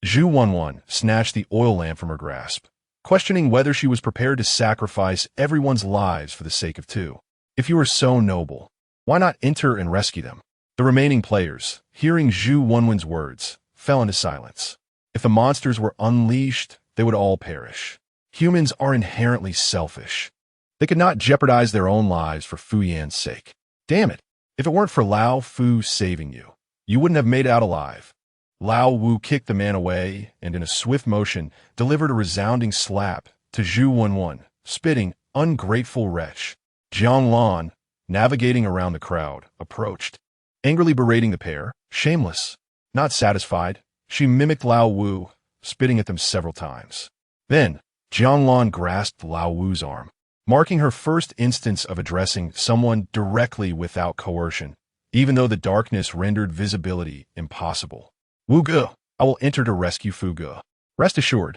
Zhu Wenwen snatched the oil lamp from her grasp, questioning whether she was prepared to sacrifice everyone's lives for the sake of two. "If you are so noble, why not enter and rescue them?" The remaining players, hearing Zhu Wenwen's words, fell into silence. If the monsters were unleashed, they would all perish. Humans are inherently selfish. They could not jeopardize their own lives for Fu Yan's sake. Damn it, if it weren't for Lao Fu saving you, you wouldn't have made it out alive. Lao Wu kicked the man away and in a swift motion delivered a resounding slap to Zhu Wenwen, spitting, "Ungrateful wretch." Jiang Lan, navigating around the crowd, approached, angrily berating the pair. Shameless. Not satisfied, she mimicked Lao Wu, spitting at them several times. Then, Jiang Lan grasped Lao Wu's arm, marking her first instance of addressing someone directly without coercion, even though the darkness rendered visibility impossible. "Wu Ge, I will enter to rescue Fu Ge. Rest assured,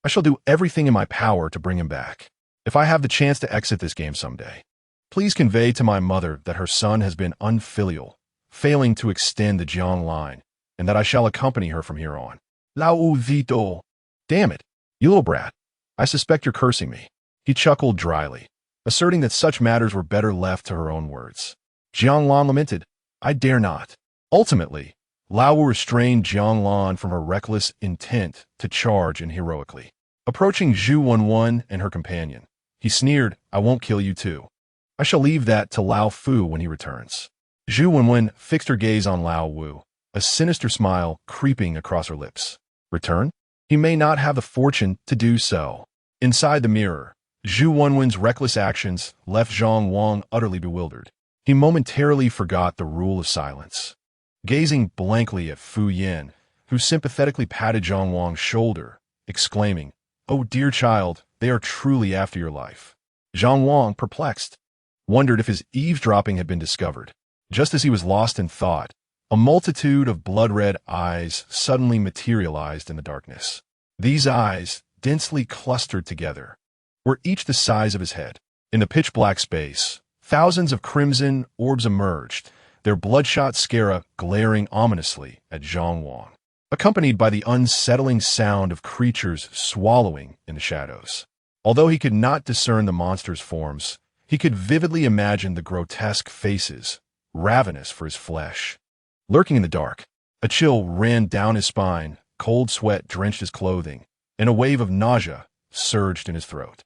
I shall do everything in my power to bring him back. If I have the chance to exit this game someday, please convey to my mother that her son has been unfilial, failing to extend the Jiang line, and that I shall accompany her from here on." Lao Wu Vito. "Damn it, you little brat. I suspect you're cursing me." He chuckled dryly, asserting that such matters were better left to her own words. Jiang Lan lamented, "I dare not." Ultimately, Lao Wu restrained Jiang Lan from her reckless intent to charge in heroically. Approaching Zhu Wenwen and her companion, he sneered, "I won't kill you too. I shall leave that to Lao Fu when he returns." Zhu Wenwen fixed her gaze on Lao Wu, a sinister smile creeping across her lips. "Return? He may not have the fortune to do so." Inside the mirror, Zhu Wenwen's reckless actions left Zhang Wang utterly bewildered. He momentarily forgot the rule of silence. Gazing blankly at Fu Yin, who sympathetically patted Zhang Wang's shoulder, exclaiming, "Oh dear child, they are truly after your life." Zhang Wang, perplexed, wondered if his eavesdropping had been discovered. Just as he was lost in thought, a multitude of blood-red eyes suddenly materialized in the darkness. These eyes, densely clustered together, were each the size of his head. In the pitch-black space, Thousands of crimson orbs emerged, their bloodshot scara glaring ominously at Zhang Wang, accompanied by the unsettling sound of creatures swallowing in the shadows. Although he could not discern the monsters' forms, he could vividly imagine the grotesque faces, ravenous for his flesh. Lurking in the dark, a chill ran down his spine, cold sweat drenched his clothing, and a wave of nausea surged in his throat.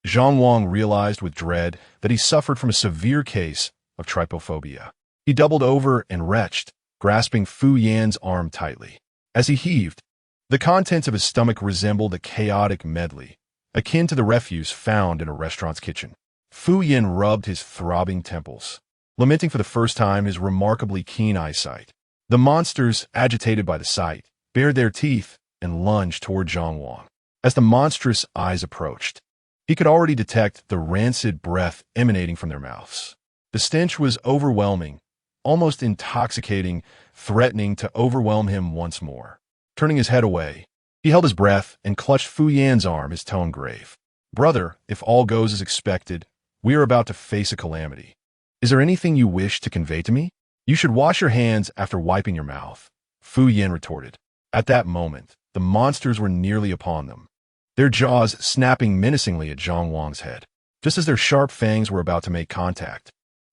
Zhang Wang realized with dread that he suffered from a severe case of trypophobia. He doubled over and retched, grasping Fu Yan's arm tightly. As he heaved, the contents of his stomach resembled a chaotic medley, akin to the refuse found in a restaurant's kitchen. Fu Yan rubbed his throbbing temples, lamenting for the first time his remarkably keen eyesight. The monsters, agitated by the sight, bared their teeth and lunged toward Zhang Wang. As the monstrous eyes approached, he could already detect the rancid breath emanating from their mouths. The stench was overwhelming, almost intoxicating, threatening to overwhelm him once more. Turning his head away, he held his breath and clutched Fu Yan's arm, his tone grave. "Brother, if all goes as expected, we are about to face a calamity. Is there anything you wish to convey to me? You should wash your hands after wiping your mouth," Fu Yan retorted. At that moment, the monsters were nearly upon them, their jaws snapping menacingly at Zhang Wang's head. Just as their sharp fangs were about to make contact,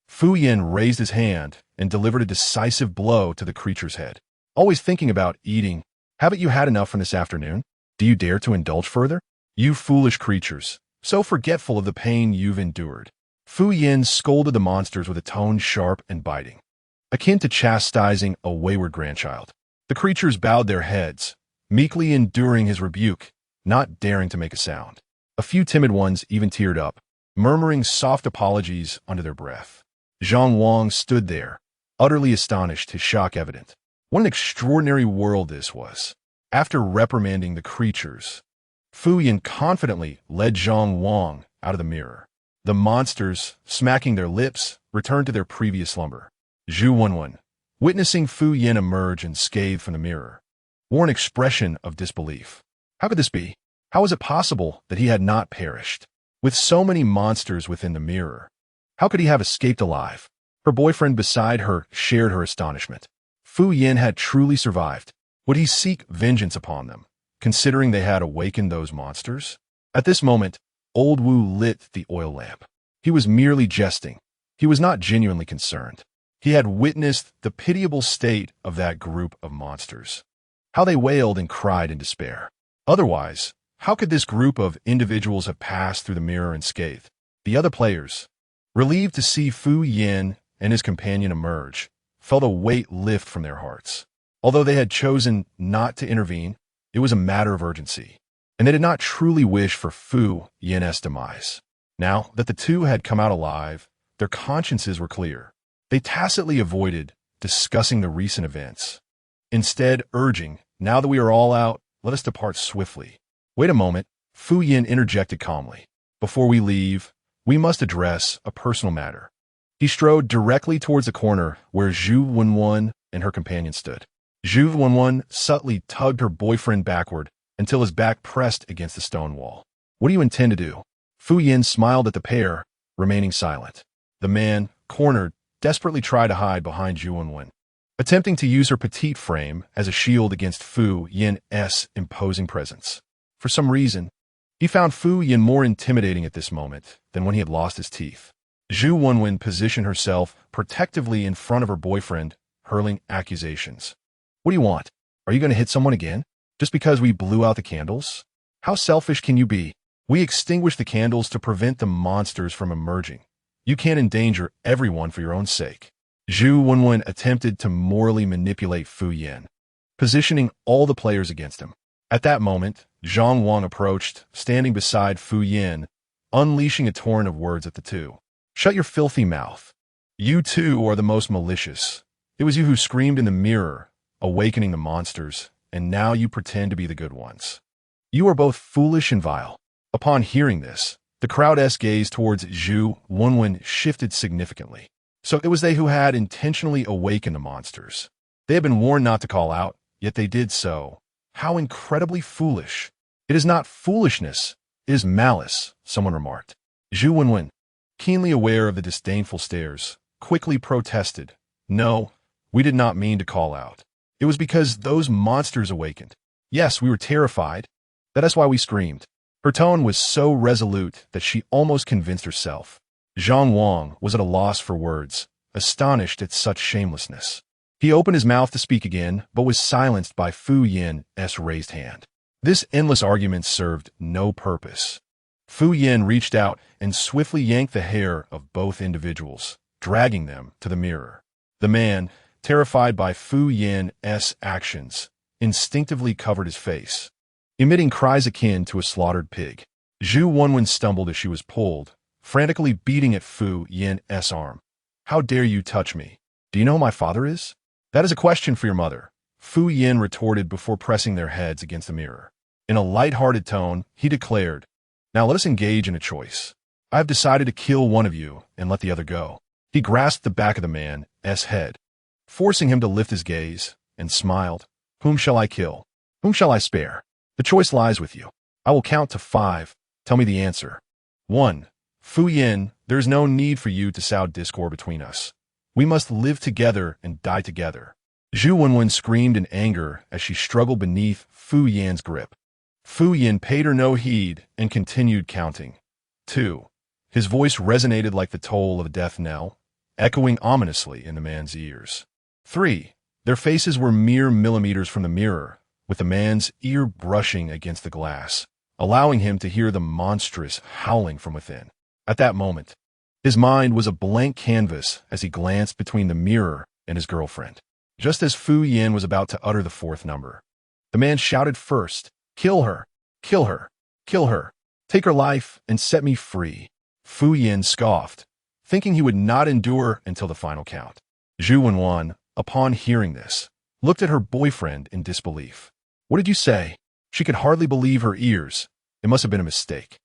Fu Yan raised his hand and delivered a decisive blow to the creature's head. "Always thinking about eating. Haven't you had enough from this afternoon? Do you dare to indulge further? You foolish creatures, so forgetful of the pain you've endured." Fu Yan scolded the monsters with a tone sharp and biting, akin to chastising a wayward grandchild. The creatures bowed their heads, meekly enduring his rebuke, not daring to make a sound. A few timid ones even teared up, murmuring soft apologies under their breath. Zhang Wang stood there, utterly astonished, his shock evident. What an extraordinary world this was. After reprimanding the creatures, Fu Yan confidently led Zhang Wang out of the mirror. The monsters, smacking their lips, returned to their previous slumber. Zhu Wenwen, witnessing Fu Yan emerge unscathed from the mirror, wore an expression of disbelief. How could this be? How was it possible that he had not perished? With so many monsters within the mirror, how could he have escaped alive? Her boyfriend beside her shared her astonishment. Fu Yan had truly survived. Would he seek vengeance upon them, considering they had awakened those monsters? At this moment, Old Wu lit the oil lamp. He was merely jesting. He was not genuinely concerned. He had witnessed the pitiable state of that group of monsters, how they wailed and cried in despair. Otherwise, how could this group of individuals have passed through the mirror unscathed? The other players, relieved to see Fu Yan and his companion emerge, felt a weight lift from their hearts. Although they had chosen not to intervene, it was a matter of urgency, and they did not truly wish for Fu Yan's demise. Now that the two had come out alive, their consciences were clear. They tacitly avoided discussing the recent events, instead urging, "Now that we are all out, let us depart swiftly." "Wait a moment," Fu Yan interjected calmly. "Before we leave, we must address a personal matter." He strode directly towards the corner where Zhu Wenwen and her companion stood. Zhu Wenwen subtly tugged her boyfriend backward until his back pressed against the stone wall. "What do you intend to do?" Fu Yan smiled at the pair, remaining silent. The man, cornered, desperately tried to hide behind Zhu Wenwen, attempting to use her petite frame as a shield against Fu Yan's imposing presence. For some reason, he found Fu Yan more intimidating at this moment than when he had lost his teeth. Zhu Wenwen positioned herself protectively in front of her boyfriend, hurling accusations. "What do you want? Are you going to hit someone again? Just because we blew out the candles? How selfish can you be? We extinguished the candles to prevent the monsters from emerging. You can't endanger everyone for your own sake." Zhu Wenwen attempted to morally manipulate Fu Yan, positioning all the players against him. At that moment, Zhang Wang approached, standing beside Fu Yan, unleashing a torrent of words at the two. "Shut your filthy mouth. You two are the most malicious. It was you who screamed in the mirror, awakening the monsters, and now you pretend to be the good ones. You are both foolish and vile." Upon hearing this, the crowd's gaze towards Zhu Wenwen shifted significantly. So it was they who had intentionally awakened the monsters. They had been warned not to call out, yet they did so. How incredibly foolish. "It is not foolishness, it is malice," someone remarked. "Zhu Wenwen, keenly aware of the disdainful stares, quickly protested. No, we did not mean to call out. It was because those monsters awakened. Yes, we were terrified. That is why we screamed. Her tone was so resolute that she almost convinced herself. Zhang Wang was at a loss for words, astonished at such shamelessness. He opened his mouth to speak again, but was silenced by Fu Yin's raised hand. This endless argument served no purpose. Fu Yin reached out and swiftly yanked the hair of both individuals, dragging them to the mirror. The man, terrified by Fu Yin's actions, instinctively covered his face, emitting cries akin to a slaughtered pig. Zhu Wenwen stumbled as she was pulled, frantically beating at Fu Yin's arm. How dare you touch me? Do you know who my father is? That is a question for your mother, Fu Yin retorted before pressing their heads against the mirror. In a light-hearted tone, he declared, Now let us engage in a choice. I have decided to kill one of you and let the other go. He grasped the back of the man's head, forcing him to lift his gaze, and smiled. Whom shall I kill? Whom shall I spare? The choice lies with you. I will count to 5. Tell me the answer. 1. Fu Yin, there is no need for you to sow discord between us. We must live together and die together. Zhu Wenwen screamed in anger as she struggled beneath Fu Yin's grip. Fu Yin paid her no heed and continued counting. 2. His voice resonated like the toll of a death knell, echoing ominously in the man's ears. 3. Their faces were mere millimeters from the mirror, with the man's ear brushing against the glass, allowing him to hear the monstrous howling from within. At that moment, his mind was a blank canvas as he glanced between the mirror and his girlfriend. Just as Fu Yin was about to utter the 4th number, the man shouted first, Kill her! Kill her! Kill her! Take her life and set me free. Fu Yin scoffed, thinking he would not endure until the final count. Zhu Wenwen, upon hearing this, looked at her boyfriend in disbelief. What did you say? She could hardly believe her ears. It must have been a mistake.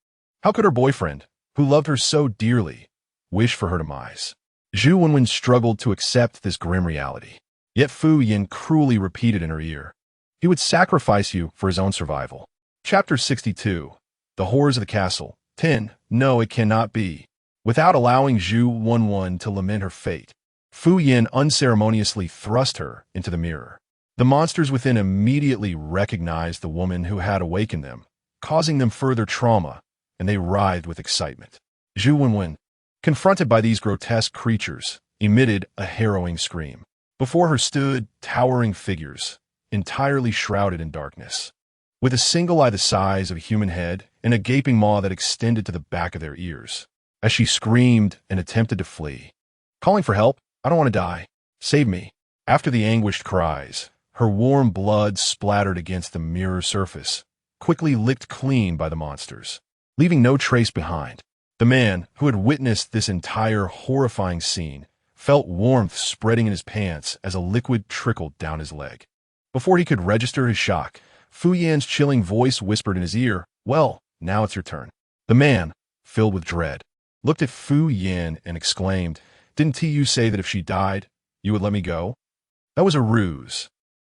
How could her boyfriend, who loved her so dearly, wish for her demise? Zhu Wenwen struggled to accept this grim reality. Yet Fu Yin cruelly repeated in her ear, He would sacrifice you for his own survival. Chapter 62. The Horrors of the Castle. 10. No, it cannot be. Without allowing Zhu Wenwen to lament her fate, Fu Yin unceremoniously thrust her into the mirror. The monsters within immediately recognized the woman who had awakened them, causing them further trauma, and they writhed with excitement. Zhu Wenwen, confronted by these grotesque creatures, emitted a harrowing scream. Before her stood towering figures, entirely shrouded in darkness, with a single eye the size of a human head and a gaping maw that extended to the back of their ears. As she screamed and attempted to flee, calling for help, I don't want to die. Save me. After the anguished cries, her warm blood splattered against the mirror surface, quickly licked clean by the monsters, leaving no trace behind. The man, who had witnessed this entire horrifying scene, felt warmth spreading in his pants as a liquid trickled down his leg. Before he could register his shock, Fu Yan's chilling voice whispered in his ear, Well, now it's your turn. The man, filled with dread, looked at Fu Yan and exclaimed, Didn't T.U. say that if she died, you would let me go? That was a ruse.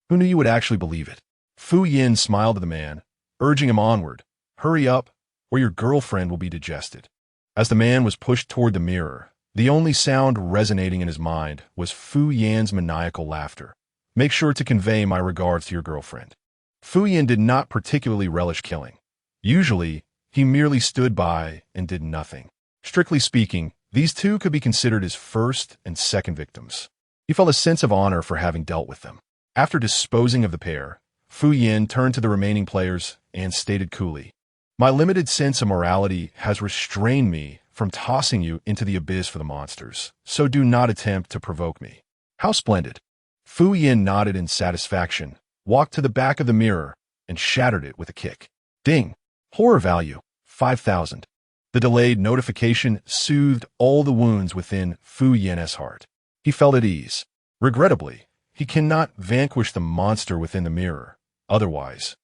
Who knew you would actually believe it? Fu Yan smiled at the man, urging him onward. Hurry up, or your girlfriend will be digested. As the man was pushed toward the mirror, the only sound resonating in his mind was Fu Yan's maniacal laughter. Make sure to convey my regards to your girlfriend. Fu Yan did not particularly relish killing. Usually, he merely stood by and did nothing. Strictly speaking, these two could be considered his first and second victims. He felt a sense of honor for having dealt with them. After disposing of the pair, Fu Yan turned to the remaining players and stated coolly, My limited sense of morality has restrained me from tossing you into the abyss for the monsters, so do not attempt to provoke me. How splendid. Fu Yan nodded in satisfaction, walked to the back of the mirror, and shattered it with a kick. Ding! Horror value, 5,000. The delayed notification soothed all the wounds within Fu Yan's heart. He felt at ease. Regrettably, he cannot vanquish the monster within the mirror. Otherwise,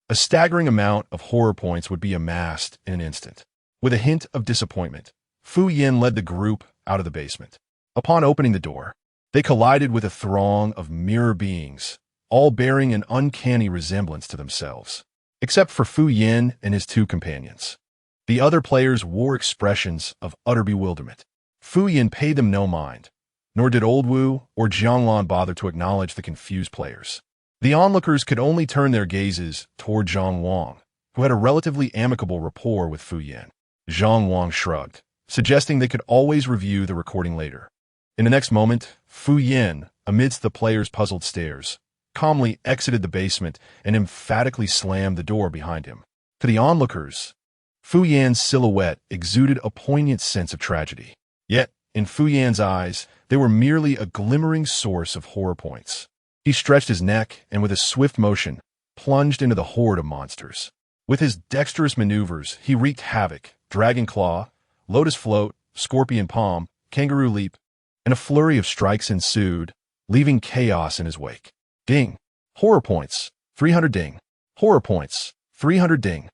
a staggering amount of horror points would be amassed in an instant. With a hint of disappointment, Fu Yan led the group out of the basement. Upon opening the door, they collided with a throng of mirror beings, all bearing an uncanny resemblance to themselves, except for Fu Yan and his two companions. The other players wore expressions of utter bewilderment. Fu Yin paid them no mind, nor did Old Wu or Jianglan bother to acknowledge the confused players. The onlookers could only turn their gazes toward Zhang Wang, who had a relatively amicable rapport with Fu Yin. Zhang Wang shrugged, suggesting they could always review the recording later. In the next moment, Fu Yin, amidst the players' puzzled stares, calmly exited the basement and emphatically slammed the door behind him. To the onlookers, Fu Yan's silhouette exuded a poignant sense of tragedy. Yet, in Fu Yan's eyes, they were merely a glimmering source of horror points. He stretched his neck and with a swift motion, plunged into the horde of monsters. With his dexterous maneuvers, he wreaked havoc, Dragon Claw, Lotus Float, Scorpion Palm, Kangaroo Leap, and a flurry of strikes ensued, leaving chaos in his wake. Ding. Horror points. 300 ding. Horror points. 300 ding.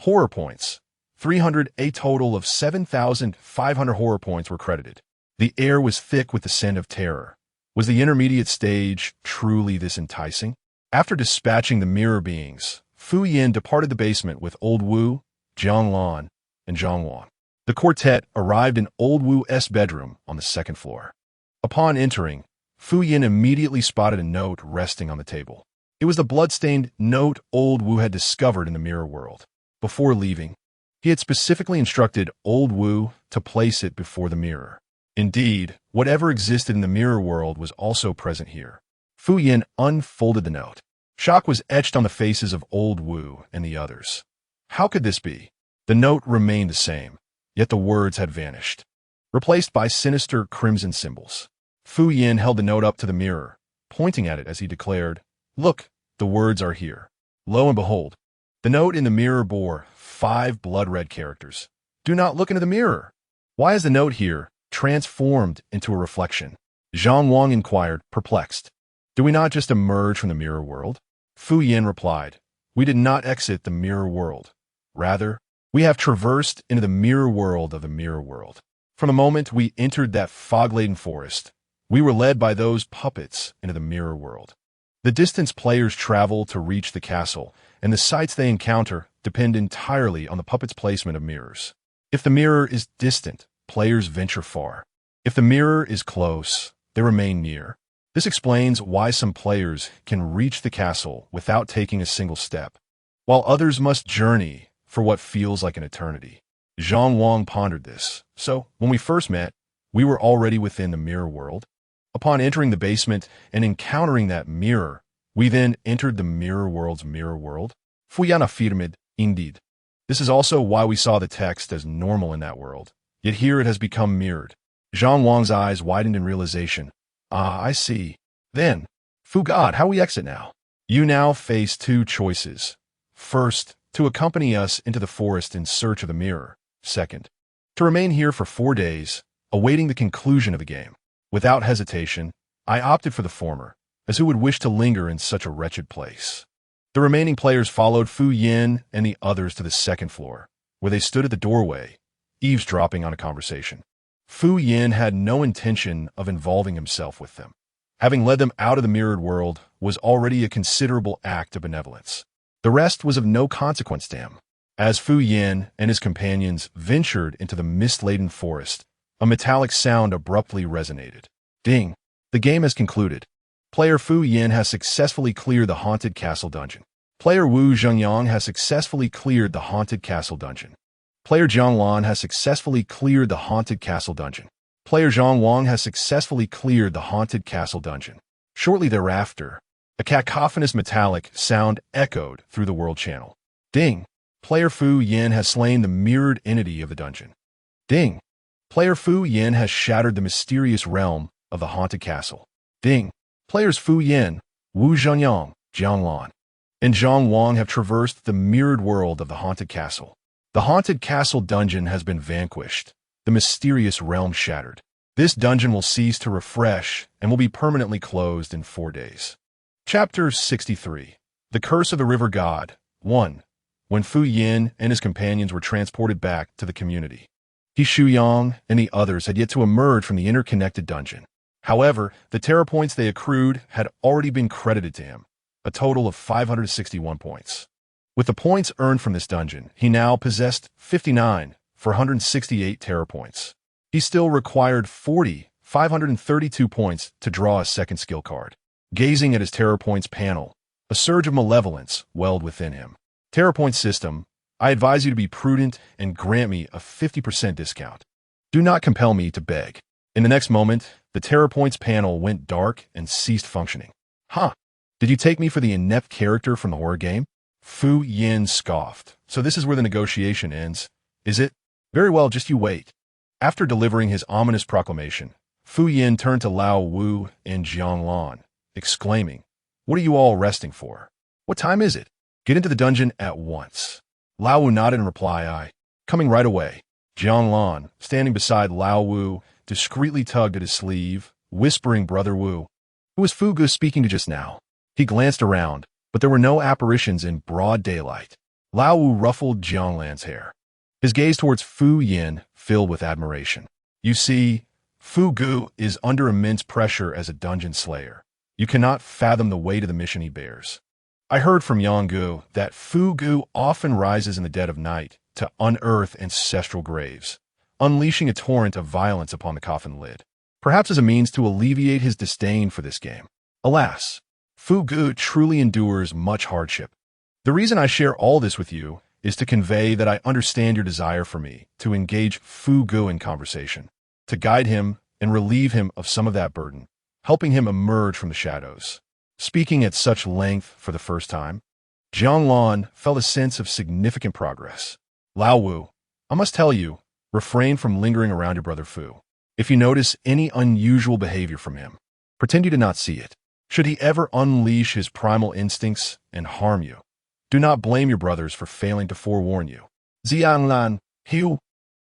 Horror points. 300. A total of 7,500 horror points were credited. The air was thick with the scent of terror. Was the intermediate stage truly this enticing? After dispatching the mirror beings, Fu Yin departed the basement with Old Wu, Jiang Lan, and Zhang Wang. The quartet arrived in Old Wu's bedroom on the second floor. Upon entering, Fu Yin immediately spotted a note resting on the table. It was the blood-stained note Old Wu had discovered in the mirror world. Before leaving, he had specifically instructed Old Wu to place it before the mirror. Indeed, whatever existed in the mirror world was also present here. Fu Yin unfolded the note. Shock was etched on the faces of Old Wu and the others. How could this be? The note remained the same, yet the words had vanished, replaced by sinister crimson symbols. Fu Yin held the note up to the mirror, pointing at it as he declared, "Look, the words are here." Lo and behold, the note in the mirror bore 5 blood-red characters. "Do not look into the mirror." Why is the note here transformed into a reflection? Zhang Wang inquired, perplexed. Do we not just emerge from the mirror world? Fu Yin replied, "We did not exit the mirror world. Rather, we have traversed into the mirror world of the mirror world. From the moment we entered that fog-laden forest, we were led by those puppets into the mirror world. The distance players travel to reach the castle, and the sights they encounter depend entirely on the puppets' placement of mirrors. If the mirror is distant, players venture far. If the mirror is close, they remain near. This explains why some players can reach the castle without taking a single step, while others must journey for what feels like an eternity." Zhang Wang pondered this. So, when we first met, we were already within the mirror world. Upon entering the basement and encountering that mirror, we then entered the mirror world's mirror world. Fu Yan affirmed, "Indeed. This is also why we saw the text as normal in that world. Yet here it has become mirrored." Zhang Wang's eyes widened in realization. "Ah, I see. Then, Fu God, how we exit now?" "You now face 2 choices. First, to accompany us into the forest in search of the mirror. Second, to remain here for 4 days, awaiting the conclusion of the game." Without hesitation, I opted for the former, as who would wish to linger in such a wretched place? The remaining players followed Fu Yin and the others to the second floor, where they stood at the doorway, eavesdropping on a conversation. Fu Yin had no intention of involving himself with them. Having led them out of the mirrored world was already a considerable act of benevolence. The rest was of no consequence to him. As Fu Yin and his companions ventured into the mist-laden forest, a metallic sound abruptly resonated. Ding! The game has concluded. Player Fu Yin has successfully cleared the Haunted Castle dungeon. Player Wu Zhengyang has successfully cleared the Haunted Castle dungeon. Player Jiang Lan has successfully cleared the Haunted Castle dungeon. Player Zhang Wang has successfully cleared the Haunted Castle dungeon. Shortly thereafter, a cacophonous metallic sound echoed through the world channel. Ding! Player Fu Yin has slain the mirrored entity of the dungeon. Ding! Player Fu Yin has shattered the mysterious realm of the Haunted Castle. Ding! Players Fu Yin, Wu Zhenyang, Jiang Lan, and Zhang Wang have traversed the mirrored world of the Haunted Castle. The Haunted Castle dungeon has been vanquished, the mysterious realm shattered. This dungeon will cease to refresh and will be permanently closed in 4 days. Chapter 63. The Curse of the River God. 1. When Fu Yin and his companions were transported back to the community, He Shuyang and the others had yet to emerge from the interconnected dungeon. However, the terror points they accrued had already been credited to him, a total of 561 points. With the points earned from this dungeon, he now possessed 59 for 168 terror points. He still required 532 points to draw a second skill card. Gazing at his terror points panel, a surge of malevolence welled within him. Terror point system, I advise you to be prudent and grant me a 50% discount. Do not compel me to beg. In the next moment, the terror points panel went dark and ceased functioning. Huh? Did you take me for the inept character from the horror game? Fu Yin scoffed. So this is where the negotiation ends, is it? Very well, just you wait. After delivering his ominous proclamation, Fu Yin turned to Lao Wu and Jianglan, exclaiming, "What are you all resting for? What time is it? Get into the dungeon at once." Lao Wu nodded in reply, coming right away. Jianglan, standing beside Lao Wu, discreetly tugged at his sleeve, whispering, "Brother Wu, who was Fu Gu speaking to just now?" He glanced around, but there were no apparitions in broad daylight. Lao Wu ruffled Jianglan's hair, his gaze towards Fu Yin filled with admiration. "You see, Fu Gu is under immense pressure as a dungeon slayer. You cannot fathom the weight of the mission he bears. I heard from Yang Gu that Fu Gu often rises in the dead of night to unearth ancestral graves, unleashing a torrent of violence upon the coffin lid, perhaps as a means to alleviate his disdain for this game. Alas, Fu Gu truly endures much hardship. The reason I share all this with you is to convey that I understand your desire for me to engage Fu Gu in conversation, to guide him and relieve him of some of that burden, helping him emerge from the shadows." Speaking at such length for the first time, Jianglan felt a sense of significant progress. "Lao Wu, I must tell you, refrain from lingering around your brother Fu. If you notice any unusual behavior from him, pretend you did not see it. Should he ever unleash his primal instincts and harm you, do not blame your brothers for failing to forewarn you." Jianglan, Hu,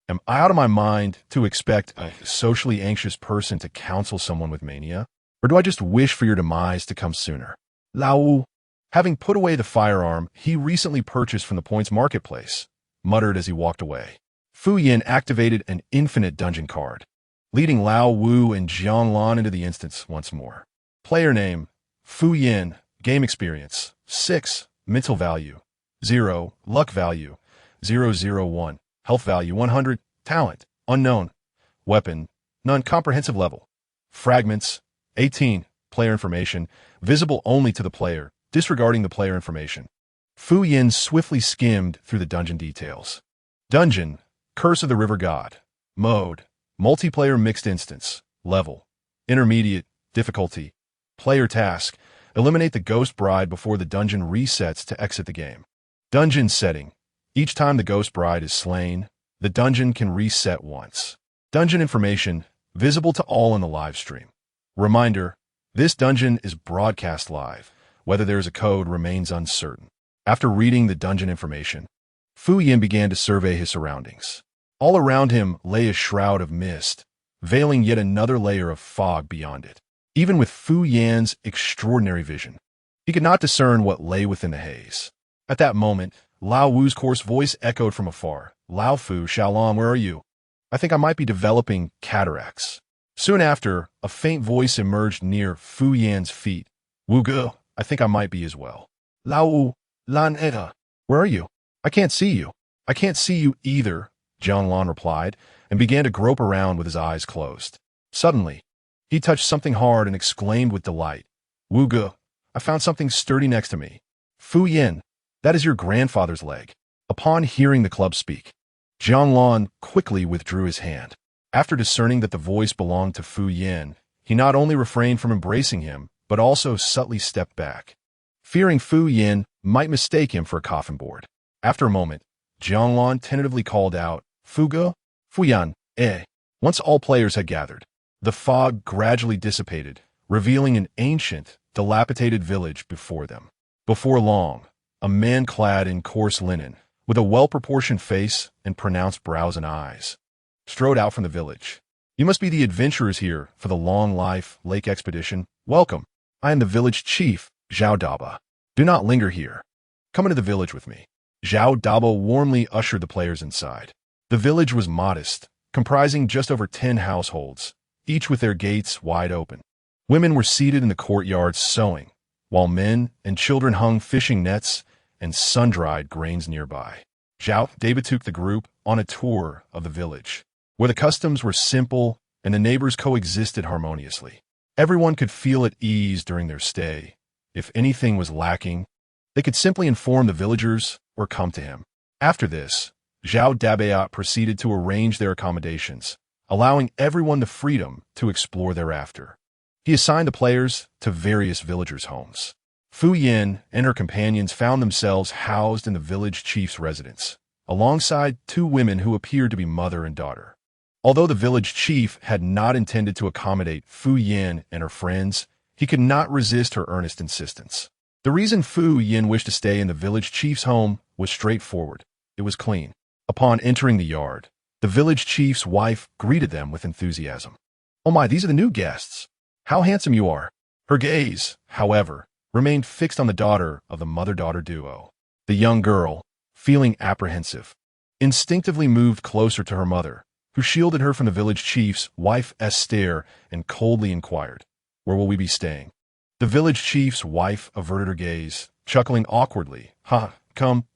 am I out of my mind to expect a socially anxious person to counsel someone with mania? Or do I just wish for your demise to come sooner? Lao Wu, having put away the firearm he recently purchased from the Points Marketplace, muttered as he walked away. Fu Yin activated an infinite dungeon card, leading Lao Wu and Jianglan into the instance once more. Player name, Fu Yin. Game experience, 6. Mental value, 0. Luck value, 001. Health value, 100. Talent, unknown. Weapon, none. Comprehensive level. Fragments, 18. Player information, visible only to the player, disregarding the player information. Fu Yin swiftly skimmed through the dungeon details. Dungeon, Curse of the River God. Mode, multiplayer mixed instance. Level, intermediate. Difficulty, player task, eliminate the ghost bride before the dungeon resets to exit the game. Dungeon setting, each time the ghost bride is slain, the dungeon can reset once. Dungeon information, visible to all in the live stream. Reminder, this dungeon is broadcast live. Whether there is a code remains uncertain. After reading the dungeon information, Fu Yin began to survey his surroundings. All around him lay a shroud of mist, veiling yet another layer of fog beyond it. Even with Fu Yan's extraordinary vision, he could not discern what lay within the haze. At that moment, Lao Wu's coarse voice echoed from afar. "Lao Fu, Xiaolong, where are you? I think I might be developing cataracts." Soon after, a faint voice emerged near Fu Yan's feet. "Wu Ge, I think I might be as well." "Lao Wu, Lan Eta, where are you? I can't see you." "I can't see you either," Jianglan replied, and began to grope around with his eyes closed. Suddenly, he touched something hard and exclaimed with delight. "Wu Ge, I found something sturdy next to me." "Fu Yin, that is your grandfather's leg." Upon hearing the club speak, Jianglan quickly withdrew his hand. After discerning that the voice belonged to Fu Yin, he not only refrained from embracing him, but also subtly stepped back, fearing Fu Yin might mistake him for a coffin board. After a moment, Jianglan tentatively called out, "Fu Ge, Fu Yan, eh." Once all players had gathered, the fog gradually dissipated, revealing an ancient, dilapidated village before them. Before long, a man clad in coarse linen, with a well-proportioned face and pronounced brows and eyes, strode out from the village. "You must be the adventurers here for the Long Life Lake Expedition. Welcome. I am the village chief, Zhao Daba. Do not linger here. Come into the village with me." Zhao Daba warmly ushered the players inside. The village was modest, comprising just over 10 households, each with their gates wide open. Women were seated in the courtyard sewing, while men and children hung fishing nets and sun-dried grains nearby. Zhao David took the group on a tour of the village, where the customs were simple and the neighbors coexisted harmoniously. Everyone could feel at ease during their stay. If anything was lacking, they could simply inform the villagers or come to him. After this, Zhao Dabeat proceeded to arrange their accommodations, allowing everyone the freedom to explore thereafter. He assigned the players to various villagers' homes. Fu Yin and her companions found themselves housed in the village chief's residence, alongside two women who appeared to be mother and daughter. Although the village chief had not intended to accommodate Fu Yin and her friends, he could not resist her earnest insistence. The reason Fu Yin wished to stay in the village chief's home was straightforward. It was clean. Upon entering the yard, the village chief's wife greeted them with enthusiasm. "Oh my, these are the new guests. How handsome you are." Her gaze, however, remained fixed on the daughter of the mother-daughter duo. The young girl, feeling apprehensive, instinctively moved closer to her mother, who shielded her from the village chief's wife Esther and coldly inquired, "Where will we be staying?" The village chief's wife averted her gaze, chuckling awkwardly. Come,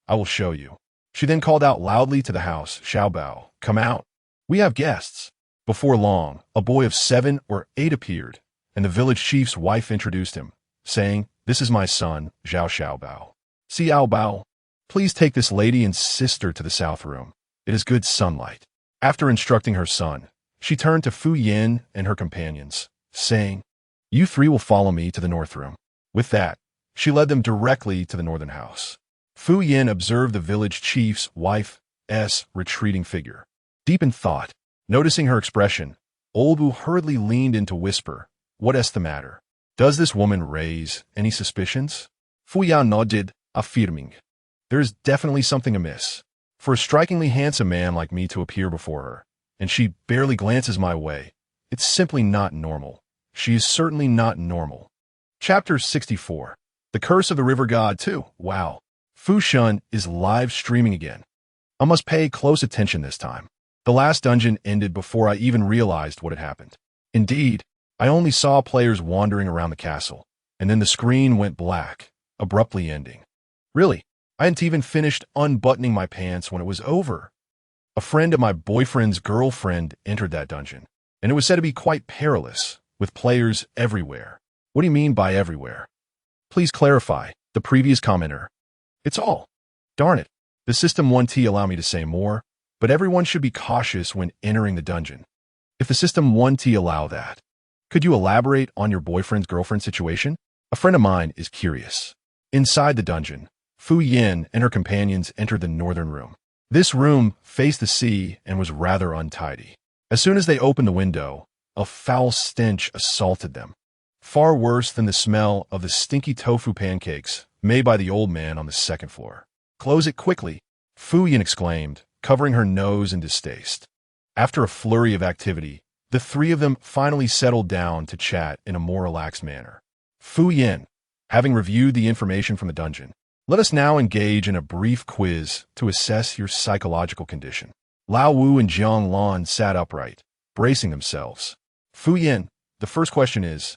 I will show you." She then called out loudly to the house, "Xiaobao, come out. We have guests." Before long, a boy of 7 or 8 appeared, and the village chief's wife introduced him, saying, "This is my son, Zhao Xiaobao. Xiaobao, please take this lady and sister to the south room. It is good sunlight." After instructing her son, she turned to Fu Yin and her companions, saying, "You three will follow me to the north room." With that, she led them directly to the northern house. Fu Yin observed the village chief's wife's retreating figure. Deep in thought, noticing her expression, Old Wu hurriedly leaned in to whisper, "What is the matter? Does this woman raise any suspicions?" Fu Yan nodded, affirming, "There is definitely something amiss. For a strikingly handsome man like me to appear before her, and she barely glances my way, it's simply not normal. She is certainly not normal." Chapter 64. The Curse of the River God 2. Wow. Fu Shun is live streaming again. I must pay close attention this time. The last dungeon ended before I even realized what had happened. Indeed, I only saw players wandering around the castle, and then the screen went black, abruptly ending. Really, I hadn't even finished unbuttoning my pants when it was over. A friend of my boyfriend's girlfriend entered that dungeon, and it was said to be quite perilous, with players everywhere. What do you mean by everywhere? Please clarify, the previous commenter. It's all. Darn it. The System 1T allow me to say more, but everyone should be cautious when entering the dungeon. If the System 1T allow that, could you elaborate on your boyfriend's girlfriend situation? A friend of mine is curious. Inside the dungeon, Fu Yin and her companions entered the northern room. This room faced the sea and was rather untidy. As soon as they opened the window, a foul stench assaulted them. Far worse than the smell of the stinky tofu pancakes made by the old man on the second floor. "Close it quickly," Fu Yin exclaimed, covering her nose in distaste. After a flurry of activity, the three of them finally settled down to chat in a more relaxed manner. "Fu Yin, having reviewed the information from the dungeon, let us now engage in a brief quiz to assess your psychological condition." Lao Wu and Jiang Lan sat upright, bracing themselves. "Fu Yin, the first question is,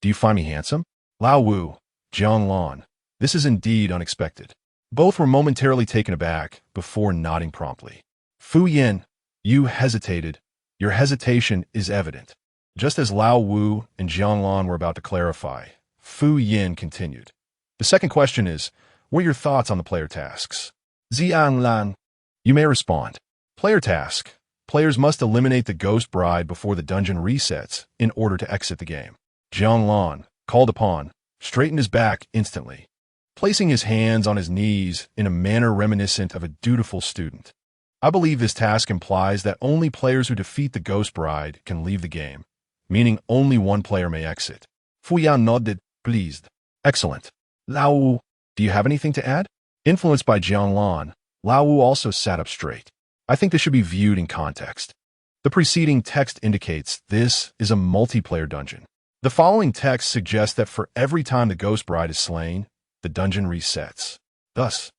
do you find me handsome?" Lao Wu, Jiang Lan, this is indeed unexpected. Both were momentarily taken aback before nodding promptly. "Fu Yin, you hesitated. Your hesitation is evident." Just as Lao Wu and Jiang Lan were about to clarify, Fu Yin continued. "The second question is, what are your thoughts on the player tasks?" Jiang Lan, you may respond. Player task. Players must eliminate the ghost bride before the dungeon resets in order to exit the game. Jiang Lan, called upon, straightened his back instantly, placing his hands on his knees in a manner reminiscent of a dutiful student. "I believe this task implies that only players who defeat the ghost bride can leave the game, meaning only one player may exit." Fu Yan nodded, pleased. "Excellent. Lao Wu, do you have anything to add?" Influenced by Jiang Lan, Lao Wu also sat up straight. "I think this should be viewed in context. The preceding text indicates this is a multiplayer dungeon. The following text suggests that for every time the ghost bride is slain, the dungeon resets. Thus,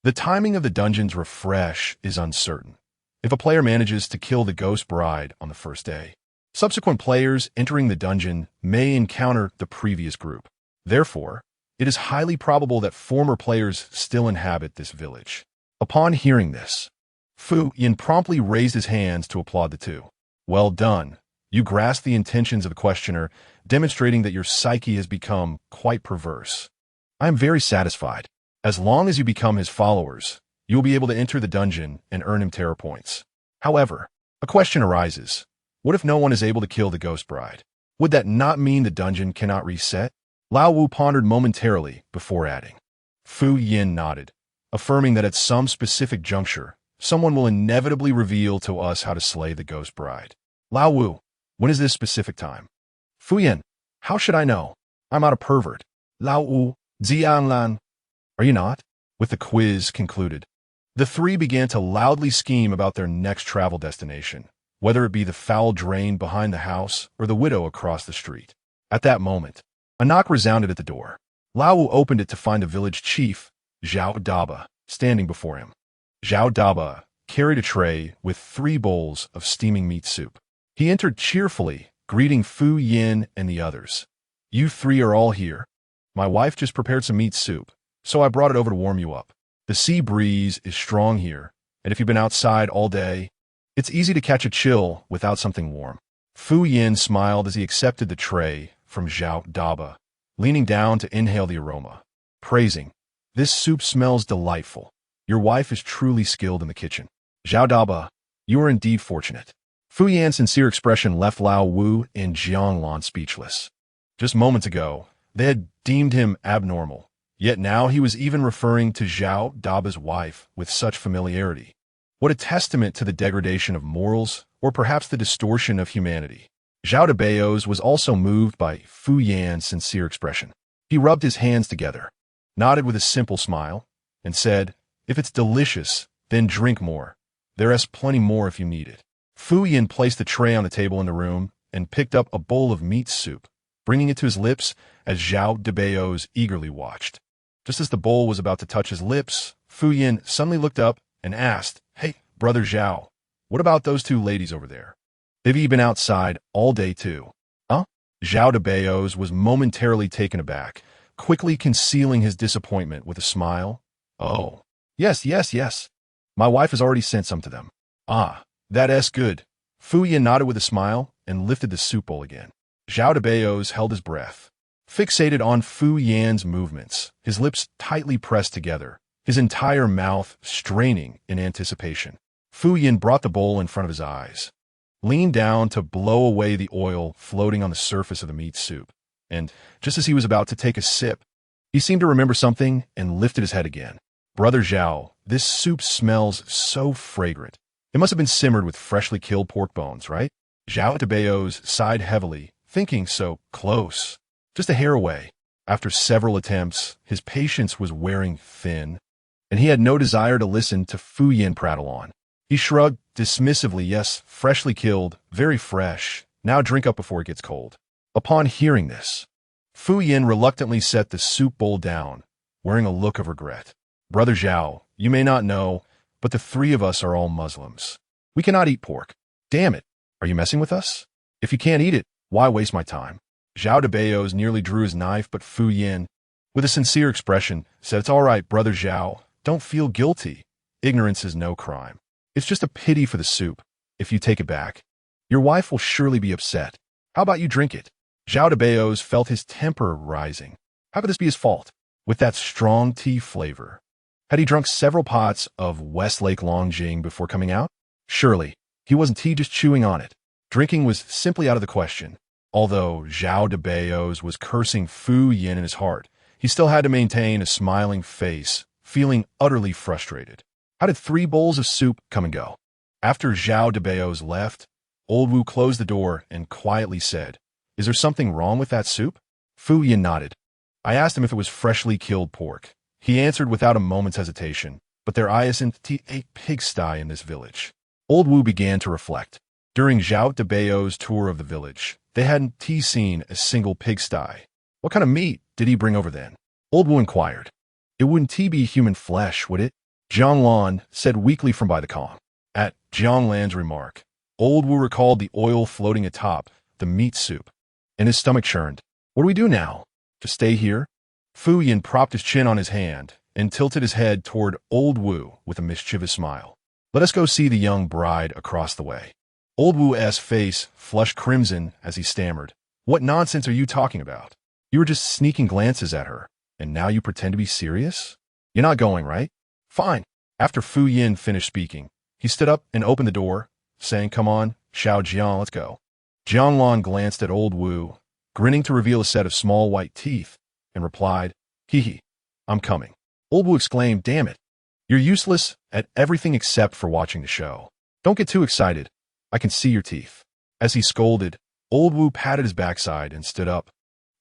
the timing of the dungeon's refresh is uncertain. If a player manages to kill the ghost bride on the first day, subsequent players entering the dungeon may encounter the previous group. Therefore, It is highly probable that former players still inhabit this village. Upon hearing this, Fu Yin promptly raised his hands to applaud the two. Well done. You grasp the intentions of the questioner, demonstrating that your psyche has become quite perverse. I am very satisfied. As long as you become his followers, you will be able to enter the dungeon and earn him terror points. However, a question arises. What if no one is able to kill the ghost bride? Would that not mean the dungeon cannot reset? Lao Wu pondered momentarily before adding. Fu Yin nodded, affirming that at some specific juncture, someone will inevitably reveal to us how to slay the ghost bride. Lao Wu, when is this specific time? Fu Yin, how should I know? I'm not a pervert. Lao Wu, Zianlan. Are you not? With the quiz concluded, the three began to loudly scheme about their next travel destination, whether it be the foul drain behind the house or the widow across the street. At that moment, a knock resounded at the door. Lao Wu opened it to find the village chief, Zhao Daba, standing before him. Zhao Daba carried a tray with 3 bowls of steaming meat soup. He entered cheerfully, greeting Fu Yin and the others. You 3 are all here. My wife just prepared some meat soup, so I brought it over to warm you up. The sea breeze is strong here, and if you've been outside all day, it's easy to catch a chill without something warm. Fu Yin smiled as he accepted the tray from Zhao Daba, leaning down to inhale the aroma, praising, "This soup smells delightful. Your wife is truly skilled in the kitchen." Zhao Daba, you are indeed fortunate. Fu Yan's sincere expression left Lao Wu and Jianglan speechless. Just moments ago, they had deemed him abnormal, yet now he was even referring to Zhao Daba's wife with such familiarity. What a testament to the degradation of morals, or perhaps the distortion of humanity. Zhao Dabeos was also moved by Fu Yan's sincere expression. He rubbed his hands together, nodded with a simple smile, and said, "If it's delicious, then drink more. There's plenty more if you need it." Fu Yan placed the tray on the table in the room and picked up a bowl of meat soup, bringing it to his lips as Zhao Dabeos eagerly watched. Just as the bowl was about to touch his lips, Fu Yan suddenly looked up and asked, "Hey, Brother Zhao, what about those 2 ladies over there? They've been outside all day too." Huh? Zhao Dabeos was momentarily taken aback, quickly concealing his disappointment with a smile. "Oh, yes. My wife has already sent some to them." "Ah, that's good." Fu Yan nodded with a smile and lifted the soup bowl again. Zhao Dabeos held his breath, fixated on Fu Yan's movements, his lips tightly pressed together, his entire mouth straining in anticipation. Fu Yan brought the bowl in front of his eyes, leaned down to blow away the oil floating on the surface of the meat soup, and just as he was about to take a sip, he seemed to remember something and lifted his head again. "Brother Zhao, this soup smells so fragrant. It must have been simmered with freshly killed pork bones, right?" Zhao Dabeos sighed heavily, thinking so close, just a hair away. After several attempts, his patience was wearing thin, and he had no desire to listen to Fu Yan prattle on. He shrugged dismissively, "Yes, freshly killed, very fresh. Now drink up before it gets cold." Upon hearing this, Fu Yan reluctantly set the soup bowl down, wearing a look of regret. "Brother Zhao, you may not know, but the 3 of us are all Muslims. We cannot eat pork. Damn it, are you messing with us? If you can't eat it, why waste my time?" Zhao Dabeos nearly drew his knife, but Fu Yan, with a sincere expression, said, "It's all right, Brother Zhao. Don't feel guilty. Ignorance is no crime. It's just a pity for the soup. If you take it back, your wife will surely be upset. How about you drink it?" Zhao Dabeos felt his temper rising. How could this be his fault? With that strong tea flavor. Had he drunk several pots of Westlake Longjing before coming out? Surely, he wasn't just chewing on it. Drinking was simply out of the question. Although Zhao Dabeos was cursing Fu Yan in his heart, he still had to maintain a smiling face, feeling utterly frustrated. How did 3 bowls of soup come and go? After Zhao Dabeos left, Old Wu closed the door and quietly said, "Is there something wrong with that soup?" Fu Yan nodded. "I asked him if it was freshly killed pork. He answered without a moment's hesitation, but there isn't a pigsty in this village." Old Wu began to reflect. During Zhao Dabeos' tour of the village, they hadn't seen a single pigsty. What kind of meat did he bring over then? Old Wu inquired. "It wouldn't be human flesh, would it?" Jianglan said weakly from by the calm. At Jianglan's remark, Old Wu recalled the oil floating atop the meat soup, and his stomach churned. "What do we do now? Just stay here?" Fu Yin propped his chin on his hand and tilted his head toward Old Wu with a mischievous smile. Let us go see the young bride across the way. Old Wu's face flushed crimson as he stammered. What nonsense are you talking about? You were just sneaking glances at her, and now you pretend to be serious? You're not going, right? Fine. After Fu Yin finished speaking, he stood up and opened the door, saying, Come on, Xiao Jiang, let's go. Jiang Lan glanced at Old Wu, grinning to reveal a set of small white teeth, and replied, Hee hee, I'm coming. Old Wu exclaimed, Damn it. You're useless at everything except for watching the show. Don't get too excited. I can see your teeth. As he scolded, Old Wu patted his backside and stood up,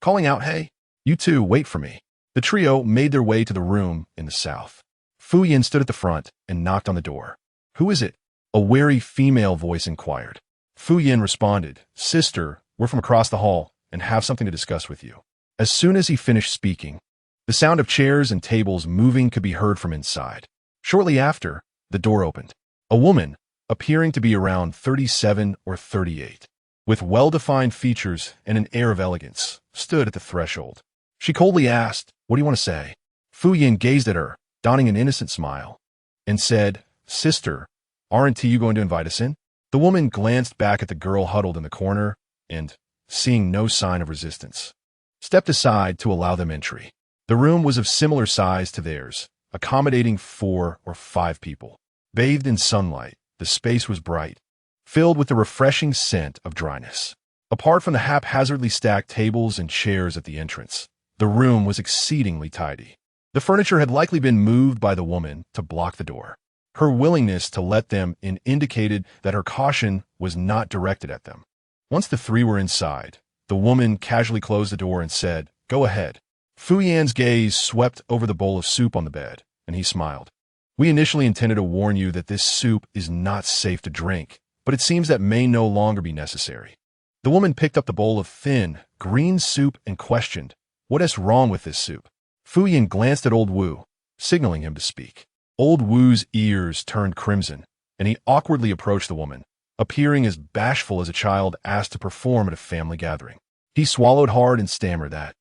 calling out, Hey, you two, wait for me. The trio made their way to the room in the south. Fu Yin stood at the front and knocked on the door. Who is it? A wary female voice inquired. Fu Yin responded, Sister, we're from across the hall and have something to discuss with you. As soon as he finished speaking, the sound of chairs and tables moving could be heard from inside. Shortly after, the door opened. A woman, appearing to be around 37 or 38, with well-defined features and an air of elegance, stood at the threshold. She coldly asked, What do you want to say? Fu Yin gazed at her, donning an innocent smile, and said, Sister, aren't you going to invite us in? The woman glanced back at the girl huddled in the corner and, seeing no sign of resistance, stepped aside to allow them entry. The room was of similar size to theirs, accommodating 4 or 5 people. Bathed in sunlight, the space was bright, filled with the refreshing scent of dryness. Apart from the haphazardly stacked tables and chairs at the entrance, the room was exceedingly tidy. The furniture had likely been moved by the woman to block the door. Her willingness to let them in indicated that her caution was not directed at them. Once the 3 were inside, the woman casually closed the door and said, Go ahead. Fu Yan's gaze swept over the bowl of soup on the bed, and he smiled. We initially intended to warn you that this soup is not safe to drink, but it seems that may no longer be necessary. The woman picked up the bowl of thin, green soup and questioned, What is wrong with this soup? Fu Yan glanced at Old Wu, signaling him to speak. Old Wu's ears turned crimson, and he awkwardly approached the woman, appearing as bashful as a child asked to perform at a family gathering. He swallowed hard and stammered that,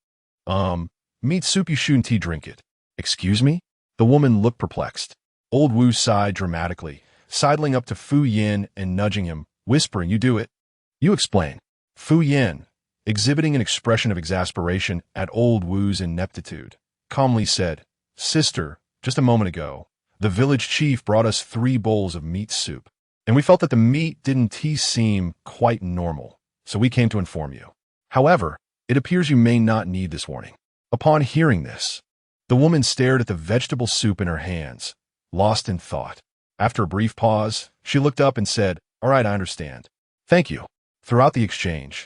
meat soup, you shouldn't drink it. Excuse me? The woman looked perplexed. Old Wu sighed dramatically, sidling up to Fu Yin and nudging him, whispering, You do it. You explain. Fu Yin, exhibiting an expression of exasperation at Old Wu's ineptitude, calmly said, Sister, just a moment ago, the village chief brought us 3 bowls of meat soup, and we felt that the meat didn't seem quite normal, so we came to inform you. However, it appears you may not need this warning. Upon hearing this, the woman stared at the vegetable soup in her hands, lost in thought. After a brief pause, she looked up and said, All right, I understand. Thank you. Throughout the exchange,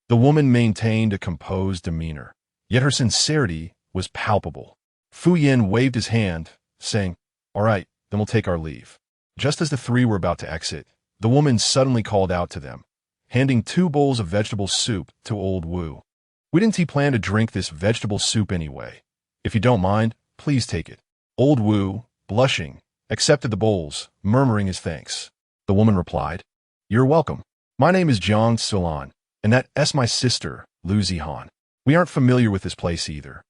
the woman maintained a composed demeanor, yet her sincerity was palpable. Fu Yin waved his hand, saying, All right, then we'll take our leave. Just as the 3 were about to exit, the woman suddenly called out to them, handing 2 bowls of vegetable soup to Old Wu. We didn't plan to drink this vegetable soup anyway. If you don't mind, please take it. Old Wu, blushing, accepted the bowls, murmuring his thanks. The woman replied, You're welcome. My name is Jiang Sulan, and that's my sister, Lu Zihan. We aren't familiar with this place either,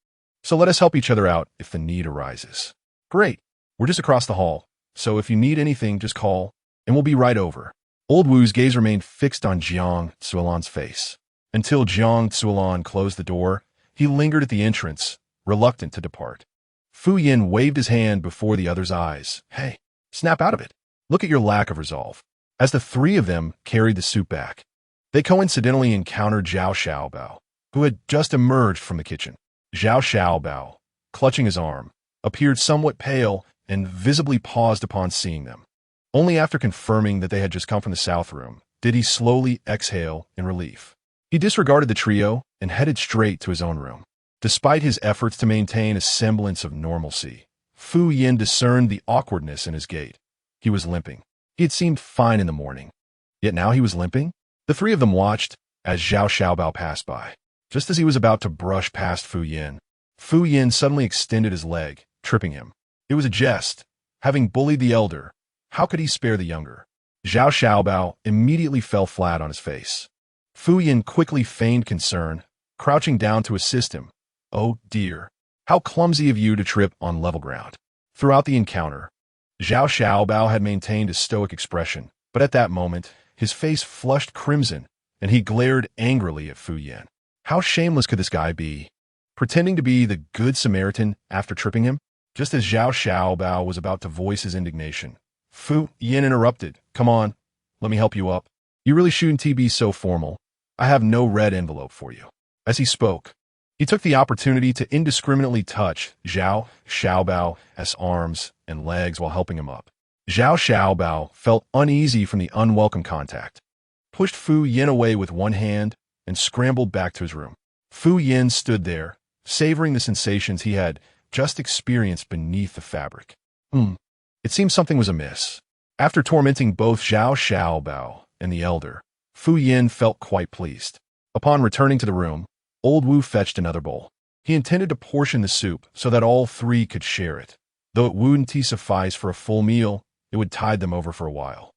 so let us help each other out if the need arises. Great. We're just across the hall, so if you need anything, just call, and we'll be right over. Old Wu's gaze remained fixed on Jiang Sulan's face. Until Jiang Sulan closed the door, he lingered at the entrance, reluctant to depart. Fu Yin waved his hand before the other's eyes. Hey, snap out of it. Look at your lack of resolve. As the 3 of them carried the soup back, they coincidentally encountered Zhao Xiaobao, who had just emerged from the kitchen. Zhao Xiaobao, clutching his arm, appeared somewhat pale and visibly paused upon seeing them. Only after confirming that they had just come from the south room did he slowly exhale in relief. He disregarded the trio and headed straight to his own room. Despite his efforts to maintain a semblance of normalcy, Fu Yin discerned the awkwardness in his gait. He was limping. He had seemed fine in the morning, yet now he was limping. The 3 of them watched as Zhao Xiaobao passed by. Just as he was about to brush past Fu Yin suddenly extended his leg, tripping him. It was a jest. Having bullied the elder, how could he spare the younger? Zhao Xiaobao immediately fell flat on his face. Fu Yin quickly feigned concern, crouching down to assist him. Oh dear. How clumsy of you to trip on level ground. Throughout the encounter, Zhao Xiaobao had maintained a stoic expression, but at that moment, his face flushed crimson, and he glared angrily at Fu Yan. How shameless could this guy be? Pretending to be the Good Samaritan after tripping him? Just as Zhao Xiaobao was about to voice his indignation, Fu Yan interrupted. Come on, let me help you up. You really shouldn't be so formal. I have no red envelope for you. As he spoke, he took the opportunity to indiscriminately touch Zhao Xiaobao's arms and legs while helping him up. Zhao Xiaobao felt uneasy from the unwelcome contact, pushed Fu Yan away with one hand, and scrambled back to his room. Fu Yan stood there, savoring the sensations he had just experienced beneath the fabric. It seemed something was amiss. After tormenting both Zhao Xiaobao and the elder, Fu Yan felt quite pleased. Upon returning to the room, Old Wu fetched another bowl. He intended to portion the soup so that all three could share it. Though it wouldn't suffice for a full meal, it would tide them over for a while.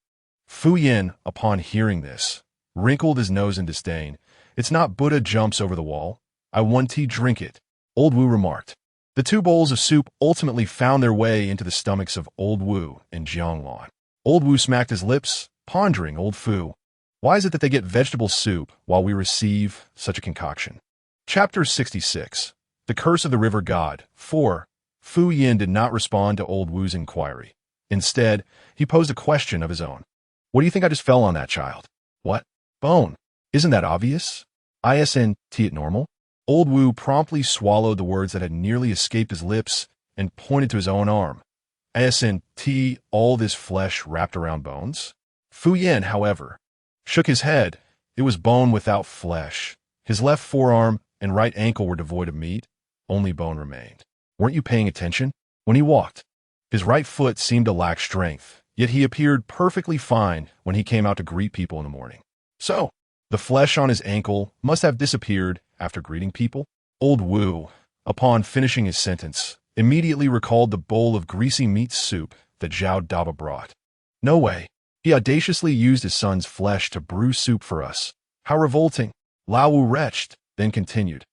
Fu Yan, upon hearing this, wrinkled his nose in disdain. It's not Buddha jumps over the wall. I want to drink it, Old Wu remarked. The two bowls of soup ultimately found their way into the stomachs of Old Wu and Jianglan. Old Wu smacked his lips, pondering Old Fu. Why is it that they get vegetable soup while we receive such a concoction? Chapter 66. The Curse of the River God. 4. Fu Yan did not respond to Old Wu's inquiry. Instead, he posed a question of his own. What do you think I just fell on that child? What? Bone. Isn't that obvious? Isn't it normal? Old Wu promptly swallowed the words that had nearly escaped his lips and pointed to his own arm. Isn't all this flesh wrapped around bones? Fu Yan, however, shook his head. It was bone without flesh. His left forearm and right ankle were devoid of meat. Only bone remained. Weren't you paying attention? When he walked, his right foot seemed to lack strength, yet he appeared perfectly fine when he came out to greet people in the morning. So, the flesh on his ankle must have disappeared after greeting people? Old Wu, upon finishing his sentence, immediately recalled the bowl of greasy meat soup that Zhao Daba brought. No way. He audaciously used his son's flesh to brew soup for us. How revolting. Lao Wu retched, then continued.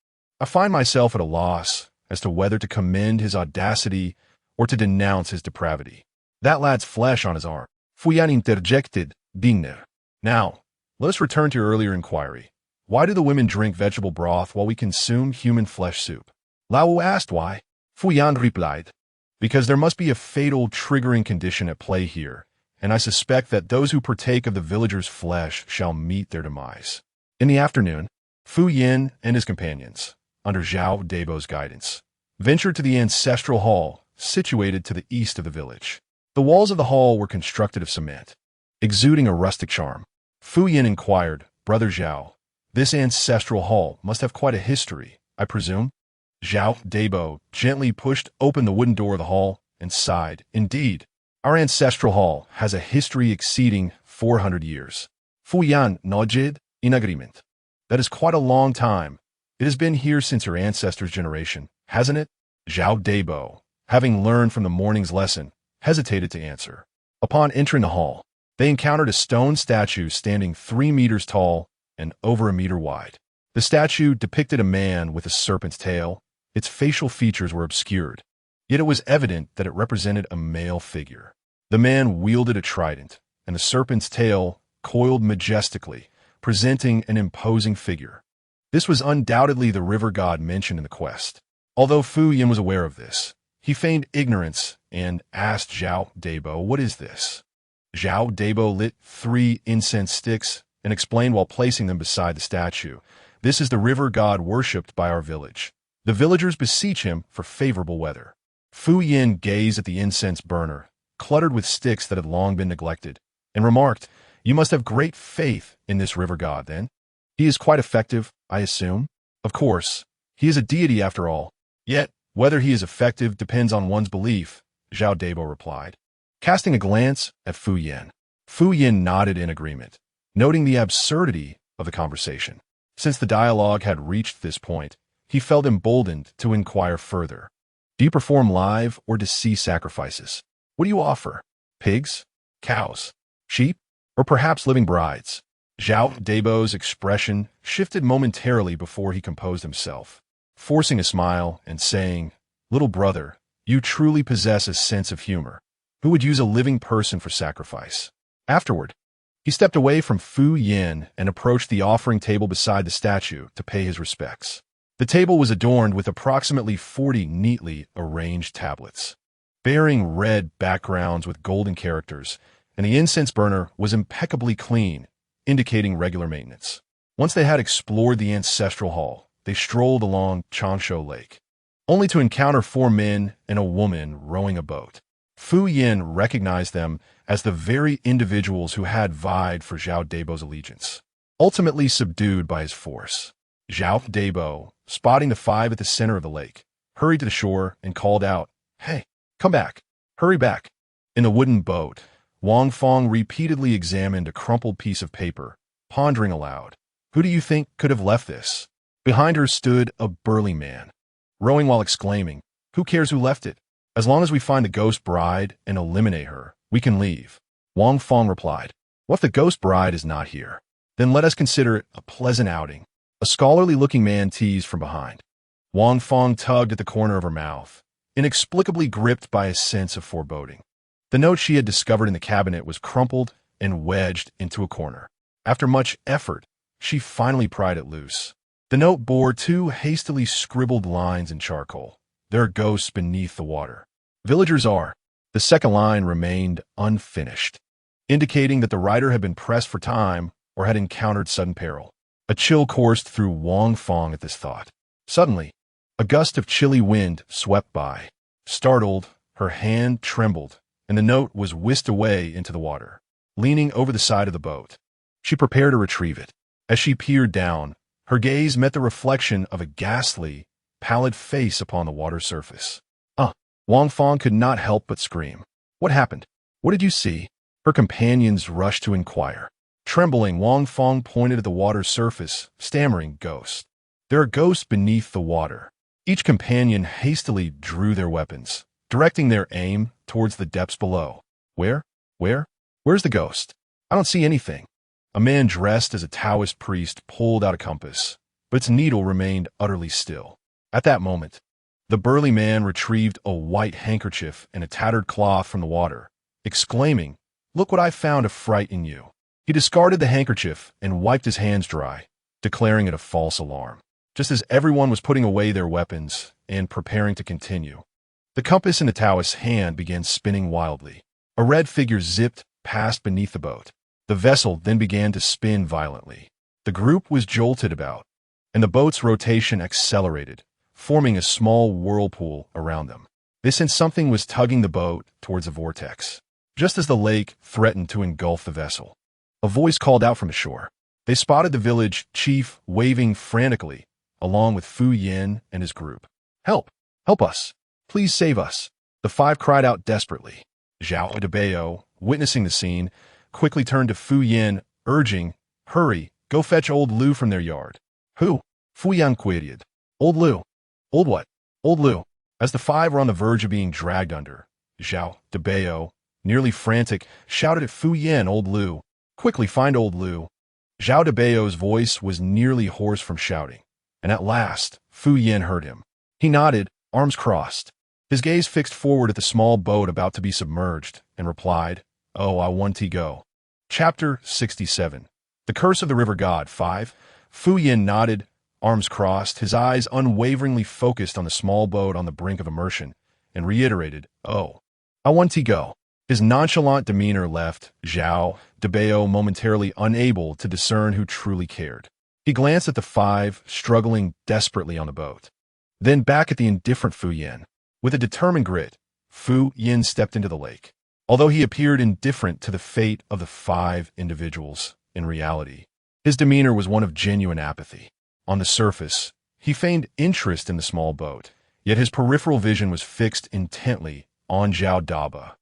I find myself at a loss as to whether to commend his audacity or to denounce his depravity. That lad's flesh on his arm. Fu Yan interjected, digner. Now, let us return to your earlier inquiry. Why do the women drink vegetable broth while we consume human flesh soup? Lao Wu asked why. Fu Yan replied, because there must be a fatal triggering condition at play here, and I suspect that those who partake of the villagers' flesh shall meet their demise. In the afternoon, Fu Yan and his companions, under Zhao Dabo's guidance, ventured to the ancestral hall situated to the east of the village. The walls of the hall were constructed of cement, exuding a rustic charm. Fu Yan inquired, Brother Zhao, this ancestral hall must have quite a history, I presume? Zhao Dabo gently pushed open the wooden door of the hall and sighed. Indeed, our ancestral hall has a history exceeding 400 years. Fu Yan nodded in agreement. That is quite a long time. It has been here since your ancestors' generation, hasn't it? Zhao Dabo, having learned from the morning's lesson, hesitated to answer. Upon entering the hall, they encountered a stone statue standing 3 meters tall and over a meter wide. The statue depicted a man with a serpent's tail. Its facial features were obscured, yet it was evident that it represented a male figure. The man wielded a trident, and the serpent's tail coiled majestically, presenting an imposing figure. This was undoubtedly the river god mentioned in the quest. Although Fu Yan was aware of this, he feigned ignorance and asked Zhao Dabo, what is this? Zhao Dabo lit 3 incense sticks and explained while placing them beside the statue, this is the river god worshipped by our village. The villagers beseech him for favorable weather. Fu Yan gazed at the incense burner, cluttered with sticks that had long been neglected, and remarked, you must have great faith in this river god, then. He is quite effective, I assume. Of course, he is a deity after all. Yet, whether he is effective depends on one's belief, Zhao Dabo replied. Casting a glance at Fu Yan nodded in agreement, noting the absurdity of the conversation. Since the dialogue had reached this point, he felt emboldened to inquire further. Do you perform live or deceased sacrifices? What do you offer? Pigs? Cows? Sheep? Or perhaps living brides? Zhao Dabo's expression shifted momentarily before he composed himself, forcing a smile and saying, Little brother, you truly possess a sense of humor. Who would use a living person for sacrifice? Afterward, he stepped away from Fu Yin and approached the offering table beside the statue to pay his respects. The table was adorned with approximately 40 neatly arranged tablets, bearing red backgrounds with golden characters, and the incense burner was impeccably clean, indicating regular maintenance. Once they had explored the ancestral hall, they strolled along Changsho Lake, only to encounter 4 men and a woman rowing a boat. Fu Yin recognized them as the very individuals who had vied for Zhao Debo's allegiance. Ultimately subdued by his force, Zhao Debo, spotting the 5 at the center of the lake, hurried to the shore and called out, "Hey, come back! Hurry back!" In the wooden boat, Wang Fong repeatedly examined a crumpled piece of paper, pondering aloud. Who do you think could have left this? Behind her stood a burly man, rowing while exclaiming, "Who cares who left it? As long as we find the ghost bride and eliminate her, we can leave." Wang Fong replied, "What if the ghost bride is not here? Then let us consider it a pleasant outing." A scholarly-looking man teased from behind. Wang Fong tugged at the corner of her mouth, inexplicably gripped by a sense of foreboding. The note she had discovered in the cabinet was crumpled and wedged into a corner. After much effort, she finally pried it loose. The note bore 2 hastily scribbled lines in charcoal. "There are ghosts beneath the water. Villagers are." The second line remained unfinished, indicating that the writer had been pressed for time or had encountered sudden peril. A chill coursed through Wang Fong at this thought. Suddenly, a gust of chilly wind swept by. Startled, her hand trembled, and the note was whisked away into the water. Leaning over the side of the boat, she prepared to retrieve it. As she peered down, her gaze met the reflection of a ghastly, pallid face upon the water surface. Wang Fong could not help but scream. "What happened? What did you see?" Her companions rushed to inquire. Trembling, Wang Fong pointed at the water's surface, stammering, "Ghosts. There are ghosts beneath the water." Each companion hastily drew their weapons, directing their aim towards the depths below. Where's the ghost? I don't see anything." A man dressed as a Taoist priest pulled out a compass, but its needle remained utterly still. At that moment, the burly man retrieved a white handkerchief and a tattered cloth from the water, exclaiming, "Look what I found to frighten you." He discarded the handkerchief and wiped his hands dry, declaring it a false alarm. Just as everyone was putting away their weapons and preparing to continue, the compass in the Taoist's hand began spinning wildly. A red figure zipped past beneath the boat. The vessel then began to spin violently. The group was jolted about, and the boat's rotation accelerated, forming a small whirlpool around them. They sensed something was tugging the boat towards a vortex. Just as the lake threatened to engulf the vessel, a voice called out from the shore. They spotted the village chief waving frantically, along with Fu Yin and his group. "Help! Help us! Please save us!" The 5 cried out desperately. Zhao Debao, witnessing the scene, quickly turned to Fu Yin, urging, "Hurry, go fetch old Lu from their yard." "Who?" Fu Yin queried. "Old Lu." "Old what?" "Old Lu." As the 5 were on the verge of being dragged under, Zhao Debao, nearly frantic, shouted at Fu Yin, "Old Lu! Quickly find old Lu." Zhao Debao's voice was nearly hoarse from shouting, and at last, Fu Yin heard him. He nodded, arms crossed, his gaze fixed forward at the small boat about to be submerged, and replied, "Oh, I want to go." Chapter 67. The Curse of the River God 5. Fu Yin nodded, arms crossed, his eyes unwaveringly focused on the small boat on the brink of immersion, and reiterated, "Oh, I want to go." His nonchalant demeanor left Zhao Debao momentarily unable to discern who truly cared. He glanced at the 5 struggling desperately on the boat, then back at the indifferent Fu Yin. With a determined grit, Fu Yin stepped into the lake. Although he appeared indifferent to the fate of the 5 individuals, in reality, his demeanor was one of genuine apathy. On the surface, he feigned interest in the small boat, yet his peripheral vision was fixed intently on Zhao Daba.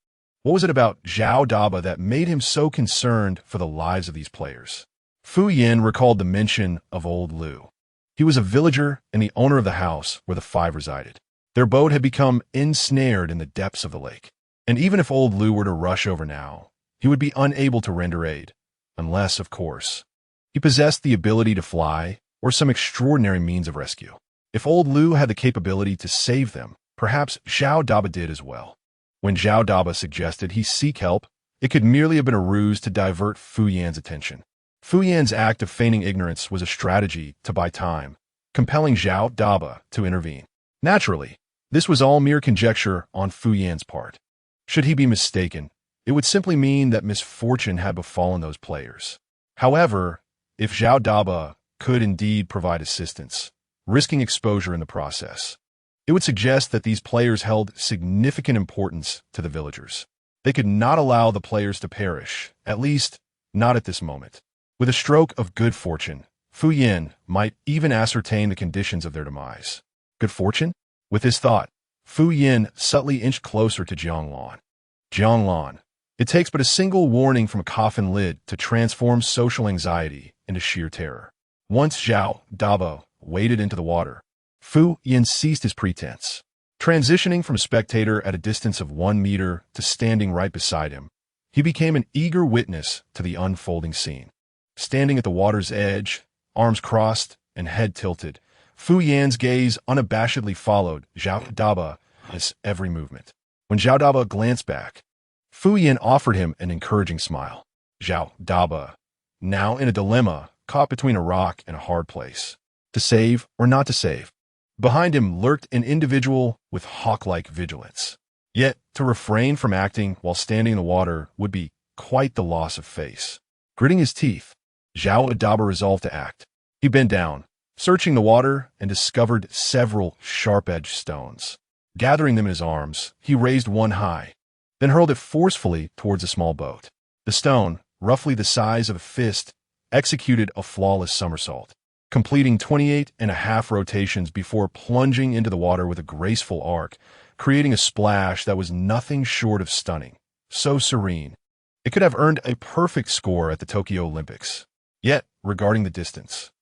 What was it about Zhao Daba that made him so concerned for the lives of these players? Fu Yin recalled the mention of old Lu. He was a villager and the owner of the house where the 5 resided. Their boat had become ensnared in the depths of the lake, and even if old Lu were to rush over now, he would be unable to render aid, unless, of course, he possessed the ability to fly or some extraordinary means of rescue. If old Lu had the capability to save them, Perhaps Zhao Daba did as well. When Zhao Daba suggested he seek help, it could merely have been a ruse to divert Fu Yan's attention. Fu Yan's act of feigning ignorance was a strategy to buy time, compelling Zhao Daba to intervene. Naturally, this was all mere conjecture on Fu Yan's part. Should he be mistaken, it would simply mean that misfortune had befallen those players. However, if Zhao Daba could indeed provide assistance, risking exposure in the process, it would suggest that these players held significant importance to the villagers. They could not allow the players to perish, at least not at this moment. With a stroke of good fortune, Fu Yan might even ascertain the conditions of their demise. Good fortune? With this thought, Fu Yan subtly inched closer to Jianglan. Jianglan. It takes but a single warning from a coffin lid to transform social anxiety into sheer terror. Once Zhao Daba waded into the water, Fu Yan ceased his pretense. Transitioning from spectator at a distance of 1 meter to standing right beside him, he became an eager witness to the unfolding scene. Standing at the water's edge, arms crossed and head tilted, Fu Yan's gaze unabashedly followed Zhao Daba's every movement. When Zhao Daba glanced back, Fu Yan offered him an encouraging smile. Zhao Daba, now in a dilemma, caught between a rock and a hard place. To save or not to save? Behind him lurked an individual with hawk-like vigilance. Yet, to refrain from acting while standing in the water would be quite the loss of face. Gritting his teeth, Zhao Daba resolved to act. He bent down, searching the water, and discovered several sharp-edged stones. Gathering them in his arms, he raised one high, then hurled it forcefully towards a small boat. The stone, roughly the size of a fist, executed a flawless somersault, completing 28.5 rotations before plunging into the water with a graceful arc, creating a splash that was nothing short of stunning. So serene, it could have earned a perfect score at the Tokyo Olympics. Yet, regarding the distance,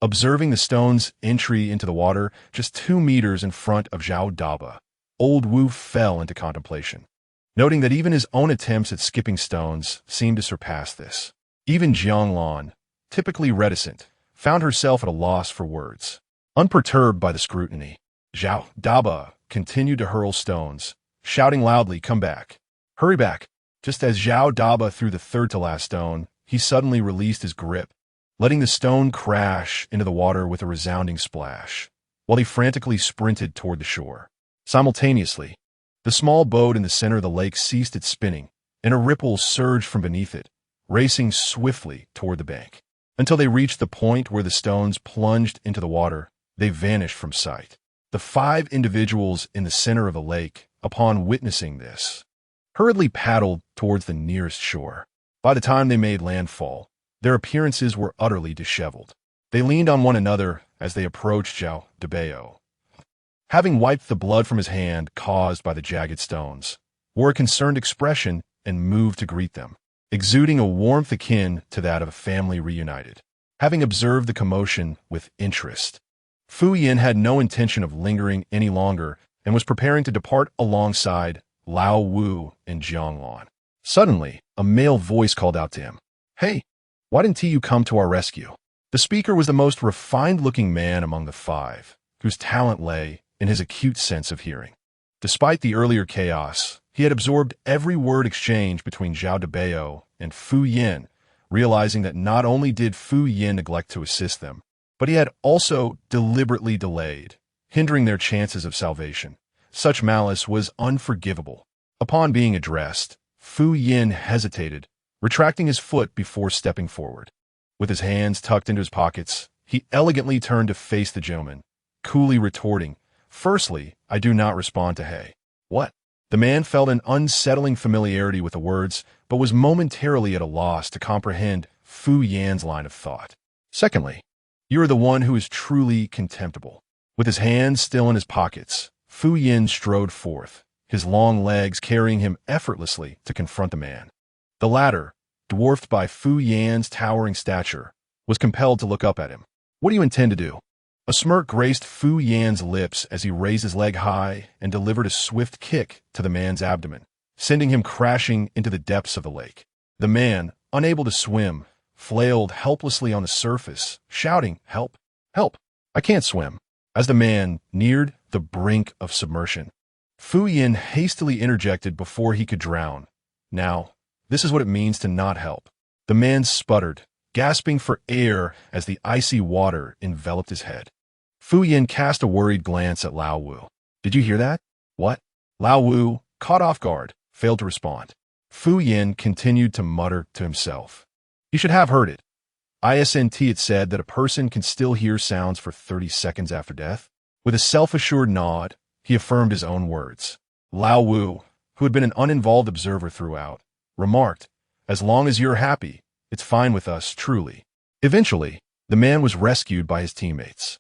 observing the stone's entry into the water just 2 meters in front of Zhao Daba, old Wu fell into contemplation, noting that even his own attempts at skipping stones seemed to surpass this. Even Jianglan, typically reticent, found herself at a loss for words. Unperturbed by the scrutiny, Zhao Daba continued to hurl stones, shouting loudly, "Come back! Hurry back!" Just as Zhao Daba threw the third-to-last stone, he suddenly released his grip, letting the stone crash into the water with a resounding splash, while he frantically sprinted toward the shore. Simultaneously, the small boat in the center of the lake ceased its spinning, and a ripple surged from beneath it, racing swiftly toward the bank. Until they reached the point where the stones plunged into the water, they vanished from sight. The 5 individuals in the center of the lake, upon witnessing this, hurriedly paddled towards the nearest shore. By the time they made landfall, their appearances were utterly disheveled. They leaned on one another as they approached Zhao Daba. Having wiped the blood from his hand caused by the jagged stones, wore a concerned expression and moved to greet them, exuding a warmth akin to that of a family reunited. Having observed the commotion with interest, Fu Yan had no intention of lingering any longer and was preparing to depart alongside Lao Wu and Jianglan. Suddenly, a male voice called out to him, "Hey, why didn't you come to our rescue?" The speaker was the most refined-looking man among the 5, whose talent lay in his acute sense of hearing. Despite the earlier chaos, he had absorbed every word exchanged between Zhao Daba and Fu Yan, realizing that not only did Fu Yan neglect to assist them, but he had also deliberately delayed, hindering their chances of salvation. Such malice was unforgivable. Upon being addressed, Fu Yan hesitated, retracting his foot before stepping forward. With his hands tucked into his pockets, he elegantly turned to face the gentleman, coolly retorting, "Firstly, I do not respond to hey." "What?" The man felt an unsettling familiarity with the words, but was momentarily at a loss to comprehend Fu Yan's line of thought. "Secondly, you are the one who is truly contemptible." With his hands still in his pockets, Fu Yan strode forth, his long legs carrying him effortlessly to confront the man. The latter, dwarfed by Fu Yan's towering stature, was compelled to look up at him. "What do you intend to do?" A smirk graced Fu Yan's lips as he raised his leg high and delivered a swift kick to the man's abdomen, sending him crashing into the depths of the lake. The man, unable to swim, flailed helplessly on the surface, shouting, "Help! Help! I can't swim!" As the man neared the brink of submersion, Fu Yin hastily interjected before he could drown. Now, this is what it means to not help. The man sputtered, gasping for air as the icy water enveloped his head. Fu Yin cast a worried glance at Lao Wu. Did you hear that? What? Lao Wu, caught off guard, failed to respond. Fu Yin continued to mutter to himself. You should have heard it. ISNT had said that a person can still hear sounds for 30 seconds after death. With a self-assured nod, he affirmed his own words. Lao Wu, who had been an uninvolved observer throughout, remarked, as long as you're happy, it's fine with us, truly. Eventually, the man was rescued by his teammates.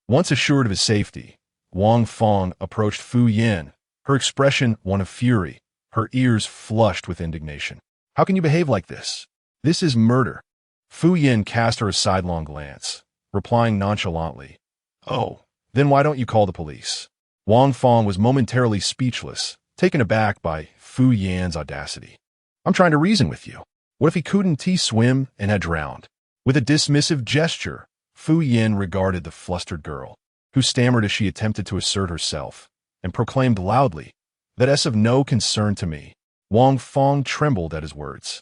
Once assured of his safety, Wang Fong approached Fu Yin, her expression one of fury, her ears flushed with indignation. How can you behave like this? This is murder. Fu Yin cast her a sidelong glance, replying nonchalantly, Oh, then why don't you call the police? Wang Fong was momentarily speechless, taken aback by Fu Yin's audacity. I'm trying to reason with you. What if he couldn't swim and had drowned? With a dismissive gesture, Fu Yin regarded the flustered girl, who stammered as she attempted to assert herself, and proclaimed loudly, That's of no concern to me. Wang Fong trembled at his words.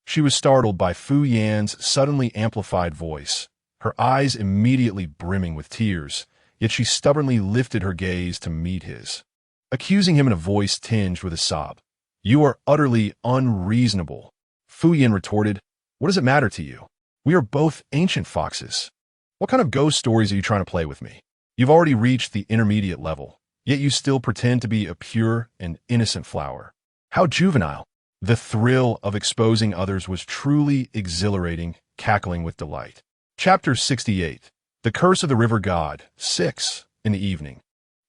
She was startled by Fu Yan's suddenly amplified voice, her eyes immediately brimming with tears, yet she stubbornly lifted her gaze to meet his, accusing him in a voice tinged with a sob. You are utterly unreasonable. Fu Yin retorted, What does it matter to you? We are both ancient foxes. What kind of ghost stories are you trying to play with me? You've already reached the intermediate level, yet you still pretend to be a pure and innocent flower. How juvenile. The thrill of exposing others was truly exhilarating, cackling with delight. Chapter 68. The Curse of the River God. 6. In the evening.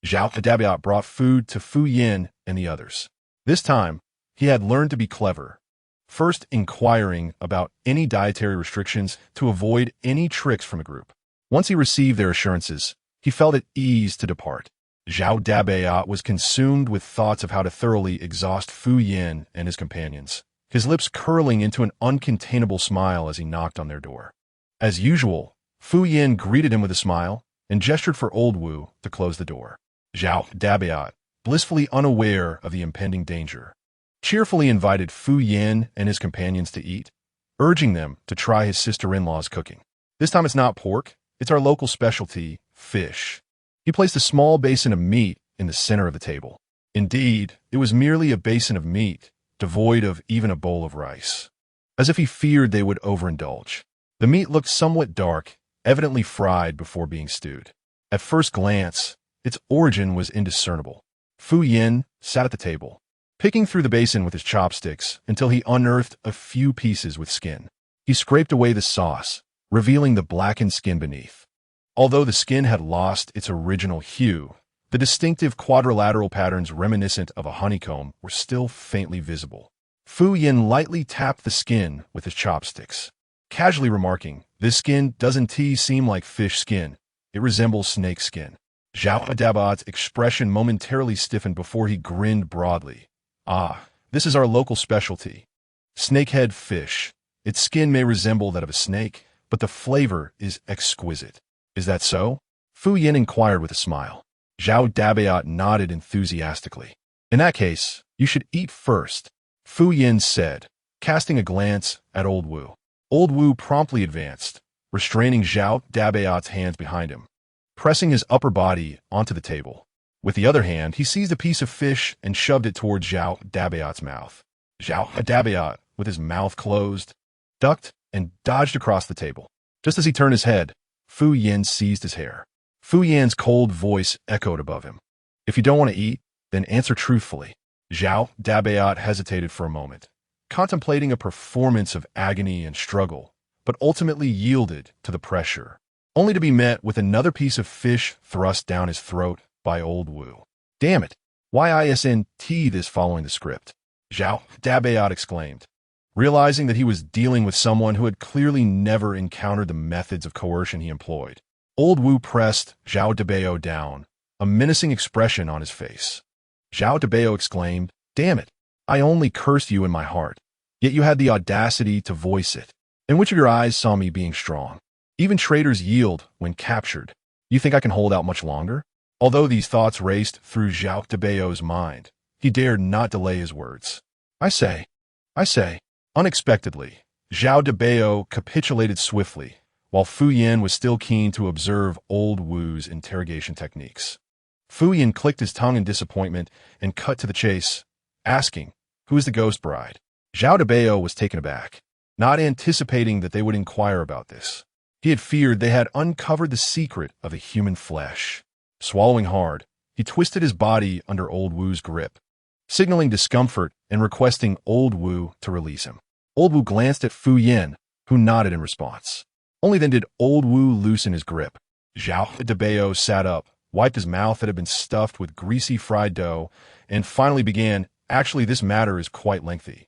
Zhao Dabiat brought food to Fu Yin and the others. This time, he had learned to be clever, first inquiring about any dietary restrictions to avoid any tricks from the group. Once he received their assurances, he felt at ease to depart. Zhao Dabiat was consumed with thoughts of how to thoroughly exhaust Fu Yin and his companions, his lips curling into an uncontainable smile as he knocked on their door. As usual, Fu Yin greeted him with a smile and gestured for Old Wu to close the door. Zhao Dabiat, blissfully unaware of the impending danger, cheerfully invited Fu Yin and his companions to eat, urging them to try his sister-in-law's cooking. This time it's not pork, it's our local specialty, fish. He placed a small basin of meat in the center of the table. Indeed, it was merely a basin of meat, devoid of even a bowl of rice. As if he feared they would overindulge. The meat looked somewhat dark, evidently fried before being stewed. At first glance, its origin was indiscernible. Fu Yin sat at the table, picking through the basin with his chopsticks until he unearthed a few pieces with skin. He scraped away the sauce, revealing the blackened skin beneath. Although the skin had lost its original hue, the distinctive quadrilateral patterns reminiscent of a honeycomb were still faintly visible. Fu Yin lightly tapped the skin with his chopsticks, casually remarking, This skin doesn't seem like fish skin. It resembles snake skin. Zhao Dabiat's expression momentarily stiffened before he grinned broadly. Ah, this is our local specialty. Snakehead fish. Its skin may resemble that of a snake, but the flavor is exquisite. Is that so? Fu Yin inquired with a smile. Zhao Dabiat nodded enthusiastically. In that case, you should eat first, Fu Yin said, casting a glance at Old Wu. Old Wu promptly advanced, restraining Zhao Dabiat's hands behind him, pressing his upper body onto the table. With the other hand, he seized a piece of fish and shoved it towards Zhao Dabiat's mouth. Zhao Dabiat, with his mouth closed, ducked and dodged across the table. Just as he turned his head, Fu Yin seized his hair. Fu Yan's cold voice echoed above him. If you don't want to eat, then answer truthfully. Zhao Dabiat hesitated for a moment, contemplating a performance of agony and struggle, but ultimately yielded to the pressure, only to be met with another piece of fish thrust down his throat by Old Wu. Damn it! Why ISNT this following the script? Zhao Dabiat exclaimed, realizing that he was dealing with someone who had clearly never encountered the methods of coercion he employed. Old Wu pressed Zhao Dabiat down, a menacing expression on his face. Zhao Dabiat exclaimed, Damn it! I only cursed you in my heart, yet you had the audacity to voice it. And which of your eyes saw me being strong? Even traitors yield when captured. You think I can hold out much longer? Although these thoughts raced through Zhao Debao's mind, he dared not delay his words. I say. Unexpectedly, Zhao Debao capitulated swiftly, while Fu Yin was still keen to observe old Wu's interrogation techniques. Fu Yin clicked his tongue in disappointment and cut to the chase, asking, "Who is the ghost bride?" Zhao Debao was taken aback, not anticipating that they would inquire about this. He had feared they had uncovered the secret of the human flesh. Swallowing hard, he twisted his body under old Wu's grip, signaling discomfort and requesting old Wu to release him. Old Wu glanced at Fu Yin, who nodded in response. Only then did old Wu loosen his grip. Zhao Debao sat up, wiped his mouth that had been stuffed with greasy fried dough, and finally began, "Actually, this matter is quite lengthy."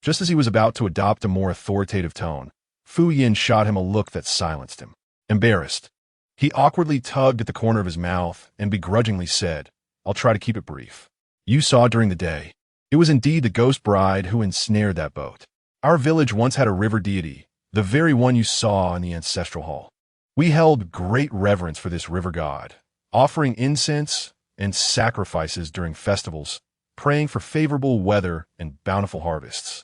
Just as he was about to adopt a more authoritative tone, Fu Yin shot him a look that silenced him. Embarrassed, he awkwardly tugged at the corner of his mouth and begrudgingly said, "I'll try to keep it brief. You saw during the day. It was indeed the ghost bride who ensnared that boat. Our village once had a river deity, the very one you saw in the ancestral hall. We held great reverence for this river god, offering incense and sacrifices during festivals, praying for favorable weather and bountiful harvests.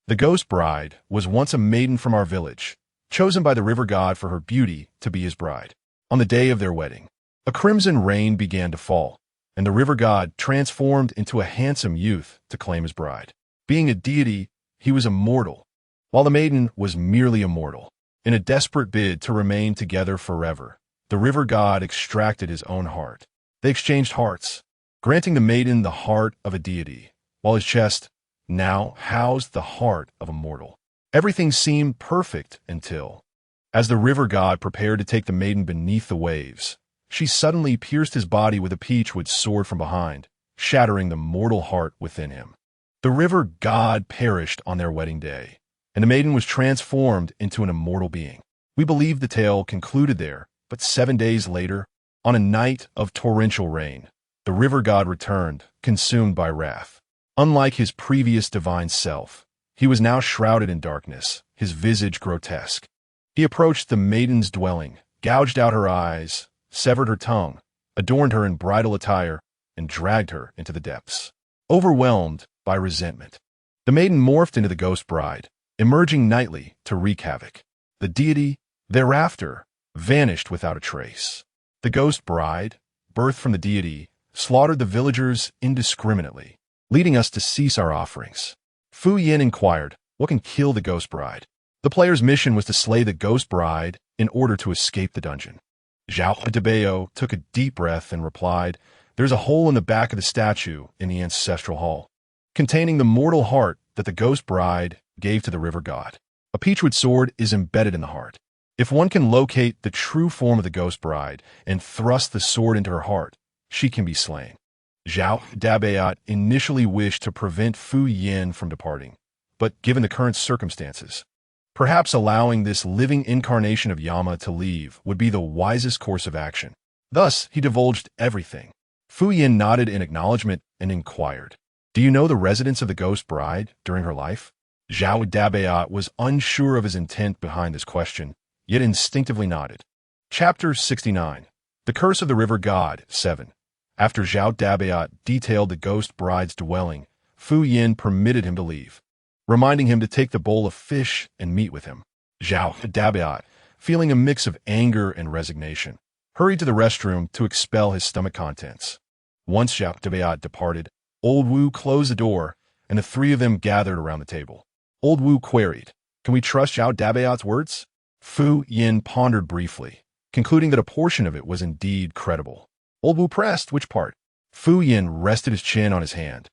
The ghost bride was once a maiden from our village, chosen by the river god for her beauty to be his bride. On the day of their wedding, a crimson rain began to fall, and the river god transformed into a handsome youth to claim his bride. Being a deity, he was immortal, while the maiden was merely immortal. In a desperate bid to remain together forever, the river god extracted his own heart. They exchanged hearts, granting the maiden the heart of a deity, while his chest now housed the heart of a mortal. Everything seemed perfect until, as the river god prepared to take the maiden beneath the waves, she suddenly pierced his body with a peachwood sword from behind, shattering the mortal heart within him. The river god perished on their wedding day, and the maiden was transformed into an immortal being. We believe the tale concluded there, but 7 days later, on a night of torrential rain, the river god returned, consumed by wrath. Unlike his previous divine self, he was now shrouded in darkness, his visage grotesque. He approached the maiden's dwelling, gouged out her eyes, severed her tongue, adorned her in bridal attire, and dragged her into the depths. Overwhelmed by resentment, the maiden morphed into the ghost bride, emerging nightly to wreak havoc. The deity, thereafter, vanished without a trace. The ghost bride, birthed from the deity, slaughtered the villagers indiscriminately, leading us to cease our offerings. Fu Yin inquired, "What can kill the ghost bride?" The player's mission was to slay the ghost bride in order to escape the dungeon. Zhao Debao took a deep breath and replied, "There's a hole in the back of the statue in the ancestral hall, containing the mortal heart that the ghost bride gave to the river god. A peachwood sword is embedded in the heart. If one can locate the true form of the ghost bride and thrust the sword into her heart, she can be slain." Zhao Debao initially wished to prevent Fu Yin from departing, but given the current circumstances, perhaps allowing this living incarnation of Yama to leave would be the wisest course of action. Thus, he divulged everything. Fu Yin nodded in acknowledgement and inquired, "Do you know the residence of the ghost bride during her life?" Zhao Debao was unsure of his intent behind this question, yet instinctively nodded. Chapter 69. The Curse of the River God 7. After Zhao Debao detailed the ghost bride's dwelling, Fu Yin permitted him to leave, reminding him to take the bowl of fish and meat with him. Zhao Debao, feeling a mix of anger and resignation, hurried to the restroom to expel his stomach contents. Once Zhao Debao departed, old Wu closed the door, and the three of them gathered around the table. Old Wu queried, "Can we trust Zhao Debao's words?" Fu Yin pondered briefly, concluding that a portion of it was indeed credible. Old Wu pressed, "Which part?" Fu Yin rested his chin on his hand.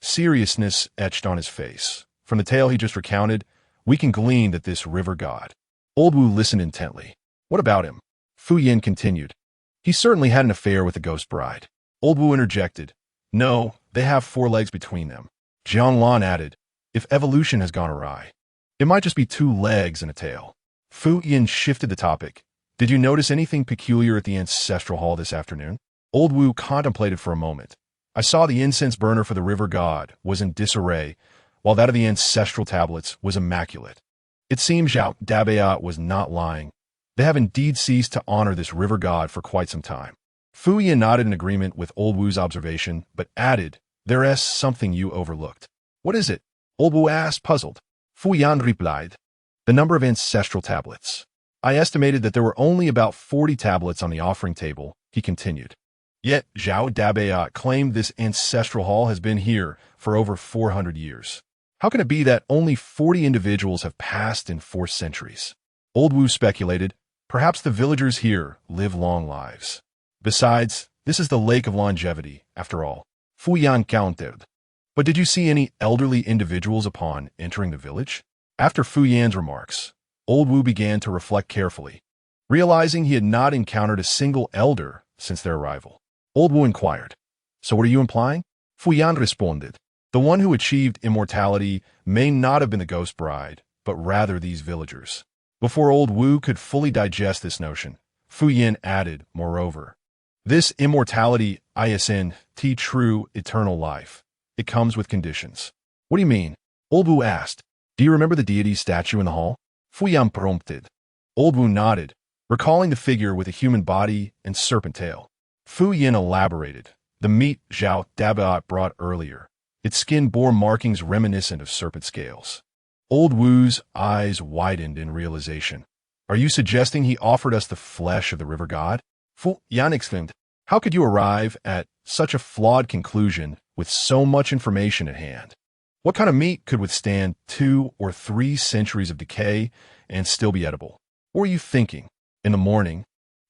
Seriousness etched on his face. From the tale he just recounted, we can glean that this river god. Old Wu listened intently. "What about him?" Fu Yin continued. "He certainly had an affair with the ghost bride." Old Wu interjected, "No, they have 4 legs between them." Jiang Lan added, "If evolution has gone awry, it might just be 2 legs and a tail." Fu Yin shifted the topic. "Did you notice anything peculiar at the ancestral hall this afternoon?" Old Wu contemplated for a moment. "I saw the incense burner for the river god was in disarray, while that of the ancestral tablets was immaculate. It seems Zhao Debao was not lying. They have indeed ceased to honor this river god for quite some time." Fu Yan nodded in agreement with Old Wu's observation, but added, "There's something you overlooked." "What is it?" Old Wu asked, puzzled. Fu Yan replied, "The number of ancestral tablets. I estimated that there were only about 40 tablets on the offering table," he continued. "Yet Zhao Dabeat claimed this ancestral hall has been here for over 400 years. How can it be that only 40 individuals have passed in 4 centuries?" Old Wu speculated, "Perhaps the villagers here live long lives. Besides, this is the Lake of Longevity, after all," Fu Yan countered. "But did you see any elderly individuals upon entering the village?" After Fu Yan's remarks, Old Wu began to reflect carefully. Realizing he had not encountered a single elder since their arrival, Old Wu inquired, "So what are you implying?" Fu Yan responded, "The one who achieved immortality may not have been the ghost bride, but rather these villagers." Before Old Wu could fully digest this notion, Fu Yan added, "Moreover, this immortality isn't true eternal life. It comes with conditions." "What do you mean?" Old Wu asked. "Do you remember the deity's statue in the hall?" Fu Yan prompted. Old Wu nodded, recalling the figure with a human body and serpent tail. Fu Yan elaborated. "The meat Zhao Dabeat brought earlier. Its skin bore markings reminiscent of serpent scales." Old Wu's eyes widened in realization. "Are you suggesting he offered us the flesh of the river god?" Fu Yan exclaimed. "How could you arrive at such a flawed conclusion with so much information at hand? What kind of meat could withstand 2 or 3 centuries of decay and still be edible? What were you thinking? In the morning,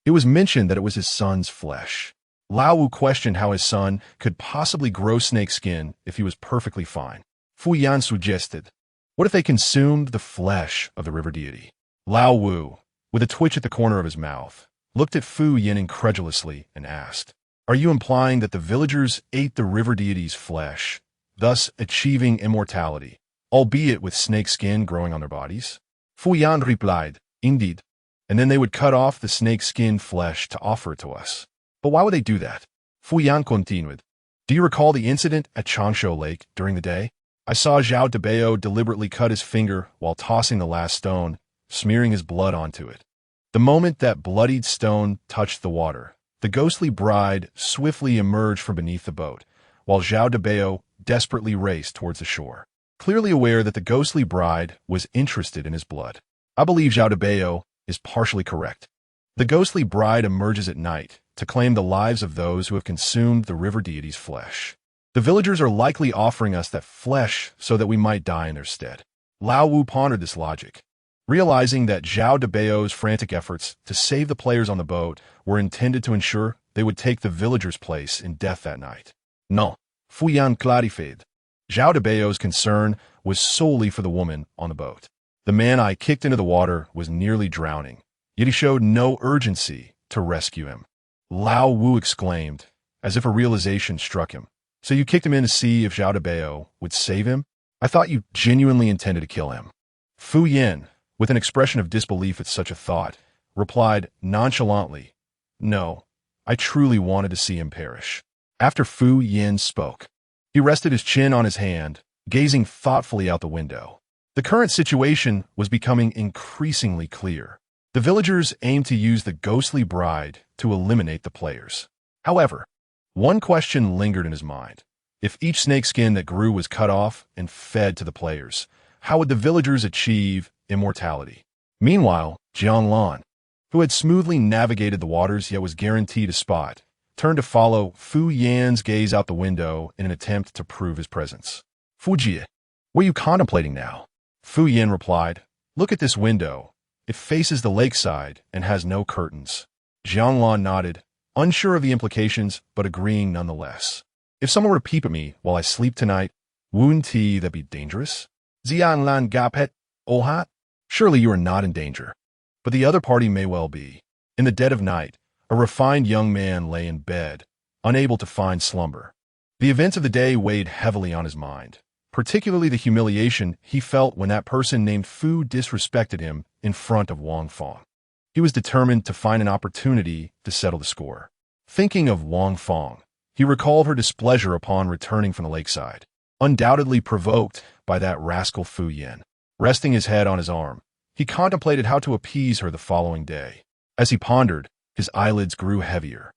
it was mentioned that it was his son's flesh. Lao Wu questioned how his son could possibly grow snake skin if he was perfectly fine. Fu Yan suggested, "What if they consumed the flesh of the river deity?" Lao Wu, with a twitch at the corner of his mouth, looked at Fu Yan incredulously and asked, "Are you implying that the villagers ate the river deity's flesh, thus achieving immortality, albeit with snake skin growing on their bodies?" Fu Yan replied, "Indeed. And then they would cut off the snake skin flesh to offer it to us." "But why would they do that?" Fu Yan continued. "Do you recall the incident at Changsho Lake during the day? I saw Zhao Dabeo deliberately cut his finger while tossing the last stone, smearing his blood onto it. The moment that bloodied stone touched the water, the ghostly bride swiftly emerged from beneath the boat, while Zhao Dabeo desperately raced towards the shore, clearly aware that the ghostly bride was interested in his blood. I believe Zhao Dabeo is partially correct. The ghostly bride emerges at night to claim the lives of those who have consumed the river deity's flesh. The villagers are likely offering us that flesh so that we might die in their stead." Lao Wu pondered this logic, realizing that Zhao Dabeo's frantic efforts to save the players on the boat were intended to ensure they would take the villagers' place in death that night. "No," Fu Yan clarified. Zhao Dabeo's concern was solely for the woman on the boat. "The man I kicked into the water was nearly drowning, yet he showed no urgency to rescue him." Lao Wu exclaimed, as if a realization struck him. "So you kicked him in to see if Zhao Dabeo would save him? I thought you genuinely intended to kill him." Fu Yan, with an expression of disbelief at such a thought, replied nonchalantly, "No, I truly wanted to see him perish." After Fu Yan spoke, he rested his chin on his hand, gazing thoughtfully out the window. The current situation was becoming increasingly clear. The villagers aimed to use the ghostly bride to eliminate the players. However, one question lingered in his mind. If each snakeskin that grew was cut off and fed to the players, how would the villagers achieve immortality? Meanwhile, Jiang Lan, who had smoothly navigated the waters yet was guaranteed a spot, turned to follow Fu Yan's gaze out the window in an attempt to prove his presence. "Fujie, what are you contemplating now?" Fu Yan replied, "Look at this window. It faces the lakeside and has no curtains." Jiang Lan nodded, unsure of the implications but agreeing nonetheless. "If someone were to peep at me while I sleep tonight, wouldn't that be dangerous?" Jiang Lan gapet, "Oha? Surely you are not in danger. But the other party may well be." In the dead of night, a refined young man lay in bed, unable to find slumber. The events of the day weighed heavily on his mind, particularly the humiliation he felt when that person named Fu disrespected him in front of Wang Fong. He was determined to find an opportunity to settle the score. Thinking of Wang Fong, he recalled her displeasure upon returning from the lakeside, undoubtedly provoked by that rascal Fu Yan. Resting his head on his arm, he contemplated how to appease her the following day. As he pondered, his eyelids grew heavier.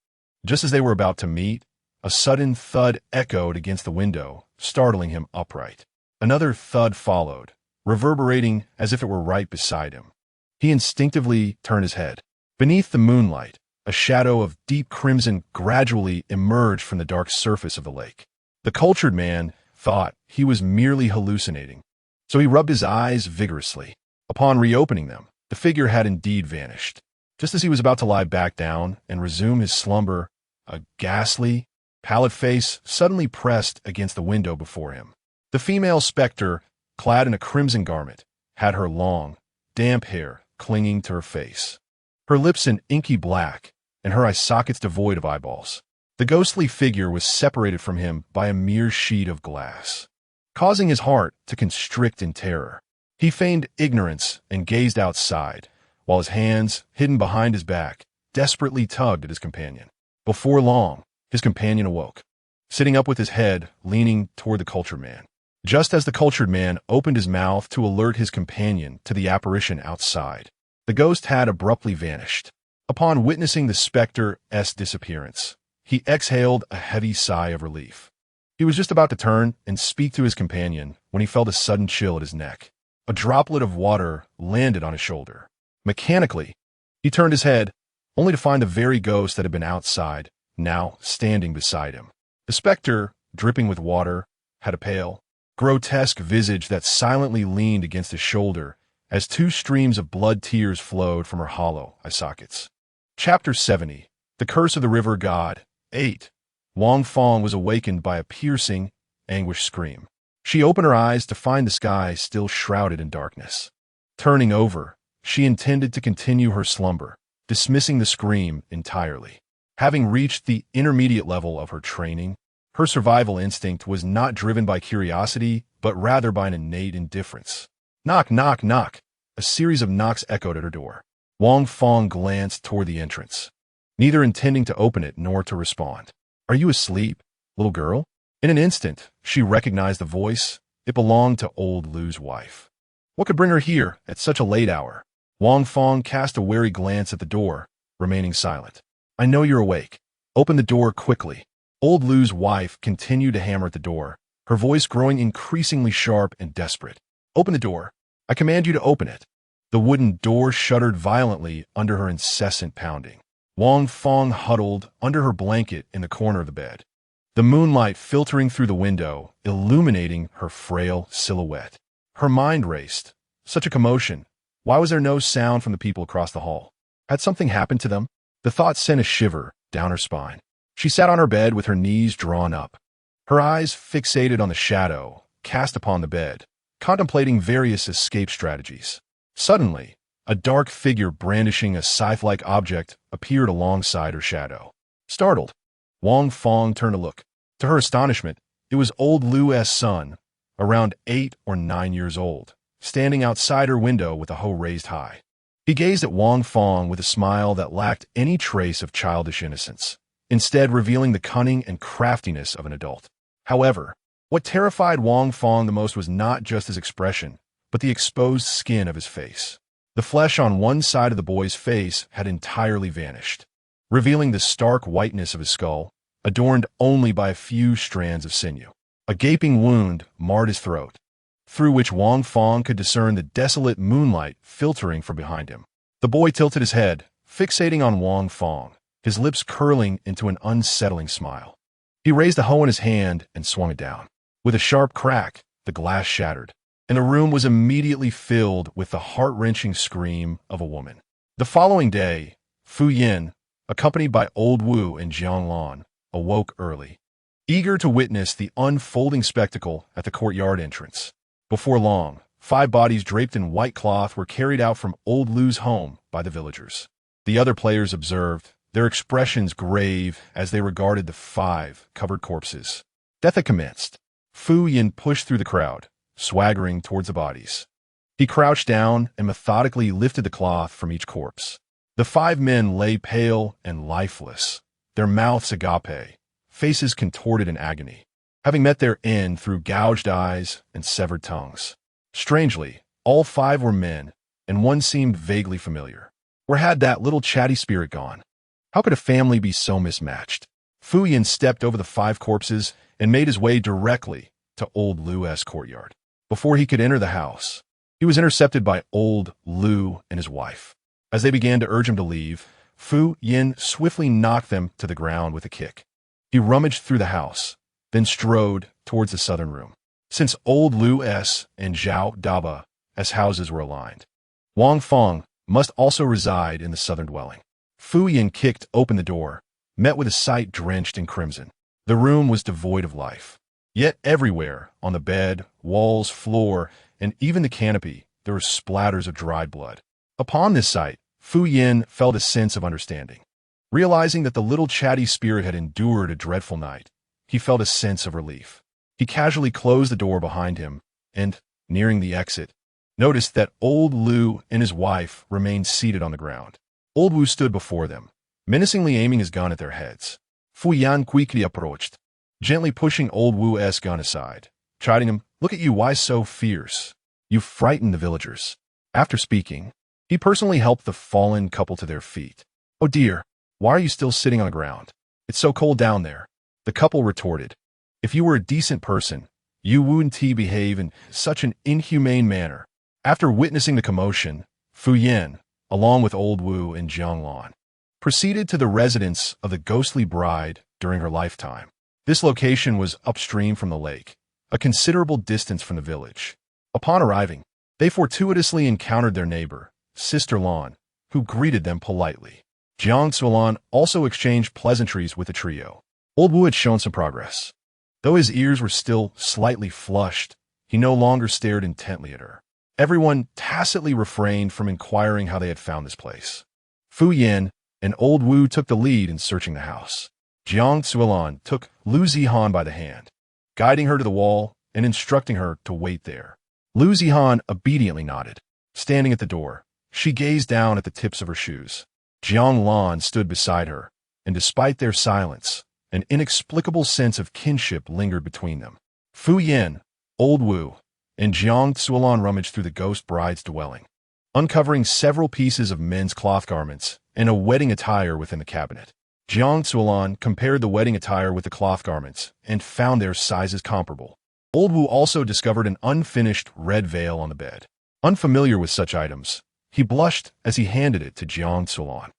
Just as they were about to meet, a sudden thud echoed against the window, startling him upright. Another thud followed, reverberating as if it were right beside him. He instinctively turned his head. Beneath the moonlight, a shadow of deep crimson gradually emerged from the dark surface of the lake. The cultured man thought he was merely hallucinating, so he rubbed his eyes vigorously. Upon reopening them, the figure had indeed vanished. Just as he was about to lie back down and resume his slumber, a ghastly, pallid face suddenly pressed against the window before him. The female specter, clad in a crimson garment, had her long, damp hair clinging to her face, her lips an inky black, and her eye sockets devoid of eyeballs. The ghostly figure was separated from him by a mere sheet of glass, causing his heart to constrict in terror. He feigned ignorance and gazed outside, while his hands, hidden behind his back, desperately tugged at his companion. Before long, his companion awoke, sitting up with his head leaning toward the cultured man. Just as the cultured man opened his mouth to alert his companion to the apparition outside, the ghost had abruptly vanished. Upon witnessing the specter's disappearance, he exhaled a heavy sigh of relief. He was just about to turn and speak to his companion when he felt a sudden chill at his neck. A droplet of water landed on his shoulder. Mechanically, he turned his head, only to find the very ghost that had been outside, now standing beside him. The specter, dripping with water, had a pale, grotesque visage that silently leaned against his shoulder as two streams of blood tears flowed from her hollow eye sockets. Chapter 70. The Curse of the River God. 8. Wang Fong was awakened by a piercing, anguished scream. She opened her eyes to find the sky still shrouded in darkness. Turning over, she intended to continue her slumber, dismissing the scream entirely. Having reached the intermediate level of her training, her survival instinct was not driven by curiosity, but rather by an innate indifference. Knock, knock, knock. A series of knocks echoed at her door. Wang Fong glanced toward the entrance, neither intending to open it nor to respond. "Are you asleep, little girl?" In an instant, she recognized the voice. It belonged to old Lu's wife. What could bring her here at such a late hour? Wang Fong cast a wary glance at the door, remaining silent. "I know you're awake. Open the door quickly." Old Lu's wife continued to hammer at the door, her voice growing increasingly sharp and desperate. "Open the door. I command you to open it." The wooden door shuddered violently under her incessant pounding. Wang Fong huddled under her blanket in the corner of the bed, the moonlight filtering through the window, illuminating her frail silhouette. Her mind raced. Such a commotion. Why was there no sound from the people across the hall? Had something happened to them? The thought sent a shiver down her spine. She sat on her bed with her knees drawn up, her eyes fixated on the shadow cast upon the bed, contemplating various escape strategies. Suddenly, a dark figure brandishing a scythe-like object appeared alongside her shadow. Startled, Wang Fong turned to look. To her astonishment, it was old Lu's son, around 8 or 9 years old, standing outside her window with a hoe raised high. He gazed at Wang Fong with a smile that lacked any trace of childish innocence, instead revealing the cunning and craftiness of an adult. However, what terrified Wang Fong the most was not just his expression, but the exposed skin of his face. The flesh on one side of the boy's face had entirely vanished, revealing the stark whiteness of his skull, adorned only by a few strands of sinew. A gaping wound marred his throat, through which Wang Fong could discern the desolate moonlight filtering from behind him. The boy tilted his head, fixating on Wang Fong, his lips curling into an unsettling smile. He raised the hoe in his hand and swung it down. With a sharp crack, the glass shattered, and the room was immediately filled with the heart-wrenching scream of a woman. The following day, Fu Yin, accompanied by Old Wu and Jiang Lan, awoke early, eager to witness the unfolding spectacle at the courtyard entrance. Before long, 5 bodies draped in white cloth were carried out from Old Lu's home by the villagers. The other players observed, their expressions grave as they regarded the 5 covered corpses. Death had commenced. Fu Yin pushed through the crowd, swaggering towards the bodies. He crouched down and methodically lifted the cloth from each corpse. The 5 men lay pale and lifeless, their mouths agape, faces contorted in agony, having met their end through gouged eyes and severed tongues. Strangely, all 5 were men, and one seemed vaguely familiar. Where had that little chatty spirit gone? How could a family be so mismatched? Fu Yin stepped over the 5 corpses and made his way directly to old Lu's courtyard. Before he could enter the house, he was intercepted by old Lu and his wife. As they began to urge him to leave, Fu Yin swiftly knocked them to the ground with a kick. He rummaged through the house, then strode towards the southern room. Since old Lu S and Zhao Daba as houses were aligned, Wang Feng must also reside in the southern dwelling. Fu Yin kicked open the door, met with a sight drenched in crimson. The room was devoid of life. Yet everywhere, on the bed, walls, floor, and even the canopy, there were splatters of dried blood. Upon this sight, Fu Yin felt a sense of understanding. Realizing that the little chatty spirit had endured a dreadful night, he felt a sense of relief. He casually closed the door behind him and, nearing the exit, noticed that old Lu and his wife remained seated on the ground. Old Wu stood before them, menacingly aiming his gun at their heads. Fu Yan quickly approached, gently pushing old Wu's gun aside, chiding him, "Look at you, why so fierce? You frightened the villagers." After speaking, he personally helped the fallen couple to their feet. "Oh dear, why are you still sitting on the ground? It's so cold down there." The couple retorted, "If you were a decent person, you wouldn't behave in such an inhumane manner." After witnessing the commotion, Fu Yin, along with old Wu and Jiang Lan, proceeded to the residence of the ghostly bride during her lifetime. This location was upstream from the lake, a considerable distance from the village. Upon arriving, they fortuitously encountered their neighbor, Sister Lan, who greeted them politely. Jiang Zuolan also exchanged pleasantries with the trio. Old Wu had shown some progress. Though his ears were still slightly flushed, he no longer stared intently at her. Everyone tacitly refrained from inquiring how they had found this place. Fu Yin and old Wu took the lead in searching the house. Jiang Zuolan took Lu Zihan by the hand, guiding her to the wall and instructing her to wait there. Lu Zihan obediently nodded. Standing at the door, she gazed down at the tips of her shoes. Jiang Lan stood beside her, and despite their silence, an inexplicable sense of kinship lingered between them. Fu Yin, old Wu, and Jiang Zuolan rummaged through the ghost bride's dwelling, uncovering several pieces of men's cloth garments and a wedding attire within the cabinet. Jiang Zuolan compared the wedding attire with the cloth garments and found their sizes comparable. Old Wu also discovered an unfinished red veil on the bed. Unfamiliar with such items, he blushed as he handed it to Jiang Zuolan.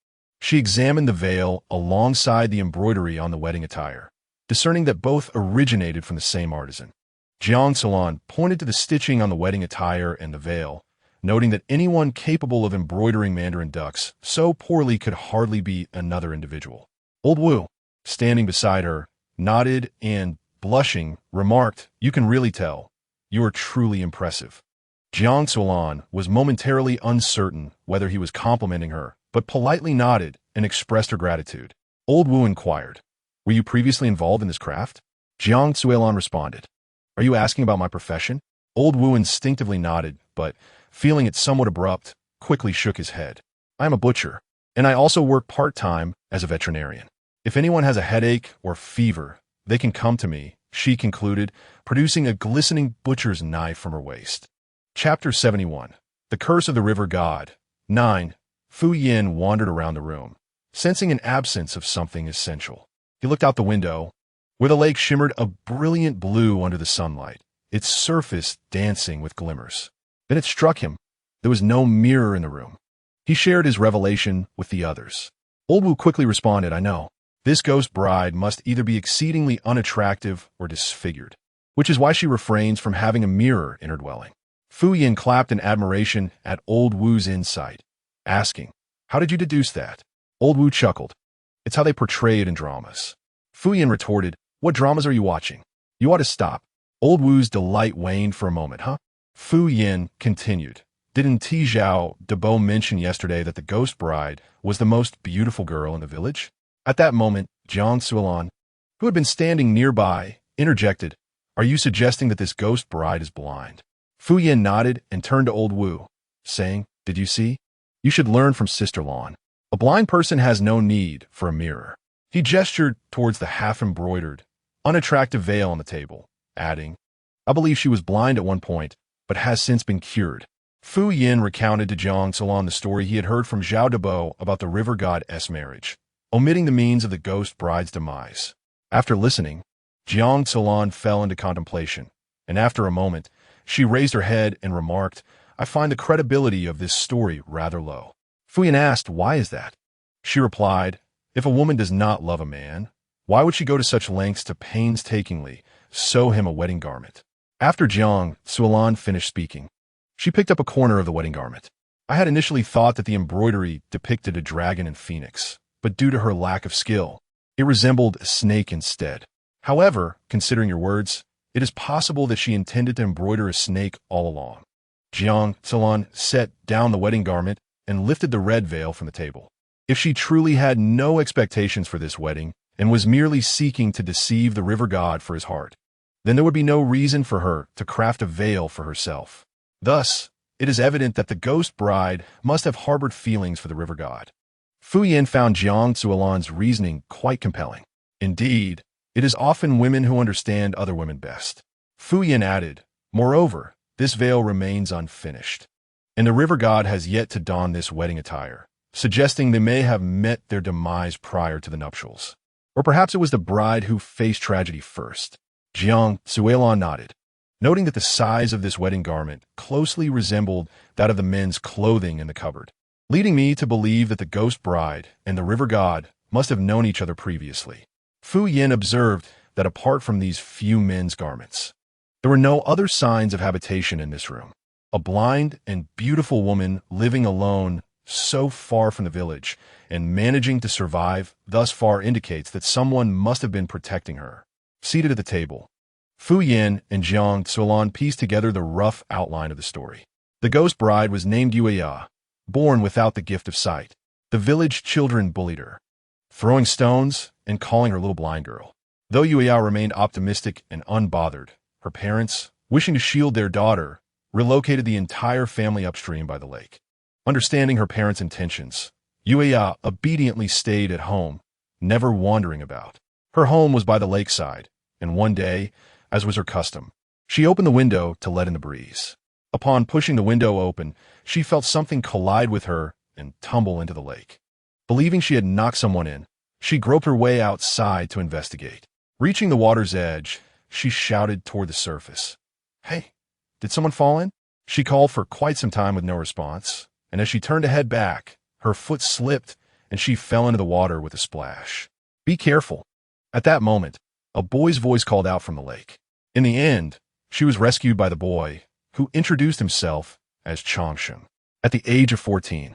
She examined the veil alongside the embroidery on the wedding attire, discerning that both originated from the same artisan. Jiang Zuolan pointed to the stitching on the wedding attire and the veil, noting that anyone capable of embroidering mandarin ducks so poorly could hardly be another individual. Old Wu, standing beside her, nodded and, blushing, remarked, "You can really tell. You are truly impressive." Jiang Zuolan was momentarily uncertain whether he was complimenting her, but politely nodded and expressed her gratitude. Old Wu inquired, "Were you previously involved in this craft?" Jiang Zuolan responded, "Are you asking about my profession?" Old Wu instinctively nodded, but, feeling it somewhat abrupt, quickly shook his head. "I am a butcher, and I also work part-time as a veterinarian. If anyone has a headache or fever, they can come to me," she concluded, producing a glistening butcher's knife from her waist. Chapter 71. The Curse of the River God. 9. Fu Yin wandered around the room, sensing an absence of something essential. He looked out the window, where the lake shimmered a brilliant blue under the sunlight, its surface dancing with glimmers. Then it struck him. There was no mirror in the room. He shared his revelation with the others. Old Wu quickly responded, "I know. This ghost bride must either be exceedingly unattractive or disfigured, which is why she refrains from having a mirror in her dwelling." Fu Yin clapped in admiration at old Wu's insight, asking, "How did you deduce that?" Old Wu chuckled. "It's how they portray it in dramas." Fu Yin retorted, "What dramas are you watching? You ought to stop." Old Wu's delight waned for a moment, huh? Fu Yin continued, "Didn't Zhao Dabo mention yesterday that the ghost bride was the most beautiful girl in the village?" At that moment, Jiang Zuolan, who had been standing nearby, interjected, "Are you suggesting that this ghost bride is blind?" Fu Yin nodded and turned to old Wu, saying, "Did you see? You should learn from Sister Lan. A blind person has no need for a mirror." He gestured towards the half-embroidered, unattractive veil on the table, adding, "I believe she was blind at one point, but has since been cured." Fu Yin recounted to Jiang Zuolan the story he had heard from Zhao Dabo about the river god S marriage. omitting the means of the ghost bride's demise. After listening, Jiang Tsulan fell into contemplation, and after a moment, she raised her head and remarked, "I find the credibility of this story rather low." Fuyan asked, "Why is that?" She replied, "If a woman does not love a man, why would she go to such lengths to painstakingly sew him a wedding garment?" After Jiang Tsulan finished speaking, she picked up a corner of the wedding garment. "I had initially thought that the embroidery depicted a dragon and phoenix, but due to her lack of skill, it resembled a snake instead. However, considering your words, it is possible that she intended to embroider a snake all along." Jiang Tsulan set down the wedding garment and lifted the red veil from the table. If she truly had no expectations for this wedding and was merely seeking to deceive the river god for his heart, then there would be no reason for her to craft a veil for herself. Thus, it is evident that the ghost bride must have harbored feelings for the river god. Fuyan found Jiang Tsulan's reasoning quite compelling. Indeed, it is often women who understand other women best. Fuyan added, "Moreover, this veil remains unfinished, and the river god has yet to don this wedding attire, suggesting they may have met their demise prior to the nuptials. Or perhaps it was the bride who faced tragedy first." Jiang Tsulan nodded, noting that the size of this wedding garment closely resembled that of the men's clothing in the cupboard, leading me to believe that the ghost bride and the river god must have known each other previously. Fu Yin observed that apart from these few men's garments, there were no other signs of habitation in this room. A blind and beautiful woman living alone so far from the village and managing to survive thus far indicates that someone must have been protecting her. Seated at the table, Fu Yin and Jiang Tsulan pieced together the rough outline of the story. The ghost bride was named Yueya, born without the gift of sight. The village children bullied her, throwing stones and calling her little blind girl. Though Yueya remained optimistic and unbothered, her parents, wishing to shield their daughter, relocated the entire family upstream by the lake. Understanding her parents' intentions, Yueya obediently stayed at home, never wandering about. Her home was by the lakeside, and one day, as was her custom, she opened the window to let in the breeze. Upon pushing the window open, she felt something collide with her and tumble into the lake. Believing she had knocked someone in, she groped her way outside to investigate. Reaching the water's edge, she shouted toward the surface. "Hey, did someone fall in?" She called for quite some time with no response, and as she turned to head back, her foot slipped and she fell into the water with a splash. "Be careful." At that moment, a boy's voice called out from the lake. In the end, she was rescued by the boy, who introduced himself as Changsheng. At the age of 14,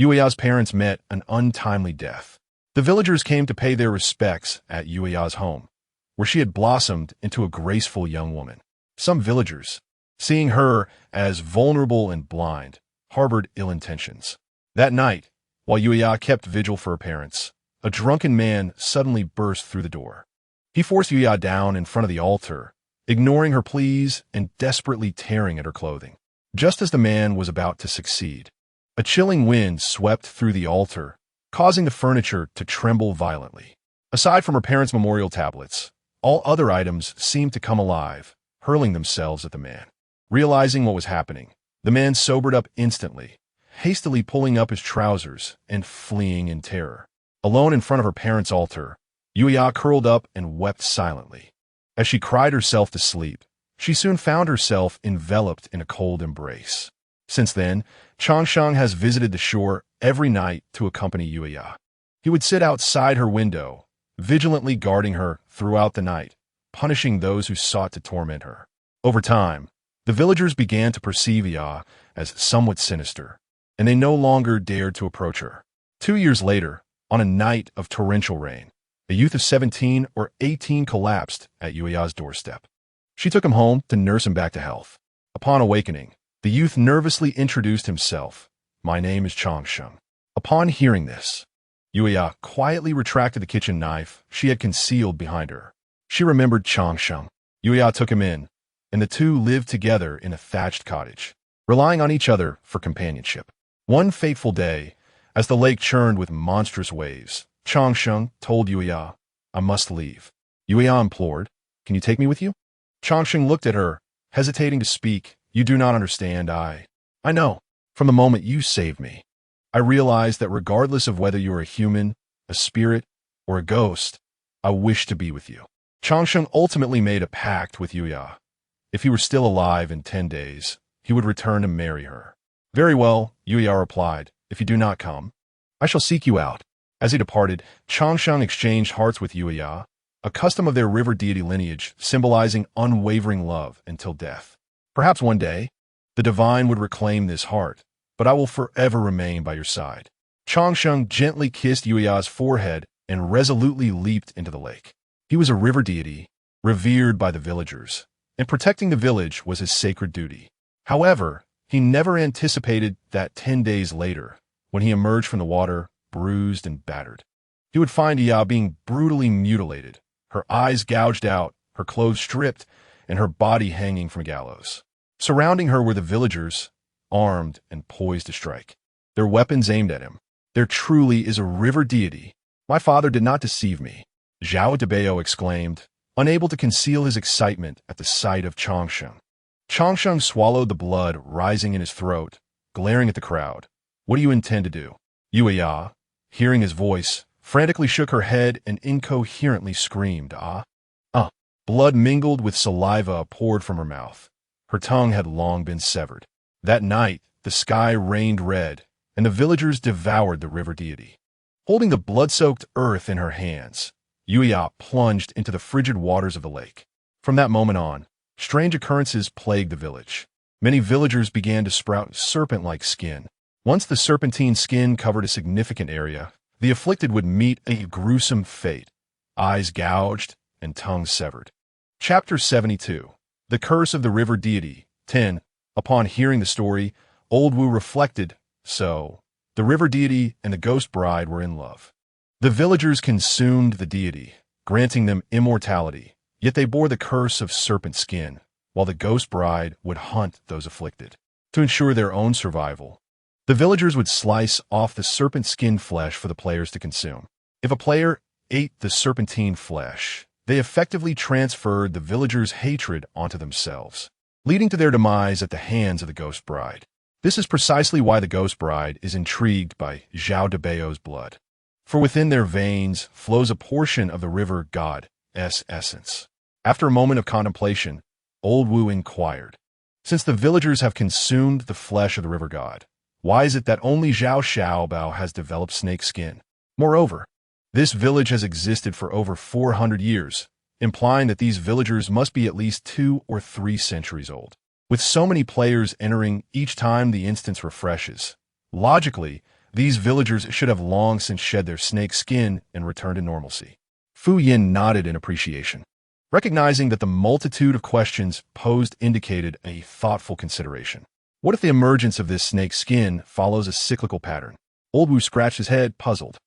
Yueya's parents met an untimely death. The villagers came to pay their respects at Yueya's home, where she had blossomed into a graceful young woman. Some villagers, seeing her as vulnerable and blind, harbored ill intentions. That night, while Yueya kept vigil for her parents, a drunken man suddenly burst through the door. He forced Yueya down in front of the altar, ignoring her pleas and desperately tearing at her clothing. Just as the man was about to succeed, a chilling wind swept through the altar, causing the furniture to tremble violently. Aside from her parents' memorial tablets, all other items seemed to come alive, hurling themselves at the man. Realizing what was happening, the man sobered up instantly, hastily pulling up his trousers and fleeing in terror. Alone in front of her parents' altar, Yueya curled up and wept silently. As she cried herself to sleep, she soon found herself enveloped in a cold embrace. Since then, Changsheng has visited the shore every night to accompany Yueya. He would sit outside her window, vigilantly guarding her throughout the night, punishing those who sought to torment her. Over time, the villagers began to perceive Yueya as somewhat sinister, and they no longer dared to approach her. 2 years later, on a night of torrential rain, a youth of 17 or 18 collapsed at Yueya's doorstep. She took him home to nurse him back to health. Upon awakening, the youth nervously introduced himself. "My name is Changsheng." Upon hearing this, Yueya quietly retracted the kitchen knife she had concealed behind her. She remembered Changsheng. Yueya took him in, and the two lived together in a thatched cottage, relying on each other for companionship. One fateful day, as the lake churned with monstrous waves, Changsheng told Yueya, "I must leave." Yueya implored, "Can you take me with you?" Changsheng looked at her, hesitating to speak. "You do not understand. I know. From the moment you saved me, I realized that regardless of whether you are a human a spirit, or a ghost, I wish to be with you. Changsheng ultimately made a pact with Yuya. If he were still alive in 10 days, he would return to marry her. Very well, Yuya replied. If you do not come, I shall seek you out. As he departed, Changsheng exchanged hearts with Yuya, a custom of their river deity lineage symbolizing unwavering love until death. Perhaps one day, the divine would reclaim this heart, but I will forever remain by your side. Changsheng gently kissed Yuya's forehead and resolutely leaped into the lake. He was a river deity, revered by the villagers, and protecting the village was his sacred duty. However, he never anticipated that 10 days later, when he emerged from the water, bruised and battered, he would find Yuya being brutally mutilated, her eyes gouged out, her clothes stripped, and her body hanging from a gallows. Surrounding her were the villagers, armed and poised to strike, their weapons aimed at him. There truly is a river deity. My father did not deceive me, Zhao Debao exclaimed, unable to conceal his excitement at the sight of Changsheng. Changsheng swallowed the blood rising in his throat, glaring at the crowd. What do you intend to do? Yuya, hearing his voice, frantically shook her head and incoherently screamed, ah. Blood mingled with saliva poured from her mouth. Her tongue had long been severed. That night, the sky rained red, and the villagers devoured the river deity. Holding the blood-soaked earth in her hands, Yuya plunged into the frigid waters of the lake. From that moment on, strange occurrences plagued the village. Many villagers began to sprout serpent-like skin. Once the serpentine skin covered a significant area, the afflicted would meet a gruesome fate, eyes gouged and tongues severed. Chapter 72. The Curse of the River Deity. 10. Upon hearing the story, Old Wu reflected, so, the river deity and the ghost bride were in love. The villagers consumed the deity, granting them immortality, yet they bore the curse of serpent skin, while the ghost bride would hunt those afflicted. To ensure their own survival, the villagers would slice off the serpent skin flesh for the players to consume. If a player ate the serpentine flesh, they effectively transferred the villagers' hatred onto themselves, leading to their demise at the hands of the ghost bride. This is precisely why the ghost bride is intrigued by Zhao Debao's blood, for within their veins flows a portion of the river god's essence. After a moment of contemplation, Old Wu inquired, since the villagers have consumed the flesh of the river god, why is it that only Zhao Xiaobao has developed snake skin? Moreover, this village has existed for over 400 years, implying that these villagers must be at least 2 or 3 centuries old. With so many players entering each time the instance refreshes, logically, these villagers should have long since shed their snake skin and returned to normalcy. Fu Yin nodded in appreciation, recognizing that the multitude of questions posed indicated a thoughtful consideration. What if the emergence of this snake skin follows a cyclical pattern? Old Wu scratched his head, puzzled.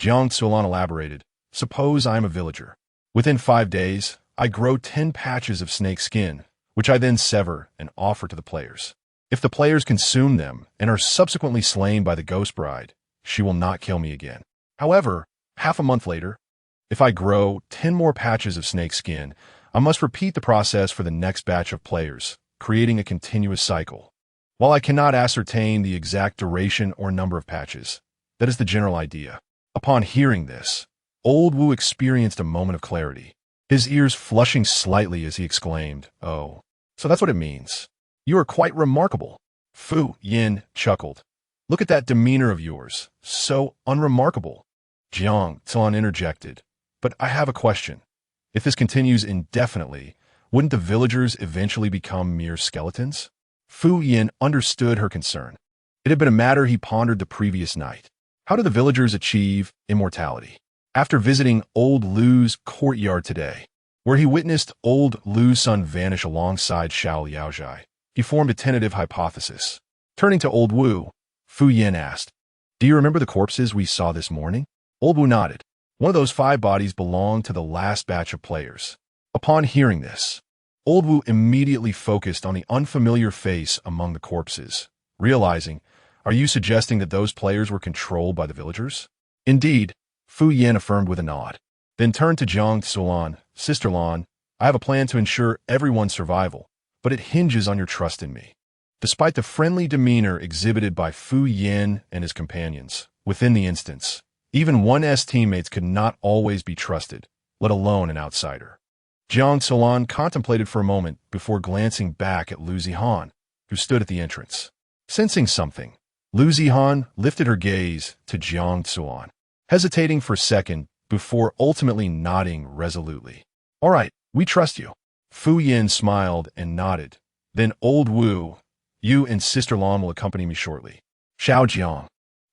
Jiang Tsulan elaborated, suppose I am a villager. Within 5 days, I grow 10 patches of snake skin, which I then sever and offer to the players. If the players consume them and are subsequently slain by the ghost bride, she will not kill me again. However, half a month later, if I grow 10 more patches of snake skin, I must repeat the process for the next batch of players, creating a continuous cycle. While I cannot ascertain the exact duration or number of patches, that is the general idea. Upon hearing this, Old Wu experienced a moment of clarity, his ears flushing slightly as he exclaimed, oh, so that's what it means. You are quite remarkable. Fu Yin chuckled. Look at that demeanor of yours, so unremarkable. Jiang Tsuan interjected, but I have a question. If this continues indefinitely, wouldn't the villagers eventually become mere skeletons? Fu Yin understood her concern. It had been a matter he pondered the previous night. How do the villagers achieve immortality? After visiting Old Lu's courtyard today, where he witnessed Old Lu's son vanish alongside Xiao Liaozhai, he formed a tentative hypothesis. Turning to Old Wu, Fu Yin asked, do you remember the corpses we saw this morning? Old Wu nodded. One of those 5 bodies belonged to the last batch of players. Upon hearing this, Old Wu immediately focused on the unfamiliar face among the corpses, realizing, are you suggesting that those players were controlled by the villagers? Indeed, Fu Yin affirmed with a nod, then turned to Jiang Tsulan, Sister Lan, I have a plan to ensure everyone's survival, but it hinges on your trust in me. Despite the friendly demeanor exhibited by Fu Yin and his companions, within the instance, Even 1's teammates could not always be trusted, let alone an outsider. Jiang Solan contemplated for a moment before glancing back at Lu Zihan, who stood at the entrance. Sensing something, Lu Zihan lifted her gaze to Jiang Solan, hesitating for a second before ultimately nodding resolutely. "All right, we trust you." Fu Yin smiled and nodded. "Then old Wu, you and Sister Lan will accompany me shortly. Xiao Jiang,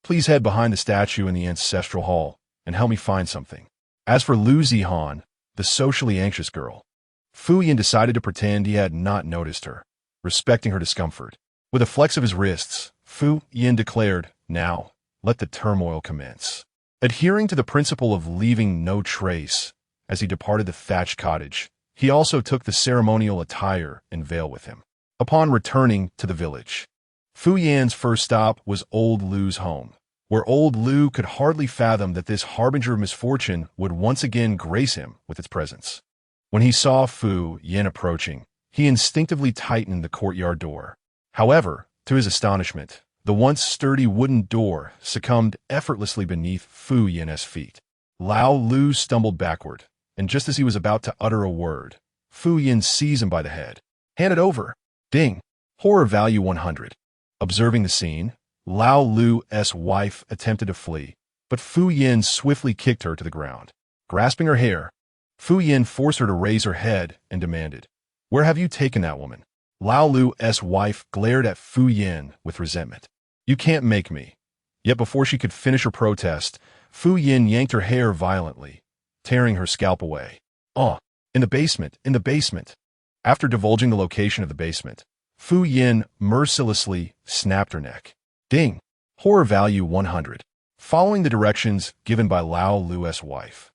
please head behind the statue in the ancestral hall and help me find something." As for Lu Zihan, the socially anxious girl, Fu Yin decided to pretend he had not noticed her, respecting her discomfort. With a flex of his wrists, Fu Yin declared, "Now, let the turmoil commence." Adhering to the principle of leaving no trace, as he departed the thatched cottage, he also took the ceremonial attire and veil with him. Upon returning to the village, Fu Yan's first stop was old Lu's home, where old Lu could hardly fathom that this harbinger of misfortune would once again grace him with its presence. When he saw Fu Yin approaching, he instinctively tightened the courtyard door. However, to his astonishment, the once sturdy wooden door succumbed effortlessly beneath Fu Yin's feet. Lao Lu stumbled backward, and just as he was about to utter a word, Fu Yin seized him by the head. "Hand it over." Ding. Horror value 100. Observing the scene, Lao Lu's wife attempted to flee, but Fu Yin swiftly kicked her to the ground. Grasping her hair, Fu Yin forced her to raise her head and demanded, "Where have you taken that woman?" Lao Lu's wife glared at Fu Yin with resentment. "You can't make me." Yet before she could finish her protest, Fu Yin yanked her hair violently, tearing her scalp away. "Oh, in the basement, in the basement." After divulging the location of the basement, Fu Yin mercilessly snapped her neck. Ding. Horror value 100. Following the directions given by Lao Lu's wife,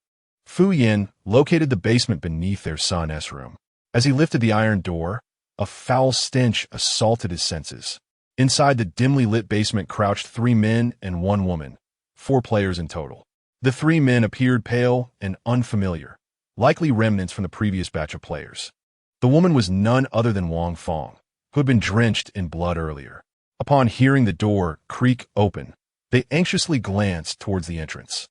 Fu Yin located the basement beneath their son's room. As he lifted the iron door, a foul stench assaulted his senses. Inside the dimly lit basement crouched 3 men and 1 woman, 4 players in total. The 3 men appeared pale and unfamiliar, likely remnants from the previous batch of players. The woman was none other than Wang Fong, who had been drenched in blood earlier. Upon hearing the door creak open, they anxiously glanced towards the entrance.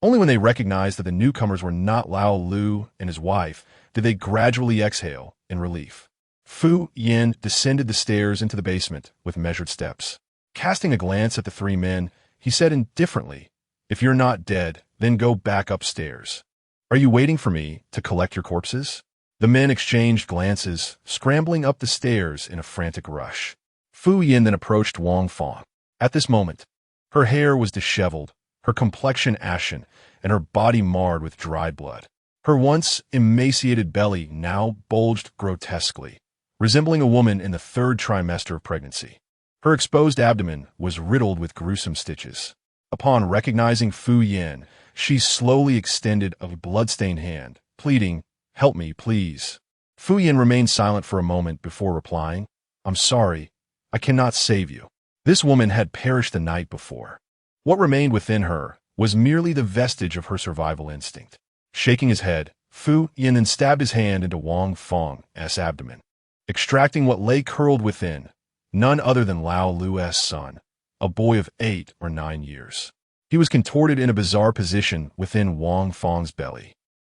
Only when they recognized that the newcomers were not Lao Lu and his wife did they gradually exhale in relief. Fu Yin descended the stairs into the basement with measured steps. Casting a glance at the 3 men, he said indifferently, "If you're not dead, then go back upstairs. Are you waiting for me to collect your corpses?" The men exchanged glances, scrambling up the stairs in a frantic rush. Fu Yin then approached Wang Fong. At this moment, her hair was disheveled, her complexion ashen, and her body marred with dried blood. Her once emaciated belly now bulged grotesquely, resembling a woman in the 3rd trimester of pregnancy. Her exposed abdomen was riddled with gruesome stitches. Upon recognizing Fu Yin, she slowly extended a blood-stained hand, pleading, "Help me, please." Fu Yin remained silent for a moment before replying, "I'm sorry, I cannot save you." This woman had perished the night before. What remained within her was merely the vestige of her survival instinct. Shaking his head, Fu Yin then stabbed his hand into Wang Fong's abdomen, extracting what lay curled within, none other than Lao Lu's son, a boy of 8 or 9 years. He was contorted in a bizarre position within Wang Fong's belly,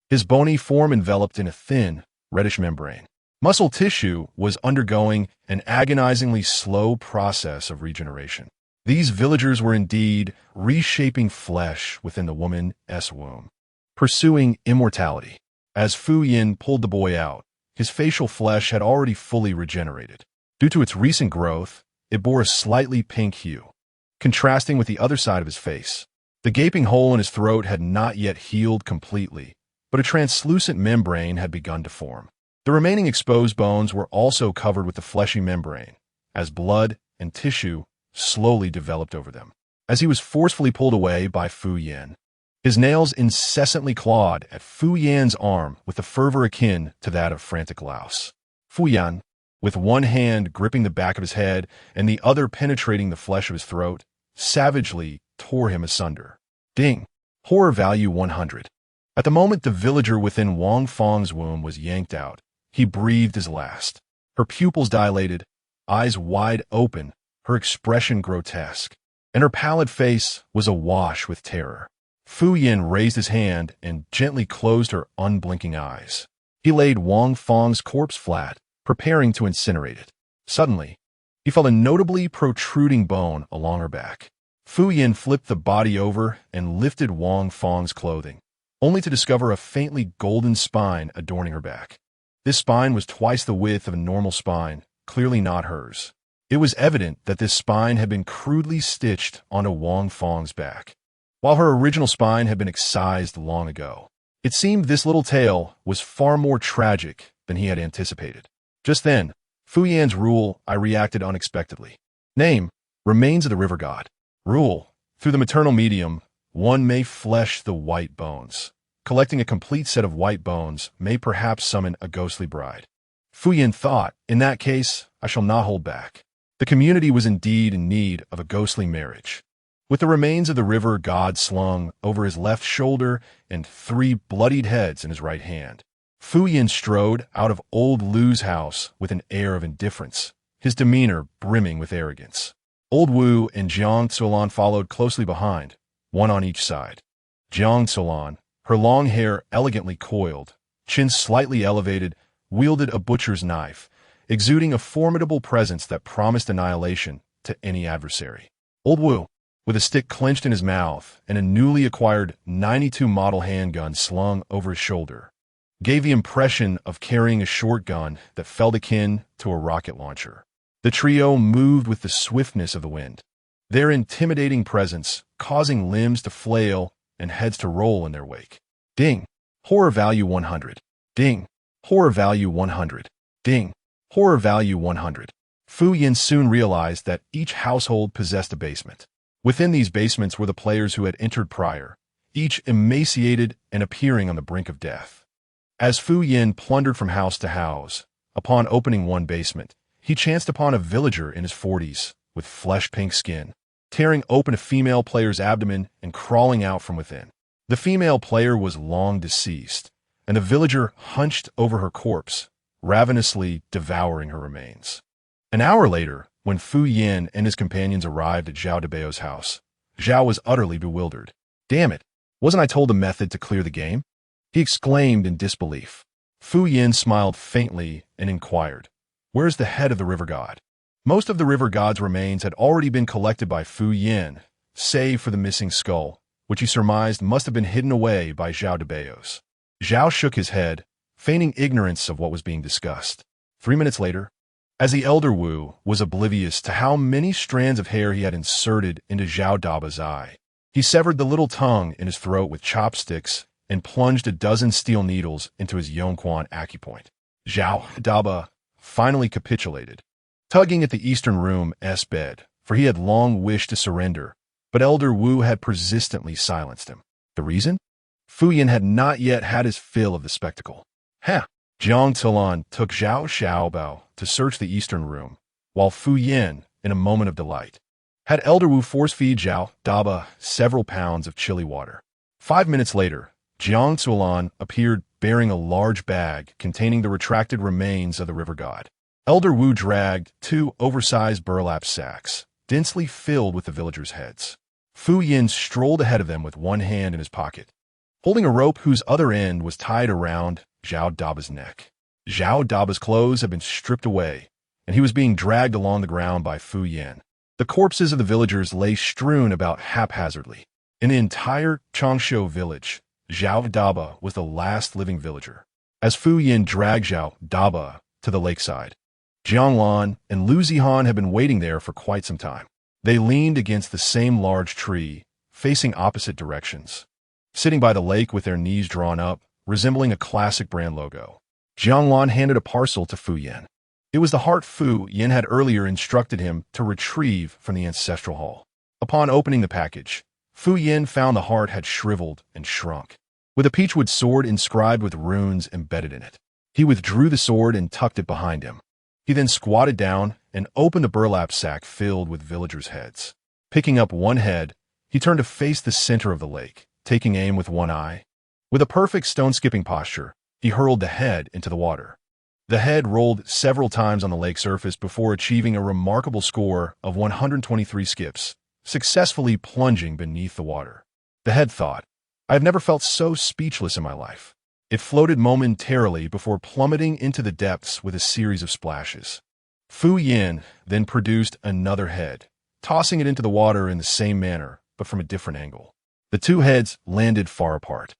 his bony form enveloped in a thin, reddish membrane. Muscle tissue was undergoing an agonizingly slow process of regeneration. These villagers were indeed reshaping flesh within the woman's womb, pursuing immortality. As Fu Yin pulled the boy out, his facial flesh had already fully regenerated. Due to its recent growth, it bore a slightly pink hue, contrasting with the other side of his face. The gaping hole in his throat had not yet healed completely, but a translucent membrane had begun to form. The remaining exposed bones were also covered with the fleshy membrane, as blood and tissue slowly developed over them. As he was forcefully pulled away by Fu Yin, his nails incessantly clawed at Fu Yan's arm with a fervor akin to that of frantic louse. Fu Yan, with one hand gripping the back of his head and the other penetrating the flesh of his throat, savagely tore him asunder. Ding. Horror value 100. At the moment the villager within Wang Fong's womb was yanked out, he breathed his last. Her pupils dilated, eyes wide open, her expression grotesque, and her pallid face was awash with terror. Fu Yin raised his hand and gently closed her unblinking eyes. He laid Wang Fang's corpse flat, preparing to incinerate it. Suddenly, he felt a notably protruding bone along her back. Fu Yin flipped the body over and lifted Wang Fang's clothing, only to discover a faintly golden spine adorning her back. This spine was twice the width of a normal spine, clearly not hers. It was evident that this spine had been crudely stitched onto Wang Fang's back, while her original spine had been excised long ago. It seemed this little tale was far more tragic than he had anticipated. Just then, Fu Yan's rule, I reacted unexpectedly. Name, Remains of the River God. Rule, through the maternal medium, one may flesh the white bones. Collecting a complete set of white bones may perhaps summon a ghostly bride. Fu Yan thought, in that case, I shall not hold back. The community was indeed in need of a ghostly marriage. With the remains of the river god slung over his left shoulder and 3 bloodied heads in his right hand, Fu Yin strode out of old Lu's house with an air of indifference, his demeanor brimming with arrogance. Old Wu and Jiang Zuolan followed closely behind, one on each side. Jiang Zuolan, her long hair elegantly coiled, chin slightly elevated, wielded a butcher's knife, exuding a formidable presence that promised annihilation to any adversary. Old Wu, with a stick clenched in his mouth and a newly acquired 92 model handgun slung over his shoulder, gave the impression of carrying a short gun that felt akin to a rocket launcher. The trio moved with the swiftness of the wind, their intimidating presence causing limbs to flail and heads to roll in their wake. Ding. Horror value 100. Ding. Horror value 100. Ding. Horror value 100. Fu Yin soon realized that each household possessed a basement. Within these basements were the players who had entered prior, each emaciated and appearing on the brink of death. As Fu Yin plundered from house to house, upon opening one basement, he chanced upon a villager in his 40s with flesh-pink skin, tearing open a female player's abdomen and crawling out from within. The female player was long deceased, and the villager hunched over her corpse, ravenously devouring her remains. An hour later, when Fu Yin and his companions arrived at Zhao Debao's house, Zhao was utterly bewildered. Damn it, wasn't I told a method to clear the game? He exclaimed in disbelief. Fu Yin smiled faintly and inquired, where's the head of the river god? Most of the river god's remains had already been collected by Fu Yin, save for the missing skull, which he surmised must have been hidden away by Zhao Debao's. Zhao shook his head, feigning ignorance of what was being discussed. 3 minutes later, as the elder Wu was oblivious to how many strands of hair he had inserted into Zhao Daba's eye, he severed the little tongue in his throat with chopsticks and plunged a dozen steel needles into his Yongquan acupoint. Zhao Daba finally capitulated, tugging at the Eastern Room's bed, for he had long wished to surrender, but Elder Wu had persistently silenced him. The reason? Fu Yin had not yet had his fill of the spectacle. Jiang Zuolan took Zhao Xiaobao to search the Eastern Room, while Fu Yin, in a moment of delight, had Elder Wu force-feed Zhao Daba several pounds of chili water. 5 minutes later, Jiang Zuolan appeared bearing a large bag containing the retracted remains of the river god. Elder Wu dragged 2 oversized burlap sacks, densely filled with the villagers' heads. Fu Yin strolled ahead of them with one hand in his pocket, holding a rope whose other end was tied around Zhao Daba's neck. Zhao Daba's clothes had been stripped away, and he was being dragged along the ground by Fu Yin. The corpses of the villagers lay strewn about haphazardly. In the entire Changshu village, Zhao Daba was the last living villager. As Fu Yin dragged Zhao Daba to the lakeside, Jiang Lan and Lu Zihan had been waiting there for quite some time. They leaned against the same large tree, facing opposite directions, sitting by the lake with their knees drawn up, resembling a classic brand logo. Jiang Lan handed a parcel to Fu Yin. It was the heart Fu Yin had earlier instructed him to retrieve from the ancestral hall. Upon opening the package, Fu Yin found the heart had shriveled and shrunk, with a peachwood sword inscribed with runes embedded in it. He withdrew the sword and tucked it behind him. He then squatted down and opened the burlap sack filled with villagers' heads. Picking up one head, he turned to face the center of the lake, taking aim with one eye. With a perfect stone-skipping posture, he hurled the head into the water. The head rolled several times on the lake surface before achieving a remarkable score of 123 skips, successfully plunging beneath the water. The head thought, I have never felt so speechless in my life. It floated momentarily before plummeting into the depths with a series of splashes. Fu Yin then produced another head, tossing it into the water in the same manner, but from a different angle. The two heads landed far apart.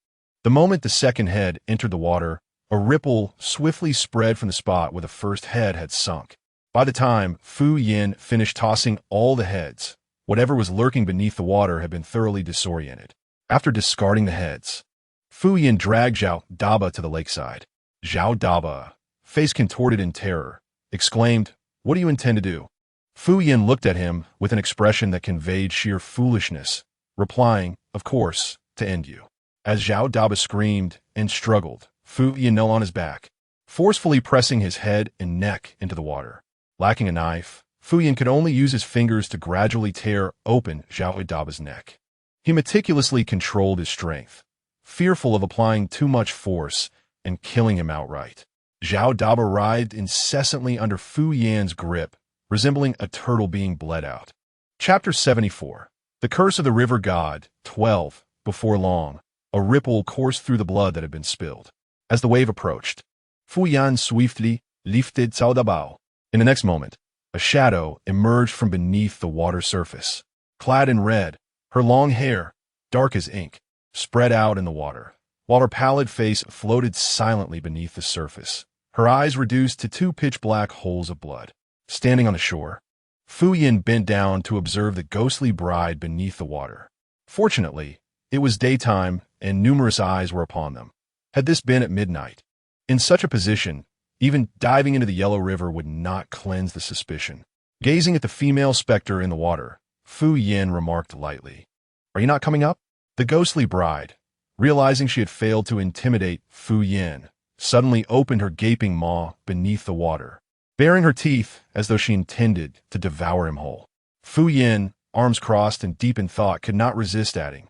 The moment the second head entered the water, a ripple swiftly spread from the spot where the first head had sunk. By the time Fu Yin finished tossing all the heads, whatever was lurking beneath the water had been thoroughly disoriented. After discarding the heads, Fu Yin dragged Zhao Daba to the lakeside. Zhao Daba, face contorted in terror, exclaimed, "What do you intend to do?" Fu Yin looked at him with an expression that conveyed sheer foolishness, replying, "Of course, to end you." As Zhao Daba screamed and struggled, Fu Yin knelt on his back, forcefully pressing his head and neck into the water. Lacking a knife, Fu Yin could only use his fingers to gradually tear open Zhao Daba's neck. He meticulously controlled his strength, fearful of applying too much force and killing him outright. Zhao Daba writhed incessantly under Fu Yin's grip, resembling a turtle being bled out. Chapter 74. The Curse of the River God. 12. Before long, a ripple coursed through the blood that had been spilled. As the wave approached, Fu Yan swiftly lifted Cao Dabao. In the next moment, a shadow emerged from beneath the water surface. Clad in red, her long hair, dark as ink, spread out in the water, while her pallid face floated silently beneath the surface, her eyes reduced to two pitch-black holes of blood. Standing on the shore, Fu Yin bent down to observe the ghostly bride beneath the water. Fortunately, it was daytime and numerous eyes were upon them. Had this been at midnight, in such a position, even diving into the Yellow River would not cleanse the suspicion. Gazing at the female specter in the water, Fu Yin remarked lightly, "Are you not coming up?" The ghostly bride, realizing she had failed to intimidate Fu Yin, suddenly opened her gaping maw beneath the water, baring her teeth as though she intended to devour him whole. Fu Yin, arms crossed and deep in thought, could not resist adding,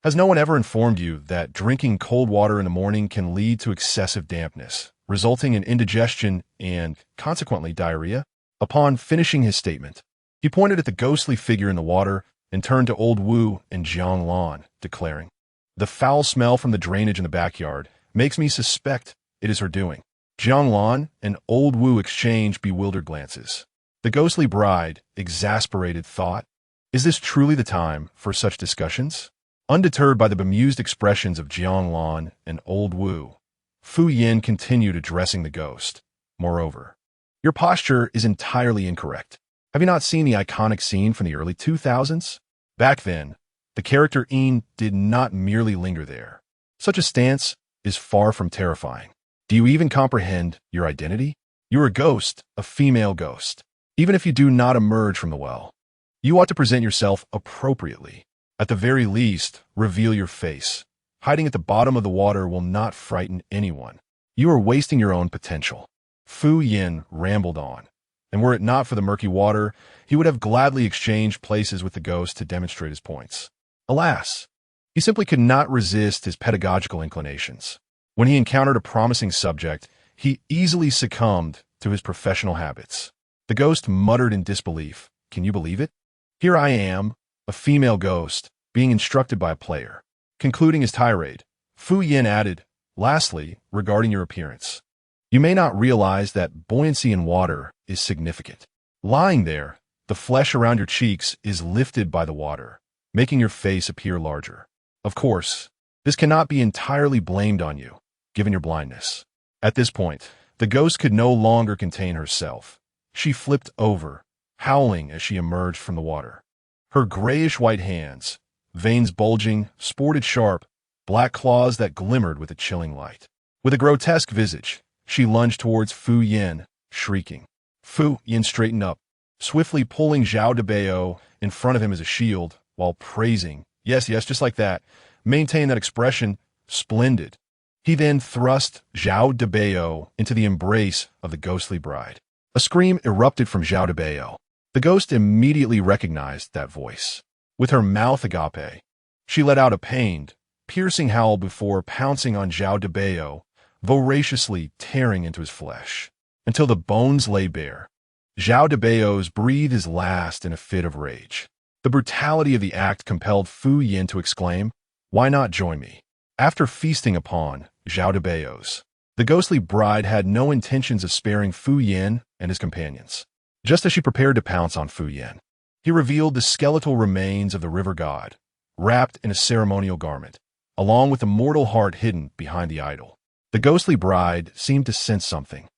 "Has no one ever informed you that drinking cold water in the morning can lead to excessive dampness, resulting in indigestion and, consequently, diarrhea?" Upon finishing his statement, he pointed at the ghostly figure in the water and turned to Old Wu and Jiang Lan, declaring, "The foul smell from the drainage in the backyard makes me suspect it is her doing." Jiang Lan and Old Wu exchanged bewildered glances. The ghostly bride, exasperated, thought, "Is this truly the time for such discussions?" Undeterred by the bemused expressions of Jiang Lan and Old Wu, Fu Yin continued addressing the ghost. "Moreover, your posture is entirely incorrect. Have you not seen the iconic scene from the early 2000s? Back then, the character Yin did not merely linger there. Such a stance is far from terrifying. Do you even comprehend your identity? You are a ghost, a female ghost. Even if you do not emerge from the well, you ought to present yourself appropriately. At the very least, reveal your face. Hiding at the bottom of the water will not frighten anyone. You are wasting your own potential." Fu Yin rambled on, and were it not for the murky water, he would have gladly exchanged places with the ghost to demonstrate his points. Alas, he simply could not resist his pedagogical inclinations. When he encountered a promising subject, he easily succumbed to his professional habits. The ghost muttered in disbelief, "Can you believe it? Here I am, a female ghost, being instructed by a player." Concluding his tirade, Fu Yin added, "Lastly, regarding your appearance, you may not realize that buoyancy in water is significant. Lying there, the flesh around your cheeks is lifted by the water, making your face appear larger. Of course, this cannot be entirely blamed on you, given your blindness." At this point, the ghost could no longer contain herself. She flipped over, howling as she emerged from the water. Her grayish-white hands, veins bulging, sported sharp, black claws that glimmered with a chilling light. With a grotesque visage, she lunged towards Fu Yin, shrieking. Fu Yin straightened up, swiftly pulling Zhao Dabao in front of him as a shield, while praising, yes, just like that, maintain that expression, "Splendid." He then thrust Zhao Dabao into the embrace of the ghostly bride. A scream erupted from Zhao Dabao. The ghost immediately recognized that voice. With her mouth agape, she let out a pained, piercing howl before pouncing on Zhao Dabao, voraciously tearing into his flesh, until the bones lay bare. Zhao Dabao's breathed his last in a fit of rage. The brutality of the act compelled Fu Yin to exclaim, Why not join me? After feasting upon Zhao de Beos, the ghostly bride had no intentions of sparing Fu Yin and his companions. Just as she prepared to pounce on Fu Yin, he revealed the skeletal remains of the river god, wrapped in a ceremonial garment, along with the mortal heart hidden behind the idol. The ghostly bride seemed to sense something.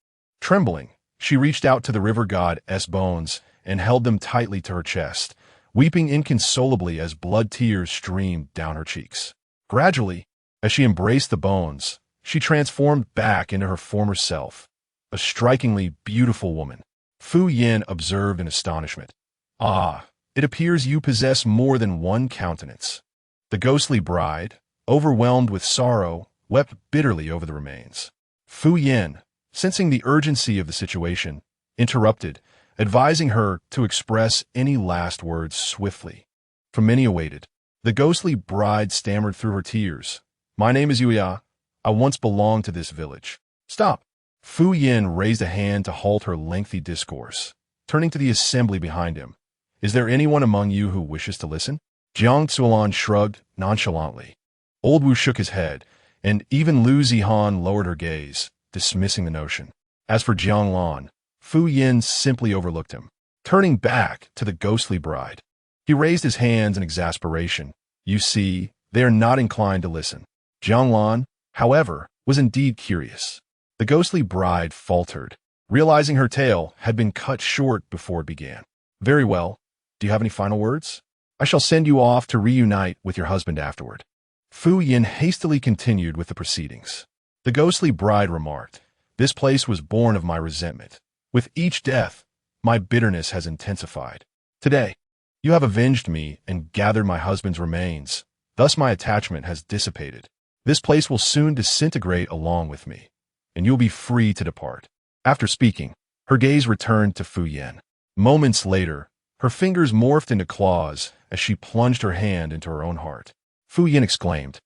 Trembling, she reached out to the river god's bones and held them tightly to her chest, weeping inconsolably as blood tears streamed down her cheeks. Gradually, as she embraced the bones, she transformed back into her former self, a strikingly beautiful woman. Fu Yin observed in astonishment. Ah, it appears you possess more than one countenance. The ghostly bride, overwhelmed with sorrow, wept bitterly over the remains. Fu Yin, sensing the urgency of the situation, interrupted, advising her to express any last words swiftly. From many awaited, the ghostly bride stammered through her tears. My name is Yuya. I once belonged to this village. Stop. Fu Yin raised a hand to halt her lengthy discourse. Turning to the assembly behind him, is there anyone among you who wishes to listen? Jiang Zuolan shrugged nonchalantly. Old Wu shook his head, and even Lu Zihan lowered her gaze, dismissing the notion. As for Jiang Lan, Fu Yin simply overlooked him. Turning back to the ghostly bride, he raised his hands in exasperation. You see, they are not inclined to listen. Jiang Lan, however, was indeed curious. The ghostly bride faltered, realizing her tale had been cut short before it began. Very well. Do you have any final words? I shall send you off to reunite with your husband afterward. Fu Yin hastily continued with the proceedings. The ghostly bride remarked, this place was born of my resentment. With each death, my bitterness has intensified. Today, you have avenged me and gathered my husband's remains. Thus my attachment has dissipated. This place will soon disintegrate along with me, and you'll be free to depart. After speaking, her gaze returned to Fu Yin. Moments later, her fingers morphed into claws as she plunged her hand into her own heart. Fu Yin exclaimed,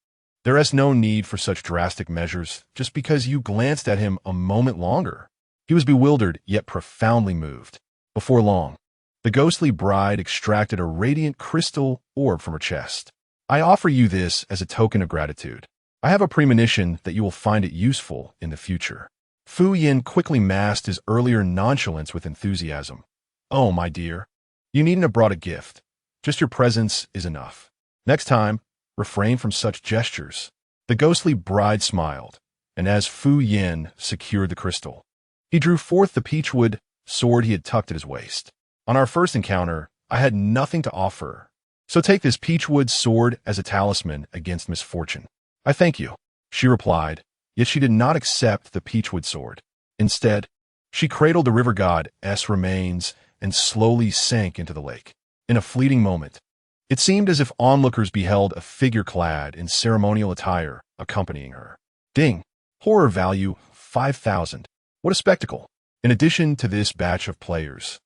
there is no need for such drastic measures just because you glanced at him a moment longer. He was bewildered yet profoundly moved. Before long, the ghostly bride extracted a radiant crystal orb from her chest. I offer you this as a token of gratitude. I have a premonition that you will find it useful in the future. Fu Yin quickly masked his earlier nonchalance with enthusiasm. Oh, my dear, you needn't have brought a gift. Just your presence is enough. Next time, refrain from such gestures. The ghostly bride smiled, and as Fu Yin secured the crystal, he drew forth the peachwood sword he had tucked at his waist. On our first encounter, I had nothing to offer, so take this peachwood sword as a talisman against misfortune. I thank you, she replied, yet she did not accept the peachwood sword. Instead, she cradled the river god's remains and slowly sank into the lake. In a fleeting moment, it seemed as if onlookers beheld a figure clad in ceremonial attire accompanying her. Ding! Horror value 5,000. What a spectacle! In addition to this batch of players,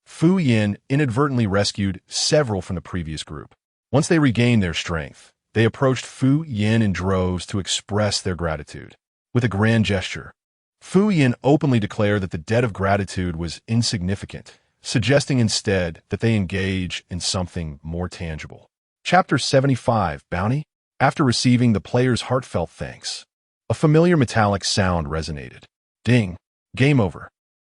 Fu Yin inadvertently rescued several from the previous group. Once they regained their strength, they approached Fu Yin in droves to express their gratitude. With a grand gesture, Fu Yin openly declared that the debt of gratitude was insignificant, suggesting instead that they engage in something more tangible. Chapter 75, Bounty. After receiving the player's heartfelt thanks, a familiar metallic sound resonated. Ding! Game over.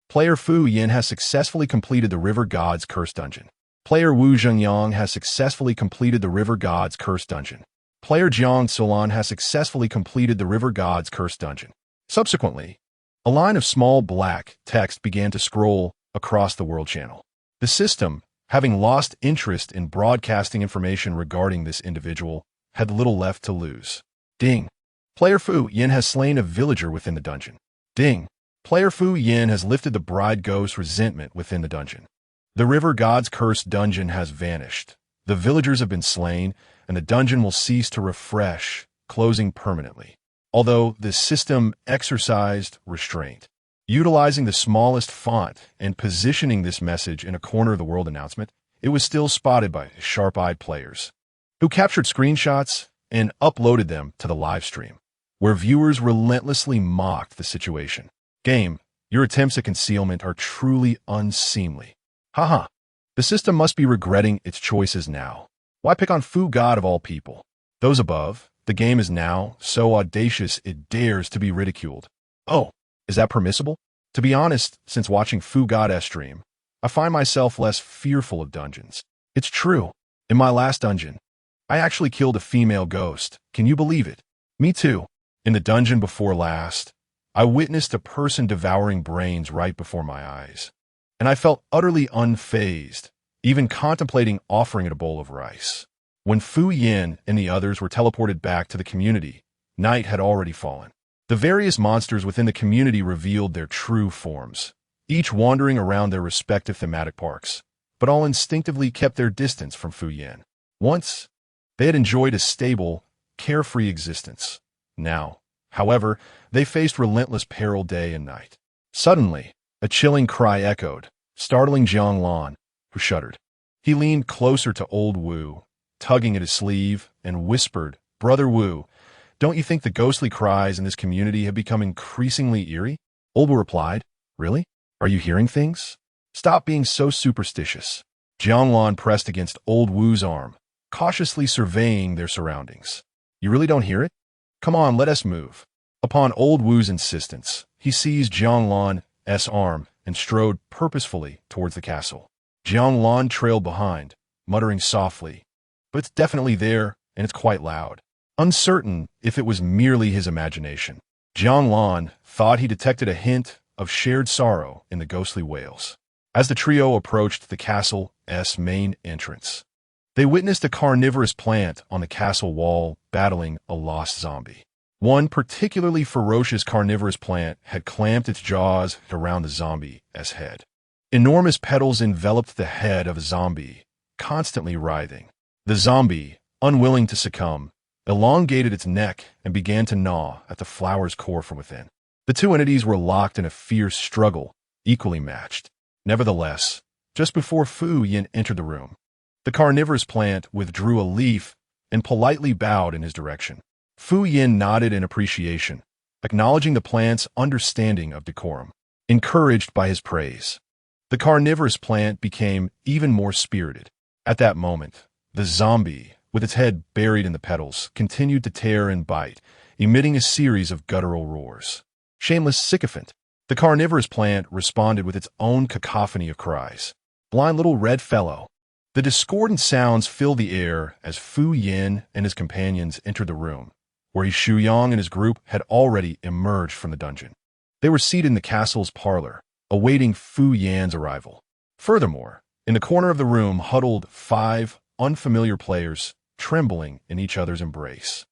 Player Fu Yin has successfully completed the River God's Curse Dungeon. Player Wu Zhengyang has successfully completed the River God's Curse Dungeon. Player Jiang Solan has successfully completed the River God's Curse Dungeon. Subsequently, a line of small black text began to scroll across the world channel. The system, having lost interest in broadcasting information regarding this individual, had little left to lose. Ding! Player Fu Yin has slain a villager within the dungeon. Ding! Player Fu Yin has lifted the bride ghost's resentment within the dungeon. The River God's Curse dungeon has vanished. The villagers have been slain, and the dungeon will cease to refresh, closing permanently. Although the system exercised restraint, utilizing the smallest font and positioning this message in a corner of the world announcement, it was still spotted by sharp-eyed players, who captured screenshots and uploaded them to the live stream, where viewers relentlessly mocked the situation. Game, your attempts at concealment are truly unseemly. Haha. The system must be regretting its choices now. Why pick on Fu God of all people? Those above, the game is now so audacious it dares to be ridiculed. Oh, is that permissible? To be honest, since watching Fu God stream, I find myself less fearful of dungeons. It's true. In my last dungeon, I actually killed a female ghost. Can you believe it? Me too. In the dungeon before last, I witnessed a person devouring brains right before my eyes, and I felt utterly unfazed, even contemplating offering it a bowl of rice. When Fu Yin and the others were teleported back to the community, night had already fallen. The various monsters within the community revealed their true forms, each wandering around their respective thematic parks, but all instinctively kept their distance from Fu Yin. Once, they had enjoyed a stable, carefree existence. Now, however, they faced relentless peril day and night. Suddenly, a chilling cry echoed, startling Jiang Lan, who shuddered. He leaned closer to old Wu, tugging at his sleeve, and whispered, "Brother Wu, don't you think the ghostly cries in this community have become increasingly eerie?" Old Wu replied, "Really? Are you hearing things? Stop being so superstitious." Jiang Lan pressed against old Wu's arm, cautiously surveying their surroundings. "You really don't hear it? Come on, let us move." Upon old Wu's insistence, he seized Jiang Lan's arm and strode purposefully towards the castle. Jiang Lan trailed behind, muttering softly, "But it's definitely there, and it's quite loud." Uncertain if it was merely his imagination, Jiang Lan thought he detected a hint of shared sorrow in the ghostly wails. As the trio approached the castle's main entrance, they witnessed a carnivorous plant on the castle wall battling a lost zombie. One particularly ferocious carnivorous plant had clamped its jaws around the zombie's head. Enormous petals enveloped the head of a zombie, constantly writhing. The zombie, unwilling to succumb, elongated its neck and began to gnaw at the flower's core from within. The two entities were locked in a fierce struggle, equally matched. Nevertheless, just before Fu Yin entered the room, the carnivorous plant withdrew a leaf and politely bowed in his direction. Fu Yin nodded in appreciation, acknowledging the plant's understanding of decorum. Encouraged by his praise, the carnivorous plant became even more spirited. At that moment, the zombie, with its head buried in the petals, continued to tear and bite, emitting a series of guttural roars. Shameless sycophant! The carnivorous plant responded with its own cacophony of cries. Blind little red fellow! The discordant sounds filled the air as Fu Yin and his companions entered the room, where Shu Yang and his group had already emerged from the dungeon. They were seated in the castle's parlor, awaiting Fu Yan's arrival. Furthermore, in the corner of the room huddled 5 unfamiliar players, trembling in each other's embrace.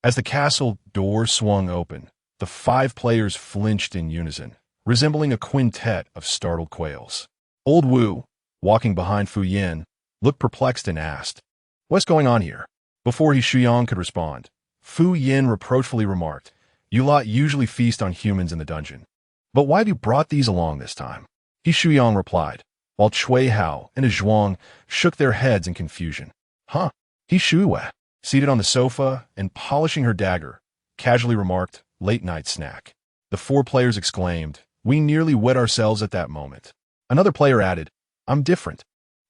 As the castle door swung open, the 5 players flinched in unison, resembling a quintet of startled quails. Old Wu, walking behind Fu Yin, looked perplexed and asked, "What's going on here?" Before Shu Yang could respond, Fu Yin reproachfully remarked, "You lot usually feast on humans in the dungeon. But why have you brought these along this time?" Shu Yang replied, while Cui Hao and Zhuang shook their heads in confusion. "Huh?" Shui, seated on the sofa and polishing her dagger, casually remarked, "Late-night snack." The 4 players exclaimed, "We nearly wet ourselves at that moment." Another player added, "I'm different.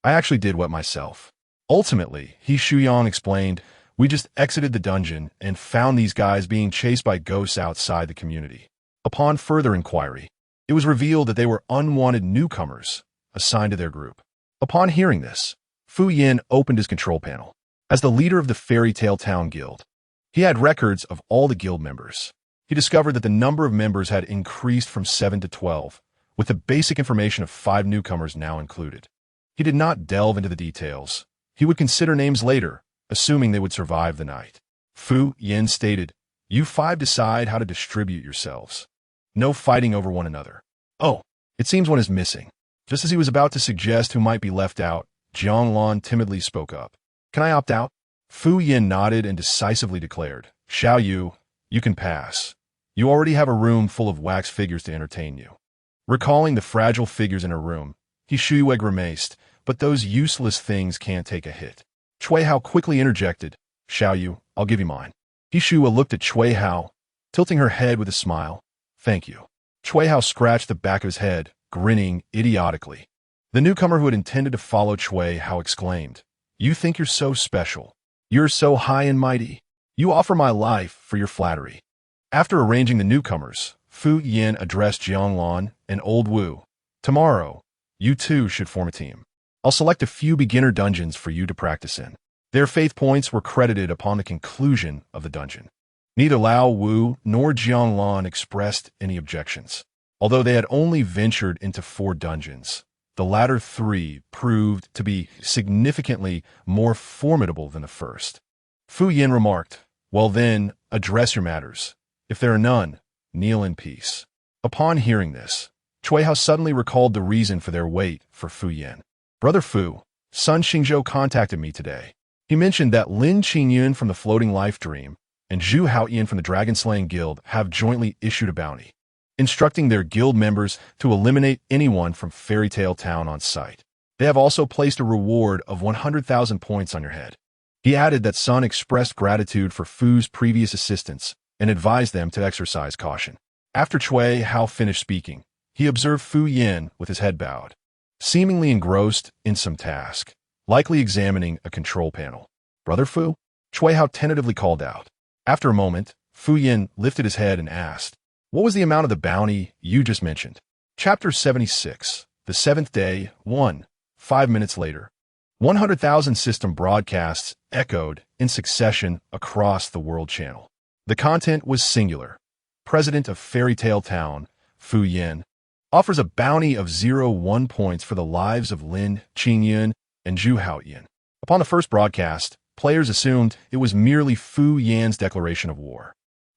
I actually did wet myself." Ultimately, Shu Yang explained, "We just exited the dungeon and found these guys being chased by ghosts outside the community." Upon further inquiry, it was revealed that they were unwanted newcomers assigned to their group. Upon hearing this, Fu Yin opened his control panel. As the leader of the Fairy Tale Town Guild, he had records of all the guild members. He discovered that the number of members had increased from 7 to 12, with the basic information of 5 newcomers now included. He did not delve into the details. He would consider names later, assuming they would survive the night. Fu Yin stated, "You 5 decide how to distribute yourselves. No fighting over one another." "Oh, it seems one is missing." Just as he was about to suggest who might be left out, Jiang Lan timidly spoke up. "Can I opt out?" Fu Yin nodded and decisively declared, "Xiao Yu, you can pass. You already have a room full of wax figures to entertain you." Recalling the fragile figures in her room, Shui grimaced, "But those useless things can't take a hit." Cui Hao quickly interjected, "Xiao Yu, I'll give you mine." Shua looked at Cui Hao, tilting her head with a smile. "Thank you." Cui Hao scratched the back of his head, grinning idiotically. The newcomer who had intended to follow Cui Hao exclaimed, "You think you're so special. You're so high and mighty. You offer my life for your flattery. After arranging the newcomers, Fu Yin addressed Jianglan and Old Wu. Tomorrow, you two should form a team. I'll select a few beginner dungeons for you to practice in. Their faith points were credited upon the conclusion of the dungeon. Neither Lao Wu nor Jianglan expressed any objections. Although they had only ventured into 4 dungeons, the latter 3 proved to be significantly more formidable than the first. Fu Yin remarked, "Well then, address your matters. If there are none, kneel in peace." Upon hearing this, Cui Hao suddenly recalled the reason for their wait for Fu Yin. "Brother Fu, Sun Xingzhou contacted me today. He mentioned that Lin Qingyun from the Floating Life Dream and Zhu Haoyan from the Dragon Slaying Guild have jointly issued a bounty, instructing their guild members to eliminate anyone from Fairy Tale Town on sight. They have also placed a reward of 100,000 points on your head." He added that Sun expressed gratitude for Fu's previous assistance and advised them to exercise caution. After Cui Hao finished speaking, he observed Fu Yin with his head bowed, seemingly engrossed in some task, likely examining a control panel. "Brother Fu?" Cui Hao tentatively called out. After a moment, Fu Yin lifted his head and asked, "What was the amount of the bounty you just mentioned?" Chapter 76, The Seventh Day, 1. 5 minutes later. 100,000 system broadcasts echoed in succession across the world channel. The content was singular. President of Fairy Tale Town, Fu Yin, offers a bounty of 0-1 points for the lives of Lin Qingyun and Zhu Haoyan. Upon the first broadcast, players assumed it was merely Fu Yan's declaration of war.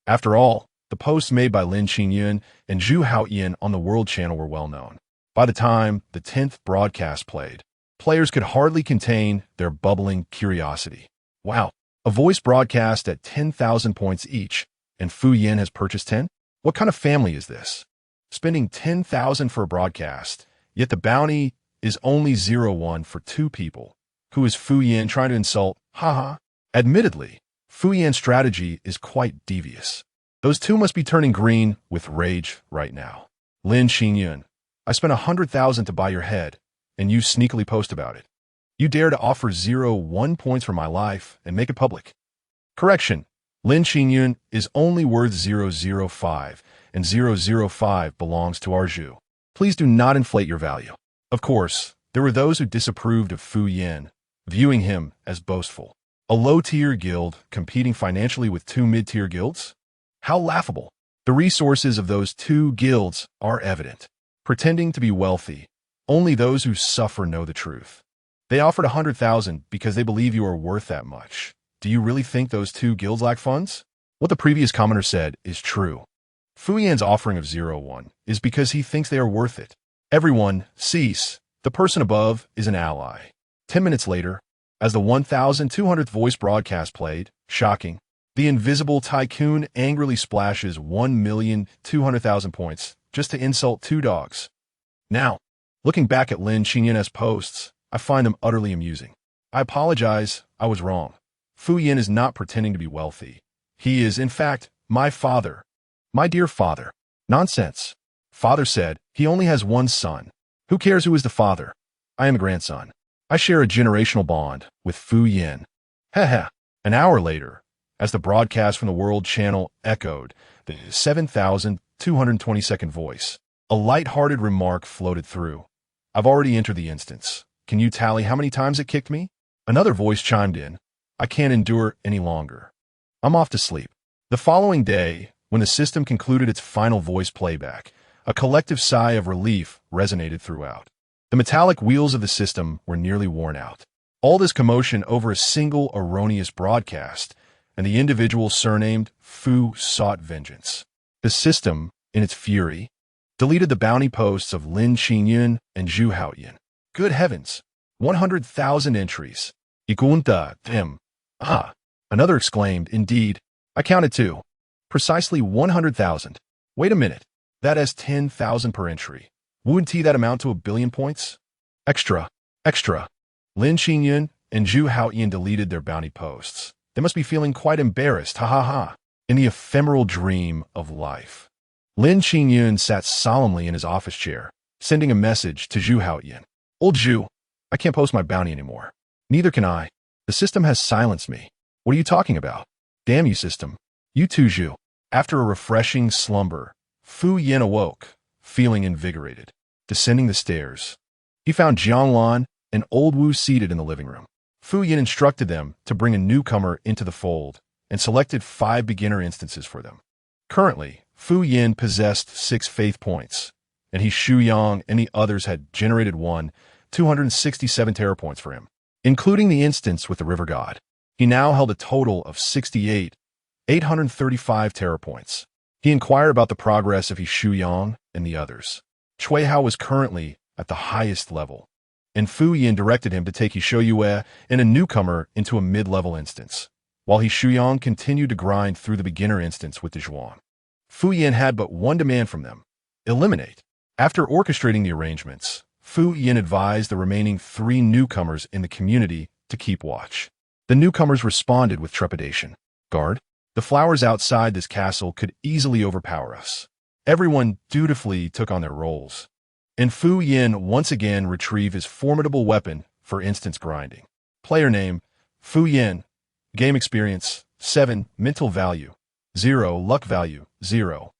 After all, the posts made by Lin Qingyun and Zhu Haoyan on the World Channel were well known. By the time the 10th broadcast played, players could hardly contain their bubbling curiosity. Wow, a voice broadcast at 10,000 points each, and Fu Yin has purchased 10? What kind of family is this? Spending 10,000 for a broadcast, yet the bounty is only 0-1 for 2 people. Who is Fu Yin trying to insult? Haha. Admittedly, Fu Yan's strategy is quite devious. Those 2 must be turning green with rage right now. Lin Qingyun, I spent 100,000 to buy your head, and you sneakily post about it. You dare to offer 0-1 points for my life and make it public. Correction, Lin Qingyun is only worth 0.05, and 0.05 belongs to our Zhu. Please do not inflate your value. Of course, there were those who disapproved of Fu Yin, viewing him as boastful. A low-tier guild competing financially with 2 mid-tier guilds? How laughable. The resources of those 2 guilds are evident. Pretending to be wealthy, only those who suffer know the truth. They offered 100,000 because they believe you are worth that much. Do you really think those 2 guilds lack funds? What the previous commenter said is true. Fu Yan's offering of 0-1 is because he thinks they are worth it. Everyone, cease. The person above is an ally. 10 minutes later, as the 1,200th voice broadcast played, shocking, the invisible tycoon angrily splashes 1,200,000 points just to insult 2 dogs. Now, looking back at Lin Qingyun's posts, I find them utterly amusing. I apologize, I was wrong. Fu Yin is not pretending to be wealthy. He is, in fact, my father. My dear father. Nonsense. Father said he only has 1 son. Who cares who is the father? I am a grandson. I share a generational bond with Fu Yin. Heh. An hour later, as the broadcast from the World Channel echoed the 7,222nd voice, a light-hearted remark floated through. I've already entered the instance. Can you tally how many times it kicked me? Another voice chimed in. I can't endure any longer. I'm off to sleep. The following day, when the system concluded its final voice playback, a collective sigh of relief resonated throughout. The metallic wheels of the system were nearly worn out. All this commotion over a single erroneous broadcast, and the individual surnamed Fu sought vengeance. The system, in its fury, deleted the bounty posts of Lin Qingyun and Zhu Haoyan. Good heavens! 100,000 entries. Igunta, them. Ah! Another exclaimed, indeed. I counted 2. Precisely 100,000. Wait a minute. That has 10,000 per entry. Wouldn't that amount to 1 billion points? Extra. Lin Qingyun and Zhu Haoyan deleted their bounty posts. They must be feeling quite embarrassed, in the ephemeral dream of life. Lin Qingyun sat solemnly in his office chair, sending a message to Zhu Haoyan. Old Zhu, I can't post my bounty anymore. Neither can I. The system has silenced me. What are you talking about? Damn you, system. You too, Zhu. After a refreshing slumber, Fu Yin awoke, feeling invigorated. Descending the stairs, he found Jianglan and Old Wu seated in the living room. Fu Yin instructed them to bring a newcomer into the fold and selected 5 beginner instances for them. Currently, Fu Yin possessed 6 faith points, and he Shu Yang and the others had generated 267 terror points for him, including the instance with the river god. He now held a total of 835 terror points. He inquired about the progress of his Shu Yang and the others. Cui Hao was currently at the highest level, and Fu Yin directed him to take his Shou Yue and a newcomer into a mid-level instance, while his Shu Yang continued to grind through the beginner instance with the Zhuan. Fu Yin had but one demand from them: eliminate. After orchestrating the arrangements, Fu Yin advised the remaining 3 newcomers in the community to keep watch. The newcomers responded with trepidation. Guard, the flowers outside this castle could easily overpower us. Everyone dutifully took on their roles, and Fu Yin once again retrieved his formidable weapon for instance grinding. Player name, Fu Yin. Game experience, 7. Mental value, 0. Luck value, 0.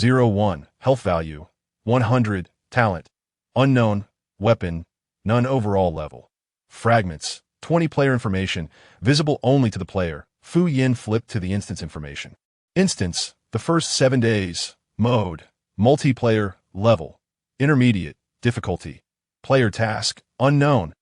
1. Health value, 100. Talent, unknown. Weapon, none. Overall level. Fragments, 20. Player information, visible only to the player. Fu Yin flipped to the instance information. Instance, the first 7 days. Mode, multiplayer. Level, intermediate. Difficulty, player task, unknown.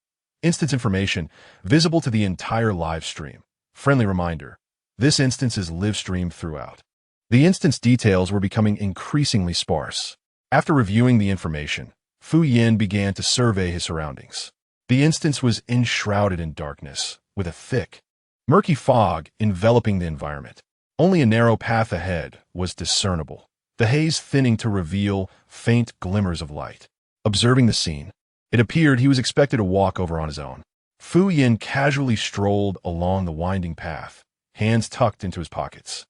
Instance information, visible to the entire live stream. Friendly reminder, this instance is live streamed throughout. The instance details were becoming increasingly sparse. After reviewing the information, Fu Yin began to survey his surroundings. The instance was enshrouded in darkness, with a thick, murky fog enveloping the environment. Only a narrow path ahead was discernible, the haze thinning to reveal faint glimmers of light. Observing the scene, it appeared he was expected to walk over on his own. Fu Yin casually strolled along the winding path, hands tucked into his pockets.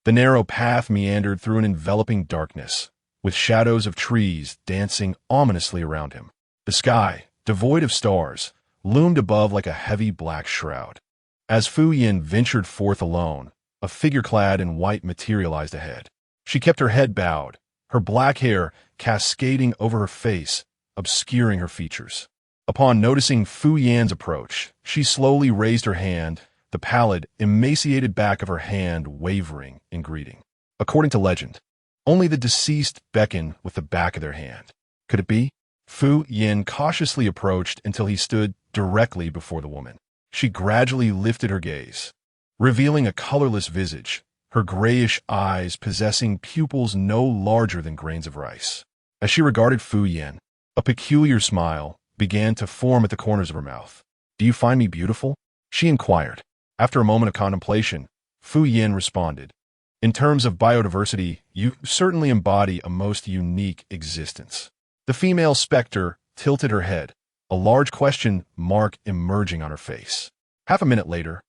The narrow path meandered through an enveloping darkness, with shadows of trees dancing ominously around him. The sky, devoid of stars, loomed above like a heavy black shroud. As Fu Yin ventured forth alone, a figure clad in white materialized ahead. She kept her head bowed, her black hair cascading over her face, obscuring her features. Upon noticing Fu Yan's approach, she slowly raised her hand, the pallid, emaciated back of her hand wavering in greeting. According to legend, only the deceased beckon with the back of their hand. Could it be? Fu Yin cautiously approached until he stood directly before the woman. She gradually lifted her gaze, revealing a colorless visage, her grayish eyes possessing pupils no larger than grains of rice. As she regarded Fu Yin, a peculiar smile began to form at the corners of her mouth. "Do you find me beautiful?" she inquired. After a moment of contemplation, Fu Yin responded, "In terms of biodiversity, you certainly embody a most unique existence." The female specter tilted her head, a large question mark emerging on her face. Half a minute later,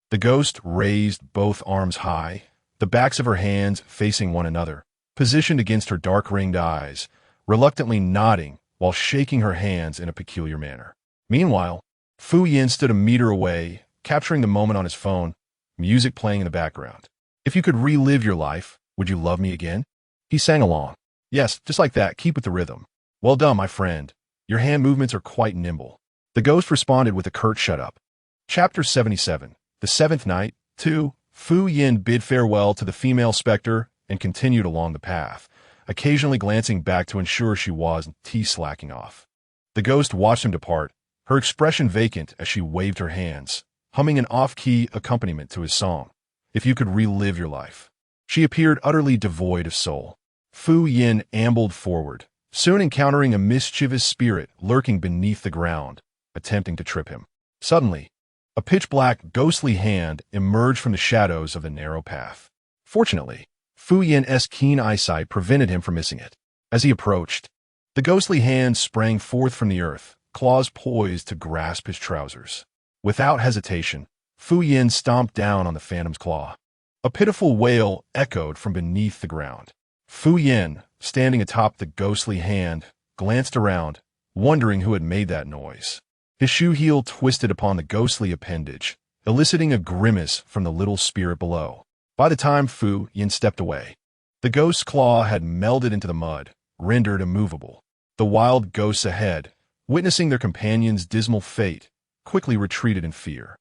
the ghost raised both arms high, the backs of her hands facing one another, positioned against her dark-ringed eyes, reluctantly nodding while shaking her hands in a peculiar manner. Meanwhile, Fu Yin stood a meter away, capturing the moment on his phone, music playing in the background. "If you could relive your life, would you love me again?" He sang along. "Yes, just like that, keep with the rhythm." "Well done, my friend. Your hand movements are quite nimble." The ghost responded with a curt "shut up." Chapter 77. The Seventh Night, 2. Fu Yin bid farewell to the female specter and continued along the path, occasionally glancing back to ensure she wasn't slacking off. The ghost watched him depart, her expression vacant as she waved her hands, humming an off-key accompaniment to his song, "If you could relive your life." She appeared utterly devoid of soul. Fu Yin ambled forward, soon encountering a mischievous spirit lurking beneath the ground, attempting to trip him. Suddenly, a pitch-black, ghostly hand emerged from the shadows of the narrow path. Fortunately, Fu Yin's keen eyesight prevented him from missing it. As he approached, the ghostly hand sprang forth from the earth, claws poised to grasp his trousers. Without hesitation, Fu Yin stomped down on the phantom's claw. A pitiful wail echoed from beneath the ground. Fu Yin, standing atop the ghostly hand, glanced around, wondering who had made that noise. His shoe heel twisted upon the ghostly appendage, eliciting a grimace from the little spirit below. By the time Fu Yin stepped away, the ghost's claw had melded into the mud, rendered immovable. The wild ghosts ahead, witnessing their companion's dismal fate, quickly retreated in fear.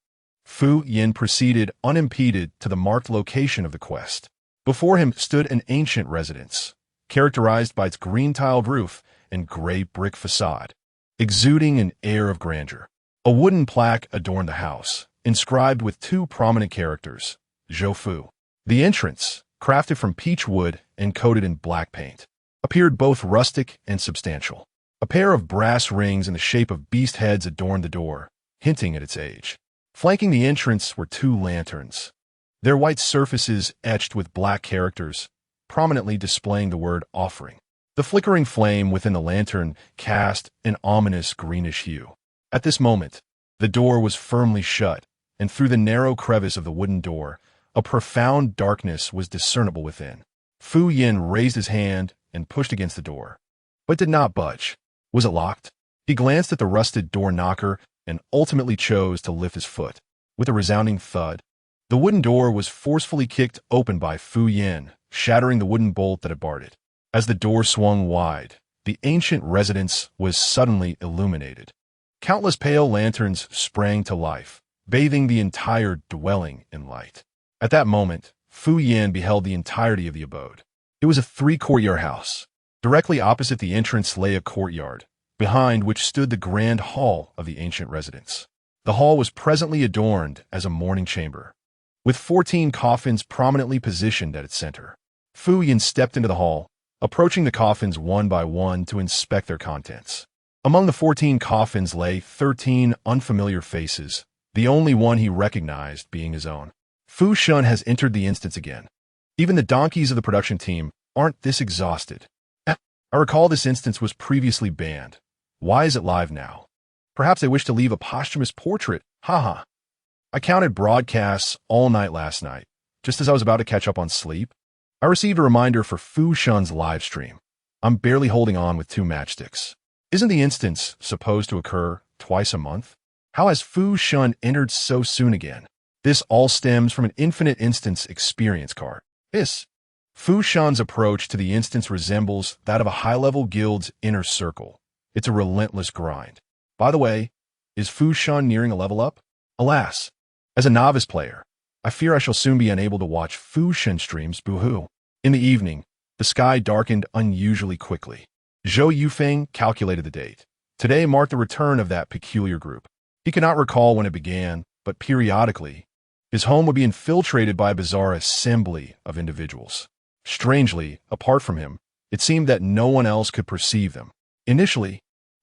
Fu Yin proceeded unimpeded to the marked location of the quest. Before him stood an ancient residence, characterized by its green-tiled roof and gray brick facade, exuding an air of grandeur. A wooden plaque adorned the house, inscribed with two prominent characters, Zhou Fu. The entrance, crafted from peach wood and coated in black paint, appeared both rustic and substantial. A pair of brass rings in the shape of beast heads adorned the door, hinting at its age. Flanking the entrance were two lanterns, their white surfaces etched with black characters, prominently displaying the word offering. The flickering flame within the lantern cast an ominous greenish hue. At this moment, the door was firmly shut, and through the narrow crevice of the wooden door, a profound darkness was discernible within. Fu Yin raised his hand and pushed against the door, but did not budge. Was it locked? He glanced at the rusted door knocker and ultimately chose to lift his foot. With a resounding thud, the wooden door was forcefully kicked open by Fu Yin, shattering the wooden bolt that had barred it. As the door swung wide, the ancient residence was suddenly illuminated. Countless pale lanterns sprang to life, bathing the entire dwelling in light. At that moment, Fu Yin beheld the entirety of the abode. It was a three-courtyard house. Directly opposite the entrance lay a courtyard, behind which stood the grand hall of the ancient residence. The hall was presently adorned as a mourning chamber, with 14 coffins prominently positioned at its center. Fu Yin stepped into the hall, approaching the coffins one by one to inspect their contents. Among the 14 coffins lay 13 unfamiliar faces, the only one he recognized being his own. Fu Shun has entered the instance again. Even the donkeys of the production team aren't this exhausted. I recall this instance was previously banned. Why is it live now? Perhaps they wish to leave a posthumous portrait. Haha. I counted broadcasts all night last night. Just as I was about to catch up on sleep, I received a reminder for Fu Shun's live stream. I'm barely holding on with 2 matchsticks. Isn't the instance supposed to occur twice a month? How has Fu Shun entered so soon again? This all stems from an infinite instance experience card. Fu Shun's approach to the instance resembles that of a high-level guild's inner circle. It's a relentless grind. By the way, is Fu Shun nearing a level up? Alas, as a novice player, I fear I shall soon be unable to watch Fu Shun streams, boo-hoo. In the evening, the sky darkened unusually quickly. Zhou Yufeng calculated the date. Today marked the return of that peculiar group. He could not recall when it began, but periodically, his home would be infiltrated by a bizarre assembly of individuals. Strangely, apart from him, it seemed that no one else could perceive them. Initially,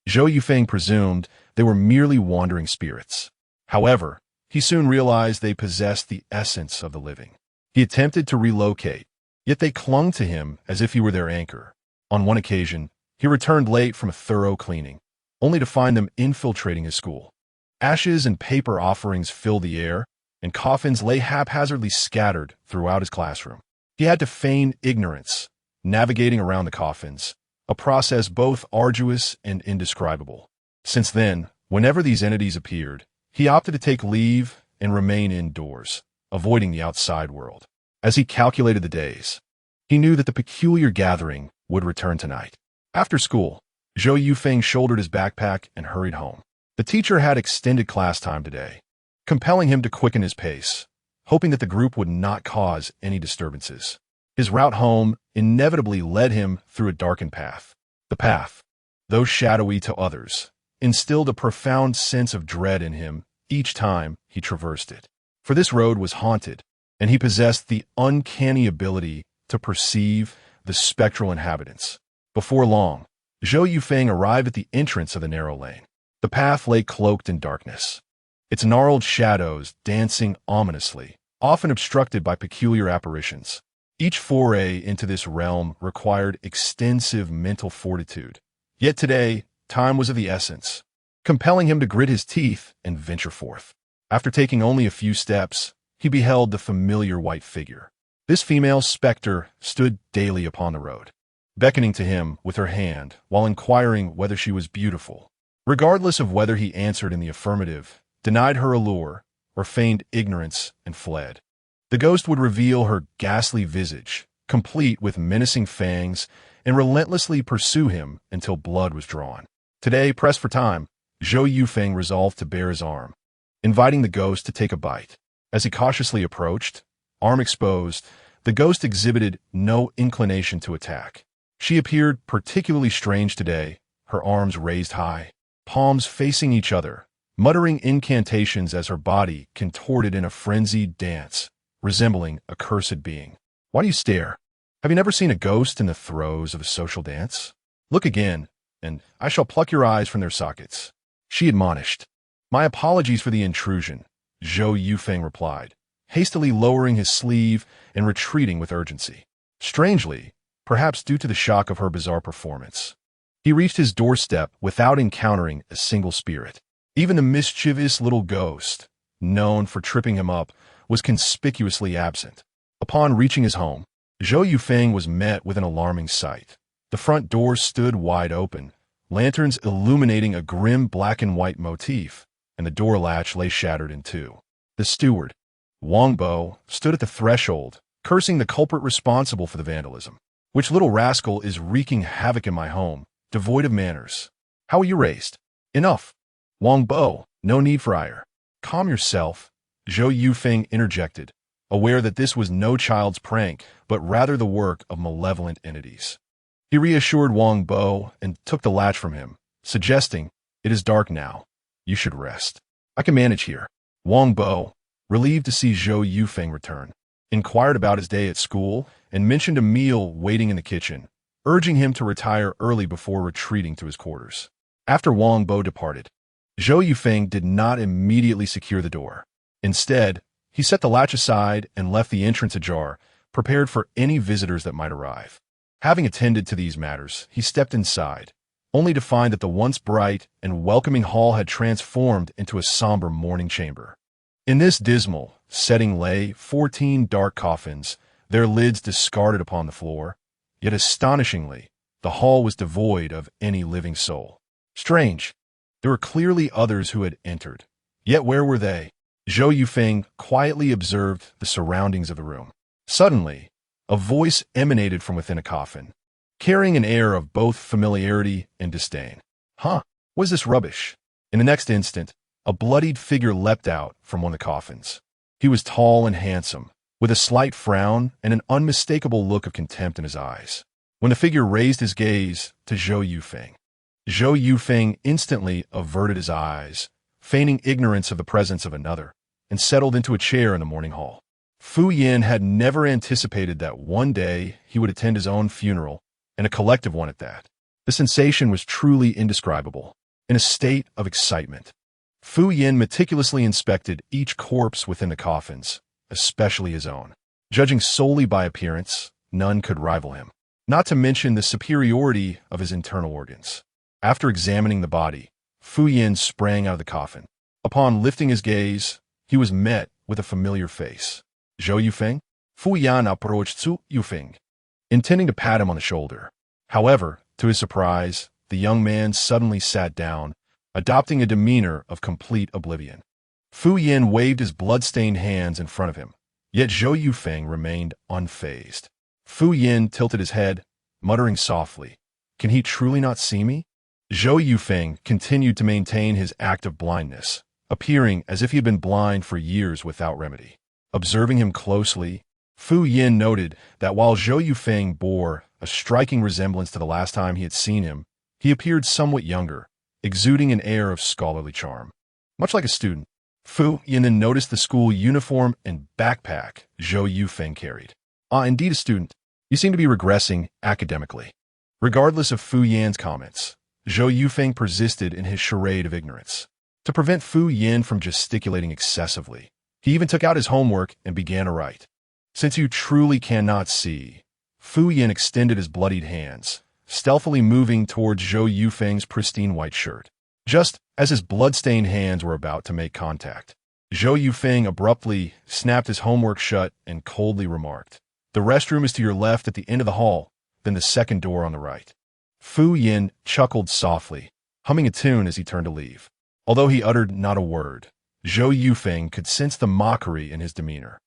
Zhou Yufeng presumed they were merely wandering spirits. However, he soon realized they possessed the essence of the living. He attempted to relocate, yet they clung to him as if he were their anchor. On one occasion, he returned late from a thorough cleaning, only to find them infiltrating his school. Ashes and paper offerings filled the air, and coffins lay haphazardly scattered throughout his classroom. He had to feign ignorance, navigating around the coffins, a process both arduous and indescribable. Since then, whenever these entities appeared, he opted to take leave and remain indoors, avoiding the outside world. As he calculated the days, he knew that the peculiar gathering would return tonight. After school, Zhou Yufeng shouldered his backpack and hurried home. The teacher had extended class time today, compelling him to quicken his pace, hoping that the group would not cause any disturbances. His route home inevitably led him through a darkened path. The path, though shadowy to others, instilled a profound sense of dread in him each time he traversed it. For this road was haunted, and he possessed the uncanny ability to perceive the spectral inhabitants. Before long, Zhou Yufeng arrived at the entrance of the narrow lane. The path lay cloaked in darkness, its gnarled shadows dancing ominously, often obstructed by peculiar apparitions. Each foray into this realm required extensive mental fortitude. Yet today, time was of the essence, compelling him to grit his teeth and venture forth. After taking only a few steps, he beheld the familiar white figure. This female specter stood daily upon the road, beckoning to him with her hand while inquiring whether she was beautiful. Regardless of whether he answered in the affirmative, denied her allure, or feigned ignorance and fled, The ghost would reveal her ghastly visage, complete with menacing fangs, and relentlessly pursue him until blood was drawn. Today, pressed for time, Zhou Yufeng resolved to bare his arm, inviting the ghost to take a bite. As he cautiously approached, arm exposed, the ghost exhibited no inclination to attack. She appeared particularly strange today, her arms raised high, palms facing each other, muttering incantations as her body contorted in a frenzied dance, resembling a cursed being. Why do you stare? Have you never seen a ghost in the throes of a social dance? Look again, and I shall pluck your eyes from their sockets, she admonished. My apologies for the intrusion, Zhou Yufeng replied, hastily lowering his sleeve and retreating with urgency. Strangely, perhaps due to the shock of her bizarre performance, he reached his doorstep without encountering a single spirit. Even the mischievous little ghost, known for tripping him up, was conspicuously absent. Upon reaching his home, Zhou Yufeng was met with an alarming sight. The front door stood wide open, lanterns illuminating a grim black and white motif, and the door latch lay shattered in two. The steward, Wang Bo, stood at the threshold, cursing the culprit responsible for the vandalism. Which little rascal is wreaking havoc in my home, devoid of manners? How were you raised? Enough. Wang Bo, no need for ire. Calm yourself, Zhou Yufeng interjected, aware that this was no child's prank, but rather the work of malevolent entities. He reassured Wang Bo and took the latch from him, suggesting, "It is dark now. You should rest. I can manage here." Wang Bo, relieved to see Zhou Yufeng return, inquired about his day at school and mentioned a meal waiting in the kitchen, urging him to retire early before retreating to his quarters. After Wang Bo departed, Zhou Yufeng did not immediately secure the door. Instead, he set the latch aside and left the entrance ajar, prepared for any visitors that might arrive. Having attended to these matters, he stepped inside, only to find that the once bright and welcoming hall had transformed into a somber mourning chamber. In this dismal setting lay 14 dark coffins, their lids discarded upon the floor, yet astonishingly, the hall was devoid of any living soul. Strange. There were clearly others who had entered. Yet where were they? Zhou Yufeng quietly observed the surroundings of the room. Suddenly, a voice emanated from within a coffin, carrying an air of both familiarity and disdain. Huh, what is this rubbish? In the next instant, a bloodied figure leapt out from one of the coffins. He was tall and handsome, with a slight frown and an unmistakable look of contempt in his eyes. When the figure raised his gaze to Zhou Yufeng instantly averted his eyes, feigning ignorance of the presence of another, and settled into a chair in the morning hall. Fu Yin had never anticipated that one day he would attend his own funeral, and a collective one at that. The sensation was truly indescribable. In a state of excitement, Fu Yin meticulously inspected each corpse within the coffins, especially his own. Judging solely by appearance, none could rival him, not to mention the superiority of his internal organs. After examining the body, Fu Yin sprang out of the coffin. Upon lifting his gaze, he was met with a familiar face. Zhou Yufeng? Fu Yan approached Zhou Yufeng, intending to pat him on the shoulder. However, to his surprise, the young man suddenly sat down, adopting a demeanor of complete oblivion. Fu Yin waved his blood-stained hands in front of him, yet Zhou Yufeng remained unfazed. Fu Yin tilted his head, muttering softly, "Can he truly not see me?" Zhou Yufeng continued to maintain his act of blindness, appearing as if he had been blind for years without remedy. Observing him closely, Fu Yin noted that while Zhou Yufeng bore a striking resemblance to the last time he had seen him, he appeared somewhat younger, exuding an air of scholarly charm. Much like a student, Fu Yin then noticed the school uniform and backpack Zhou Yufeng carried. Indeed a student. You seem to be regressing academically. Regardless of Fu Yan's comments, Zhou Yufeng persisted in his charade of ignorance. To prevent Fu Yin from gesticulating excessively, he even took out his homework and began to write. "Since you truly cannot see," Fu Yin extended his bloodied hands, stealthily moving towards Zhou Yufeng's pristine white shirt. Just as his blood-stained hands were about to make contact, Zhou Yufeng abruptly snapped his homework shut and coldly remarked, "The restroom is to your left at the end of the hall, then the second door on the right." Fu Yin chuckled softly, humming a tune as he turned to leave. Although he uttered not a word, Zhou Yufeng could sense the mockery in his demeanor.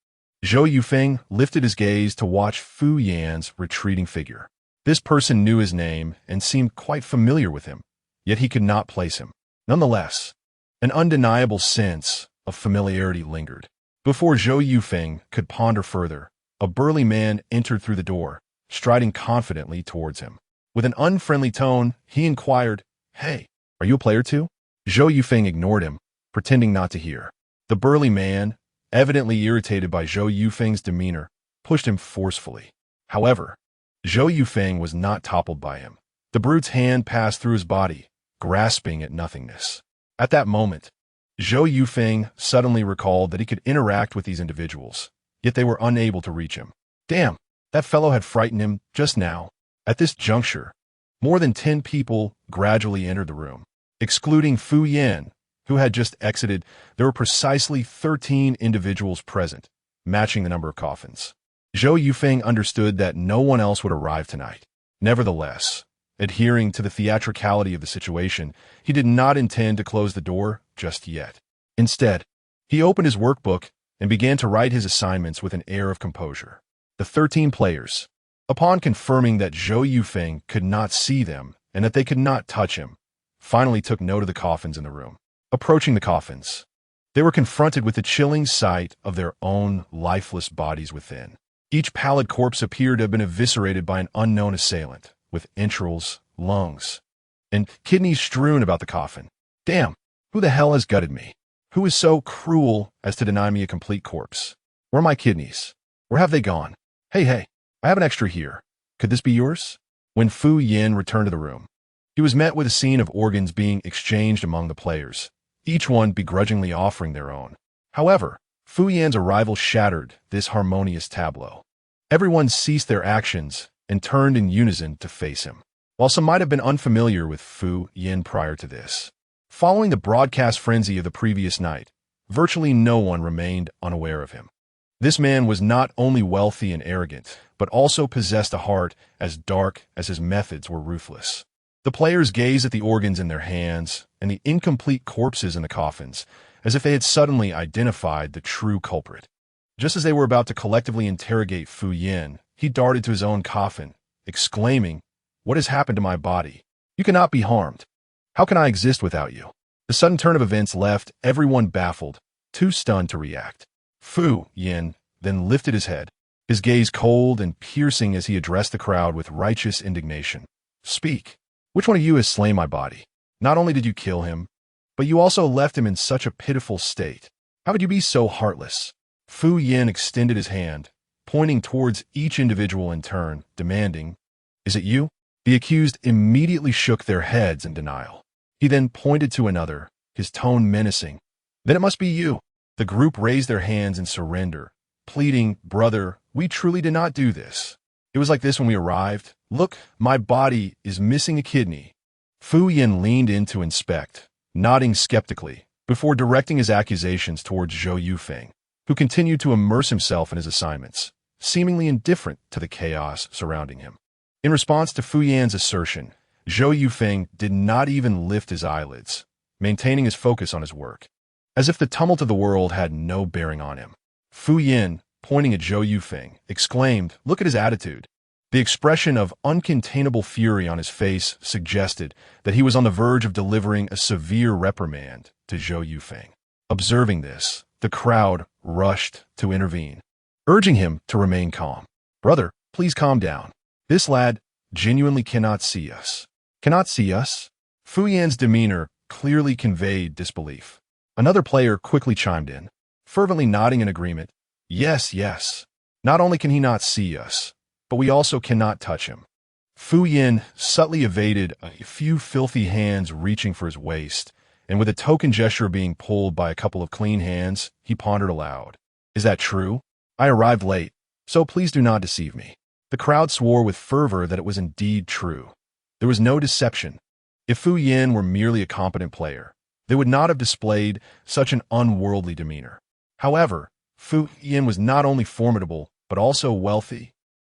Zhou Yufeng lifted his gaze to watch Fu Yan's retreating figure. This person knew his name and seemed quite familiar with him, yet he could not place him. Nonetheless, an undeniable sense of familiarity lingered. Before Zhou Yufeng could ponder further, a burly man entered through the door, striding confidently towards him. With an unfriendly tone, he inquired, "Hey, are you a player too?" Zhou Yufeng ignored him, pretending not to hear. The burly man, evidently irritated by Zhou Yufeng's demeanor, pushed him forcefully. However, Zhou Yufeng was not toppled by him. The brute's hand passed through his body, grasping at nothingness. At that moment, Zhou Yufeng suddenly recalled that he could interact with these individuals, yet they were unable to reach him. Damn, that fellow had frightened him just now. At this juncture, more than 10 people gradually entered the room. Excluding Fu Yan, who had just exited, there were precisely 13 individuals present, matching the number of coffins. Zhou Yufeng understood that no one else would arrive tonight. Nevertheless, adhering to the theatricality of the situation, he did not intend to close the door just yet. Instead, he opened his workbook and began to write his assignments with an air of composure. The 13 players, upon confirming that Zhou Yufeng could not see them and that they could not touch him, finally took note of the coffins in the room. Approaching the coffins, they were confronted with the chilling sight of their own lifeless bodies within. Each pallid corpse appeared to have been eviscerated by an unknown assailant, with entrails, lungs, and kidneys strewn about the coffin. Damn, who the hell has gutted me? Who is so cruel as to deny me a complete corpse? Where are my kidneys? Where have they gone? Hey, I have an extra here. Could this be yours? When Fu Yin returned to the room, he was met with a scene of organs being exchanged among the players, each one begrudgingly offering their own. However, Fu Yan's arrival shattered this harmonious tableau. Everyone ceased their actions and turned in unison to face him. While some might have been unfamiliar with Fu Yin prior to this, following the broadcast frenzy of the previous night, virtually no one remained unaware of him. This man was not only wealthy and arrogant, but also possessed a heart as dark as his methods were ruthless. The players gazed at the organs in their hands and the incomplete corpses in the coffins, as if they had suddenly identified the true culprit. Just as they were about to collectively interrogate Fu Yin, he darted to his own coffin, exclaiming, "What has happened to my body? You cannot be harmed. How can I exist without you?" The sudden turn of events left everyone baffled, too stunned to react. Fu Yin then lifted his head, his gaze cold and piercing as he addressed the crowd with righteous indignation. "Speak. Which one of you has slain my body? Not only did you kill him, but you also left him in such a pitiful state. How could you be so heartless?" Fu Yin extended his hand, pointing towards each individual in turn, demanding, "Is it you?" The accused immediately shook their heads in denial. He then pointed to another, his tone menacing. "Then it must be you." The group raised their hands in surrender, pleading, "Brother, we truly did not do this. It was like this when we arrived. Look, my body is missing a kidney." Fu Yin leaned in to inspect, nodding skeptically, before directing his accusations towards Zhou Yufeng, who continued to immerse himself in his assignments, seemingly indifferent to the chaos surrounding him. In response to Fu Yan's assertion, Zhou Yufeng did not even lift his eyelids, maintaining his focus on his work, as if the tumult of the world had no bearing on him. Fu Yin, pointing at Zhou Yufeng, exclaimed, "Look at his attitude." The expression of uncontainable fury on his face suggested that he was on the verge of delivering a severe reprimand to Zhou Yufeng. Observing this, the crowd rushed to intervene, urging him to remain calm. "Brother, please calm down. This lad genuinely cannot see us." "Cannot see us?" Fu Yan's demeanor clearly conveyed disbelief. Another player quickly chimed in, fervently nodding in agreement. Yes. Not only can he not see us, but we also cannot touch him." Fu Yin subtly evaded a few filthy hands reaching for his waist, and with a token gesture being pulled by a couple of clean hands, he pondered aloud. "Is that true? I arrived late, so please do not deceive me." The crowd swore with fervor that it was indeed true. There was no deception. If Fu Yin were merely a competent player, they would not have displayed such an unworldly demeanor. However, Fu Yin was not only formidable, but also wealthy.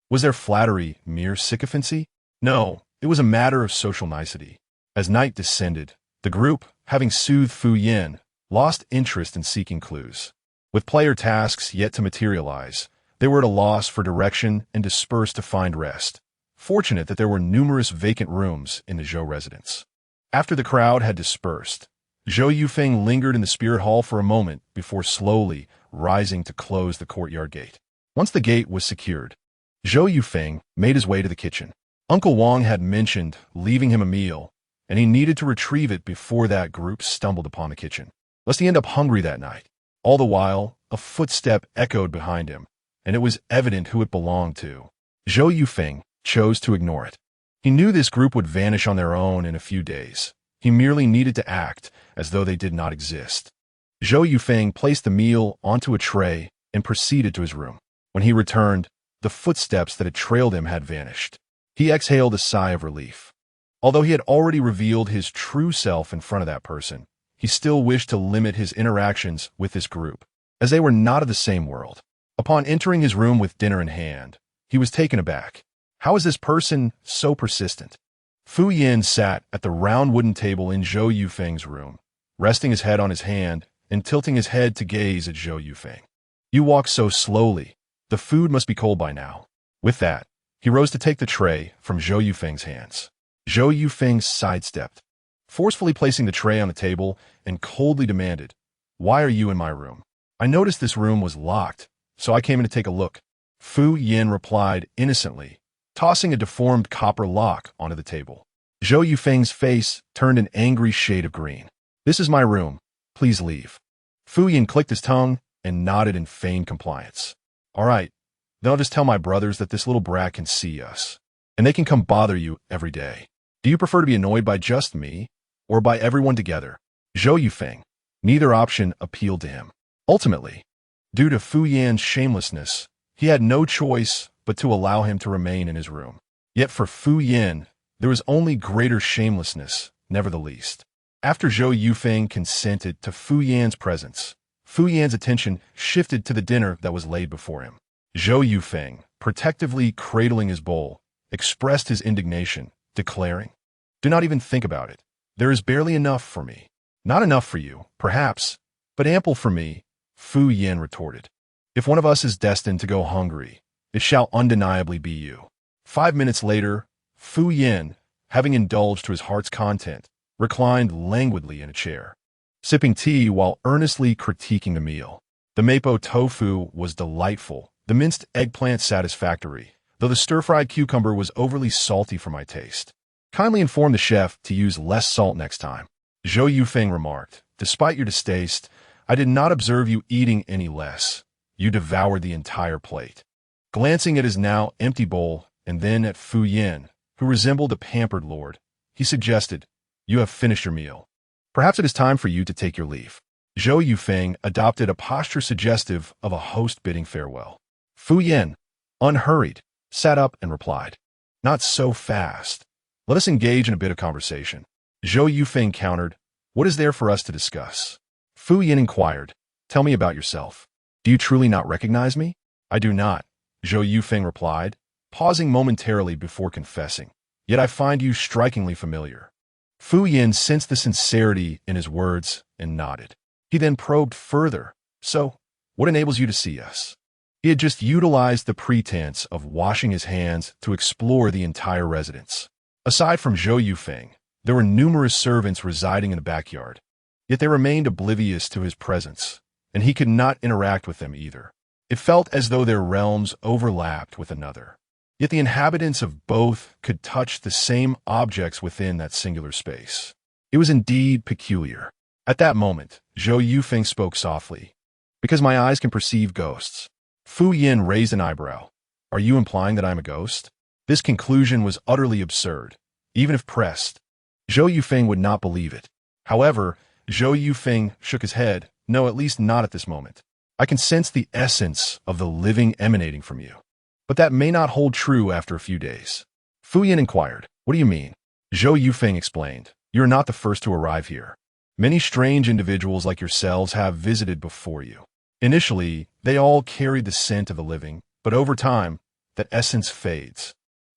Was their flattery mere sycophancy? No, it was a matter of social nicety. As night descended, the group, having soothed Fu Yin, lost interest in seeking clues. With player tasks yet to materialize, they were at a loss for direction and dispersed to find rest, fortunate that there were numerous vacant rooms in the Zhou residence. After the crowd had dispersed, Zhou Yufeng lingered in the spirit hall for a moment before slowly rising to close the courtyard gate. Once the gate was secured, Zhou Yufeng made his way to the kitchen. Uncle Wang had mentioned leaving him a meal, and he needed to retrieve it before that group stumbled upon the kitchen, lest he end up hungry that night. All the while, a footstep echoed behind him, and it was evident who it belonged to. Zhou Yufeng chose to ignore it. He knew this group would vanish on their own in a few days. He merely needed to act as though they did not exist. Zhou Yufeng placed the meal onto a tray and proceeded to his room. When he returned, the footsteps that had trailed him had vanished. He exhaled a sigh of relief. Although he had already revealed his true self in front of that person, he still wished to limit his interactions with this group, as they were not of the same world. Upon entering his room with dinner in hand, he was taken aback. How is this person so persistent? Fu Yin sat at the round wooden table in Zhou Yufeng's room, resting his head on his hand and tilting his head to gaze at Zhou Yufeng. You walk so slowly. The food must be cold by now. With that, he rose to take the tray from Zhou Yufeng's hands. Zhou Yufeng sidestepped, forcefully placing the tray on the table, and coldly demanded, "Why are you in my room? I noticed this room was locked, so I came in to take a look." Fu Yin replied innocently, tossing a deformed copper lock onto the table. Zhou Yufeng's face turned an angry shade of green. "This is my room. Please leave." Fu Yin clicked his tongue and nodded in feigned compliance. "All right, then I'll just tell my brothers that this little brat can see us, and they can come bother you every day. Do you prefer to be annoyed by just me, or by everyone together?" Zhou Yufeng. Neither option appealed to him. Ultimately, due to Fu Yan's shamelessness, he had no choice but to allow him to remain in his room. Yet for Fu Yan, there was only greater shamelessness, never the least. After Zhou Yufeng consented to Fu Yan's presence, Fu Yan's attention shifted to the dinner that was laid before him. Zhou Yufeng, protectively cradling his bowl, expressed his indignation, declaring, "Do not even think about it. There is barely enough for me. Not enough for you, perhaps, but ample for me," Fu Yan retorted. "If one of us is destined to go hungry, it shall undeniably be you." 5 minutes later, Fu Yan, having indulged to his heart's content, reclined languidly in a chair, sipping tea while earnestly critiquing the meal. The mapo tofu was delightful, the minced eggplant satisfactory, though the stir-fried cucumber was overly salty for my taste. "Kindly inform the chef to use less salt next time," Zhou Yufeng remarked. "Despite your distaste, I did not observe you eating any less. You devoured the entire plate." Glancing at his now empty bowl and then at Fu Yan, who resembled a pampered lord, he suggested, "You have finished your meal. Perhaps it is time for you to take your leave." Zhou Yufeng adopted a posture suggestive of a host bidding farewell. Fu Yan, unhurried, sat up and replied, "Not so fast. Let us engage in a bit of conversation." Zhou Yufeng countered, "What is there for us to discuss?" Fu Yan inquired, "Tell me about yourself. Do you truly not recognize me?" "I do not," Zhou Yufeng replied, pausing momentarily before confessing. "Yet I find you strikingly familiar." Fu Yan sensed the sincerity in his words and nodded. He then probed further, "So, what enables you to see us?" He had just utilized the pretense of washing his hands to explore the entire residence. Aside from Zhou Yufeng, there were numerous servants residing in the backyard, yet they remained oblivious to his presence, and he could not interact with them either. It felt as though their realms overlapped with another. Yet the inhabitants of both could touch the same objects within that singular space. It was indeed peculiar. At that moment, Zhou Yufeng spoke softly, "Because my eyes can perceive ghosts." Fu Yan raised an eyebrow. "Are you implying that I am a ghost?" This conclusion was utterly absurd, even if pressed. Zhou Yufeng would not believe it. However, Zhou Yufeng shook his head. "No, at least not at this moment. I can sense the essence of the living emanating from you. But that may not hold true after a few days." Fu Yan inquired, "What do you mean?" Zhou Yufeng explained, "You are not the first to arrive here. Many strange individuals like yourselves have visited before you. Initially, they all carried the scent of the living, but over time, that essence fades.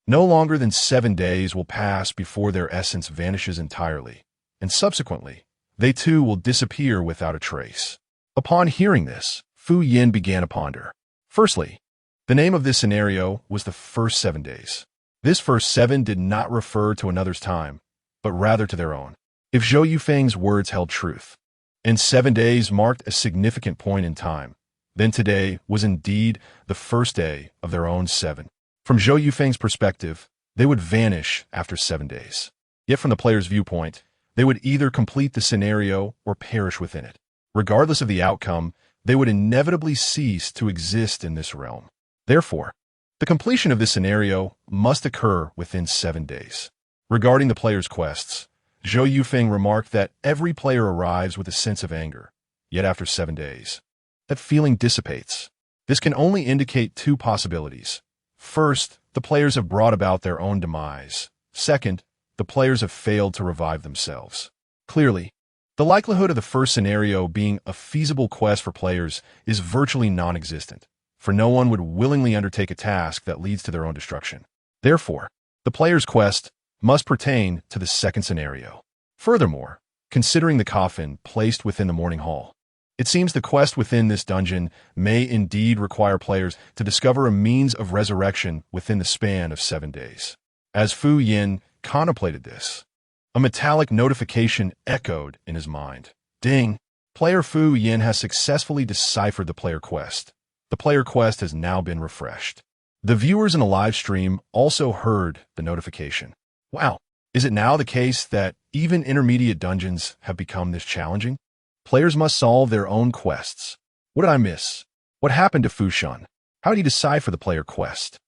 No longer than 7 days will pass before their essence vanishes entirely, and subsequently, they too will disappear without a trace." Upon hearing this, Fu Yin began to ponder. Firstly, the name of this scenario was the first 7 days. This first 7 did not refer to another's time, but rather to their own. If Zhou Yufeng's words held truth, and 7 days marked a significant point in time, then today was indeed the first day of their own 7. From Zhou Yufeng's perspective, they would vanish after 7 days. Yet from the player's viewpoint, they would either complete the scenario or perish within it. Regardless of the outcome, they would inevitably cease to exist in this realm. Therefore, the completion of this scenario must occur within 7 days. Regarding the player's quests, Zhou Yufeng remarked that every player arrives with a sense of anger, yet after 7 days, that feeling dissipates. This can only indicate 2 possibilities. First, the players have brought about their own demise. Second, the players have failed to revive themselves. Clearly, the likelihood of the first scenario being a feasible quest for players is virtually non-existent, for no one would willingly undertake a task that leads to their own destruction. Therefore, the player's quest must pertain to the second scenario. Furthermore, considering the coffin placed within the morning hall, it seems the quest within this dungeon may indeed require players to discover a means of resurrection within the span of 7 days. As Fu Yin contemplated this, a metallic notification echoed in his mind. Ding! Player Fu Yin has successfully deciphered the player quest. The player quest has now been refreshed. The viewers in the live stream also heard the notification. Wow! Is it now the case that even intermediate dungeons have become this challenging? Players must solve their own quests. What did I miss? What happened to Fu Shun? How did he decipher the player quest?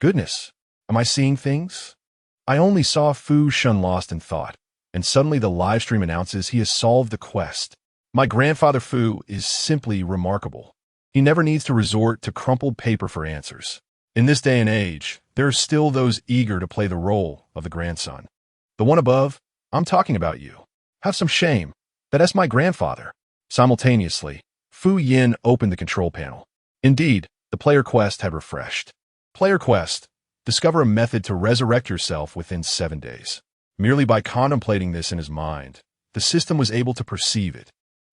Goodness, am I seeing things? I only saw Fu Shun lost in thought, and suddenly the live stream announces he has solved the quest. My grandfather Fu is simply remarkable. He never needs to resort to crumpled paper for answers. In this day and age, there are still those eager to play the role of the grandson. The one above, I'm talking about you. Have some shame. That's my grandfather. Simultaneously, Fu Yin opened the control panel. Indeed, the player quest had refreshed. Player quest: discover a method to resurrect yourself within 7 days. Merely by contemplating this in his mind, the system was able to perceive it.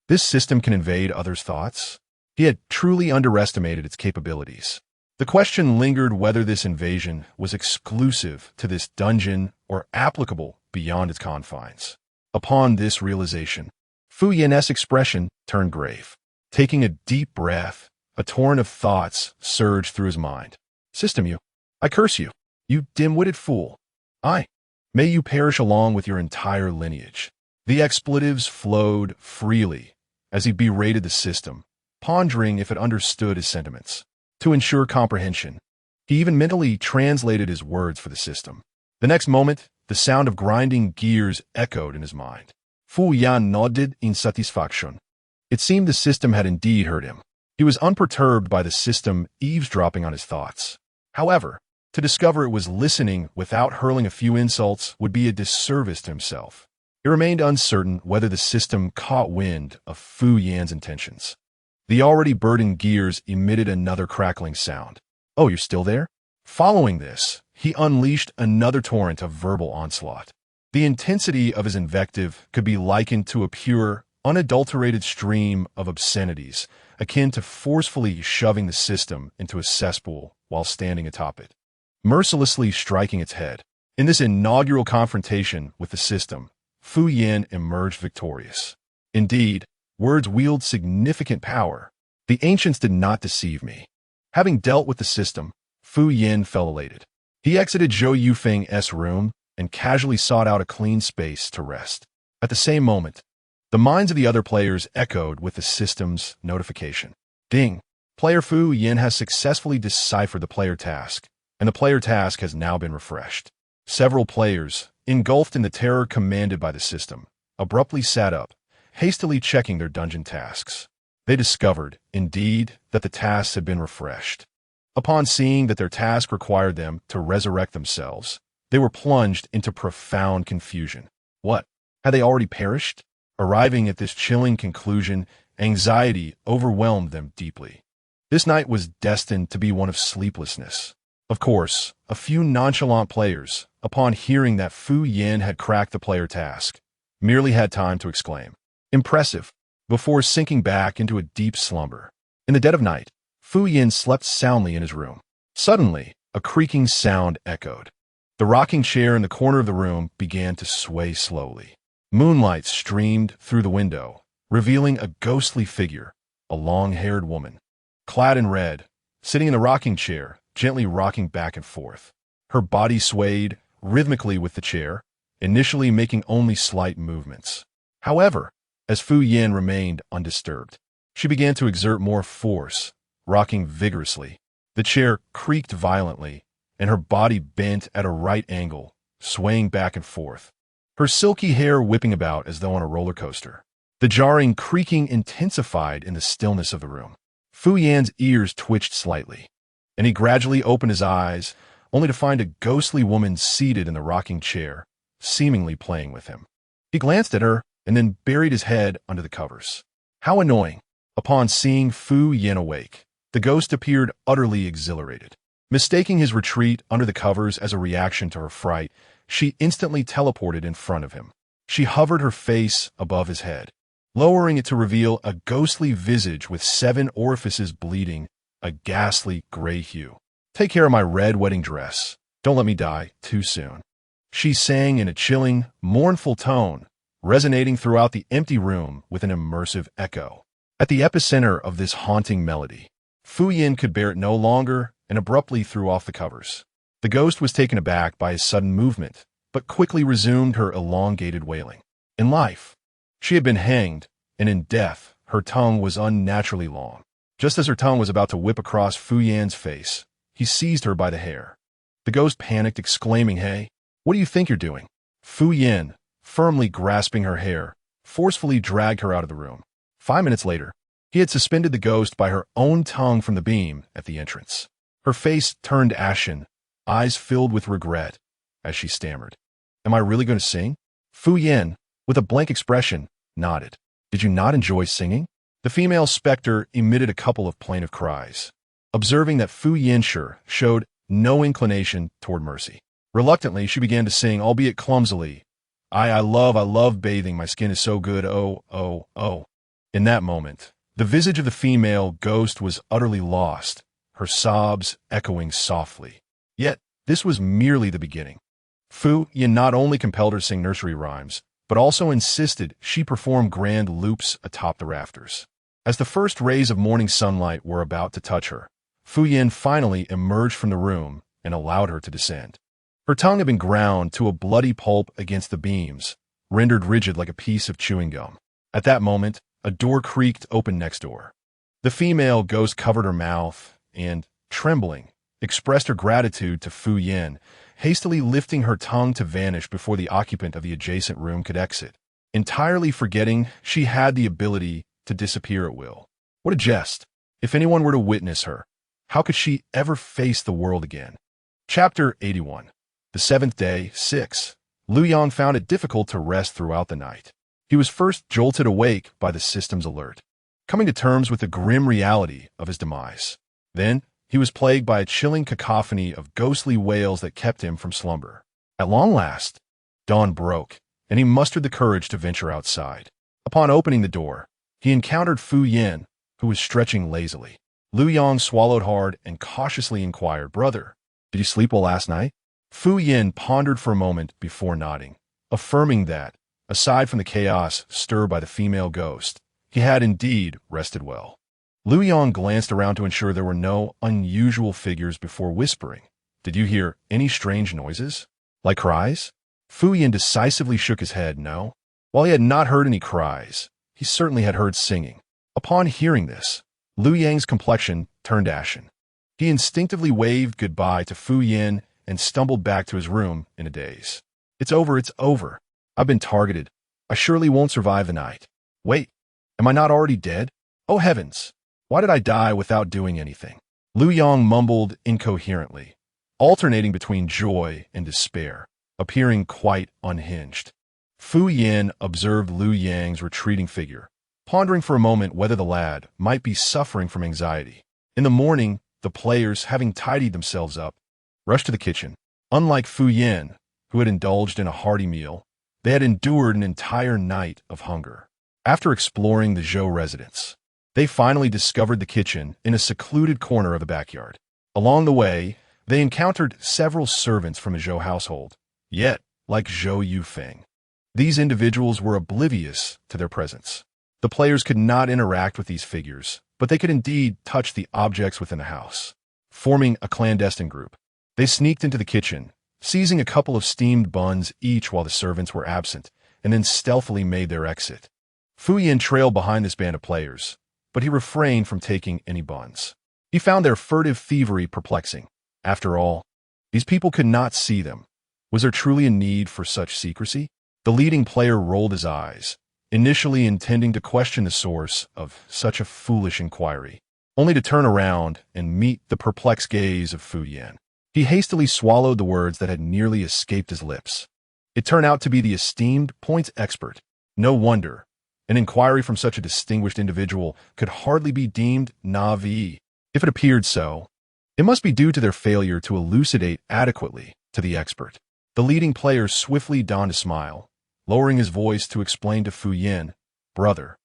This system can invade others' thoughts? He had truly underestimated its capabilities. The question lingered whether this invasion was exclusive to this dungeon or applicable beyond its confines. Upon this realization, Fu Yin's expression turned grave. Taking a deep breath, a torrent of thoughts surged through his mind. System, I curse you, you dim-witted fool. May you perish along with your entire lineage. The expletives flowed freely as he berated the system, pondering if it understood his sentiments. To ensure comprehension, he even mentally translated his words for the system. The next moment, the sound of grinding gears echoed in his mind. Fu Yan nodded in satisfaction. It seemed the system had indeed heard him. He was unperturbed by the system eavesdropping on his thoughts. However, to discover it was listening without hurling a few insults would be a disservice to himself. It remained uncertain whether the system caught wind of Fu Yan's intentions. The already burdened gears emitted another crackling sound. Oh, you're still there? Following this, he unleashed another torrent of verbal onslaught. The intensity of his invective could be likened to a pure, unadulterated stream of obscenities, akin to forcefully shoving the system into a cesspool while standing atop it, mercilessly striking its head. In this inaugural confrontation with the system, Fu Yin emerged victorious. Indeed, words wield significant power. The ancients did not deceive me. Having dealt with the system, Fu Yin felt elated. He exited Zhou Yufeng's room and casually sought out a clean space to rest. At the same moment, the minds of the other players echoed with the system's notification. Ding! Player Fu Yin has successfully deciphered the player task, and the player task has now been refreshed. Several players, engulfed in the terror commanded by the system, abruptly sat up, hastily checking their dungeon tasks. They discovered, indeed, that the tasks had been refreshed. Upon seeing that their task required them to resurrect themselves, they were plunged into profound confusion. What? Had they already perished? Arriving at this chilling conclusion, anxiety overwhelmed them deeply. This night was destined to be one of sleeplessness. Of course, a few nonchalant players, upon hearing that Fu Yin had cracked the player task, merely had time to exclaim, "Impressive," before sinking back into a deep slumber. In the dead of night, Fu Yin slept soundly in his room. Suddenly, a creaking sound echoed. The rocking chair in the corner of the room began to sway slowly. Moonlight streamed through the window, revealing a ghostly figure, a long-haired woman, clad in red, sitting in the rocking chair, gently rocking back and forth. Her body swayed rhythmically with the chair, initially making only slight movements. However, as Fu Yin remained undisturbed, she began to exert more force, rocking vigorously. The chair creaked violently, and her body bent at a right angle, swaying back and forth, her silky hair whipping about as though on a roller coaster. The jarring creaking intensified in the stillness of the room. Fu Yan's ears twitched slightly, and he gradually opened his eyes, only to find a ghostly woman seated in the rocking chair, seemingly playing with him. He glanced at her and then buried his head under the covers. How annoying! Upon seeing Fu Yin awake, the ghost appeared utterly exhilarated. Mistaking his retreat under the covers as a reaction to her fright, she instantly teleported in front of him. She hovered her face above his head, lowering it to reveal a ghostly visage with 7 orifices bleeding, a ghastly gray hue. "Take care of my red wedding dress. Don't let me die too soon," she sang in a chilling, mournful tone, resonating throughout the empty room with an immersive echo. At the epicenter of this haunting melody, Fu Yin could bear it no longer and abruptly threw off the covers. The ghost was taken aback by his sudden movement, but quickly resumed her elongated wailing. In life, she had been hanged, and in death, her tongue was unnaturally long. Just as her tongue was about to whip across Fu Yan's face, he seized her by the hair. The ghost panicked, exclaiming, "Hey, what do you think you're doing?" Fu Yin, firmly grasping her hair, forcefully dragged her out of the room. 5 minutes later, he had suspended the ghost by her own tongue from the beam at the entrance. Her face turned ashen, eyes filled with regret, as she stammered, "Am I really going to sing?" Fu Yin, with a blank expression, nodded. "Did you not enjoy singing?" The female specter emitted a couple of plaintive cries. Observing that Fu Yin showed no inclination toward mercy. Reluctantly, she began to sing, albeit clumsily, I love bathing. My skin is so good. Oh, oh, oh." In that moment, the visage of the female ghost was utterly lost, her sobs echoing softly. Yet, this was merely the beginning. Fu Yin not only compelled her to sing nursery rhymes, but also insisted she perform grand loops atop the rafters. As the first rays of morning sunlight were about to touch her, Fu Yin finally emerged from the room and allowed her to descend. Her tongue had been ground to a bloody pulp against the beams, rendered rigid like a piece of chewing gum. At that moment, a door creaked open next door. The female ghost covered her mouth and, trembling, expressed her gratitude to Fu Yin, hastily lifting her tongue to vanish before the occupant of the adjacent room could exit, entirely forgetting she had the ability to disappear at will. What a jest! If anyone were to witness her, how could she ever face the world again? Chapter 81. The 7th day, 6. Lu Yang found it difficult to rest throughout the night. He was first jolted awake by the system's alert, coming to terms with the grim reality of his demise. Then, he was plagued by a chilling cacophony of ghostly wails that kept him from slumber. At long last, dawn broke, and he mustered the courage to venture outside. Upon opening the door, he encountered Fu Yin, who was stretching lazily. Lu Yang swallowed hard and cautiously inquired, "Brother, did you sleep well last night?" Fu Yin pondered for a moment before nodding, affirming that, aside from the chaos stirred by the female ghost, he had indeed rested well. Lu Yang glanced around to ensure there were no unusual figures before whispering, "Did you hear any strange noises? Like cries?" Fu Yin decisively shook his head, no. While he had not heard any cries, he certainly had heard singing. Upon hearing this, Lu Yang's complexion turned ashen. He instinctively waved goodbye to Fu Yin and stumbled back to his room in a daze. It's over. I've been targeted. I surely won't survive the night. Wait, am I not already dead? Oh heavens, why did I die without doing anything?" Lu Yang mumbled incoherently, alternating between joy and despair, appearing quite unhinged. Fu Yin observed Lu Yang's retreating figure, pondering for a moment whether the lad might be suffering from anxiety. In the morning, the players, having tidied themselves up, rushed to the kitchen. Unlike Fu Yin, who had indulged in a hearty meal, they had endured an entire night of hunger. After exploring the Zhou residence, They finally discovered the kitchen in a secluded corner of the backyard. Along the way, they encountered several servants from the Zhou household, yet, like Zhou Yufeng, these individuals were oblivious to their presence. The players could not interact with these figures, but they could indeed touch the objects within the house, forming a clandestine group. They sneaked into the kitchen, seizing a couple of steamed buns each while the servants were absent, and then stealthily made their exit. Fu Yin trailed behind this band of players, but he refrained from taking any buns. He found their furtive thievery perplexing. After all, these people could not see them. Was there truly a need for such secrecy? The leading player rolled his eyes, initially intending to question the source of such a foolish inquiry, only to turn around and meet the perplexed gaze of Fu Yin. He hastily swallowed the words that had nearly escaped his lips. It turned out to be the esteemed points expert. No wonder. An inquiry from such a distinguished individual could hardly be deemed naive. If it appeared so, it must be due to their failure to elucidate adequately to the expert. The leading player swiftly donned a smile, lowering his voice to explain to Fu Yin, "Brother,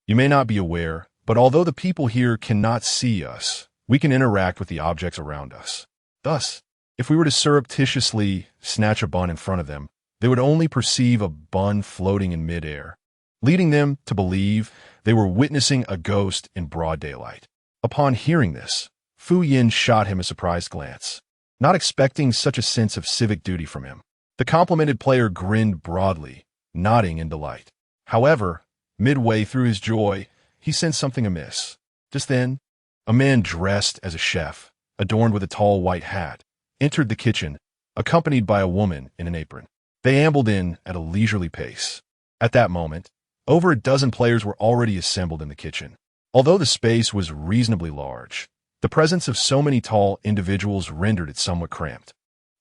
you may not be aware, but although the people here cannot see us, we can interact with the objects around us. Thus, if we were to surreptitiously snatch a bun in front of them, they would only perceive a bun floating in midair, leading them to believe they were witnessing a ghost in broad daylight." Upon hearing this, Fu Yin shot him a surprised glance, not expecting such a sense of civic duty from him. The complimented player grinned broadly, nodding in delight. However, midway through his joy, he sensed something amiss. Just then, a man dressed as a chef, adorned with a tall white hat, entered the kitchen, accompanied by a woman in an apron. They ambled in at a leisurely pace. At that moment, over a dozen players were already assembled in the kitchen. Although the space was reasonably large, the presence of so many tall individuals rendered it somewhat cramped.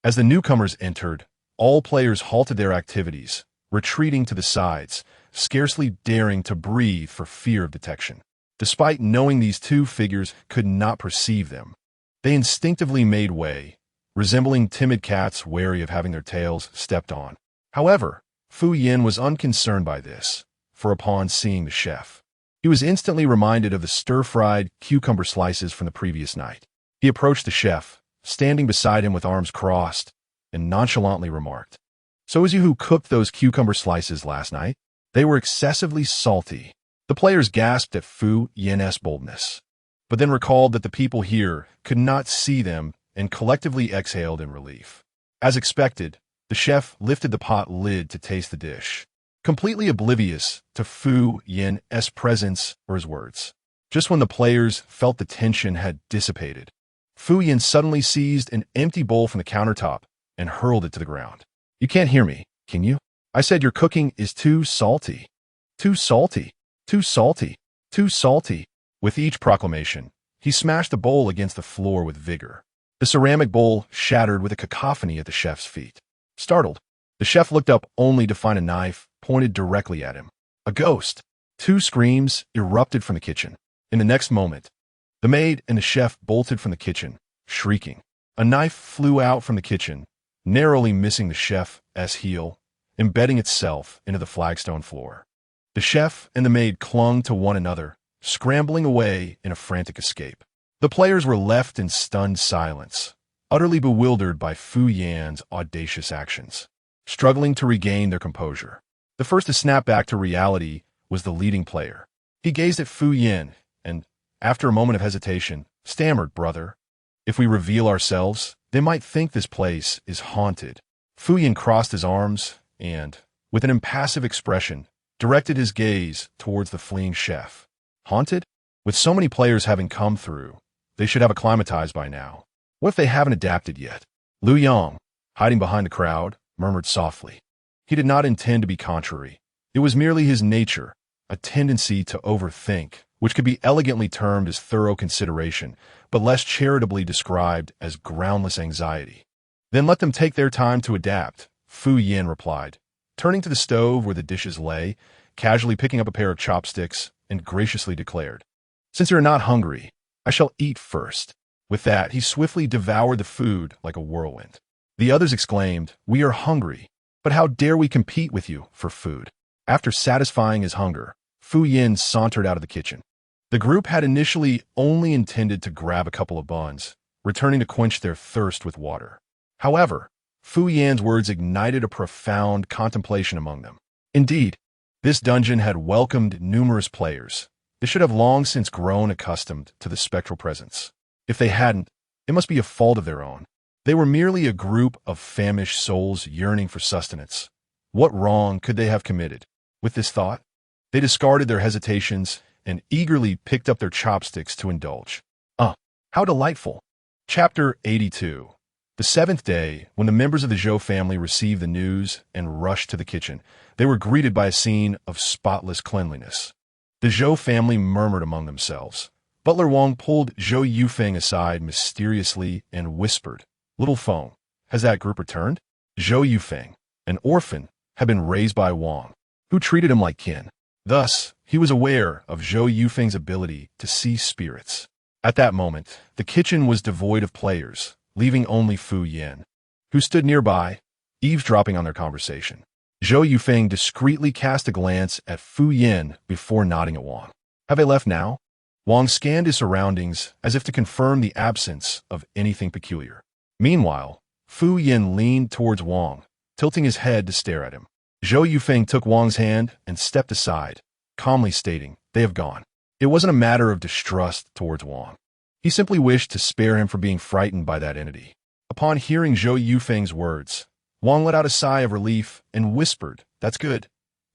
As the newcomers entered, all players halted their activities, retreating to the sides, scarcely daring to breathe for fear of detection. Despite knowing these two figures could not perceive them, they instinctively made way, resembling timid cats wary of having their tails stepped on. However, Fu Yin was unconcerned by this, for upon seeing the chef, he was instantly reminded of the stir-fried cucumber slices from the previous night. He approached the chef, standing beside him with arms crossed, and nonchalantly remarked, "So it was you who cooked those cucumber slices last night? They were excessively salty." The players gasped at Fu Yin's boldness, but then recalled that the people here could not see them and collectively exhaled in relief. As expected, the chef lifted the pot lid to taste the dish, completely oblivious to Fu Yin's presence or his words. Just when the players felt the tension had dissipated, Fu Yin suddenly seized an empty bowl from the countertop and hurled it to the ground. "You can't hear me, can you? I said your cooking is too salty. Too salty. Too salty. Too salty." With each proclamation, he smashed the bowl against the floor with vigor. The ceramic bowl shattered with a cacophony at the chef's feet. Startled, the chef looked up only to find a knife pointed directly at him. A ghost! Two screams erupted from the kitchen. In the next moment, the maid and the chef bolted from the kitchen, shrieking. A knife flew out from the kitchen, narrowly missing the chef's heel, embedding itself into the flagstone floor. The chef and the maid clung to one another, scrambling away in a frantic escape. The players were left in stunned silence, utterly bewildered by Fu Yin's audacious actions, struggling to regain their composure. The first to snap back to reality was the leading player. He gazed at Fu Yin and, after a moment of hesitation, stammered, "Brother, if we reveal ourselves, they might think this place is haunted." Fu Yin crossed his arms and, with an impassive expression, directed his gaze towards the fleeing chef. Haunted? With so many players having come through, they should have acclimatized by now. What if they haven't adapted yet? Lu Yang, hiding behind the crowd, murmured softly. He did not intend to be contrary. It was merely his nature, a tendency to overthink, which could be elegantly termed as thorough consideration, but less charitably described as groundless anxiety. "Then let them take their time to adapt," Fu Yin replied, turning to the stove where the dishes lay, casually picking up a pair of chopsticks, and graciously declared, "Since you're not hungry, I shall eat first." With that, he swiftly devoured the food like a whirlwind. The others exclaimed, "We are hungry, but how dare we compete with you for food?" After satisfying his hunger, Fu Yin sauntered out of the kitchen. The group had initially only intended to grab a couple of buns, returning to quench their thirst with water. However, Fu Yan's words ignited a profound contemplation among them. Indeed, this dungeon had welcomed numerous players. They should have long since grown accustomed to the spectral presence. If they hadn't, it must be a fault of their own. They were merely a group of famished souls yearning for sustenance. What wrong could they have committed? With this thought, they discarded their hesitations and eagerly picked up their chopsticks to indulge. How delightful! Chapter 82. The seventh day, when the members of the Zhou family received the news and rushed to the kitchen, they were greeted by a scene of spotless cleanliness. The Zhou family murmured among themselves. Butler Wang pulled Zhou Yufeng aside mysteriously and whispered, "Little Feng, has that group returned?" Zhou Yufeng, an orphan, had been raised by Wang, who treated him like kin. Thus, he was aware of Zhou Yufeng's ability to see spirits. At that moment, the kitchen was devoid of players, leaving only Fu Yan, who stood nearby, eavesdropping on their conversation. Zhou Yufeng discreetly cast a glance at Fu Yan before nodding at Wang. "Have they left now?" Wang scanned his surroundings as if to confirm the absence of anything peculiar. Meanwhile, Fu Yan leaned towards Wang, tilting his head to stare at him. Zhou Yufeng took Wang's hand and stepped aside, calmly stating, "They have gone." It wasn't a matter of distrust towards Wang. He simply wished to spare him from being frightened by that entity. Upon hearing Zhou Yufeng's words, Wang let out a sigh of relief and whispered, "That's good.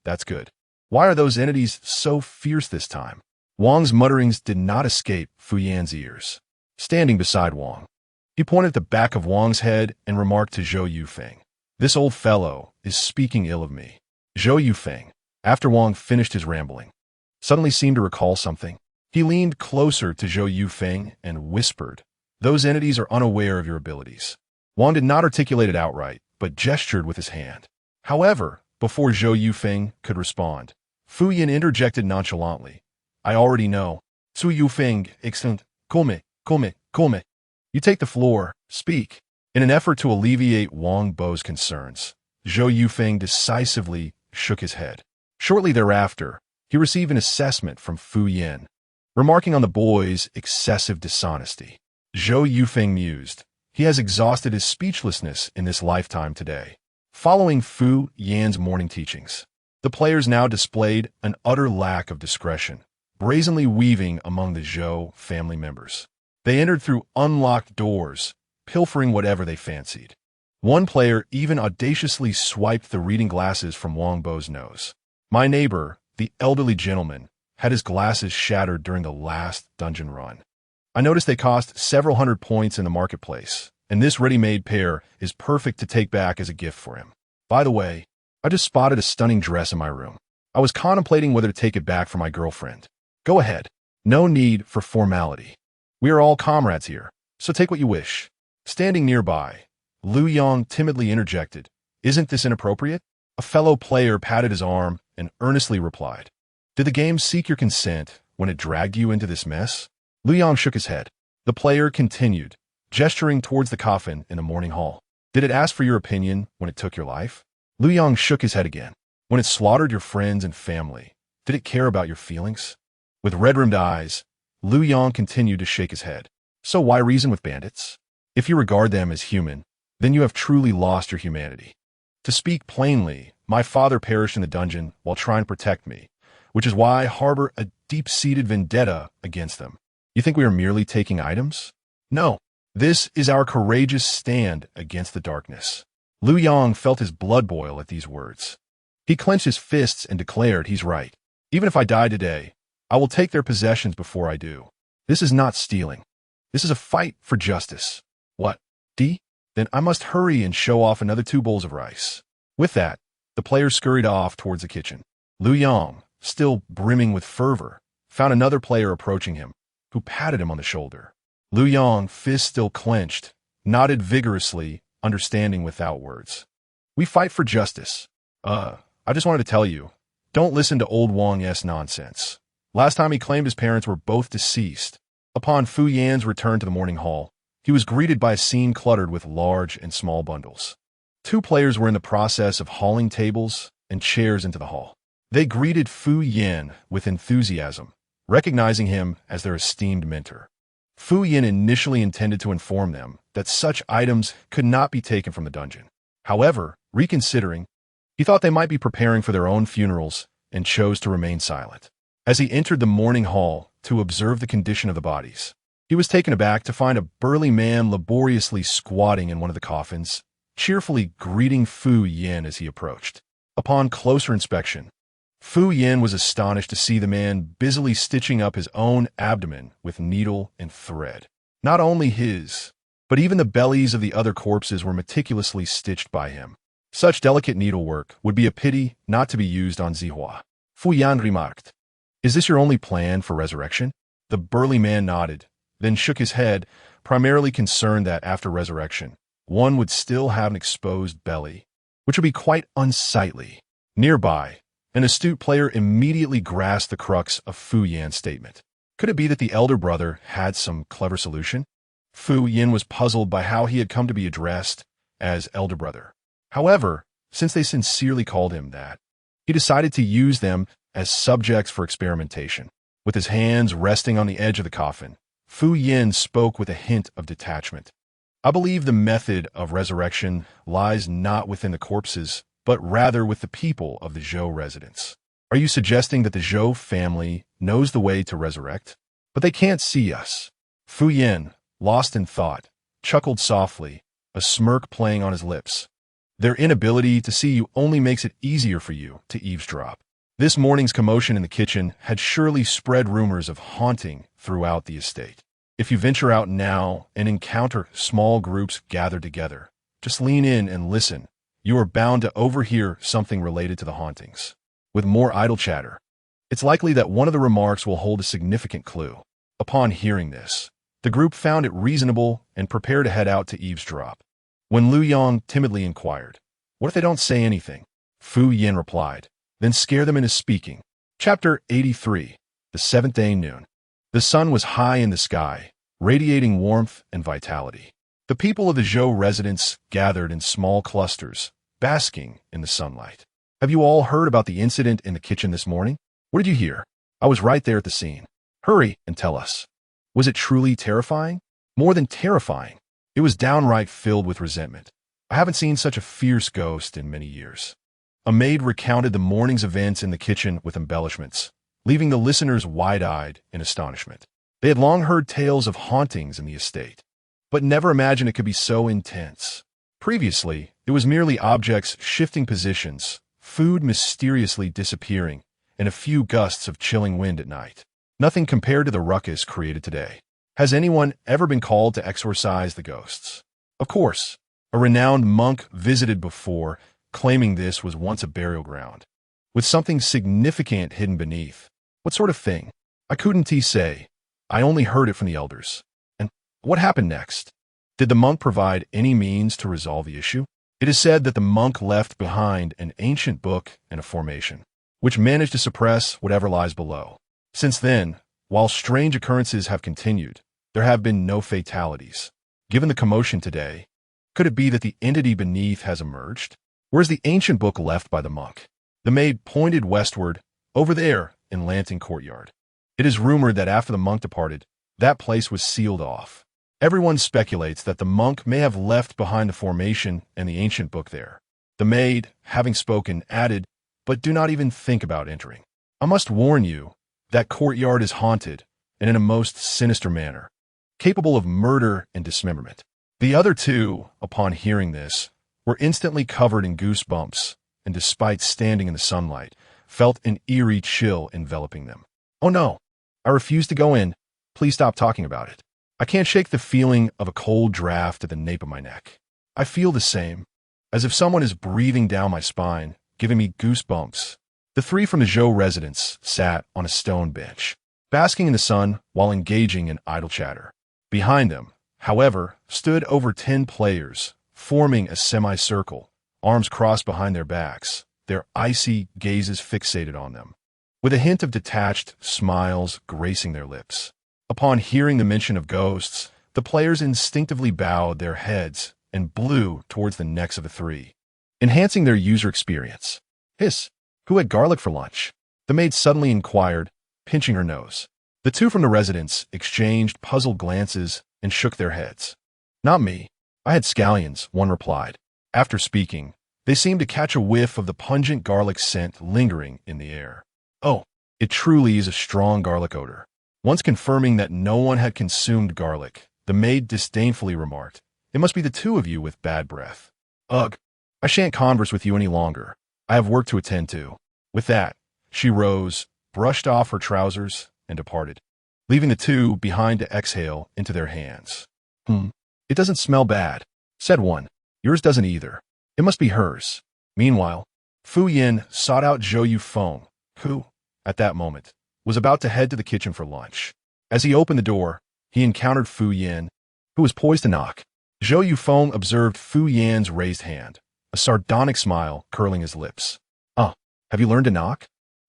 That's good. Why are those entities so fierce this time?" Wang's mutterings did not escape Fu Yan's ears. Standing beside Wang, he pointed at the back of Wang's head and remarked to Zhou Yufeng, "This old fellow is speaking ill of me." Zhou Yufeng, after Wang finished his rambling, suddenly seemed to recall something. He leaned closer to Zhou Yufeng and whispered, "Those entities are unaware of your abilities." Wang did not articulate it outright, but gestured with his hand. However, before Zhou Yufeng could respond, Fu Yan interjected nonchalantly, "I already know. Zhou Yufeng, excellent. Come. You take the floor. Speak." In an effort to alleviate Wang Bo's concerns, Zhou Yufeng decisively shook his head. Shortly thereafter, he received an assessment from Fu Yan, remarking on the boy's excessive dishonesty. Zhou Yufeng mused, "He has exhausted his speechlessness in this lifetime today." Following Fu Yan's morning teachings, the players now displayed an utter lack of discretion, brazenly weaving among the Zhou family members. They entered through unlocked doors, pilfering whatever they fancied. One player even audaciously swiped the reading glasses from Wang Bo's nose. My neighbor, the elderly gentleman, had his glasses shattered during the last dungeon run. I noticed they cost several hundred points in the marketplace, and this ready-made pair is perfect to take back as a gift for him. By the way, I just spotted a stunning dress in my room. I was contemplating whether to take it back for my girlfriend. Go ahead. No need for formality. We are all comrades here, so take what you wish. Standing nearby, Liu Yang timidly interjected, "Isn't this inappropriate?" A fellow player patted his arm and earnestly replied, "Did the game seek your consent when it dragged you into this mess?" Liu Yang shook his head. The player continued, gesturing towards the coffin in the morning hall. "Did it ask for your opinion when it took your life?" Liu Yang shook his head again. "When it slaughtered your friends and family, did it care about your feelings?" With red-rimmed eyes, Liu Yang continued to shake his head. "So why reason with bandits? If you regard them as human, then you have truly lost your humanity. To speak plainly, my father perished in the dungeon while trying to protect me, which is why I harbor a deep-seated vendetta against them. You think we are merely taking items? No, this is our courageous stand against the darkness." Liu Yang felt his blood boil at these words. He clenched his fists and declared, "He's right. Even if I die today, I will take their possessions before I do. This is not stealing. This is a fight for justice." "What? Then I must hurry and show off another 2 bowls of rice." With that, the player scurried off towards the kitchen. Liu Yang, still brimming with fervor, found another player approaching him, who patted him on the shoulder. Liu Yang, fist still clenched, nodded vigorously, understanding without words. "We fight for justice. I just wanted to tell you, don't listen to old Wang's nonsense. Last time he claimed his parents were both deceased." Upon Fu Yan's return to the morning hall, he was greeted by a scene cluttered with large and small bundles. 2 players were in the process of hauling tables and chairs into the hall. They greeted Fu Yan with enthusiasm, recognizing him as their esteemed mentor. Fu Yin initially intended to inform them that such items could not be taken from the dungeon. However, reconsidering, he thought they might be preparing for their own funerals and chose to remain silent. As he entered the mourning hall to observe the condition of the bodies, he was taken aback to find a burly man laboriously squatting in one of the coffins, cheerfully greeting Fu Yin as he approached. Upon closer inspection, Fu Yin was astonished to see the man busily stitching up his own abdomen with needle and thread. Not only his, but even the bellies of the other corpses were meticulously stitched by him. Such delicate needlework would be a pity not to be used on Zihua. Fu Yan remarked, "Is this your only plan for resurrection?" The burly man nodded, then shook his head, primarily concerned that after resurrection, one would still have an exposed belly, which would be quite unsightly. Nearby, an astute player immediately grasped the crux of Fu Yan's statement. Could it be that the elder brother had some clever solution? Fu Yin was puzzled by how he had come to be addressed as elder brother. However, since they sincerely called him that, he decided to use them as subjects for experimentation. With his hands resting on the edge of the coffin, Fu Yin spoke with a hint of detachment. "I believe the method of resurrection lies not within the corpses, but rather with the people of the Zhou residence. Are you suggesting that the Zhou family knows the way to resurrect? But they can't see us." Fu Yin, lost in thought, chuckled softly, a smirk playing on his lips. "Their inability to see you only makes it easier for you to eavesdrop." This morning's commotion in the kitchen had surely spread rumors of haunting throughout the estate. If you venture out now and encounter small groups gathered together, just lean in and listen. You are bound to overhear something related to the hauntings. With more idle chatter, it's likely that one of the remarks will hold a significant clue. Upon hearing this, the group found it reasonable and prepared to head out to eavesdrop. When Lu Yong timidly inquired, "What if they don't say anything?" Fu Yin replied, "Then scare them into speaking." Chapter 83. The seventh day noon. The sun was high in the sky, radiating warmth and vitality. The people of the Zhou residence gathered in small clusters, basking in the sunlight. "Have you all heard about the incident in the kitchen this morning? What did you hear?" "I was right there at the scene." "Hurry and tell us." "Was it truly terrifying?" "More than terrifying. It was downright filled with resentment. I haven't seen such a fierce ghost in many years." A maid recounted the morning's events in the kitchen with embellishments, leaving the listeners wide-eyed in astonishment. They had long heard tales of hauntings in the estate, but never imagined it could be so intense. Previously, it was merely objects shifting positions, food mysteriously disappearing, and a few gusts of chilling wind at night. Nothing compared to the ruckus created today. Has anyone ever been called to exorcise the ghosts? Of course, a renowned monk visited before, claiming this was once a burial ground, with something significant hidden beneath. What sort of thing? I couldn't say. I only heard it from the elders. And what happened next? Did the monk provide any means to resolve the issue? It is said that the monk left behind an ancient book and a formation, which managed to suppress whatever lies below. Since then, while strange occurrences have continued, there have been no fatalities. Given the commotion today, could it be that the entity beneath has emerged? Where's the ancient book left by the monk? The maid pointed westward, over there in Lanting Courtyard. It is rumored that after the monk departed, that place was sealed off. Everyone speculates that the monk may have left behind the formation and the ancient book there. The maid, having spoken, added, "But do not even think about entering. I must warn you, that courtyard is haunted, and in a most sinister manner, capable of murder and dismemberment." The other two, upon hearing this, were instantly covered in goosebumps, and despite standing in the sunlight, felt an eerie chill enveloping them. "Oh no, I refuse to go in. Please stop talking about it. I can't shake the feeling of a cold draft at the nape of my neck. I feel the same, as if someone is breathing down my spine, giving me goosebumps." The three from the Zhou residence sat on a stone bench, basking in the sun while engaging in idle chatter. Behind them, however, stood over 10 players, forming a semicircle, arms crossed behind their backs, their icy gazes fixated on them, with a hint of detached smiles gracing their lips. Upon hearing the mention of ghosts, the players instinctively bowed their heads and blew towards the necks of the three, enhancing their user experience. "Hiss, who had garlic for lunch?" the maid suddenly inquired, pinching her nose. The two from the residence exchanged puzzled glances and shook their heads. Not me. I had scallions, one replied. After speaking, they seemed to catch a whiff of the pungent garlic scent lingering in the air. Oh, it truly is a strong garlic odor. Once confirming that no one had consumed garlic, the maid disdainfully remarked, "It must be the two of you with bad breath." Ugh, I shan't converse with you any longer. I have work to attend to. With that, she rose, brushed off her trousers, and departed, leaving the two behind to exhale into their hands. It doesn't smell bad, said one. Yours doesn't either. It must be hers. Meanwhile, Fu Yin sought out Zhou Yufeng, who, at that moment, was about to head to the kitchen for lunch. As he opened the door, he encountered Fu Yin, who was poised to knock. Zhou Yufeng observed Fu Yan's raised hand, a sardonic smile curling his lips. Have you learned to knock?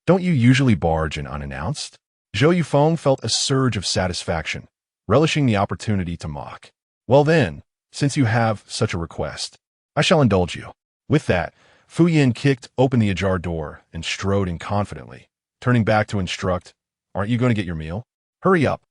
Don't you usually barge in unannounced? Zhou Yufeng felt a surge of satisfaction, relishing the opportunity to mock. Well then, since you have such a request, I shall indulge you. With that, Fu Yin kicked open the ajar door and strode in confidently, turning back to instruct, "Aren't you going to get your meal? Hurry up."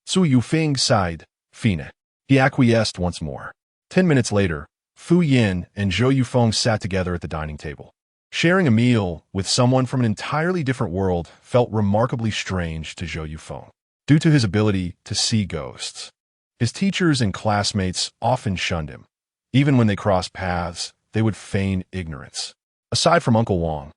Zhou Yufeng sighed, "Fine." He acquiesced once more. 10 minutes later, Fu Yin and Zhou Yufeng sat together at the dining table. Sharing a meal with someone from an entirely different world felt remarkably strange to Zhou Yufeng, due to his ability to see ghosts. His teachers and classmates often shunned him. Even when they crossed paths, they would feign ignorance. Aside from Uncle Wang,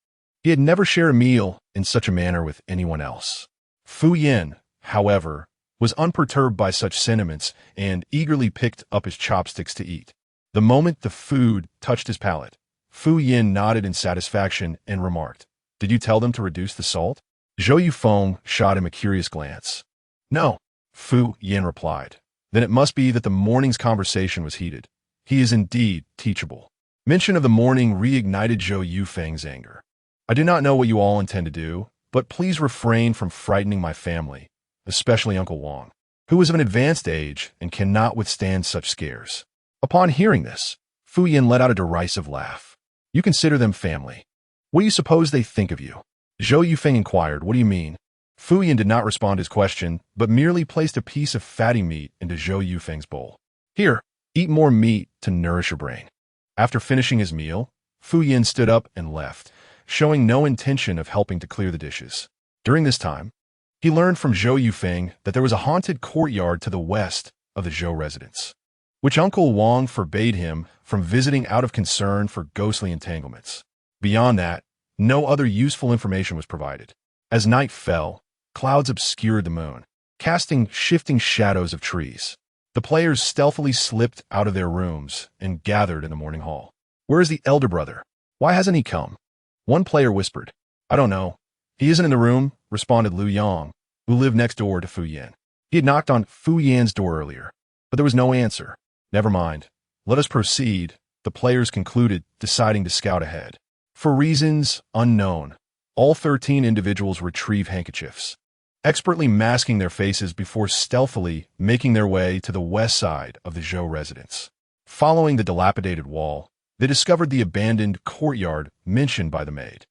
he had never shared a meal in such a manner with anyone else. Fu Yin, however, was unperturbed by such sentiments and eagerly picked up his chopsticks to eat. The moment the food touched his palate, Fu Yin nodded in satisfaction and remarked, "Did you tell them to reduce the salt?" Zhou Yufeng shot him a curious glance. "No," Fu Yin replied. "Then it must be that the morning's conversation was heated. He is indeed teachable." Mention of the morning reignited Zhou Yufeng's anger. "I do not know what you all intend to do, but please refrain from frightening my family, especially Uncle Wang, who is of an advanced age and cannot withstand such scares." Upon hearing this, Fu Yin let out a derisive laugh. "You consider them family. What do you suppose they think of you?" Zhou Yufeng inquired, "What do you mean?" Fu Yin did not respond to his question, but merely placed a piece of fatty meat into Zhou Yufeng's bowl. "Here, eat more meat to nourish your brain." After finishing his meal, Fu Yin stood up and left, showing no intention of helping to clear the dishes. During this time, he learned from Zhou Yufeng that there was a haunted courtyard to the west of the Zhou residence, which Uncle Wang forbade him from visiting out of concern for ghostly entanglements. Beyond that, no other useful information was provided. As night fell, clouds obscured the moon, casting shifting shadows of trees. The players stealthily slipped out of their rooms and gathered in the morning hall. "Where is the elder brother? Why hasn't he come?" One player whispered. "I don't know. He isn't in the room," responded Liu Yang, who lived next door to Fu Yin. He had knocked on Fu Yan's door earlier, but there was no answer. "Never mind. Let us proceed," the players concluded, deciding to scout ahead. For reasons unknown, all 13 individuals retrieved handkerchiefs, expertly masking their faces before stealthily making their way to the west side of the Zhou residence. Following the dilapidated wall, they discovered the abandoned courtyard mentioned by the maid.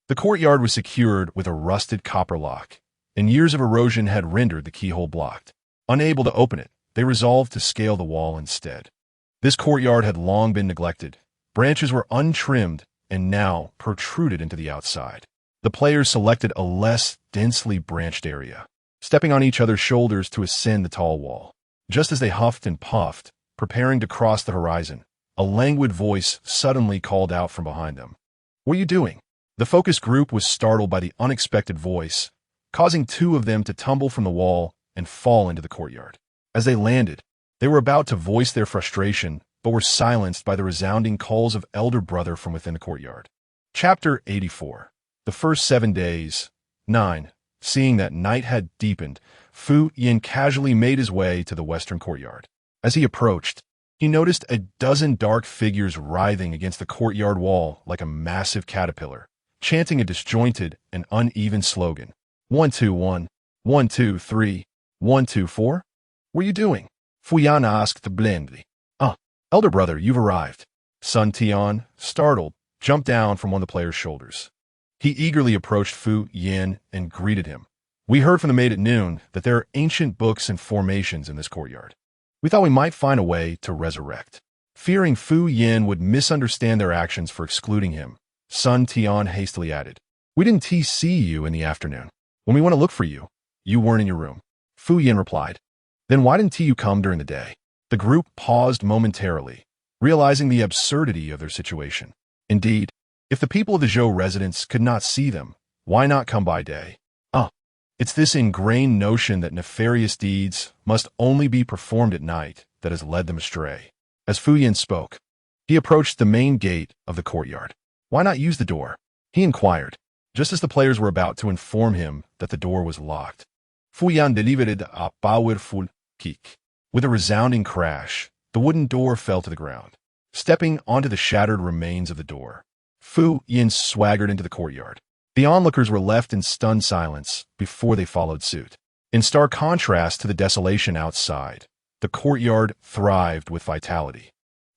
The courtyard was secured with a rusted copper lock, and years of erosion had rendered the keyhole blocked. Unable to open it, they resolved to scale the wall instead. This courtyard had long been neglected. Branches were untrimmed and now protruded into the outside. The players selected a less densely branched area, stepping on each other's shoulders to ascend the tall wall. Just as they huffed and puffed, preparing to cross the horizon, a languid voice suddenly called out from behind them. "What are you doing?" The focus group was startled by the unexpected voice, causing 2 of them to tumble from the wall and fall into the courtyard. As they landed, they were about to voice their frustration, but were silenced by the resounding calls of elder brother from within the courtyard. Chapter 84. The first 7 days. 9. Seeing that night had deepened, Fu Yin casually made his way to the western courtyard. As he approached, he noticed a dozen dark figures writhing against the courtyard wall like a massive caterpillar, chanting a disjointed and uneven slogan. 121, 123, 124? "What are you doing?" Fu Yan asked blandly. Elder brother, you've arrived." Sun Tian, startled, jumped down from one of the players' shoulders. He eagerly approached Fu Yin and greeted him, We heard from the maid at noon that there are ancient books and formations in this courtyard. We thought we might find a way to resurrect. Fearing Fu Yin would misunderstand their actions for excluding him, Sun Tian hastily added, "We didn't see you in the afternoon. When we went to look for you, you weren't in your room." Fu Yin replied, "Then why didn't you come during the day?" The group paused momentarily, realizing the absurdity of their situation. Indeed, if the people of the Zhou residence could not see them, why not come by day? It's this ingrained notion that nefarious deeds must only be performed at night that has led them astray. As Fu Yin spoke, he approached the main gate of the courtyard. "Why not use the door?" he inquired, just as the players were about to inform him that the door was locked. Fu Yan delivered a powerful kick. With a resounding crash, the wooden door fell to the ground. Stepping onto the shattered remains of the door, Fu Yin swaggered into the courtyard. The onlookers were left in stunned silence before they followed suit. In stark contrast to the desolation outside, the courtyard thrived with vitality,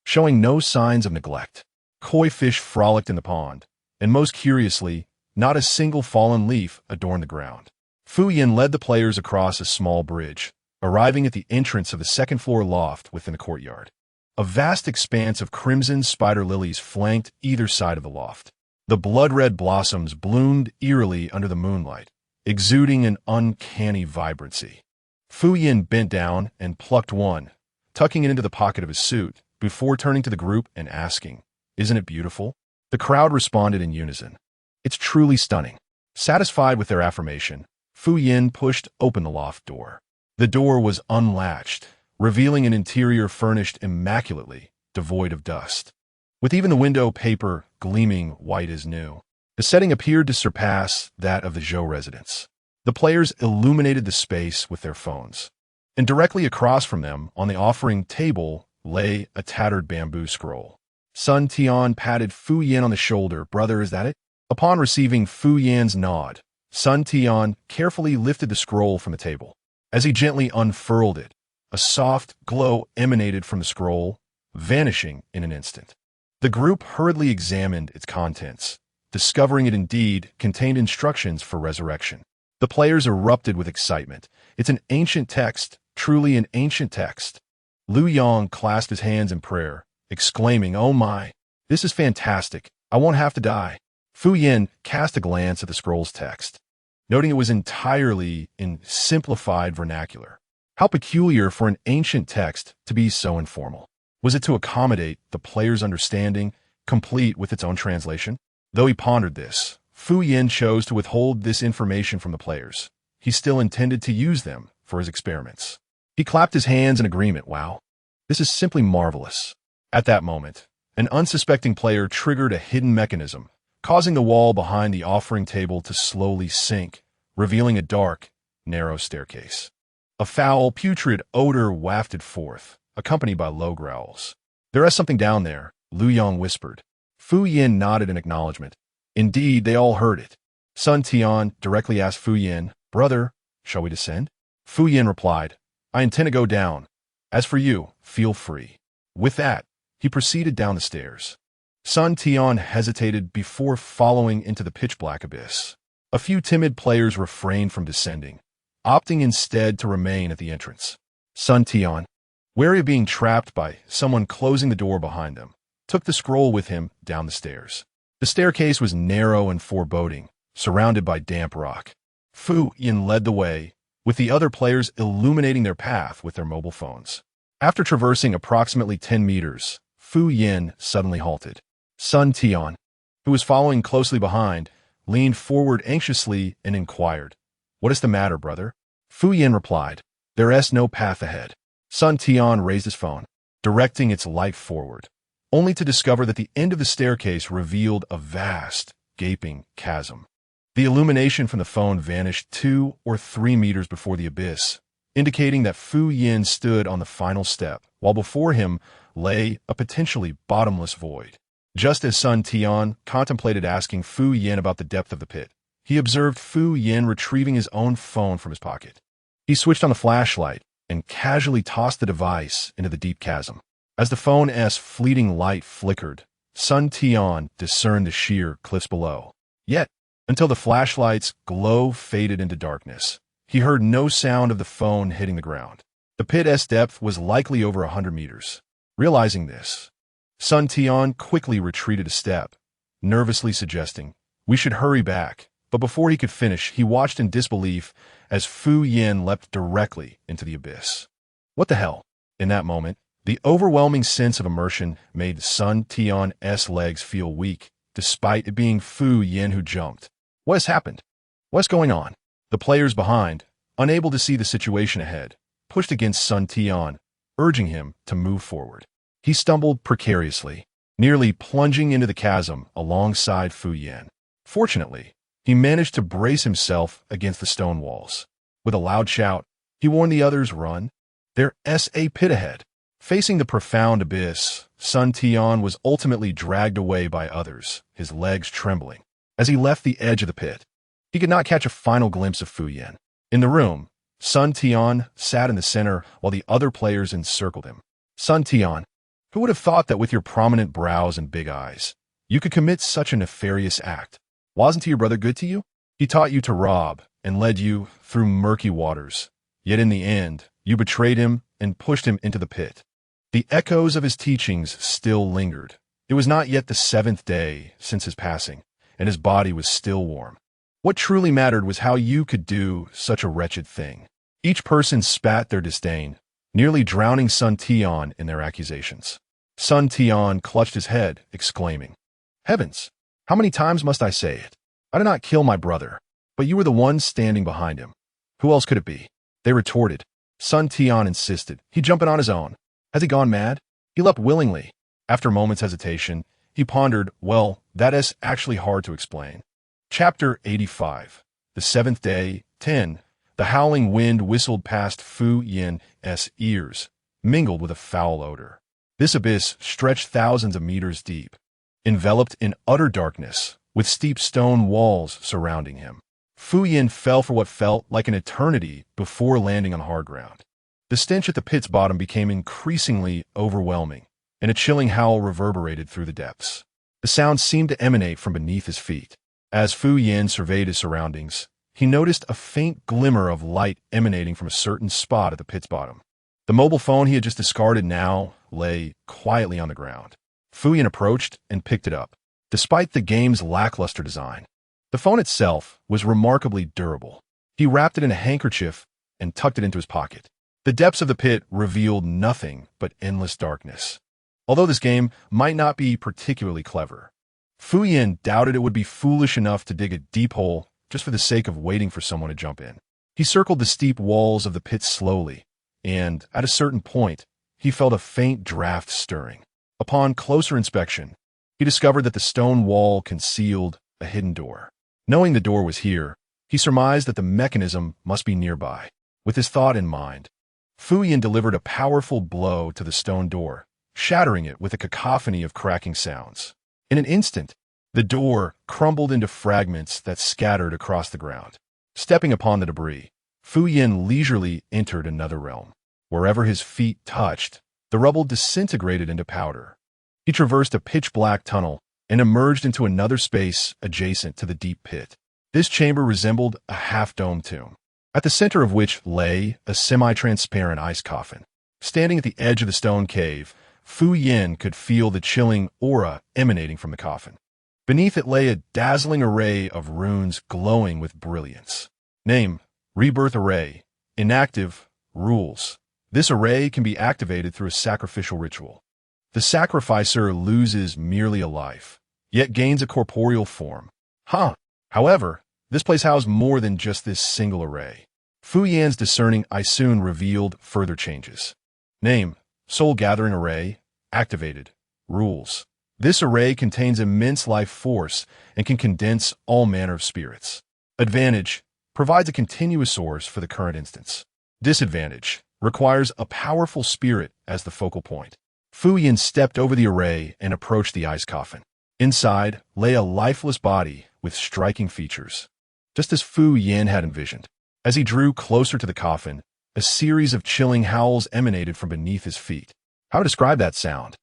showing no signs of neglect. Koi fish frolicked in the pond, and most curiously, not a single fallen leaf adorned the ground. Fu Yin led the players across a small bridge, arriving at the entrance of the second-floor loft within the courtyard. A vast expanse of crimson spider lilies flanked either side of the loft. The blood-red blossoms bloomed eerily under the moonlight, exuding an uncanny vibrancy. Fu Yin bent down and plucked one, tucking it into the pocket of his suit, before turning to the group and asking, "Isn't it beautiful?" The crowd responded in unison. "It's truly stunning." Satisfied with their affirmation, Fu Yin pushed open the loft door. The door was unlatched, revealing an interior furnished immaculately, devoid of dust, with even the window paper gleaming white as new. The setting appeared to surpass that of the Zhou residence. The players illuminated the space with their phones, and directly across from them, on the offering table, lay a tattered bamboo scroll. Sun Tian patted Fu Yin on the shoulder. "Brother, is that it?" Upon receiving Fu Yin's nod, Sun Tian carefully lifted the scroll from the table. As he gently unfurled it, a soft glow emanated from the scroll, vanishing in an instant. The group hurriedly examined its contents, discovering it indeed contained instructions for resurrection. The players erupted with excitement. "It's an ancient text, truly an ancient text." Lu Yong clasped his hands in prayer, exclaiming, "Oh my, this is fantastic. I won't have to die." Fu Yin cast a glance at the scroll's text, noting it was entirely in simplified vernacular. How peculiar for an ancient text to be so informal. Was it to accommodate the player's understanding, complete with its own translation? Though he pondered this, Fu Yin chose to withhold this information from the players. He still intended to use them for his experiments. He clapped his hands in agreement. "Wow, this is simply marvelous." At that moment, an unsuspecting player triggered a hidden mechanism, causing the wall behind the offering table to slowly sink, revealing a dark, narrow staircase. A foul, putrid odor wafted forth, accompanied by low growls. "There is something down there," Lu Yong whispered. Fu Yin nodded in acknowledgement. Indeed, they all heard it. Sun Tian directly asked Fu Yin, "Brother, shall we descend?" Fu Yin replied, "I intend to go down. As for you, feel free." With that, he proceeded down the stairs. Sun Tian hesitated before following into the pitch-black abyss. A few timid players refrained from descending, opting instead to remain at the entrance. Sun Tian, wary of being trapped by someone closing the door behind them, took the scroll with him down the stairs. The staircase was narrow and foreboding, surrounded by damp rock. Fu Yin led the way, with the other players illuminating their path with their mobile phones. After traversing approximately 10 meters, Fu Yin suddenly halted. Sun Tian, who was following closely behind, leaned forward anxiously and inquired, "What is the matter, brother?" Fu Yin replied, "There is no path ahead." Sun Tian raised his phone, directing its light forward, only to discover that the end of the staircase revealed a vast, gaping chasm. The illumination from the phone vanished 2 or 3 meters before the abyss, indicating that Fu Yin stood on the final step, while before him lay a potentially bottomless void. Just as Sun Tian contemplated asking Fu Yin about the depth of the pit, he observed Fu Yin retrieving his own phone from his pocket. He switched on the flashlight and casually tossed the device into the deep chasm. As the phone's fleeting light flickered, Sun Tian discerned the sheer cliffs below. Yet, until the flashlight's glow faded into darkness. He heard no sound of the phone hitting the ground. The pit's depth was likely over 100 meters. Realizing this, Sun Tian quickly retreated a step, nervously suggesting, "We should hurry back." But before he could finish, he watched in disbelief as Fu Yin leapt directly into the abyss. What the hell? In that moment, the overwhelming sense of immersion made Sun Tian's legs feel weak, despite it being Fu Yin who jumped. What has happened? What's going on? The players behind, unable to see the situation ahead, pushed against Sun Tian, urging him to move forward. He stumbled precariously, nearly plunging into the chasm alongside Fu Yin. Fortunately, he managed to brace himself against the stone walls. With a loud shout, he warned the others, "Run. There's a pit ahead." Facing the profound abyss, Sun Tian was ultimately dragged away by others, his legs trembling. As he left the edge of the pit, he could not catch a final glimpse of Fu Yin. In the room, Sun Tian sat in the center while the other players encircled him. "Sun Tian, who would have thought that with your prominent brows and big eyes, you could commit such a nefarious act? Wasn't your brother good to you? He taught you to rob and led you through murky waters. Yet in the end, you betrayed him and pushed him into the pit." The echoes of his teachings still lingered. It was not yet the 7th day since his passing, and his body was still warm. What truly mattered was how you could do such a wretched thing. Each person spat their disdain, nearly drowning Sun Tian in their accusations. Sun Tian clutched his head, exclaiming, "Heavens! How many times must I say it? I did not kill my brother, but you were the one standing behind him. Who else could it be?" They retorted. Sun Tian insisted. "He jumping on his own. Has he gone mad? He leapt willingly." After a moment's hesitation, he pondered, "Well, that is actually hard to explain." Chapter 85. The 7th day, 10. The howling wind whistled past Fu Yin's ears, mingled with a foul odor. This abyss stretched thousands of meters deep, enveloped in utter darkness, with steep stone walls surrounding him. Fu Yin fell for what felt like an eternity before landing on hard ground. The stench at the pit's bottom became increasingly overwhelming, and a chilling howl reverberated through the depths. The sound seemed to emanate from beneath his feet. As Fu Yin surveyed his surroundings, he noticed a faint glimmer of light emanating from a certain spot at the pit's bottom. The mobile phone he had just discarded now lay quietly on the ground. Fu Yin approached and picked it up. Despite the game's lackluster design, the phone itself was remarkably durable. He wrapped it in a handkerchief and tucked it into his pocket. The depths of the pit revealed nothing but endless darkness. Although this game might not be particularly clever, Fu Yin doubted it would be foolish enough to dig a deep hole just for the sake of waiting for someone to jump in. He circled the steep walls of the pit slowly, and at a certain point, he felt a faint draft stirring. Upon closer inspection, he discovered that the stone wall concealed a hidden door. Knowing the door was here, he surmised that the mechanism must be nearby. With this thought in mind, Fu Yin delivered a powerful blow to the stone door, shattering it with a cacophony of cracking sounds. In an instant, the door crumbled into fragments that scattered across the ground. Stepping upon the debris, Fu Yin leisurely entered another realm. Wherever his feet touched, the rubble disintegrated into powder. He traversed a pitch-black tunnel and emerged into another space adjacent to the deep pit. This chamber resembled a half-dome tomb, at the center of which lay a semi-transparent ice coffin. Standing at the edge of the stone cave, Fu Yin could feel the chilling aura emanating from the coffin. Beneath it lay a dazzling array of runes glowing with brilliance. Name: Rebirth Array. Inactive: Rules. This array can be activated through a sacrificial ritual. The sacrificer loses merely a life, yet gains a corporeal form. However, this place housed more than just this single array. Fu Yan's discerning eye soon revealed further changes. Name: Soul Gathering Array. Activated. Rules. This array contains immense life force and can condense all manner of spirits. Advantage: provides a continuous source for the current instance. Disadvantage: requires a powerful spirit as the focal point. Fu Yin stepped over the array and approached the ice coffin. Inside lay a lifeless body with striking features, just as Fu Yin had envisioned. As he drew closer to the coffin, a series of chilling howls emanated from beneath his feet. How to describe that sound?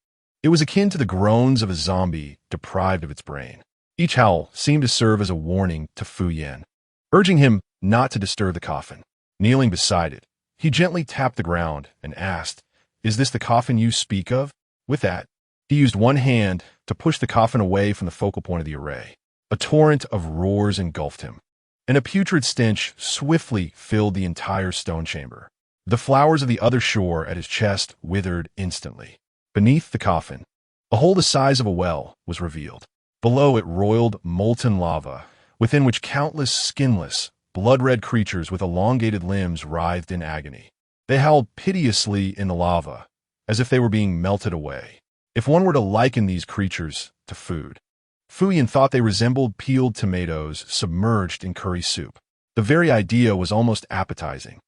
It was akin to the groans of a zombie deprived of its brain. Each howl seemed to serve as a warning to Fu Yan, urging him not to disturb the coffin. Kneeling beside it, he gently tapped the ground and asked, "Is this the coffin you speak of?" With that, he used one hand to push the coffin away from the focal point of the array. A torrent of roars engulfed him, and a putrid stench swiftly filled the entire stone chamber. The flowers of the other shore at his chest withered instantly. Beneath the coffin, a hole the size of a well was revealed. Below it roiled molten lava, within which countless skinless, blood-red creatures with elongated limbs writhed in agony. They howled piteously in the lava, as if they were being melted away. If one were to liken these creatures to food, Fu Yan thought they resembled peeled tomatoes submerged in curry soup. The very idea was almost appetizing.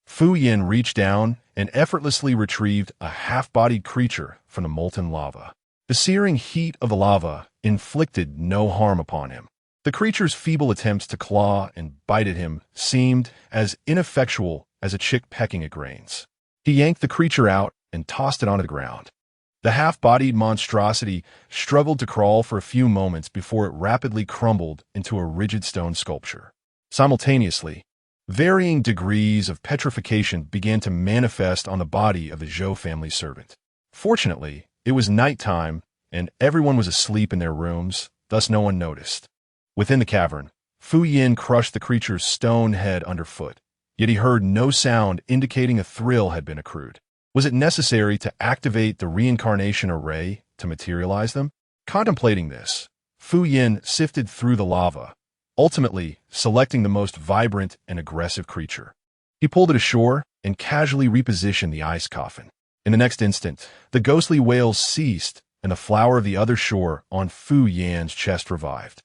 Fu Yan reached down and effortlessly retrieved a half-bodied creature from the molten lava. The searing heat of the lava inflicted no harm upon him. The creature's feeble attempts to claw and bite at him seemed as ineffectual as a chick pecking at grains. He yanked the creature out and tossed it onto the ground. The half-bodied monstrosity struggled to crawl for a few moments before it rapidly crumbled into a rigid stone sculpture. Simultaneously, varying degrees of petrification began to manifest on the body of the Zhou family servant. Fortunately, it was nighttime, and everyone was asleep in their rooms, thus no one noticed. Within the cavern, Fu Yan crushed the creature's stone head underfoot, yet he heard no sound indicating a thrill had been accrued. Was it necessary to activate the reincarnation array to materialize them? Contemplating this, Fu Yan sifted through the lava, ultimately selecting the most vibrant and aggressive creature. He pulled it ashore and casually repositioned the ice coffin. In the next instant, the ghostly wails ceased, and the flower of the other shore on Fu Yan's chest revived.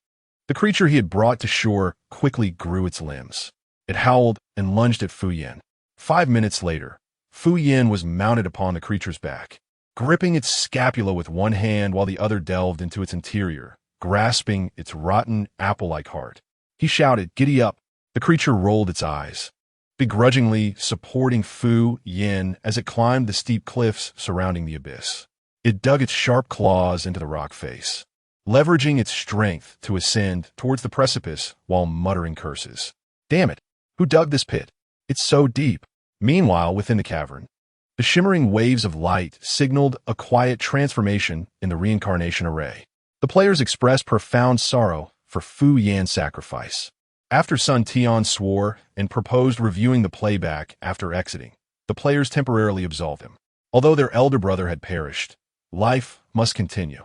The creature he had brought to shore quickly grew its limbs. It howled and lunged at Fu Yan. 5 minutes later, Fu Yan was mounted upon the creature's back, gripping its scapula with one hand while the other delved into its interior, grasping its rotten, apple-like heart. He shouted, "Giddy up!" The creature rolled its eyes, begrudgingly supporting Fu Yan as it climbed the steep cliffs surrounding the abyss. It dug its sharp claws into the rock face, leveraging its strength to ascend towards the precipice while muttering curses. "Damn it! Who dug this pit? It's so deep." Meanwhile, within the cavern, the shimmering waves of light signaled a quiet transformation in the reincarnation array. The players expressed profound sorrow for Fu Yan's sacrifice. After Sun Tian swore and proposed reviewing the playback after exiting, the players temporarily absolved him. Although their elder brother had perished, life must continue.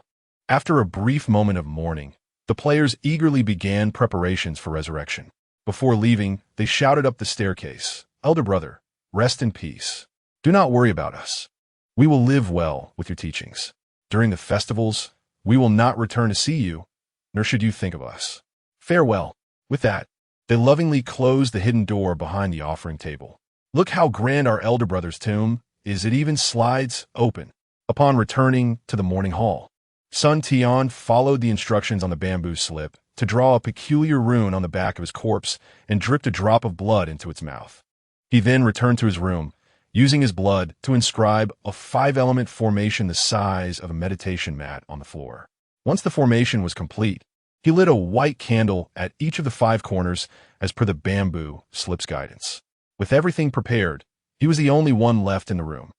After a brief moment of mourning, the players eagerly began preparations for resurrection. Before leaving, they shouted up the staircase, "Elder brother, rest in peace. Do not worry about us. We will live well with your teachings. During the festivals, we will not return to see you, nor should you think of us. Farewell." With that, they lovingly closed the hidden door behind the offering table. "Look how grand our elder brother's tomb is. It even slides open." Upon returning to the morning hall, Sun Tian followed the instructions on the bamboo slip to draw a peculiar rune on the back of his corpse and dripped a drop of blood into its mouth. He then returned to his room, using his blood to inscribe a 5-element formation the size of a meditation mat on the floor. Once the formation was complete, he lit a white candle at each of the 5 corners as per the bamboo slip's guidance. With everything prepared, he was the only one left in the room.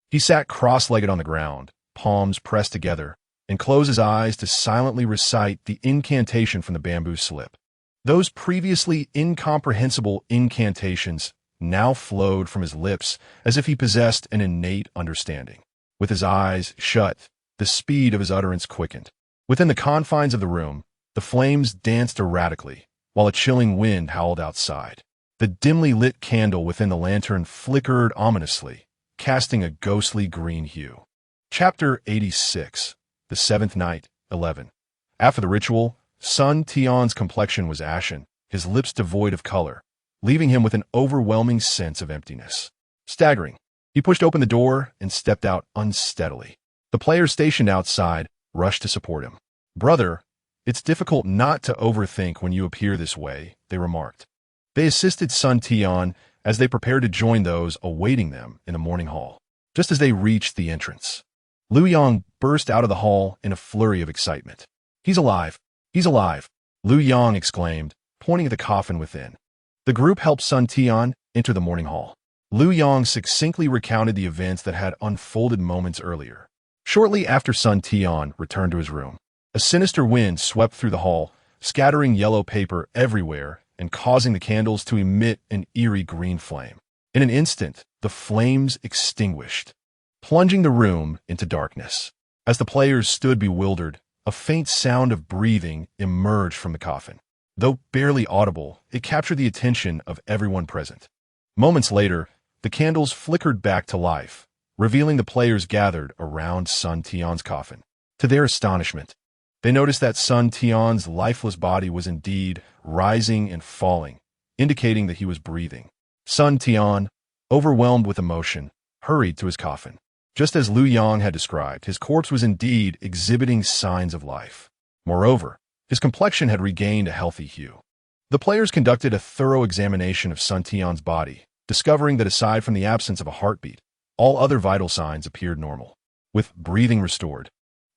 He sat cross-legged on the ground, palms pressed together, and closed his eyes to silently recite the incantation from the bamboo slip. Those previously incomprehensible incantations now flowed from his lips as if he possessed an innate understanding. With his eyes shut, the speed of his utterance quickened. Within the confines of the room, the flames danced erratically, while a chilling wind howled outside. The dimly lit candle within the lantern flickered ominously, casting a ghostly green hue. Chapter 86. The Seventh Night, 11. After the ritual, Sun Tian's complexion was ashen, his lips devoid of color, leaving him with an overwhelming sense of emptiness. Staggering, he pushed open the door and stepped out unsteadily. The players stationed outside rushed to support him. "Brother, it's difficult not to overthink when you appear this way," they remarked. They assisted Sun Tian as they prepared to join those awaiting them in the morning hall. Just as they reached the entrance, Liu Yang burst out of the hall in a flurry of excitement. "He's alive! He's alive, Lu Yang exclaimed, pointing at the coffin within. The group helped Sun Tian enter the morning hall. Lu Yang succinctly recounted the events that had unfolded moments earlier. Shortly after Sun Tian returned to his room, a sinister wind swept through the hall, scattering yellow paper everywhere and causing the candles to emit an eerie green flame. In an instant, the flames extinguished, plunging the room into darkness. As the players stood bewildered, a faint sound of breathing emerged from the coffin. Though barely audible, it captured the attention of everyone present. Moments later, the candles flickered back to life, revealing the players gathered around Sun Tian's coffin. To their astonishment, they noticed that Sun Tian's lifeless body was indeed rising and falling, indicating that he was breathing. Sun Tian, overwhelmed with emotion, hurried to his coffin. Just as Lu Yang had described, his corpse was indeed exhibiting signs of life. Moreover, his complexion had regained a healthy hue. The players conducted a thorough examination of Sun Tian's body, discovering that aside from the absence of a heartbeat, all other vital signs appeared normal. With breathing restored,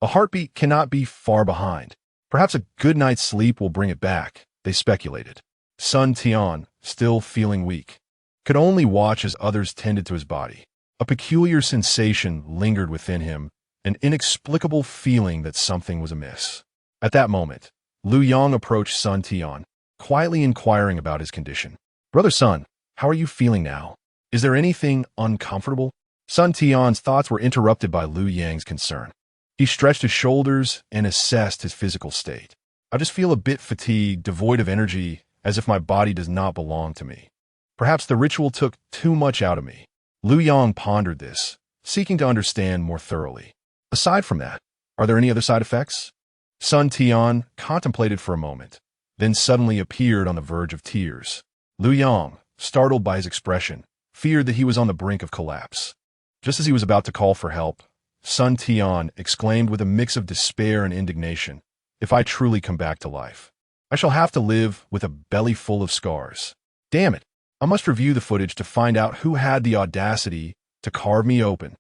a heartbeat cannot be far behind. Perhaps a good night's sleep will bring it back, they speculated. Sun Tian, still feeling weak, could only watch as others tended to his body. A peculiar sensation lingered within him, an inexplicable feeling that something was amiss. At that moment, Lu Yang approached Sun Tian, quietly inquiring about his condition. "Brother Sun, how are you feeling now? Is there anything uncomfortable?" Sun Tian's thoughts were interrupted by Lu Yang's concern. He stretched his shoulders and assessed his physical state. "I just feel a bit fatigued, devoid of energy, as if my body does not belong to me. Perhaps the ritual took too much out of me." Lu Yang pondered this, seeking to understand more thoroughly. "Aside from that, are there any other side effects?" Sun Tian contemplated for a moment, then suddenly appeared on the verge of tears. Lu Yang, startled by his expression, feared that he was on the brink of collapse. Just as he was about to call for help, Sun Tian exclaimed with a mix of despair and indignation, "If I truly come back to life, I shall have to live with a belly full of scars. Damn it, I must review the footage to find out who had the audacity to carve me open."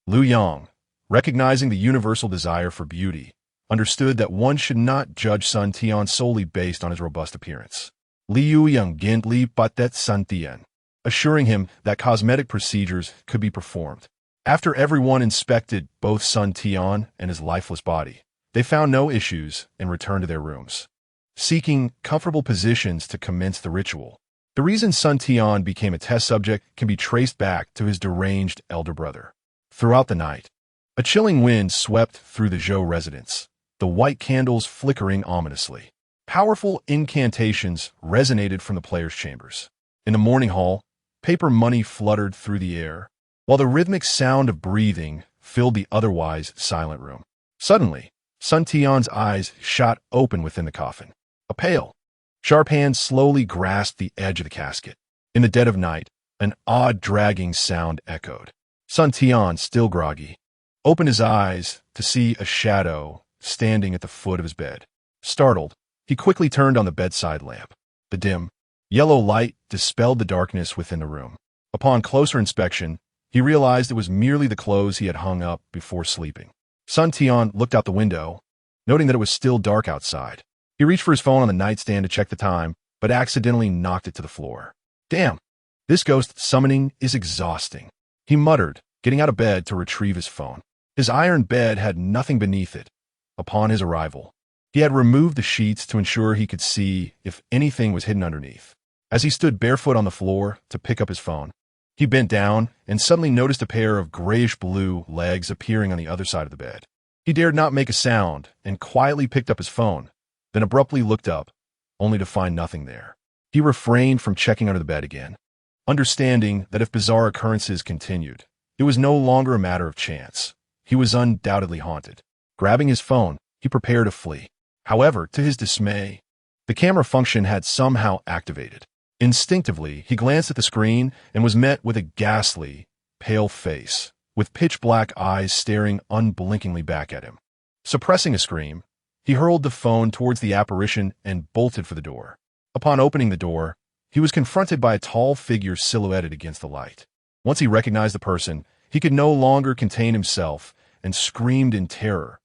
Lu Yang, recognizing the universal desire for beauty, understood that one should not judge Sun Tian solely based on his robust appearance. Liu Yang gently patted Sun Tian, assuring him that cosmetic procedures could be performed. After everyone inspected both Sun Tian and his lifeless body, they found no issues and returned to their rooms, seeking comfortable positions to commence the ritual. The reason Sun Tian became a test subject can be traced back to his deranged elder brother. Throughout the night, a chilling wind swept through the Zhou residence, the white candles flickering ominously. Powerful incantations resonated from the players' chambers. In the morning hall, paper money fluttered through the air, while the rhythmic sound of breathing filled the otherwise silent room. Suddenly, Sun Tian's eyes shot open within the coffin. A pale, sharp hand slowly grasped the edge of the casket. In the dead of night, an odd dragging sound echoed. Sun Tian, still groggy, opened his eyes to see a shadow standing at the foot of his bed. Startled, he quickly turned on the bedside lamp. The dim, yellow light dispelled the darkness within the room. Upon closer inspection, he realized it was merely the clothes he had hung up before sleeping. Sun Tian looked out the window, noting that it was still dark outside. He reached for his phone on the nightstand to check the time, but accidentally knocked it to the floor. "Damn, this ghost summoning is exhausting," he muttered, getting out of bed to retrieve his phone. His iron bed had nothing beneath it. Upon his arrival, he had removed the sheets to ensure he could see if anything was hidden underneath. As he stood barefoot on the floor to pick up his phone, he bent down and suddenly noticed a pair of grayish-blue legs appearing on the other side of the bed. He dared not make a sound and quietly picked up his phone, then abruptly looked up, only to find nothing there. He refrained from checking under the bed again, understanding that if bizarre occurrences continued, it was no longer a matter of chance. He was undoubtedly haunted. Grabbing his phone, he prepared to flee. However, to his dismay, the camera function had somehow activated. Instinctively, he glanced at the screen and was met with a ghastly, pale face, with pitch-black eyes staring unblinkingly back at him. Suppressing a scream, he hurled the phone towards the apparition and bolted for the door. Upon opening the door, he was confronted by a tall figure silhouetted against the light. Once he recognized the person, he could no longer contain himself and screamed in terror.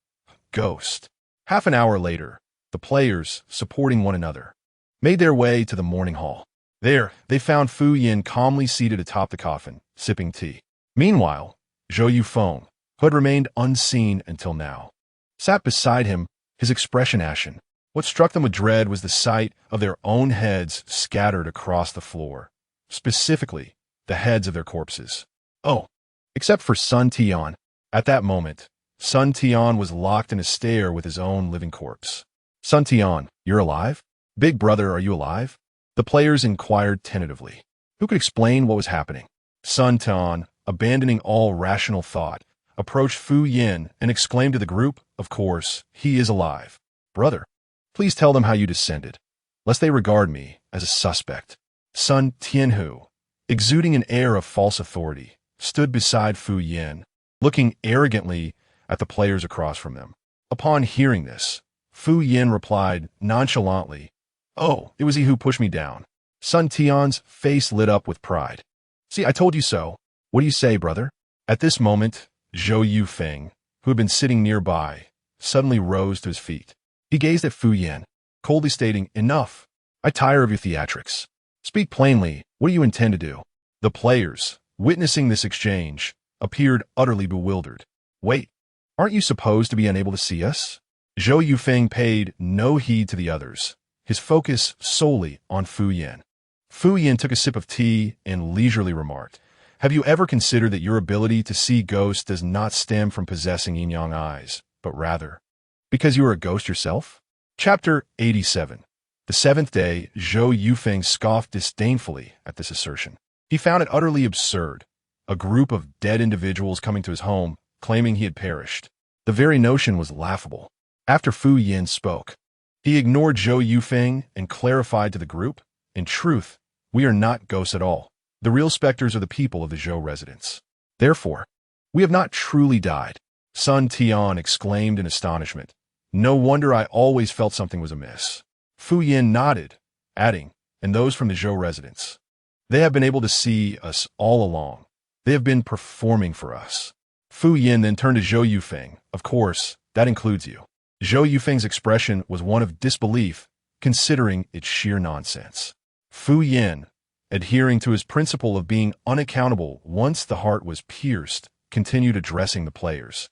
"Ghost." Half an hour later, The players, supporting one another, made their way to the morning hall. There, they found Fu Yin calmly seated atop the coffin, sipping tea. Meanwhile, Zhou Yufeng, who had remained unseen until now, sat beside him, his expression ashen. What struck them with dread was the sight of their own heads scattered across the floor, specifically the heads of their corpses. Oh, except for Sun Tian. At that moment, Sun Tian was locked in a stare with his own living corpse. Sun Tian, you're alive? Big brother, are you alive? The players inquired tentatively. Who could explain what was happening? Sun Tian, abandoning all rational thought, approached Fu Yin and exclaimed to the group, of course, he is alive. Brother, please tell them how you descended, lest they regard me as a suspect. Sun Tianhu, exuding an air of false authority, stood beside Fu Yin, looking arrogantly at the players across from them. Upon hearing this, Fu Yin replied nonchalantly, "Oh, it was he who pushed me down." Sun Tian's face lit up with pride. "See, I told you so. What do you say, brother?" At this moment, Zhou Yufeng, who had been sitting nearby, suddenly rose to his feet. He gazed at Fu Yin, coldly stating, "Enough. I tire of your theatrics. Speak plainly, what do you intend to do?" The players, witnessing this exchange, appeared utterly bewildered. "Wait, aren't you supposed to be unable to see us?" Zhou Yufeng paid no heed to the others, his focus solely on Fu Yin. Fu Yin took a sip of tea and leisurely remarked, "Have you ever considered that your ability to see ghosts does not stem from possessing yin-yang eyes, but rather because you are a ghost yourself?" Chapter 87. The seventh day, Zhou Yufeng scoffed disdainfully at this assertion. He found it utterly absurd, a group of dead individuals coming to his home, claiming he had perished. The very notion was laughable. After Fu Yin spoke, he ignored Zhou Yufeng and clarified to the group, "In truth, we are not ghosts at all. The real specters are the people of the Zhou residence. Therefore, we have not truly died." Sun Tian exclaimed in astonishment. "No wonder I always felt something was amiss." Fu Yin nodded, adding, "And those from the Zhou residence. They have been able to see us all along. They have been performing for us." Fu Yin then turned to Zhou Yufeng. "Of course, that includes you." Zhou Yufeng's expression was one of disbelief, considering its sheer nonsense. Fu Yin, adhering to his principle of being unaccountable once the heart was pierced, continued addressing the players.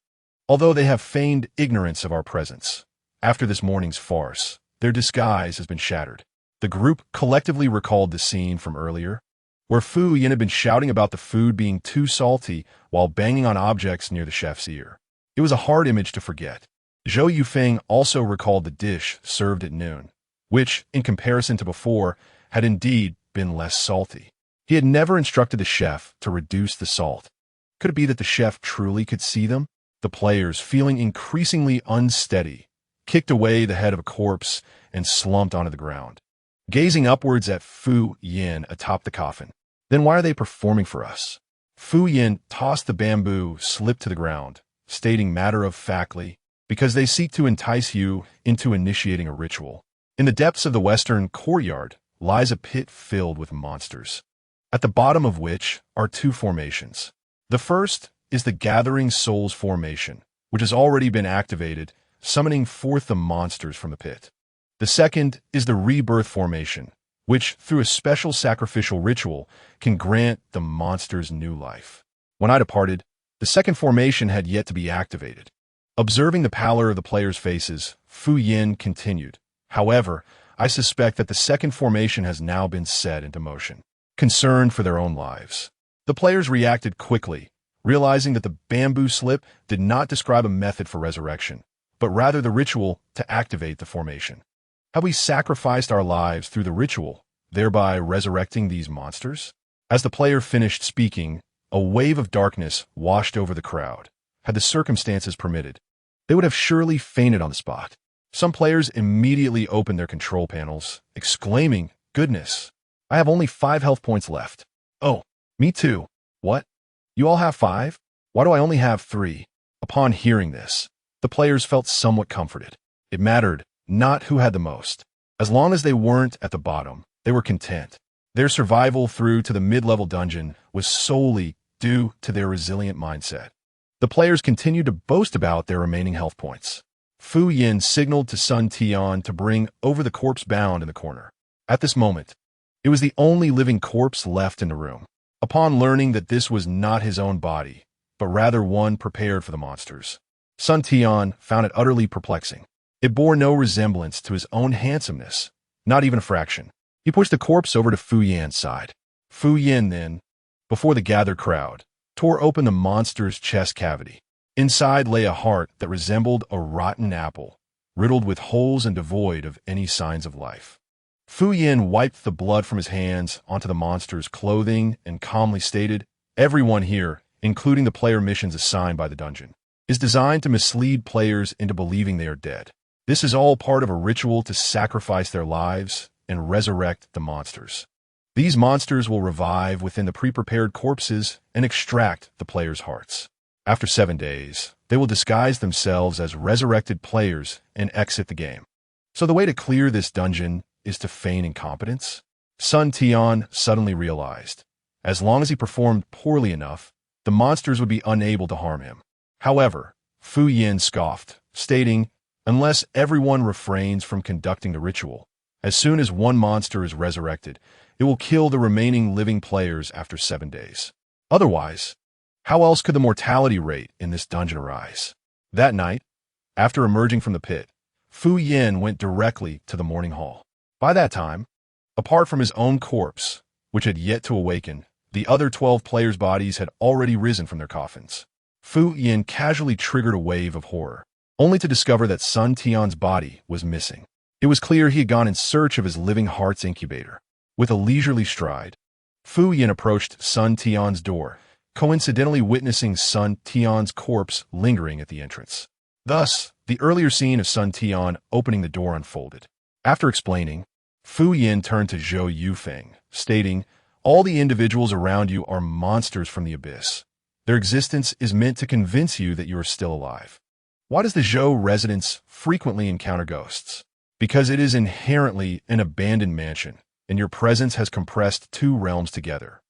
"Although they have feigned ignorance of our presence, after this morning's farce, their disguise has been shattered." The group collectively recalled the scene from earlier, where Fu Yin had been shouting about the food being too salty while banging on objects near the chef's ear. It was a hard image to forget. Zhou Yufeng also recalled the dish served at noon, which, in comparison to before, had indeed been less salty. He had never instructed the chef to reduce the salt. Could it be that the chef truly could see them? The players, feeling increasingly unsteady, kicked away the head of a corpse and slumped onto the ground, gazing upwards at Fu Yin atop the coffin. "Then why are they performing for us?" Fu Yin tossed the bamboo slip to the ground, stating matter-of-factly, "Because they seek to entice you into initiating a ritual. In the depths of the western courtyard lies a pit filled with monsters, at the bottom of which are two formations. The first is the Gathering Souls formation, which has already been activated, summoning forth the monsters from the pit. The second is the Rebirth formation, which, through a special sacrificial ritual, can grant the monsters new life." When I departed, the second formation had yet to be activated. Observing the pallor of the players' faces, Fu Yin continued, "However, I suspect that the second formation has now been set into motion." Concerned for their own lives, the players reacted quickly, realizing that the bamboo slip did not describe a method for resurrection, but rather the ritual to activate the formation. Have we sacrificed our lives through the ritual, thereby resurrecting these monsters? As the player finished speaking, a wave of darkness washed over the crowd. Had the circumstances permitted, they would have surely fainted on the spot. Some players immediately opened their control panels, exclaiming, "Goodness, I have only 5 health points left." "Oh, me too." "What? You all have 5? Why do I only have 3? Upon hearing this, the players felt somewhat comforted. It mattered not who had the most. As long as they weren't at the bottom, they were content. Their survival through to the mid-level dungeon was solely due to their resilient mindset. The players continued to boast about their remaining health points. Fu Yin signaled to Sun Tian to bring over the corpse bound in the corner. At this moment, it was the only living corpse left in the room. Upon learning that this was not his own body, but rather one prepared for the monsters, Sun Tian found it utterly perplexing. It bore no resemblance to his own handsomeness, not even a fraction. He pushed the corpse over to Fu Yan's side. Fu Yin then, before the gathered crowd, tore open the monster's chest cavity. Inside lay a heart that resembled a rotten apple, riddled with holes and devoid of any signs of life. Fu Yin wiped the blood from his hands onto the monster's clothing and calmly stated, "Everyone here, including the player missions assigned by the dungeon, is designed to mislead players into believing they are dead. This is all part of a ritual to sacrifice their lives and resurrect the monsters. These monsters will revive within the pre-prepared corpses and extract the players' hearts. After 7 days, they will disguise themselves as resurrected players and exit the game. So the way to clear this dungeon is to feign incompetence?" Sun Tian suddenly realized, as long as he performed poorly enough, the monsters would be unable to harm him. However, Fu Yin scoffed, stating, "Unless everyone refrains from conducting the ritual, as soon as one monster is resurrected, it will kill the remaining living players after 7 days. Otherwise, how else could the mortality rate in this dungeon arise?" That night, after emerging from the pit, Fu Yin went directly to the morning hall. By that time, apart from his own corpse, which had yet to awaken, the other 12 players' bodies had already risen from their coffins. Fu Yin casually triggered a wave of horror, only to discover that Sun Tian's body was missing. It was clear he had gone in search of his living heart's incubator. With a leisurely stride, Fu Yin approached Sun Tian's door, coincidentally witnessing Sun Tian's corpse lingering at the entrance. Thus, the earlier scene of Sun Tian opening the door unfolded. After explaining, Fu Yin turned to Zhou Yufeng, stating, "All the individuals around you are monsters from the abyss. Their existence is meant to convince you that you are still alive. Why does the Zhou residence frequently encounter ghosts? Because it is inherently an abandoned mansion, and your presence has compressed 2 realms together.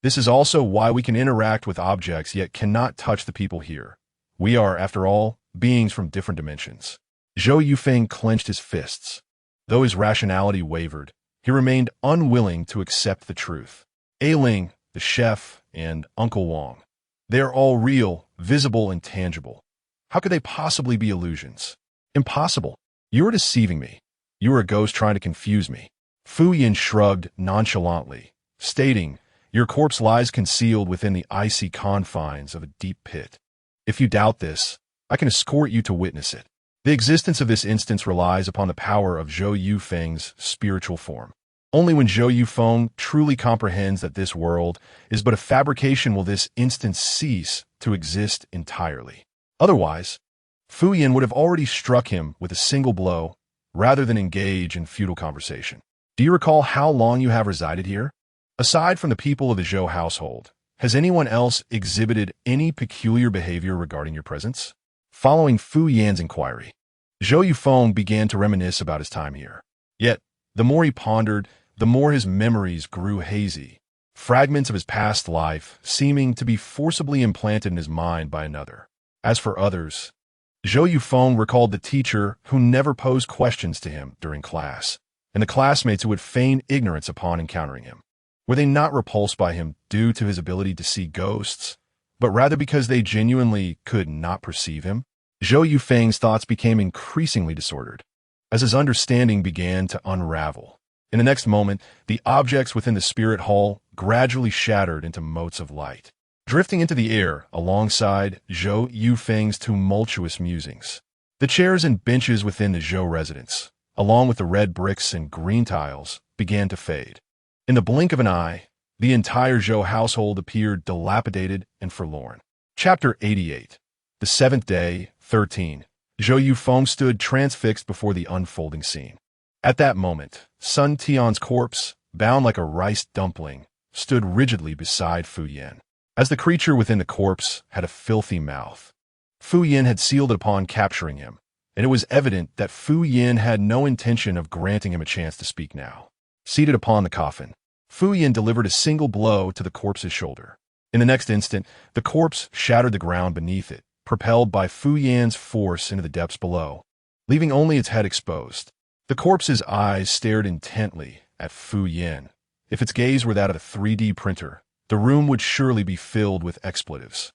This is also why we can interact with objects yet cannot touch the people here. We are, after all, beings from different dimensions." Zhou Yufeng clenched his fists. Though his rationality wavered, he remained unwilling to accept the truth. Ailing, the chef, and Uncle Wong. They are all real, visible, and tangible. How could they possibly be illusions? Impossible. You are deceiving me. You are a ghost trying to confuse me. Fu Yin shrugged nonchalantly, stating, "Your corpse lies concealed within the icy confines of a deep pit. If you doubt this, I can escort you to witness it. The existence of this instance relies upon the power of Zhou Yufeng's spiritual form. Only when Zhou Yufeng truly comprehends that this world is but a fabrication will this instance cease to exist entirely. Otherwise, Fu Yin would have already struck him with a single blow rather than engage in futile conversation. Do you recall how long you have resided here? Aside from the people of the Zhou household, has anyone else exhibited any peculiar behavior regarding your presence?" Following Fu Yan's inquiry, Zhou Yufeng began to reminisce about his time here. Yet, the more he pondered, the more his memories grew hazy, fragments of his past life seeming to be forcibly implanted in his mind by another. As for others, Zhou Yufeng recalled the teacher who never posed questions to him during class, and the classmates who would feign ignorance upon encountering him. Were they not repulsed by him due to his ability to see ghosts, but rather because they genuinely could not perceive him? Zhou Yufeng's thoughts became increasingly disordered, as his understanding began to unravel. In the next moment, the objects within the spirit hall gradually shattered into motes of light, drifting into the air alongside Zhou Yufeng's tumultuous musings. The chairs and benches within the Zhou residence, along with the red bricks and green tiles, began to fade. In the blink of an eye, the entire Zhou household appeared dilapidated and forlorn. Chapter 88. The 7th day, 13. Zhou Yufeng stood transfixed before the unfolding scene. At that moment, Sun Tian's corpse, bound like a rice dumpling, stood rigidly beside Fu Yin. As the creature within the corpse had a filthy mouth, Fu Yin had sealed it upon capturing him, and it was evident that Fu Yin had no intention of granting him a chance to speak now. Seated upon the coffin, Fu Yin delivered a single blow to the corpse's shoulder. In the next instant, the corpse shattered the ground beneath it, propelled by Fu Yan's force into the depths below. leaving only its head exposed. The corpse's eyes stared intently at Fu Yin. If its gaze were that of a 3D printer, the room would surely be filled with expletives.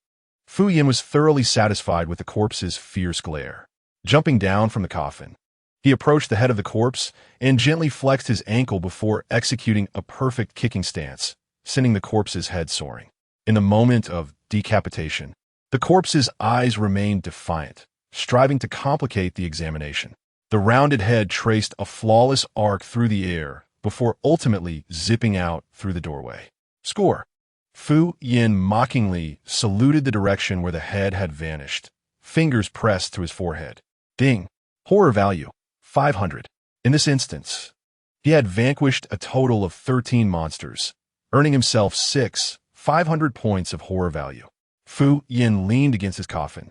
Fu Yin was thoroughly satisfied with the corpse's fierce glare. Jumping down from the coffin, he approached the head of the corpse and gently flexed his ankle before executing a perfect kicking stance, sending the corpse's head soaring. In the moment of decapitation, the corpse's eyes remained defiant, striving to complicate the examination. The rounded head traced a flawless arc through the air before ultimately zipping out through the doorway. Score. Fu Yin mockingly saluted the direction where the head had vanished, fingers pressed to his forehead. Ding. Horror value. 500. In this instance, he had vanquished a total of 13 monsters, earning himself 500 points of horror value. Fu Yin leaned against his coffin,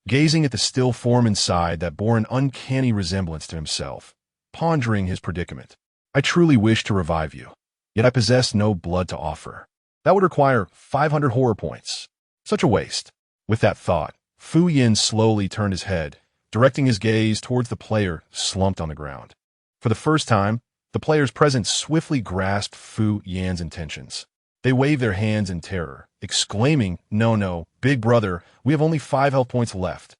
gazing at the still form inside that bore an uncanny resemblance to himself, pondering his predicament. I truly wish to revive you, yet I possess no blood to offer. That would require 500 horror points. Such a waste. With that thought, Fu Yin slowly turned his head, directing his gaze towards the player slumped on the ground. For the first time, the players present swiftly grasped Fu Yin's intentions. They waved their hands in terror, exclaiming, "No, big brother, we have only 5 health points left.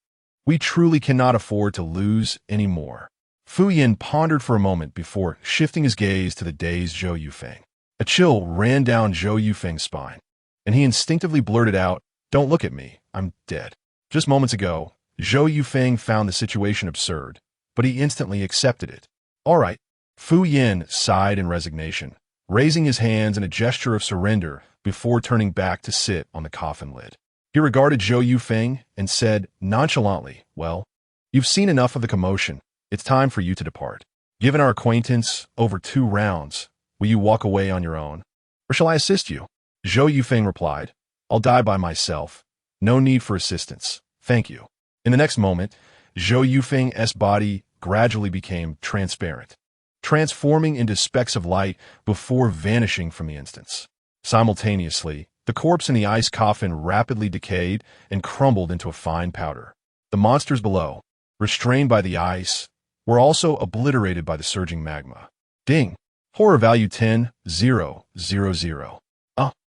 We truly cannot afford to lose any more." Fu Yin pondered for a moment before shifting his gaze to the dazed Zhou Yufeng. A chill ran down Zhou Yufeng's spine, and he instinctively blurted out, "Don't look at me, I'm dead." Just moments ago, Zhou Yufeng found the situation absurd, but he instantly accepted it. All right. Fu Yin sighed in resignation, raising his hands in a gesture of surrender before turning back to sit on the coffin lid. He regarded Zhou Yufeng and said nonchalantly, "Well, you've seen enough of the commotion. It's time for you to depart. Given our acquaintance over 2 rounds, will you walk away on your own? Or shall I assist you?" Zhou Yufeng replied, "I'll die by myself. No need for assistance. Thank you." In the next moment, Zhou Yufeng's body gradually became transparent, transforming into specks of light before vanishing from the instance. Simultaneously, the corpse in the ice coffin rapidly decayed and crumbled into a fine powder. The monsters below, restrained by the ice, were also obliterated by the surging magma. Ding. Horror value 10,000.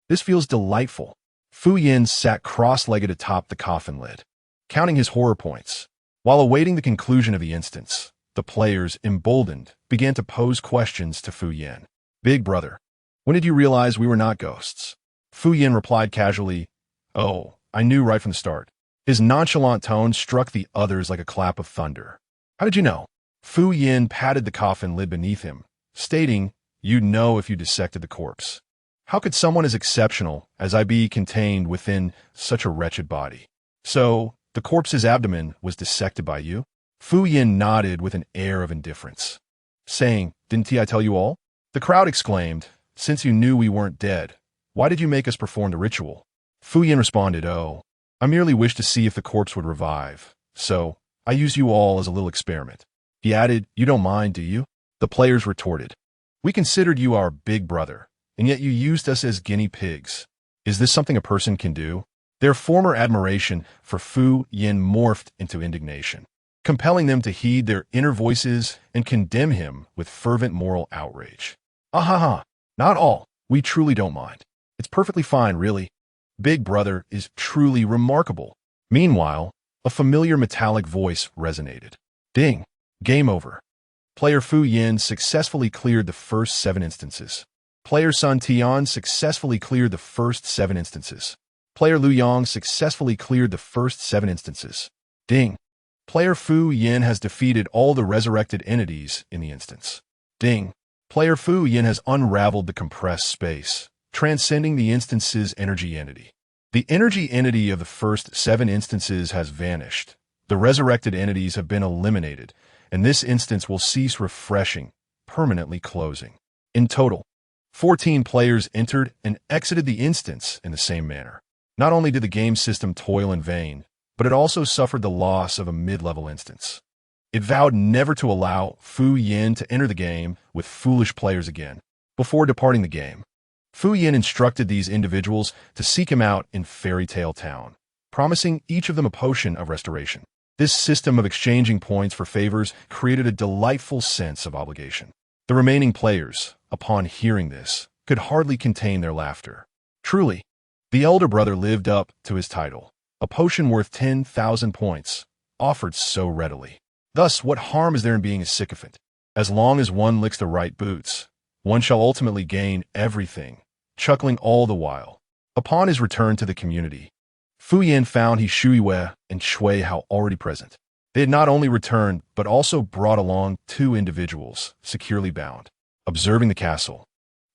This feels delightful. Fu Yin sat cross-legged atop the coffin lid, counting his horror points. While awaiting the conclusion of the instance, the players, emboldened, began to pose questions to Fu Yin. "Big brother, when did you realize we were not ghosts?" Fu Yin replied casually, "Oh, I knew right from the start." His nonchalant tone struck the others like a clap of thunder. "How did you know?" Fu Yin patted the coffin lid beneath him, stating, "You'd know if you dissected the corpse. How could someone as exceptional as I be contained within such a wretched body?" "So, the corpse's abdomen was dissected by you?" Fu Yin nodded with an air of indifference, saying, "Didn't I tell you all?" The crowd exclaimed, "Since you knew we weren't dead, why did you make us perform the ritual?" Fu Yin responded, "Oh, I merely wished to see if the corpse would revive, so I used you all as a little experiment." He added, "You don't mind, do you?" The players retorted, "We considered you our big brother, and yet you used us as guinea pigs. Is this something a person can do?" Their former admiration for Fu Yin morphed into indignation, compelling them to heed their inner voices and condemn him with fervent moral outrage. "Ahaha, not all. We truly don't mind. It's perfectly fine, really. Big brother is truly remarkable." Meanwhile, a familiar metallic voice resonated. Ding. Game over. Player Fu Yin successfully cleared the first 7 instances. Player Sun Tian successfully cleared the first 7 instances. Player Liu Yang successfully cleared the first 7 instances. Ding. Player Fu Yin has defeated all the resurrected entities in the instance. Ding. Player Fu Yin has unraveled the compressed space, transcending the instance's energy entity. The energy entity of the first 7 instances has vanished. The resurrected entities have been eliminated, and this instance will cease refreshing, permanently closing. In total, 14 players entered and exited the instance in the same manner. Not only did the game system toil in vain, but it also suffered the loss of a mid-level instance. It vowed never to allow Fu Yin to enter the game with foolish players again. Before departing the game, Fu Yin instructed these individuals to seek him out in Fairy Tale Town, promising each of them a potion of restoration. This system of exchanging points for favors created a delightful sense of obligation. The remaining players, upon hearing this, could hardly contain their laughter. Truly, the elder brother lived up to his title. A potion worth 10,000 points, offered so readily. Thus, what harm is there in being a sycophant? As long as one licks the right boots, one shall ultimately gain everything, chuckling all the while. Upon his return to the community, Fu Yan found He Shuiwei and Shui Hao already present. They had not only returned, but also brought along 2 individuals, securely bound. Observing the castle,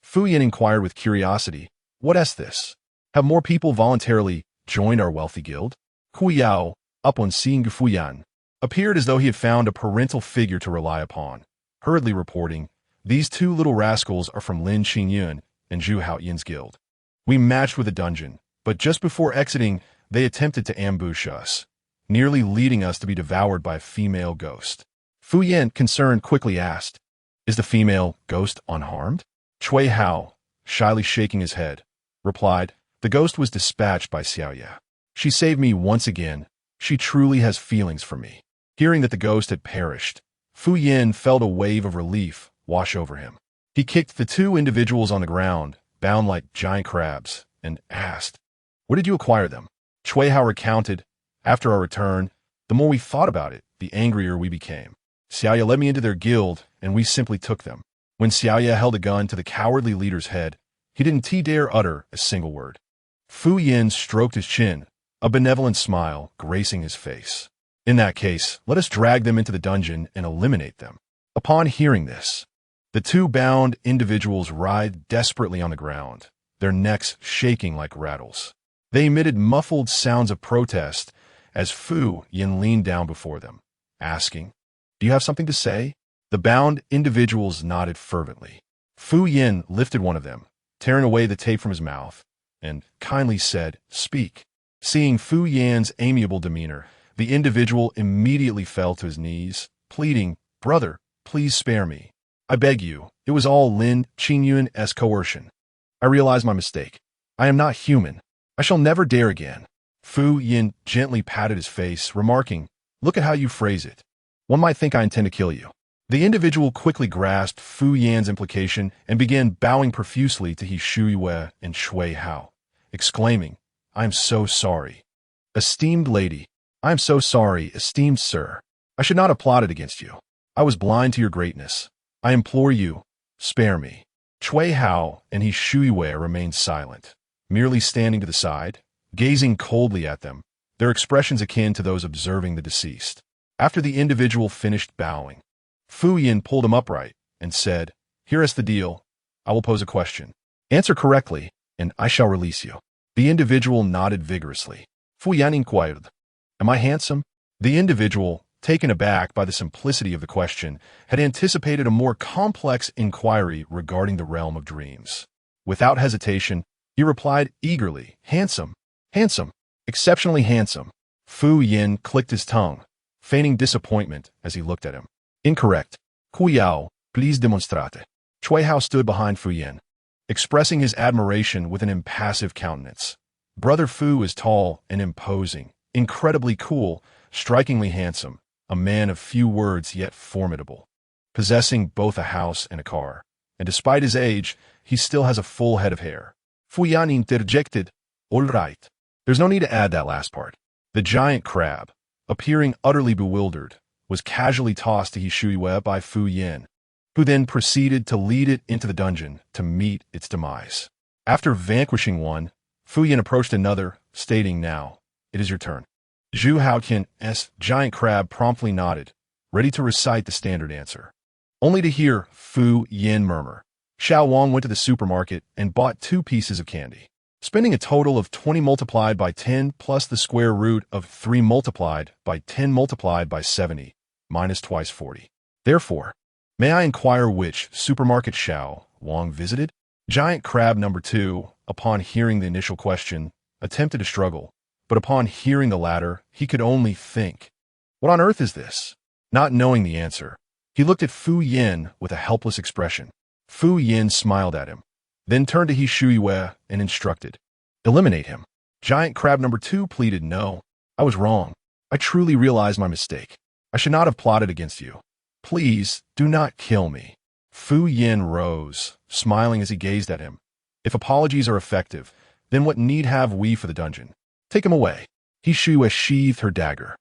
Fu Yan inquired with curiosity, "What is this? Have more people voluntarily joined our wealthy guild?" Hu Yao, upon seeing Fu Yan, appeared as though he had found a parental figure to rely upon, hurriedly reporting, "These 2 little rascals are from Lin Qingyun and Zhu Haoyin's guild. We matched with a dungeon, but just before exiting, they attempted to ambush us, nearly leading us to be devoured by a female ghost." Fu Yan, concerned, quickly asked, "Is the female ghost unharmed?" Shui Hao, shyly shaking his head, replied, "The ghost was dispatched by Xiaoya. She saved me once again. She truly has feelings for me." Hearing that the ghost had perished, Fu Yan felt a wave of relief wash over him. He kicked the 2 individuals on the ground, bound like giant crabs, and asked, "Where did you acquire them?" Shui Hao recounted, "After our return, the more we thought about it, the angrier we became. Xiaoya led me into their guild, and we simply took them. When Xiaoya held a gun to the cowardly leader's head, he didn't dare utter a single word." Fu Yan stroked his chin, a benevolent smile gracing his face. "In that case, let us drag them into the dungeon and eliminate them." Upon hearing this, the 2 bound individuals writhed desperately on the ground, their necks shaking like rattles. They emitted muffled sounds of protest as Fu Yan leaned down before them, asking, "Do you have something to say?" The bound individuals nodded fervently. Fu Yan lifted one of them, tearing away the tape from his mouth, and kindly said, "Speak." Seeing Fu Yan's amiable demeanor, the individual immediately fell to his knees, pleading, "Brother, please spare me. I beg you, it was all Lin Qingyun's coercion. I realize my mistake. I am not human. I shall never dare again." Fu Yan gently patted his face, remarking, "Look at how you phrase it. One might think I intend to kill you." The individual quickly grasped Fu Yan's implication and began bowing profusely to He Shuiwei and Shui Hao, exclaiming, "I am so sorry. Esteemed lady, I am so sorry, esteemed sir. I should not have plotted against you. I was blind to your greatness. I implore you, spare me." Shui Hao and He Shuiwei remained silent, merely standing to the side, gazing coldly at them, their expressions akin to those observing the deceased. After the individual finished bowing, Fu Yan pulled him upright and said, "Here is the deal. I will pose a question. Answer correctly, and I shall release you." The individual nodded vigorously. Fu Yan inquired, "Am I handsome?" The individual, taken aback by the simplicity of the question, had anticipated a more complex inquiry regarding the realm of dreams. Without hesitation, he replied eagerly, "Handsome, handsome, exceptionally handsome." Fu Yan clicked his tongue, feigning disappointment as he looked at him. "Incorrect. Hu Yao, please demonstrate." Shui Hao stood behind Fu Yan, expressing his admiration with an impassive countenance. Brother Fu is tall and imposing, incredibly cool, strikingly handsome, a man of few words yet formidable, possessing both a house and a car. And despite his age, he still has a full head of hair. Fu Yan interjected, "All right." There's no need to add that last part. The giant crab, appearing utterly bewildered, was casually tossed to He Shuiwei by Fu Yan, who then proceeded to lead it into the dungeon to meet its demise. After vanquishing one, Fu Yan approached another, stating, "Now, it is your turn." Zhu Haotian's giant crab promptly nodded, ready to recite the standard answer, only to hear Fu Yan murmur. Xiao Wang went to the supermarket and bought 2 pieces of candy, spending a total of 20 multiplied by 10 plus the square root of 3 multiplied by 10 multiplied by 70 minus twice 40. Therefore, may I inquire which supermarket Xiao Wang visited? Giant crab number 2, upon hearing the initial question, attempted to struggle, but upon hearing the latter, he could only think, "What on earth is this?" Not knowing the answer, he looked at Fu Yan with a helpless expression. Fu Yan smiled at him, then turned to He Shuiwei and instructed, "Eliminate him." Giant crab number 2 pleaded, "No, I was wrong. I truly realize my mistake. I should not have plotted against you. Please, do not kill me. Fu Yin rose, smiling as he gazed at him. If apologies are effective, then what need have we for the dungeon? Take him away. He Shue sheathed her dagger,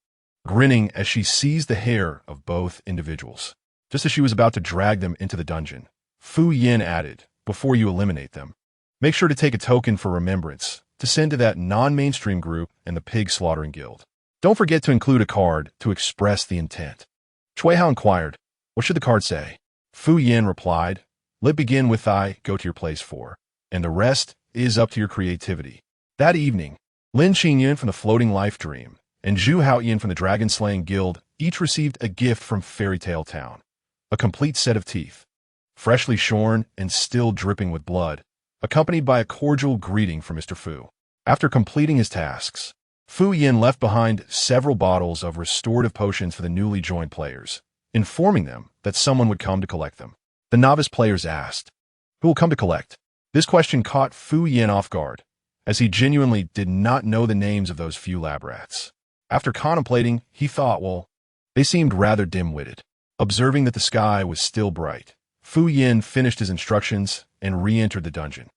grinning as she seized the hair of both individuals. Just as she was about to drag them into the dungeon, Fu Yin added, before you eliminate them, make sure to take a token for remembrance to send to that non-mainstream group and the pig slaughtering guild. Don't forget to include a card to express the intent. Chui Hao inquired, what should the card say? Fu Yin replied, let begin with I go to your place for, and the rest is up to your creativity. That evening, Lin Qingyan from the Floating Life Dream and Zhu Haoyin from the Dragon Slaying Guild each received a gift from Fairy Tale Town, a complete set of teeth, freshly shorn and still dripping with blood, accompanied by a cordial greeting from Mr. Fu. After completing his tasks, Fu Yin left behind several bottles of restorative potions for the newly joined players, informing them that someone would come to collect them. The novice players asked, who will come to collect? This question caught Fu Yin off guard, as he genuinely did not know the names of those few lab rats. After contemplating, he thought, well, they seemed rather dim-witted. Observing that the sky was still bright, Fu Yin finished his instructions and re-entered the dungeon.